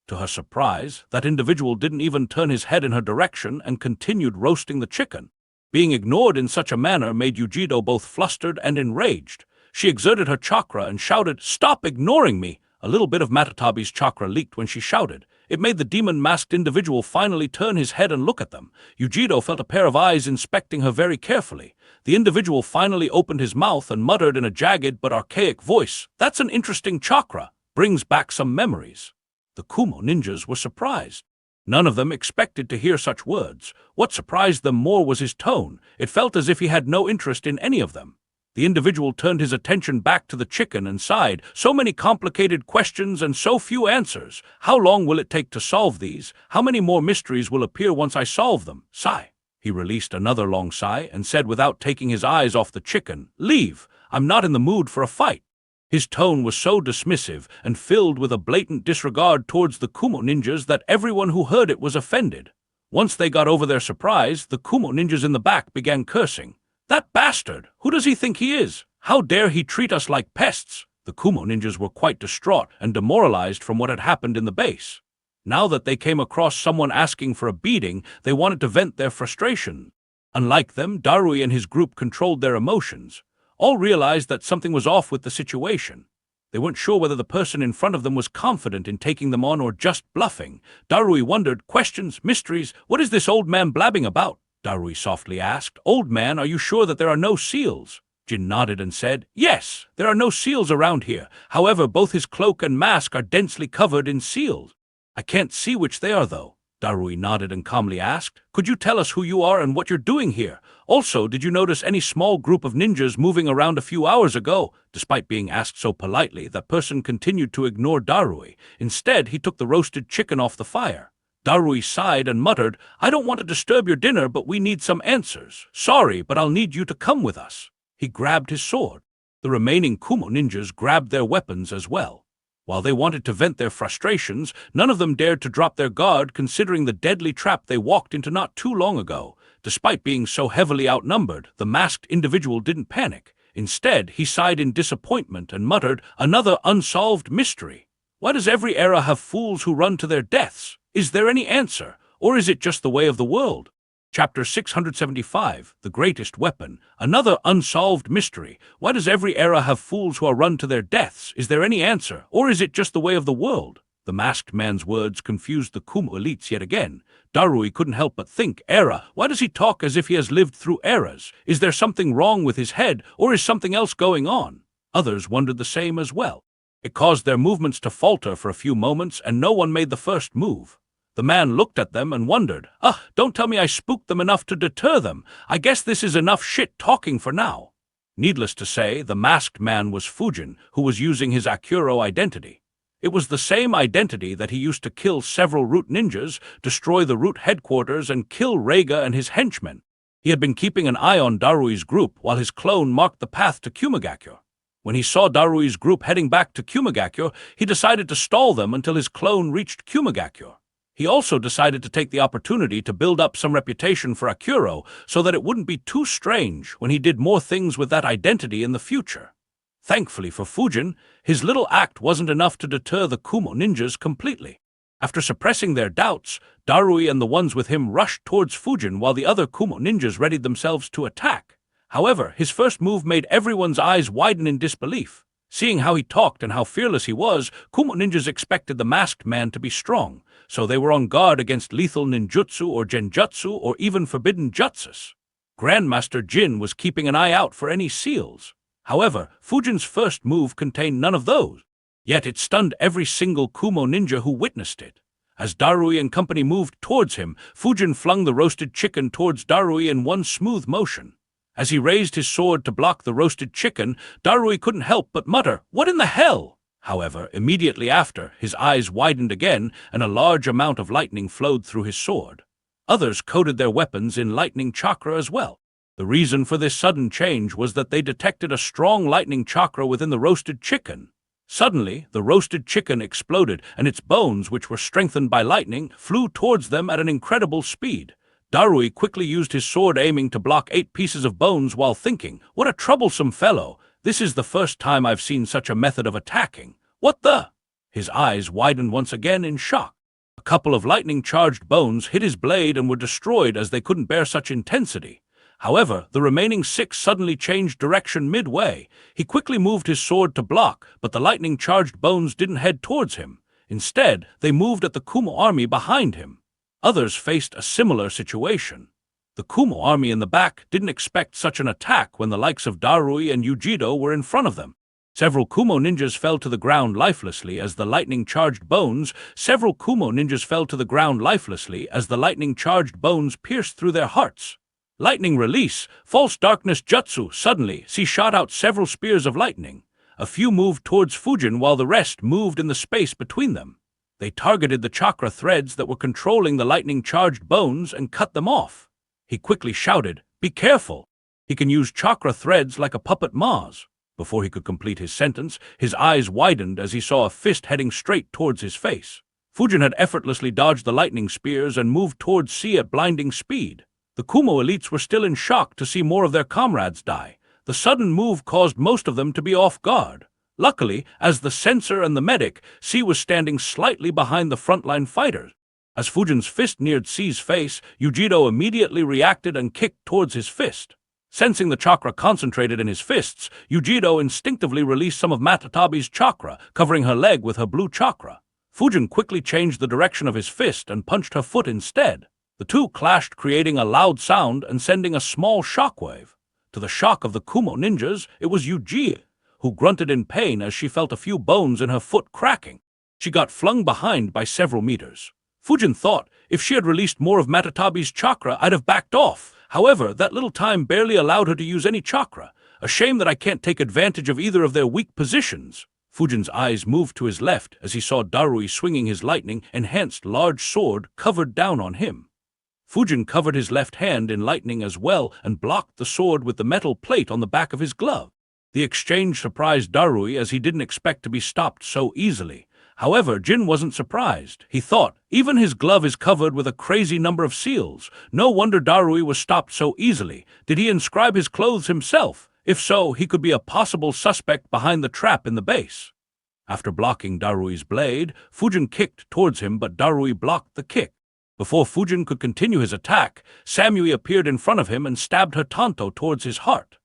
To her surprise, that individual didn't even turn his head in her direction and continued roasting the chicken. Being ignored in such a manner made Yujido both flustered and enraged. She exerted her chakra and shouted, "Stop ignoring me!" A little bit of Matatabi's chakra leaked when she shouted. It made the demon-masked individual finally turn his head and look at them. Yujido felt a pair of eyes inspecting her very carefully. The individual finally opened his mouth and muttered in a jagged but archaic voice, "That's an interesting chakra. Brings back some memories." The Kumo ninjas were surprised. None of them expected to hear such words. What surprised them more was his tone. It felt as if he had no interest in any of them. The individual turned his attention back to the chicken and sighed, "So many complicated questions and so few answers. How long will it take to solve these? How many more mysteries will appear once I solve them?" Sigh. He released another long sigh and said without taking his eyes off the chicken, "Leave. I'm not in the mood for a fight." His tone was so dismissive and filled with a blatant disregard towards the Kumo ninjas that everyone who heard it was offended. Once they got over their surprise, the Kumo ninjas in the back began cursing. "That bastard! Who does he think he is? How dare he treat us like pests? The Kumo ninjas were quite distraught and demoralized from what had happened in the base. Now that they came across someone asking for a beating, they wanted to vent their frustration. Unlike them, Darui and his group controlled their emotions. All realized that something was off with the situation. They weren't sure whether the person in front of them was confident in taking them on or just bluffing. Darui wondered, questions, mysteries, what is this old man blabbing about? Darui softly asked, Old man, are you sure that there are no seals? Jin nodded and said, Yes, there are no seals around here. However, both his cloak and mask are densely covered in seals. I can't see which they are, though. Darui nodded and calmly asked, Could you tell us who you are and what you're doing here? Also, did you notice any small group of ninjas moving around a few hours ago? Despite being asked so politely, that person continued to ignore Darui. Instead, he took the roasted chicken off the fire. Darui sighed and muttered, I don't want to disturb your dinner, but we need some answers. Sorry, but I'll need you to come with us. He grabbed his sword. The remaining Kumo ninjas grabbed their weapons as well. While they wanted to vent their frustrations, none of them dared to drop their guard considering the deadly trap they walked into not too long ago. Despite being so heavily outnumbered, the masked individual didn't panic. Instead, he sighed in disappointment and muttered, Another unsolved mystery. Why does every era have fools who run to their deaths? Is there any answer, or is it just the way of the world? Chapter 675, The Greatest Weapon, Another Unsolved Mystery. Why does every era have fools who are run to their deaths? Is there any answer, or is it just the way of the world? The masked man's words confused the Kumo elites yet again. Darui couldn't help but think, Era, why does he talk as if he has lived through eras? Is there something wrong with his head, or is something else going on? Others wondered the same as well. It caused their movements to falter for a few moments, and no one made the first move. The man looked at them and wondered, don't tell me I spooked them enough to deter them. I guess this is enough shit talking for now. Needless to say, the masked man was Fujin, who was using his Akuro identity. It was the same identity that he used to kill several root ninjas, destroy the root headquarters, and kill Reiga and his henchmen. He had been keeping an eye on Darui's group while his clone marked the path to Kumagakure. When he saw Darui's group heading back to Kumagakure, he decided to stall them until his clone reached Kumagakure. He also decided to take the opportunity to build up some reputation for Akuro so that it wouldn't be too strange when he did more things with that identity in the future. Thankfully for Fujin, his little act wasn't enough to deter the Kumo ninjas completely. After suppressing their doubts, Darui and the ones with him rushed towards Fujin while the other Kumo ninjas readied themselves to attack. However, his first move made everyone's eyes widen in disbelief. Seeing how he talked and how fearless he was, Kumo ninjas expected the masked man to be strong, so they were on guard against lethal ninjutsu or genjutsu or even forbidden jutsus. Grandmaster Jin was keeping an eye out for any seals. However, Fujin's first move contained none of those. Yet it stunned every single Kumo ninja who witnessed it. As Darui and company moved towards him, Fujin flung the roasted chicken towards Darui in one smooth motion. As he raised his sword to block the roasted chicken, Darui couldn't help but mutter, "What in the hell?" However, immediately after, his eyes widened again and a large amount of lightning flowed through his sword. Others coated their weapons in lightning chakra as well. The reason for this sudden change was that they detected a strong lightning chakra within the roasted chicken. Suddenly, the roasted chicken exploded, and its bones, which were strengthened by lightning, flew towards them at an incredible speed. Darui quickly used his sword, aiming to block 8 pieces of bones while thinking, "What a troublesome fellow! This is the first time I've seen such a method of attacking. What the?" His eyes widened once again in shock. A couple of lightning-charged bones hit his blade and were destroyed as they couldn't bear such intensity. However, the remaining 6 suddenly changed direction midway. He quickly moved his sword to block, but the lightning-charged bones didn't head towards him. Instead, they moved at the Kumo army behind him. Others faced a similar situation. The Kumo army in the back didn't expect such an attack when the likes of Darui and Yujido were in front of them. Several Kumo ninjas fell to the ground lifelessly as the lightning-charged bones pierced through their hearts. Lightning release, false darkness jutsu. Suddenly, she shot out several spears of lightning. A few moved towards Fujin while the rest moved in the space between them. They targeted the chakra threads that were controlling the lightning-charged bones and cut them off. He quickly shouted, "Be careful! He can use chakra threads like a puppet Maz." Before he could complete his sentence, his eyes widened as he saw a fist heading straight towards his face. Fujin had effortlessly dodged the lightning spears and moved towards C at blinding speed. The Kumo elites were still in shock to see more of their comrades die. The The sudden move caused most of them to be off guard. Luckily, as the censor and the medic, C was standing slightly behind the frontline fighters. As Fujin's fist neared C's face, Yujido immediately reacted and kicked towards his fist. Sensing the chakra concentrated in his fists, Yujido instinctively released some of Matatabi's chakra, covering her leg with her blue chakra. Fujin quickly changed the direction of his fist and punched her foot instead. The two clashed, creating a loud sound and sending a small shockwave. To the shock of the Kumo ninjas, it was Yuji, who grunted in pain as she felt a few bones in her foot cracking. She got flung behind by several meters. Fujin thought, if she had released more of Matatabi's chakra, I'd have backed off. However, that little time barely allowed her to use any chakra. A shame that I can't take advantage of either of their weak positions. Fujin's eyes moved to his left as he saw Darui swinging his lightning-enhanced large sword covered down on him. Fujin covered his left hand in lightning as well and blocked the sword with the metal plate on the back of his glove. The exchange surprised Darui as he didn't expect to be stopped so easily. However, Jin wasn't surprised. He thought, even his glove is covered with a crazy number of seals. No wonder Darui was stopped so easily. Did he inscribe his clothes himself? If so, he could be a possible suspect behind the trap in the base. After blocking Darui's blade, Fujin kicked towards him, but Darui blocked the kick. Before Fujin could continue his attack, Samui appeared in front of him and stabbed her tanto towards his heart.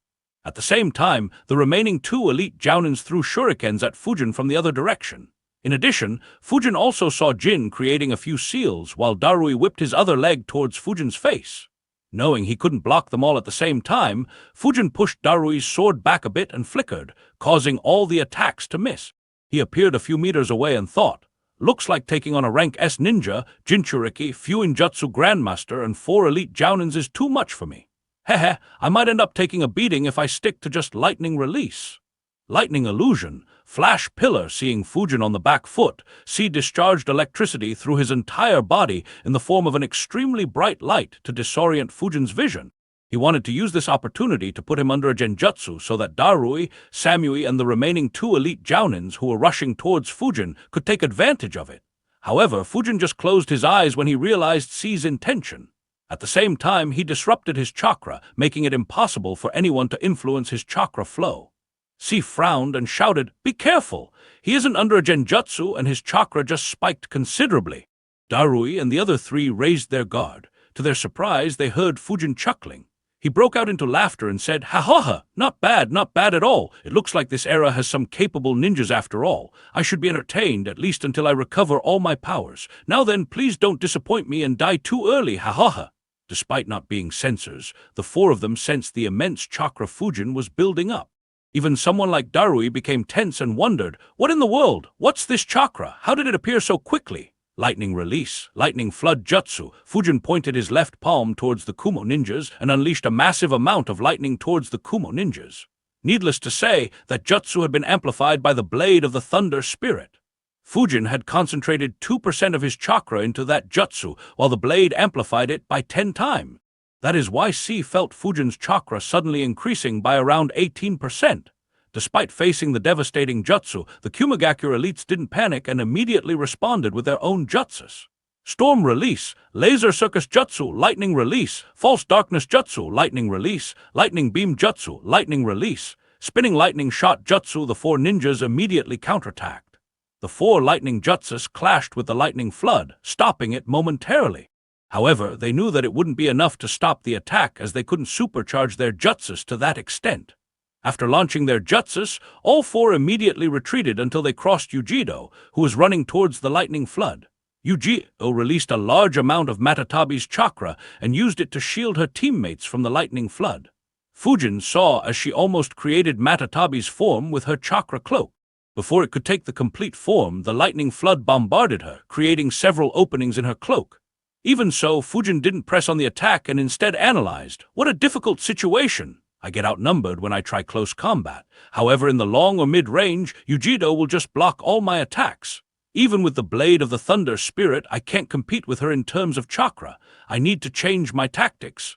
At the same time, the remaining two elite jounins threw shurikens at Fujin from the other direction. In addition, Fujin also saw Jin creating a few seals while Darui whipped his other leg towards Fujin's face. Knowing he couldn't block them all at the same time, Fujin pushed Darui's sword back a bit and flickered, causing all the attacks to miss. He appeared a few meters away and thought, looks like taking on a rank S ninja, Jinchuriki, Fuinjutsu Grandmaster, and 4 elite jounins is too much for me. Hehe, I might end up taking a beating if I stick to just lightning release. Lightning illusion. Flash pillar. Seeing Fujin on the back foot, C discharged electricity through his entire body in the form of an extremely bright light to disorient Fujin's vision. He wanted to use this opportunity to put him under a genjutsu so that Darui, Samui, and the remaining 2 elite jounins who were rushing towards Fujin could take advantage of it. However, Fujin just closed his eyes when he realized C's intention. At the same time, he disrupted his chakra, making it impossible for anyone to influence his chakra flow. C frowned and shouted, "Be careful! He isn't under a genjutsu and his chakra just spiked considerably." Darui and the other 3 raised their guard. To their surprise, they heard Fujin chuckling. He broke out into laughter and said, "Ha ha ha! Not bad at all. It looks like this era has some capable ninjas after all. I should be entertained, at least until I recover all my powers. Now then, please don't disappoint me and die too early, ha ha ha." Despite not being censors, the 4 of them sensed the immense chakra Fujin was building up. Even someone like Darui became tense and wondered, what in the world? What's this chakra? How did it appear so quickly? Lightning release, lightning flood jutsu. Fujin pointed his left palm towards the Kumo ninjas and unleashed a massive amount of lightning towards the Kumo ninjas. Needless to say, that jutsu had been amplified by the blade of the thunder spirit. Fujin had concentrated 2% of his chakra into that jutsu, while the blade amplified it by 10 times. That is why C felt Fujin's chakra suddenly increasing by around 18%. Despite facing the devastating jutsu, the Kumagakure elites didn't panic and immediately responded with their own jutsus. Storm release, laser circus jutsu, lightning release, false darkness jutsu, lightning release, lightning beam jutsu, lightning release, spinning lightning shot jutsu. The 4 ninjas immediately counterattacked. The 4 lightning jutsus clashed with the lightning flood, stopping it momentarily. However, they knew that it wouldn't be enough to stop the attack as they couldn't supercharge their jutsus to that extent. After launching their jutsus, all 4 immediately retreated until they crossed Yujido, who was running towards the lightning flood. Yujido released a large amount of Matatabi's chakra and used it to shield her teammates from the lightning flood. Fujin saw as she almost created Matatabi's form with her chakra cloak. Before it could take the complete form, the lightning flood bombarded her, creating several openings in her cloak. Even so, Fujin didn't press on the attack and instead analyzed, "What a difficult situation. I get outnumbered when I try close combat. However, in the long or mid-range, Yujido will just block all my attacks. Even with the blade of the thunder spirit, I can't compete with her in terms of chakra. I need to change my tactics."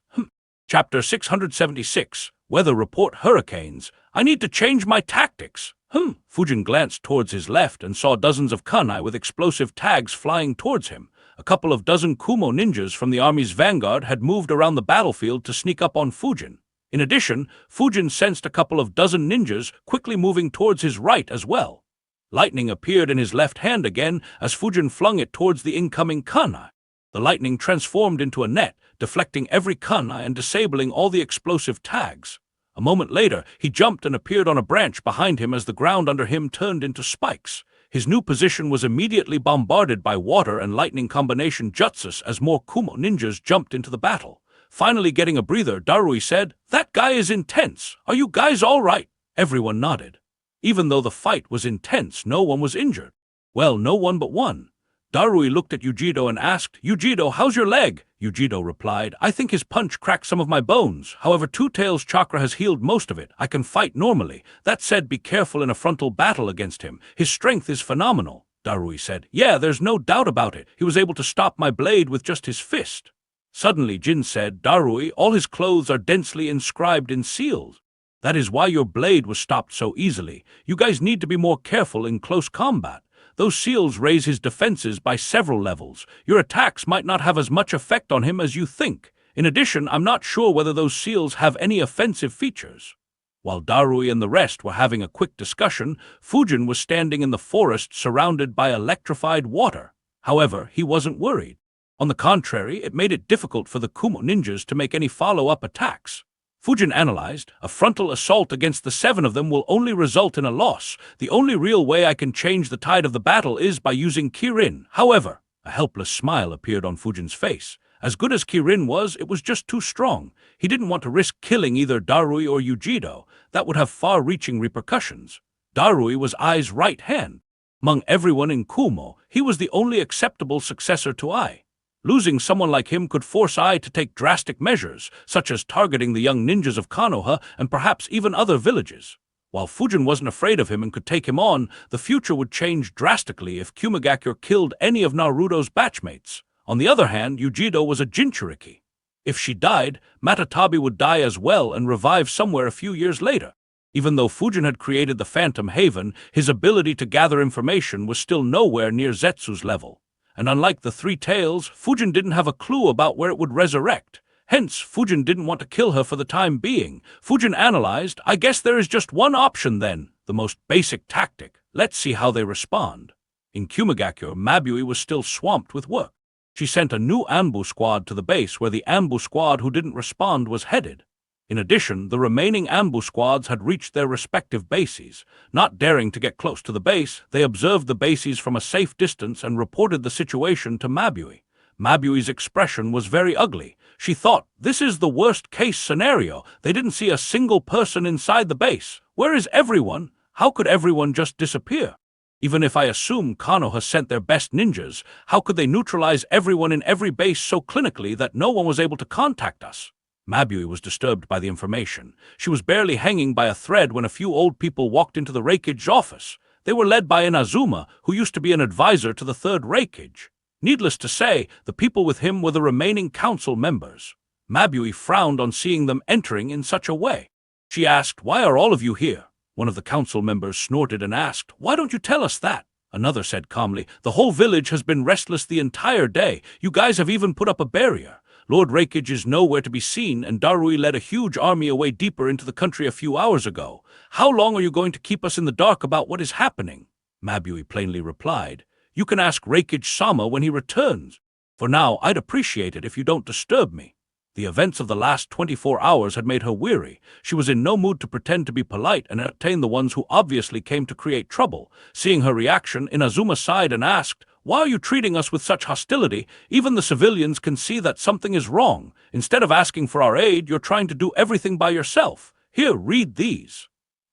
Chapter 676, Weather Report Hurricanes. I need to change my tactics. Fujin glanced towards his left and saw dozens of kunai with explosive tags flying towards him. A couple of dozen Kumo ninjas from the army's vanguard had moved around the battlefield to sneak up on Fujin. In addition, Fujin sensed a couple of dozen ninjas quickly moving towards his right as well. Lightning appeared in his left hand again as Fujin flung it towards the incoming kunai. The lightning transformed into a net, deflecting every kunai and disabling all the explosive tags. A moment later, he jumped and appeared on a branch behind him as the ground under him turned into spikes. His new position was immediately bombarded by water and lightning combination jutsus as more Kumo ninjas jumped into the battle. Finally getting a breather, Darui said, "That guy is intense. Are you guys all right?" Everyone nodded. Even though the fight was intense, no one was injured. Well, no one but one. Darui looked at Yujido and asked, "Yujido, how's your leg?" Yujido replied, "I think his punch cracked some of my bones. However, Two Tails' chakra has healed most of it. I can fight normally. That said, be careful in a frontal battle against him. His strength is phenomenal." Darui said, "Yeah, there's no doubt about it. He was able to stop my blade with just his fist." Suddenly, Jin said, "Darui, all his clothes are densely inscribed in seals. That is why your blade was stopped so easily. You guys need to be more careful in close combat. Those seals raise his defenses by several levels. Your attacks might not have as much effect on him as you think. In addition, I'm not sure whether those seals have any offensive features." While Darui and the rest were having a quick discussion, Fujin was standing in the forest surrounded by electrified water. However, he wasn't worried. On the contrary, it made it difficult for the Kumo ninjas to make any follow-up attacks. Fujin analyzed, "A frontal assault against the 7 of them will only result in a loss. The only real way I can change the tide of the battle is by using Kirin." However, a helpless smile appeared on Fujin's face. As good as Kirin was, it was just too strong. He didn't want to risk killing either Darui or Yujido. That would have far-reaching repercussions. Darui was Ai's right hand. Among everyone in Kumo, he was the only acceptable successor to Ai. Losing someone like him could force Ai to take drastic measures, such as targeting the young ninjas of Konoha and perhaps even other villages. While Fujin wasn't afraid of him and could take him on, the future would change drastically if Kumagakure killed any of Naruto's batchmates. On the other hand, Yujido was a Jinchuriki. If she died, Matatabi would die as well and revive somewhere a few years later. Even though Fujin had created the Phantom Haven, his ability to gather information was still nowhere near Zetsu's level. And unlike the Three Tails, Fujin didn't have a clue about where it would resurrect. Hence, Fujin didn't want to kill her for the time being. Fujin analyzed, "I guess there is just one option then, the most basic tactic. Let's see how they respond." In Kumagakure, Mabui was still swamped with work. She sent a new Anbu squad to the base where the Anbu squad who didn't respond was headed. In addition, the remaining Anbu squads had reached their respective bases. Not daring to get close to the base, they observed the bases from a safe distance and reported the situation to Mabui. Mabui's expression was very ugly. She thought, "This is the worst-case scenario. They didn't see a single person inside the base. Where is everyone? How could everyone just disappear? Even if I assume Konoha sent their best ninjas, how could they neutralize everyone in every base so clinically that no one was able to contact us?" Mabui was disturbed by the information. She was barely hanging by a thread when a few old people walked into the Reikage office. They were led by Inazuma, who used to be an advisor to the third Reikage. Needless to say, the people with him were the remaining council members. Mabui frowned on seeing them entering in such a way. She asked, "Why are all of you here?" One of the council members snorted and asked, "Why don't you tell us that?" Another said calmly, "The whole village has been restless the entire day. You guys have even put up a barrier. Lord Reikage is nowhere to be seen, and Darui led a huge army away deeper into the country a few hours ago. How long are you going to keep us in the dark about what is happening?" Mabui plainly replied, "You can ask Reikage-sama when he returns. For now, I'd appreciate it if you don't disturb me." The events of the last 24 hours had made her weary. She was in no mood to pretend to be polite and entertain the ones who obviously came to create trouble. Seeing her reaction, Inazuma sighed and asked, "Why are you treating us with such hostility? Even the civilians can see that something is wrong. Instead of asking for our aid, you're trying to do everything by yourself. Here, read these."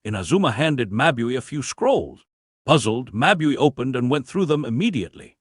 Inazuma handed Mabui a few scrolls. Puzzled, Mabui opened and went through them immediately.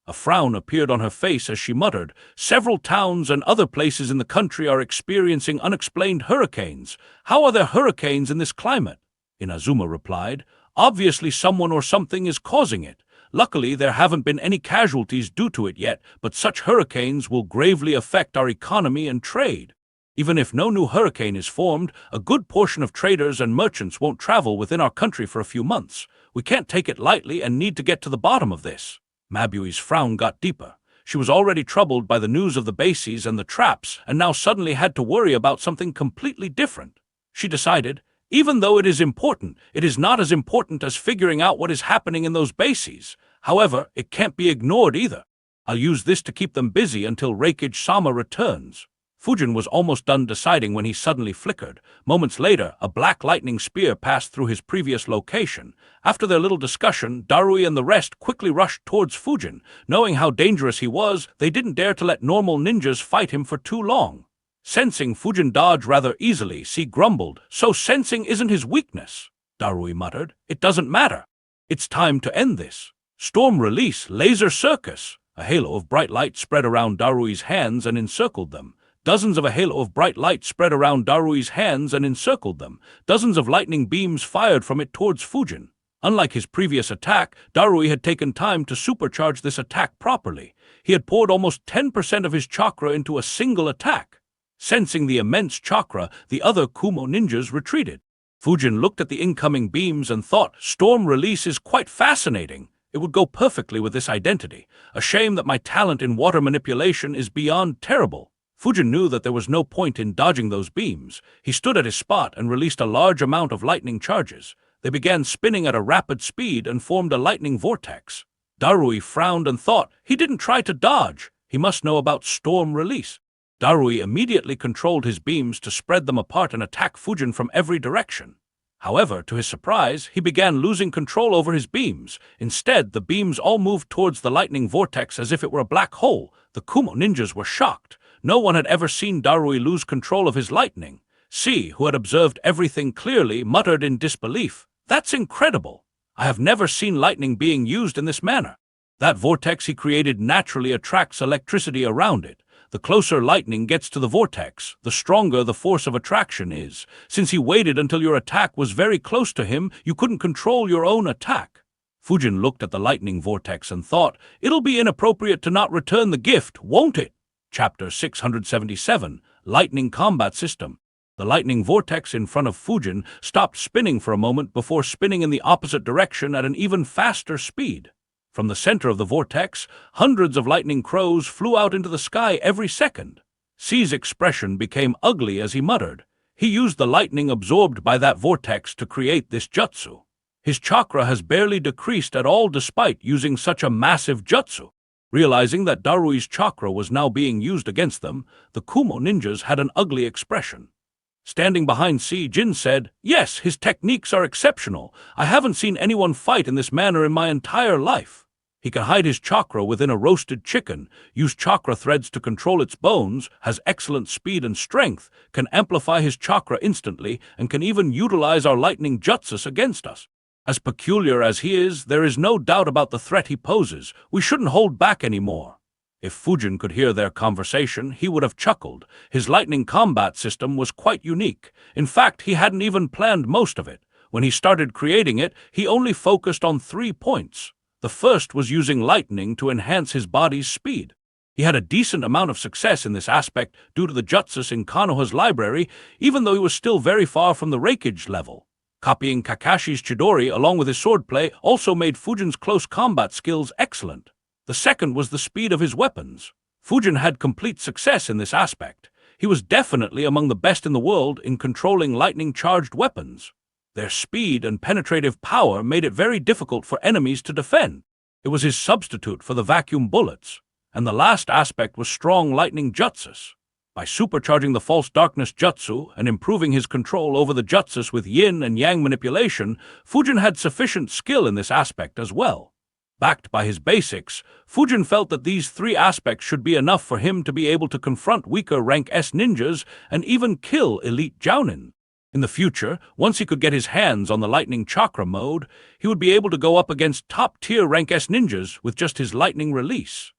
A frown appeared on her face as she muttered, "Several towns and other places in the country are experiencing unexplained hurricanes. How are there hurricanes in this climate?" Inazuma replied, "Obviously someone or something is causing it. Luckily, there haven't been any casualties due to it yet, but such hurricanes will gravely affect our economy and trade. Even if no new hurricane is formed, a good portion of traders and merchants won't travel within our country for a few months. We can't take it lightly and need to get to the bottom of this." Mabui's frown got deeper. She was already troubled by the news of the bases and the traps, and now suddenly had to worry about something completely different. She decided, even though it is important, it is not as important as figuring out what is happening in those bases. However, it can't be ignored either. I'll use this to keep them busy until Reikage-sama returns. Fujin was almost done deciding when he suddenly flickered. Moments later, a black lightning spear passed through his previous location. After their little discussion, Darui and the rest quickly rushed towards Fujin. Knowing how dangerous he was, they didn't dare to let normal ninjas fight him for too long. Sensing Fujin dodge rather easily, C grumbled, "So sensing isn't his weakness." Darui muttered, "It doesn't matter. It's time to end this. Storm release, laser circus." A halo of bright light spread around Darui's hands and encircled them. Dozens of a halo of bright light spread around Darui's hands and encircled them. Dozens of lightning beams fired from it towards Fujin. Unlike his previous attack, Darui had taken time to supercharge this attack properly. He had poured almost 10% of his chakra into a single attack. Sensing the immense chakra, the other Kumo ninjas retreated. Fujin looked at the incoming beams and thought, "Storm release is quite fascinating. It would go perfectly with this identity. A shame that my talent in water manipulation is beyond terrible." Fujin knew that there was no point in dodging those beams. He stood at his spot and released a large amount of lightning charges. They began spinning at a rapid speed and formed a lightning vortex. Darui frowned and thought, he didn't try to dodge. He must know about storm release. Darui immediately controlled his beams to spread them apart and attack Fujin from every direction. However, to his surprise, he began losing control over his beams. Instead, the beams all moved towards the lightning vortex as if it were a black hole. The Kumo ninjas were shocked. No one had ever seen Darui lose control of his lightning. C, who had observed everything clearly, muttered in disbelief, "That's incredible. I have never seen lightning being used in this manner." That vortex he created naturally attracts electricity around it. The closer lightning gets to the vortex, the stronger the force of attraction is. Since he waited until your attack was very close to him, you couldn't control your own attack. Fujin looked at the lightning vortex and thought, "It'll be inappropriate to not return the gift, won't it?" Chapter 677, Lightning Combat System. The lightning vortex in front of Fujin stopped spinning for a moment before spinning in the opposite direction at an even faster speed. From the center of the vortex, hundreds of lightning crows flew out into the sky every second. C's expression became ugly as he muttered. He used the lightning absorbed by that vortex to create this jutsu. His chakra has barely decreased at all despite using such a massive jutsu. Realizing that Darui's chakra was now being used against them, the Kumo ninjas had an ugly expression. Standing behind C, Jin said, "Yes, his techniques are exceptional. I haven't seen anyone fight in this manner in my entire life. He can hide his chakra within a roasted chicken, use chakra threads to control its bones, has excellent speed and strength, can amplify his chakra instantly, and can even utilize our lightning jutsus against us. As peculiar as he is, there is no doubt about the threat he poses. We shouldn't hold back anymore." If Fujin could hear their conversation, he would have chuckled. His lightning combat system was quite unique. In fact, he hadn't even planned most of it. When he started creating it, he only focused on 3 points. The first was using lightning to enhance his body's speed. He had a decent amount of success in this aspect due to the jutsus in Konoha's library, even though he was still very far from the Reikage level. Copying Kakashi's Chidori along with his swordplay also made Fujin's close combat skills excellent. The second was the speed of his weapons. Fujin had complete success in this aspect. He was definitely among the best in the world in controlling lightning-charged weapons. Their speed and penetrative power made it very difficult for enemies to defend. It was his substitute for the vacuum bullets. And the last aspect was strong lightning jutsus. By supercharging the false darkness jutsu and improving his control over the jutsus with yin and yang manipulation, Fujin had sufficient skill in this aspect as well. Backed by his basics, Fujin felt that these 3 aspects should be enough for him to be able to confront weaker rank S ninjas and even kill elite jounin. In the future, once he could get his hands on the lightning chakra mode, he would be able to go up against top-tier rank S ninjas with just his lightning release.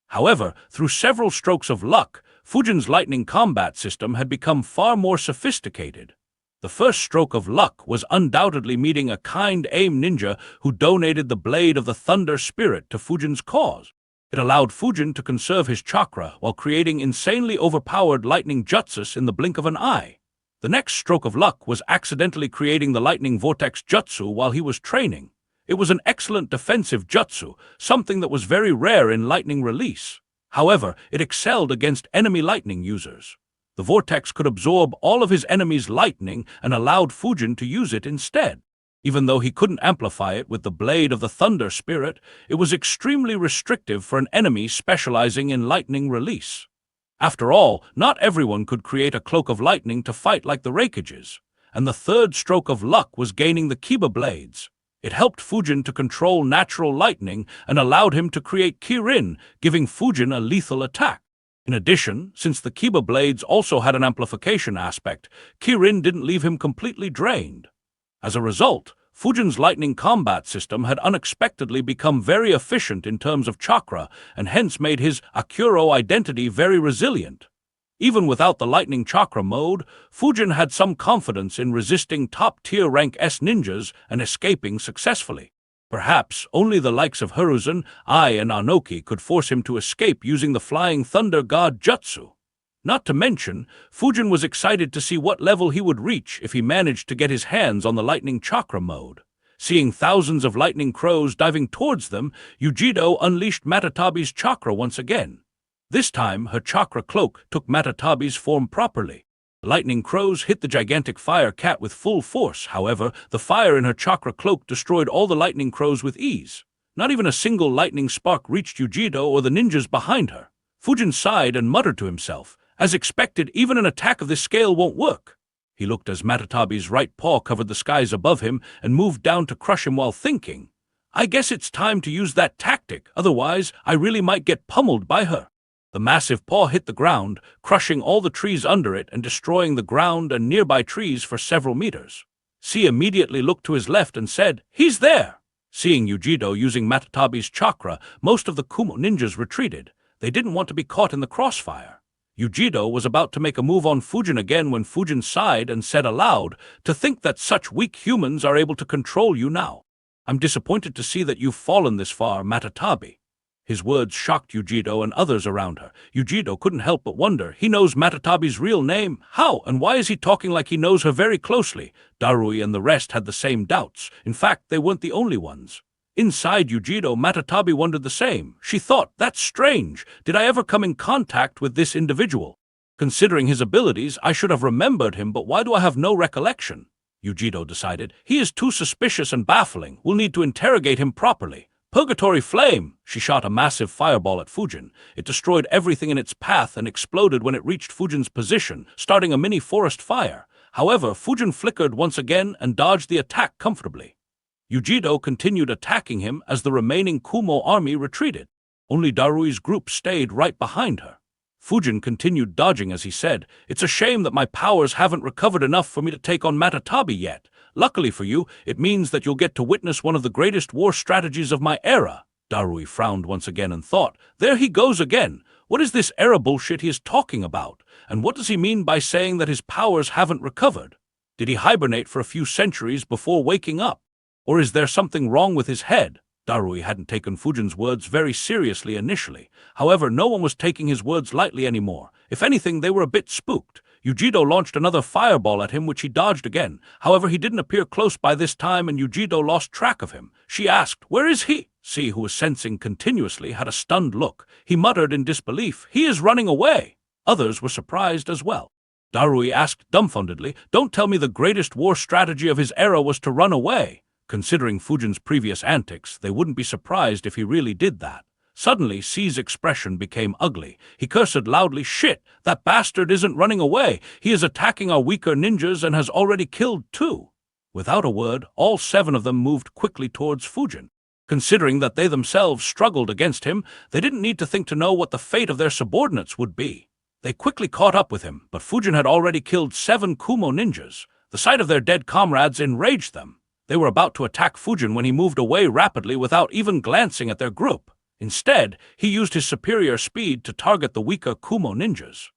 However, through several strokes of luck, Fujin's lightning combat system had become far more sophisticated. The first stroke of luck was undoubtedly meeting a kind aim ninja who donated the blade of the thunder spirit to Fujin's cause. It allowed Fujin to conserve his chakra while creating insanely overpowered lightning jutsus in the blink of an eye. The next stroke of luck was accidentally creating the lightning vortex jutsu while he was training. It was an excellent defensive jutsu, something that was very rare in lightning release. However, it excelled against enemy lightning users. The vortex could absorb all of his enemies' lightning and allowed Fujin to use it instead. Even though he couldn't amplify it with the blade of the thunder spirit, it was extremely restrictive for an enemy specializing in lightning release. After all, not everyone could create a cloak of lightning to fight like the Raikages, and the third stroke of luck was gaining the Kiba blades. It helped Fujin to control natural lightning and allowed him to create Kirin, giving Fujin a lethal attack. In addition, since the Kiba blades also had an amplification aspect, Kirin didn't leave him completely drained. As a result, Fujin's lightning combat system had unexpectedly become very efficient in terms of chakra and hence made his Akuro identity very resilient. Even without the lightning chakra mode, Fujin had some confidence in resisting top-tier rank S ninjas and escaping successfully. Perhaps only the likes of Hiruzen, Ai, and Anoki could force him to escape using the Flying Thunder God Jutsu. Not to mention, Fujin was excited to see what level he would reach if he managed to get his hands on the lightning chakra mode. Seeing thousands of lightning crows diving towards them, Yujido unleashed Matatabi's chakra once again. This time, her chakra cloak took Matatabi's form properly. The lightning crows hit the gigantic fire cat with full force. However, the fire in her chakra cloak destroyed all the lightning crows with ease. Not even a single lightning spark reached Yujido or the ninjas behind her. Fujin sighed and muttered to himself, "As expected, even an attack of this scale won't work." He looked as Matatabi's right paw covered the skies above him and moved down to crush him while thinking, "I guess it's time to use that tactic, otherwise I really might get pummeled by her." The massive paw hit the ground, crushing all the trees under it and destroying the ground and nearby trees for several meters. C immediately looked to his left and said, "He's there!" Seeing Yujido using Matatabi's chakra, most of the Kumo ninjas retreated. They didn't want to be caught in the crossfire. Yujido was about to make a move on Fujin again when Fujin sighed and said aloud, "To think that such weak humans are able to control you now. I'm disappointed to see that you've fallen this far, Matatabi." His words shocked Yujido and others around her. Yujido couldn't help but wonder, he knows Matatabi's real name? How and why is he talking like he knows her very closely? Darui and the rest had the same doubts. In fact, they weren't the only ones. Inside Yujido, Matatabi wondered the same. She thought, "That's strange. Did I ever come in contact with this individual? Considering his abilities, I should have remembered him, but why do I have no recollection?" Yujido decided. "He is too suspicious and baffling. We'll need to interrogate him properly." Purgatory Flame! She shot a massive fireball at Fujin. It destroyed everything in its path and exploded when it reached Fujin's position, starting a mini forest fire. However, Fujin flickered once again and dodged the attack comfortably. Yujido continued attacking him as the remaining Kumo army retreated. Only Darui's group stayed right behind her. Fujin continued dodging as he said, "It's a shame that my powers haven't recovered enough for me to take on Matatabi yet. Luckily for you, it means that you'll get to witness one of the greatest war strategies of my era." Darui frowned once again and thought, "There he goes again. What is this era bullshit he is talking about? And what does he mean by saying that his powers haven't recovered? Did he hibernate for a few centuries before waking up? Or is there something wrong with his head?" Darui hadn't taken Fujin's words very seriously initially. However, no one was taking his words lightly anymore. If anything, they were a bit spooked. Yujido launched another fireball at him, which he dodged again. However, he didn't appear close by this time, and Yujido lost track of him. She asked, "Where is he?" C, who was sensing continuously, had a stunned look. He muttered in disbelief, "He is running away." Others were surprised as well. Darui asked dumbfoundedly, "Don't tell me the greatest war strategy of his era was to run away." Considering Fujin's previous antics, they wouldn't be surprised if he really did that. Suddenly, C's expression became ugly. He cursed loudly, "Shit, that bastard isn't running away. He is attacking our weaker ninjas and has already killed 2. Without a word, all 7 of them moved quickly towards Fujin. Considering that they themselves struggled against him, they didn't need to think to know what the fate of their subordinates would be. They quickly caught up with him, but Fujin had already killed 7 Kumo ninjas. The sight of their dead comrades enraged them. They were about to attack Fujin when he moved away rapidly without even glancing at their group. Instead, he used his superior speed to target the weaker Kumo ninjas.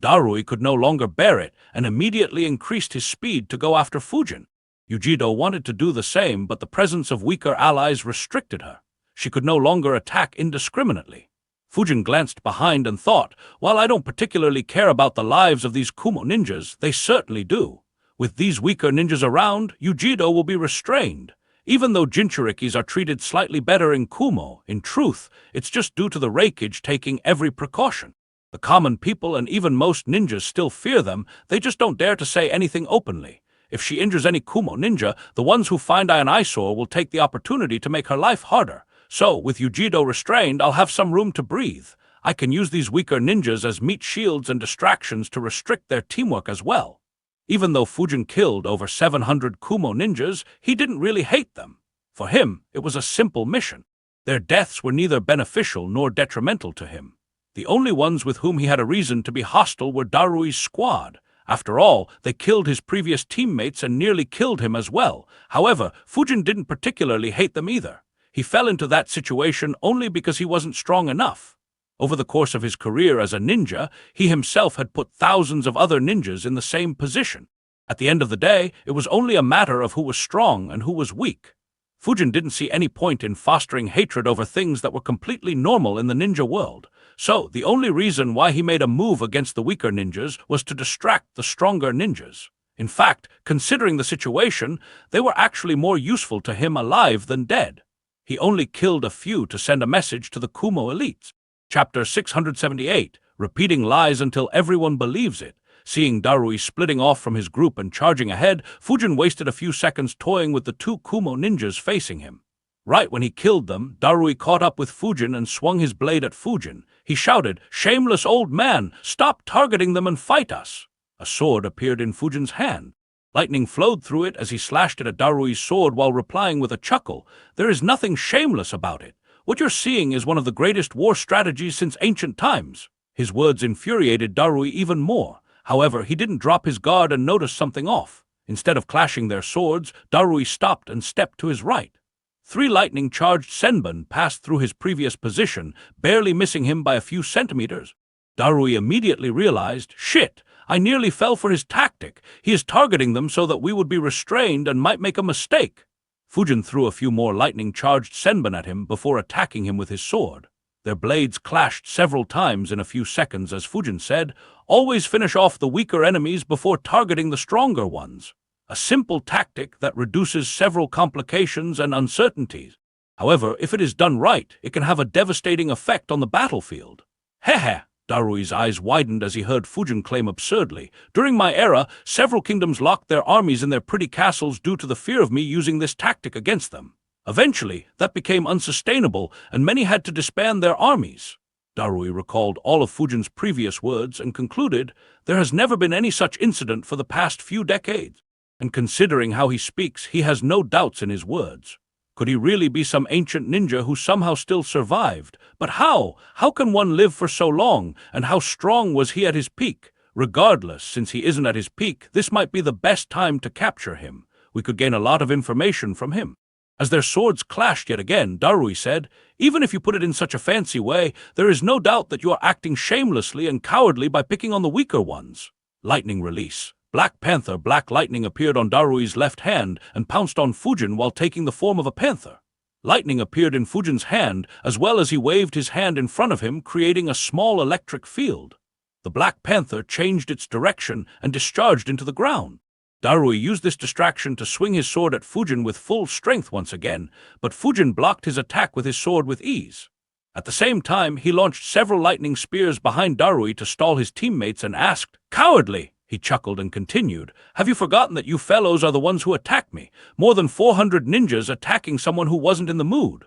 Darui could no longer bear it and immediately increased his speed to go after Fujin. Yujido wanted to do the same, but the presence of weaker allies restricted her. She could no longer attack indiscriminately. Fujin glanced behind and thought, "While I don't particularly care about the lives of these Kumo ninjas, they certainly do. With these weaker ninjas around, Yujido will be restrained. Even though Jinchurikis are treated slightly better in Kumo, in truth, it's just due to the Reikage taking every precaution. The common people and even most ninjas still fear them, they just don't dare to say anything openly. If she injures any Kumo ninja, the ones who find I an eyesore will take the opportunity to make her life harder. So, with Yujido restrained, I'll have some room to breathe. I can use these weaker ninjas as meat shields and distractions to restrict their teamwork as well. Even though Fujin killed over 700 Kumo ninjas, he didn't really hate them. For him, it was a simple mission. Their deaths were neither beneficial nor detrimental to him. The only ones with whom he had a reason to be hostile were Darui's squad. After all, they killed his previous teammates and nearly killed him as well. However, Fujin didn't particularly hate them either. He fell into that situation only because he wasn't strong enough. Over the course of his career as a ninja, he himself had put thousands of other ninjas in the same position. At the end of the day, it was only a matter of who was strong and who was weak. Fujin didn't see any point in fostering hatred over things that were completely normal in the ninja world. So, the only reason why he made a move against the weaker ninjas was to distract the stronger ninjas. In fact, considering the situation, they were actually more useful to him alive than dead. He only killed a few to send a message to the Kumo elites. Chapter 678, Repeating Lies Until Everyone Believes It. Seeing Darui splitting off from his group and charging ahead, Fujin wasted a few seconds toying with the two Kumo ninjas facing him. Right when he killed them, Darui caught up with Fujin and swung his blade at Fujin. He shouted, "Shameless old man, stop targeting them and fight us!" A sword appeared in Fujin's hand. Lightning flowed through it as he slashed it at Darui's sword while replying with a chuckle, "There is nothing shameless about it. What you're seeing is one of the greatest war strategies since ancient times." His words infuriated Darui even more. However, he didn't drop his guard and notice something off. Instead of clashing their swords, Darui stopped and stepped to his right. 3 lightning-charged senbon passed through his previous position, barely missing him by a few centimeters. Darui immediately realized, "Shit, I nearly fell for his tactic. He is targeting them so that we would be restrained and might make a mistake." Fujin threw a few more lightning-charged senbon at him before attacking him with his sword. Their blades clashed several times in a few seconds as Fujin said, "Always finish off the weaker enemies before targeting the stronger ones." A simple tactic that reduces several complications and uncertainties. However, if it is done right, it can have a devastating effect on the battlefield. Hehe! Darui's eyes widened as he heard Fujin claim absurdly, "During my era, several kingdoms locked their armies in their pretty castles due to the fear of me using this tactic against them. Eventually, that became unsustainable, and many had to disband their armies." Darui recalled all of Fujin's previous words and concluded, "There has never been any such incident for the past few decades. And considering how he speaks, he has no doubts in his words. Could he really be some ancient ninja who somehow still survived? But how? How can one live for so long? And how strong was he at his peak? Regardless, since he isn't at his peak, this might be the best time to capture him. We could gain a lot of information from him." As their swords clashed yet again, Darui said, "Even if you put it in such a fancy way, there is no doubt that you are acting shamelessly and cowardly by picking on the weaker ones." Lightning release. Black Panther Black Lightning appeared on Darui's left hand and pounced on Fujin while taking the form of a panther. Lightning appeared in Fujin's hand as well as he waved his hand in front of him, creating a small electric field. The Black Panther changed its direction and discharged into the ground. Darui used this distraction to swing his sword at Fujin with full strength once again, but Fujin blocked his attack with his sword with ease. At the same time, he launched several lightning spears behind Darui to stall his teammates and asked, "Cowardly!" He chuckled and continued, "Have you forgotten that you fellows are the ones who attacked me? More than 400 ninjas attacking someone who wasn't in the mood.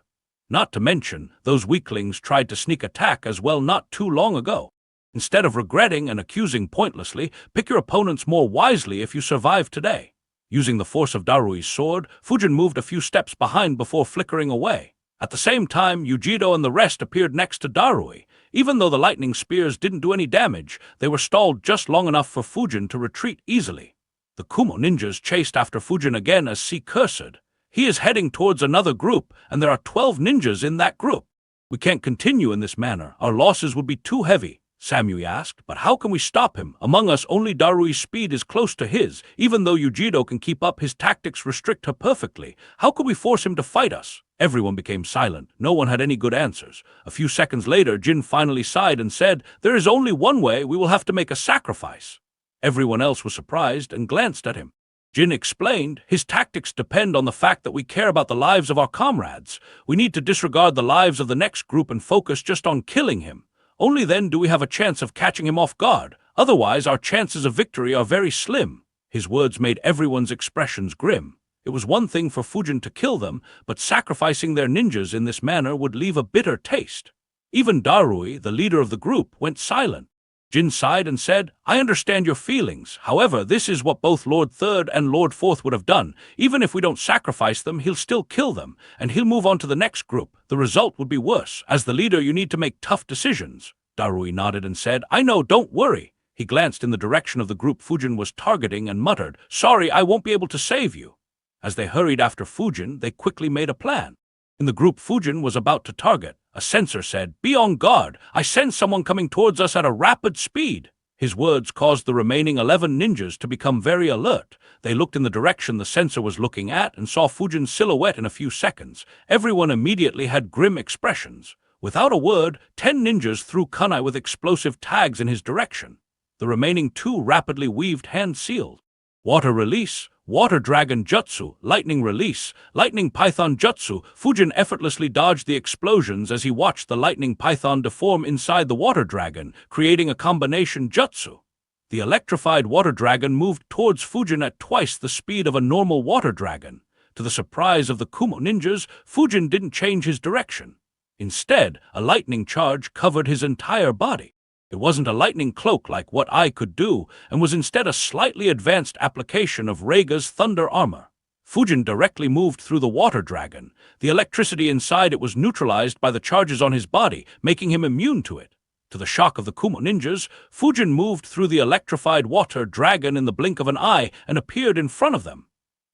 Not to mention, those weaklings tried to sneak attack as well not too long ago. Instead of regretting and accusing pointlessly, pick your opponents more wisely if you survive today." Using the force of Darui's sword, Fujin moved a few steps behind before flickering away. At the same time, Yujido and the rest appeared next to Darui. Even though the lightning spears didn't do any damage, they were stalled just long enough for Fujin to retreat easily. The Kumo ninjas chased after Fujin again as C cursed. "He is heading towards another group, and there are 12 ninjas in that group. We can't continue in this manner. Our losses would be too heavy." Samui asked, "But how can we stop him? Among us, only Darui's speed is close to his. Even though Yujido can keep up, his tactics restrict her perfectly. How could we force him to fight us?" Everyone became silent. No one had any good answers. A few seconds later, Jin finally sighed and said, "There is only one way. We will have to make a sacrifice." Everyone else was surprised and glanced at him. Jin explained, his tactics depend on the fact that we care about the lives of our comrades. We need to disregard the lives of the next group and focus just on killing him. Only then do we have a chance of catching him off guard. Otherwise, our chances of victory are very slim. His words made everyone's expressions grim. It was one thing for Fujin to kill them, but sacrificing their ninjas in this manner would leave a bitter taste. Even Darui, the leader of the group, went silent. Jin sighed and said, I understand your feelings. However, this is what both Lord Third and Lord Fourth would have done. Even if we don't sacrifice them, he'll still kill them, and he'll move on to the next group. The result would be worse. As the leader, you need to make tough decisions. Darui nodded and said, I know, don't worry. He glanced in the direction of the group Fujin was targeting and muttered, Sorry, I won't be able to save you. As they hurried after Fujin, they quickly made a plan. In the group Fujin was about to target, a sensor said, Be on guard. I sense someone coming towards us at a rapid speed. His words caused the remaining 11 ninjas to become very alert. They looked in the direction the sensor was looking at and saw Fujin's silhouette in a few seconds. Everyone immediately had grim expressions. Without a word, 10 ninjas threw kunai with explosive tags in his direction. The remaining 2 rapidly weaved hand-sealed. Water release, Water Dragon Jutsu, Lightning Release, Lightning Python Jutsu. Fujin effortlessly dodged the explosions as he watched the Lightning Python deform inside the Water Dragon, creating a combination jutsu. The electrified Water Dragon moved towards Fujin at twice the speed of a normal Water Dragon. To the surprise of the Kumo ninjas, Fujin didn't change his direction. Instead, a lightning charge covered his entire body. It wasn't a lightning cloak like what I could do, and was instead a slightly advanced application of Reiga's thunder armor. Fujin directly moved through the Water Dragon. The electricity inside it was neutralized by the charges on his body, making him immune to it. To the shock of the Kumo ninjas, Fujin moved through the electrified Water Dragon in the blink of an eye and appeared in front of them.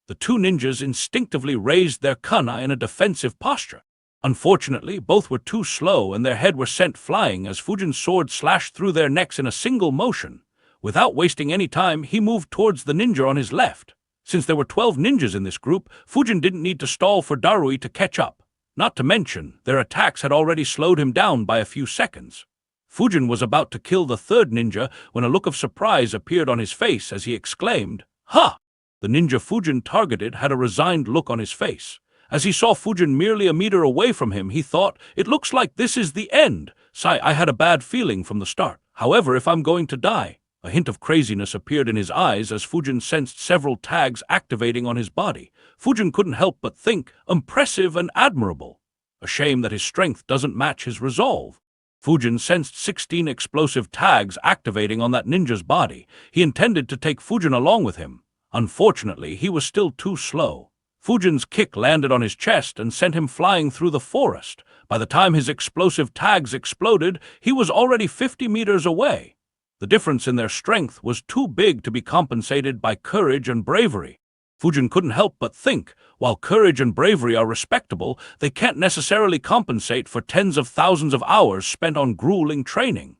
The 2 ninjas instinctively raised their kunai in a defensive posture. Unfortunately, both were too slow and their head were sent flying as Fujin's sword slashed through their necks in a single motion. Without wasting any time, he moved towards the ninja on his left. Since there were 12 ninjas in this group, Fujin didn't need to stall for Darui to catch up. Not to mention, their attacks had already slowed him down by a few seconds. Fujin was about to kill the 3rd ninja when a look of surprise appeared on his face as he exclaimed, Ha! The ninja Fujin targeted had a resigned look on his face. As he saw Fujin merely a meter away from him, he thought, It looks like this is the end. I had a bad feeling from the start. However, if I'm going to die. A hint of craziness appeared in his eyes as Fujin sensed several tags activating on his body. Fujin couldn't help but think, impressive and admirable. A shame that his strength doesn't match his resolve. Fujin sensed 16 explosive tags activating on that ninja's body. He intended to take Fujin along with him. Unfortunately, he was still too slow. Fujin's kick landed on his chest and sent him flying through the forest. By the time his explosive tags exploded, he was already 50 meters away. The difference in their strength was too big to be compensated by courage and bravery. Fujin couldn't help but think, while courage and bravery are respectable, they can't necessarily compensate for tens of thousands of hours spent on grueling training.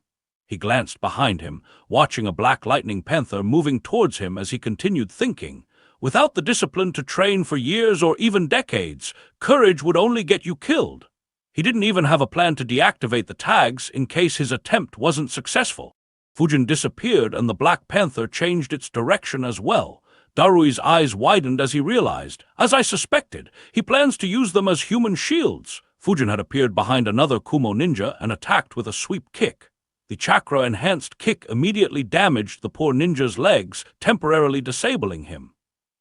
He glanced behind him, watching a black lightning panther moving towards him as he continued thinking. Without the discipline to train for years or even decades, courage would only get you killed. He didn't even have a plan to deactivate the tags in case his attempt wasn't successful. Fujin disappeared and the Black Panther changed its direction as well. Darui's eyes widened as he realized, as I suspected, he plans to use them as human shields. Fujin had appeared behind another Kumo ninja and attacked with a sweep kick. The chakra-enhanced kick immediately damaged the poor ninja's legs, temporarily disabling him.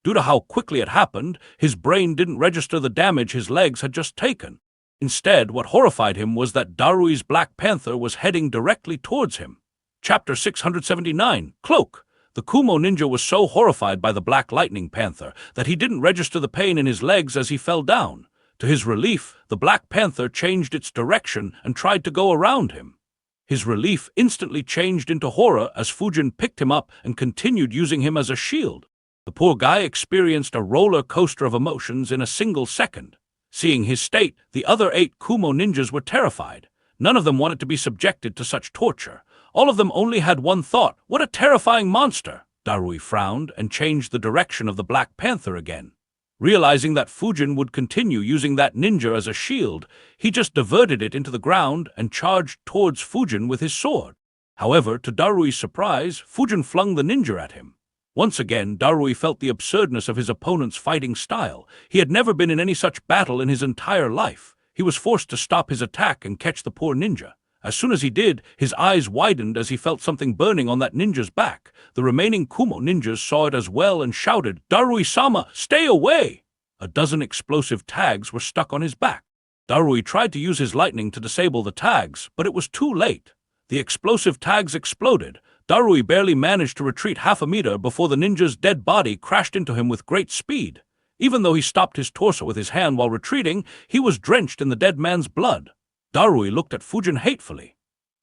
Due to how quickly it happened, his brain didn't register the damage his legs had just taken. Instead, what horrified him was that Darui's Black Panther was heading directly towards him. Chapter 679, Cloak. The Kumo ninja was so horrified by the Black Lightning Panther that he didn't register the pain in his legs as he fell down. To his relief, the Black Panther changed its direction and tried to go around him. His relief instantly changed into horror as Fujin picked him up and continued using him as a shield. The poor guy experienced a roller coaster of emotions in a single second. Seeing his state, the other 8 Kumo ninjas were terrified. None of them wanted to be subjected to such torture. All of them only had one thought, what a terrifying monster! Darui frowned and changed the direction of the Black Panther again. Realizing that Fujin would continue using that ninja as a shield, he just diverted it into the ground and charged towards Fujin with his sword. However, to Darui's surprise, Fujin flung the ninja at him. Once again, Darui felt the absurdness of his opponent's fighting style. He had never been in any such battle in his entire life. He was forced to stop his attack and catch the poor ninja. As soon as he did, his eyes widened as he felt something burning on that ninja's back. The remaining Kumo ninjas saw it as well and shouted, "Darui-sama, stay away!" A dozen explosive tags were stuck on his back. Darui tried to use his lightning to disable the tags, but it was too late. The explosive tags exploded. Darui barely managed to retreat half a meter before the ninja's dead body crashed into him with great speed. Even though he stopped his torso with his hand while retreating, he was drenched in the dead man's blood. Darui looked at Fujin hatefully.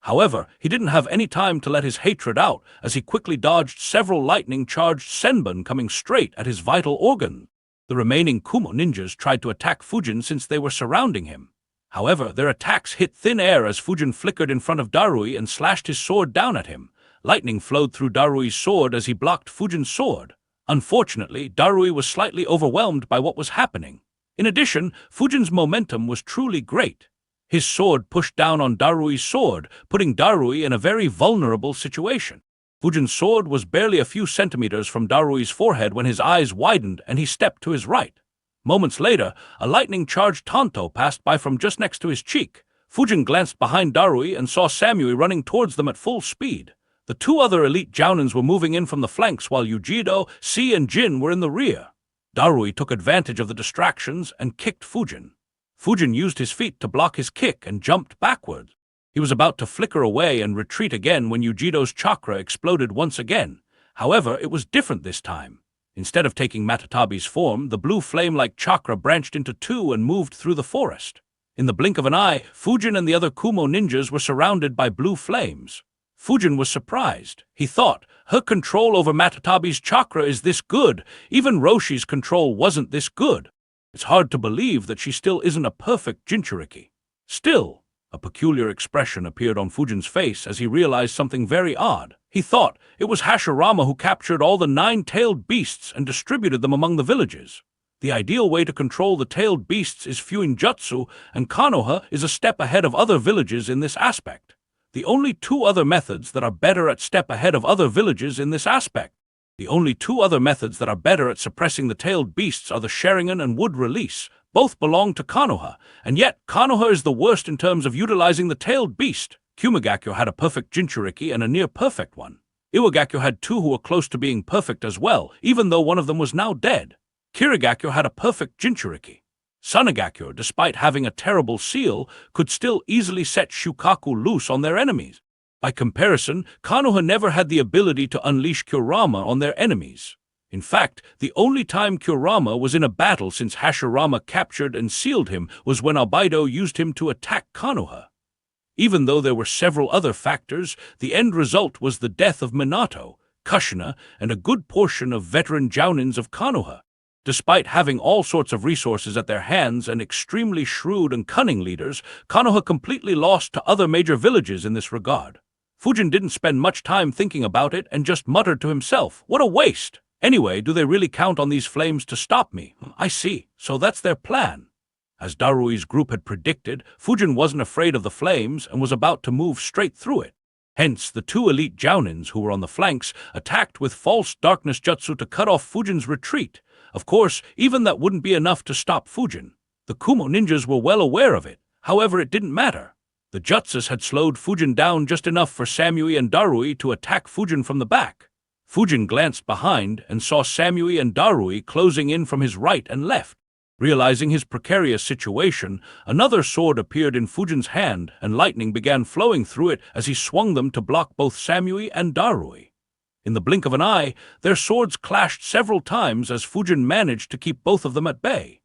However, he didn't have any time to let his hatred out, as he quickly dodged several lightning-charged senbon coming straight at his vital organ. The remaining Kumo ninjas tried to attack Fujin since they were surrounding him. However, their attacks hit thin air as Fujin flickered in front of Darui and slashed his sword down at him. Lightning flowed through Darui's sword as he blocked Fujin's sword. Unfortunately, Darui was slightly overwhelmed by what was happening. In addition, Fujin's momentum was truly great. His sword pushed down on Darui's sword, putting Darui in a very vulnerable situation. Fujin's sword was barely a few centimeters from Darui's forehead when his eyes widened and he stepped to his right. Moments later, a lightning-charged tanto passed by from just next to his cheek. Fujin glanced behind Darui and saw Samui running towards them at full speed. The two other elite jounins were moving in from the flanks while Yujido, Si, and Jin were in the rear. Darui took advantage of the distractions and kicked Fujin. Fujin used his feet to block his kick and jumped backwards. He was about to flicker away and retreat again when Yujido's chakra exploded once again. However, it was different this time. Instead of taking Matatabi's form, the blue flame-like chakra branched into two and moved through the forest. In the blink of an eye, Fujin and the other Kumo ninjas were surrounded by blue flames. Fujin was surprised. He thought, her control over Matatabi's chakra is this good. Even Roshi's control wasn't this good. It's hard to believe that she still isn't a perfect Jinchuriki. Still, a peculiar expression appeared on Fujin's face as he realized something very odd. He thought it was Hashirama who captured all the 9-tailed beasts and distributed them among the villages. The ideal way to control the tailed beasts is Fuinjutsu, and Konoha is a step ahead of other villages in this aspect. The only two other methods that are better at step ahead of other villages in this aspect. The only two other methods that are better at suppressing the tailed beasts are the Sharingan and Wood Release. Both belong to Konoha, and yet Konoha is the worst in terms of utilizing the tailed beast. Kumagakyo had a perfect Jinchuriki and a near-perfect one. Iwagakyo had two who were close to being perfect as well, even though one of them was now dead. Kirigakyo had a perfect Jinchuriki. Sunagakyo, despite having a terrible seal, could still easily set Shukaku loose on their enemies. By comparison, Konoha never had the ability to unleash Kurama on their enemies. In fact, the only time Kurama was in a battle since Hashirama captured and sealed him was when Albedo used him to attack Konoha. Even though there were several other factors, the end result was the death of Minato, Kushina, and a good portion of veteran jounins of Konoha. Despite having all sorts of resources at their hands and extremely shrewd and cunning leaders, Konoha completely lost to other major villages in this regard. Fujin didn't spend much time thinking about it and just muttered to himself, "What a waste! Anyway, do they really count on these flames to stop me? I see, so that's their plan." As Darui's group had predicted, Fujin wasn't afraid of the flames and was about to move straight through it. Hence, the two elite jounins who were on the flanks attacked with false darkness jutsu to cut off Fujin's retreat. Of course, even that wouldn't be enough to stop Fujin. The Kumo ninjas were well aware of it. However, it didn't matter. The jutsus had slowed Fujin down just enough for Samui and Darui to attack Fujin from the back. Fujin glanced behind and saw Samui and Darui closing in from his right and left. Realizing his precarious situation, another sword appeared in Fujin's hand and lightning began flowing through it as he swung them to block both Samui and Darui. In the blink of an eye, their swords clashed several times as Fujin managed to keep both of them at bay.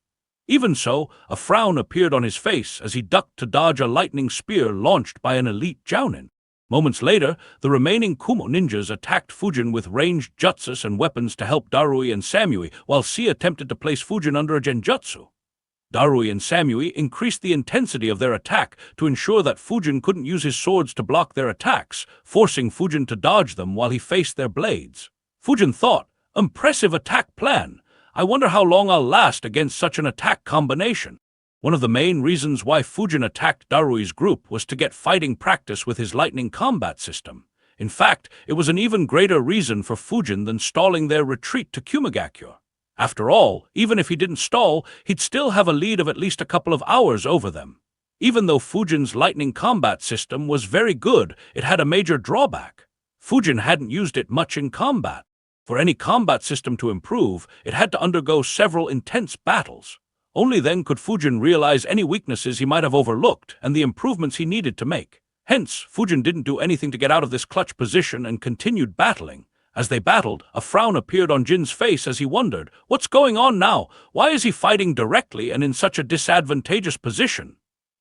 Even so, a frown appeared on his face as he ducked to dodge a lightning spear launched by an elite jounin. Moments later, the remaining Kumo ninjas attacked Fujin with ranged jutsus and weapons to help Darui and Samui, while Si attempted to place Fujin under a genjutsu. Darui and Samui increased the intensity of their attack to ensure that Fujin couldn't use his swords to block their attacks, forcing Fujin to dodge them while he faced their blades. Fujin thought, "Impressive attack plan. I wonder how long I'll last against such an attack combination." One of the main reasons why Fujin attacked Darui's group was to get fighting practice with his lightning combat system. In fact, it was an even greater reason for Fujin than stalling their retreat to Kumagakure. After all, even if he didn't stall, he'd still have a lead of at least a couple of hours over them. Even though Fujin's lightning combat system was very good, it had a major drawback. Fujin hadn't used it much in combat. For any combat system to improve, it had to undergo several intense battles. Only then could Fujin realize any weaknesses he might have overlooked and the improvements he needed to make. Hence, Fujin didn't do anything to get out of this clutch position and continued battling. As they battled, a frown appeared on Jin's face as he wondered, what's going on now? Why is he fighting directly and in such a disadvantageous position?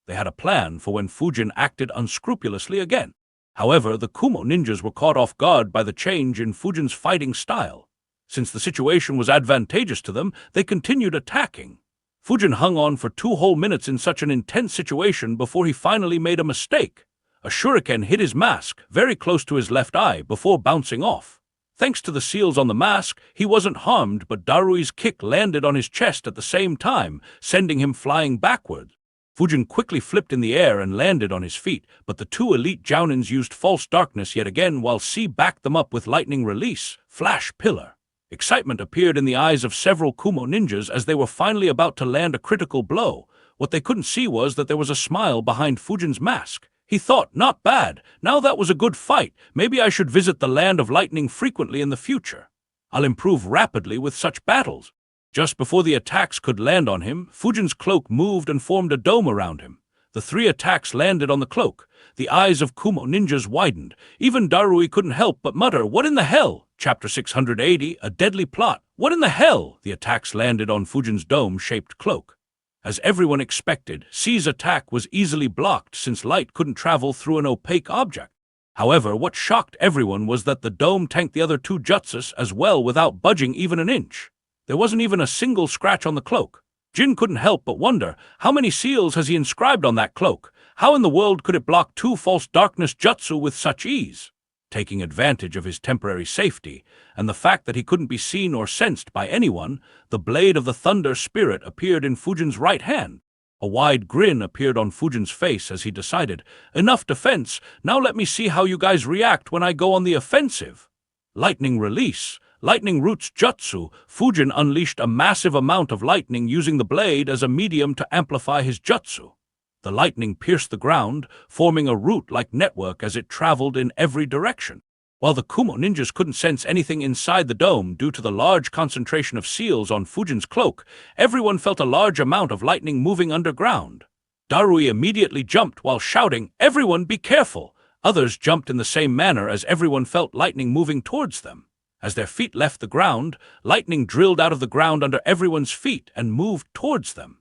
They had a plan for when Fujin acted unscrupulously again. However, the Kumo ninjas were caught off guard by the change in Fujin's fighting style. Since the situation was advantageous to them, they continued attacking. Fujin hung on for 2 whole minutes in such an intense situation before he finally made a mistake. A shuriken hit his mask very close to his left eye before bouncing off. Thanks to the seals on the mask, he wasn't harmed, but Darui's kick landed on his chest at the same time, sending him flying backwards. Fujin quickly flipped in the air and landed on his feet, but the 2 elite Jounins used false darkness yet again while C backed them up with lightning release, flash pillar. Excitement appeared in the eyes of several Kumo ninjas as they were finally about to land a critical blow. What they couldn't see was that there was a smile behind Fujin's mask. He thought, not bad, now that was a good fight, maybe I should visit the land of lightning frequently in the future. I'll improve rapidly with such battles. Just before the attacks could land on him, Fujin's cloak moved and formed a dome around him. The 3 attacks landed on the cloak. The eyes of Kumo ninjas widened. Even Darui couldn't help but mutter, what in the hell? Chapter 680, A Deadly Plot. What in the hell? The attacks landed on Fujin's dome-shaped cloak. As everyone expected, C's attack was easily blocked since light couldn't travel through an opaque object. However, what shocked everyone was that the dome tanked the other 2 jutsus as well without budging even an inch. There wasn't even a single scratch on the cloak. Jin couldn't help but wonder, how many seals has he inscribed on that cloak? How in the world could it block 2 false darkness jutsu with such ease? Taking advantage of his temporary safety, and the fact that he couldn't be seen or sensed by anyone, the blade of the thunder spirit appeared in Fujin's right hand. A wide grin appeared on Fujin's face as he decided, enough defense, now let me see how you guys react when I go on the offensive. Lightning release. Lightning Roots Jutsu, Fujin unleashed a massive amount of lightning using the blade as a medium to amplify his jutsu. The lightning pierced the ground, forming a root-like network as it traveled in every direction. While the Kumo ninjas couldn't sense anything inside the dome due to the large concentration of seals on Fujin's cloak, everyone felt a large amount of lightning moving underground. Darui immediately jumped while shouting, "Everyone be careful!" Others jumped in the same manner as everyone felt lightning moving towards them. As their feet left the ground, lightning drilled out of the ground under everyone's feet and moved towards them.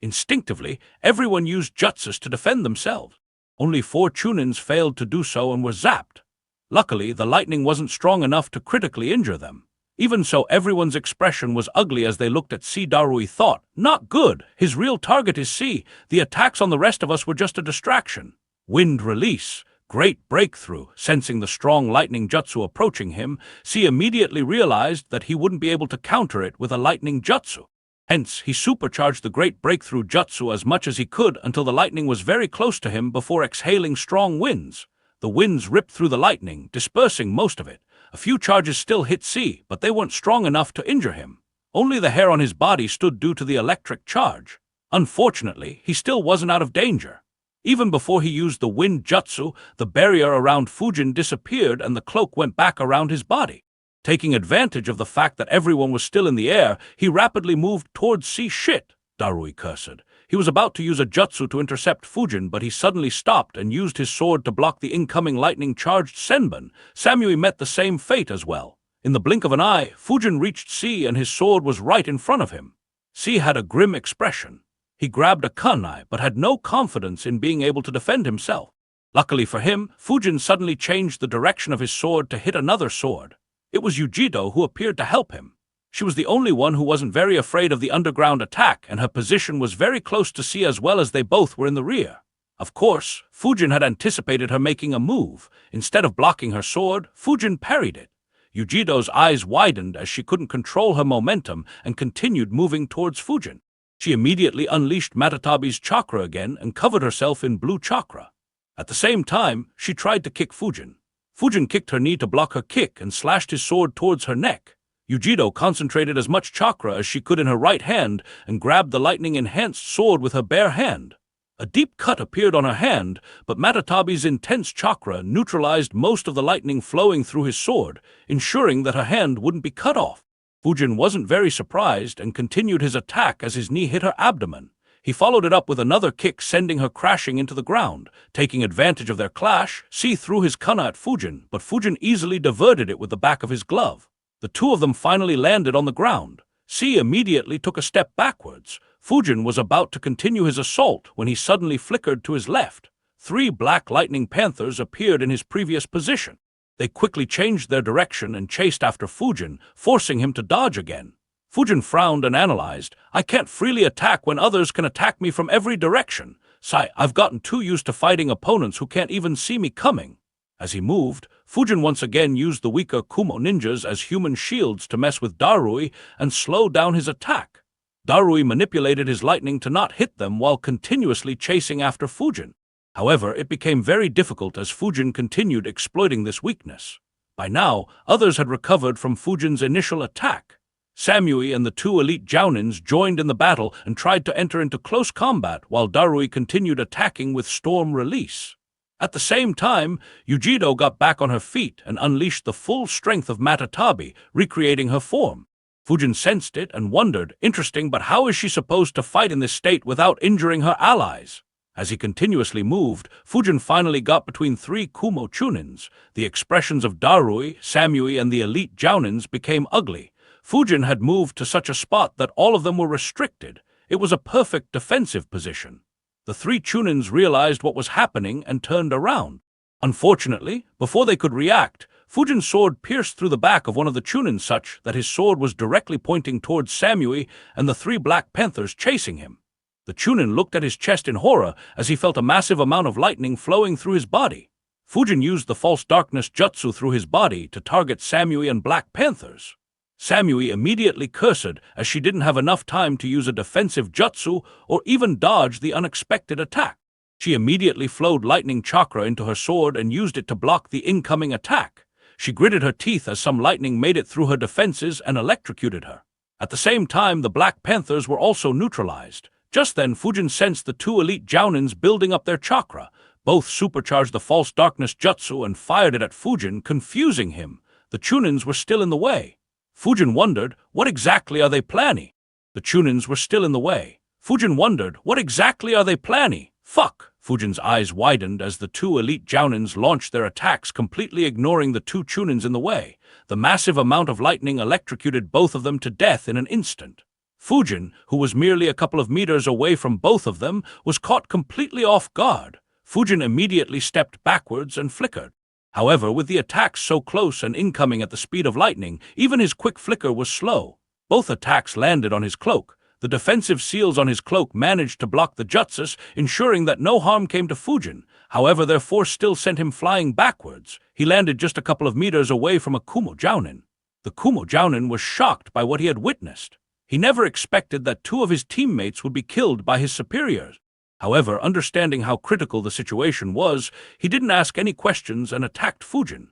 Instinctively, everyone used jutsus to defend themselves. Only 4 Chunins failed to do so and were zapped. Luckily, the lightning wasn't strong enough to critically injure them. Even so, everyone's expression was ugly as they looked at C. Darui thought, not good, his real target is C. The attacks on the rest of us were just a distraction. Wind release. Great breakthrough. Sensing the strong lightning jutsu approaching him, C immediately realized that he wouldn't be able to counter it with a lightning jutsu. Hence, he supercharged the great breakthrough jutsu as much as he could until the lightning was very close to him before exhaling strong winds. The winds ripped through the lightning, dispersing most of it. A few charges still hit C, but they weren't strong enough to injure him. Only the hair on his body stood due to the electric charge. Unfortunately, he still wasn't out of danger. Even before he used the wind jutsu, the barrier around Fujin disappeared and the cloak went back around his body. Taking advantage of the fact that everyone was still in the air, he rapidly moved towards C. Shit, Darui cursed. He was about to use a jutsu to intercept Fujin, but he suddenly stopped and used his sword to block the incoming lightning-charged Senbon. Samui met the same fate as well. In the blink of an eye, Fujin reached C and his sword was right in front of him. C had a grim expression. He grabbed a kunai but had no confidence in being able to defend himself. Luckily for him, Fujin suddenly changed the direction of his sword to hit another sword. It was Yujido who appeared to help him. She was the only one who wasn't very afraid of the underground attack, and her position was very close to C as well as they both were in the rear. Of course, Fujin had anticipated her making a move. Instead of blocking her sword, Fujin parried it. Yujido's eyes widened as she couldn't control her momentum and continued moving towards Fujin. She immediately unleashed Matatabi's chakra again and covered herself in blue chakra. At the same time, she tried to kick Fujin. Fujin kicked her knee to block her kick and slashed his sword towards her neck. Yujido concentrated as much chakra as she could in her right hand and grabbed the lightning-enhanced sword with her bare hand. A deep cut appeared on her hand, but Matatabi's intense chakra neutralized most of the lightning flowing through his sword, ensuring that her hand wouldn't be cut off. Fujin wasn't very surprised and continued his attack as his knee hit her abdomen. He followed it up with another kick, sending her crashing into the ground. Taking advantage of their clash, C threw his kana at Fujin, but Fujin easily diverted it with the back of his glove. The two of them finally landed on the ground. C immediately took a step backwards. Fujin was about to continue his assault when he suddenly flickered to his left. 3 black lightning panthers appeared in his previous position. They quickly changed their direction and chased after Fujin, forcing him to dodge again. Fujin frowned and analyzed. I can't freely attack when others can attack me from every direction. I've gotten too used to fighting opponents who can't even see me coming. As he moved, Fujin once again used the weaker Kumo ninjas as human shields to mess with Darui and slow down his attack. Darui manipulated his lightning to not hit them while continuously chasing after Fujin. However, it became very difficult as Fujin continued exploiting this weakness. By now, others had recovered from Fujin's initial attack. Samui and the 2 elite Jounins joined in the battle and tried to enter into close combat while Darui continued attacking with Storm Release. At the same time, Yujido got back on her feet and unleashed the full strength of Matatabi, recreating her form. Fujin sensed it and wondered, interesting, but how is she supposed to fight in this state without injuring her allies? As he continuously moved, Fujin finally got between 3 Kumo Chunins. The expressions of Darui, Samui, and the elite Jounins became ugly. Fujin had moved to such a spot that all of them were restricted. It was a perfect defensive position. The 3 Chunins realized what was happening and turned around. Unfortunately, before they could react, Fujin's sword pierced through the back of one of the Chunins such that his sword was directly pointing towards Samui and the 3 Black Panthers chasing him. The Chunin looked at his chest in horror as he felt a massive amount of lightning flowing through his body. Fujin used the false darkness jutsu through his body to target Samui and Black Panthers. Samui immediately cursed as she didn't have enough time to use a defensive jutsu or even dodge the unexpected attack. She immediately flowed lightning chakra into her sword and used it to block the incoming attack. She gritted her teeth as some lightning made it through her defenses and electrocuted her. At the same time, the Black Panthers were also neutralized. Just then, Fujin sensed the 2 elite Jounins building up their chakra. Both supercharged the false darkness jutsu and fired it at Fujin, confusing him. The Chunins were still in the way. Fujin wondered, what exactly are they planning? The Chunins were still in the way. Fujin wondered, what exactly are they planning? Fuck! Fujin's eyes widened as the 2 elite Jounins launched their attacks, completely ignoring the 2 Chunins in the way. The massive amount of lightning electrocuted both of them to death in an instant. Fujin, who was merely a couple of meters away from both of them, was caught completely off guard. Fujin immediately stepped backwards and flickered. However, with the attacks so close and incoming at the speed of lightning, even his quick flicker was slow. Both attacks landed on his cloak. The defensive seals on his cloak managed to block the jutsus, ensuring that no harm came to Fujin. However, their force still sent him flying backwards. He landed just a couple of meters away from a Kumo Jounin. The Kumo Jounin was shocked by what he had witnessed. He never expected that 2 of his teammates would be killed by his superiors. However, understanding how critical the situation was, he didn't ask any questions and attacked Fujin.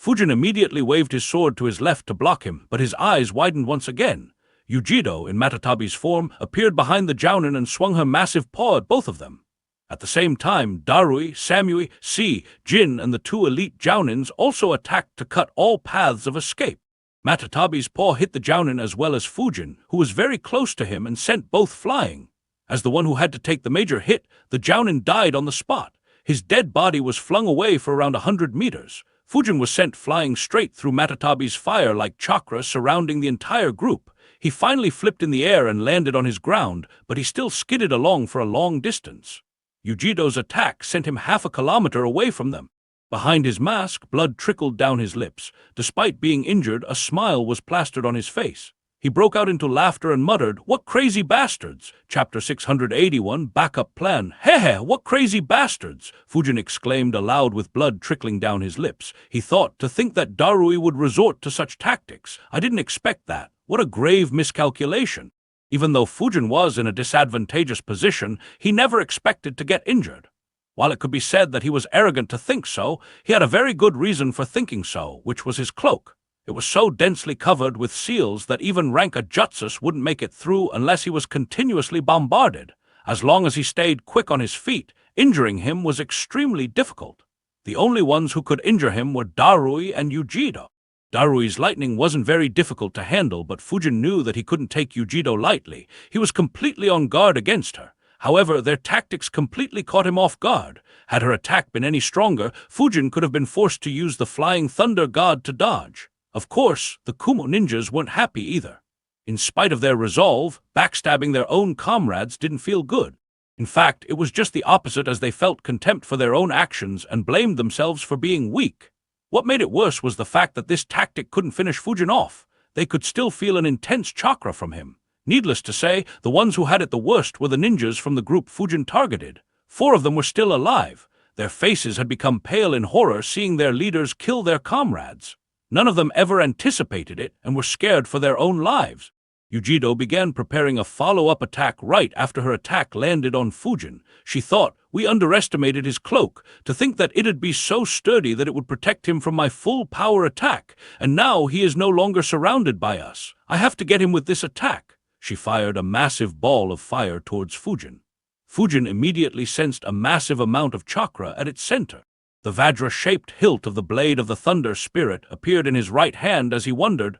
Fujin immediately waved his sword to his left to block him, but his eyes widened once again. Yujido, in Matatabi's form, appeared behind the Jounin and swung her massive paw at both of them. At the same time, Darui, Samui, C, Jin, and the 2 elite Jounins also attacked to cut all paths of escape. Matatabi's paw hit the Jounin as well as Fujin, who was very close to him, and sent both flying. As the one who had to take the major hit, the Jounin died on the spot. His dead body was flung away for around 100 meters. Fujin was sent flying straight through Matatabi's fire like chakra surrounding the entire group. He finally flipped in the air and landed on his ground, but he still skidded along for a long distance. Yujido's attack sent him half a kilometer away from them. Behind his mask, blood trickled down his lips. Despite being injured, a smile was plastered on his face. He broke out into laughter and muttered, "What crazy bastards!" Chapter 681, Backup Plan. "Hehe, what crazy bastards!" Fujin exclaimed aloud with blood trickling down his lips. He thought, to think that Darui would resort to such tactics. I didn't expect that. What a grave miscalculation. Even though Fujin was in a disadvantageous position, he never expected to get injured. While it could be said that he was arrogant to think so, he had a very good reason for thinking so, which was his cloak. It was so densely covered with seals that even rank jutsus wouldn't make it through unless he was continuously bombarded. As long as he stayed quick on his feet, injuring him was extremely difficult. The only ones who could injure him were Darui and Yujido. Darui's lightning wasn't very difficult to handle, but Fujin knew that he couldn't take Yujido lightly. He was completely on guard against her. However, their tactics completely caught him off guard. Had her attack been any stronger, Fujin could have been forced to use the Flying Thunder God to dodge. Of course, the Kumo ninjas weren't happy either. In spite of their resolve, backstabbing their own comrades didn't feel good. In fact, it was just the opposite, as they felt contempt for their own actions and blamed themselves for being weak. What made it worse was the fact that this tactic couldn't finish Fujin off. They could still feel an intense chakra from him. Needless to say, the ones who had it the worst were the ninjas from the group Fujin targeted. 4 of them were still alive. Their faces had become pale in horror seeing their leaders kill their comrades. None of them ever anticipated it and were scared for their own lives. Yujido began preparing a follow-up attack right after her attack landed on Fujin. She thought, "We underestimated his cloak, to think that it'd be so sturdy that it would protect him from my full-power attack, and now he is no longer surrounded by us. I have to get him with this attack." She fired a massive ball of fire towards Fujin. Fujin immediately sensed a massive amount of chakra at its center. The Vajra-shaped hilt of the blade of the Thunder Spirit appeared in his right hand as he wondered,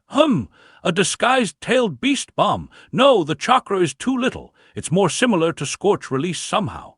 a disguised tailed beast bomb. No, the chakra is too little. It's more similar to Scorch Release somehow.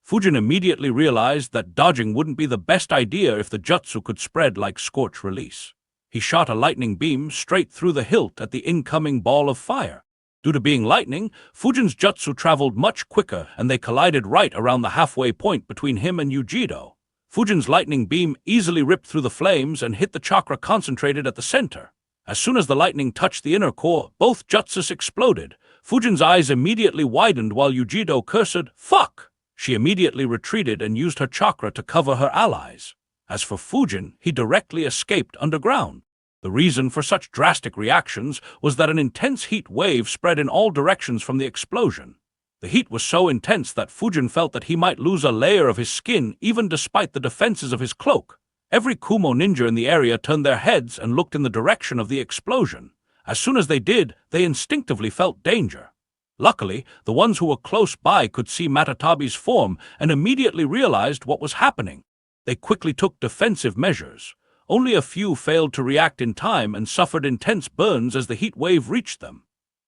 Fujin immediately realized that dodging wouldn't be the best idea if the jutsu could spread like Scorch Release. He shot a lightning beam straight through the hilt at the incoming ball of fire. Due to being lightning, Fujin's jutsu traveled much quicker and they collided right around the halfway point between him and Yujido. Fujin's lightning beam easily ripped through the flames and hit the chakra concentrated at the center. As soon as the lightning touched the inner core, both jutsus exploded. Fujin's eyes immediately widened while Yujido cursed, "Fuck!" She immediately retreated and used her chakra to cover her allies. As for Fujin, he directly escaped underground. The reason for such drastic reactions was that an intense heat wave spread in all directions from the explosion. The heat was so intense that Fujin felt that he might lose a layer of his skin even despite the defenses of his cloak. Every Kumo ninja in the area turned their heads and looked in the direction of the explosion. As soon as they did, they instinctively felt danger. Luckily, the ones who were close by could see Matatabi's form and immediately realized what was happening. They quickly took defensive measures. Only a few failed to react in time and suffered intense burns as the heat wave reached them.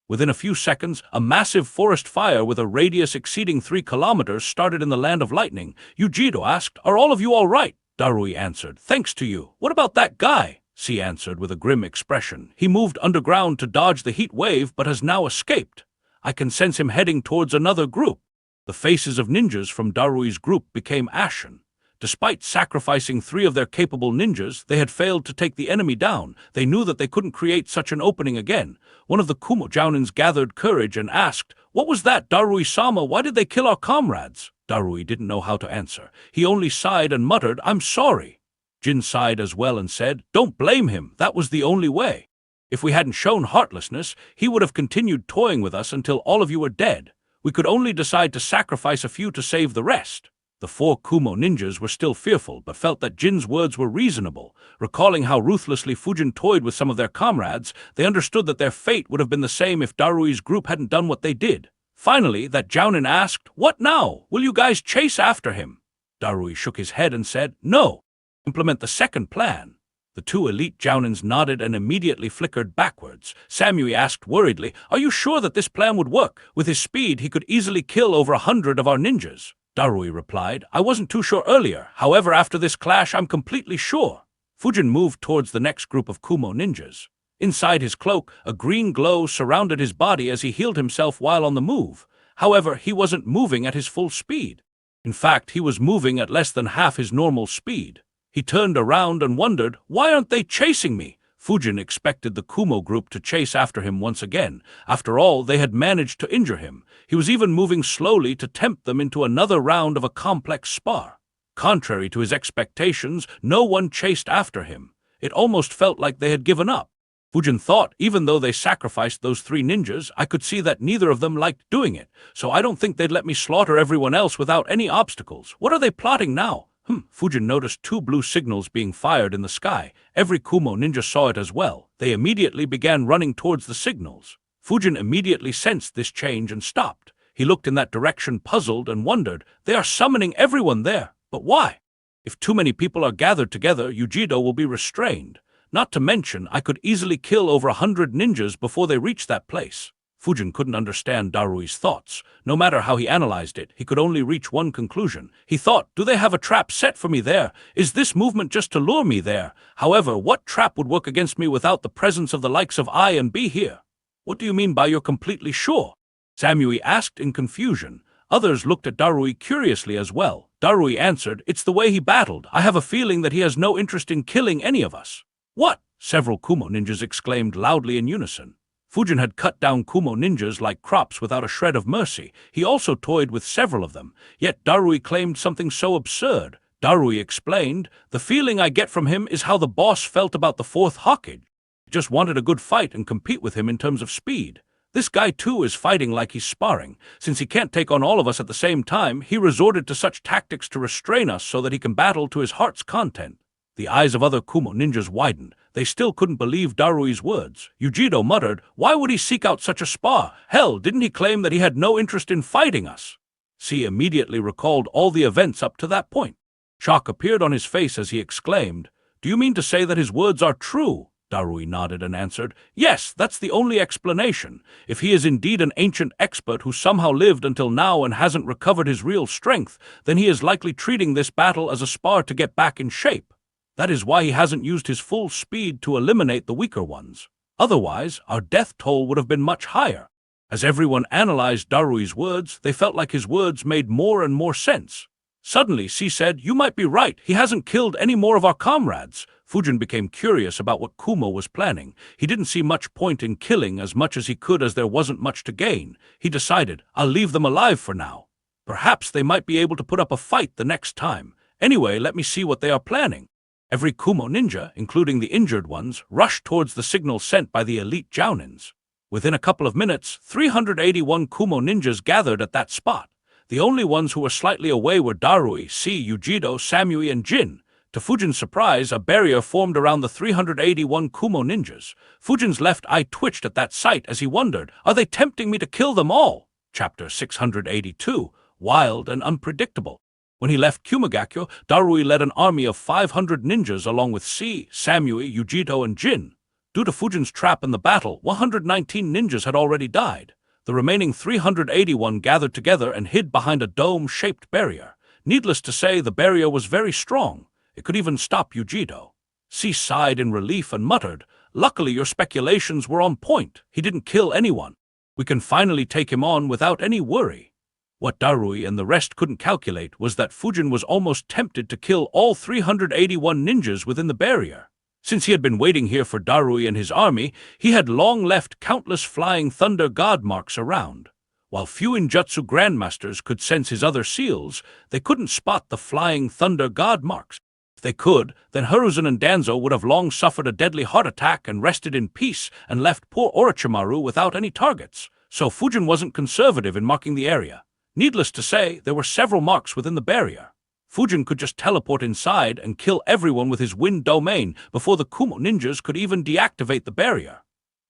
Within a few seconds, a massive forest fire with a radius exceeding 3 kilometers started in the Land of Lightning. Yujido asked, "Are all of you all right?" Darui answered, "Thanks to you. What about that guy?" C answered with a grim expression. "He moved underground to dodge the heat wave but has now escaped. I can sense him heading towards another group." The faces of ninjas from Darui's group became ashen. Despite sacrificing 3 of their capable ninjas, they had failed to take the enemy down. They knew that they couldn't create such an opening again. One of the Kumo Jounins gathered courage and asked, "What was that, Darui-sama? Why did they kill our comrades?" Darui didn't know how to answer. He only sighed and muttered, "I'm sorry." Jin sighed as well and said, "Don't blame him. That was the only way. If we hadn't shown heartlessness, he would have continued toying with us until all of you were dead. We could only decide to sacrifice a few to save the rest." The 4 Kumo ninjas were still fearful, but felt that Jin's words were reasonable. Recalling how ruthlessly Fujin toyed with some of their comrades, they understood that their fate would have been the same if Darui's group hadn't done what they did. Finally, that Jounin asked, "What now? Will you guys chase after him?" Darui shook his head and said, "No. Implement the second plan." The 2 elite Jounins nodded and immediately flickered backwards. Samui asked worriedly, "Are you sure that this plan would work? With his speed, he could easily kill over 100 of our ninjas." Darui replied, "I wasn't too sure earlier. However, after this clash, I'm completely sure." Fujin moved towards the next group of Kumo ninjas. Inside his cloak, a green glow surrounded his body as he healed himself while on the move. However, he wasn't moving at his full speed. In fact, he was moving at less than half his normal speed. He turned around and wondered, "Why aren't they chasing me?" Fujin expected the Kumo group to chase after him once again. After all, they had managed to injure him. He was even moving slowly to tempt them into another round of a complex spar. Contrary to his expectations, no one chased after him. It almost felt like they had given up. Fujin thought even though they sacrificed those 3 ninjas, I could see that neither of them liked doing it, so I don't think they'd let me slaughter everyone else without any obstacles. What are they plotting now? Fujin noticed 2 blue signals being fired in the sky. Every Kumo ninja saw it as well. They immediately began running towards the signals. Fujin immediately sensed this change and stopped. He looked in that direction puzzled and wondered, they are summoning everyone there, but why? If too many people are gathered together, Yujido will be restrained. Not to mention, I could easily kill over 100 ninjas before they reach that place. Fujin couldn't understand Darui's thoughts. No matter how he analyzed it, he could only reach one conclusion. He thought, do they have a trap set for me there? Is this movement just to lure me there? However, what trap would work against me without the presence of the likes of I and B here? What do you mean by you're completely sure? Samui asked in confusion. Others looked at Darui curiously as well. Darui answered, it's the way he battled. I have a feeling that he has no interest in killing any of us. What? Several Kumo ninjas exclaimed loudly in unison. Fujin had cut down Kumo ninjas like crops without a shred of mercy. He also toyed with several of them. Yet Darui claimed something so absurd. Darui explained, the feeling I get from him is how the boss felt about the 4th Hokage. He just wanted a good fight and compete with him in terms of speed. This guy too is fighting like he's sparring. Since he can't take on all of us at the same time, he resorted to such tactics to restrain us so that he can battle to his heart's content. The eyes of other Kumo ninjas widened. They still couldn't believe Darui's words. Yujido muttered, why would he seek out such a spar? Hell, didn't he claim that he had no interest in fighting us? C immediately recalled all the events up to that point. Shock appeared on his face as he exclaimed, do you mean to say that his words are true? Darui nodded and answered, yes, that's the only explanation. If he is indeed an ancient expert who somehow lived until now and hasn't recovered his real strength, then he is likely treating this battle as a spar to get back in shape. That is why he hasn't used his full speed to eliminate the weaker ones. Otherwise, our death toll would have been much higher. As everyone analyzed Darui's words, they felt like his words made more and more sense. Suddenly, C said, you might be right, he hasn't killed any more of our comrades. Fujin became curious about what Kumo was planning. He didn't see much point in killing as much as he could as there wasn't much to gain. He decided, I'll leave them alive for now. Perhaps they might be able to put up a fight the next time. Anyway, let me see what they are planning. Every Kumo ninja, including the injured ones, rushed towards the signal sent by the elite Jounins. Within a couple of minutes, 381 Kumo ninjas gathered at that spot. The only ones who were slightly away were Darui, C, Yujido, Samui, and Jin. To Fujin's surprise, a barrier formed around the 381 Kumo ninjas. Fujin's left eye twitched at that sight as he wondered, are they tempting me to kill them all? Chapter 682, Wild and Unpredictable. When he left Kumagakyo, Darui led an army of 500 ninjas along with C, Samui, Yujido, and Jin. Due to Fujin's trap in the battle, 119 ninjas had already died. The remaining 381 gathered together and hid behind a dome-shaped barrier. Needless to say, the barrier was very strong. It could even stop Yujido. C sighed in relief and muttered, luckily your speculations were on point. He didn't kill anyone. We can finally take him on without any worry. What Darui and the rest couldn't calculate was that Fujin was almost tempted to kill all 381 ninjas within the barrier. Since he had been waiting here for Darui and his army, he had long left countless flying thunder god marks around. While few Injutsu grandmasters could sense his other seals, they couldn't spot the flying thunder god marks. If they could, then Hiruzen and Danzo would have long suffered a deadly heart attack and rested in peace and left poor Orochimaru without any targets. So Fujin wasn't conservative in marking the area. Needless to say, there were several marks within the barrier. Fujin could just teleport inside and kill everyone with his wind domain before the Kumo ninjas could even deactivate the barrier.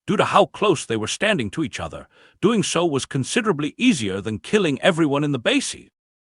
Due to how close they were standing to each other, doing so was considerably easier than killing everyone in the base.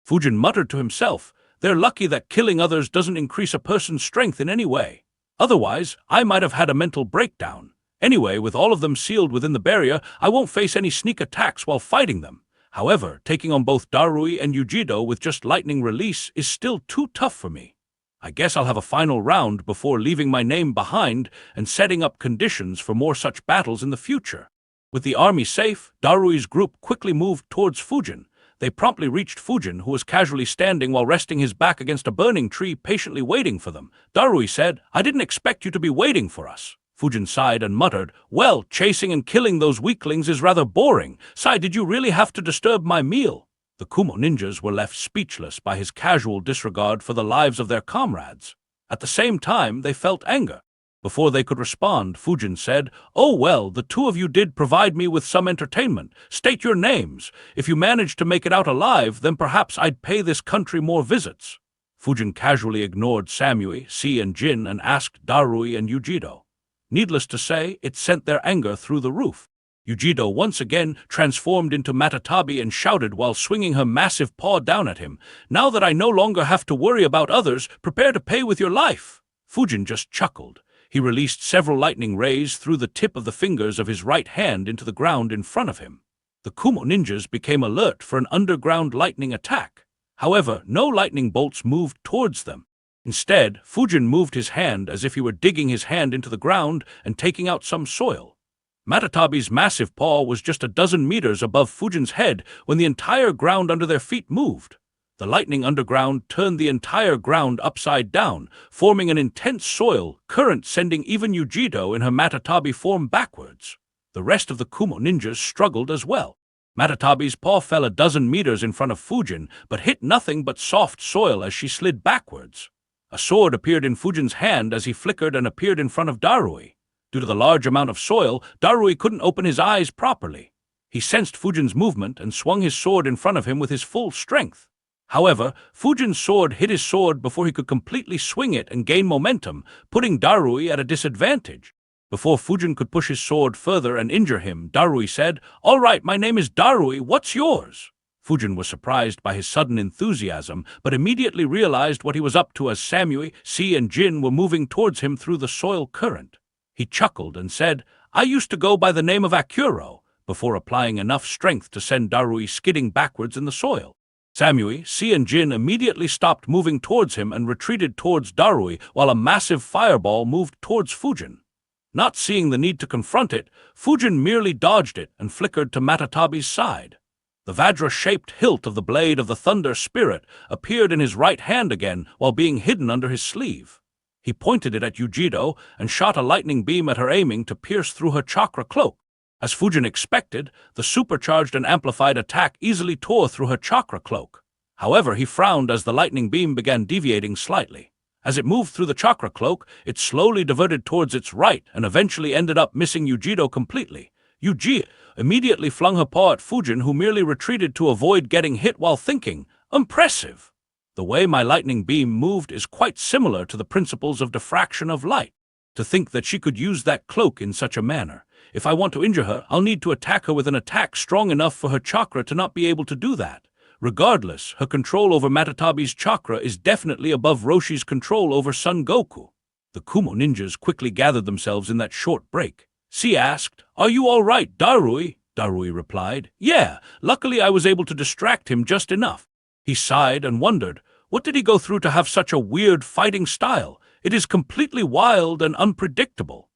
Fujin muttered to himself, they're lucky that killing others doesn't increase a person's strength in any way. Otherwise, I might have had a mental breakdown. Anyway, with all of them sealed within the barrier, I won't face any sneak attacks while fighting them. However, taking on both Darui and Yujido with just lightning release is still too tough for me. I guess I'll have a final round before leaving my name behind and setting up conditions for more such battles in the future. With the army safe, Darui's group quickly moved towards Fujin. They promptly reached Fujin, who was casually standing while resting his back against a burning tree, patiently waiting for them. Darui said, I didn't expect you to be waiting for us. Fujin sighed and muttered, well, chasing and killing those weaklings is rather boring. Sai, did you really have to disturb my meal? The Kumo ninjas were left speechless by his casual disregard for the lives of their comrades. At the same time, they felt anger. Before they could respond, Fujin said, "Oh well, the two of you did provide me with some entertainment. State your names. If you manage to make it out alive, then perhaps I'd pay this country more visits." Fujin casually ignored Samui, Si, and Jin and asked Darui and Yujido. Needless to say, it sent their anger through the roof. Yujido once again transformed into Matatabi and shouted while swinging her massive paw down at him, "Now that I no longer have to worry about others, prepare to pay with your life." Fujin just chuckled. He released several lightning rays through the tip of the fingers of his right hand into the ground in front of him. The Kumo ninjas became alert for an underground lightning attack. However, no lightning bolts moved towards them. Instead, Fujin moved his hand as if he were digging his hand into the ground and taking out some soil. Matatabi's massive paw was just a dozen meters above Fujin's head when the entire ground under their feet moved. The lightning underground turned the entire ground upside down, forming an intense soil current sending even Yujido in her Matatabi form backwards. The rest of the Kumo ninjas struggled as well. Matatabi's paw fell a dozen meters in front of Fujin, but hit nothing but soft soil as she slid backwards. A sword appeared in Fujin's hand as he flickered and appeared in front of Darui. Due to the large amount of soil, Darui couldn't open his eyes properly. He sensed Fujin's movement and swung his sword in front of him with his full strength. However, Fujin's sword hit his sword before he could completely swing it and gain momentum, putting Darui at a disadvantage. Before Fujin could push his sword further and injure him, Darui said, "All right, my name is Darui, what's yours?" Fujin was surprised by his sudden enthusiasm, but immediately realized what he was up to as Samui, Si, and Jin were moving towards him through the soil current. He chuckled and said, "I used to go by the name of Akuro," before applying enough strength to send Darui skidding backwards in the soil. Samui, Si, and Jin immediately stopped moving towards him and retreated towards Darui while a massive fireball moved towards Fujin. Not seeing the need to confront it, Fujin merely dodged it and flickered to Matatabi's side. The Vajra-shaped hilt of the blade of the Thunder Spirit appeared in his right hand again while being hidden under his sleeve. He pointed it at Yujido and shot a lightning beam at her, aiming to pierce through her chakra cloak. As Fujin expected, the supercharged and amplified attack easily tore through her chakra cloak. However, he frowned as the lightning beam began deviating slightly. As it moved through the chakra cloak, it slowly diverted towards its right and eventually ended up missing Yujido completely. Yujido immediately flung her paw at Fujin, who merely retreated to avoid getting hit while thinking, "Impressive! The way my lightning beam moved is quite similar to the principles of diffraction of light. To think that she could use that cloak in such a manner. If I want to injure her, I'll need to attack her with an attack strong enough for her chakra to not be able to do that. Regardless, her control over Matatabi's chakra is definitely above Roshi's control over Son Goku." The Kumo ninjas quickly gathered themselves in that short break. Si asked, "Are you all right, Darui?" Darui replied, "Yeah, luckily I was able to distract him just enough." He sighed and wondered, what did he go through to have such a weird fighting style? It is completely wild and unpredictable.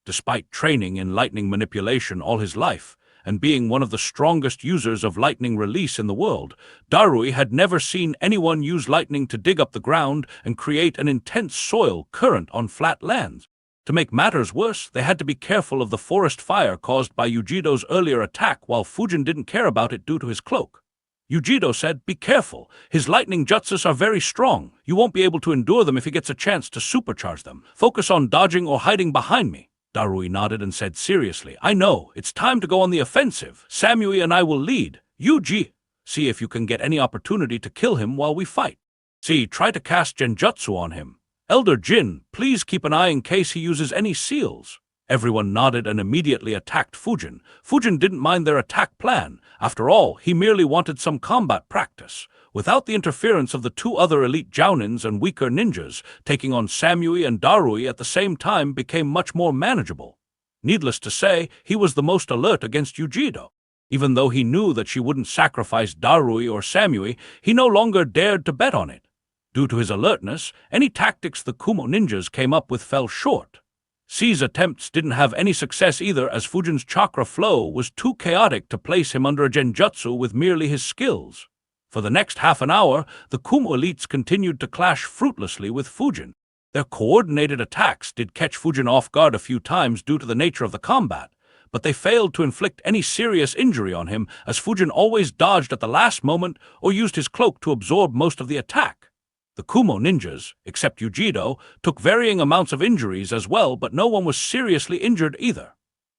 Despite training in lightning manipulation all his life, and being one of the strongest users of lightning release in the world, Darui had never seen anyone use lightning to dig up the ground and create an intense soil current on flat lands. To make matters worse, they had to be careful of the forest fire caused by Yujido's earlier attack, while Fujin didn't care about it due to his cloak. Yujido said, "Be careful. His lightning jutsus are very strong. You won't be able to endure them if he gets a chance to supercharge them. Focus on dodging or hiding behind me." Darui nodded and said seriously, "I know. It's time to go on the offensive. Samui and I will lead. Yuji, see if you can get any opportunity to kill him while we fight. See, try to cast genjutsu on him. Elder Jin, please keep an eye in case he uses any seals." Everyone nodded and immediately attacked Fujin. Fujin didn't mind their attack plan. After all, he merely wanted some combat practice. Without the interference of the two other elite jounins and weaker ninjas, taking on Samui and Darui at the same time became much more manageable. Needless to say, he was the most alert against Yujido. Even though he knew that she wouldn't sacrifice Darui or Samui, he no longer dared to bet on it. Due to his alertness, any tactics the Kumo ninjas came up with fell short. C's attempts didn't have any success either, as Fujin's chakra flow was too chaotic to place him under a genjutsu with merely his skills. For the next half an hour, the Kumo elites continued to clash fruitlessly with Fujin. Their coordinated attacks did catch Fujin off guard a few times due to the nature of the combat, but they failed to inflict any serious injury on him, as Fujin always dodged at the last moment or used his cloak to absorb most of the attack. The Kumo ninjas, except Yujido, took varying amounts of injuries as well, but no one was seriously injured either.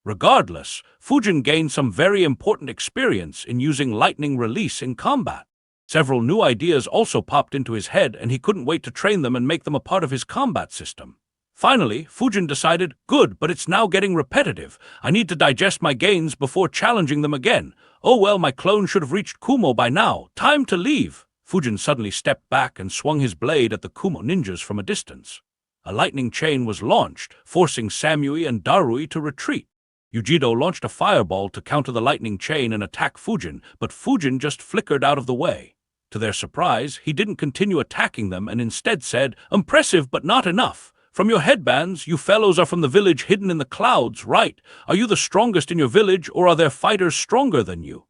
Regardless, Fujin gained some very important experience in using lightning release in combat. Several new ideas also popped into his head, and he couldn't wait to train them and make them a part of his combat system. Finally, Fujin decided, good, but it's now getting repetitive. I need to digest my gains before challenging them again. Oh well, my clone should have reached Kumo by now. Time to leave. Fujin suddenly stepped back and swung his blade at the Kumo ninjas from a distance. A lightning chain was launched, forcing Samui and Darui to retreat. Yujido launched a fireball to counter the lightning chain and attack Fujin, but Fujin just flickered out of the way. To their surprise, he didn't continue attacking them and instead said, "Impressive, but not enough. From your headbands, you fellows are from the village hidden in the clouds, right? Are you the strongest in your village, or are there fighters stronger than you?"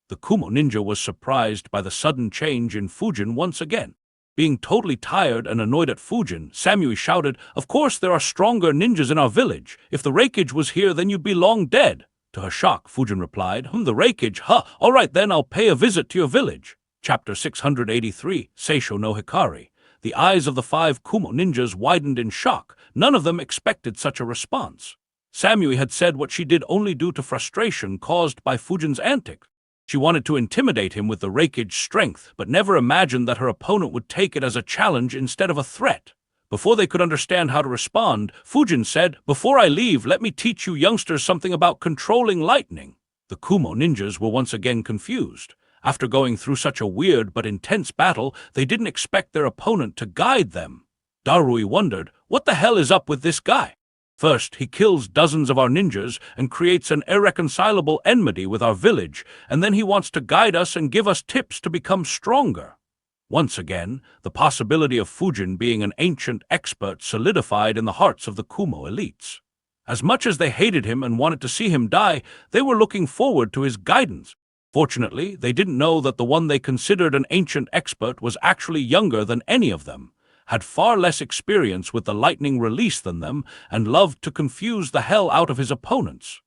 The Kumo ninja was surprised by the sudden change in Fujin once again. Being totally tired and annoyed at Fujin, Samui shouted, "Of course there are stronger ninjas in our village. If the Raikage was here, then you'd be long dead." To her shock, Fujin replied, "The Raikage? Huh, all right then, I'll pay a visit to your village." Chapter 683, Seisho no Hikari. The eyes of the 5 Kumo ninjas widened in shock. None of them expected such a response. Samui had said what she did only due to frustration caused by Fujin's antics. She wanted to intimidate him with the Raikage's strength, but never imagined that her opponent would take it as a challenge instead of a threat. Before they could understand how to respond, Fujin said, "Before I leave, let me teach you youngsters something about controlling lightning." The Kumo ninjas were once again confused. After going through such a weird but intense battle, they didn't expect their opponent to guide them. Darui wondered, what the hell is up with this guy? First, he kills dozens of our ninjas and creates an irreconcilable enmity with our village, and then he wants to guide us and give us tips to become stronger. Once again, the possibility of Fujin being an ancient expert solidified in the hearts of the Kumo elites. As much as they hated him and wanted to see him die, they were looking forward to his guidance. Fortunately, they didn't know that the one they considered an ancient expert was actually younger than any of them, had far less experience with the lightning release than them, and loved to confuse the hell out of his opponents.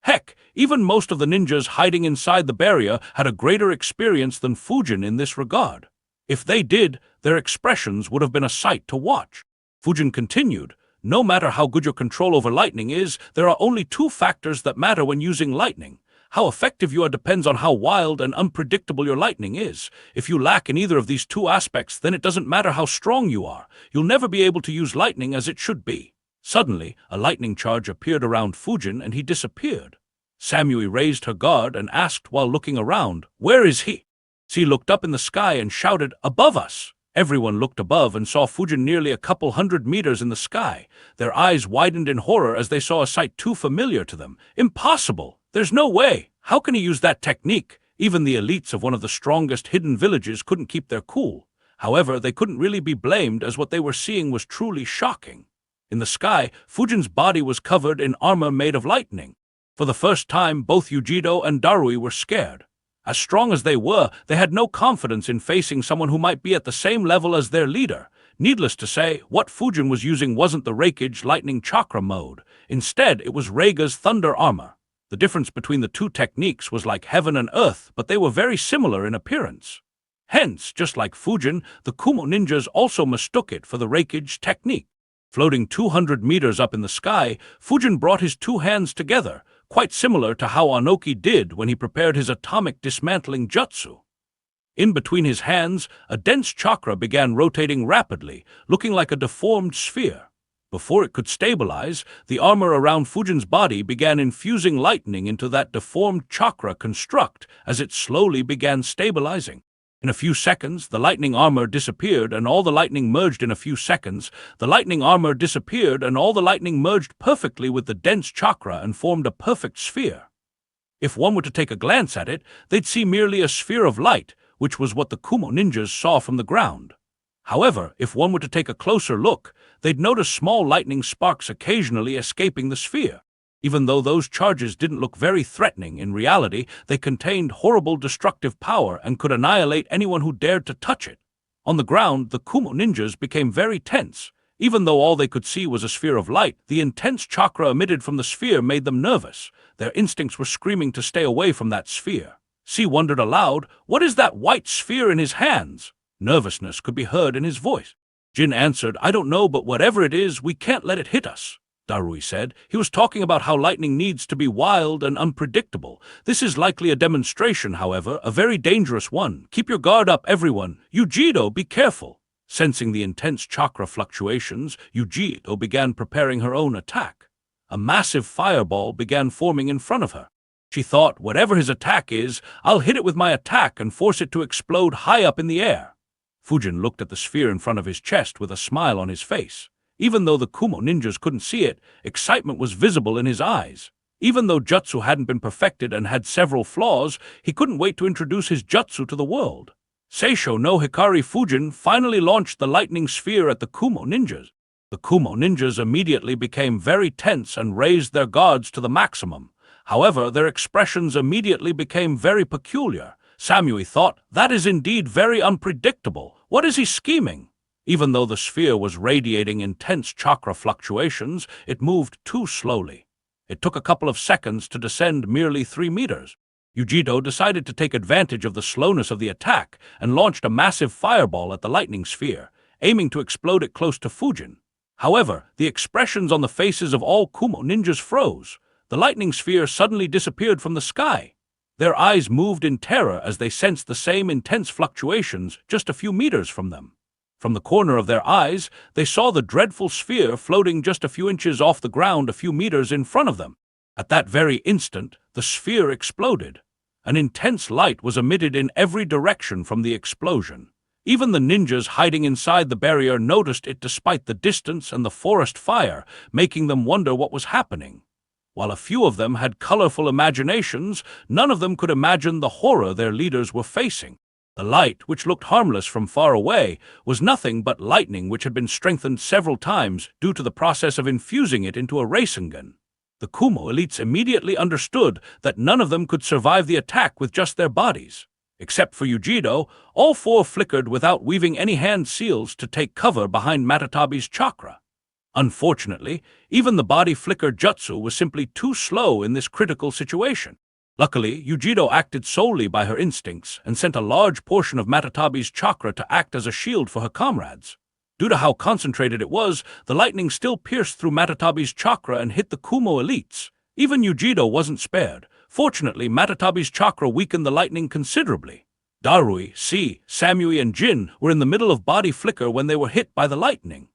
Heck, even most of the ninjas hiding inside the barrier had a greater experience than Fujin in this regard. If they did, their expressions would have been a sight to watch. Fujin continued, "No matter how good your control over lightning is, there are only 2 factors that matter when using lightning. How effective you are depends on how wild and unpredictable your lightning is. If you lack in either of these 2 aspects, then it doesn't matter how strong you are. You'll never be able to use lightning as it should be." Suddenly, a lightning charge appeared around Fujin and he disappeared. Samui raised her guard and asked while looking around, "Where is he?" She looked up in the sky and shouted, "Above us!" Everyone looked above and saw Fujin nearly a couple hundred meters in the sky. Their eyes widened in horror as they saw a sight too familiar to them. Impossible! There's no way! How can he use that technique? Even the elites of one of the strongest hidden villages couldn't keep their cool. However, they couldn't really be blamed as what they were seeing was truly shocking. In the sky, Fujin's body was covered in armor made of lightning. For the first time, both Yujido and Darui were scared. As strong as they were, they had no confidence in facing someone who might be at the same level as their leader. Needless to say, what Fujin was using wasn't the Raikage lightning chakra mode. Instead, it was Reiga's thunder armor. The difference between the 2 techniques was like heaven and earth, but they were very similar in appearance. Hence, just like Fujin, the Kumo ninjas also mistook it for the Raikage technique. Floating 200 meters up in the sky, Fujin brought his 2 hands together, quite similar to how Anoki did when he prepared his atomic dismantling jutsu. In between his hands, a dense chakra began rotating rapidly, looking like a deformed sphere. Before it could stabilize, the armor around Fujin's body began infusing lightning into that deformed chakra construct as it slowly began stabilizing. In a few seconds, the lightning armor disappeared and all the lightning merged in a few seconds. The lightning armor disappeared and all the lightning merged perfectly with the dense chakra and formed a perfect sphere. If one were to take a glance at it, they'd see merely a sphere of light, which was what the Kumo ninjas saw from the ground. However, if one were to take a closer look, they'd notice small lightning sparks occasionally escaping the sphere. Even though those charges didn't look very threatening, in reality, they contained horrible destructive power and could annihilate anyone who dared to touch it. On the ground, the Kumo ninjas became very tense. Even though all they could see was a sphere of light, the intense chakra emitted from the sphere made them nervous. Their instincts were screaming to stay away from that sphere. C wondered aloud, what is that white sphere in his hands? Nervousness could be heard in his voice. Jin answered, "I don't know, but whatever it is, we can't let it hit us," Darui said. He was talking about how lightning needs to be wild and unpredictable. "This is likely a demonstration, however, a very dangerous one. Keep your guard up, everyone. Yujido, be careful." Sensing the intense chakra fluctuations, Yujido began preparing her own attack. A massive fireball began forming in front of her. She thought, whatever his attack is, I'll hit it with my attack and force it to explode high up in the air. Fujin looked at the sphere in front of his chest with a smile on his face. Even though the Kumo ninjas couldn't see it, excitement was visible in his eyes. Even though jutsu hadn't been perfected and had several flaws, he couldn't wait to introduce his jutsu to the world. Seisho no Hikari Fujin finally launched the lightning sphere at the Kumo ninjas. The Kumo ninjas immediately became very tense and raised their guards to the maximum. However, their expressions immediately became very peculiar. Samui thought, "That is indeed very unpredictable. What is he scheming?" Even though the sphere was radiating intense chakra fluctuations, it moved too slowly. It took a couple of seconds to descend merely 3 meters. Yujido decided to take advantage of the slowness of the attack and launched a massive fireball at the lightning sphere, aiming to explode it close to Fujin. However, the expressions on the faces of all Kumo ninjas froze. The lightning sphere suddenly disappeared from the sky. Their eyes moved in terror as they sensed the same intense fluctuations just a few meters from them. From the corner of their eyes, they saw the dreadful sphere floating just a few inches off the ground a few meters in front of them. At that very instant, the sphere exploded. An intense light was emitted in every direction from the explosion. Even the ninjas hiding inside the barrier noticed it despite the distance and the forest fire, making them wonder what was happening. While a few of them had colorful imaginations, none of them could imagine the horror their leaders were facing. The light, which looked harmless from far away, was nothing but lightning which had been strengthened several times due to the process of infusing it into a Rasengan. The Kumo elites immediately understood that none of them could survive the attack with just their bodies. Except for Yujido, all 4 flickered without weaving any hand seals to take cover behind Matatabi's chakra. Unfortunately, even the body flicker jutsu was simply too slow in this critical situation. Luckily, Yujido acted solely by her instincts and sent a large portion of Matatabi's chakra to act as a shield for her comrades. Due to how concentrated it was, the lightning still pierced through Matatabi's chakra and hit the Kumo elites. Even Yujido wasn't spared. Fortunately, Matatabi's chakra weakened the lightning considerably. Darui, Si, Samui, and Jin were in the middle of body flicker when they were hit by the lightning.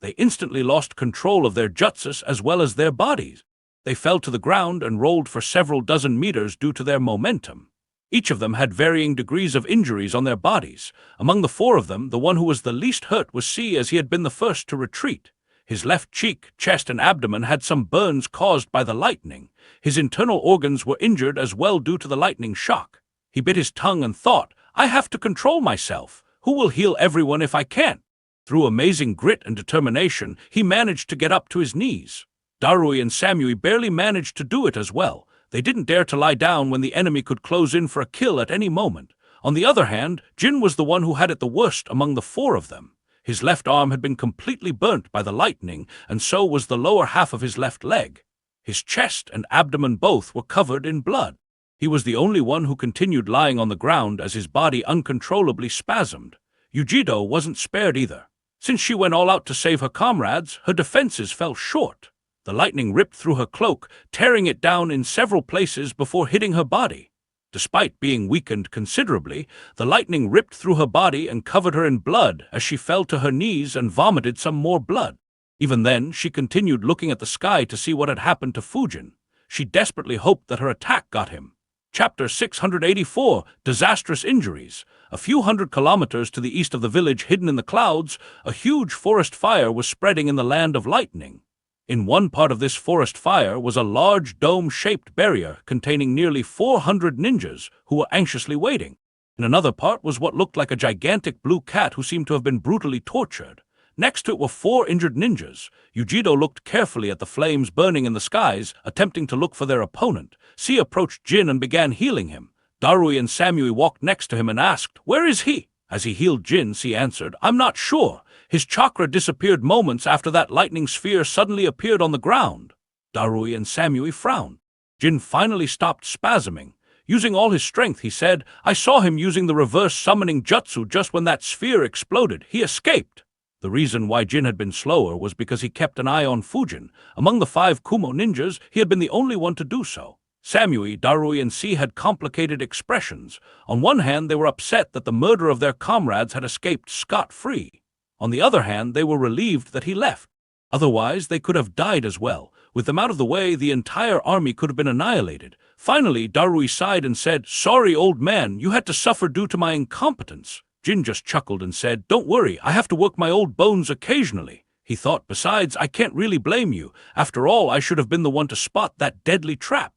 They instantly lost control of their jutsus as well as their bodies. They fell to the ground and rolled for several dozen meters due to their momentum. Each of them had varying degrees of injuries on their bodies. Among the 4 of them, the one who was the least hurt was Si, as he had been the first to retreat. His left cheek, chest, and abdomen had some burns caused by the lightning. His internal organs were injured as well due to the lightning shock. He bit his tongue and thought, "I have to control myself. Who will heal everyone if I can't?" Through amazing grit and determination, he managed to get up to his knees. Darui and Samui barely managed to do it as well. They didn't dare to lie down when the enemy could close in for a kill at any moment. On the other hand, Jin was the one who had it the worst among the 4 of them. His left arm had been completely burnt by the lightning, and so was the lower half of his left leg. His chest and abdomen both were covered in blood. He was the only one who continued lying on the ground as his body uncontrollably spasmed. Yujido wasn't spared either. Since she went all out to save her comrades, her defenses fell short. The lightning ripped through her cloak, tearing it down in several places before hitting her body. Despite being weakened considerably, the lightning ripped through her body and covered her in blood as she fell to her knees and vomited some more blood. Even then, she continued looking at the sky to see what had happened to Fujin. She desperately hoped that her attack got him. Chapter 684, Disastrous Injuries. A few hundred kilometers to the east of the village hidden in the clouds, a huge forest fire was spreading in the land of lightning. In one part of this forest fire was a large dome-shaped barrier containing nearly 400 ninjas who were anxiously waiting. In another part was what looked like a gigantic blue cat who seemed to have been brutally tortured. Next to it were 4 injured ninjas. Yujido looked carefully at the flames burning in the skies, attempting to look for their opponent. Si approached Jin and began healing him. Darui and Samui walked next to him and asked, "Where is he?" As he healed Jin, Si answered, "I'm not sure. His chakra disappeared moments after that lightning sphere suddenly appeared on the ground." Darui and Samui frowned. Jin finally stopped spasming. Using all his strength, he said, I saw him using the reverse summoning jutsu just when that sphere exploded. He escaped. The reason why Jin had been slower was because he kept an eye on Fujin. Among the 5 Kumo ninjas, he had been the only one to do so. Samui, Darui, and C had complicated expressions. On one hand, they were upset that the murder of their comrades had escaped scot-free. On the other hand, they were relieved that he left. Otherwise, they could have died as well. With them out of the way, the entire army could have been annihilated. Finally, Darui sighed and said, Sorry, old man, you had to suffer due to my incompetence. Jin just chuckled and said, Don't worry, I have to work my old bones occasionally. He thought, besides, I can't really blame you. After all, I should have been the one to spot that deadly trap.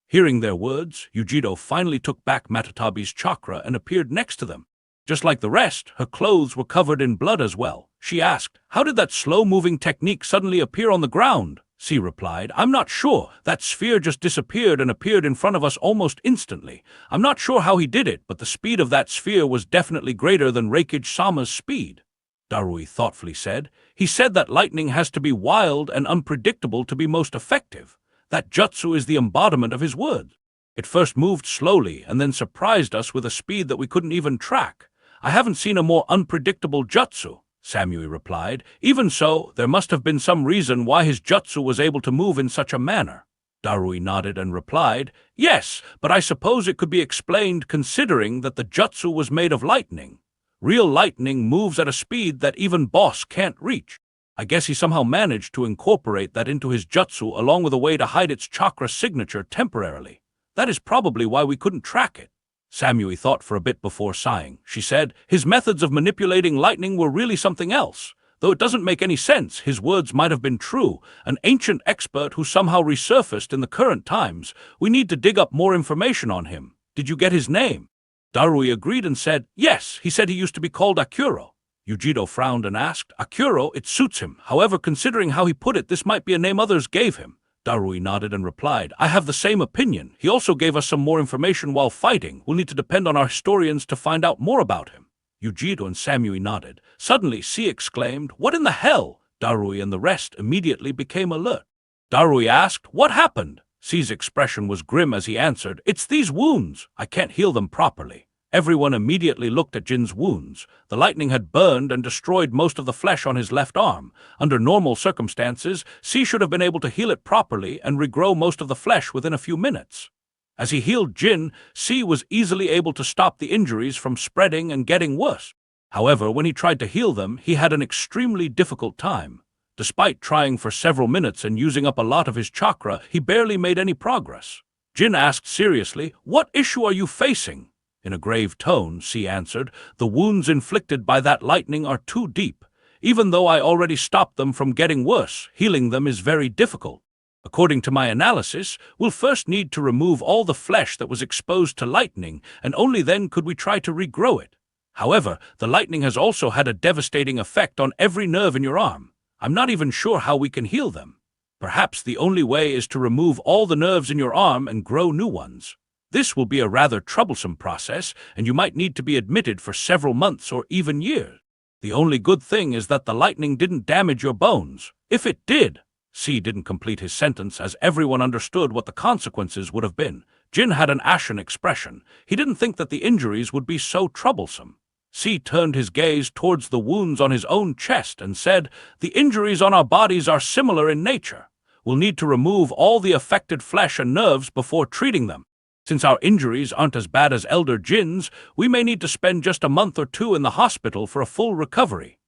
Hearing their words, Yujiro finally took back Matatabi's chakra and appeared next to them. Just like the rest, her clothes were covered in blood as well. She asked, How did that slow-moving technique suddenly appear on the ground? C replied, I'm not sure. That sphere just disappeared and appeared in front of us almost instantly. I'm not sure how he did it, but the speed of that sphere was definitely greater than Reikage-sama's speed. Darui thoughtfully said, He said that lightning has to be wild and unpredictable to be most effective. That jutsu is the embodiment of his words. It first moved slowly and then surprised us with a speed that we couldn't even track. I haven't seen a more unpredictable jutsu, Samui replied. Even so, there must have been some reason why his jutsu was able to move in such a manner. Darui nodded and replied, Yes, but I suppose it could be explained considering that the jutsu was made of lightning. Real lightning moves at a speed that even Boss can't reach. I guess he somehow managed to incorporate that into his jutsu along with a way to hide its chakra signature temporarily. That is probably why we couldn't track it. Samui thought for a bit before sighing. She said, His methods of manipulating lightning were really something else. Though it doesn't make any sense, his words might have been true. An ancient expert who somehow resurfaced in the current times. We need to dig up more information on him. Did you get his name? Darui agreed and said, Yes, he said he used to be called Akuro. Yujiro frowned and asked, Akuro, it suits him. However, considering how he put it, this might be a name others gave him. Darui nodded and replied, I have the same opinion. He also gave us some more information while fighting. We'll need to depend on our historians to find out more about him. Yujiro and Samui nodded. Suddenly, C exclaimed, What in the hell? Darui and the rest immediately became alert. Darui asked, What happened? C's expression was grim as he answered, It's these wounds. I can't heal them properly. Everyone immediately looked at Jin's wounds. The lightning had burned and destroyed most of the flesh on his left arm. Under normal circumstances, C should have been able to heal it properly and regrow most of the flesh within a few minutes. As he healed Jin, C was easily able to stop the injuries from spreading and getting worse. However, when he tried to heal them, he had an extremely difficult time. Despite trying for several minutes and using up a lot of his chakra, he barely made any progress. Jin asked seriously, What issue are you facing? In a grave tone, C answered, The wounds inflicted by that lightning are too deep. Even though I already stopped them from getting worse, healing them is very difficult. According to my analysis, we'll first need to remove all the flesh that was exposed to lightning, and only then could we try to regrow it. However, the lightning has also had a devastating effect on every nerve in your arm. I'm not even sure how we can heal them. Perhaps the only way is to remove all the nerves in your arm and grow new ones. This will be a rather troublesome process, and you might need to be admitted for several months or even years. The only good thing is that the lightning didn't damage your bones. If it did, C didn't complete his sentence as everyone understood what the consequences would have been. Jin had an ashen expression. He didn't think that the injuries would be so troublesome. C turned his gaze towards the wounds on his own chest and said, The injuries on our bodies are similar in nature. We'll need to remove all the affected flesh and nerves before treating them. Since our injuries aren't as bad as Elder Jin's, we may need to spend just a month or two in the hospital for a full recovery.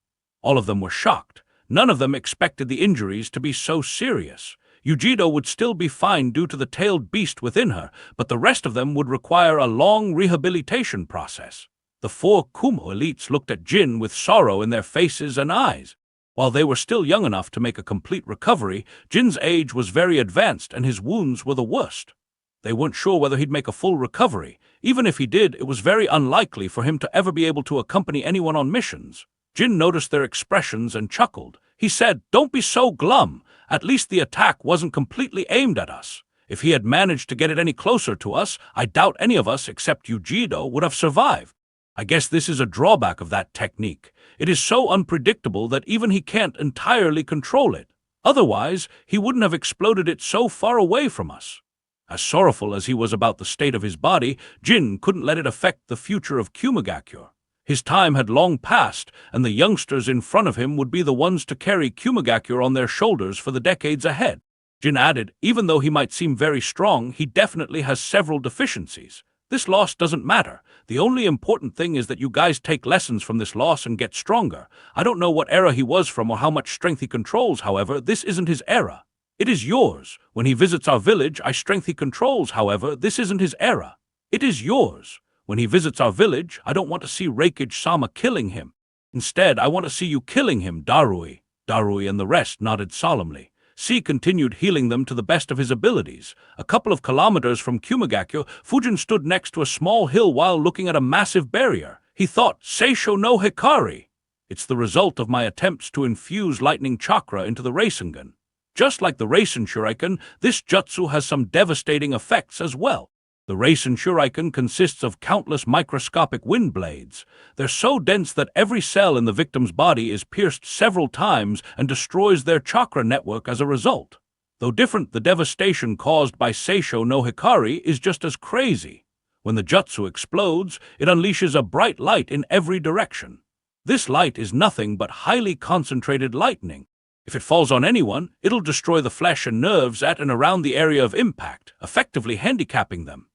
All of them were shocked. None of them expected the injuries to be so serious. Yujiro would still be fine due to the tailed beast within her, but the rest of them would require a long rehabilitation process. The 4 Kumo elites looked at Jin with sorrow in their faces and eyes. While they were still young enough to make a complete recovery, Jin's age was very advanced and his wounds were the worst. They weren't sure whether he'd make a full recovery. Even if he did, it was very unlikely for him to ever be able to accompany anyone on missions. Jin noticed their expressions and chuckled. He said, Don't be so glum. At least the attack wasn't completely aimed at us. If he had managed to get it any closer to us, I doubt any of us except Yujiro would have survived. I guess this is a drawback of that technique. It is so unpredictable that even he can't entirely control it. Otherwise, he wouldn't have exploded it so far away from us. As sorrowful as he was about the state of his body, Jin couldn't let it affect the future of Kumagakure. His time had long passed, and the youngsters in front of him would be the ones to carry Kumagakure on their shoulders for the decades ahead. Jin added, even though he might seem very strong, he definitely has several deficiencies. This loss doesn't matter. The only important thing is that you guys take lessons from this loss and get stronger. I don't know what era he was from or how much strength he controls, however, this isn't his era. It is yours. When he visits our village, strength he controls, however, this isn't his era. It is yours. When he visits our village, I don't want to see Reikage-sama killing him. Instead, I want to see you killing him, Darui. Darui and the rest nodded solemnly. C continued healing them to the best of his abilities. A couple of kilometers from Kumagakure, Fujin stood next to a small hill while looking at a massive barrier. He thought, Seisho no Hikari. It's the result of my attempts to infuse lightning chakra into the Rasengan. Just like the Rasen Shuriken, this jutsu has some devastating effects as well. The Rasen Shuriken consists of countless microscopic wind blades. They're so dense that every cell in the victim's body is pierced several times and destroys their chakra network as a result. Though different, the devastation caused by Seisho no Hikari is just as crazy. When the jutsu explodes, it unleashes a bright light in every direction. This light is nothing but highly concentrated lightning. If it falls on anyone, it'll destroy the flesh and nerves at and around the area of impact, effectively handicapping them.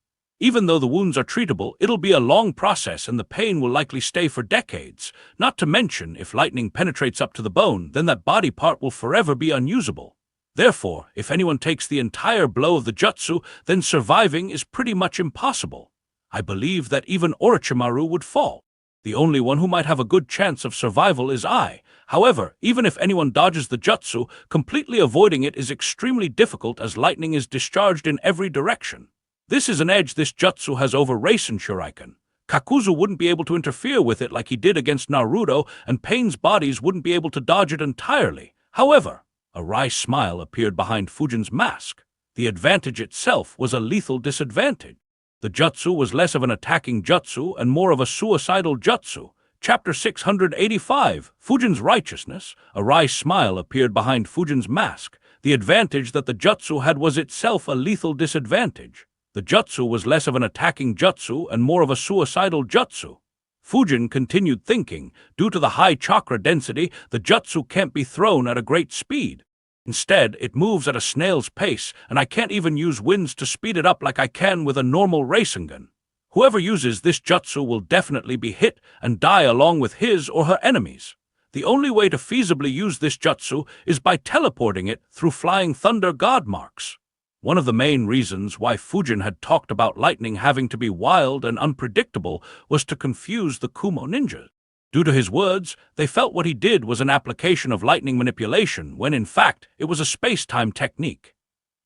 Even though the wounds are treatable, it'll be a long process and the pain will likely stay for decades. Not to mention, if lightning penetrates up to the bone, then that body part will forever be unusable. Therefore, if anyone takes the entire blow of the jutsu, then surviving is pretty much impossible. I believe that even Orochimaru would fall. The only one who might have a good chance of survival is I. However, even if anyone dodges the jutsu, completely avoiding it is extremely difficult as lightning is discharged in every direction. This is an edge this jutsu has over Rasen Shuriken. Kakuzu wouldn't be able to interfere with it like he did against Naruto, and Pain's bodies wouldn't be able to dodge it entirely. However, a wry smile appeared behind Fujin's mask. The advantage itself was a lethal disadvantage. The jutsu was less of an attacking jutsu and more of a suicidal jutsu. Chapter 685, Fujin's Righteousness. A wry smile appeared behind Fujin's mask. The advantage that the jutsu had was itself a lethal disadvantage. The jutsu was less of an attacking jutsu and more of a suicidal jutsu. Fujin continued thinking, due to the high chakra density, the jutsu can't be thrown at a great speed. Instead, it moves at a snail's pace, and I can't even use winds to speed it up like I can with a normal Rasengan. Whoever uses this jutsu will definitely be hit and die along with his or her enemies. The only way to feasibly use this jutsu is by teleporting it through flying thunder god marks. One of the main reasons why Fujin had talked about lightning having to be wild and unpredictable was to confuse the Kumo ninjas. Due to his words, they felt what he did was an application of lightning manipulation, when in fact it was a space-time technique.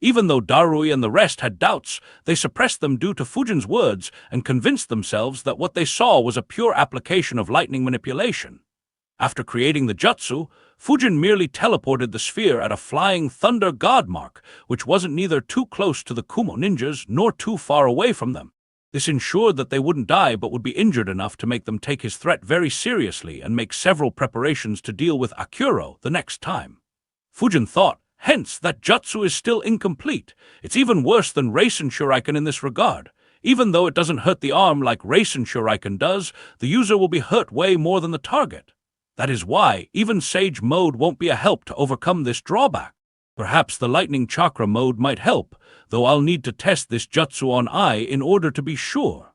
Even though Darui and the rest had doubts, they suppressed them due to Fujin's words and convinced themselves that what they saw was a pure application of lightning manipulation. After creating the jutsu, Fujin merely teleported the sphere at a flying thunder god mark, which wasn't neither too close to the Kumo ninjas nor too far away from them. This ensured that they wouldn't die but would be injured enough to make them take his threat very seriously and make several preparations to deal with Akuro the next time. Fujin thought, hence, that jutsu is still incomplete. It's even worse than Rasen Shuriken in this regard. Even though it doesn't hurt the arm like Rasen Shuriken does, the user will be hurt way more than the target. That is why even Sage mode won't be a help to overcome this drawback. Perhaps the lightning chakra mode might help, though I'll need to test this jutsu on I in order to be sure.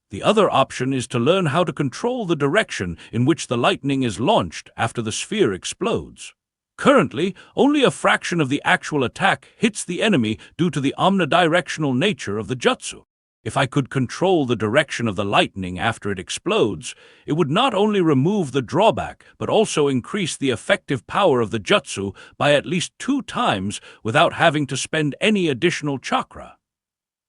The other option is to learn how to control the direction in which the lightning is launched after the sphere explodes. Currently, only a fraction of the actual attack hits the enemy due to the omnidirectional nature of the jutsu. If I could control the direction of the lightning after it explodes, it would not only remove the drawback, but also increase the effective power of the jutsu by at least 2 times without having to spend any additional chakra.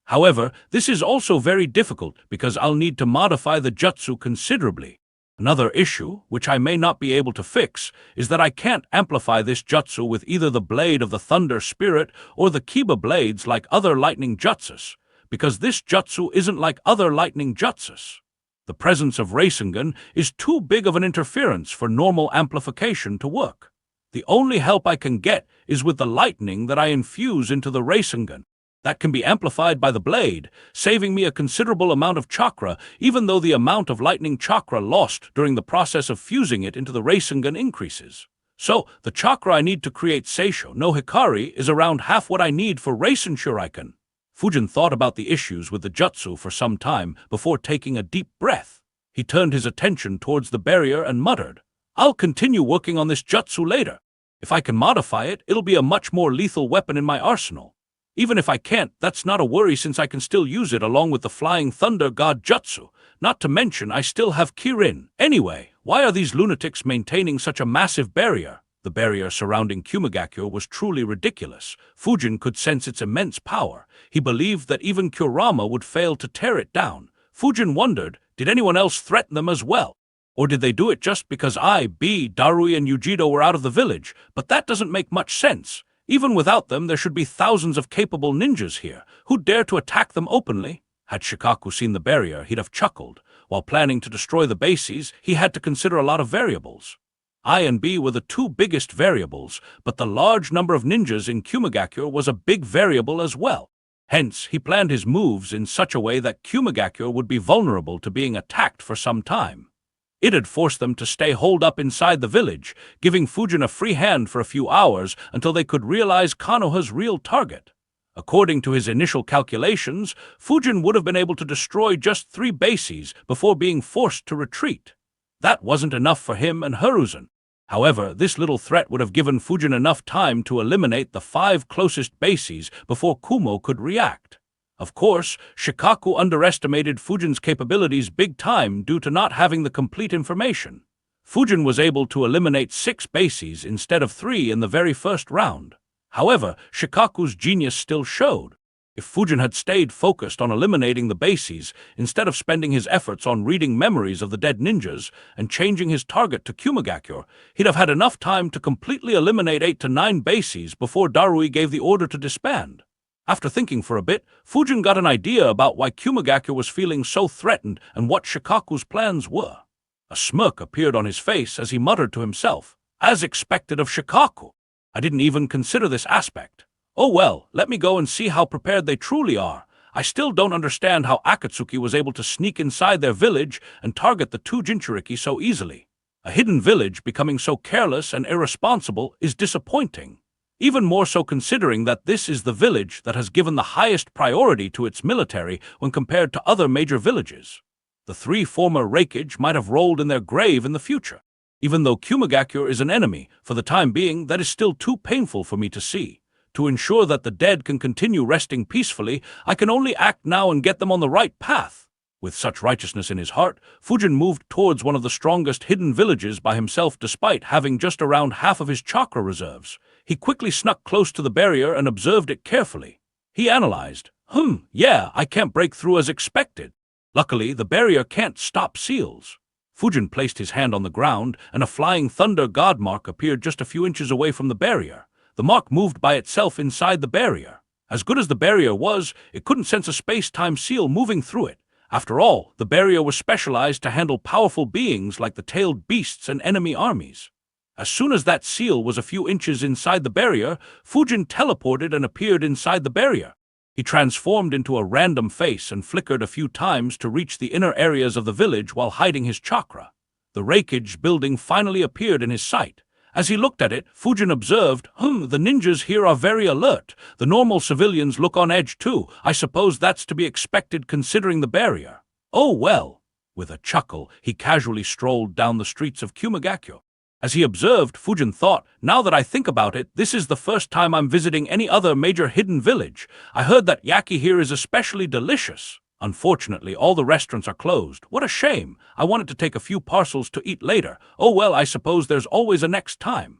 However, this is also very difficult because I'll need to modify the jutsu considerably. Another issue, which I may not be able to fix, is that I can't amplify this jutsu with either the blade of the thunder spirit or the Kiba blades like other lightning jutsus, because this jutsu isn't like other lightning jutsus. The presence of Rasengan is too big of an interference for normal amplification to work. The only help I can get is with the lightning that I infuse into the Rasengan. that can be amplified by the blade, saving me a considerable amount of chakra, even though the amount of lightning chakra lost during the process of fusing it into the Rasengan increases. So, the chakra I need to create Seisho no Hikari is around half what I need for Rasen Shuriken. Fujin thought about the issues with the jutsu for some time before taking a deep breath. He turned his attention towards the barrier and muttered, "I'll continue working on this jutsu later. If I can modify it, it'll be a much more lethal weapon in my arsenal. Even if I can't, that's not a worry since I can still use it along with the Flying Thunder God jutsu. Not to mention I still have Kirin. Anyway, why are these lunatics maintaining such a massive barrier?" The barrier surrounding Kumagakyo was truly ridiculous. Fujin could sense its immense power. He believed that even Kurama would fail to tear it down. Fujin wondered, did anyone else threaten them as well? Or did they do it just because Darui and Yujido were out of the village? But that doesn't make much sense. Even without them, there should be thousands of capable ninjas here. Who'd dare to attack them openly? Had Shikaku seen the barrier, he'd have chuckled. While planning to destroy the bases, he had to consider a lot of variables. I and B were the two biggest variables, but the large number of ninjas in Kumagakyo was a big variable as well. Hence, he planned his moves in such a way that Kumagakyo would be vulnerable to being attacked for some time. It had forced them to stay holed up inside the village, giving Fujin a free hand for a few hours until they could realize Konoha's real target. According to his initial calculations, Fujin would have been able to destroy just 3 bases before being forced to retreat. That wasn't enough for him and Hiruzen. However, this little threat would have given Fujin enough time to eliminate the 5 closest bases before Kumo could react. Of course, Shikaku underestimated Fujin's capabilities big time due to not having the complete information. Fujin was able to eliminate 6 bases instead of 3 in the very first round. However, Shikaku's genius still showed. If Fujin had stayed focused on eliminating the bases, instead of spending his efforts on reading memories of the dead ninjas and changing his target to Kumagakyo, he'd have had enough time to completely eliminate 8 to 9 bases before Darui gave the order to disband. After thinking for a bit, Fujin got an idea about why Kumagakyo was feeling so threatened and what Shikaku's plans were. A smirk appeared on his face as he muttered to himself, "As expected of Shikaku. I didn't even consider this aspect. Oh well, let me go and see how prepared they truly are. I still don't understand how Akatsuki was able to sneak inside their village and target the 2 Jinchuriki so easily. A hidden village becoming so careless and irresponsible is disappointing. Even more so considering that this is the village that has given the highest priority to its military when compared to other major villages. The 3 former Reikage might have rolled in their grave in the future. Even though Kumagakyo is an enemy, for the time being, that is still too painful for me to see. To ensure that the dead can continue resting peacefully, I can only act now and get them on the right path." With such righteousness in his heart, Fujin moved towards one of the strongest hidden villages by himself despite having just around half of his chakra reserves. He quickly snuck close to the barrier and observed it carefully. He analyzed, yeah, I can't break through as expected. Luckily, the barrier can't stop seals. Fujin placed his hand on the ground, and a Flying Thunder God mark appeared just a few inches away from the barrier. The mark moved by itself inside the barrier. As good as the barrier was, it couldn't sense a space-time seal moving through it. After all, the barrier was specialized to handle powerful beings like the tailed beasts and enemy armies. As soon as that seal was a few inches inside the barrier, Fujin teleported and appeared inside the barrier. He transformed into a random face and flickered a few times to reach the inner areas of the village while hiding his chakra. The Reikage building finally appeared in his sight. As he looked at it, Fujin observed, the ninjas here are very alert. The normal civilians look on edge too. I suppose that's to be expected considering the barrier. Oh well. With a chuckle, he casually strolled down the streets of Kumagakyo. As he observed, Fujin thought, now that I think about it, this is the first time I'm visiting any other major hidden village. I heard that yaki here is especially delicious. Unfortunately, all the restaurants are closed. What a shame. I wanted to take a few parcels to eat later. Oh well, I suppose there's always a next time.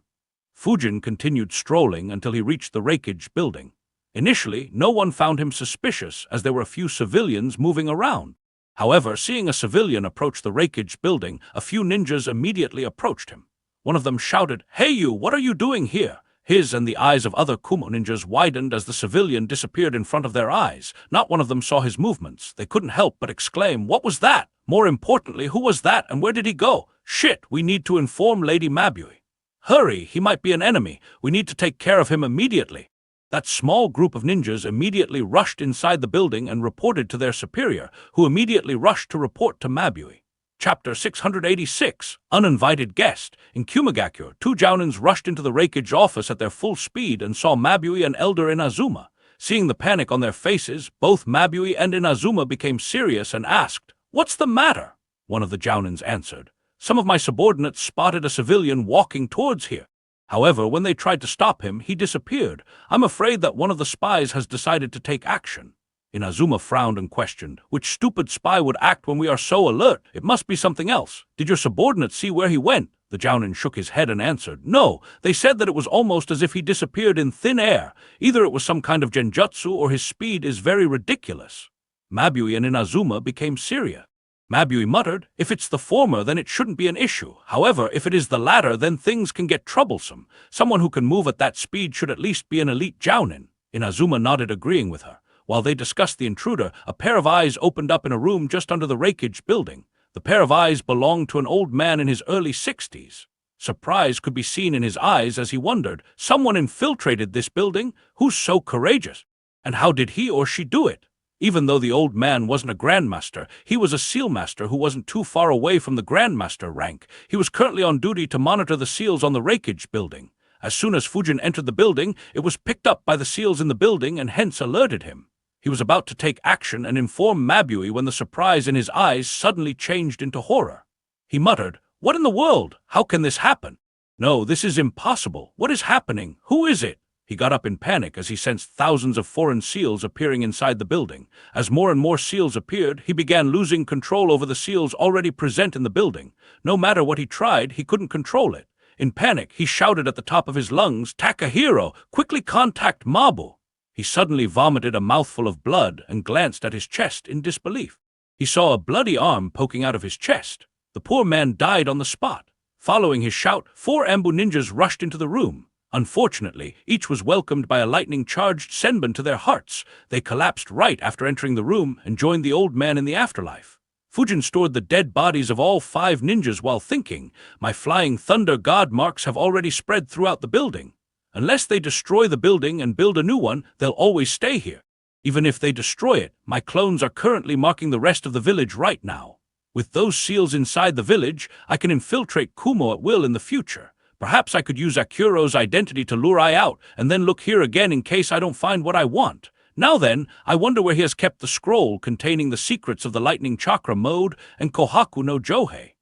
Fujin continued strolling until he reached the Reikage building. Initially, no one found him suspicious as there were a few civilians moving around. However, seeing a civilian approach the Reikage building, a few ninjas immediately approached him. One of them shouted, "Hey you, what are you doing here?" His and the eyes of other Kumo ninjas widened as the civilian disappeared in front of their eyes. Not one of them saw his movements. They couldn't help but exclaim, "What was that?" More importantly, who was that and where did he go? Shit, we need to inform Lady Mabui. Hurry, he might be an enemy. We need to take care of him immediately. That small group of ninjas immediately rushed inside the building and reported to their superior, who immediately rushed to report to Mabui. Chapter 686, Uninvited Guest. In Kumagakure, two jounins rushed into the rakeage office at their full speed and saw Mabui and Elder Inazuma. Seeing the panic on their faces, both Mabui and Inazuma became serious and asked, "What's the matter?" One of the jounins answered, "Some of my subordinates spotted a civilian walking towards here. However, when they tried to stop him, he disappeared. I'm afraid that one of the spies has decided to take action." Inazuma frowned and questioned, "Which stupid spy would act when we are so alert? It must be something else. Did your subordinates see where he went?" The jounin shook his head and answered, "No, they said that it was almost as if he disappeared in thin air. Either it was some kind of genjutsu or his speed is very ridiculous." Mabui and Inazuma became serious. Mabui muttered, "If it's the former, then it shouldn't be an issue. However, if it is the latter, then things can get troublesome. Someone who can move at that speed should at least be an elite jounin." Inazuma nodded, agreeing with her. While they discussed the intruder, a pair of eyes opened up in a room just under the rakeage building. The pair of eyes belonged to an old man in his early 60s. Surprise could be seen in his eyes as he wondered, "Someone infiltrated this building? Who's so courageous? And how did he or she do it?" Even though the old man wasn't a grandmaster, he was a sealmaster who wasn't too far away from the grandmaster rank. He was currently on duty to monitor the seals on the rakeage building. As soon as Fujin entered the building, it was picked up by the seals in the building and hence alerted him. He was about to take action and inform Mabui when the surprise in his eyes suddenly changed into horror. He muttered, "What in the world? How can this happen? No, this is impossible. What is happening? Who is it?" He got up in panic as he sensed thousands of foreign seals appearing inside the building. As more and more seals appeared, he began losing control over the seals already present in the building. No matter what he tried, he couldn't control it. In panic, he shouted at the top of his lungs, "Takahiro, quickly contact Mabu." He suddenly vomited a mouthful of blood and glanced at his chest in disbelief. He saw a bloody arm poking out of his chest. The poor man died on the spot. Following his shout, 4 Ambu ninjas rushed into the room. Unfortunately, each was welcomed by a lightning-charged senbon to their hearts. They collapsed right after entering the room and joined the old man in the afterlife. Fujin stored the dead bodies of all 5 ninjas while thinking, "My flying thunder god marks have already spread throughout the building. Unless they destroy the building and build a new one, they'll always stay here. Even if they destroy it, my clones are currently marking the rest of the village right now. With those seals inside the village, I can infiltrate Kumo at will in the future. Perhaps I could use Akuro's identity to lure I out, and then look here again in case I don't find what I want. Now then, I wonder where he has kept the scroll containing the secrets of the lightning chakra mode and Kohaku no Johei."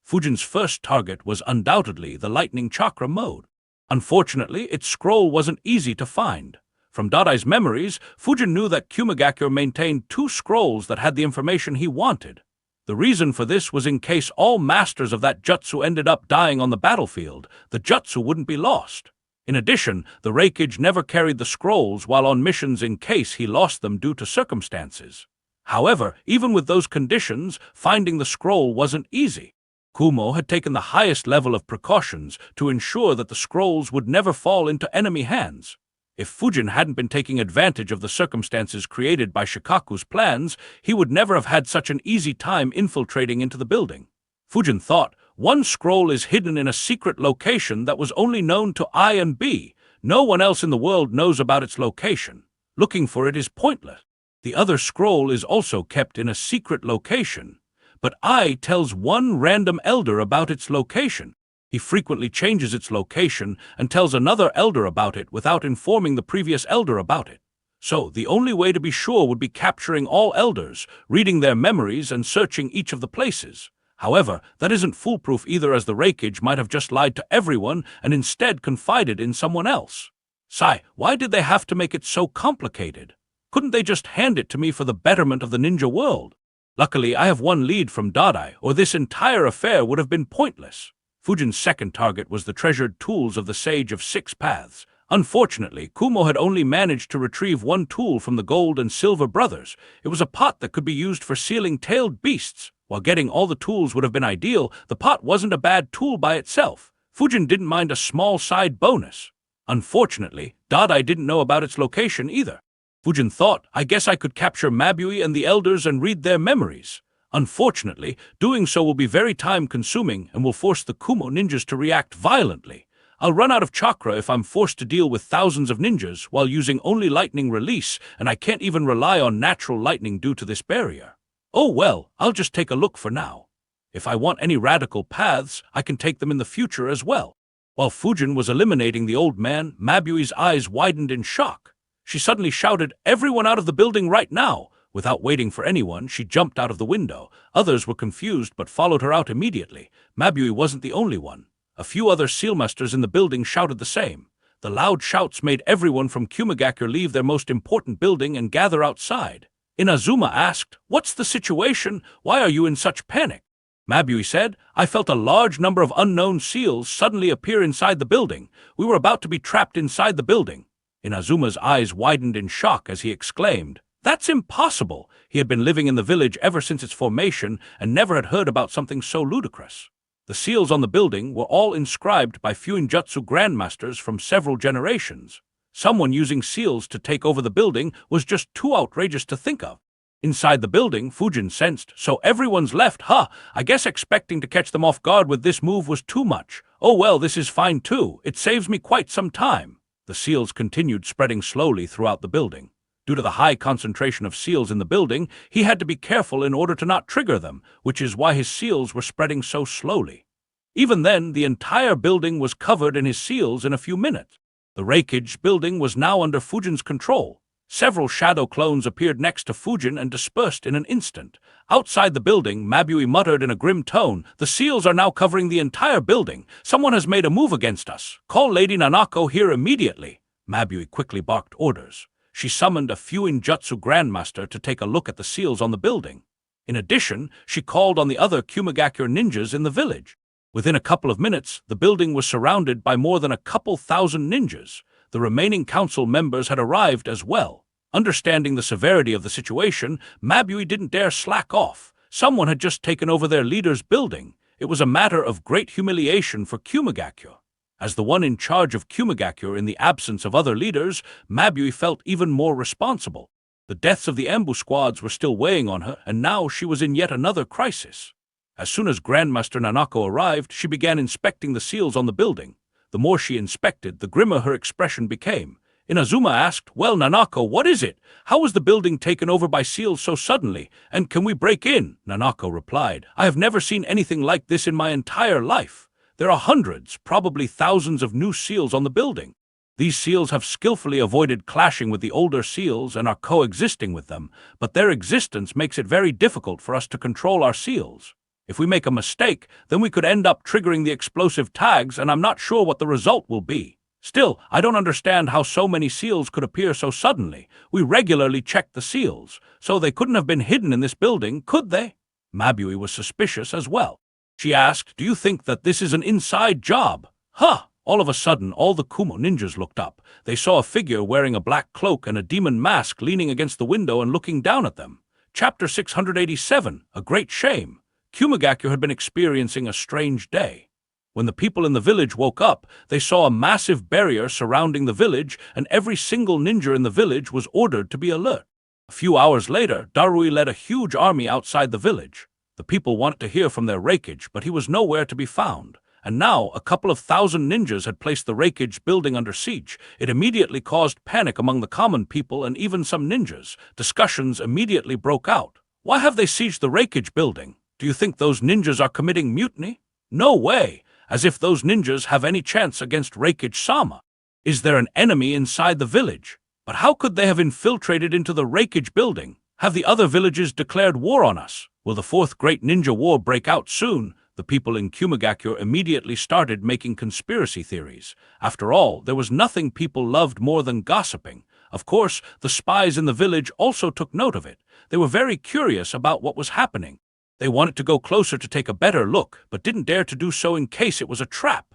Fujin's first target was undoubtedly the lightning chakra mode. Unfortunately, its scroll wasn't easy to find. From Dadai's memories, Fujin knew that Kumagakure maintained 2 scrolls that had the information he wanted. The reason for this was in case all masters of that jutsu ended up dying on the battlefield, the jutsu wouldn't be lost. In addition, the rakeage never carried the scrolls while on missions in case he lost them due to circumstances. However, even with those conditions, finding the scroll wasn't easy. Kumo had taken the highest level of precautions to ensure that the scrolls would never fall into enemy hands. If Fujin hadn't been taking advantage of the circumstances created by Shikaku's plans, he would never have had such an easy time infiltrating into the building. Fujin thought, "One scroll is hidden in a secret location that was only known to I and B. No one else in the world knows about its location. Looking for it is pointless. The other scroll is also kept in a secret location. But I tells one random elder about its location. He frequently changes its location and tells another elder about it without informing the previous elder about it. So the only way to be sure would be capturing all elders, reading their memories and searching each of the places. However, that isn't foolproof either, as the rakeage might have just lied to everyone and instead confided in someone else. Sai, why did they have to make it so complicated? Couldn't they just hand it to me for the betterment of the ninja world? Luckily, I have one lead from Dadai, or this entire affair would have been pointless." Fujin's second target was the treasured tools of the Sage of 6 Paths. Unfortunately, Kumo had only managed to retrieve 1 tool from the Gold and Silver brothers. It was a pot that could be used for sealing tailed beasts. While getting all the tools would have been ideal, the pot wasn't a bad tool by itself. Fujin didn't mind a small side bonus. Unfortunately, Dadai didn't know about its location either. Fujin thought, "I guess I could capture Mabui and the elders and read their memories. Unfortunately, doing so will be very time-consuming and will force the Kumo ninjas to react violently. I'll run out of chakra if I'm forced to deal with thousands of ninjas while using only lightning release, and I can't even rely on natural lightning due to this barrier. Oh well, I'll just take a look for now. If I want any radical paths, I can take them in the future as well." While Fujin was eliminating the old man, Mabui's eyes widened in shock. She suddenly shouted, "Everyone out of the building right now!" Without waiting for anyone, she jumped out of the window. Others were confused but followed her out immediately. Mabui wasn't the only one. A few other sealmasters in the building shouted the same. The loud shouts made everyone from Kumigakure leave their most important building and gather outside. Inazuma asked, "What's the situation? Why are you in such panic?" Mabui said, "I felt a large number of unknown seals suddenly appear inside the building. We were about to be trapped inside the building." Inazuma's eyes widened in shock as he exclaimed, "That's impossible!" He had been living in the village ever since its formation and never had heard about something so ludicrous. The seals on the building were all inscribed by Fuinjutsu grandmasters from several generations. Someone using seals to take over the building was just too outrageous to think of. Inside the building, Fujin sensed, "So everyone's left, huh? I guess expecting to catch them off guard with this move was too much. Oh well, this is fine too. It saves me quite some time." The seals continued spreading slowly throughout the building. Due to the high concentration of seals in the building, he had to be careful in order to not trigger them, which is why his seals were spreading so slowly. Even then, the entire building was covered in his seals in a few minutes. The Reikage building was now under Fujin's control. Several shadow clones appeared next to Fujin and dispersed in an instant. Outside the building, Mabui muttered in a grim tone, "The seals are now covering the entire building. Someone has made a move against us. Call Lady Nanako here immediately." Mabui quickly barked orders. She summoned a Fuinjutsu grandmaster to take a look at the seals on the building. In addition, she called on the other Kumigakure ninjas in the village. Within a couple of minutes, the building was surrounded by more than a couple thousand ninjas. The remaining council members had arrived as well. Understanding the severity of the situation, Mabui didn't dare slack off. Someone had just taken over their leader's building. It was a matter of great humiliation for Kumigakure. As the one in charge of Kumigakure in the absence of other leaders, Mabui felt even more responsible. The deaths of the ambush squads were still weighing on her, and now she was in yet another crisis. As soon as Grandmaster Nanako arrived, she began inspecting the seals on the building. The more she inspected, the grimmer her expression became. Inazuma asked, "Well, Nanako, what is it? How was the building taken over by seals so suddenly? And can we break in?" Nanako replied, "I have never seen anything like this in my entire life. There are hundreds, probably thousands of new seals on the building. These seals have skillfully avoided clashing with the older seals and are coexisting with them, but their existence makes it very difficult for us to control our seals. If we make a mistake, then we could end up triggering the explosive tags, and I'm not sure what the result will be. Still, I don't understand how so many seals could appear so suddenly. We regularly check the seals, so they couldn't have been hidden in this building, could they?" Mabui was suspicious as well. She asked, "Do you think that this is an inside job?" "Huh!" All of a sudden, all the Kumo ninjas looked up. They saw a figure wearing a black cloak and a demon mask leaning against the window and looking down at them. Chapter 687, A Great Shame. Kumigakure had been experiencing a strange day. When the people in the village woke up, they saw a massive barrier surrounding the village, and every single ninja in the village was ordered to be alert. A few hours later, Darui led a huge army outside the village. The people wanted to hear from their Reikage, but he was nowhere to be found. And now, a couple of thousand ninjas had placed the Reikage building under siege. It immediately caused panic among the common people and even some ninjas. Discussions immediately broke out. "Why have they sieged the Reikage building? Do you think those ninjas are committing mutiny? No way! As if those ninjas have any chance against Reikage-sama. Is there an enemy inside the village? But how could they have infiltrated into the Reikage building? Have the other villages declared war on us? Will the fourth great ninja war break out soon?" The people in Kumigakure immediately started making conspiracy theories. After all, there was nothing people loved more than gossiping. Of course, the spies in the village also took note of it. They were very curious about what was happening. They wanted to go closer to take a better look, but didn't dare to do so in case it was a trap.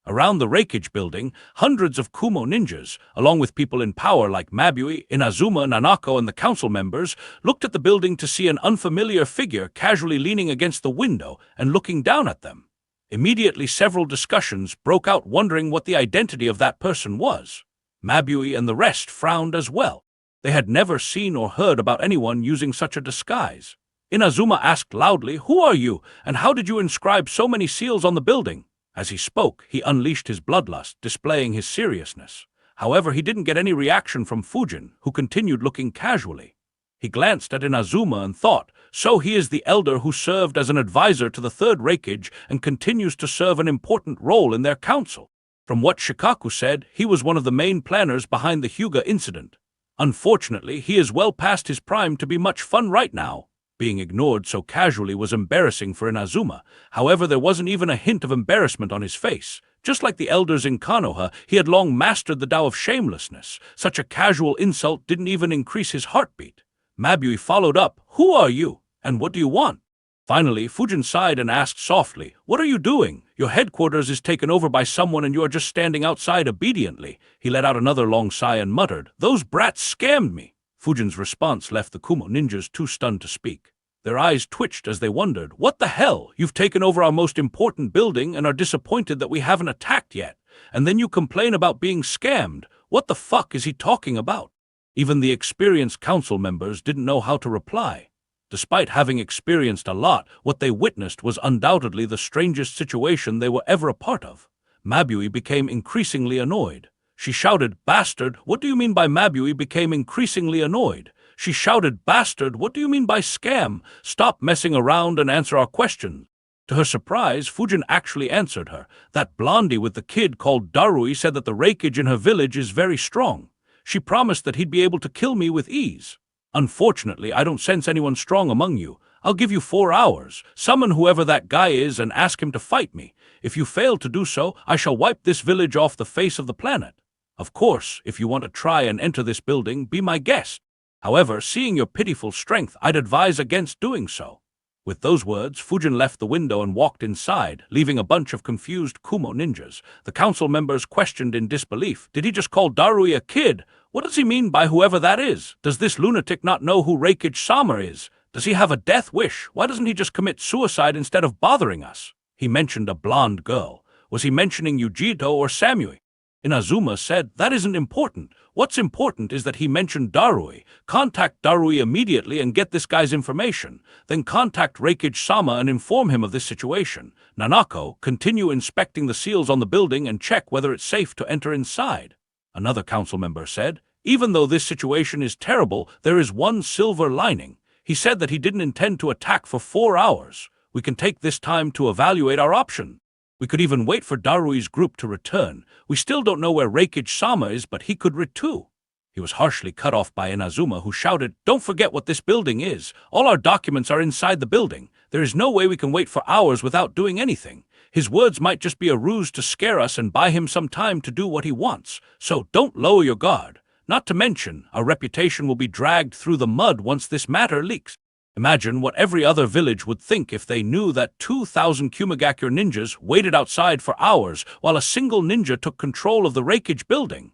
Around the Reikage building, hundreds of Kumo ninjas, along with people in power like Mabui, Inazuma, Nanako, and the council members, looked at the building to see an unfamiliar figure casually leaning against the window and looking down at them. Immediately, several discussions broke out wondering what the identity of that person was. Mabui and the rest frowned as well. They had never seen or heard about anyone using such a disguise. Inazuma asked loudly, "Who are you, and how did you inscribe so many seals on the building?" As he spoke, he unleashed his bloodlust, displaying his seriousness. However, he didn't get any reaction from Fujin, who continued looking casually. He glanced at Inazuma and thought, so he is the elder who served as an advisor to the third Reikage and continues to serve an important role in their council. From what Shikaku said, he was one of the main planners behind the Hyuga incident. Unfortunately, he is well past his prime to be much fun right now. Being ignored so casually was embarrassing for Inazuma. However, there wasn't even a hint of embarrassment on his face. Just like the elders in Konoha, he had long mastered the Tao of shamelessness. Such a casual insult didn't even increase his heartbeat. Mabui followed up, "Who are you, and what do you want?" Finally, Fujin sighed and asked softly, "What are you doing? Your headquarters is taken over by someone and you are just standing outside obediently." He let out another long sigh and muttered, "Those brats scammed me." Fujin's response left the Kumo ninjas too stunned to speak. Their eyes twitched as they wondered, "What the hell? You've taken over our most important building and are disappointed that we haven't attacked yet. And then you complain about being scammed. What the fuck is he talking about?" Even the experienced council members didn't know how to reply. Despite having experienced a lot, what they witnessed was undoubtedly the strangest situation they were ever a part of. Mabui became increasingly annoyed. She shouted, "Bastard, what do you mean by?" Mabui became increasingly annoyed. She shouted, "Bastard, what do you mean by scam? Stop messing around and answer our questions." To her surprise, Fujin actually answered her. "That blondie with the kid called Darui said that the Reikage in her village is very strong. She promised that he'd be able to kill me with ease. Unfortunately, I don't sense anyone strong among you. I'll give you 4 hours. Summon whoever that guy is and ask him to fight me. If you fail to do so, I shall wipe this village off the face of the planet. Of course, if you want to try and enter this building, be my guest. However, seeing your pitiful strength, I'd advise against doing so." With those words, Fujin left the window and walked inside, leaving a bunch of confused Kumo ninjas. The council members questioned in disbelief. Did he just call Darui a kid? What does he mean by whoever that is? Does this lunatic not know who Reikage Sama is? Does he have a death wish? Why doesn't he just commit suicide instead of bothering us? He mentioned a blonde girl. Was he mentioning Yujito or Samui? Inazuma said, "That isn't important. What's important is that he mentioned Darui. Contact Darui immediately and get this guy's information. Then contact Reikage Sama and inform him of this situation. Nanako, continue inspecting the seals on the building and check whether it's safe to enter inside." Another council member said, "Even though this situation is terrible, there is one silver lining. He said that he didn't intend to attack for 4 hours. We can take this time to evaluate our options. We could even wait for Darui's group to return. We still don't know where Reikage Sama is, but he could return." He was harshly cut off by Inazuma, who shouted, "Don't forget what this building is. All our documents are inside the building. There is no way we can wait for hours without doing anything. His words might just be a ruse to scare us and buy him some time to do what he wants. So don't lower your guard. Not to mention, our reputation will be dragged through the mud once this matter leaks." Imagine what every other village would think if they knew that 2,000 Kumagakure ninjas waited outside for hours while a single ninja took control of the Reikage building.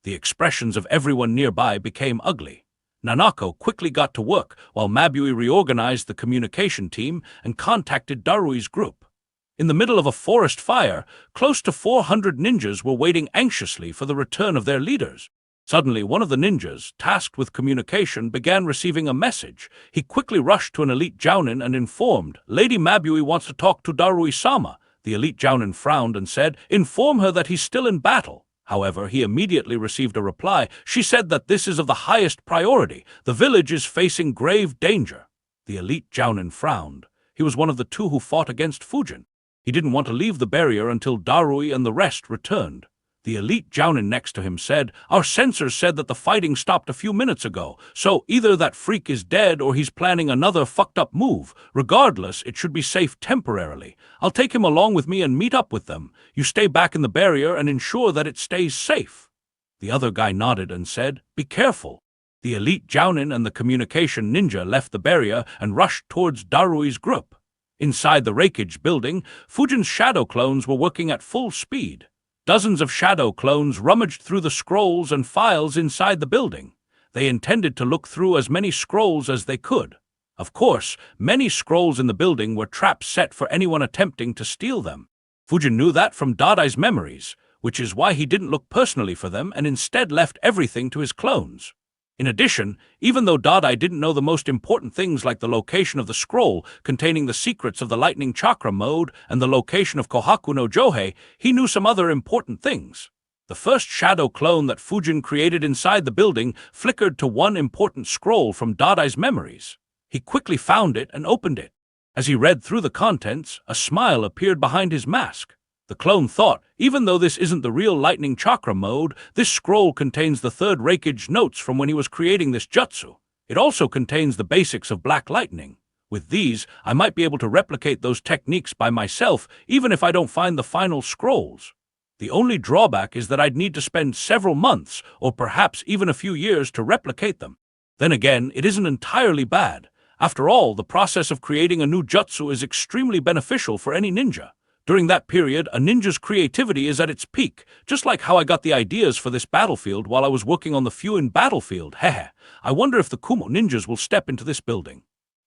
The expressions of everyone nearby became ugly. Nanako quickly got to work while Mabui reorganized the communication team and contacted Darui's group. In the middle of a forest fire, close to 400 ninjas were waiting anxiously for the return of their leaders. Suddenly, one of the ninjas, tasked with communication, began receiving a message. He quickly rushed to an elite jounin and informed, "Lady Mabui wants to talk to Darui-sama." The elite jounin frowned and said, "Inform her that he's still in battle." However, he immediately received a reply. She said that this is of the highest priority. The village is facing grave danger. The elite jounin frowned. He was one of the two who fought against Fujin. He didn't want to leave the barrier until Darui and the rest returned. The elite jounin next to him said, "Our sensors said that the fighting stopped a few minutes ago, so either that freak is dead or he's planning another fucked-up move. Regardless, it should be safe temporarily. I'll take him along with me and meet up with them. You stay back in the barrier and ensure that it stays safe." The other guy nodded and said, "Be careful." The elite jounin and the communication ninja left the barrier and rushed towards Darui's group. Inside the Reikage building, Fujin's shadow clones were working at full speed. Dozens of shadow clones rummaged through the scrolls and files inside the building. They intended to look through as many scrolls as they could. Of course, many scrolls in the building were traps set for anyone attempting to steal them. Fujin knew that from Dadai's memories, which is why he didn't look personally for them and instead left everything to his clones. In addition, even though Dodai didn't know the most important things like the location of the scroll containing the secrets of the lightning chakra mode and the location of Kohaku no Johei, he knew some other important things. The first shadow clone that Fujin created inside the building flickered to one important scroll from Dodai's memories. He quickly found it and opened it. As he read through the contents, a smile appeared behind his mask. The clone thought, even though this isn't the real lightning chakra mode, this scroll contains the third Reikage notes from when he was creating this jutsu. It also contains the basics of black lightning. With these, I might be able to replicate those techniques by myself, even if I don't find the final scrolls. The only drawback is that I'd need to spend several months, or perhaps even a few years, to replicate them. Then again, it isn't entirely bad. After all, the process of creating a new jutsu is extremely beneficial for any ninja. During that period, a ninja's creativity is at its peak, just like how I got the ideas for this battlefield while I was working on the Fuin battlefield. Heh. I wonder if the Kumo ninjas will step into this building.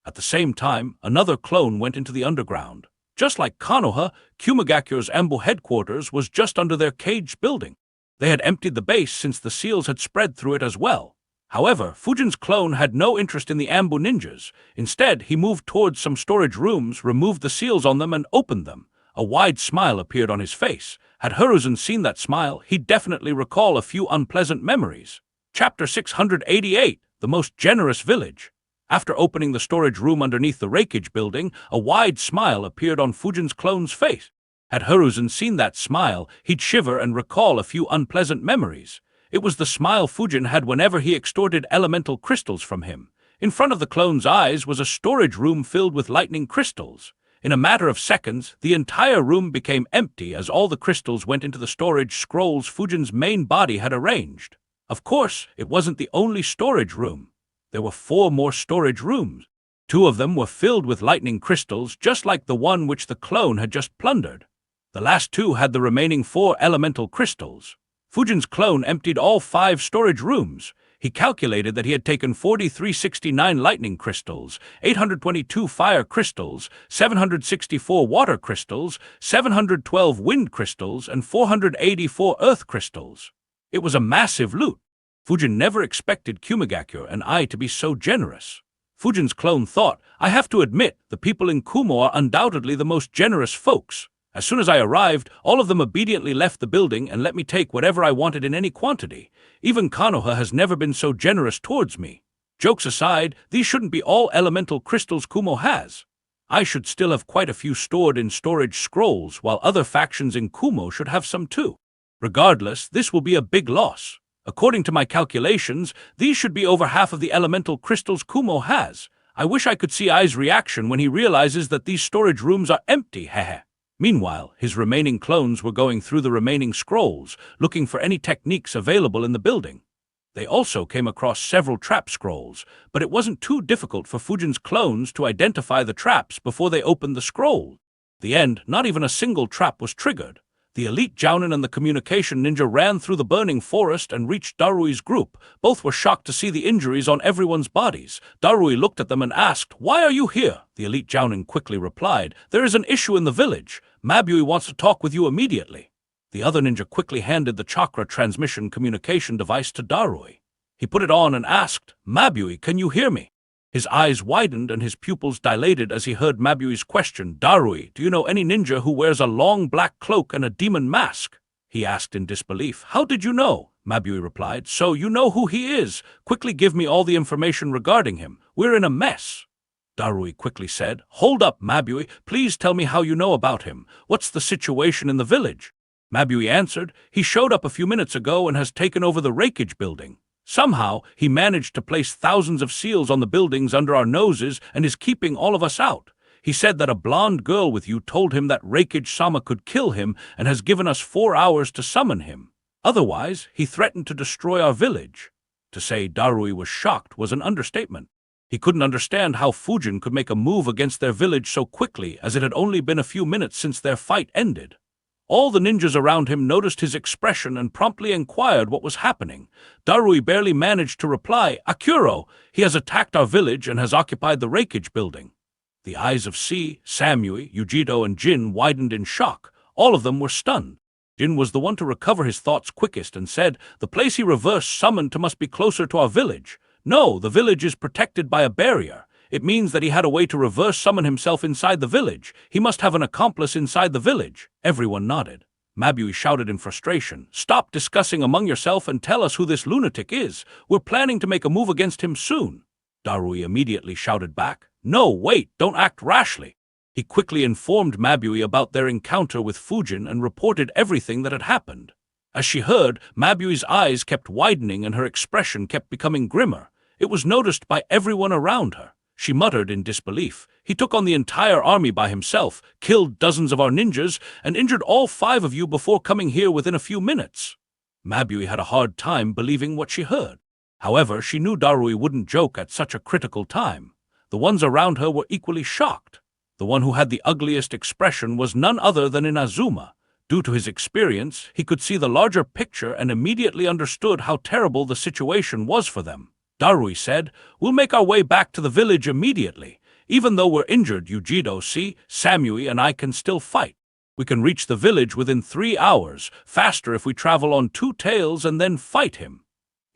At the same time, another clone went into the underground. Just like Konoha, Kumagakure's Ambu headquarters was just under their caged building. They had emptied the base since the seals had spread through it as well. However, Fujin's clone had no interest in the Ambu ninjas. Instead, he moved towards some storage rooms, removed the seals on them, and opened them. A wide smile appeared on his face. Had Hiruzen seen that smile, he'd definitely recall a few unpleasant memories. Chapter 688, The Most Generous Village. After opening the storage room underneath the Reikage building, a wide smile appeared on Fujin's clone's face. Had Hiruzen seen that smile, he'd shiver and recall a few unpleasant memories. It was the smile Fujin had whenever he extorted elemental crystals from him. In front of the clone's eyes was a storage room filled with lightning crystals. In a matter of seconds, the entire room became empty as all the crystals went into the storage scrolls Fujin's main body had arranged. Of course, it wasn't the only storage room. There were 4 more storage rooms. 2 of them were filled with lightning crystals, just like the one which the clone had just plundered. The last 2 had the remaining 4 elemental crystals. Fujin's clone emptied all 5 storage rooms. He calculated that he had taken 4369 lightning crystals, 822 fire crystals, 764 water crystals, 712 wind crystals, and 484 earth crystals. It was a massive loot. Fujin never expected Kumagakure and I to be so generous. Fujin's clone thought, I have to admit, the people in Kumo are undoubtedly the most generous folks. As soon as I arrived, all of them obediently left the building and let me take whatever I wanted in any quantity. Even Konoha has never been so generous towards me. Jokes aside, these shouldn't be all elemental crystals Kumo has. I should still have quite a few stored in storage scrolls, while other factions in Kumo should have some too. Regardless, this will be a big loss. According to my calculations, these should be over half of the elemental crystals Kumo has. I wish I could see Ai's reaction when he realizes that these storage rooms are empty, heh. Meanwhile, his remaining clones were going through the remaining scrolls, looking for any techniques available in the building. They also came across several trap scrolls, but it wasn't too difficult for Fujin's clones to identify the traps before they opened the scroll. At the end, not even a single trap was triggered. The elite Jounin and the communication ninja ran through the burning forest and reached Darui's group. Both were shocked to see the injuries on everyone's bodies. Darui looked at them and asked, "Why are you here?" The elite Jounin quickly replied, "There is an issue in the village. Mabui wants to talk with you immediately." The other ninja quickly handed the chakra transmission communication device to Darui. He put it on and asked, "Mabui, can you hear me?" His eyes widened and his pupils dilated as he heard Mabui's question. "Darui, do you know any ninja who wears a long black cloak and a demon mask?" he asked in disbelief. "How did you know?" Mabui replied. "So you know who he is. Quickly give me all the information regarding him. We're in a mess." Darui quickly said, "Hold up, Mabui. Please tell me how you know about him. What's the situation in the village?" Mabui answered, "He showed up a few minutes ago and has taken over the Reikage building. Somehow, he managed to place thousands of seals on the buildings under our noses and is keeping all of us out. He said that a blonde girl with you told him that Reikage-sama could kill him and has given us 4 hours to summon him. Otherwise, he threatened to destroy our village." To say Darui was shocked was an understatement. He couldn't understand how Fujin could make a move against their village so quickly, as it had only been a few minutes since their fight ended. All the ninjas around him noticed his expression and promptly inquired what was happening. Darui barely managed to reply, "Akuro, he has attacked our village and has occupied the Reikage building." The eyes of C, Samui, Yujito, and Jin widened in shock. All of them were stunned. Jin was the one to recover his thoughts quickest and said, "The place he reverse summoned to must be closer to our village." "No, the village is protected by a barrier. It means that he had a way to reverse summon himself inside the village. He must have an accomplice inside the village." Everyone nodded. Mabui shouted in frustration, "Stop discussing among yourself and tell us who this lunatic is. We're planning to make a move against him soon." Darui immediately shouted back, "No, wait, don't act rashly." He quickly informed Mabui about their encounter with Fujin and reported everything that had happened. As she heard, Mabui's eyes kept widening and her expression kept becoming grimmer. It was noticed by everyone around her. She muttered in disbelief, "He took on the entire army by himself, killed dozens of our ninjas, and injured all 5 of you before coming here within a few minutes." Mabui had a hard time believing what she heard. However, she knew Darui wouldn't joke at such a critical time. The ones around her were equally shocked. The one who had the ugliest expression was none other than Inazuma. Due to his experience, he could see the larger picture and immediately understood how terrible the situation was for them. Darui said, "We'll make our way back to the village immediately. Even though we're injured, Yujido, see, Samui and I can still fight. We can reach the village within 3 hours, faster if we travel on 2 tails and then fight him."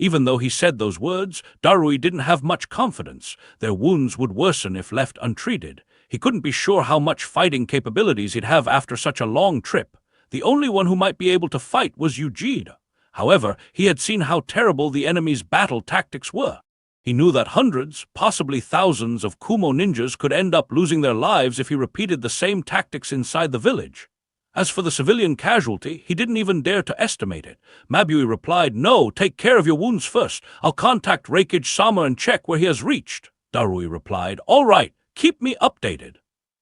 Even though he said those words, Darui didn't have much confidence. Their wounds would worsen if left untreated. He couldn't be sure how much fighting capabilities he'd have after such a long trip. The only one who might be able to fight was Yujido. However, he had seen how terrible the enemy's battle tactics were. He knew that hundreds, possibly thousands of Kumo ninjas could end up losing their lives if he repeated the same tactics inside the village. As for the civilian casualty, he didn't even dare to estimate it. Mabui replied, "No, take care of your wounds first. I'll contact Reikage-sama and check where he has reached." Darui replied, "All right, keep me updated."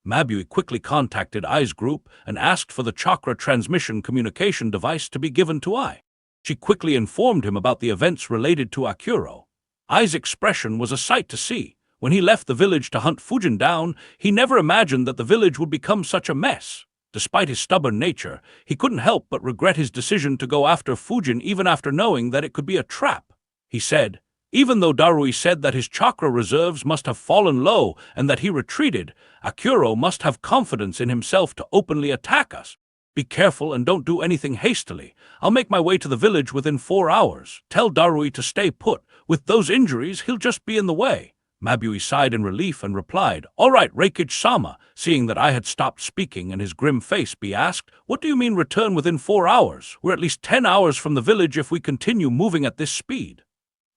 Mabui quickly contacted Ai's group and asked for the chakra transmission communication device to be given to Ai. She quickly informed him about the events related to Akuro. Ai's expression was a sight to see. When he left the village to hunt Fujin down, he never imagined that the village would become such a mess. Despite his stubborn nature, he couldn't help but regret his decision to go after Fujin even after knowing that it could be a trap. He said, "Even though Darui said that his chakra reserves must have fallen low and that he retreated, Akuro must have confidence in himself to openly attack us. Be careful and don't do anything hastily. I'll make my way to the village within 4 hours. Tell Darui to stay put. With those injuries, he'll just be in the way." Mabui sighed in relief and replied, "All right, Reikage-sama." Seeing that I had stopped speaking and his grim face, Be asked, "What do you mean return within 4 hours? We're at least 10 hours from the village if we continue moving at this speed."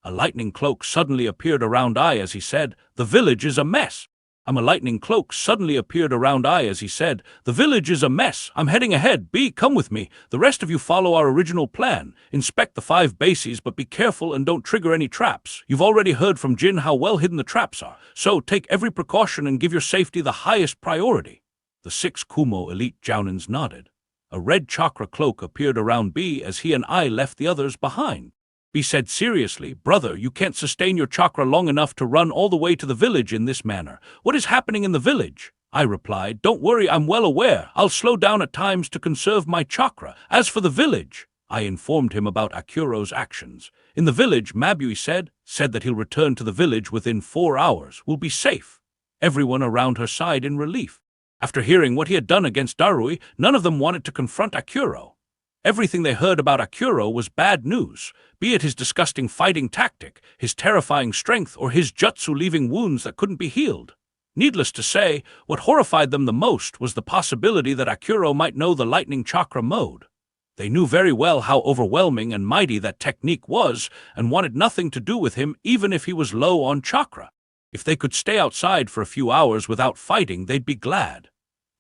A lightning cloak suddenly appeared around Ai as he said, "The village is a mess." A lightning cloak suddenly appeared around Ai as he said, "The village is a mess. I'm heading ahead. B, come with me. The rest of you follow our original plan. Inspect the 5 bases, but be careful and don't trigger any traps. You've already heard from Jin how well hidden the traps are, so take every precaution and give your safety the highest priority." The 6 Kumo elite Jounins nodded. A red chakra cloak appeared around B as he and I left the others behind. B said seriously, "Brother, you can't sustain your chakra long enough to run all the way to the village in this manner. What is happening in the village?" I replied, "Don't worry, I'm well aware. I'll slow down at times to conserve my chakra. As for the village," I informed him about Akuro's actions. "In the village," Mabui said that he'll return to the village within 4 hours. We'll be safe." Everyone around her sighed in relief. After hearing what he had done against Darui, none of them wanted to confront Akuro. Everything they heard about Akuro was bad news, be it his disgusting fighting tactic, his terrifying strength, or his jutsu leaving wounds that couldn't be healed. Needless to say, what horrified them the most was the possibility that Akuro might know the lightning chakra mode. They knew very well how overwhelming and mighty that technique was and wanted nothing to do with him even if he was low on chakra. If they could stay outside for a few hours without fighting, they'd be glad.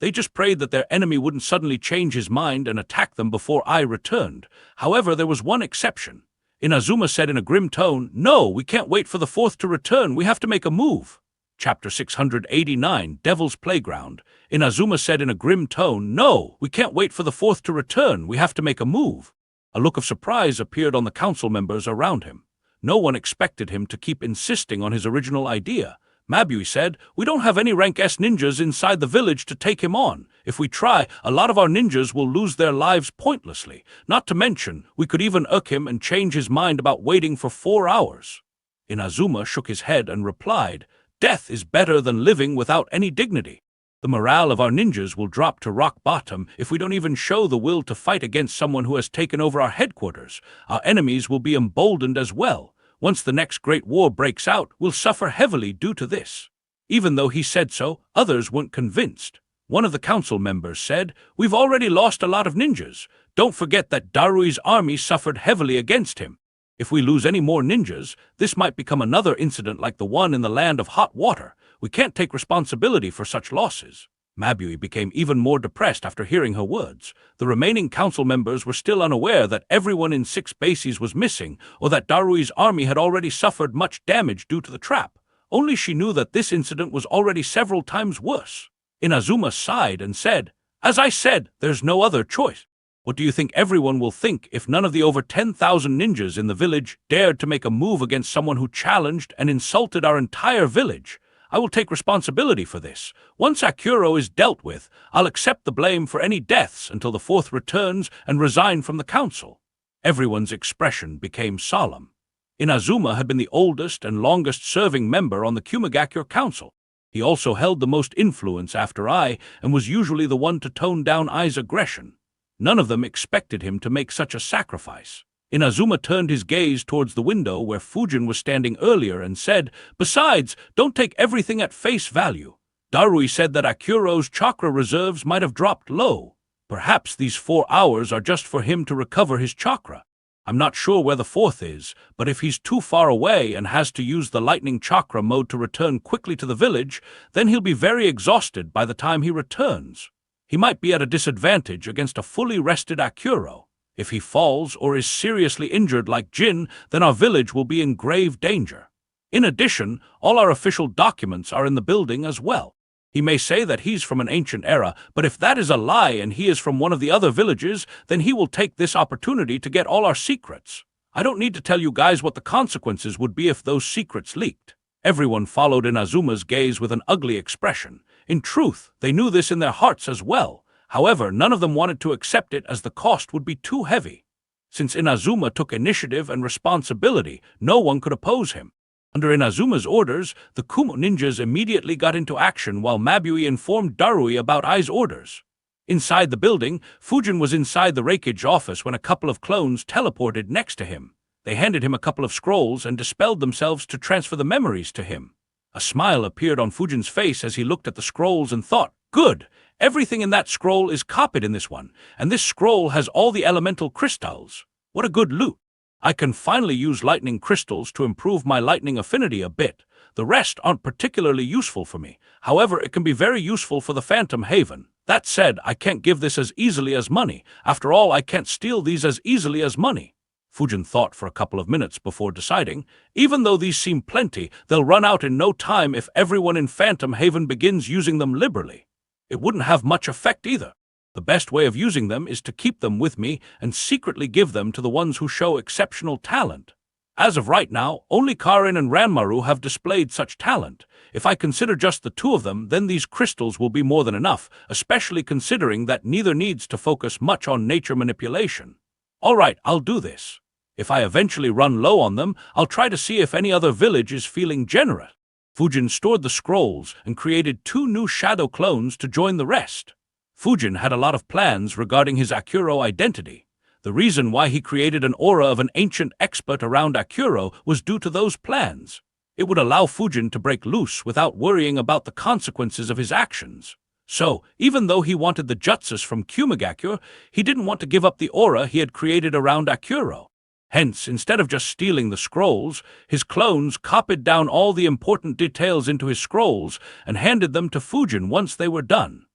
They just prayed that their enemy wouldn't suddenly change his mind and attack them before I returned. However, there was one exception. Inazuma said in a grim tone, "No, we can't wait for the 4th to return. We have to make a move." Chapter 689, Devil's Playground. Inazuma said in a grim tone, "No, we can't wait for the 4th to return. We have to make a move." A look of surprise appeared on the council members around him. No one expected him to keep insisting on his original idea. Mabui said, "We don't have any rank S ninjas inside the village to take him on. If we try, a lot of our ninjas will lose their lives pointlessly. Not to mention, we could even irk him and change his mind about waiting for 4 hours." Inazuma shook his head and replied, "Death is better than living without any dignity." The morale of our ninjas will drop to rock bottom if we don't even show the will to fight against someone who has taken over our headquarters. Our enemies will be emboldened as well. Once the next great war breaks out, we'll suffer heavily due to this." Even though he said so, others weren't convinced. One of the council members said, "We've already lost a lot of ninjas. Don't forget that Darui's army suffered heavily against him. If we lose any more ninjas, this might become another incident like the one in the land of hot water. We can't take responsibility for such losses." Mabui became even more depressed after hearing her words. The remaining council members were still unaware that everyone in 6 bases was missing, or that Darui's army had already suffered much damage due to the trap. Only she knew that this incident was already several times worse. Inazuma sighed and said, "As I said, there's no other choice. What do you think everyone will think if none of the over 10,000 ninjas in the village dared to make a move against someone who challenged and insulted our entire village? I will take responsibility for this. Once Akuro is dealt with, I'll accept the blame for any deaths until the 4th returns and resign from the council." Everyone's expression became solemn. Inazuma had been the oldest and longest-serving member on the Kumigakure Council. He also held the most influence after Ai, and was usually the one to tone down Ai's aggression. None of them expected him to make such a sacrifice. Inazuma turned his gaze towards the window where Fujin was standing earlier and said, "Besides, don't take everything at face value. Darui said that Akuro's chakra reserves might have dropped low. Perhaps these 4 hours are just for him to recover his chakra. I'm not sure where the 4th is, but if he's too far away and has to use the lightning chakra mode to return quickly to the village, then he'll be very exhausted by the time he returns. He might be at a disadvantage against a fully rested Akuro. If he falls or is seriously injured like Jin, then our village will be in grave danger. In addition, all our official documents are in the building as well. He may say that he's from an ancient era, but if that is a lie and he is from one of the other villages, then he will take this opportunity to get all our secrets. I don't need to tell you guys what the consequences would be if those secrets leaked." Everyone followed Inazuma's gaze with an ugly expression. In truth, they knew this in their hearts as well. However, none of them wanted to accept it as the cost would be too heavy. Since Inazuma took initiative and responsibility, no one could oppose him. Under Inazuma's orders, the Kumo ninjas immediately got into action while Mabui informed Darui about Ai's orders. Inside the building, Fujin was inside the Reikage office when a couple of clones teleported next to him. They handed him a couple of scrolls and dispelled themselves to transfer the memories to him. A smile appeared on Fujin's face as he looked at the scrolls and thought, "Good! Everything in that scroll is copied in this one, and this scroll has all the elemental crystals. What a good loot! I can finally use lightning crystals to improve my lightning affinity a bit. The rest aren't particularly useful for me. However, it can be very useful for the Phantom Haven. That said, I can't give this as easily as money. After all, I can't steal these as easily as money." Fujin thought for a couple of minutes before deciding, "Even though these seem plenty, they'll run out in no time if everyone in Phantom Haven begins using them liberally. It wouldn't have much effect either. The best way of using them is to keep them with me and secretly give them to the ones who show exceptional talent. As of right now, only Karin and Ranmaru have displayed such talent. If I consider just the 2 of them, then these crystals will be more than enough, especially considering that neither needs to focus much on nature manipulation. All right, I'll do this. If I eventually run low on them, I'll try to see if any other village is feeling generous." Fujin stored the scrolls and created 2 new shadow clones to join the rest. Fujin had a lot of plans regarding his Akuro identity. The reason why he created an aura of an ancient expert around Akuro was due to those plans. It would allow Fujin to break loose without worrying about the consequences of his actions. So, even though he wanted the jutsus from Kumigakure, he didn't want to give up the aura he had created around Akuro. Hence, instead of just stealing the scrolls, his clones copied down all the important details into his scrolls and handed them to Fujin once they were done.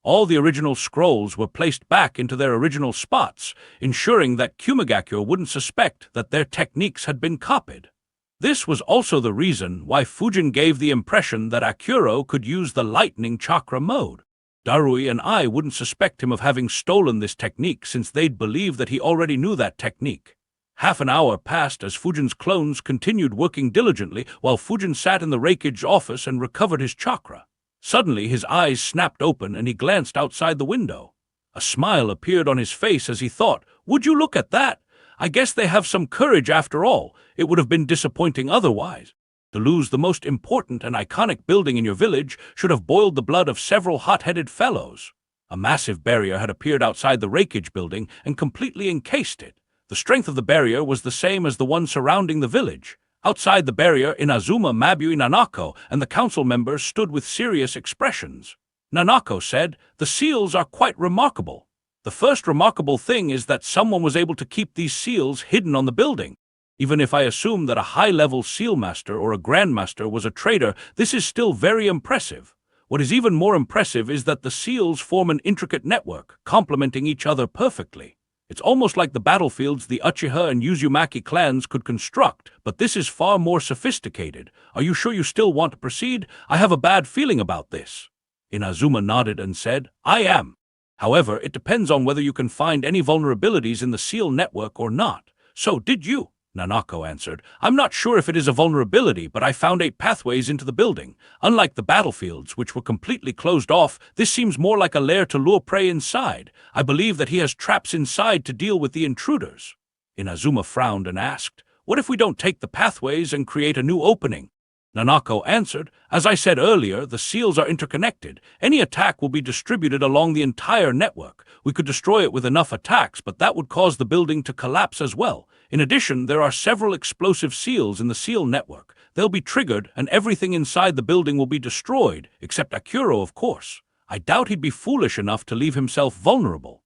All the original scrolls were placed back into their original spots, ensuring that Kumigakure wouldn't suspect that their techniques had been copied. This was also the reason why Fujin gave the impression that Akuro could use the lightning chakra mode. Darui and I wouldn't suspect him of having stolen this technique since they'd believe that he already knew that technique. Half an hour passed as Fujin's clones continued working diligently while Fujin sat in the Reikage office and recovered his chakra. Suddenly his eyes snapped open and he glanced outside the window. A smile appeared on his face as he thought, "Would you look at that? I guess they have some courage after all. It would have been disappointing otherwise." To lose the most important and iconic building in your village should have boiled the blood of several hot-headed fellows. A massive barrier had appeared outside the rakeage building and completely encased it. The strength of the barrier was the same as the one surrounding the village. Outside the barrier, Inazuma, Mabui, Nanako, and the council members stood with serious expressions. Nanako said, "The seals are quite remarkable. The first remarkable thing is that someone was able to keep these seals hidden on the building. Even if I assume that a high-level seal master or a grandmaster was a traitor, this is still very impressive. What is even more impressive is that the seals form an intricate network, complementing each other perfectly. It's almost like the battlefields the Uchiha and Uzumaki clans could construct, but this is far more sophisticated. Are you sure you still want to proceed? I have a bad feeling about this." Inazuma nodded and said, "I am. However, it depends on whether you can find any vulnerabilities in the seal network or not." "So did you?" Nanako answered. "I'm not sure if it is a vulnerability, but I found 8 pathways into the building. Unlike the battlefields, which were completely closed off, this seems more like a lair to lure prey inside. I believe that he has traps inside to deal with the intruders." Inazuma frowned and asked, "What if we don't take the pathways and create a new opening?" Nanako answered, "As I said earlier, the seals are interconnected. Any attack will be distributed along the entire network. We could destroy it with enough attacks, but that would cause the building to collapse as well. In addition, there are several explosive seals in the seal network. They'll be triggered, and everything inside the building will be destroyed, except Akuro, of course. I doubt he'd be foolish enough to leave himself vulnerable."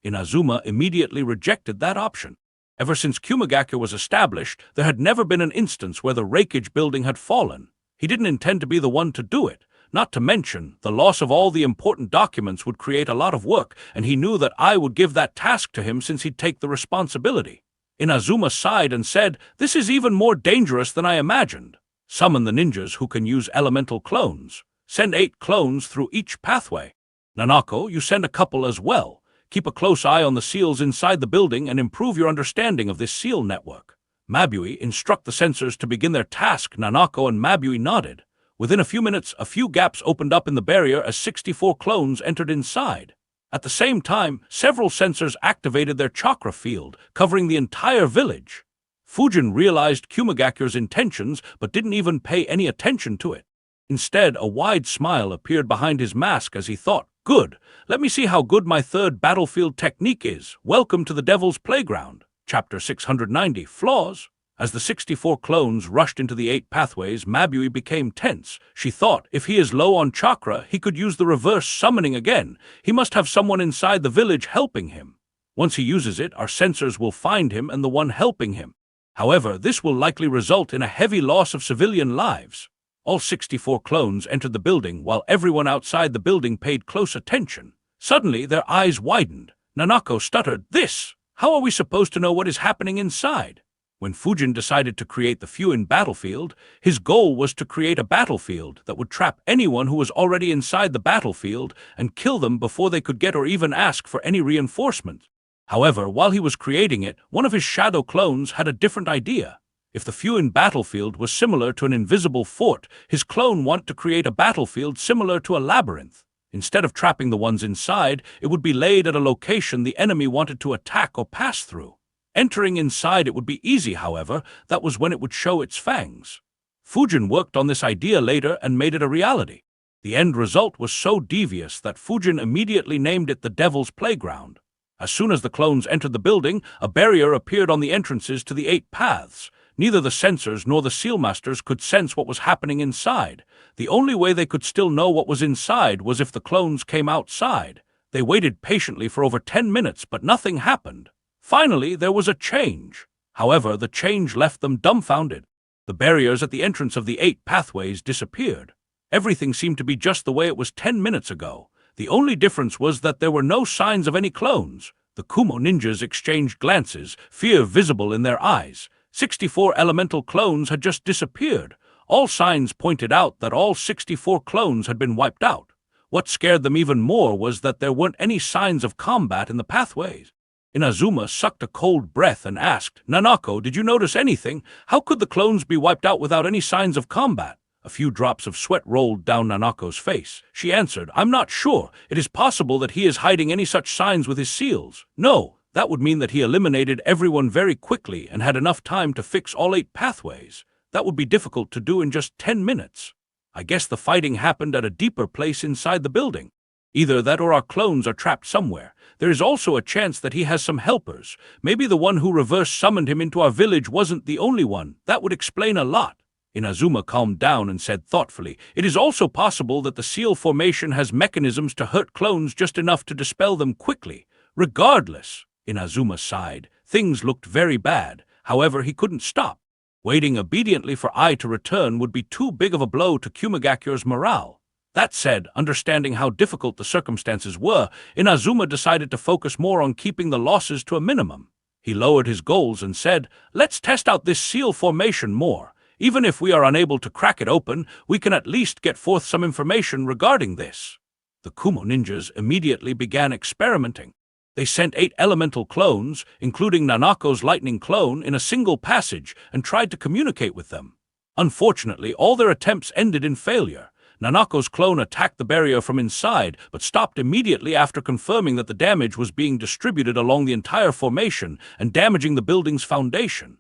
Inazuma immediately rejected that option. Ever since Kumagakure was established, there had never been an instance where the rakeage building had fallen. He didn't intend to be the one to do it. Not to mention, the loss of all the important documents would create a lot of work, and he knew that I would give that task to him since he'd take the responsibility. Inazuma sighed and said, "This is even more dangerous than I imagined. Summon the ninjas who can use elemental clones. Send 8 clones through each pathway. Nanako, you send a couple as well. Keep a close eye on the seals inside the building and improve your understanding of this seal network. Mabui, instruct the censors to begin their task." Nanako and Mabui nodded. Within a few minutes, a few gaps opened up in the barrier as 64 clones entered inside. At the same time, several censors activated their chakra field, covering the entire village. Fujin realized Kumagakure's intentions, but didn't even pay any attention to it. Instead, a wide smile appeared behind his mask as he thought, "Good. Let me see how good my third battlefield technique is. Welcome to the Devil's Playground." Chapter 690, Flaws. As the 64 clones rushed into the 8 pathways, Mabui became tense. She thought, if he is low on chakra, he could use the reverse summoning again. He must have someone inside the village helping him. Once he uses it, our censors will find him and the one helping him. However, this will likely result in a heavy loss of civilian lives. All 64 clones entered the building, while everyone outside the building paid close attention. Suddenly, their eyes widened. Nanako stuttered, "This! How are we supposed to know what is happening inside?" When Fujin decided to create the Fuin battlefield, his goal was to create a battlefield that would trap anyone who was already inside the battlefield and kill them before they could get or even ask for any reinforcements. However, while he was creating it, one of his shadow clones had a different idea. If the Fuin battlefield was similar to an invisible fort, his clone wanted to create a battlefield similar to a labyrinth. Instead of trapping the ones inside, it would be laid at a location the enemy wanted to attack or pass through. Entering inside it would be easy, however, that was when it would show its fangs. Fujin worked on this idea later and made it a reality. The end result was so devious that Fujin immediately named it the Devil's Playground. As soon as the clones entered the building, a barrier appeared on the entrances to the 8 paths. Neither the censors nor the sealmasters could sense what was happening inside. The only way they could still know what was inside was if the clones came outside. They waited patiently for over 10 minutes, but nothing happened. Finally, there was a change. However, the change left them dumbfounded. The barriers at the entrance of the 8 pathways disappeared. Everything seemed to be just the way it was 10 minutes ago. The only difference was that there were no signs of any clones. The Kumo ninjas exchanged glances, fear visible in their eyes. 64 elemental clones had just disappeared. All signs pointed out that all 64 clones had been wiped out. What scared them even more was that there weren't any signs of combat in the pathways. Inazuma sucked a cold breath and asked, "Nanako, did you notice anything? How could the clones be wiped out without any signs of combat?" A few drops of sweat rolled down Nanako's face. She answered, "I'm not sure. It is possible that he is hiding any such signs with his seals. No, that would mean that he eliminated everyone very quickly and had enough time to fix all 8 pathways. That would be difficult to do in just 10 minutes. I guess the fighting happened at a deeper place inside the building. Either that or our clones are trapped somewhere. There is also a chance that he has some helpers. Maybe the one who reverse summoned him into our village wasn't the only one. That would explain a lot. Inazuma calmed down and said thoughtfully, "It is also possible that the seal formation has mechanisms to hurt clones just enough to dispel them quickly. Regardless," Inazuma sighed, "things looked very bad. However, he couldn't stop. Waiting obediently for Ai to return would be too big of a blow to Kumagakure's morale." That said, understanding how difficult the circumstances were, Inazuma decided to focus more on keeping the losses to a minimum. He lowered his goals and said, "Let's test out this seal formation more. Even if we are unable to crack it open, we can at least get forth some information regarding this." The Kumo ninjas immediately began experimenting. They sent 8 elemental clones, including Nanako's lightning clone, in a single passage and tried to communicate with them. Unfortunately, all their attempts ended in failure. Nanako's clone attacked the barrier from inside, but stopped immediately after confirming that the damage was being distributed along the entire formation and damaging the building's foundation.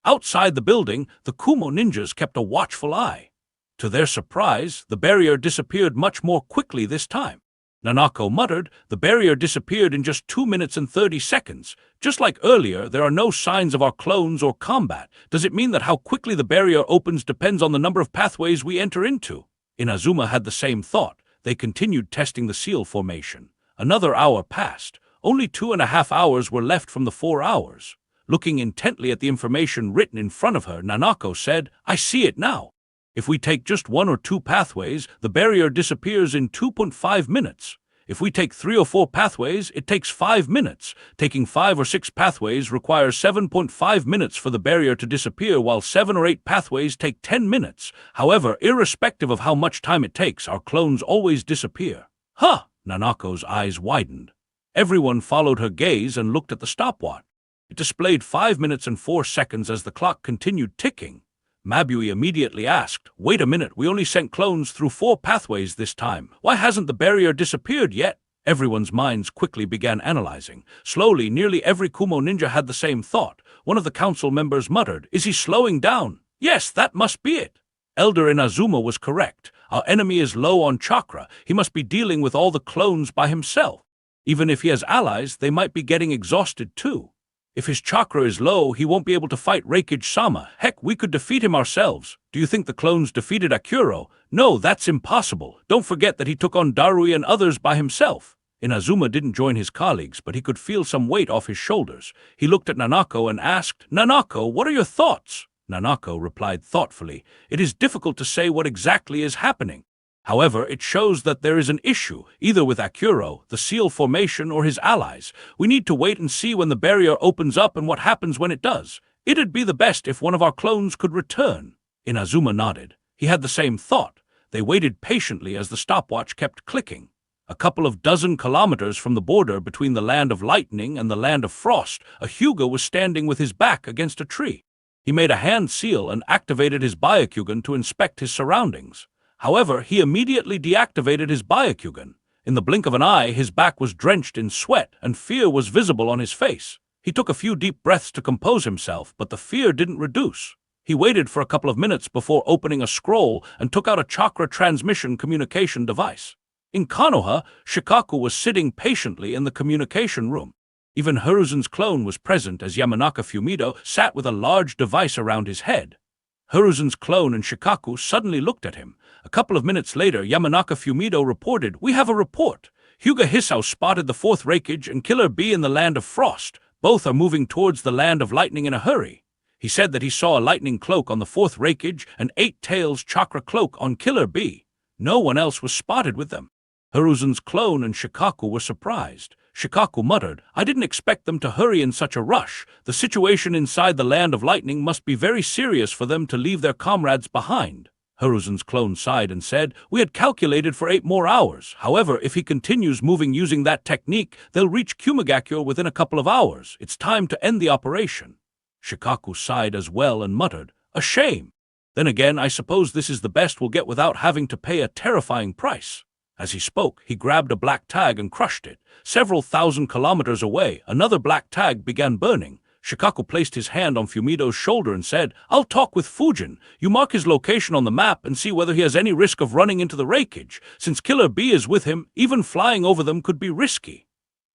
Outside the building, the Kumo ninjas kept a watchful eye. To their surprise, the barrier disappeared much more quickly this time. Nanako muttered, "The barrier disappeared in just 2 minutes and 30 seconds. Just like earlier, there are no signs of our clones or combat. Does it mean that how quickly the barrier opens depends on the number of pathways we enter into?" Inazuma had the same thought. They continued testing the seal formation. Another hour passed. Only 2.5 hours were left from the 4 hours. Looking intently at the information written in front of her, Nanako said, "I see it now. If we take just 1 or 2 pathways, the barrier disappears in 2.5 minutes. If we take 3 or 4 pathways, it takes 5 minutes. Taking 5 or 6 pathways requires 7.5 minutes for the barrier to disappear, while 7 or 8 pathways take 10 minutes. However, irrespective of how much time it takes, our clones always disappear." "Huh!" Nanako's eyes widened. Everyone followed her gaze and looked at the stopwatch. It displayed 5 minutes and 4 seconds as the clock continued ticking. Mabui immediately asked, "Wait a minute, we only sent clones through 4 pathways this time. Why hasn't the barrier disappeared yet?" Everyone's minds quickly began analyzing. Slowly, nearly every Kumo ninja had the same thought. One of the council members muttered, "Is he slowing down? Yes, that must be it." Elder Inazuma was correct. Our enemy is low on chakra. He must be dealing with all the clones by himself. Even if he has allies, they might be getting exhausted too. If his chakra is low, he won't be able to fight Reikage-sama. Heck, we could defeat him ourselves. Do you think the clones defeated Akuro? No, that's impossible. Don't forget that he took on Darui and others by himself. Inazuma didn't join his colleagues, but he could feel some weight off his shoulders. He looked at Nanako and asked, "Nanako, what are your thoughts?" Nanako replied thoughtfully, "It is difficult to say what exactly is happening. However, it shows that there is an issue, either with Akuro, the seal formation, or his allies. We need to wait and see when the barrier opens up and what happens when it does. It'd be the best if one of our clones could return." Inazuma nodded. He had the same thought. They waited patiently as the stopwatch kept clicking. A couple of dozen kilometers from the border between the land of lightning and the land of frost, a Hyuga was standing with his back against a tree. He made a hand seal and activated his Byakugan to inspect his surroundings. However, he immediately deactivated his Byakugan. In the blink of an eye, his back was drenched in sweat and fear was visible on his face. He took a few deep breaths to compose himself, but the fear didn't reduce. He waited for a couple of minutes before opening a scroll and took out a chakra transmission communication device. In Konoha, Shikaku was sitting patiently in the communication room. Even Hiruzen's clone was present as Yamanaka Fumido sat with a large device around his head. Hiruzen's clone and Shikaku suddenly looked at him. A couple of minutes later, Yamanaka Fumido reported, "We have a report. Hyuga Hisao spotted the 4th Reikage and Killer Bee in the land of frost. Both are moving towards the land of lightning in a hurry. He said that he saw a lightning cloak on the 4th Reikage and 8 tails chakra cloak on Killer Bee. No one else was spotted with them." Hiruzen's clone and Shikaku were surprised. Shikaku muttered, "I didn't expect them to hurry in such a rush. The situation inside the land of lightning must be very serious for them to leave their comrades behind." Hiruzen's clone sighed and said, "We had calculated for 8 more hours. However, if he continues moving using that technique, they'll reach Kumagakure within a couple of hours. It's time to end the operation." Shikaku sighed as well and muttered, "A shame. Then again, I suppose this is the best we'll get without having to pay a terrifying price." As he spoke, he grabbed a black tag and crushed it. Several thousand kilometers away, another black tag began burning. Shikaku placed his hand on Fumido's shoulder and said, "I'll talk with Fujin. You mark his location on the map and see whether he has any risk of running into the wreckage. Since Killer Bee is with him, even flying over them could be risky."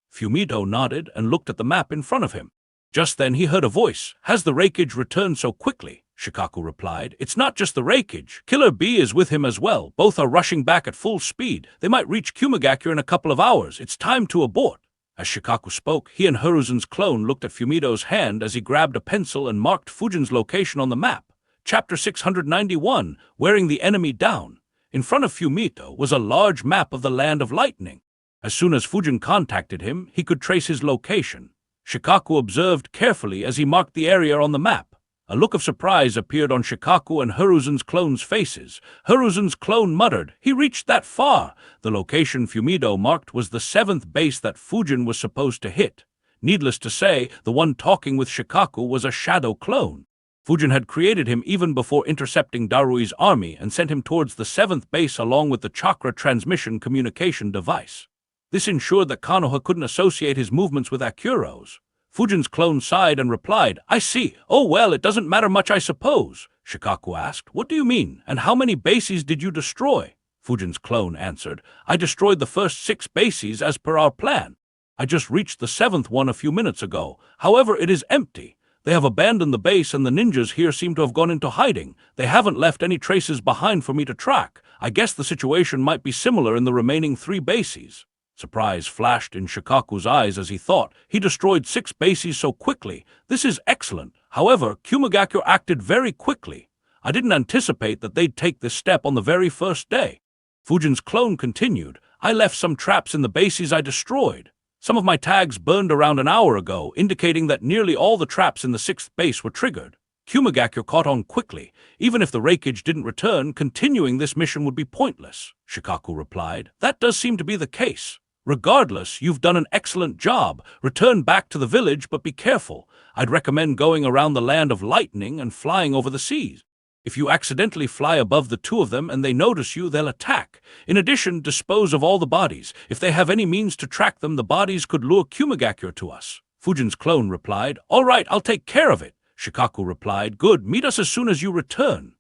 Fumido nodded and looked at the map in front of him. Just then he heard a voice. "Has the wreckage returned so quickly?" Shikaku replied. "It's not just the wreckage. Killer Bee is with him as well. Both are rushing back at full speed. They might reach Kumagakure in a couple of hours. It's time to abort." As Shikaku spoke, he and Hiruzen's clone looked at Fumido's hand as he grabbed a pencil and marked Fujin's location on the map. Chapter 691, Wearing the Enemy Down. In front of Fumido was a large map of the Land of Lightning. As soon as Fujin contacted him, he could trace his location. Shikaku observed carefully as he marked the area on the map. A look of surprise appeared on Shikaku and Hiruzen's clone's faces. Hiruzen's clone muttered, "He reached that far." The location Fumido marked was the 7th base that Fujin was supposed to hit. Needless to say, the one talking with Shikaku was a shadow clone. Fujin had created him even before intercepting Darui's army and sent him towards the 7th base along with the chakra transmission communication device. This ensured that Konoha couldn't associate his movements with Akuro's. Fujin's clone sighed and replied, "I see. Oh well, it doesn't matter much I suppose." Shikaku asked, "What do you mean, and how many bases did you destroy?" Fujin's clone answered, "I destroyed the first 6 bases as per our plan. I just reached the 7th one a few minutes ago. However, it is empty. They have abandoned the base and the ninjas here seem to have gone into hiding. They haven't left any traces behind for me to track. I guess the situation might be similar in the remaining 3 bases." Surprise flashed in Shikaku's eyes as he thought, "He destroyed 6 bases so quickly. This is excellent. However, Kumagakure acted very quickly. I didn't anticipate that they'd take this step on the very first day." Fujin's clone continued, "I left some traps in the bases I destroyed. Some of my tags burned around an hour ago, indicating that nearly all the traps in the 6th base were triggered. Kumagakure caught on quickly. Even if the wreckage didn't return, continuing this mission would be pointless." Shikaku replied, "That does seem to be the case. Regardless, you've done an excellent job. Return back to the village, but be careful. I'd recommend going around the Land of Lightning and flying over the seas. If you accidentally fly above the 2 of them and they notice you, they'll attack. In addition, dispose of all the bodies. If they have any means to track them, the bodies could lure Kumagakure to us." Fujin's clone replied, "All right, I'll take care of it." Shikaku replied, "Good, meet us as soon as you return."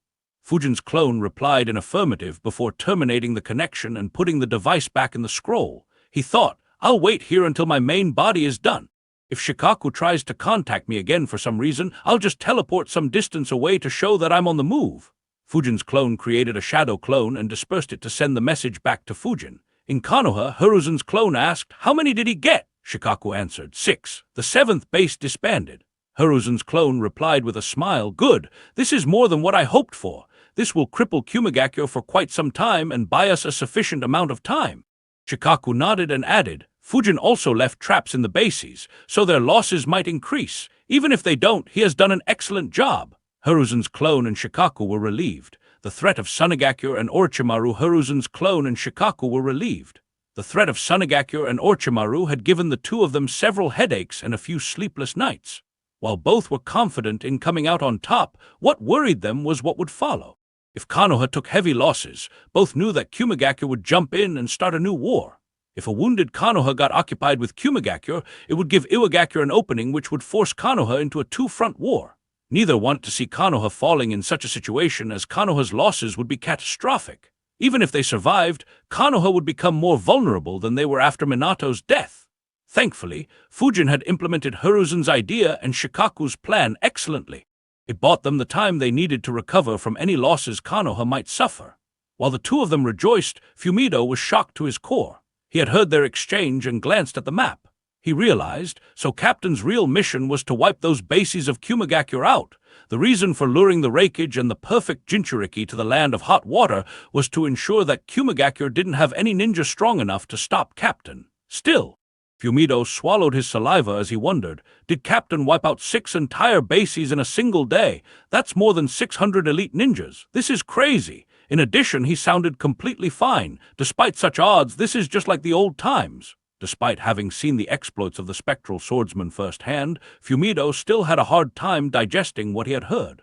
Fujin's clone replied in affirmative before terminating the connection and putting the device back in the scroll. He thought, "I'll wait here until my main body is done. If Shikaku tries to contact me again for some reason, I'll just teleport some distance away to show that I'm on the move." Fujin's clone created a shadow clone and dispersed it to send the message back to Fujin. In Konoha, Hiruzen's clone asked, "How many did he get?" Shikaku answered, 6. The 7th base disbanded. Hiruzen's clone replied with a smile, "Good, this is more than what I hoped for. This will cripple Kumagakure for quite some time and buy us a sufficient amount of time." Shikaku nodded and added, "Fujin also left traps in the bases, so their losses might increase. Even if they don't, he has done an excellent job." Hiruzen's clone and Shikaku were relieved. The threat of Sunagakure and Orochimaru, Hiruzen's clone and Shikaku were relieved. The threat of Sunagakure and Orochimaru had given the 2 of them several headaches and a few sleepless nights. While both were confident in coming out on top, what worried them was what would follow. If Konoha took heavy losses, both knew that Kumagakure would jump in and start a new war. If a wounded Konoha got occupied with Kumagakure, it would give Iwagakure an opening which would force Konoha into a 2-front war. Neither wanted to see Konoha falling in such a situation, as Konoha's losses would be catastrophic. Even if they survived, Konoha would become more vulnerable than they were after Minato's death. Thankfully, Fujin had implemented Hiruzen's idea and Shikaku's plan excellently. It bought them the time they needed to recover from any losses Konoha might suffer. While the 2 of them rejoiced, Fumido was shocked to his core. He had heard their exchange and glanced at the map. He realized, so Captain's real mission was to wipe those bases of Kumagakure out. The reason for luring the wreckage and the perfect Jinchuriki to the Land of Hot Water was to ensure that Kumagakure didn't have any ninja strong enough to stop Captain. Still, Fumido swallowed his saliva as he wondered, did Captain wipe out 6 entire bases in a single day? That's more than 600 elite ninjas. This is crazy. In addition, he sounded completely fine. Despite such odds, this is just like the old times. Despite having seen the exploits of the spectral swordsman firsthand, Fumido still had a hard time digesting what he had heard.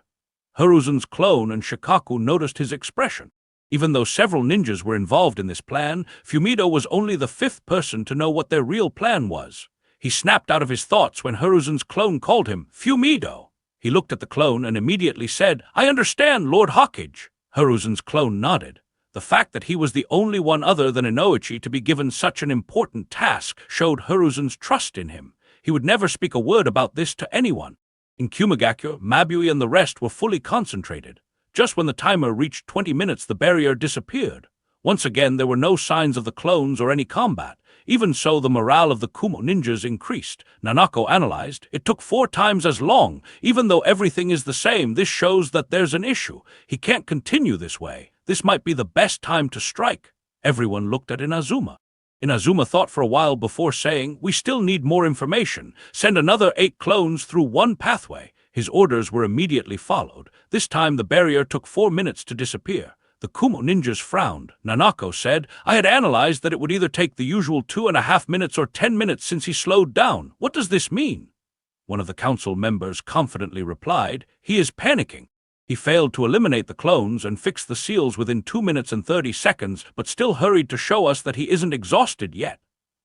Hiruzen's clone and Shikaku noticed his expression. Even though several ninjas were involved in this plan, Fumido was only the 5th person to know what their real plan was. He snapped out of his thoughts when Hiruzen's clone called him Fumido. He looked at the clone and immediately said, "I understand, Lord Hawkage." Hiruzen's clone nodded. The fact that he was the only one other than Inoichi to be given such an important task showed Hiruzen's trust in him. He would never speak a word about this to anyone. In Kumagakure, Mabui and the rest were fully concentrated. Just when the timer reached 20 minutes, the barrier disappeared. Once again, there were no signs of the clones or any combat. Even so, the morale of the Kumo ninjas increased. Nanako analyzed. It took 4 times as long. Even though everything is the same, this shows that there's an issue. He can't continue this way. This might be the best time to strike. Everyone looked at Inazuma. Inazuma thought for a while before saying, "We still need more information. Send another 8 clones through one pathway." His orders were immediately followed. This time the barrier took 4 minutes to disappear. The Kumo ninjas frowned. Nanako said, "I had analyzed that it would either take the usual 2.5 minutes or 10 minutes since he slowed down. What does this mean?" One of the council members confidently replied, "He is panicking. He failed to eliminate the clones and fix the seals within 2 minutes and 30 seconds, but still hurried to show us that he isn't exhausted yet.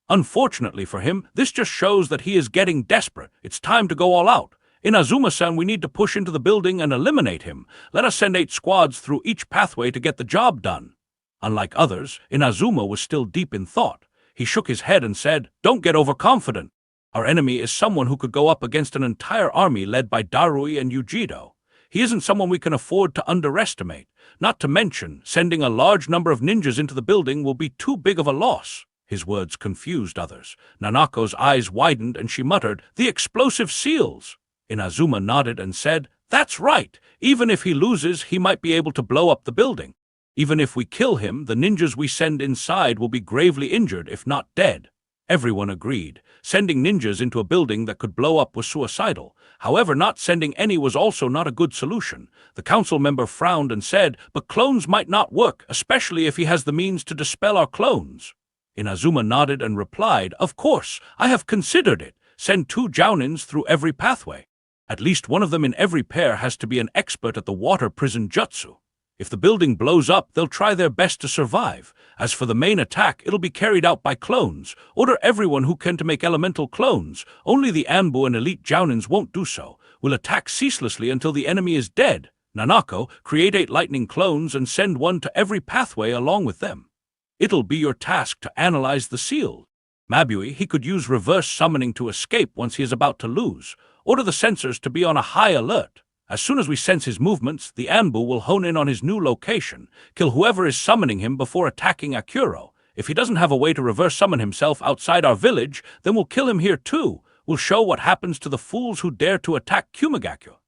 Unfortunately for him, this just shows that he is getting desperate. It's time to go all out. Inazuma-san, we need to push into the building and eliminate him. Let us send 8 squads through each pathway to get the job done." Unlike others, Inazuma was still deep in thought. He shook his head and said, "Don't get overconfident. Our enemy is someone who could go up against an entire army led by Darui and Yujido. He isn't someone we can afford to underestimate. Not to mention, sending a large number of ninjas into the building will be too big of a loss." His words confused others. Nanako's eyes widened and she muttered, "The explosive seals." Inazuma nodded and said, "That's right. Even if he loses, he might be able to blow up the building. Even if we kill him, the ninjas we send inside will be gravely injured, if not dead." Everyone agreed. Sending ninjas into a building that could blow up was suicidal. However, not sending any was also not a good solution. The council member frowned and said, "But clones might not work, especially if he has the means to dispel our clones." Inazuma nodded and replied, "Of course, I have considered it. Send 2 jounins through every pathway. At least one of them in every pair has to be an expert at the water prison jutsu. If the building blows up, they'll try their best to survive. As for the main attack, it'll be carried out by clones. Order everyone who can to make elemental clones. Only the Anbu and elite jounins won't do so. We'll attack ceaselessly until the enemy is dead. Nanako, create 8 lightning clones and send 1 to every pathway along with them. It'll be your task to analyze the seal. Mabui, he could use reverse summoning to escape once he is about to lose. Order the sensors to be on a high alert. As soon as we sense his movements, the Anbu will hone in on his new location. Kill whoever is summoning him before attacking Akuro. If he doesn't have a way to reverse summon himself outside our village, then we'll kill him here too. We'll show what happens to the fools who dare to attack Kumagakure."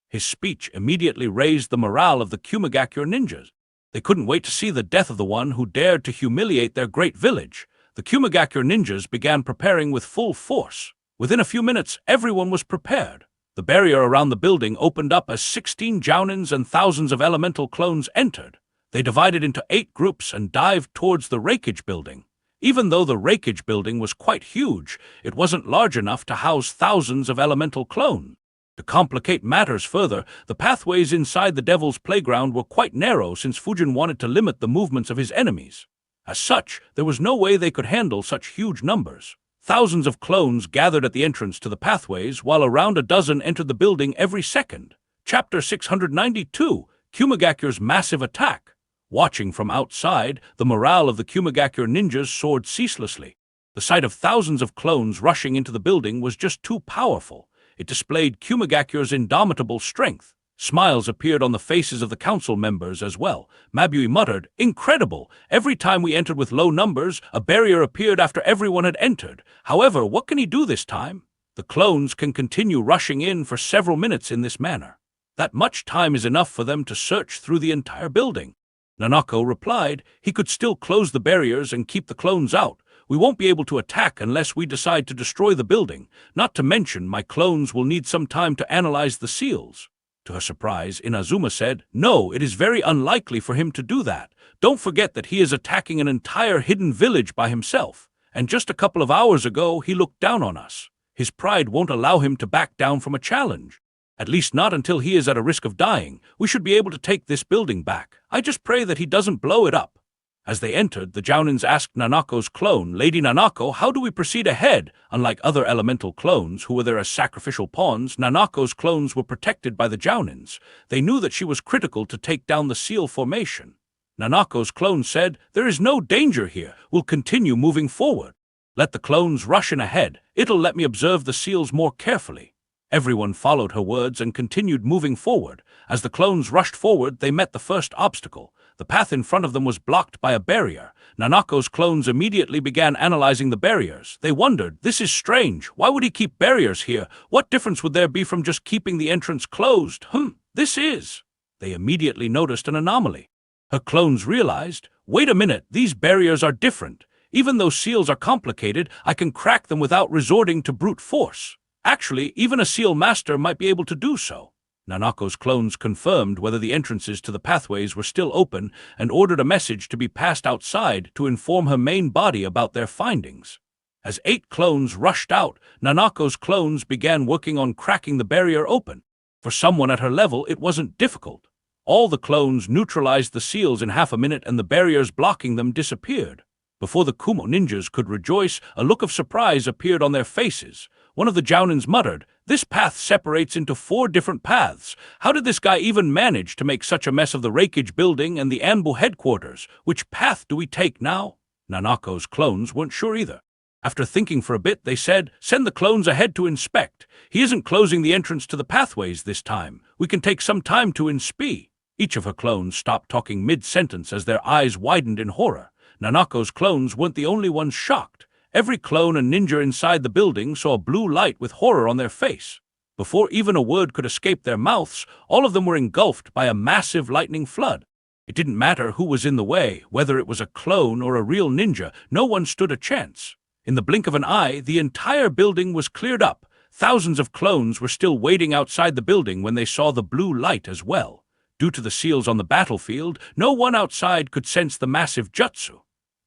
His speech immediately raised the morale of the Kumagakure ninjas. They couldn't wait to see the death of the one who dared to humiliate their great village. The Kumagakure ninjas began preparing with full force. Within a few minutes, everyone was prepared. The barrier around the building opened up as 16 jounins and thousands of elemental clones entered. They divided into 8 groups and dived towards the Rakage building. Even though the Rakage building was quite huge, it wasn't large enough to house thousands of elemental clones. To complicate matters further, the pathways inside the Devil's Playground were quite narrow since Fujin wanted to limit the movements of his enemies. As such, there was no way they could handle such huge numbers. Thousands of clones gathered at the entrance to the pathways, while around a dozen entered the building every second. Chapter 692, Kumagakure's Massive Attack. Watching from outside, the morale of the Kumagakure ninjas soared ceaselessly. The sight of thousands of clones rushing into the building was just too powerful. It displayed Kumagakure's indomitable strength. Smiles appeared on the faces of the council members as well. Mabui muttered, "Incredible! Every time we entered with low numbers, a barrier appeared after everyone had entered. However, what can he do this time? The clones can continue rushing in for several minutes in this manner. That much time is enough for them to search through the entire building." Nanako replied, "He could still close the barriers and keep the clones out. We won't be able to attack unless we decide to destroy the building. Not to mention, my clones will need some time to analyze the seals." To her surprise, Inazuma said, "No, it is very unlikely for him to do that. Don't forget that he is attacking an entire hidden village by himself. And just a couple of hours ago, he looked down on us. His pride won't allow him to back down from a challenge. At least not until he is at a risk of dying. We should be able to take this building back. I just pray that he doesn't blow it up." As they entered, the Jounins asked Nanako's clone, Lady Nanako, how do we proceed ahead? Unlike other elemental clones who were there as sacrificial pawns, Nanako's clones were protected by the Jounins. They knew that she was critical to take down the seal formation. Nanako's clone said, there is no danger here. We'll continue moving forward. Let the clones rush in ahead. It'll let me observe the seals more carefully. Everyone followed her words and continued moving forward. As the clones rushed forward, they met the first obstacle. The path in front of them was blocked by a barrier. Nanako's clones immediately began analyzing the barriers. They wondered, this is strange. Why would he keep barriers here? What difference would there be from just keeping the entrance closed? This is. They immediately noticed an anomaly. Her clones realized, wait a minute, these barriers are different. Even though seals are complicated, I can crack them without resorting to brute force. Actually, even a seal master might be able to do so. Nanako's clones confirmed whether the entrances to the pathways were still open and ordered a message to be passed outside to inform her main body about their findings. As 8 clones rushed out, Nanako's clones began working on cracking the barrier open. For someone at her level, it wasn't difficult. All the clones neutralized the seals in half a minute and the barriers blocking them disappeared. Before the Kumo ninjas could rejoice, a look of surprise appeared on their faces. One of the Jounins muttered, this path separates into 4 different paths. How did this guy even manage to make such a mess of the Reikage building and the Anbu headquarters? Which path do we take now? Nanako's clones weren't sure either. After thinking for a bit, they said, send the clones ahead to inspect. He isn't closing the entrance to the pathways this time. We can take some time to inspect. Each of her clones stopped talking mid-sentence as their eyes widened in horror. Nanako's clones weren't the only ones shocked. Every clone and ninja inside the building saw a blue light with horror on their face. Before even a word could escape their mouths, all of them were engulfed by a massive lightning flood. It didn't matter who was in the way, whether it was a clone or a real ninja, no one stood a chance. In the blink of an eye, the entire building was cleared up. Thousands of clones were still waiting outside the building when they saw the blue light as well. Due to the seals on the battlefield, no one outside could sense the massive jutsu.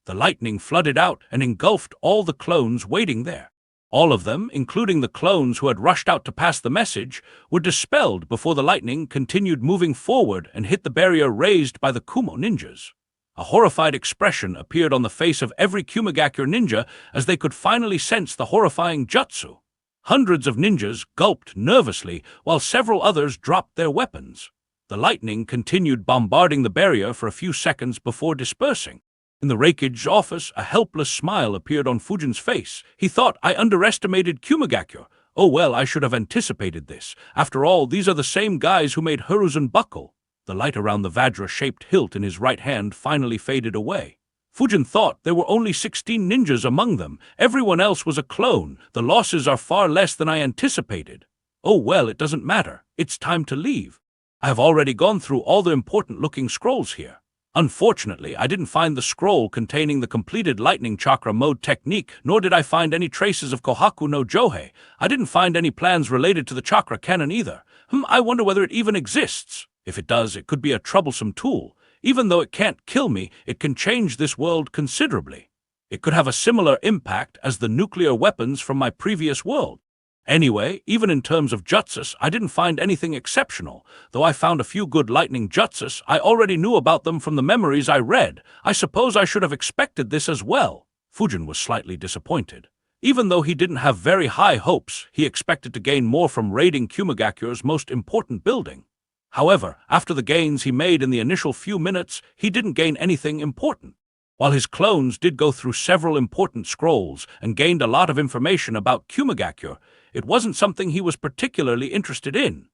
The lightning flooded out and engulfed all the clones waiting there. All of them, including the clones who had rushed out to pass the message, were dispelled before the lightning continued moving forward and hit the barrier raised by the Kumo ninjas. A horrified expression appeared on the face of every Kumagakure ninja as they could finally sense the horrifying jutsu. Hundreds of ninjas gulped nervously while several others dropped their weapons. The lightning continued bombarding the barrier for a few seconds before dispersing. In the Reikage office, a helpless smile appeared on Fujin's face. He thought, I underestimated Kumagakure. Oh well, I should have anticipated this. After all, these are the same guys who made Hiruzen buckle. The light around the Vajra-shaped hilt in his right hand finally faded away. Fujin thought there were only 16 ninjas among them. Everyone else was a clone. The losses are far less than I anticipated. Oh well, it doesn't matter. It's time to leave. I have already gone through all the important-looking scrolls here. Unfortunately, I didn't find the scroll containing the completed lightning chakra mode technique, nor did I find any traces of Kohaku no Johei. I didn't find any plans related to the chakra cannon either. I wonder whether it even exists. If it does, it could be a troublesome tool. Even though it can't kill me, it can change this world considerably. It could have a similar impact as the nuclear weapons from my previous world. Anyway, even in terms of jutsus, I didn't find anything exceptional. Though I found a few good lightning jutsus, I already knew about them from the memories I read. I suppose I should have expected this as well. Fujin was slightly disappointed. Even though he didn't have very high hopes, he expected to gain more from raiding Kumagakure's most important building. However, after the gains he made in the initial few minutes, he didn't gain anything important. While his clones did go through several important scrolls and gained a lot of information about Kumagakure, it wasn't something he was particularly interested in.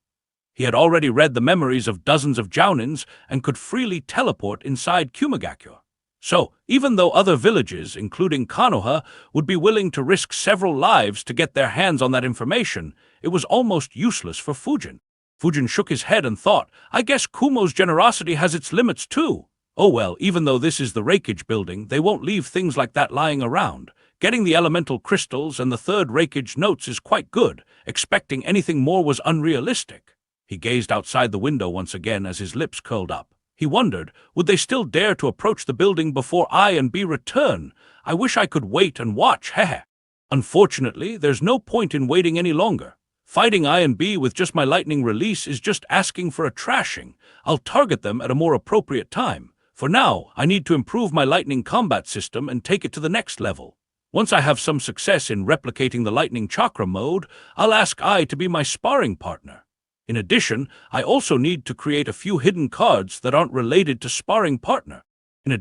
He had already read the memories of dozens of Jounins and could freely teleport inside Kumagakure. So, even though other villages, including Konoha, would be willing to risk several lives to get their hands on that information, it was almost useless for Fujin. Fujin shook his head and thought, I guess Kumo's generosity has its limits too. Oh well, even though this is the Reikage building, they won't leave things like that lying around. Getting the elemental crystals and the third Reikage notes is quite good. Expecting anything more was unrealistic. He gazed outside the window once again as his lips curled up. He wondered, would they still dare to approach the building before I and B return? I wish I could wait and watch, heh. Unfortunately, there's no point in waiting any longer. Fighting I and B with just my lightning release is just asking for a trashing. I'll target them at a more appropriate time. For now, I need to improve my lightning combat system and take it to the next level. Once I have some success in replicating the lightning chakra mode, I'll ask Ai to be my sparring partner. In addition, I also need to create a few hidden cards that aren't related to sparring partner. I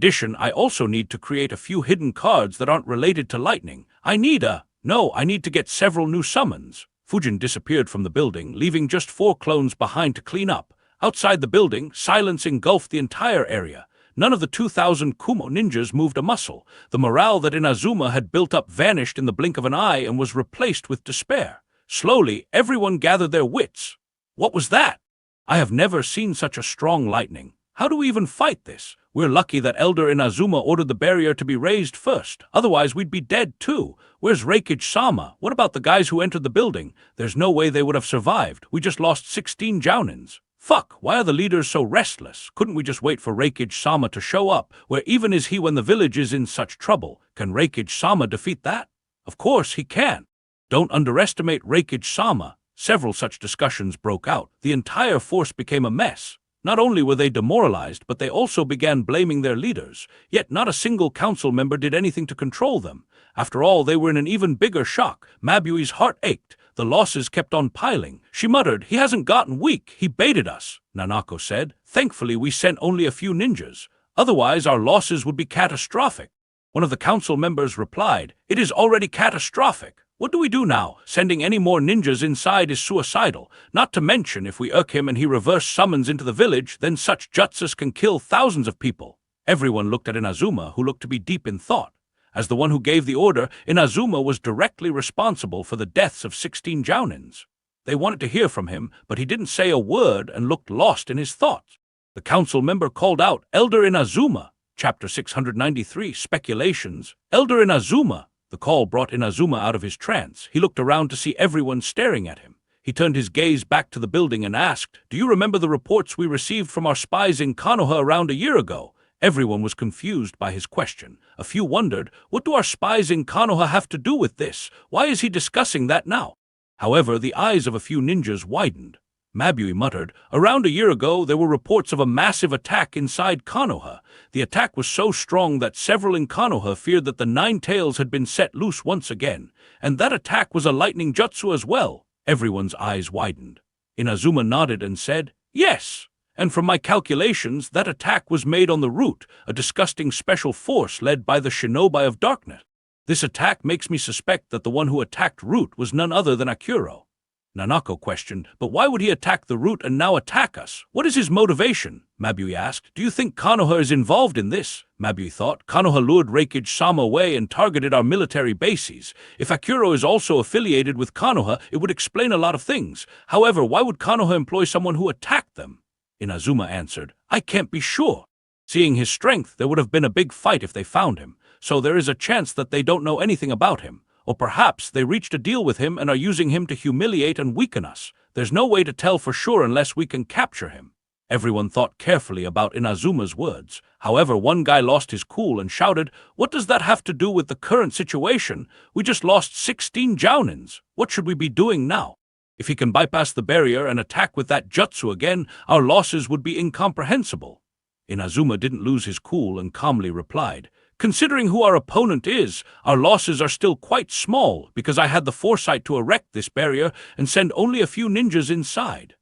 need to get several new summons. Fujin disappeared from the building, leaving just 4 clones behind to clean up. Outside the building, silence engulfed the entire area. None of the 2,000 Kumo ninjas moved a muscle. The morale that Inazuma had built up vanished in the blink of an eye and was replaced with despair. Slowly, everyone gathered their wits. What was that? I have never seen such a strong lightning. How do we even fight this? We're lucky that Elder Inazuma ordered the barrier to be raised first. Otherwise, we'd be dead too. Where's Reikage-sama? What about the guys who entered the building? There's no way they would have survived. We just lost 16 jounins. Fuck, why are the leaders so restless? Couldn't we just wait for Reikage-sama to show up? Where even is he when the village is in such trouble? Can Reikage-sama defeat that? Of course he can. Don't underestimate Reikage-sama. Several such discussions broke out. The entire force became a mess. Not only were they demoralized, but they also began blaming their leaders. Yet not a single council member did anything to control them. After all, they were in an even bigger shock. Mabui's heart ached. The losses kept on piling. She muttered, "He hasn't gotten weak. He baited us." Nanako said, "Thankfully we sent only a few ninjas. Otherwise our losses would be catastrophic." One of the council members replied, "It is already catastrophic. What do we do now? Sending any more ninjas inside is suicidal. Not to mention, if we irk him and he reverse summons into the village, then such jutsus can kill thousands of people." Everyone looked at Inazuma, who looked to be deep in thought. As the one who gave the order, Inazuma was directly responsible for the deaths of 16 jounins. They wanted to hear from him, but he didn't say a word and looked lost in his thoughts. The council member called out, "Elder Inazuma." Chapter 693, Speculations. Elder Inazuma. The call brought Inazuma out of his trance. He looked around to see everyone staring at him. He turned his gaze back to the building and asked, "Do you remember the reports we received from our spies in Konoha around a year ago?" Everyone was confused by his question. A few wondered, what do our spies in Konoha have to do with this? Why is he discussing that now? However, the eyes of a few ninjas widened. Mabui muttered, "Around a year ago, there were reports of a massive attack inside Konoha. The attack was so strong that several in Konoha feared that the 9 tails had been set loose once again. And that attack was a lightning jutsu as well." Everyone's eyes widened. Inazuma nodded and said, "Yes. And from my calculations, that attack was made on the Root, a disgusting special force led by the Shinobi of Darkness. This attack makes me suspect that the one who attacked Root was none other than Akuro." Nanako questioned, "But why would he attack the Root and now attack us? What is his motivation?" Mabui asked. "Do you think Konoha is involved in this?" Mabui thought. "Konoha lured Reikage-sama away and targeted our military bases. If Akuro is also affiliated with Konoha, it would explain a lot of things. However, why would Konoha employ someone who attacked them?" Inazuma answered, "I can't be sure. Seeing his strength, there would have been a big fight if they found him. So there is a chance that they don't know anything about him. Or perhaps they reached a deal with him and are using him to humiliate and weaken us. There's no way to tell for sure unless we can capture him." Everyone thought carefully about Inazuma's words. However, one guy lost his cool and shouted, "What does that have to do with the current situation? We just lost 16 jounins. What should we be doing now? If he can bypass the barrier and attack with that jutsu again, our losses would be incomprehensible." Inazuma didn't lose his cool and calmly replied, "Considering who our opponent is, our losses are still quite small because I had the foresight to erect this barrier and send only a few ninjas inside."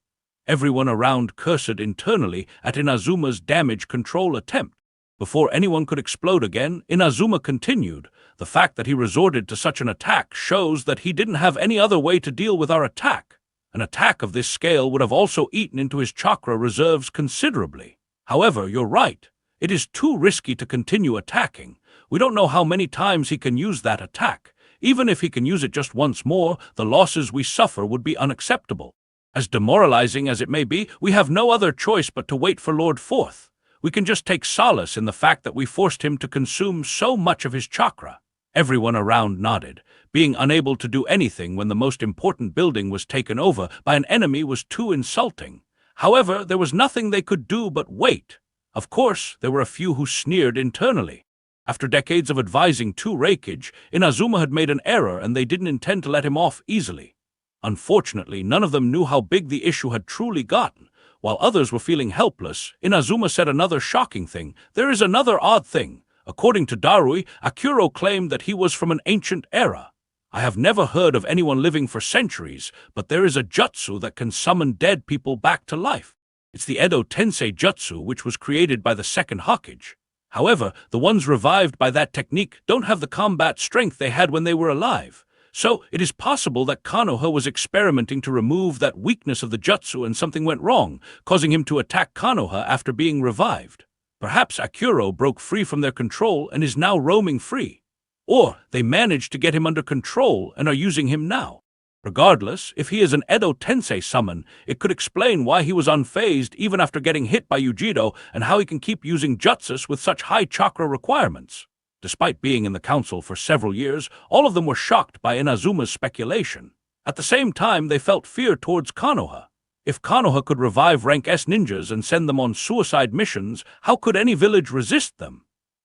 Everyone around cursed internally at Inazuma's damage control attempt. Before anyone could explode again, Inazuma continued, "The fact that he resorted to such an attack shows that he didn't have any other way to deal with our attack. An attack of this scale would have also eaten into his chakra reserves considerably. However, you're right. It is too risky to continue attacking. We don't know how many times he can use that attack. Even if he can use it just once more, the losses we suffer would be unacceptable. As demoralizing as it may be, we have no other choice but to wait for Lord Forth. We can just take solace in the fact that we forced him to consume so much of his chakra." Everyone around nodded. Being unable to do anything when the most important building was taken over by an enemy was too insulting. However, there was nothing they could do but wait. Of course, there were a few who sneered internally. After decades of advising two Reikage, Inazuma had made an error and they didn't intend to let him off easily. Unfortunately, none of them knew how big the issue had truly gotten. While others were feeling helpless, Inazuma said another shocking thing. There is another odd thing. According to Darui, Akuro claimed that he was from an ancient era. I have never heard of anyone living for centuries, but there is a jutsu that can summon dead people back to life. It's the Edo Tensei Jutsu, which was created by the second Hokage. However, the ones revived by that technique don't have the combat strength they had when they were alive. So, it is possible that Konoha was experimenting to remove that weakness of the jutsu and something went wrong, causing him to attack Konoha after being revived. Perhaps Akuro broke free from their control and is now roaming free. Or they managed to get him under control and are using him now. Regardless, if he is an Edo Tensei summon, it could explain why he was unfazed even after getting hit by Yujido and how he can keep using jutsus with such high chakra requirements. Despite being in the council for several years, all of them were shocked by Inazuma's speculation. At the same time, they felt fear towards Konoha. If Konoha could revive rank S ninjas and send them on suicide missions, how could any village resist them?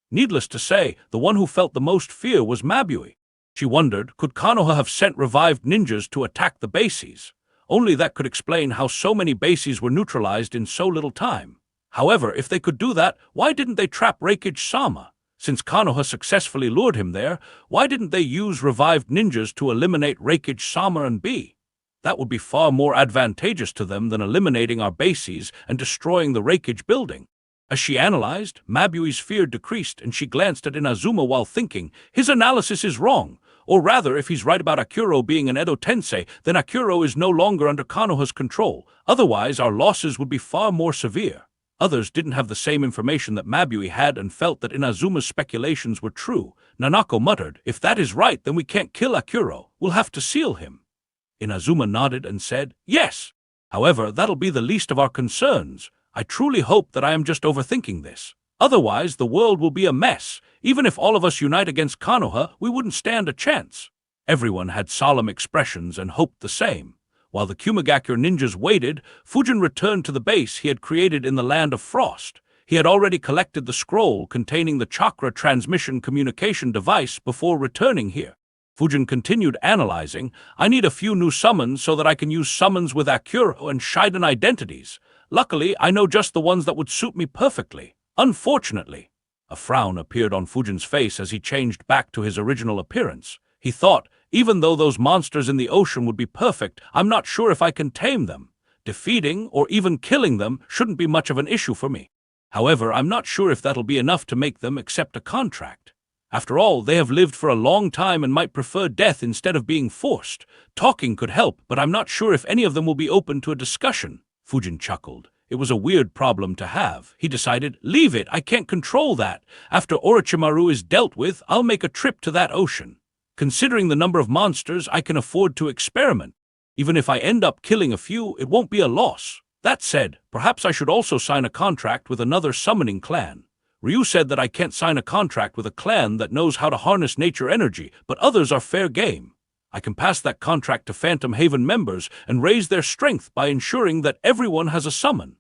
Needless to say, the one who felt the most fear was Mabui. She wondered, could Konoha have sent revived ninjas to attack the bases? Only that could explain how so many bases were neutralized in so little time. However, if they could do that, why didn't they trap Reikage-sama? Since Konoha successfully lured him there, why didn't they use revived ninjas to eliminate Reikage-sama and B? That would be far more advantageous to them than eliminating our bases and destroying the Reikage building. As she analyzed, Mabui's fear decreased and she glanced at Inazuma while thinking, his analysis is wrong. Or rather, if he's right about Akuro being an Edo Tensei, then Akuro is no longer under Konoha's control. Otherwise, our losses would be far more severe. Others didn't have the same information that Mabui had and felt that Inazuma's speculations were true. Nanako muttered, if that is right, then we can't kill Akuro. We'll have to seal him. Inazuma nodded and said, yes. However, that'll be the least of our concerns. I truly hope that I am just overthinking this. Otherwise, the world will be a mess. Even if all of us unite against Konoha, we wouldn't stand a chance. Everyone had solemn expressions and hoped the same. While the Kumagakure ninjas waited, Fujin returned to the base he had created in the Land of Frost. He had already collected the scroll containing the chakra transmission communication device before returning here. Fujin continued analyzing, I need a few new summons so that I can use summons with Akuro and Shiden identities. Luckily, I know just the ones that would suit me perfectly. Unfortunately. A frown appeared on Fujin's face as he changed back to his original appearance. He thought, even though those monsters in the ocean would be perfect, I'm not sure if I can tame them. Defeating or even killing them shouldn't be much of an issue for me. However, I'm not sure if that'll be enough to make them accept a contract. After all, they have lived for a long time and might prefer death instead of being forced. Talking could help, but I'm not sure if any of them will be open to a discussion. Fujin chuckled. It was a weird problem to have. He decided, leave it, I can't control that. After Orochimaru is dealt with, I'll make a trip to that ocean. Considering the number of monsters, I can afford to experiment. Even if I end up killing a few, it won't be a loss. That said, perhaps I should also sign a contract with another summoning clan. Ryu said that I can't sign a contract with a clan that knows how to harness nature energy, but others are fair game. I can pass that contract to Phantom Haven members and raise their strength by ensuring that everyone has a summon.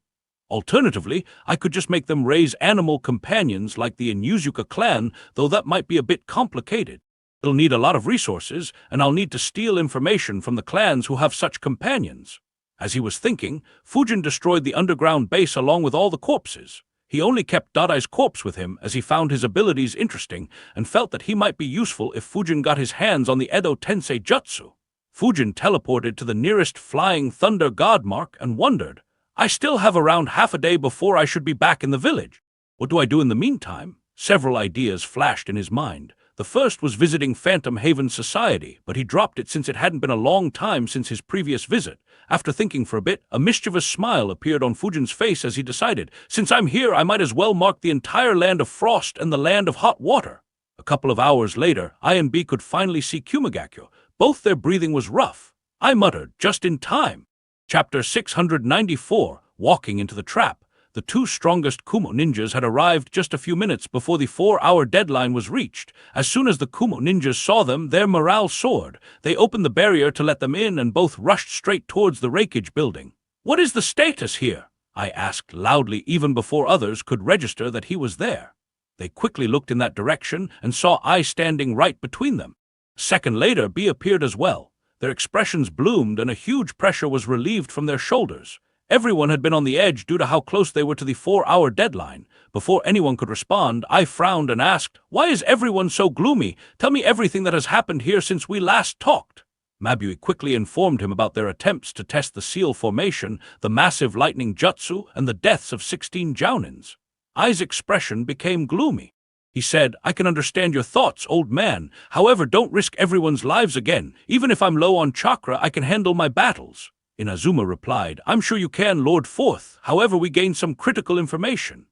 Alternatively, I could just make them raise animal companions like the Inuzuka clan, though that might be a bit complicated. It'll need a lot of resources, and I'll need to steal information from the clans who have such companions. As he was thinking, Fujin destroyed the underground base along with all the corpses. He only kept Dadai's corpse with him as he found his abilities interesting and felt that he might be useful if Fujin got his hands on the Edo Tensei Jutsu. Fujin teleported to the nearest flying thunder god mark and wondered, I still have around half a day before I should be back in the village. What do I do in the meantime? Several ideas flashed in his mind. The first was visiting Phantom Haven Society, but he dropped it since it hadn't been a long time since his previous visit. After thinking for a bit, a mischievous smile appeared on Fujin's face as he decided, since I'm here, I might as well mark the entire Land of Frost and the Land of Hot Water. A couple of hours later, I and B could finally see Kumagakure. Both their breathing was rough. I muttered, just in time. Chapter 694, Walking into the Trap. The two strongest Kumo ninjas had arrived just a few minutes before the 4-hour deadline was reached. As soon as the Kumo ninjas saw them, their morale soared. They opened the barrier to let them in and both rushed straight towards the Reikage building. What is the status here? I asked loudly even before others could register that he was there. They quickly looked in that direction and saw I standing right between them. A second later, B appeared as well. Their expressions bloomed and a huge pressure was relieved from their shoulders. Everyone had been on the edge due to how close they were to the 4-hour deadline. Before anyone could respond, I frowned and asked, "Why is everyone so gloomy? Tell me everything that has happened here since we last talked." Mabui quickly informed him about their attempts to test the seal formation, the massive lightning jutsu, and the deaths of 16 jounins. Ai's expression became gloomy. He said, "I can understand your thoughts, old man. However, don't risk everyone's lives again. Even if I'm low on chakra, I can handle my battles." Inazuma replied, "I'm sure you can, Lord Fourth. However, we gained some critical information."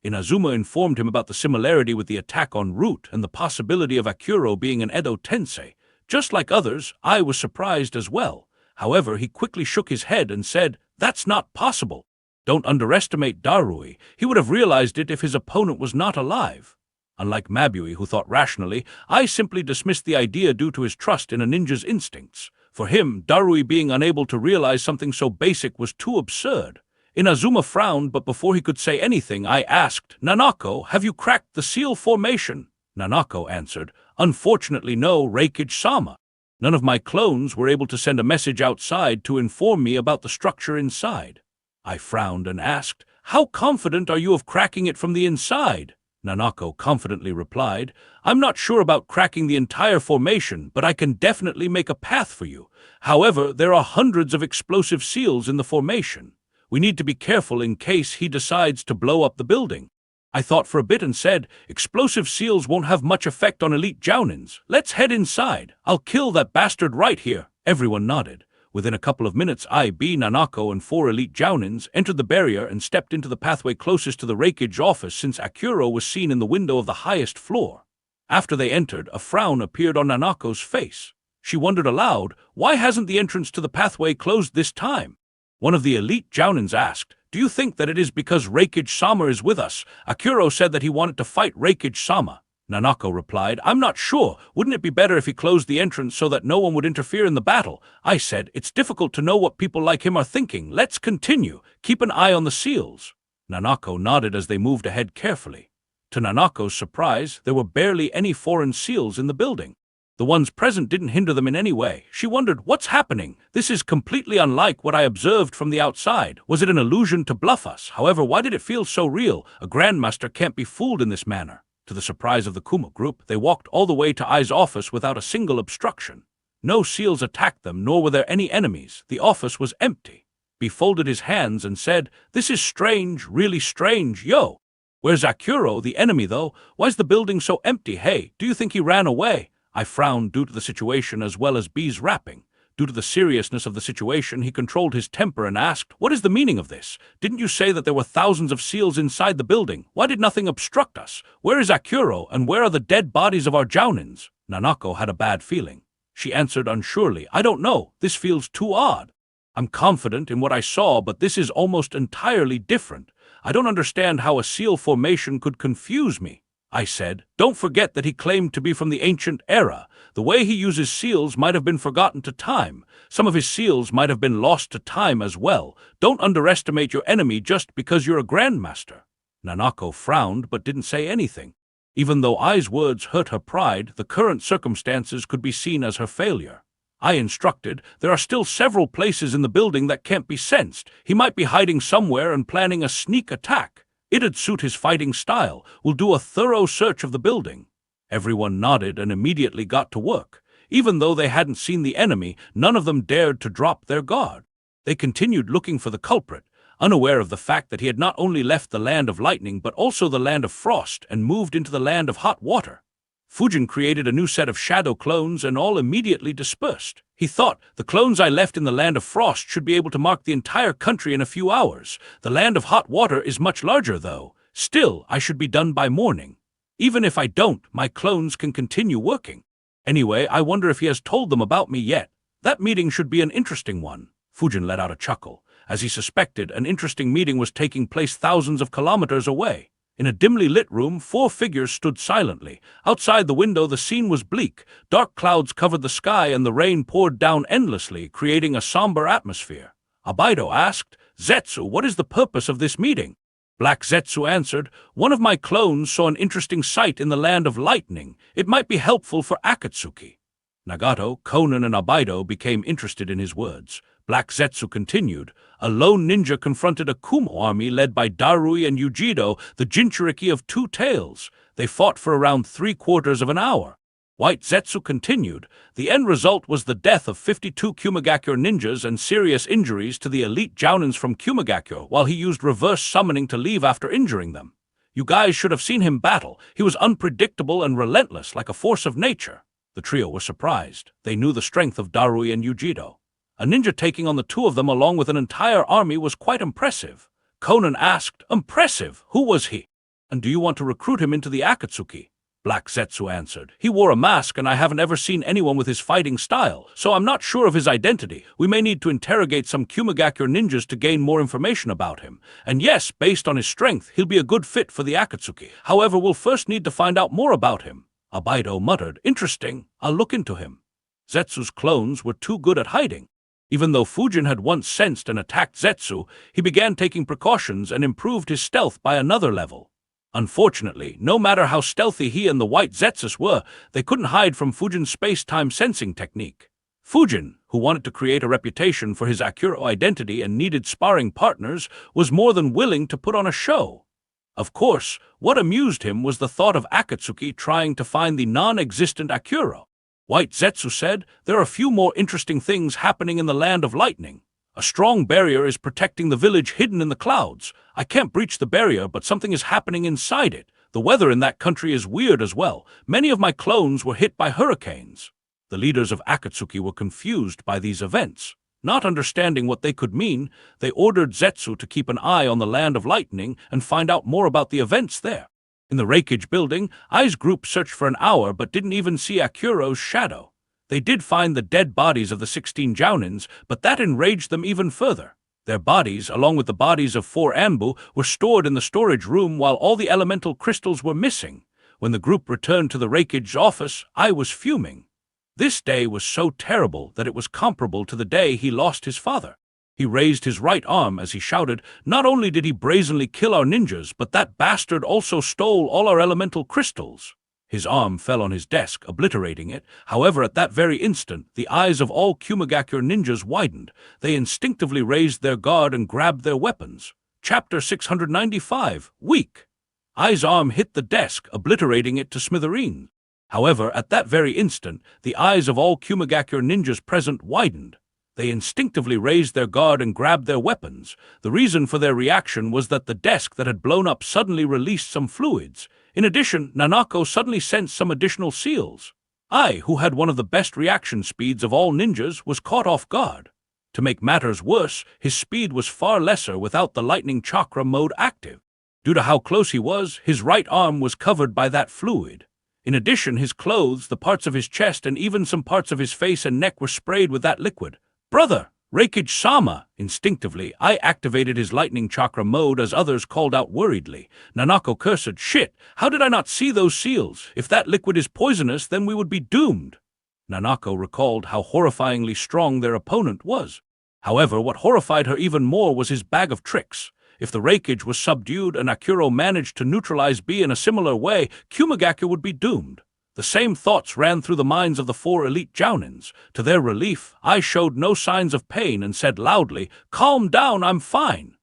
Inazuma informed him about the similarity with the attack on Root and the possibility of Akuro being an Edo Tensei. Just like others, I was surprised as well. However, he quickly shook his head and said, "That's not possible. Don't underestimate Darui. He would have realized it if his opponent was not alive." Unlike Mabui, who thought rationally, I simply dismissed the idea due to his trust in a ninja's instincts. For him, Darui being unable to realize something so basic was too absurd. Inazuma frowned, but before he could say anything, I asked, "Nanako, have you cracked the seal formation?" Nanako answered, "Unfortunately no, Reikage-sama. None of my clones were able to send a message outside to inform me about the structure inside." I frowned and asked, "How confident are you of cracking it from the inside?" Nanako confidently replied, "I'm not sure about cracking the entire formation, but I can definitely make a path for you. However, there are hundreds of explosive seals in the formation. We need to be careful in case he decides to blow up the building." I thought for a bit and said, "Explosive seals won't have much effect on elite jounins. Let's head inside. I'll kill that bastard right here." Everyone nodded. Within a couple of minutes, Nanako, and 4 elite jounins entered the barrier and stepped into the pathway closest to the Reikage office since Akuro was seen in the window of the highest floor. After they entered, a frown appeared on Nanako's face. She wondered aloud, why hasn't the entrance to the pathway closed this time? One of the elite jounins asked, "Do you think that it is because Reikage-sama is with us? Akuro said that he wanted to fight Reikage-sama." Nanako replied, "I'm not sure. Wouldn't it be better if he closed the entrance so that no one would interfere in the battle?" I said, "It's difficult to know what people like him are thinking. Let's continue. Keep an eye on the seals." Nanako nodded as they moved ahead carefully. To Nanako's surprise, there were barely any foreign seals in the building. The ones present didn't hinder them in any way. She wondered, what's happening? This is completely unlike what I observed from the outside. Was it an illusion to bluff us? However, why did it feel so real? A grandmaster can't be fooled in this manner. To the surprise of the Kuma group, they walked all the way to Ai's office without a single obstruction. No seals attacked them, nor were there any enemies. The office was empty. He folded his hands and said, "This is strange, really strange, yo. Where's Akuro, the enemy though? Why's the building so empty? Hey, do you think he ran away?" I frowned due to the situation as well as B's rapping. Due to the seriousness of the situation, he controlled his temper and asked, "What is the meaning of this? Didn't you say that there were thousands of seals inside the building? Why did nothing obstruct us? Where is Akuro, and where are the dead bodies of our jounins?" Nanako had a bad feeling. She answered unsurely, "I don't know. This feels too odd. I'm confident in what I saw, but this is almost entirely different. I don't understand how a seal formation could confuse me." I said, "Don't forget that he claimed to be from the ancient era. The way he uses seals might have been forgotten to time. Some of his seals might have been lost to time as well. Don't underestimate your enemy just because you're a grandmaster." Nanako frowned but didn't say anything. Even though Ai's words hurt her pride, the current circumstances could be seen as her failure. I instructed, "There are still several places in the building that can't be sensed. He might be hiding somewhere and planning a sneak attack. It'd suit his fighting style. We'll do a thorough search of the building." Everyone nodded and immediately got to work. Even though they hadn't seen the enemy, none of them dared to drop their guard. They continued looking for the culprit, unaware of the fact that he had not only left the land of lightning but also the land of frost and moved into the land of hot water. Fujin created a new set of shadow clones and all immediately dispersed. He thought, "The clones I left in the land of frost should be able to mark the entire country in a few hours. The land of hot water is much larger though. Still, I should be done by morning. Even if I don't, my clones can continue working. Anyway, I wonder if he has told them about me yet. That meeting should be an interesting one." Fujin let out a chuckle. As he suspected, an interesting meeting was taking place thousands of kilometers away. In a dimly lit room, 4 figures stood silently. Outside the window, the scene was bleak. Dark clouds covered the sky and the rain poured down endlessly, creating a somber atmosphere. Abaido asked, "Zetsu, what is the purpose of this meeting?" Black Zetsu answered, "One of my clones saw an interesting sight in the land of lightning. It might be helpful for Akatsuki." Nagato, Konan, and Abaido became interested in his words. Black Zetsu continued. A lone ninja confronted a Kumo army led by Darui and Yujido, the Jinchuriki of two tails. They fought for around 3/4 of an hour. White Zetsu continued. The end result was the death of 52 Kumagakure ninjas and serious injuries to the elite Jounins from Kumagakure, while he used reverse summoning to leave after injuring them. You guys should have seen him battle. He was unpredictable and relentless, like a force of nature. The trio were surprised. They knew the strength of Darui and Yujido. A ninja taking on the two of them along with an entire army was quite impressive. Conan asked, "Impressive? Who was he? And do you want to recruit him into the Akatsuki?" Black Zetsu answered. "He wore a mask and I haven't ever seen anyone with his fighting style, so I'm not sure of his identity. We may need to interrogate some Kumagakure ninjas to gain more information about him. And yes, based on his strength, he'll be a good fit for the Akatsuki. However, we'll first need to find out more about him." Abaido muttered, "Interesting. I'll look into him." Zetsu's clones were too good at hiding. Even though Fujin had once sensed and attacked Zetsu, he began taking precautions and improved his stealth by another level. Unfortunately, no matter how stealthy he and the white Zetsus were, they couldn't hide from Fujin's space-time sensing technique. Fujin, who wanted to create a reputation for his Akuro identity and needed sparring partners, was more than willing to put on a show. Of course, what amused him was the thought of Akatsuki trying to find the non-existent Akuro. White Zetsu said, "There are a few more interesting things happening in the Land of Lightning. A strong barrier is protecting the village hidden in the clouds. I can't breach the barrier, but something is happening inside it. The weather in that country is weird as well. Many of my clones were hit by hurricanes." The leaders of Akatsuki were confused by these events. Not understanding what they could mean, they ordered Zetsu to keep an eye on the Land of Lightning and find out more about the events there. In the Reikage building, Ai's group searched for an hour but didn't even see Akuro's shadow. They did find the dead bodies of the 16 Jounins, but that enraged them even further. Their bodies, along with the bodies of 4 Anbu, were stored in the storage room while all the elemental crystals were missing. When the group returned to the Reikage's office, Ai was fuming. This day was so terrible that it was comparable to the day he lost his father. He raised his right arm as he shouted, "Not only did he brazenly kill our ninjas, but that bastard also stole all our elemental crystals." His arm fell on his desk, obliterating it. However, at that very instant, the eyes of all Kumagakure ninjas widened. They instinctively raised their guard and grabbed their weapons. Chapter 695, Weak. Ai's arm hit the desk, obliterating it to smithereens. However, at that very instant, the eyes of all Kumagakure ninjas present widened. They instinctively raised their guard and grabbed their weapons. The reason for their reaction was that the desk that had blown up suddenly released some fluids. In addition, Nanako suddenly sensed some additional seals. Ai, who had one of the best reaction speeds of all ninjas, was caught off guard. To make matters worse, his speed was far lesser without the lightning chakra mode active. Due to how close he was, his right arm was covered by that fluid. In addition, his clothes, the parts of his chest, and even some parts of his face and neck were sprayed with that liquid. "Brother! Reikage-sama!" Instinctively, Ai activated his lightning chakra mode as others called out worriedly. Nanako cursed, "Shit! How did I not see those seals? If that liquid is poisonous, then we would be doomed." Nanako recalled how horrifyingly strong their opponent was. However, what horrified her even more was his bag of tricks. If the Reikage was subdued and Akuro managed to neutralize B in a similar way, Kumagakure would be doomed. The same thoughts ran through the minds of the 4 elite Jounins. To their relief, Ai showed no signs of pain and said loudly, "Calm down, I'm fine."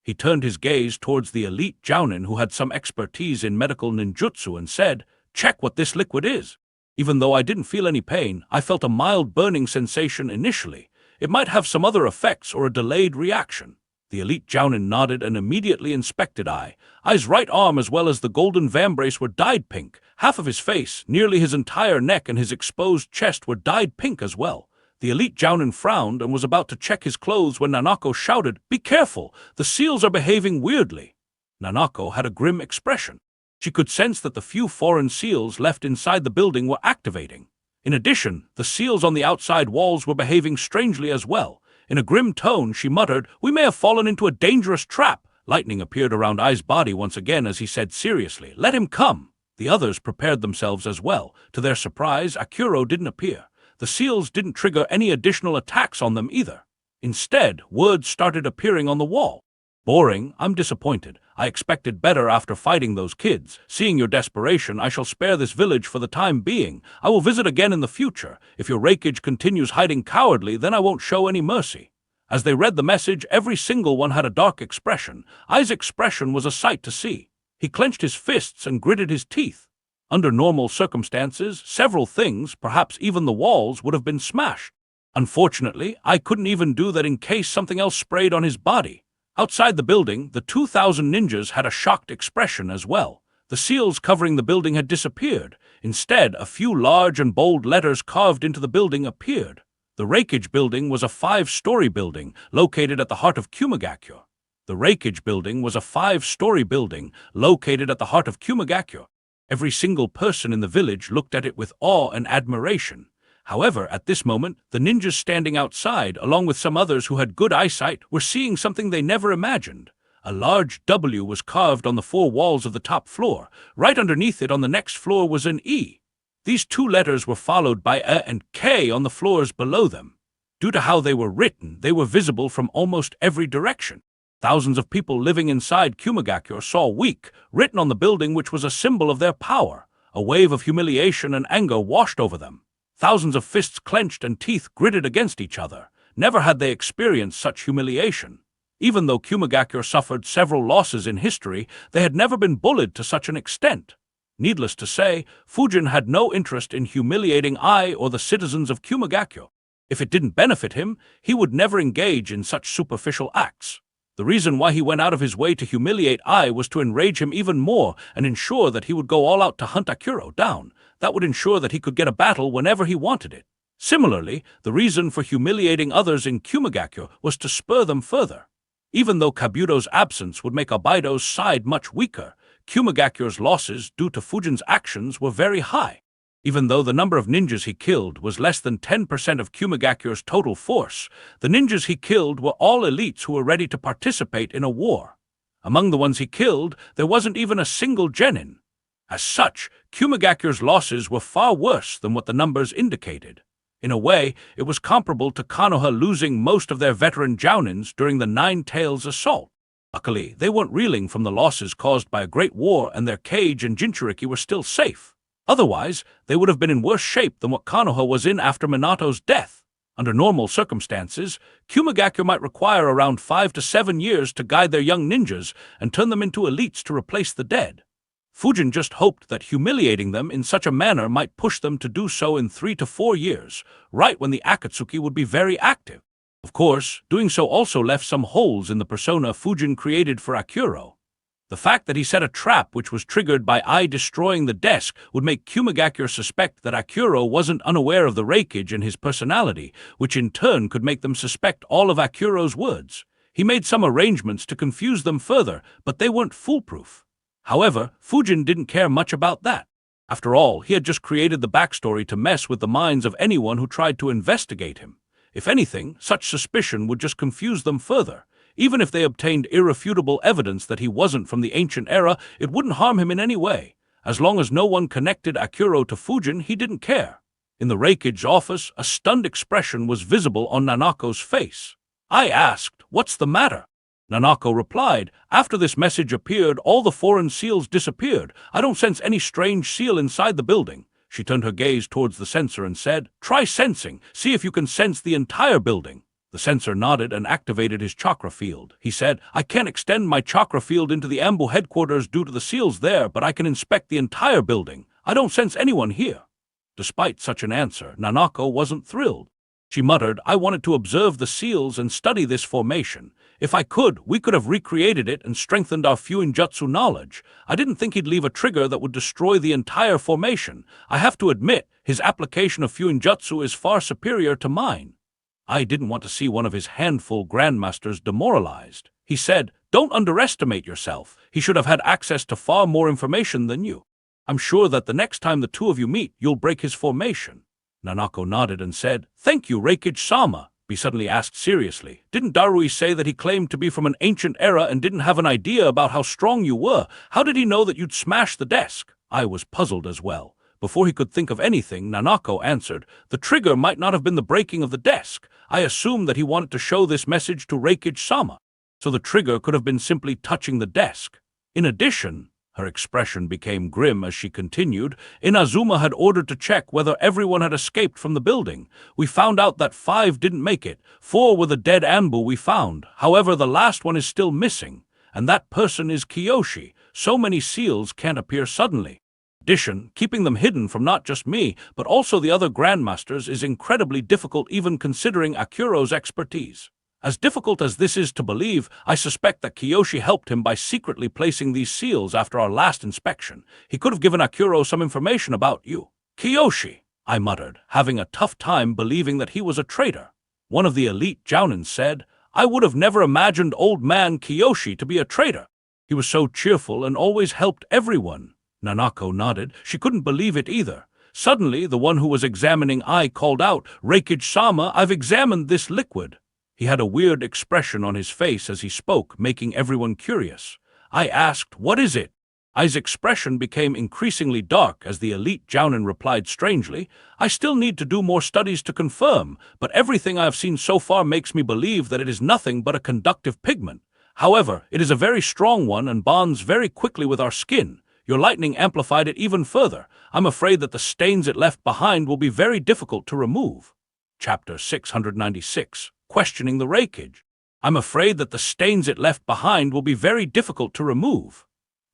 He turned his gaze towards the elite Jounin who had some expertise in medical ninjutsu and said, "Check what this liquid is." Even though I didn't feel any pain, I felt a mild burning sensation initially. It might have some other effects or a delayed reaction. The elite Jounin nodded and immediately inspected Ai. Ai's right arm as well as the golden vambrace were dyed pink. Half of his face, nearly his entire neck and his exposed chest were dyed pink as well. The elite Jounin frowned and was about to check his clothes when Nanako shouted, "Be careful! The seals are behaving weirdly." Nanako had a grim expression. She could sense that the few foreign seals left inside the building were activating. In addition, the seals on the outside walls were behaving strangely as well. In a grim tone, she muttered, "We may have fallen into a dangerous trap." Lightning appeared around Ai's body once again as he said seriously, "Let him come." The others prepared themselves as well. To their surprise, Akuro didn't appear. The seals didn't trigger any additional attacks on them either. Instead, words started appearing on the wall. "Boring, I'm disappointed. I expected better after fighting those kids. Seeing your desperation, I shall spare this village for the time being. I will visit again in the future. If your Reikage continues hiding cowardly, then I won't show any mercy." As they read the message, every single one had a dark expression. Ai's expression was a sight to see. He clenched his fists and gritted his teeth. Under normal circumstances, several things, perhaps even the walls, would have been smashed. Unfortunately, I couldn't even do that in case something else sprayed on his body. Outside the building, the 2,000 ninjas had a shocked expression as well. The seals covering the building had disappeared. Instead, a few large and bold letters carved into the building appeared. The Raikage building was a 5-story building located at the heart of Kumagakure. The Raikage building was a 5-story building located at the heart of Kumagakure. Every single person in the village looked at it with awe and admiration. However, at this moment, the ninjas standing outside, along with some others who had good eyesight, were seeing something they never imagined. A large W was carved on the 4 walls of the top floor. Right underneath it on the next floor was an E. These 2 letters were followed by A and K on the floors below them. Due to how they were written, they were visible from almost every direction. Thousands of people living inside Kumagakure saw "weak" written on the building, which was a symbol of their power. A wave of humiliation and anger washed over them. Thousands of fists clenched and teeth gritted against each other. Never had they experienced such humiliation. Even though Kumagakure suffered several losses in history, they had never been bullied to such an extent. Needless to say, Fujin had no interest in humiliating Ai or the citizens of Kumagakure. If it didn't benefit him, he would never engage in such superficial acts. The reason why he went out of his way to humiliate Ai was to enrage him even more and ensure that he would go all out to hunt Akuro down. That would ensure that he could get a battle whenever he wanted it. Similarly, the reason for humiliating others in Kumagakure was to spur them further. Even though Kabuto's absence would make Obaido's side much weaker, Kumagakure's losses due to Fujin's actions were very high. Even though the number of ninjas he killed was less than 10% of Kumagakure's total force, the ninjas he killed were all elites who were ready to participate in a war. Among the ones he killed, there wasn't even a single genin. As such, Kumagakure's losses were far worse than what the numbers indicated. In a way, it was comparable to Konoha losing most of their veteran jounins during the Nine Tails assault. Luckily, they weren't reeling from the losses caused by a great war, and their Kage and Jinchuriki were still safe. Otherwise, they would have been in worse shape than what Konoha was in after Minato's death. Under normal circumstances, Kumagakure might require around 5 to 7 years to guide their young ninjas and turn them into elites to replace the dead. Fujin just hoped that humiliating them in such a manner might push them to do so in 3 to 4 years, right when the Akatsuki would be very active. Of course, doing so also left some holes in the persona Fujin created for Akuro. The fact that he set a trap which was triggered by Ai destroying the desk would make Kumagakure suspect that Akuro wasn't unaware of the Raikage and his personality, which in turn could make them suspect all of Akuro's words. He made some arrangements to confuse them further, but they weren't foolproof. However, Fujin didn't care much about that. After all, he had just created the backstory to mess with the minds of anyone who tried to investigate him. If anything, such suspicion would just confuse them further. Even if they obtained irrefutable evidence that he wasn't from the ancient era, it wouldn't harm him in any way. As long as no one connected Akuro to Fujin, he didn't care. In the Raikage office, a stunned expression was visible on Nanako's face. I asked, "What's the matter?" Nanako replied, "After this message appeared, all the foreign seals disappeared. I don't sense any strange seal inside the building." She turned her gaze towards the sensor and said, "Try sensing. See if you can sense the entire building." The sensor nodded and activated his chakra field. He said, "I can't extend my chakra field into the Ambu headquarters due to the seals there, but I can inspect the entire building. I don't sense anyone here." Despite such an answer, Nanako wasn't thrilled. She muttered, "I wanted to observe the seals and study this formation. If I could, we could have recreated it and strengthened our Fuinjutsu knowledge. I didn't think he'd leave a trigger that would destroy the entire formation. I have to admit, his application of Fuinjutsu is far superior to mine." I didn't want to see one of his handful grandmasters demoralized. He said, "Don't underestimate yourself. He should have had access to far more information than you. I'm sure that the next time the two of you meet, you'll break his formation." Nanako nodded and said, "Thank you, Raikage-sama." He suddenly asked seriously, "Didn't Darui say that he claimed to be from an ancient era and didn't have an idea about how strong you were? How did he know that you'd smash the desk?" I was puzzled as well. Before he could think of anything, Nanako answered, "The trigger might not have been the breaking of the desk. I assumed that he wanted to show this message to Raikage-sama, so the trigger could have been simply touching the desk. In addition, Her expression became grim as she continued. Inazuma had ordered to check whether everyone had escaped from the building. We found out that 5 didn't make it. 4 were the dead Anbu we found. However, the last one is still missing. And that person is Kiyoshi. So many seals can't appear suddenly. In addition, keeping them hidden from not just me, but also the other grandmasters is incredibly difficult, even considering Akuro's expertise. As difficult as this is to believe, I suspect that Kiyoshi helped him by secretly placing these seals after our last inspection. He could have given Akuro some information about you. Kiyoshi, I muttered, having a tough time believing that he was a traitor. One of the elite Jounins said, I would have never imagined old man Kiyoshi to be a traitor. He was so cheerful and always helped everyone. Nanako nodded. She couldn't believe it either. Suddenly, the one who was examining Ai called out, Reikage-sama, I've examined this liquid. He had a weird expression on his face as he spoke, making everyone curious. I asked, what is it? Ai's expression became increasingly dark as the elite Jounin replied strangely, I still need to do more studies to confirm, but everything I have seen so far makes me believe that it is nothing but a conductive pigment. However, it is a very strong one and bonds very quickly with our skin. Your lightning amplified it even further. I'm afraid that the stains it left behind will be very difficult to remove. Chapter 696. Questioning the Reikage. I'm afraid that the stains it left behind will be very difficult to remove.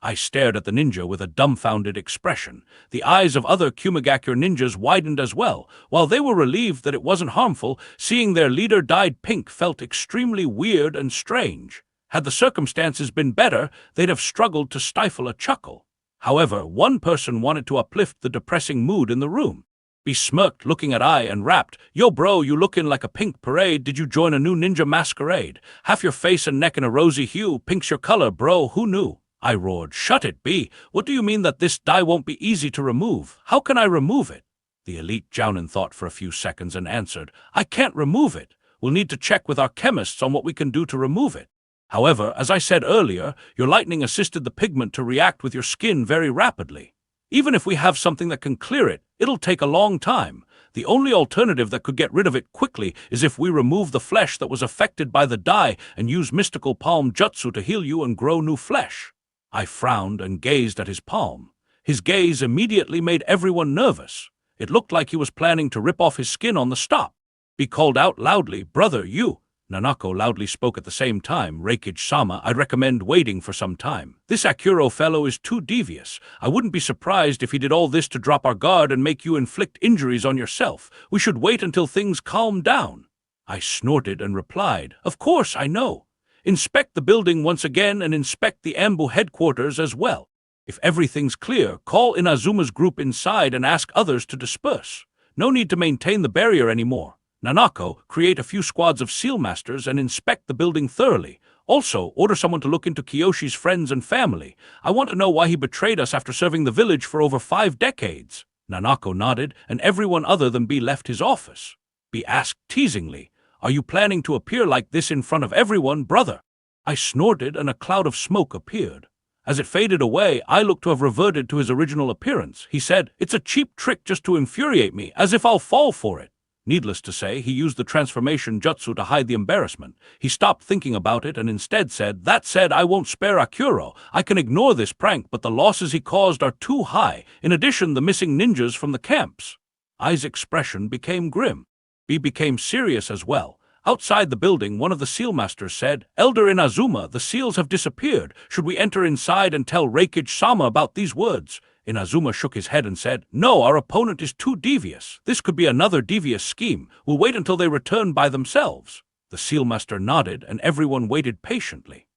I stared at the ninja with a dumbfounded expression. The eyes of other Kumigakure ninjas widened as well. While they were relieved that it wasn't harmful, seeing their leader dyed pink felt extremely weird and strange. Had the circumstances been better, they'd have struggled to stifle a chuckle. However, one person wanted to uplift the depressing mood in the room. He smirked, looking at Ai, and rapped, Yo bro, you lookin' like a pink parade. Did you join a new ninja masquerade? Half your face and neck in a rosy hue. Pink's your color, bro. Who knew? I roared. Shut it, B. What do you mean that this dye won't be easy to remove? How can I remove it? The elite Jounin thought for a few seconds and answered, I can't remove it. We'll need to check with our chemists on what we can do to remove it. However, as I said earlier, your lightning assisted the pigment to react with your skin very rapidly. Even if we have something that can clear it, it'll take a long time. The only alternative that could get rid of it quickly is if we remove the flesh that was affected by the dye and use mystical palm jutsu to heal you and grow new flesh. I frowned and gazed at his palm. His gaze immediately made everyone nervous. It looked like he was planning to rip off his skin on the stop. He called out loudly, Brother, you. Nanako loudly spoke at the same time. Reikage-sama, I'd recommend waiting for some time. This Akuro fellow is too devious. I wouldn't be surprised if he did all this to drop our guard and make you inflict injuries on yourself. We should wait until things calm down. I snorted and replied, Of course, I know. Inspect the building once again and inspect the Anbu headquarters as well. If everything's clear, call Inazuma's group inside and ask others to disperse. No need to maintain the barrier anymore. Nanako, create a few squads of seal masters and inspect the building thoroughly. Also, order someone to look into Kiyoshi's friends and family. I want to know why he betrayed us after serving the village for over 5 decades. Nanako nodded, and everyone other than B left his office. B asked teasingly, Are you planning to appear like this in front of everyone, brother? I snorted and a cloud of smoke appeared. As it faded away, I looked to have reverted to his original appearance. He said, It's a cheap trick just to infuriate me, as if I'll fall for it. Needless to say, he used the transformation jutsu to hide the embarrassment. He stopped thinking about it and instead said, That said, I won't spare Akuro. I can ignore this prank, but the losses he caused are too high. In addition, the missing ninjas from the camps. Ai's expression became grim. B became serious as well. Outside the building, one of the sealmasters said, Elder Inazuma, the seals have disappeared. Should we enter inside and tell Reikage-sama about these words? Inazuma shook his head and said, No, our opponent is too devious. This could be another devious scheme. We'll wait until they return by themselves. The sealmaster nodded, and everyone waited patiently.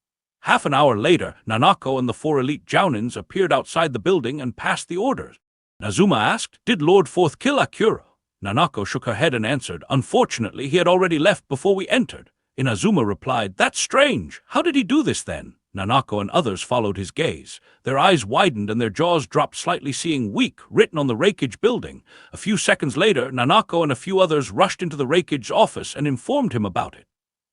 Half an hour later, Nanako and the 4 elite Jounins appeared outside the building and passed the orders. Inazuma asked, Did Lord Fourth kill Akuro? Nanako shook her head and answered, Unfortunately, he had already left before we entered. Inazuma replied, That's strange. How did he do this then? Nanako and others followed his gaze. Their eyes widened and their jaws dropped slightly, seeing weak written on the Reikage building. A few seconds later, Nanako and a few others rushed into the Reikage office and informed him about it.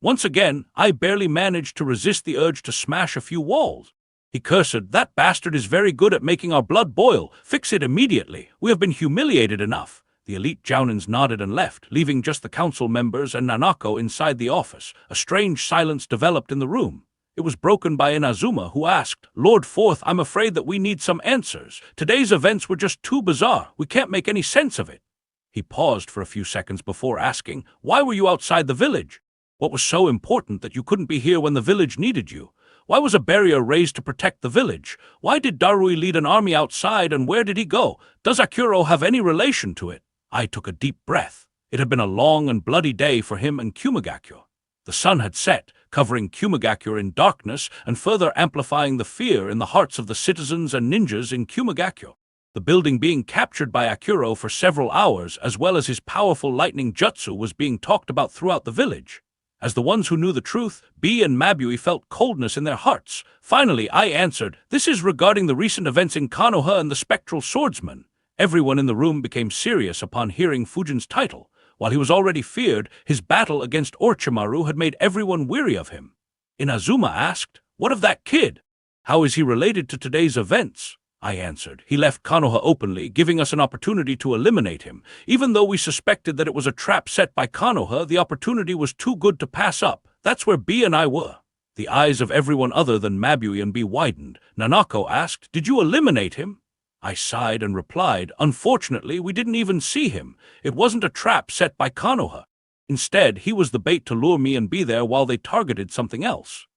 Once again, I barely managed to resist the urge to smash a few walls. He cursed, That bastard is very good at making our blood boil. Fix it immediately. We have been humiliated enough. The elite Jounins nodded and left, leaving just the council members and Nanako inside the office. A strange silence developed in the room. It was broken by Inazuma, who asked, "Lord Fourth, I'm afraid that we need some answers. Today's events were just too bizarre. We can't make any sense of it." He paused for a few seconds before asking, "Why were you outside the village? What was so important that you couldn't be here when the village needed you? Why was a barrier raised to protect the village? Why did Darui lead an army outside, and where did he go? Does Akuro have any relation to it?" I took a deep breath. It had been a long and bloody day for him and Kumagakyo. The sun had set, covering Kumagakyo in darkness and further amplifying the fear in the hearts of the citizens and ninjas in Kumagakyo. The building being captured by Akuro for several hours, as well as his powerful lightning jutsu, was being talked about throughout the village. As the ones who knew the truth, B and Mabui felt coldness in their hearts. Finally, I answered, "This is regarding the recent events in Konoha and the spectral swordsman." Everyone in the room became serious upon hearing Fujin's title. While he was already feared, his battle against Orochimaru had made everyone weary of him. Inazuma asked, "What of that kid? How is he related to today's events?" I answered, "He left Konoha openly, giving us an opportunity to eliminate him. Even though we suspected that it was a trap set by Konoha, the opportunity was too good to pass up. That's where B and I were." The eyes of everyone other than Mabui and B widened. Nanako asked, "Did you eliminate him?" I sighed and replied, "Unfortunately, we didn't even see him. It wasn't a trap set by Konoha. Instead, he was the bait to lure me and B there while they targeted something else."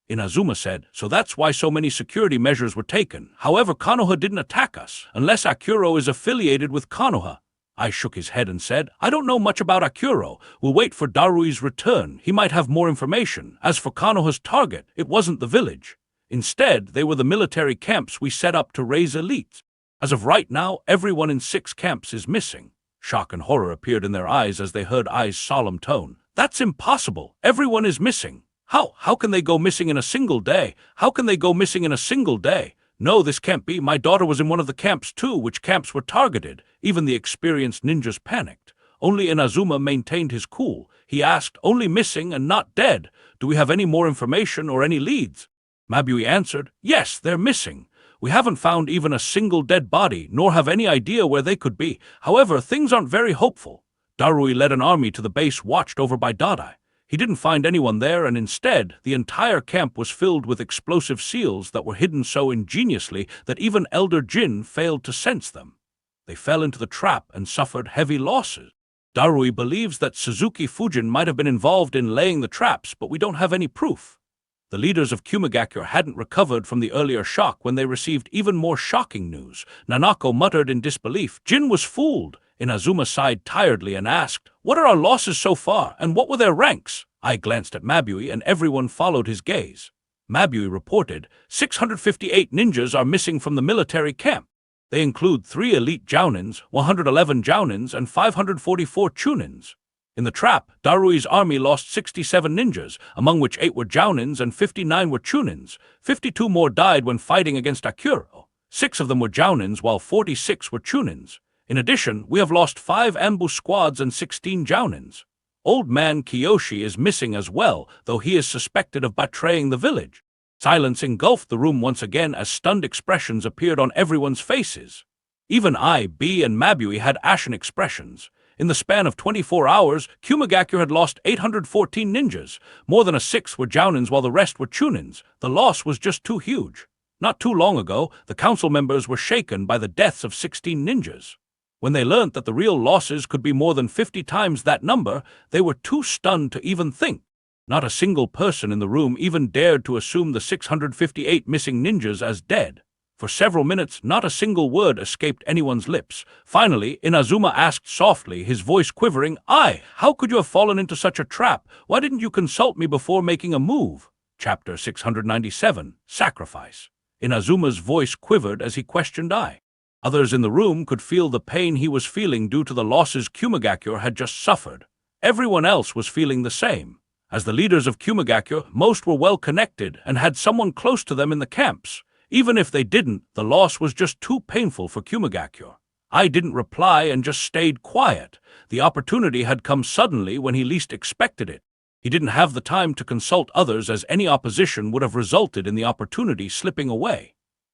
Inazuma said, "So that's why so many security measures were taken. However, Konoha didn't attack us, unless Akuro is affiliated with Konoha." I shook his head and said, "I don't know much about Akuro. We'll wait for Darui's return. He might have more information. As for Konoha's target, it wasn't the village. Instead, they were the military camps we set up to raise elites. As of right now, everyone in 6 camps is missing." Shock and horror appeared in their eyes as they heard I's solemn tone. "That's impossible. Everyone is missing. How can they go missing in a single day? How can they go missing in a single day? No, this can't be. My daughter was in one of the camps too. Which camps were targeted?" Even the experienced ninjas panicked. Only Inazuma maintained his cool. He asked, "Only missing and not dead. Do we have any more information or any leads?" Mabui answered, "Yes, they're missing. We haven't found even a single dead body, nor have any idea where they could be. However, things aren't very hopeful. Darui led an army to the base watched over by Dadae. He didn't find anyone there, and instead, the entire camp was filled with explosive seals that were hidden so ingeniously that even Elder Jin failed to sense them. They fell into the trap and suffered heavy losses. Darui believes that Suzuki Fujin might have been involved in laying the traps, but we don't have any proof." The leaders of Kumagakyo hadn't recovered from the earlier shock when they received even more shocking news. Nanako muttered in disbelief, "Jin was fooled." Inazuma sighed tiredly and asked, "What are our losses so far, and what were their ranks?" I glanced at Mabui, and everyone followed his gaze. Mabui reported, 658 ninjas are missing from the military camp. They include 3 elite jounins, 111 jounins, and 544 chunins. In the trap, Darui's army lost 67 ninjas, among which 8 were jounins and 59 were chunins. 52 more died when fighting against Akuro. 6 of them were jounins, while 46 were chunins. In addition, we have lost 5 ambush squads and 16 jounins. Old man Kiyoshi is missing as well, though he is suspected of betraying the village. Silence engulfed the room once again as stunned expressions appeared on everyone's faces. Even I, B, and Mabui had ashen expressions. In the span of 24 hours, Kumagakyo had lost 814 ninjas. More than a sixth were jounins while the rest were chunins. The loss was just too huge. Not too long ago, the council members were shaken by the deaths of 16 ninjas. When they learned that the real losses could be more than 50 times that number, they were too stunned to even think. Not a single person in the room even dared to assume the 658 missing ninjas as dead. For several minutes, not a single word escaped anyone's lips. Finally, Inazuma asked softly, his voice quivering, How could you have fallen into such a trap? Why didn't you consult me before making a move?" Chapter 697, Sacrifice. Inazuma's voice quivered as he questioned I. Others in the room could feel the pain he was feeling due to the losses Kumagakyo had just suffered. Everyone else was feeling the same. As the leaders of Kumagakyo, most were well connected and had someone close to them in the camps. Even if they didn't, the loss was just too painful for Kumagakyo. I didn't reply and just stayed quiet. The opportunity had come suddenly when he least expected it. He didn't have the time to consult others, as any opposition would have resulted in the opportunity slipping away.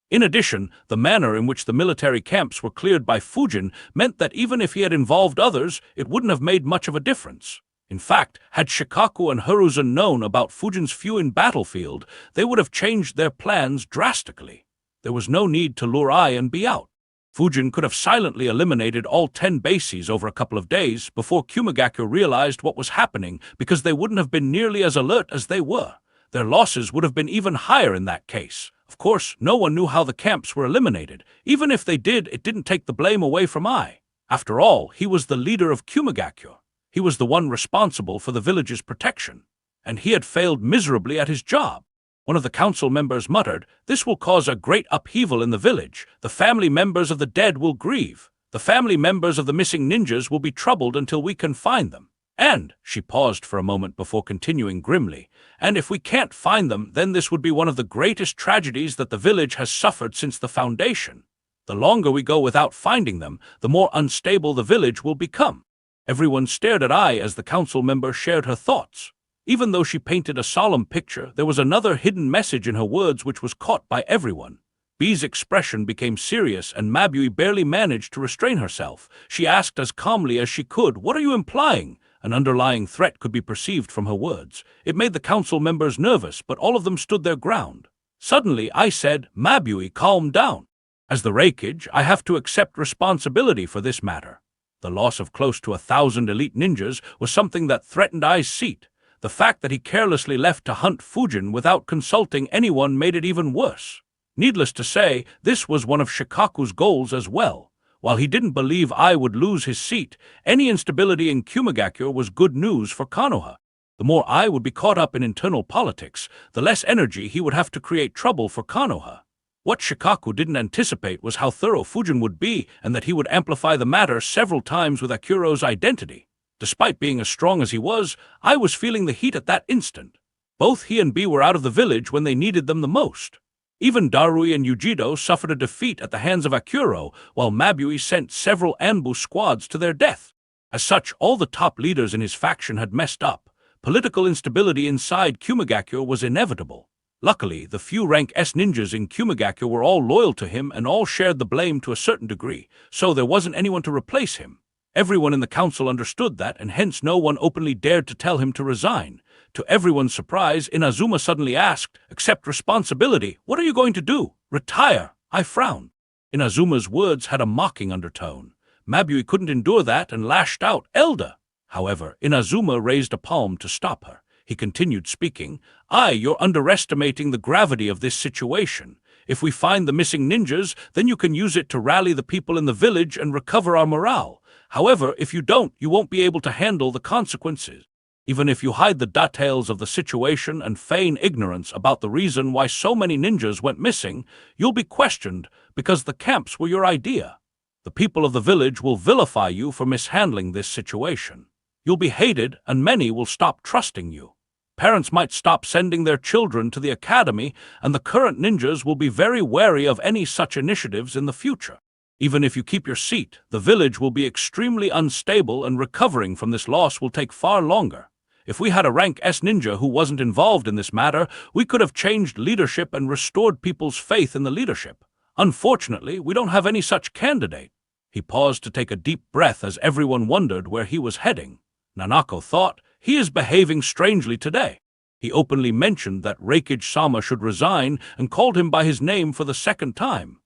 In addition, the manner in which the military camps were cleared by Fujin meant that even if he had involved others, it wouldn't have made much of a difference. In fact, had Shikaku and Hiruzen known about Fujin's few in battlefield, they would have changed their plans drastically. There was no need to lure Ai and be out. Fujin could have silently eliminated all 10 bases over a couple of days before Kumigakyo realized what was happening, because they wouldn't have been nearly as alert as they were. Their losses would have been even higher in that case. Of course, no one knew how the camps were eliminated. Even if they did, it didn't take the blame away from Ai. After all, he was the leader of Kumigakyo. He was the one responsible for the village's protection, and he had failed miserably at his job. One of the council members muttered, "This will cause a great upheaval in the village. The family members of the dead will grieve. The family members of the missing ninjas will be troubled until we can find them. And," she paused for a moment before continuing grimly, "and if we can't find them, then this would be one of the greatest tragedies that the village has suffered since the foundation. The longer we go without finding them, the more unstable the village will become." Everyone stared at Ai as the council member shared her thoughts. Even though she painted a solemn picture, there was another hidden message in her words which was caught by everyone. B's expression became serious, and Mabui barely managed to restrain herself. She asked as calmly as she could, "What are you implying?" An underlying threat could be perceived from her words. It made the council members nervous, but all of them stood their ground. Suddenly, I said, "Mabui, calm down. As the Reikage, I have to accept responsibility for this matter." The loss of close to 1,000 elite ninjas was something that threatened Ai's seat. The fact that he carelessly left to hunt Fujin without consulting anyone made it even worse. Needless to say, this was one of Shikaku's goals as well. While he didn't believe Ai would lose his seat, any instability in Kumigakyo was good news for Konoha. The more Ai would be caught up in internal politics, the less energy he would have to create trouble for Konoha. What Shikaku didn't anticipate was how thorough Fujin would be, and that he would amplify the matter several times with Akuro's identity. Despite being as strong as he was, I was feeling the heat at that instant. Both he and B were out of the village when they needed them the most. Even Darui and Yujido suffered a defeat at the hands of Akuro, while Mabui sent several ambush squads to their death. As such, all the top leaders in his faction had messed up. Political instability inside Kumigakyo was inevitable. Luckily, the few rank S ninjas in Kumigakyo were all loyal to him and all shared the blame to a certain degree, so there wasn't anyone to replace him. Everyone in the council understood that, and hence no one openly dared to tell him to resign. To everyone's surprise, Inazuma suddenly asked, "Accept responsibility. What are you going to do? Retire?" I frowned. Inazuma's words had a mocking undertone. Mabui couldn't endure that and lashed out, "Elder!" However, Inazuma raised a palm to stop her. He continued speaking, "You're underestimating the gravity of this situation. If we find the missing ninjas, then you can use it to rally the people in the village and recover our morale. However, if you don't, you won't be able to handle the consequences. Even if you hide the details of the situation and feign ignorance about the reason why so many ninjas went missing, you'll be questioned because the camps were your idea. The people of the village will vilify you for mishandling this situation. You'll be hated, and many will stop trusting you. Parents might stop sending their children to the academy, and the current ninjas will be very wary of any such initiatives in the future. Even if you keep your seat, the village will be extremely unstable, and recovering from this loss will take far longer. If we had a rank S ninja who wasn't involved in this matter, we could have changed leadership and restored people's faith in the leadership. Unfortunately, we don't have any such candidate." He paused to take a deep breath as everyone wondered where he was heading. Nanako thought, "He is behaving strangely today." He openly mentioned that Reikage-sama should resign and called him by his name for the second time.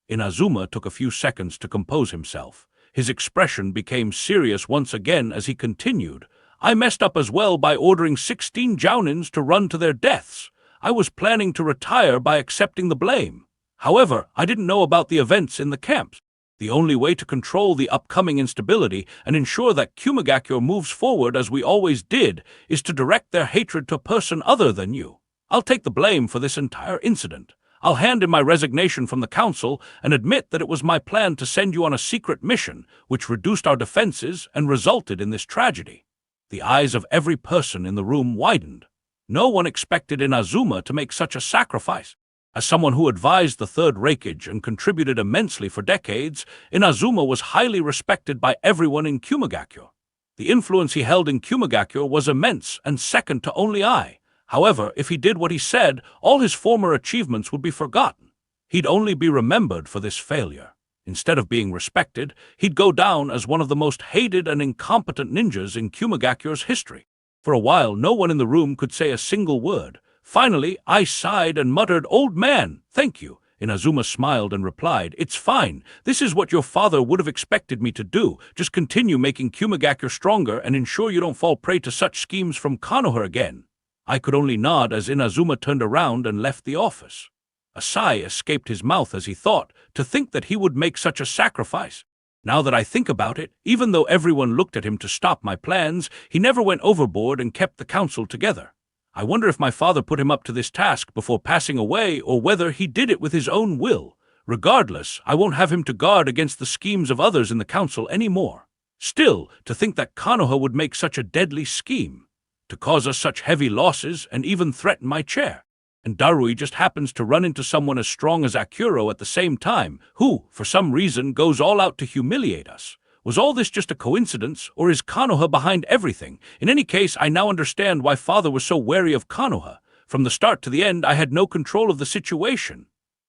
Inazuma took a few seconds to compose himself. His expression became serious once again as he continued, "I messed up as well by ordering 16 jounins to run to their deaths. I was planning to retire by accepting the blame. However, I didn't know about the events in the camps. The only way to control the upcoming instability and ensure that Kumigakyo moves forward as we always did is to direct their hatred to a person other than you. I'll take the blame for this entire incident. I'll hand in my resignation from the council and admit that it was my plan to send you on a secret mission, which reduced our defenses and resulted in this tragedy." The eyes of every person in the room widened. No one expected Inazuma to make such a sacrifice. As someone who advised the Third Reikage and contributed immensely for decades, Inazuma was highly respected by everyone in Kumigakyo. The influence he held in Kumigakyo was immense and second to only Ai. However, if he did what he said, all his former achievements would be forgotten. He'd only be remembered for this failure. Instead of being respected, he'd go down as one of the most hated and incompetent ninjas in Kumagakure's history. For a while, no one in the room could say a single word. Finally, I sighed and muttered, "Old man, thank you." Inazuma smiled and replied, "It's fine. This is what your father would have expected me to do. Just continue making Kumagakure stronger and ensure you don't fall prey to such schemes from Konoha again." I could only nod as Inazuma turned around and left the office. A sigh escaped his mouth as he thought, to think that he would make such a sacrifice. Now that I think about it, even though everyone looked at him to stop my plans, he never went overboard and kept the council together. I wonder if my father put him up to this task before passing away or whether he did it with his own will. Regardless, I won't have him to guard against the schemes of others in the council anymore. Still, to think that Konoha would make such a deadly scheme, to cause us such heavy losses and even threaten my chair. And Darui just happens to run into someone as strong as Akuro at the same time, who, for some reason, goes all out to humiliate us. Was all this just a coincidence, or is Konoha behind everything? In any case, I now understand why father was so wary of Konoha. From the start to the end, I had no control of the situation.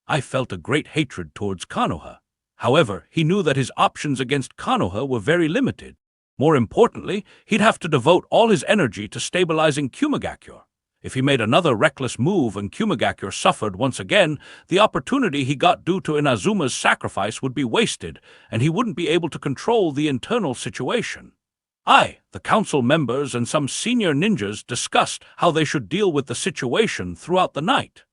I felt a great hatred towards Konoha. However, he knew that his options against Konoha were very limited. More importantly, he'd have to devote all his energy to stabilizing Kumagakure. If he made another reckless move and Kumagakure suffered once again, the opportunity he got due to Inazuma's sacrifice would be wasted, and he wouldn't be able to control the internal situation. The council members and some senior ninjas discussed how they should deal with the situation throughout the night.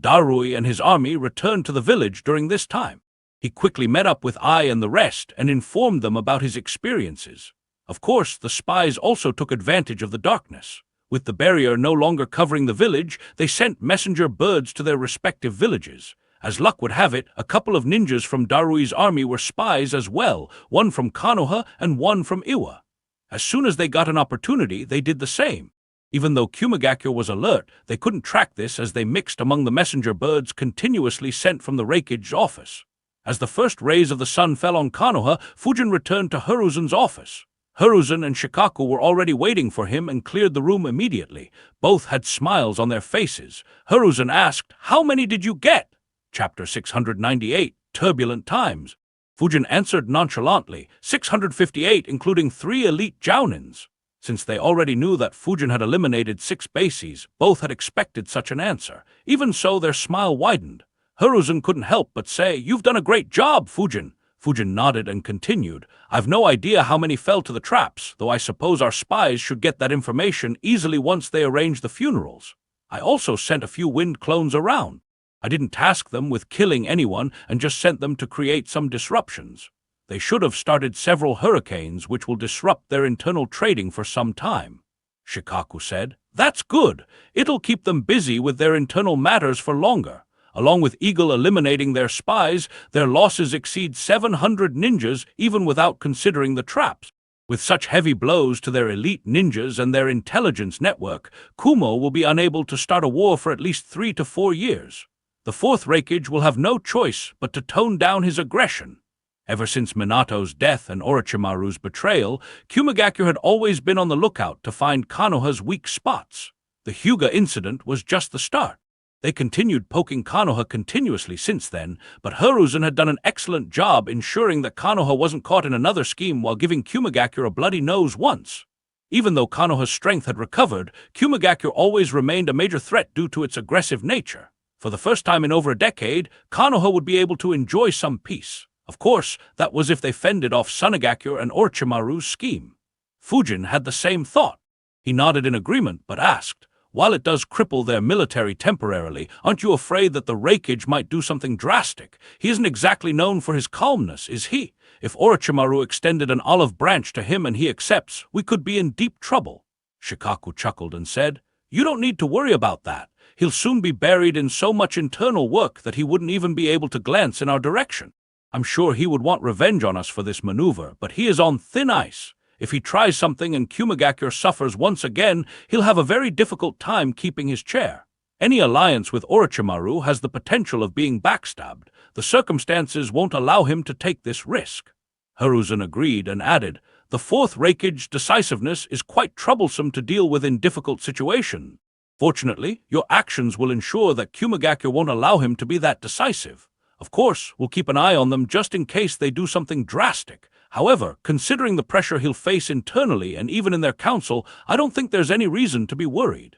Darui and his army returned to the village during this time. He quickly met up with I and the rest and informed them about his experiences. Of course, the spies also took advantage of the darkness. With the barrier no longer covering the village, they sent messenger birds to their respective villages. As luck would have it, a couple of ninjas from Darui's army were spies as well, one from Konoha and one from Iwa. As soon as they got an opportunity, they did the same. Even though Kumagakure was alert, they couldn't track this as they mixed among the messenger birds continuously sent from the Raikage office. As the first rays of the sun fell on Konoha, Fujin returned to Hiruzen's office. Hiruzen and Shikaku were already waiting for him and cleared the room immediately. Both had smiles on their faces. Hiruzen asked, "How many did you get?" Chapter 698, Turbulent Times. Fujin answered nonchalantly, 658 including 3 elite jounins. Since they already knew that Fujin had eliminated 6 bases, both had expected such an answer. Even so, their smile widened. Hiruzen couldn't help but say, "You've done a great job, Fujin." Fujin nodded and continued, "I've no idea how many fell to the traps, though I suppose our spies should get that information easily once they arrange the funerals. I also sent a few wind clones around. I didn't task them with killing anyone and just sent them to create some disruptions. They should have started several hurricanes which will disrupt their internal trading for some time." Shikaku said, "That's good. It'll keep them busy with their internal matters for longer. Along with Eagle eliminating their spies, their losses exceed 700 ninjas even without considering the traps. With such heavy blows to their elite ninjas and their intelligence network, Kumo will be unable to start a war for at least 3 to 4 years. The 4th Raikage will have no choice but to tone down his aggression." Ever since Minato's death and Orochimaru's betrayal, Kumagakure had always been on the lookout to find Konoha's weak spots. The Hyuga incident was just the start. They continued poking Konoha continuously since then, but Hiruzen had done an excellent job ensuring that Konoha wasn't caught in another scheme while giving Kumagakure a bloody nose once. Even though Konoha's strength had recovered, Kumagakure always remained a major threat due to its aggressive nature. For the first time in over a decade, Konoha would be able to enjoy some peace. Of course, that was if they fended off Sunagakure and Orochimaru's scheme. Fujin had the same thought. He nodded in agreement, but asked, "While it does cripple their military temporarily, aren't you afraid that the Raikage might do something drastic? He isn't exactly known for his calmness, is he? If Orochimaru extended an olive branch to him and he accepts, we could be in deep trouble." Shikaku chuckled and said, "You don't need to worry about that. He'll soon be buried in so much internal work that he wouldn't even be able to glance in our direction. I'm sure he would want revenge on us for this maneuver, but he is on thin ice. If he tries something and Kumagakure suffers once again, he'll have a very difficult time keeping his chair. Any alliance with Orochimaru has the potential of being backstabbed. The circumstances won't allow him to take this risk." Hiruzen agreed and added, "The 4th Raikage decisiveness is quite troublesome to deal with in difficult situations. Fortunately, your actions will ensure that Kumagakure won't allow him to be that decisive. Of course, we'll keep an eye on them just in case they do something drastic. However, considering the pressure he'll face internally and even in their council, I don't think there's any reason to be worried."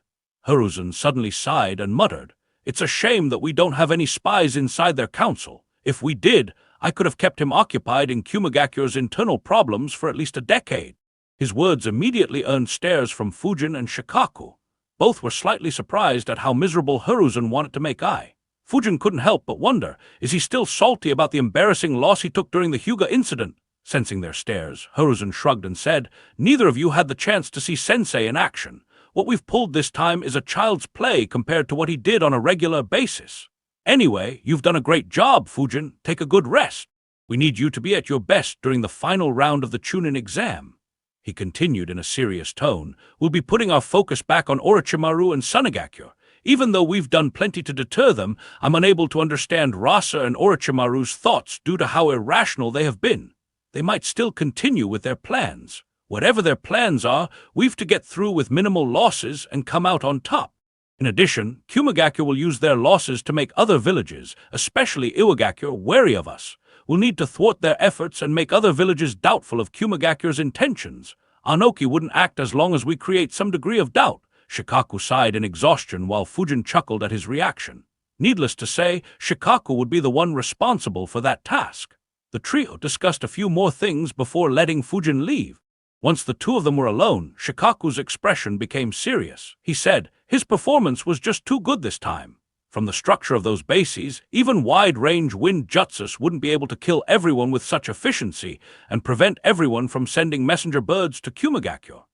Hiruzen suddenly sighed and muttered, "It's a shame that we don't have any spies inside their council. If we did, I could have kept him occupied in Kumagakure's internal problems for at least a decade." His words immediately earned stares from Fujin and Shikaku. Both were slightly surprised at how miserable Hiruzen wanted to make eye. Fujin couldn't help but wonder, is he still salty about the embarrassing loss he took during the Hyuga incident? Sensing their stares, Hiruzen shrugged and said, "Neither of you had the chance to see Sensei in action. What we've pulled this time is a child's play compared to what he did on a regular basis. Anyway, you've done a great job, Fujin. Take a good rest. We need you to be at your best during the final round of the Chunin exam." He continued in a serious tone, "We'll be putting our focus back on Orochimaru and Sunagakure. Even though we've done plenty to deter them, I'm unable to understand Rasa and Orochimaru's thoughts due to how irrational they have been. They might still continue with their plans. Whatever their plans are, we've to get through with minimal losses and come out on top. In addition, Kumagakure will use their losses to make other villages, especially Iwagakure, wary of us. We'll need to thwart their efforts and make other villages doubtful of Kumagakure's intentions. Anoki wouldn't act as long as we create some degree of doubt." Shikaku sighed in exhaustion while Fujin chuckled at his reaction. Needless to say, Shikaku would be the one responsible for that task. The trio discussed a few more things before letting Fujin leave. Once the two of them were alone, Shikaku's expression became serious. He said, "His performance was just too good this time. From the structure of those bases, even wide-range wind jutsus wouldn't be able to kill everyone with such efficiency and prevent everyone from sending messenger birds to Kumagakure.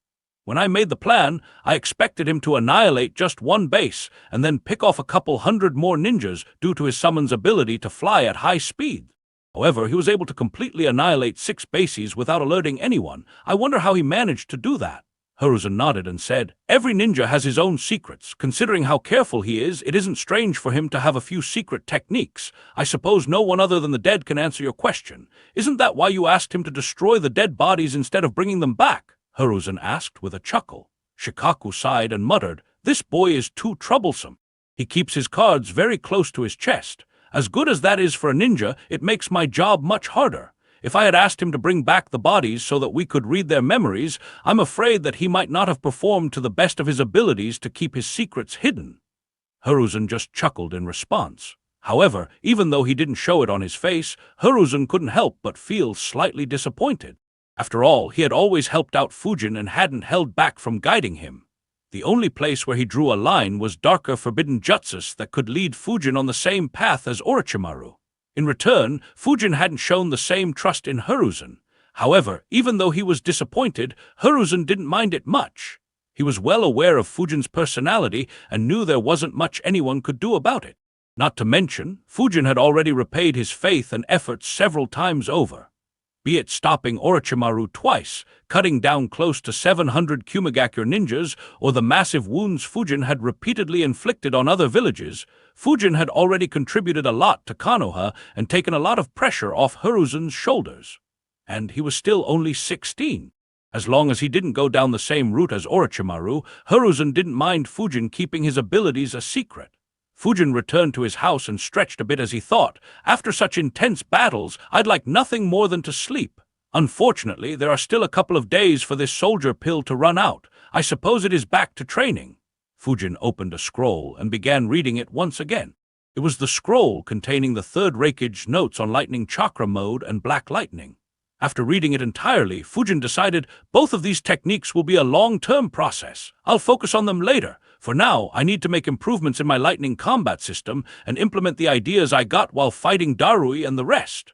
When I made the plan, I expected him to annihilate just one base and then pick off a couple hundred more ninjas due to his summon's ability to fly at high speed. However, he was able to completely annihilate 6 bases without alerting anyone. I wonder how he managed to do that." Hiruzen nodded and said, "Every ninja has his own secrets. Considering how careful he is, it isn't strange for him to have a few secret techniques. I suppose no one other than the dead can answer your question. Isn't that why you asked him to destroy the dead bodies instead of bringing them back?" Hiruzen asked with a chuckle. Shikaku sighed and muttered, "This boy is too troublesome. He keeps his cards very close to his chest. As good as that is for a ninja, it makes my job much harder. If I had asked him to bring back the bodies so that we could read their memories, I'm afraid that he might not have performed to the best of his abilities to keep his secrets hidden." Hiruzen just chuckled in response. However, even though he didn't show it on his face, Hiruzen couldn't help but feel slightly disappointed. After all, he had always helped out Fujin and hadn't held back from guiding him. The only place where he drew a line was darker forbidden jutsus that could lead Fujin on the same path as Orochimaru. In return, Fujin hadn't shown the same trust in Hiruzen. However, even though he was disappointed, Hiruzen didn't mind it much. He was well aware of Fujin's personality and knew there wasn't much anyone could do about it. Not to mention, Fujin had already repaid his faith and efforts several times over. Be it stopping Orochimaru twice, cutting down close to 700 Kumagakure ninjas, or the massive wounds Fujin had repeatedly inflicted on other villages, Fujin had already contributed a lot to Konoha and taken a lot of pressure off Hiruzen's shoulders. And he was still only 16. As long as he didn't go down the same route as Orochimaru, Hiruzen didn't mind Fujin keeping his abilities a secret. Fujin returned to his house and stretched a bit as he thought, "After such intense battles, I'd like nothing more than to sleep. Unfortunately, there are still a couple of days for this soldier pill to run out. I suppose it is back to training." Fujin opened a scroll and began reading it once again. It was the scroll containing the third Reikage notes on lightning chakra mode and black lightning. After reading it entirely, Fujin decided both of these techniques will be a long-term process. I'll focus on them later. For now, I need to make improvements in my lightning combat system and implement the ideas I got while fighting Darui and the rest.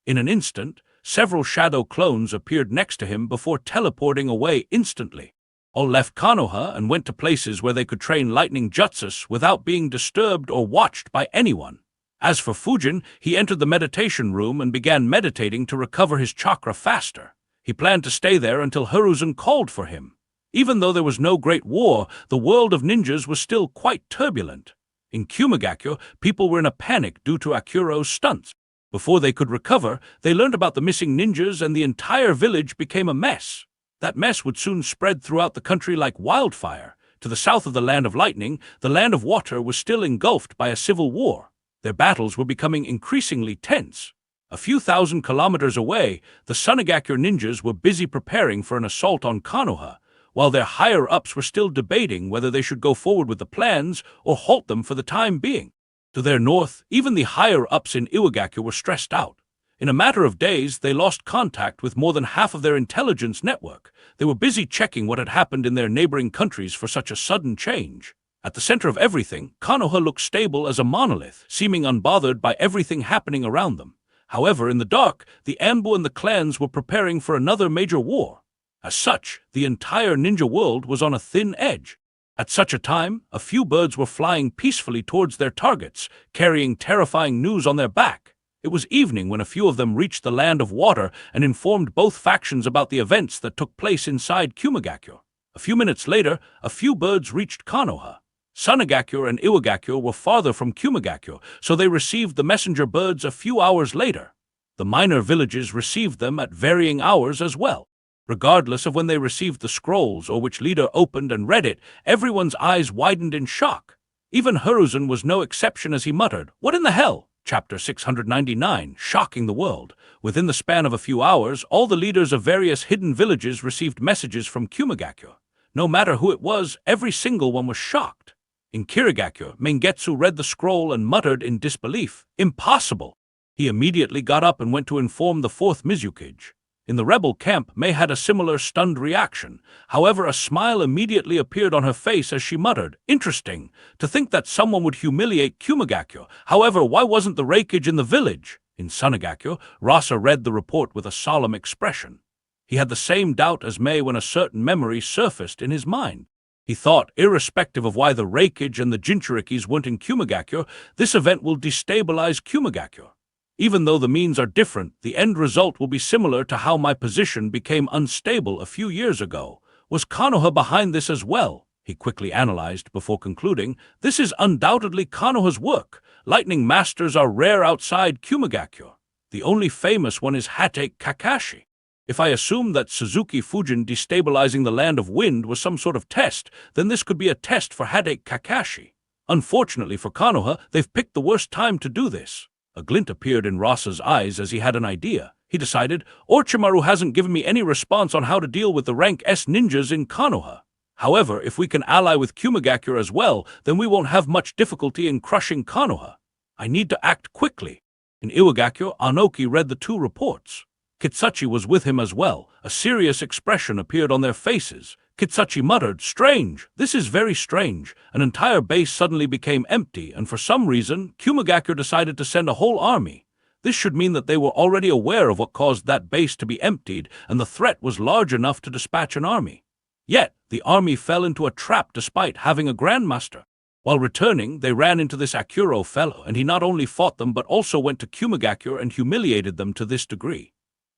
In an instant, several shadow clones appeared next to him before teleporting away instantly. All left Konoha and went to places where they could train lightning jutsus without being disturbed or watched by anyone. As for Fujin, he entered the meditation room and began meditating to recover his chakra faster. He planned to stay there until Hiruzen called for him. Even though there was no great war, the world of ninjas was still quite turbulent. In Kumagakure, people were in a panic due to Akuro's stunts. Before they could recover, they learned about the missing ninjas and the entire village became a mess. That mess would soon spread throughout the country like wildfire. To the south of the Land of Lightning, the Land of Water was still engulfed by a civil war. Their battles were becoming increasingly tense. A few thousand kilometers away, the Sunagakure ninjas were busy preparing for an assault on Konoha, while their higher-ups were still debating whether they should go forward with the plans or halt them for the time being. To their north, even the higher-ups in Iwagakure were stressed out. In a matter of days, they lost contact with more than half of their intelligence network. They were busy checking what had happened in their neighboring countries for such a sudden change. At the center of everything, Konoha looked stable as a monolith, seeming unbothered by everything happening around them. However, in the dark, the Anbu and the clans were preparing for another major war. As such, the entire ninja world was on a thin edge. At such a time, a few birds were flying peacefully towards their targets, carrying terrifying news on their back. It was evening when a few of them reached the land of water and informed both factions about the events that took place inside Kumagakure. A few minutes later, a few birds reached Konoha. Sunagakure and Iwagakure were farther from Kumagakure, so they received the messenger birds a few hours later. The minor villages received them at varying hours as well. Regardless of when they received the scrolls or which leader opened and read it, everyone's eyes widened in shock. Even Hiruzen was no exception as he muttered, "What in the hell?" Chapter 699, Shocking the World. Within the span of a few hours, all the leaders of various hidden villages received messages from Kumagakure. No matter who it was, every single one was shocked. In Kirigakure, Mengetsu read the scroll and muttered in disbelief, "Impossible!" He immediately got up and went to inform the 4th Mizukage. In the rebel camp, Mei had a similar stunned reaction. However, a smile immediately appeared on her face as she muttered, "Interesting. To think that someone would humiliate Kumagakure. However, why wasn't the Reikage in the village?" In Sunagakure, Rasa read the report with a solemn expression. He had the same doubt as Mei when a certain memory surfaced in his mind. He thought, irrespective of why the Reikage and the Jinchurikis weren't in Kumagakure, this event will destabilize Kumagakure. Even though the means are different, the end result will be similar to how my position became unstable a few years ago. Was Konoha behind this as well? He quickly analyzed before concluding, "This is undoubtedly Konoha's work. Lightning masters are rare outside Kumagakure. The only famous one is Hatake Kakashi. If I assume that Suzuki Fujin destabilizing the land of wind was some sort of test, then this could be a test for Hatake Kakashi. Unfortunately for Konoha, they've picked the worst time to do this." A glint appeared in Rasa's eyes as he had an idea. He decided, "Orochimaru hasn't given me any response on how to deal with the rank S ninjas in Konoha. However, if we can ally with Kumagakure as well, then we won't have much difficulty in crushing Konoha. I need to act quickly." In Iwagakure, Anoki read the 2 reports. Kitsuchi was with him as well. A serious expression appeared on their faces. Kitsuchi muttered, "Strange. This is very strange. An entire base suddenly became empty, and for some reason, Kumagakure decided to send a whole army. This should mean that they were already aware of what caused that base to be emptied, and the threat was large enough to dispatch an army. Yet, the army fell into a trap despite having a grandmaster. While returning, they ran into this Akuro fellow, and he not only fought them but also went to Kumagakure and humiliated them to this degree.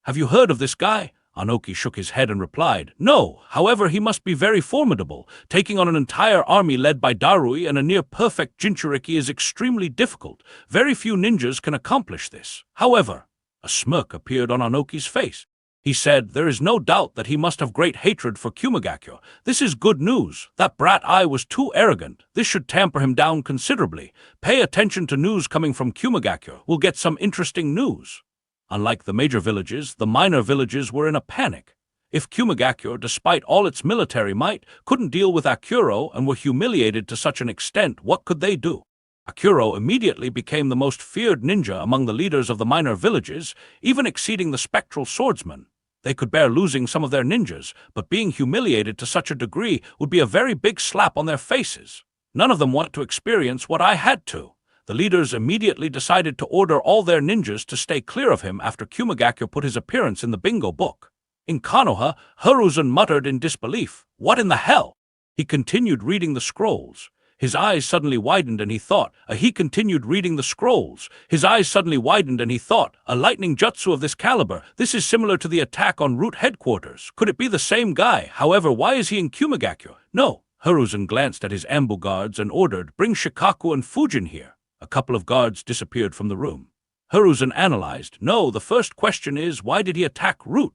Have you heard of this guy?" Anoki shook his head and replied, "No, however he must be very formidable. Taking on an entire army led by Darui and a near-perfect Jinchuriki is extremely difficult. Very few ninjas can accomplish this. However," a smirk appeared on Anoki's face. He said, "There is no doubt that he must have great hatred for Kumagakure. This is good news. That brat Ai was too arrogant. This should tamper him down considerably. Pay attention to news coming from Kumagakure. We'll get some interesting news." Unlike the major villages, the minor villages were in a panic. If Kumagakure, despite all its military might, couldn't deal with Akuro and were humiliated to such an extent, what could they do? Akuro immediately became the most feared ninja among the leaders of the minor villages, even exceeding the spectral swordsmen. They could bear losing some of their ninjas, but being humiliated to such a degree would be a very big slap on their faces. None of them wanted to experience what I had to. The leaders immediately decided to order all their ninjas to stay clear of him after Kumagakure put his appearance in the bingo book. In Konoha, Hiruzen muttered in disbelief, "What in the hell?" He continued reading the scrolls. His eyes suddenly widened and he thought, a lightning jutsu of this caliber. This is similar to the attack on Root headquarters. Could it be the same guy? However, why is he in Kumagakure? No. Hiruzen glanced at his ambu guards and ordered, "Bring Shikaku and Fujin here." A couple of guards disappeared from the room. Hiruzen analyzed, "No, the first question is, why did he attack Root?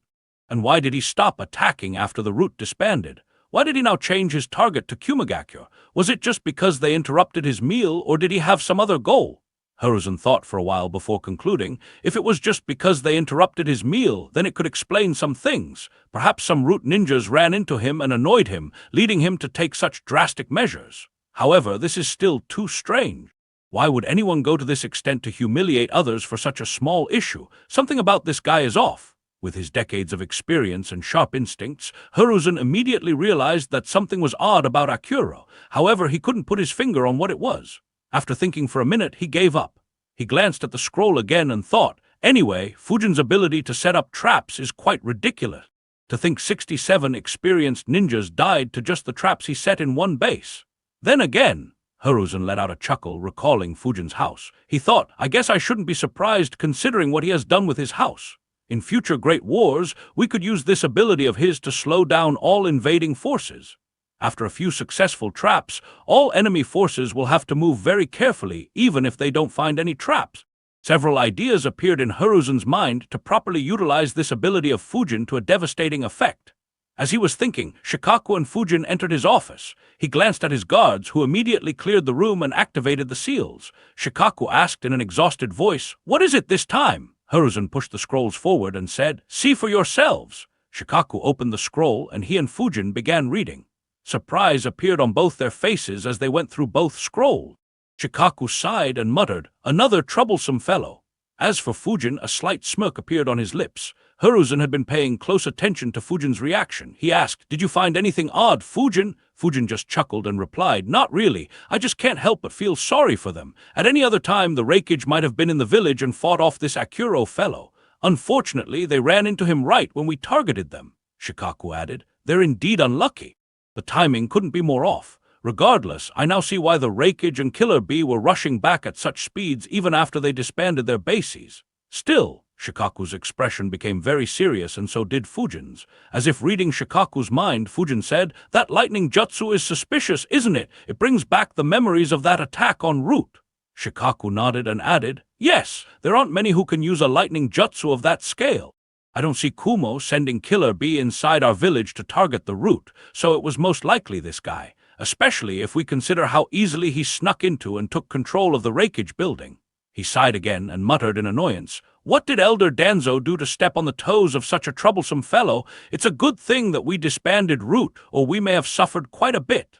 And why did he stop attacking after the Root disbanded? Why did he now change his target to Kumagakure? Was it just because they interrupted his meal, or did he have some other goal?" Hiruzen thought for a while before concluding. If it was just because they interrupted his meal, then it could explain some things. Perhaps some root ninjas ran into him and annoyed him, leading him to take such drastic measures. However, this is still too strange. Why would anyone go to this extent to humiliate others for such a small issue? Something about this guy is off. With his decades of experience and sharp instincts, Hiruzen immediately realized that something was odd about Akuro. However, he couldn't put his finger on what it was. After thinking for a minute, he gave up. He glanced at the scroll again and thought, anyway, Fujin's ability to set up traps is quite ridiculous. To think 67 experienced ninjas died to just the traps he set in one base. Then again, Hiruzen let out a chuckle, recalling Fujin's house. He thought, I guess I shouldn't be surprised considering what he has done with his house. In future great wars, we could use this ability of his to slow down all invading forces. After a few successful traps, all enemy forces will have to move very carefully, even if they don't find any traps. Several ideas appeared in Hiruzen's mind to properly utilize this ability of Fujin to a devastating effect. As he was thinking, Shikaku and Fujin entered his office. He glanced at his guards, who immediately cleared the room and activated the seals. Shikaku asked in an exhausted voice, "What is it this time?" Hiruzen pushed the scrolls forward and said, "See for yourselves." Shikaku opened the scroll and he and Fujin began reading. Surprise appeared on both their faces as they went through both scrolls. Shikaku sighed and muttered, "Another troublesome fellow." As for Fujin, a slight smirk appeared on his lips. Hiruzen had been paying close attention to Fujin's reaction. He asked, "Did you find anything odd, Fujin?" Fujin just chuckled and replied, "Not really. I just can't help but feel sorry for them. At any other time, the Raikage might have been in the village and fought off this Akuro fellow. Unfortunately, they ran into him right when we targeted them." Shikaku added, "They're indeed unlucky. The timing couldn't be more off. Regardless, I now see why the Raikage and Killer Bee were rushing back at such speeds even after they disbanded their bases." Still, Shikaku's expression became very serious, and so did Fujin's. As if reading Shikaku's mind, Fujin said, "That lightning jutsu is suspicious, isn't it? It brings back the memories of that attack en route." Shikaku nodded and added, "Yes, there aren't many who can use a lightning jutsu of that scale. I don't see Kumo sending Killer Bee inside our village to target the route, so it was most likely this guy, especially if we consider how easily he snuck into and took control of the Raikage building." He sighed again and muttered in annoyance, "What did Elder Danzo do to step on the toes of such a troublesome fellow? It's a good thing that we disbanded Root, or we may have suffered quite a bit."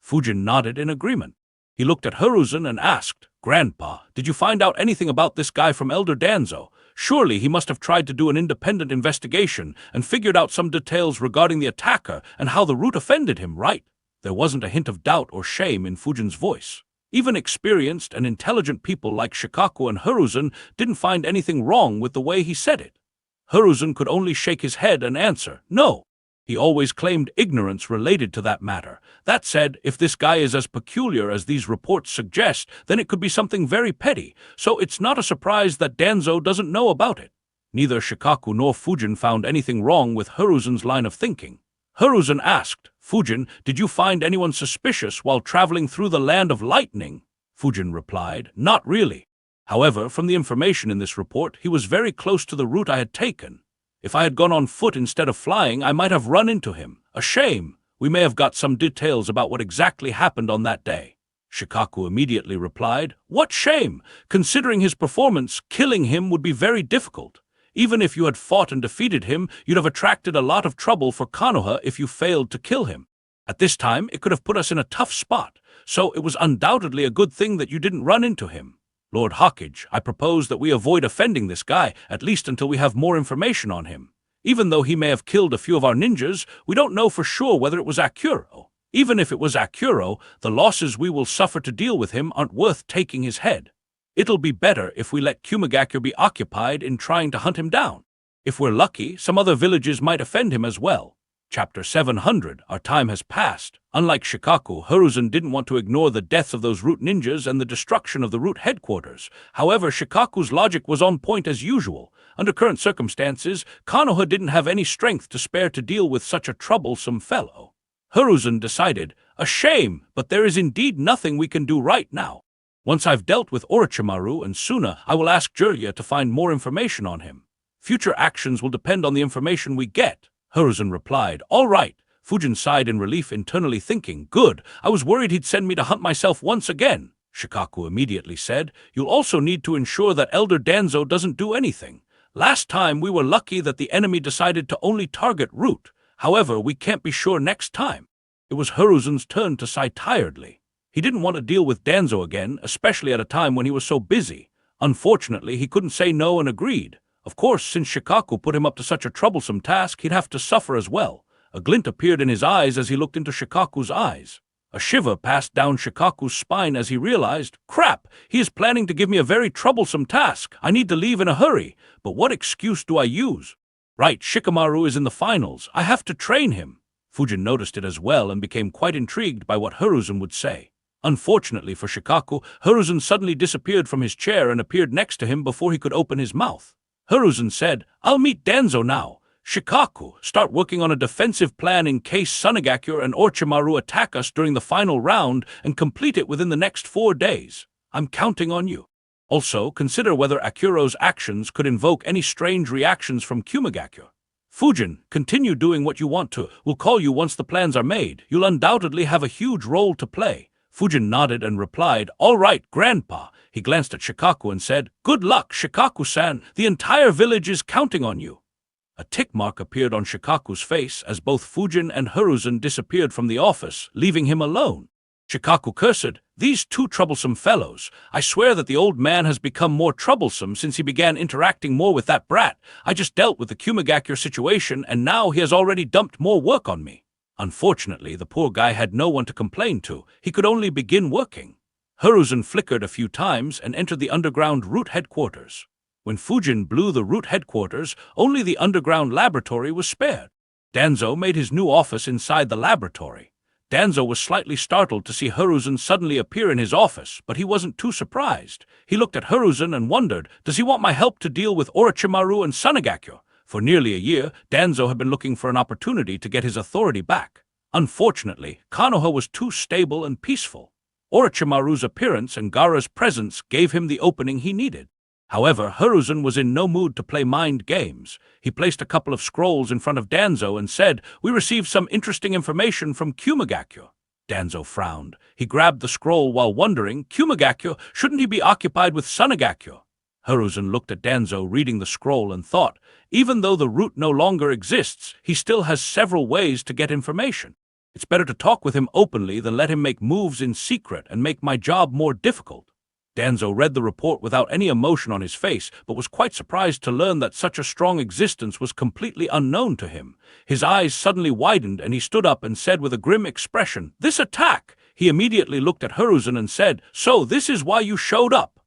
Fujin nodded in agreement. He looked at Hiruzen and asked, "Grandpa, did you find out anything about this guy from Elder Danzo? Surely he must have tried to do an independent investigation and figured out some details regarding the attacker and how the Root offended him, right?" There wasn't a hint of doubt or shame in Fujin's voice. Even experienced and intelligent people like Shikaku and Hiruzen didn't find anything wrong with the way he said it. Hiruzen could only shake his head and answer, "No." He always claimed ignorance related to that matter. That said, if this guy is as peculiar as these reports suggest, then it could be something very petty, so it's not a surprise that Danzo doesn't know about it. Neither Shikaku nor Fujin found anything wrong with Hiruzen's line of thinking. Hiruzen asked, "Fujin, did you find anyone suspicious while traveling through the land of lightning?" Fujin replied, "Not really. However, from the information in this report, he was very close to the route I had taken. If I had gone on foot instead of flying, I might have run into him. A shame. We may have got some details about what exactly happened on that day." Shikaku immediately replied, "What shame? Considering his performance, killing him would be very difficult. Even if you had fought and defeated him, you'd have attracted a lot of trouble for Konoha if you failed to kill him. At this time, it could have put us in a tough spot, so it was undoubtedly a good thing that you didn't run into him. Lord Hawkage, I propose that we avoid offending this guy, at least until we have more information on him. Even though he may have killed a few of our ninjas, we don't know for sure whether it was Akuro. Even if it was Akuro, the losses we will suffer to deal with him aren't worth taking his head. It'll be better if we let Kumagakure be occupied in trying to hunt him down. If we're lucky, some other villages might offend him as well." Chapter 700, Our time has passed. Unlike Shikaku, Hiruzen didn't want to ignore the deaths of those Root ninjas and the destruction of the Root headquarters. However, Shikaku's logic was on point as usual. Under current circumstances, Konoha didn't have any strength to spare to deal with such a troublesome fellow. Hiruzen decided, "A shame, but there is indeed nothing we can do right now. Once I've dealt with Orochimaru and Suna, I will ask Jirya to find more information on him. Future actions will depend on the information we get." Hiruzen replied, "All right." Fujin sighed in relief, internally thinking, "Good, I was worried he'd send me to hunt myself once again." Shikaku immediately said, "You'll also need to ensure that Elder Danzo doesn't do anything. Last time we were lucky that the enemy decided to only target Root. However, we can't be sure next time." It was Hiruzen's turn to sigh tiredly. He didn't want to deal with Danzo again, especially at a time when he was so busy. Unfortunately, he couldn't say no and agreed. Of course, since Shikaku put him up to such a troublesome task, he'd have to suffer as well. A glint appeared in his eyes as he looked into Shikaku's eyes. A shiver passed down Shikaku's spine as he realized, "Crap, he is planning to give me a very troublesome task. I need to leave in a hurry, but what excuse do I use? Right, Shikamaru is in the finals. I have to train him." Fujin noticed it as well and became quite intrigued by what Hiruzen would say. Unfortunately for Shikaku, Hiruzen suddenly disappeared from his chair and appeared next to him before he could open his mouth. Hiruzen said, "I'll meet Danzo now. Shikaku, start working on a defensive plan in case Sunagakure and Orochimaru attack us during the final round and complete it within the next 4 days. I'm counting on you. Also, consider whether Akuro's actions could invoke any strange reactions from Kumagakure. Fujin, continue doing what you want to. We'll call you once the plans are made. You'll undoubtedly have a huge role to play." Fujin nodded and replied, "All right, Grandpa." He glanced at Shikaku and said, "Good luck, Shikaku-san. The entire village is counting on you." A tick mark appeared on Shikaku's face as both Fujin and Hiruzen disappeared from the office, leaving him alone. Shikaku cursed, "These two troublesome fellows. I swear that the old man has become more troublesome since he began interacting more with that brat. I just dealt with the Kumagakure situation and now he has already dumped more work on me." Unfortunately, the poor guy had no one to complain to. He could only begin working. Hiruzen flickered a few times and entered the underground Root headquarters. When Fujin blew the Root headquarters, only the underground laboratory was spared. Danzo made his new office inside the laboratory. Danzo was slightly startled to see Hiruzen suddenly appear in his office, but he wasn't too surprised. He looked at Hiruzen and wondered, does he want my help to deal with Orochimaru and Sunagakure? For nearly a year, Danzo had been looking for an opportunity to get his authority back. Unfortunately, Konoha was too stable and peaceful. Orochimaru's appearance and Gaara's presence gave him the opening he needed. However, Hiruzen was in no mood to play mind games. He placed a couple of scrolls in front of Danzo and said, "We received some interesting information from Kumagakure." Danzo frowned. He grabbed the scroll while wondering, Kumagakure, shouldn't he be occupied with Sunagakure? Hiruzen looked at Danzo reading the scroll and thought, even though the Root no longer exists, he still has several ways to get information. It's better to talk with him openly than let him make moves in secret and make my job more difficult. Danzo read the report without any emotion on his face, but was quite surprised to learn that such a strong existence was completely unknown to him. His eyes suddenly widened and he stood up and said with a grim expression, "This attack!" He immediately looked at Hiruzen and said, "So this is why you showed up?"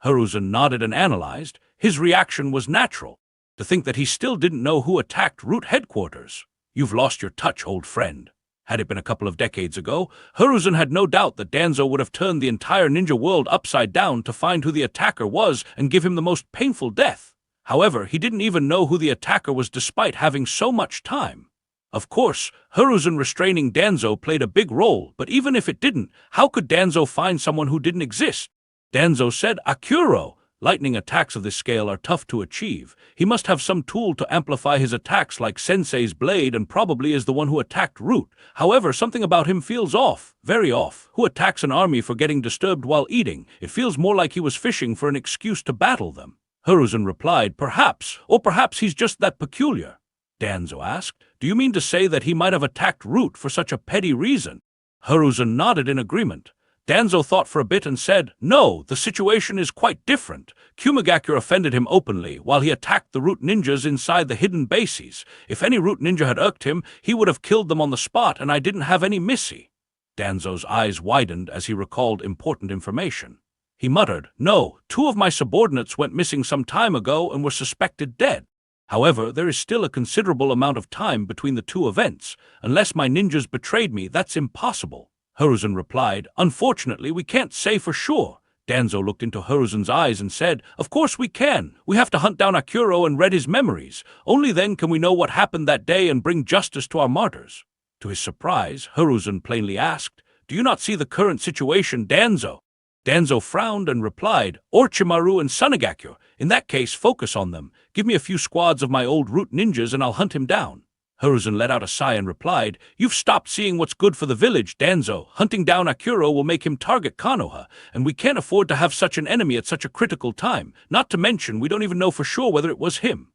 Hiruzen nodded and analyzed. His reaction was natural. To think that he still didn't know who attacked Root headquarters. "You've lost your touch, old friend." Had it been a couple of decades ago, Hiruzen had no doubt that Danzo would have turned the entire ninja world upside down to find who the attacker was and give him the most painful death. However, he didn't even know who the attacker was despite having so much time. Of course, Hiruzen restraining Danzo played a big role, but even if it didn't, how could Danzo find someone who didn't exist? Danzo said, "Akuro." Lightning attacks of this scale are tough to achieve. He must have some tool to amplify his attacks like Sensei's blade and probably is the one who attacked Root. However, something about him feels off, very off. Who attacks an army for getting disturbed while eating? It feels more like he was fishing for an excuse to battle them. Hiruzen replied, "Perhaps, or perhaps he's just that peculiar." Danzo asked, "Do you mean to say that he might have attacked Root for such a petty reason?" Hiruzen nodded in agreement. Danzo thought for a bit and said, "No, the situation is quite different. Kumagakure offended him openly while he attacked the Root ninjas inside the hidden bases. If any Root ninja had irked him, he would have killed them on the spot and I didn't have any missy." Danzo's eyes widened as he recalled important information. He muttered, "No, 2 of my subordinates went missing some time ago and were suspected dead. However, there is still a considerable amount of time between the 2 events. Unless my ninjas betrayed me, that's impossible." Hiruzen replied, "Unfortunately, we can't say for sure." Danzo looked into Hiruzen's eyes and said, "Of course we can. We have to hunt down Akuro and read his memories. Only then can we know what happened that day and bring justice to our martyrs." To his surprise, Hiruzen plainly asked, "Do you not see the current situation, Danzo?" Danzo frowned and replied, "Orochimaru and Sunagakure. In that case, focus on them. Give me a few squads of my old Root ninjas and I'll hunt him down." Hiruzen let out a sigh and replied, "You've stopped seeing what's good for the village, Danzo. Hunting down Akuro will make him target Konoha, and we can't afford to have such an enemy at such a critical time. Not to mention, we don't even know for sure whether it was him."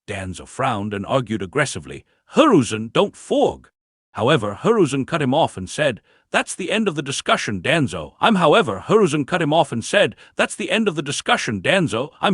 Danzo frowned and argued aggressively, "Hiruzen, don't forg." However, Hiruzen cut him off and said, "That's the end of the discussion, Danzo. I'm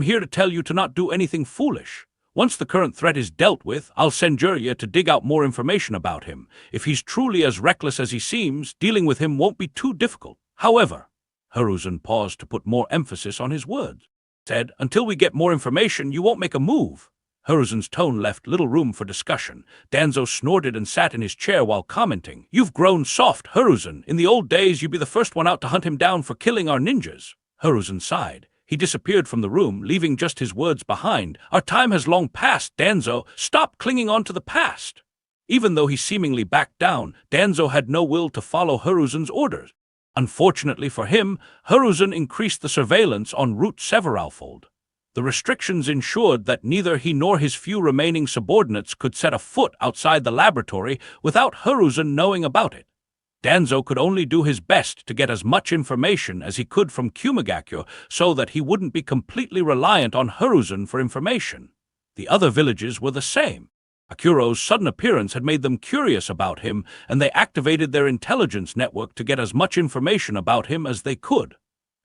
here to tell you to not do anything foolish. Once the current threat is dealt with, I'll send Jirya to dig out more information about him. If he's truly as reckless as he seems, dealing with him won't be too difficult. However," Hiruzen paused to put more emphasis on his words, said, "until we get more information, you won't make a move." Hiruzen's tone left little room for discussion. Danzo snorted and sat in his chair while commenting, "You've grown soft, Hiruzen. In the old days, you'd be the first one out to hunt him down for killing our ninjas." Hiruzen sighed. He disappeared from the room, leaving just his words behind. "Our time has long passed, Danzo. Stop clinging on to the past." Even though he seemingly backed down, Danzo had no will to follow Hiruzen's orders. Unfortunately for him, Hiruzen increased the surveillance on Route Severalfold. The restrictions ensured that neither he nor his few remaining subordinates could set a foot outside the laboratory without Hiruzen knowing about it. Danzo could only do his best to get as much information as he could from Kumagakyo so that he wouldn't be completely reliant on Hiruzen for information. The other villages were the same. Akuro's sudden appearance had made them curious about him, and they activated their intelligence network to get as much information about him as they could.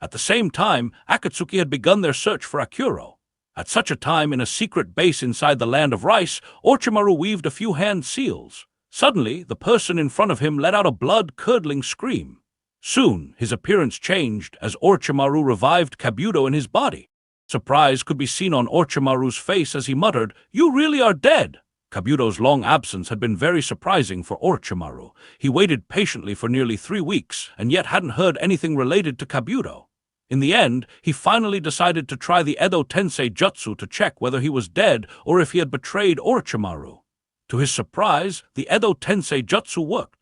At the same time, Akatsuki had begun their search for Akuro. At such a time, in a secret base inside the Land of Rice, Orochimaru weaved a few hand seals. Suddenly, the person in front of him let out a blood-curdling scream. Soon, his appearance changed as Orochimaru revived Kabuto in his body. Surprise could be seen on Orochimaru's face as he muttered, "You really are dead!" Kabuto's long absence had been very surprising for Orochimaru. He waited patiently for nearly 3 weeks, and yet hadn't heard anything related to Kabuto. In the end, he finally decided to try the Edo Tensei Jutsu to check whether he was dead or if he had betrayed Orochimaru. To his surprise, the Edo Tensei Jutsu worked.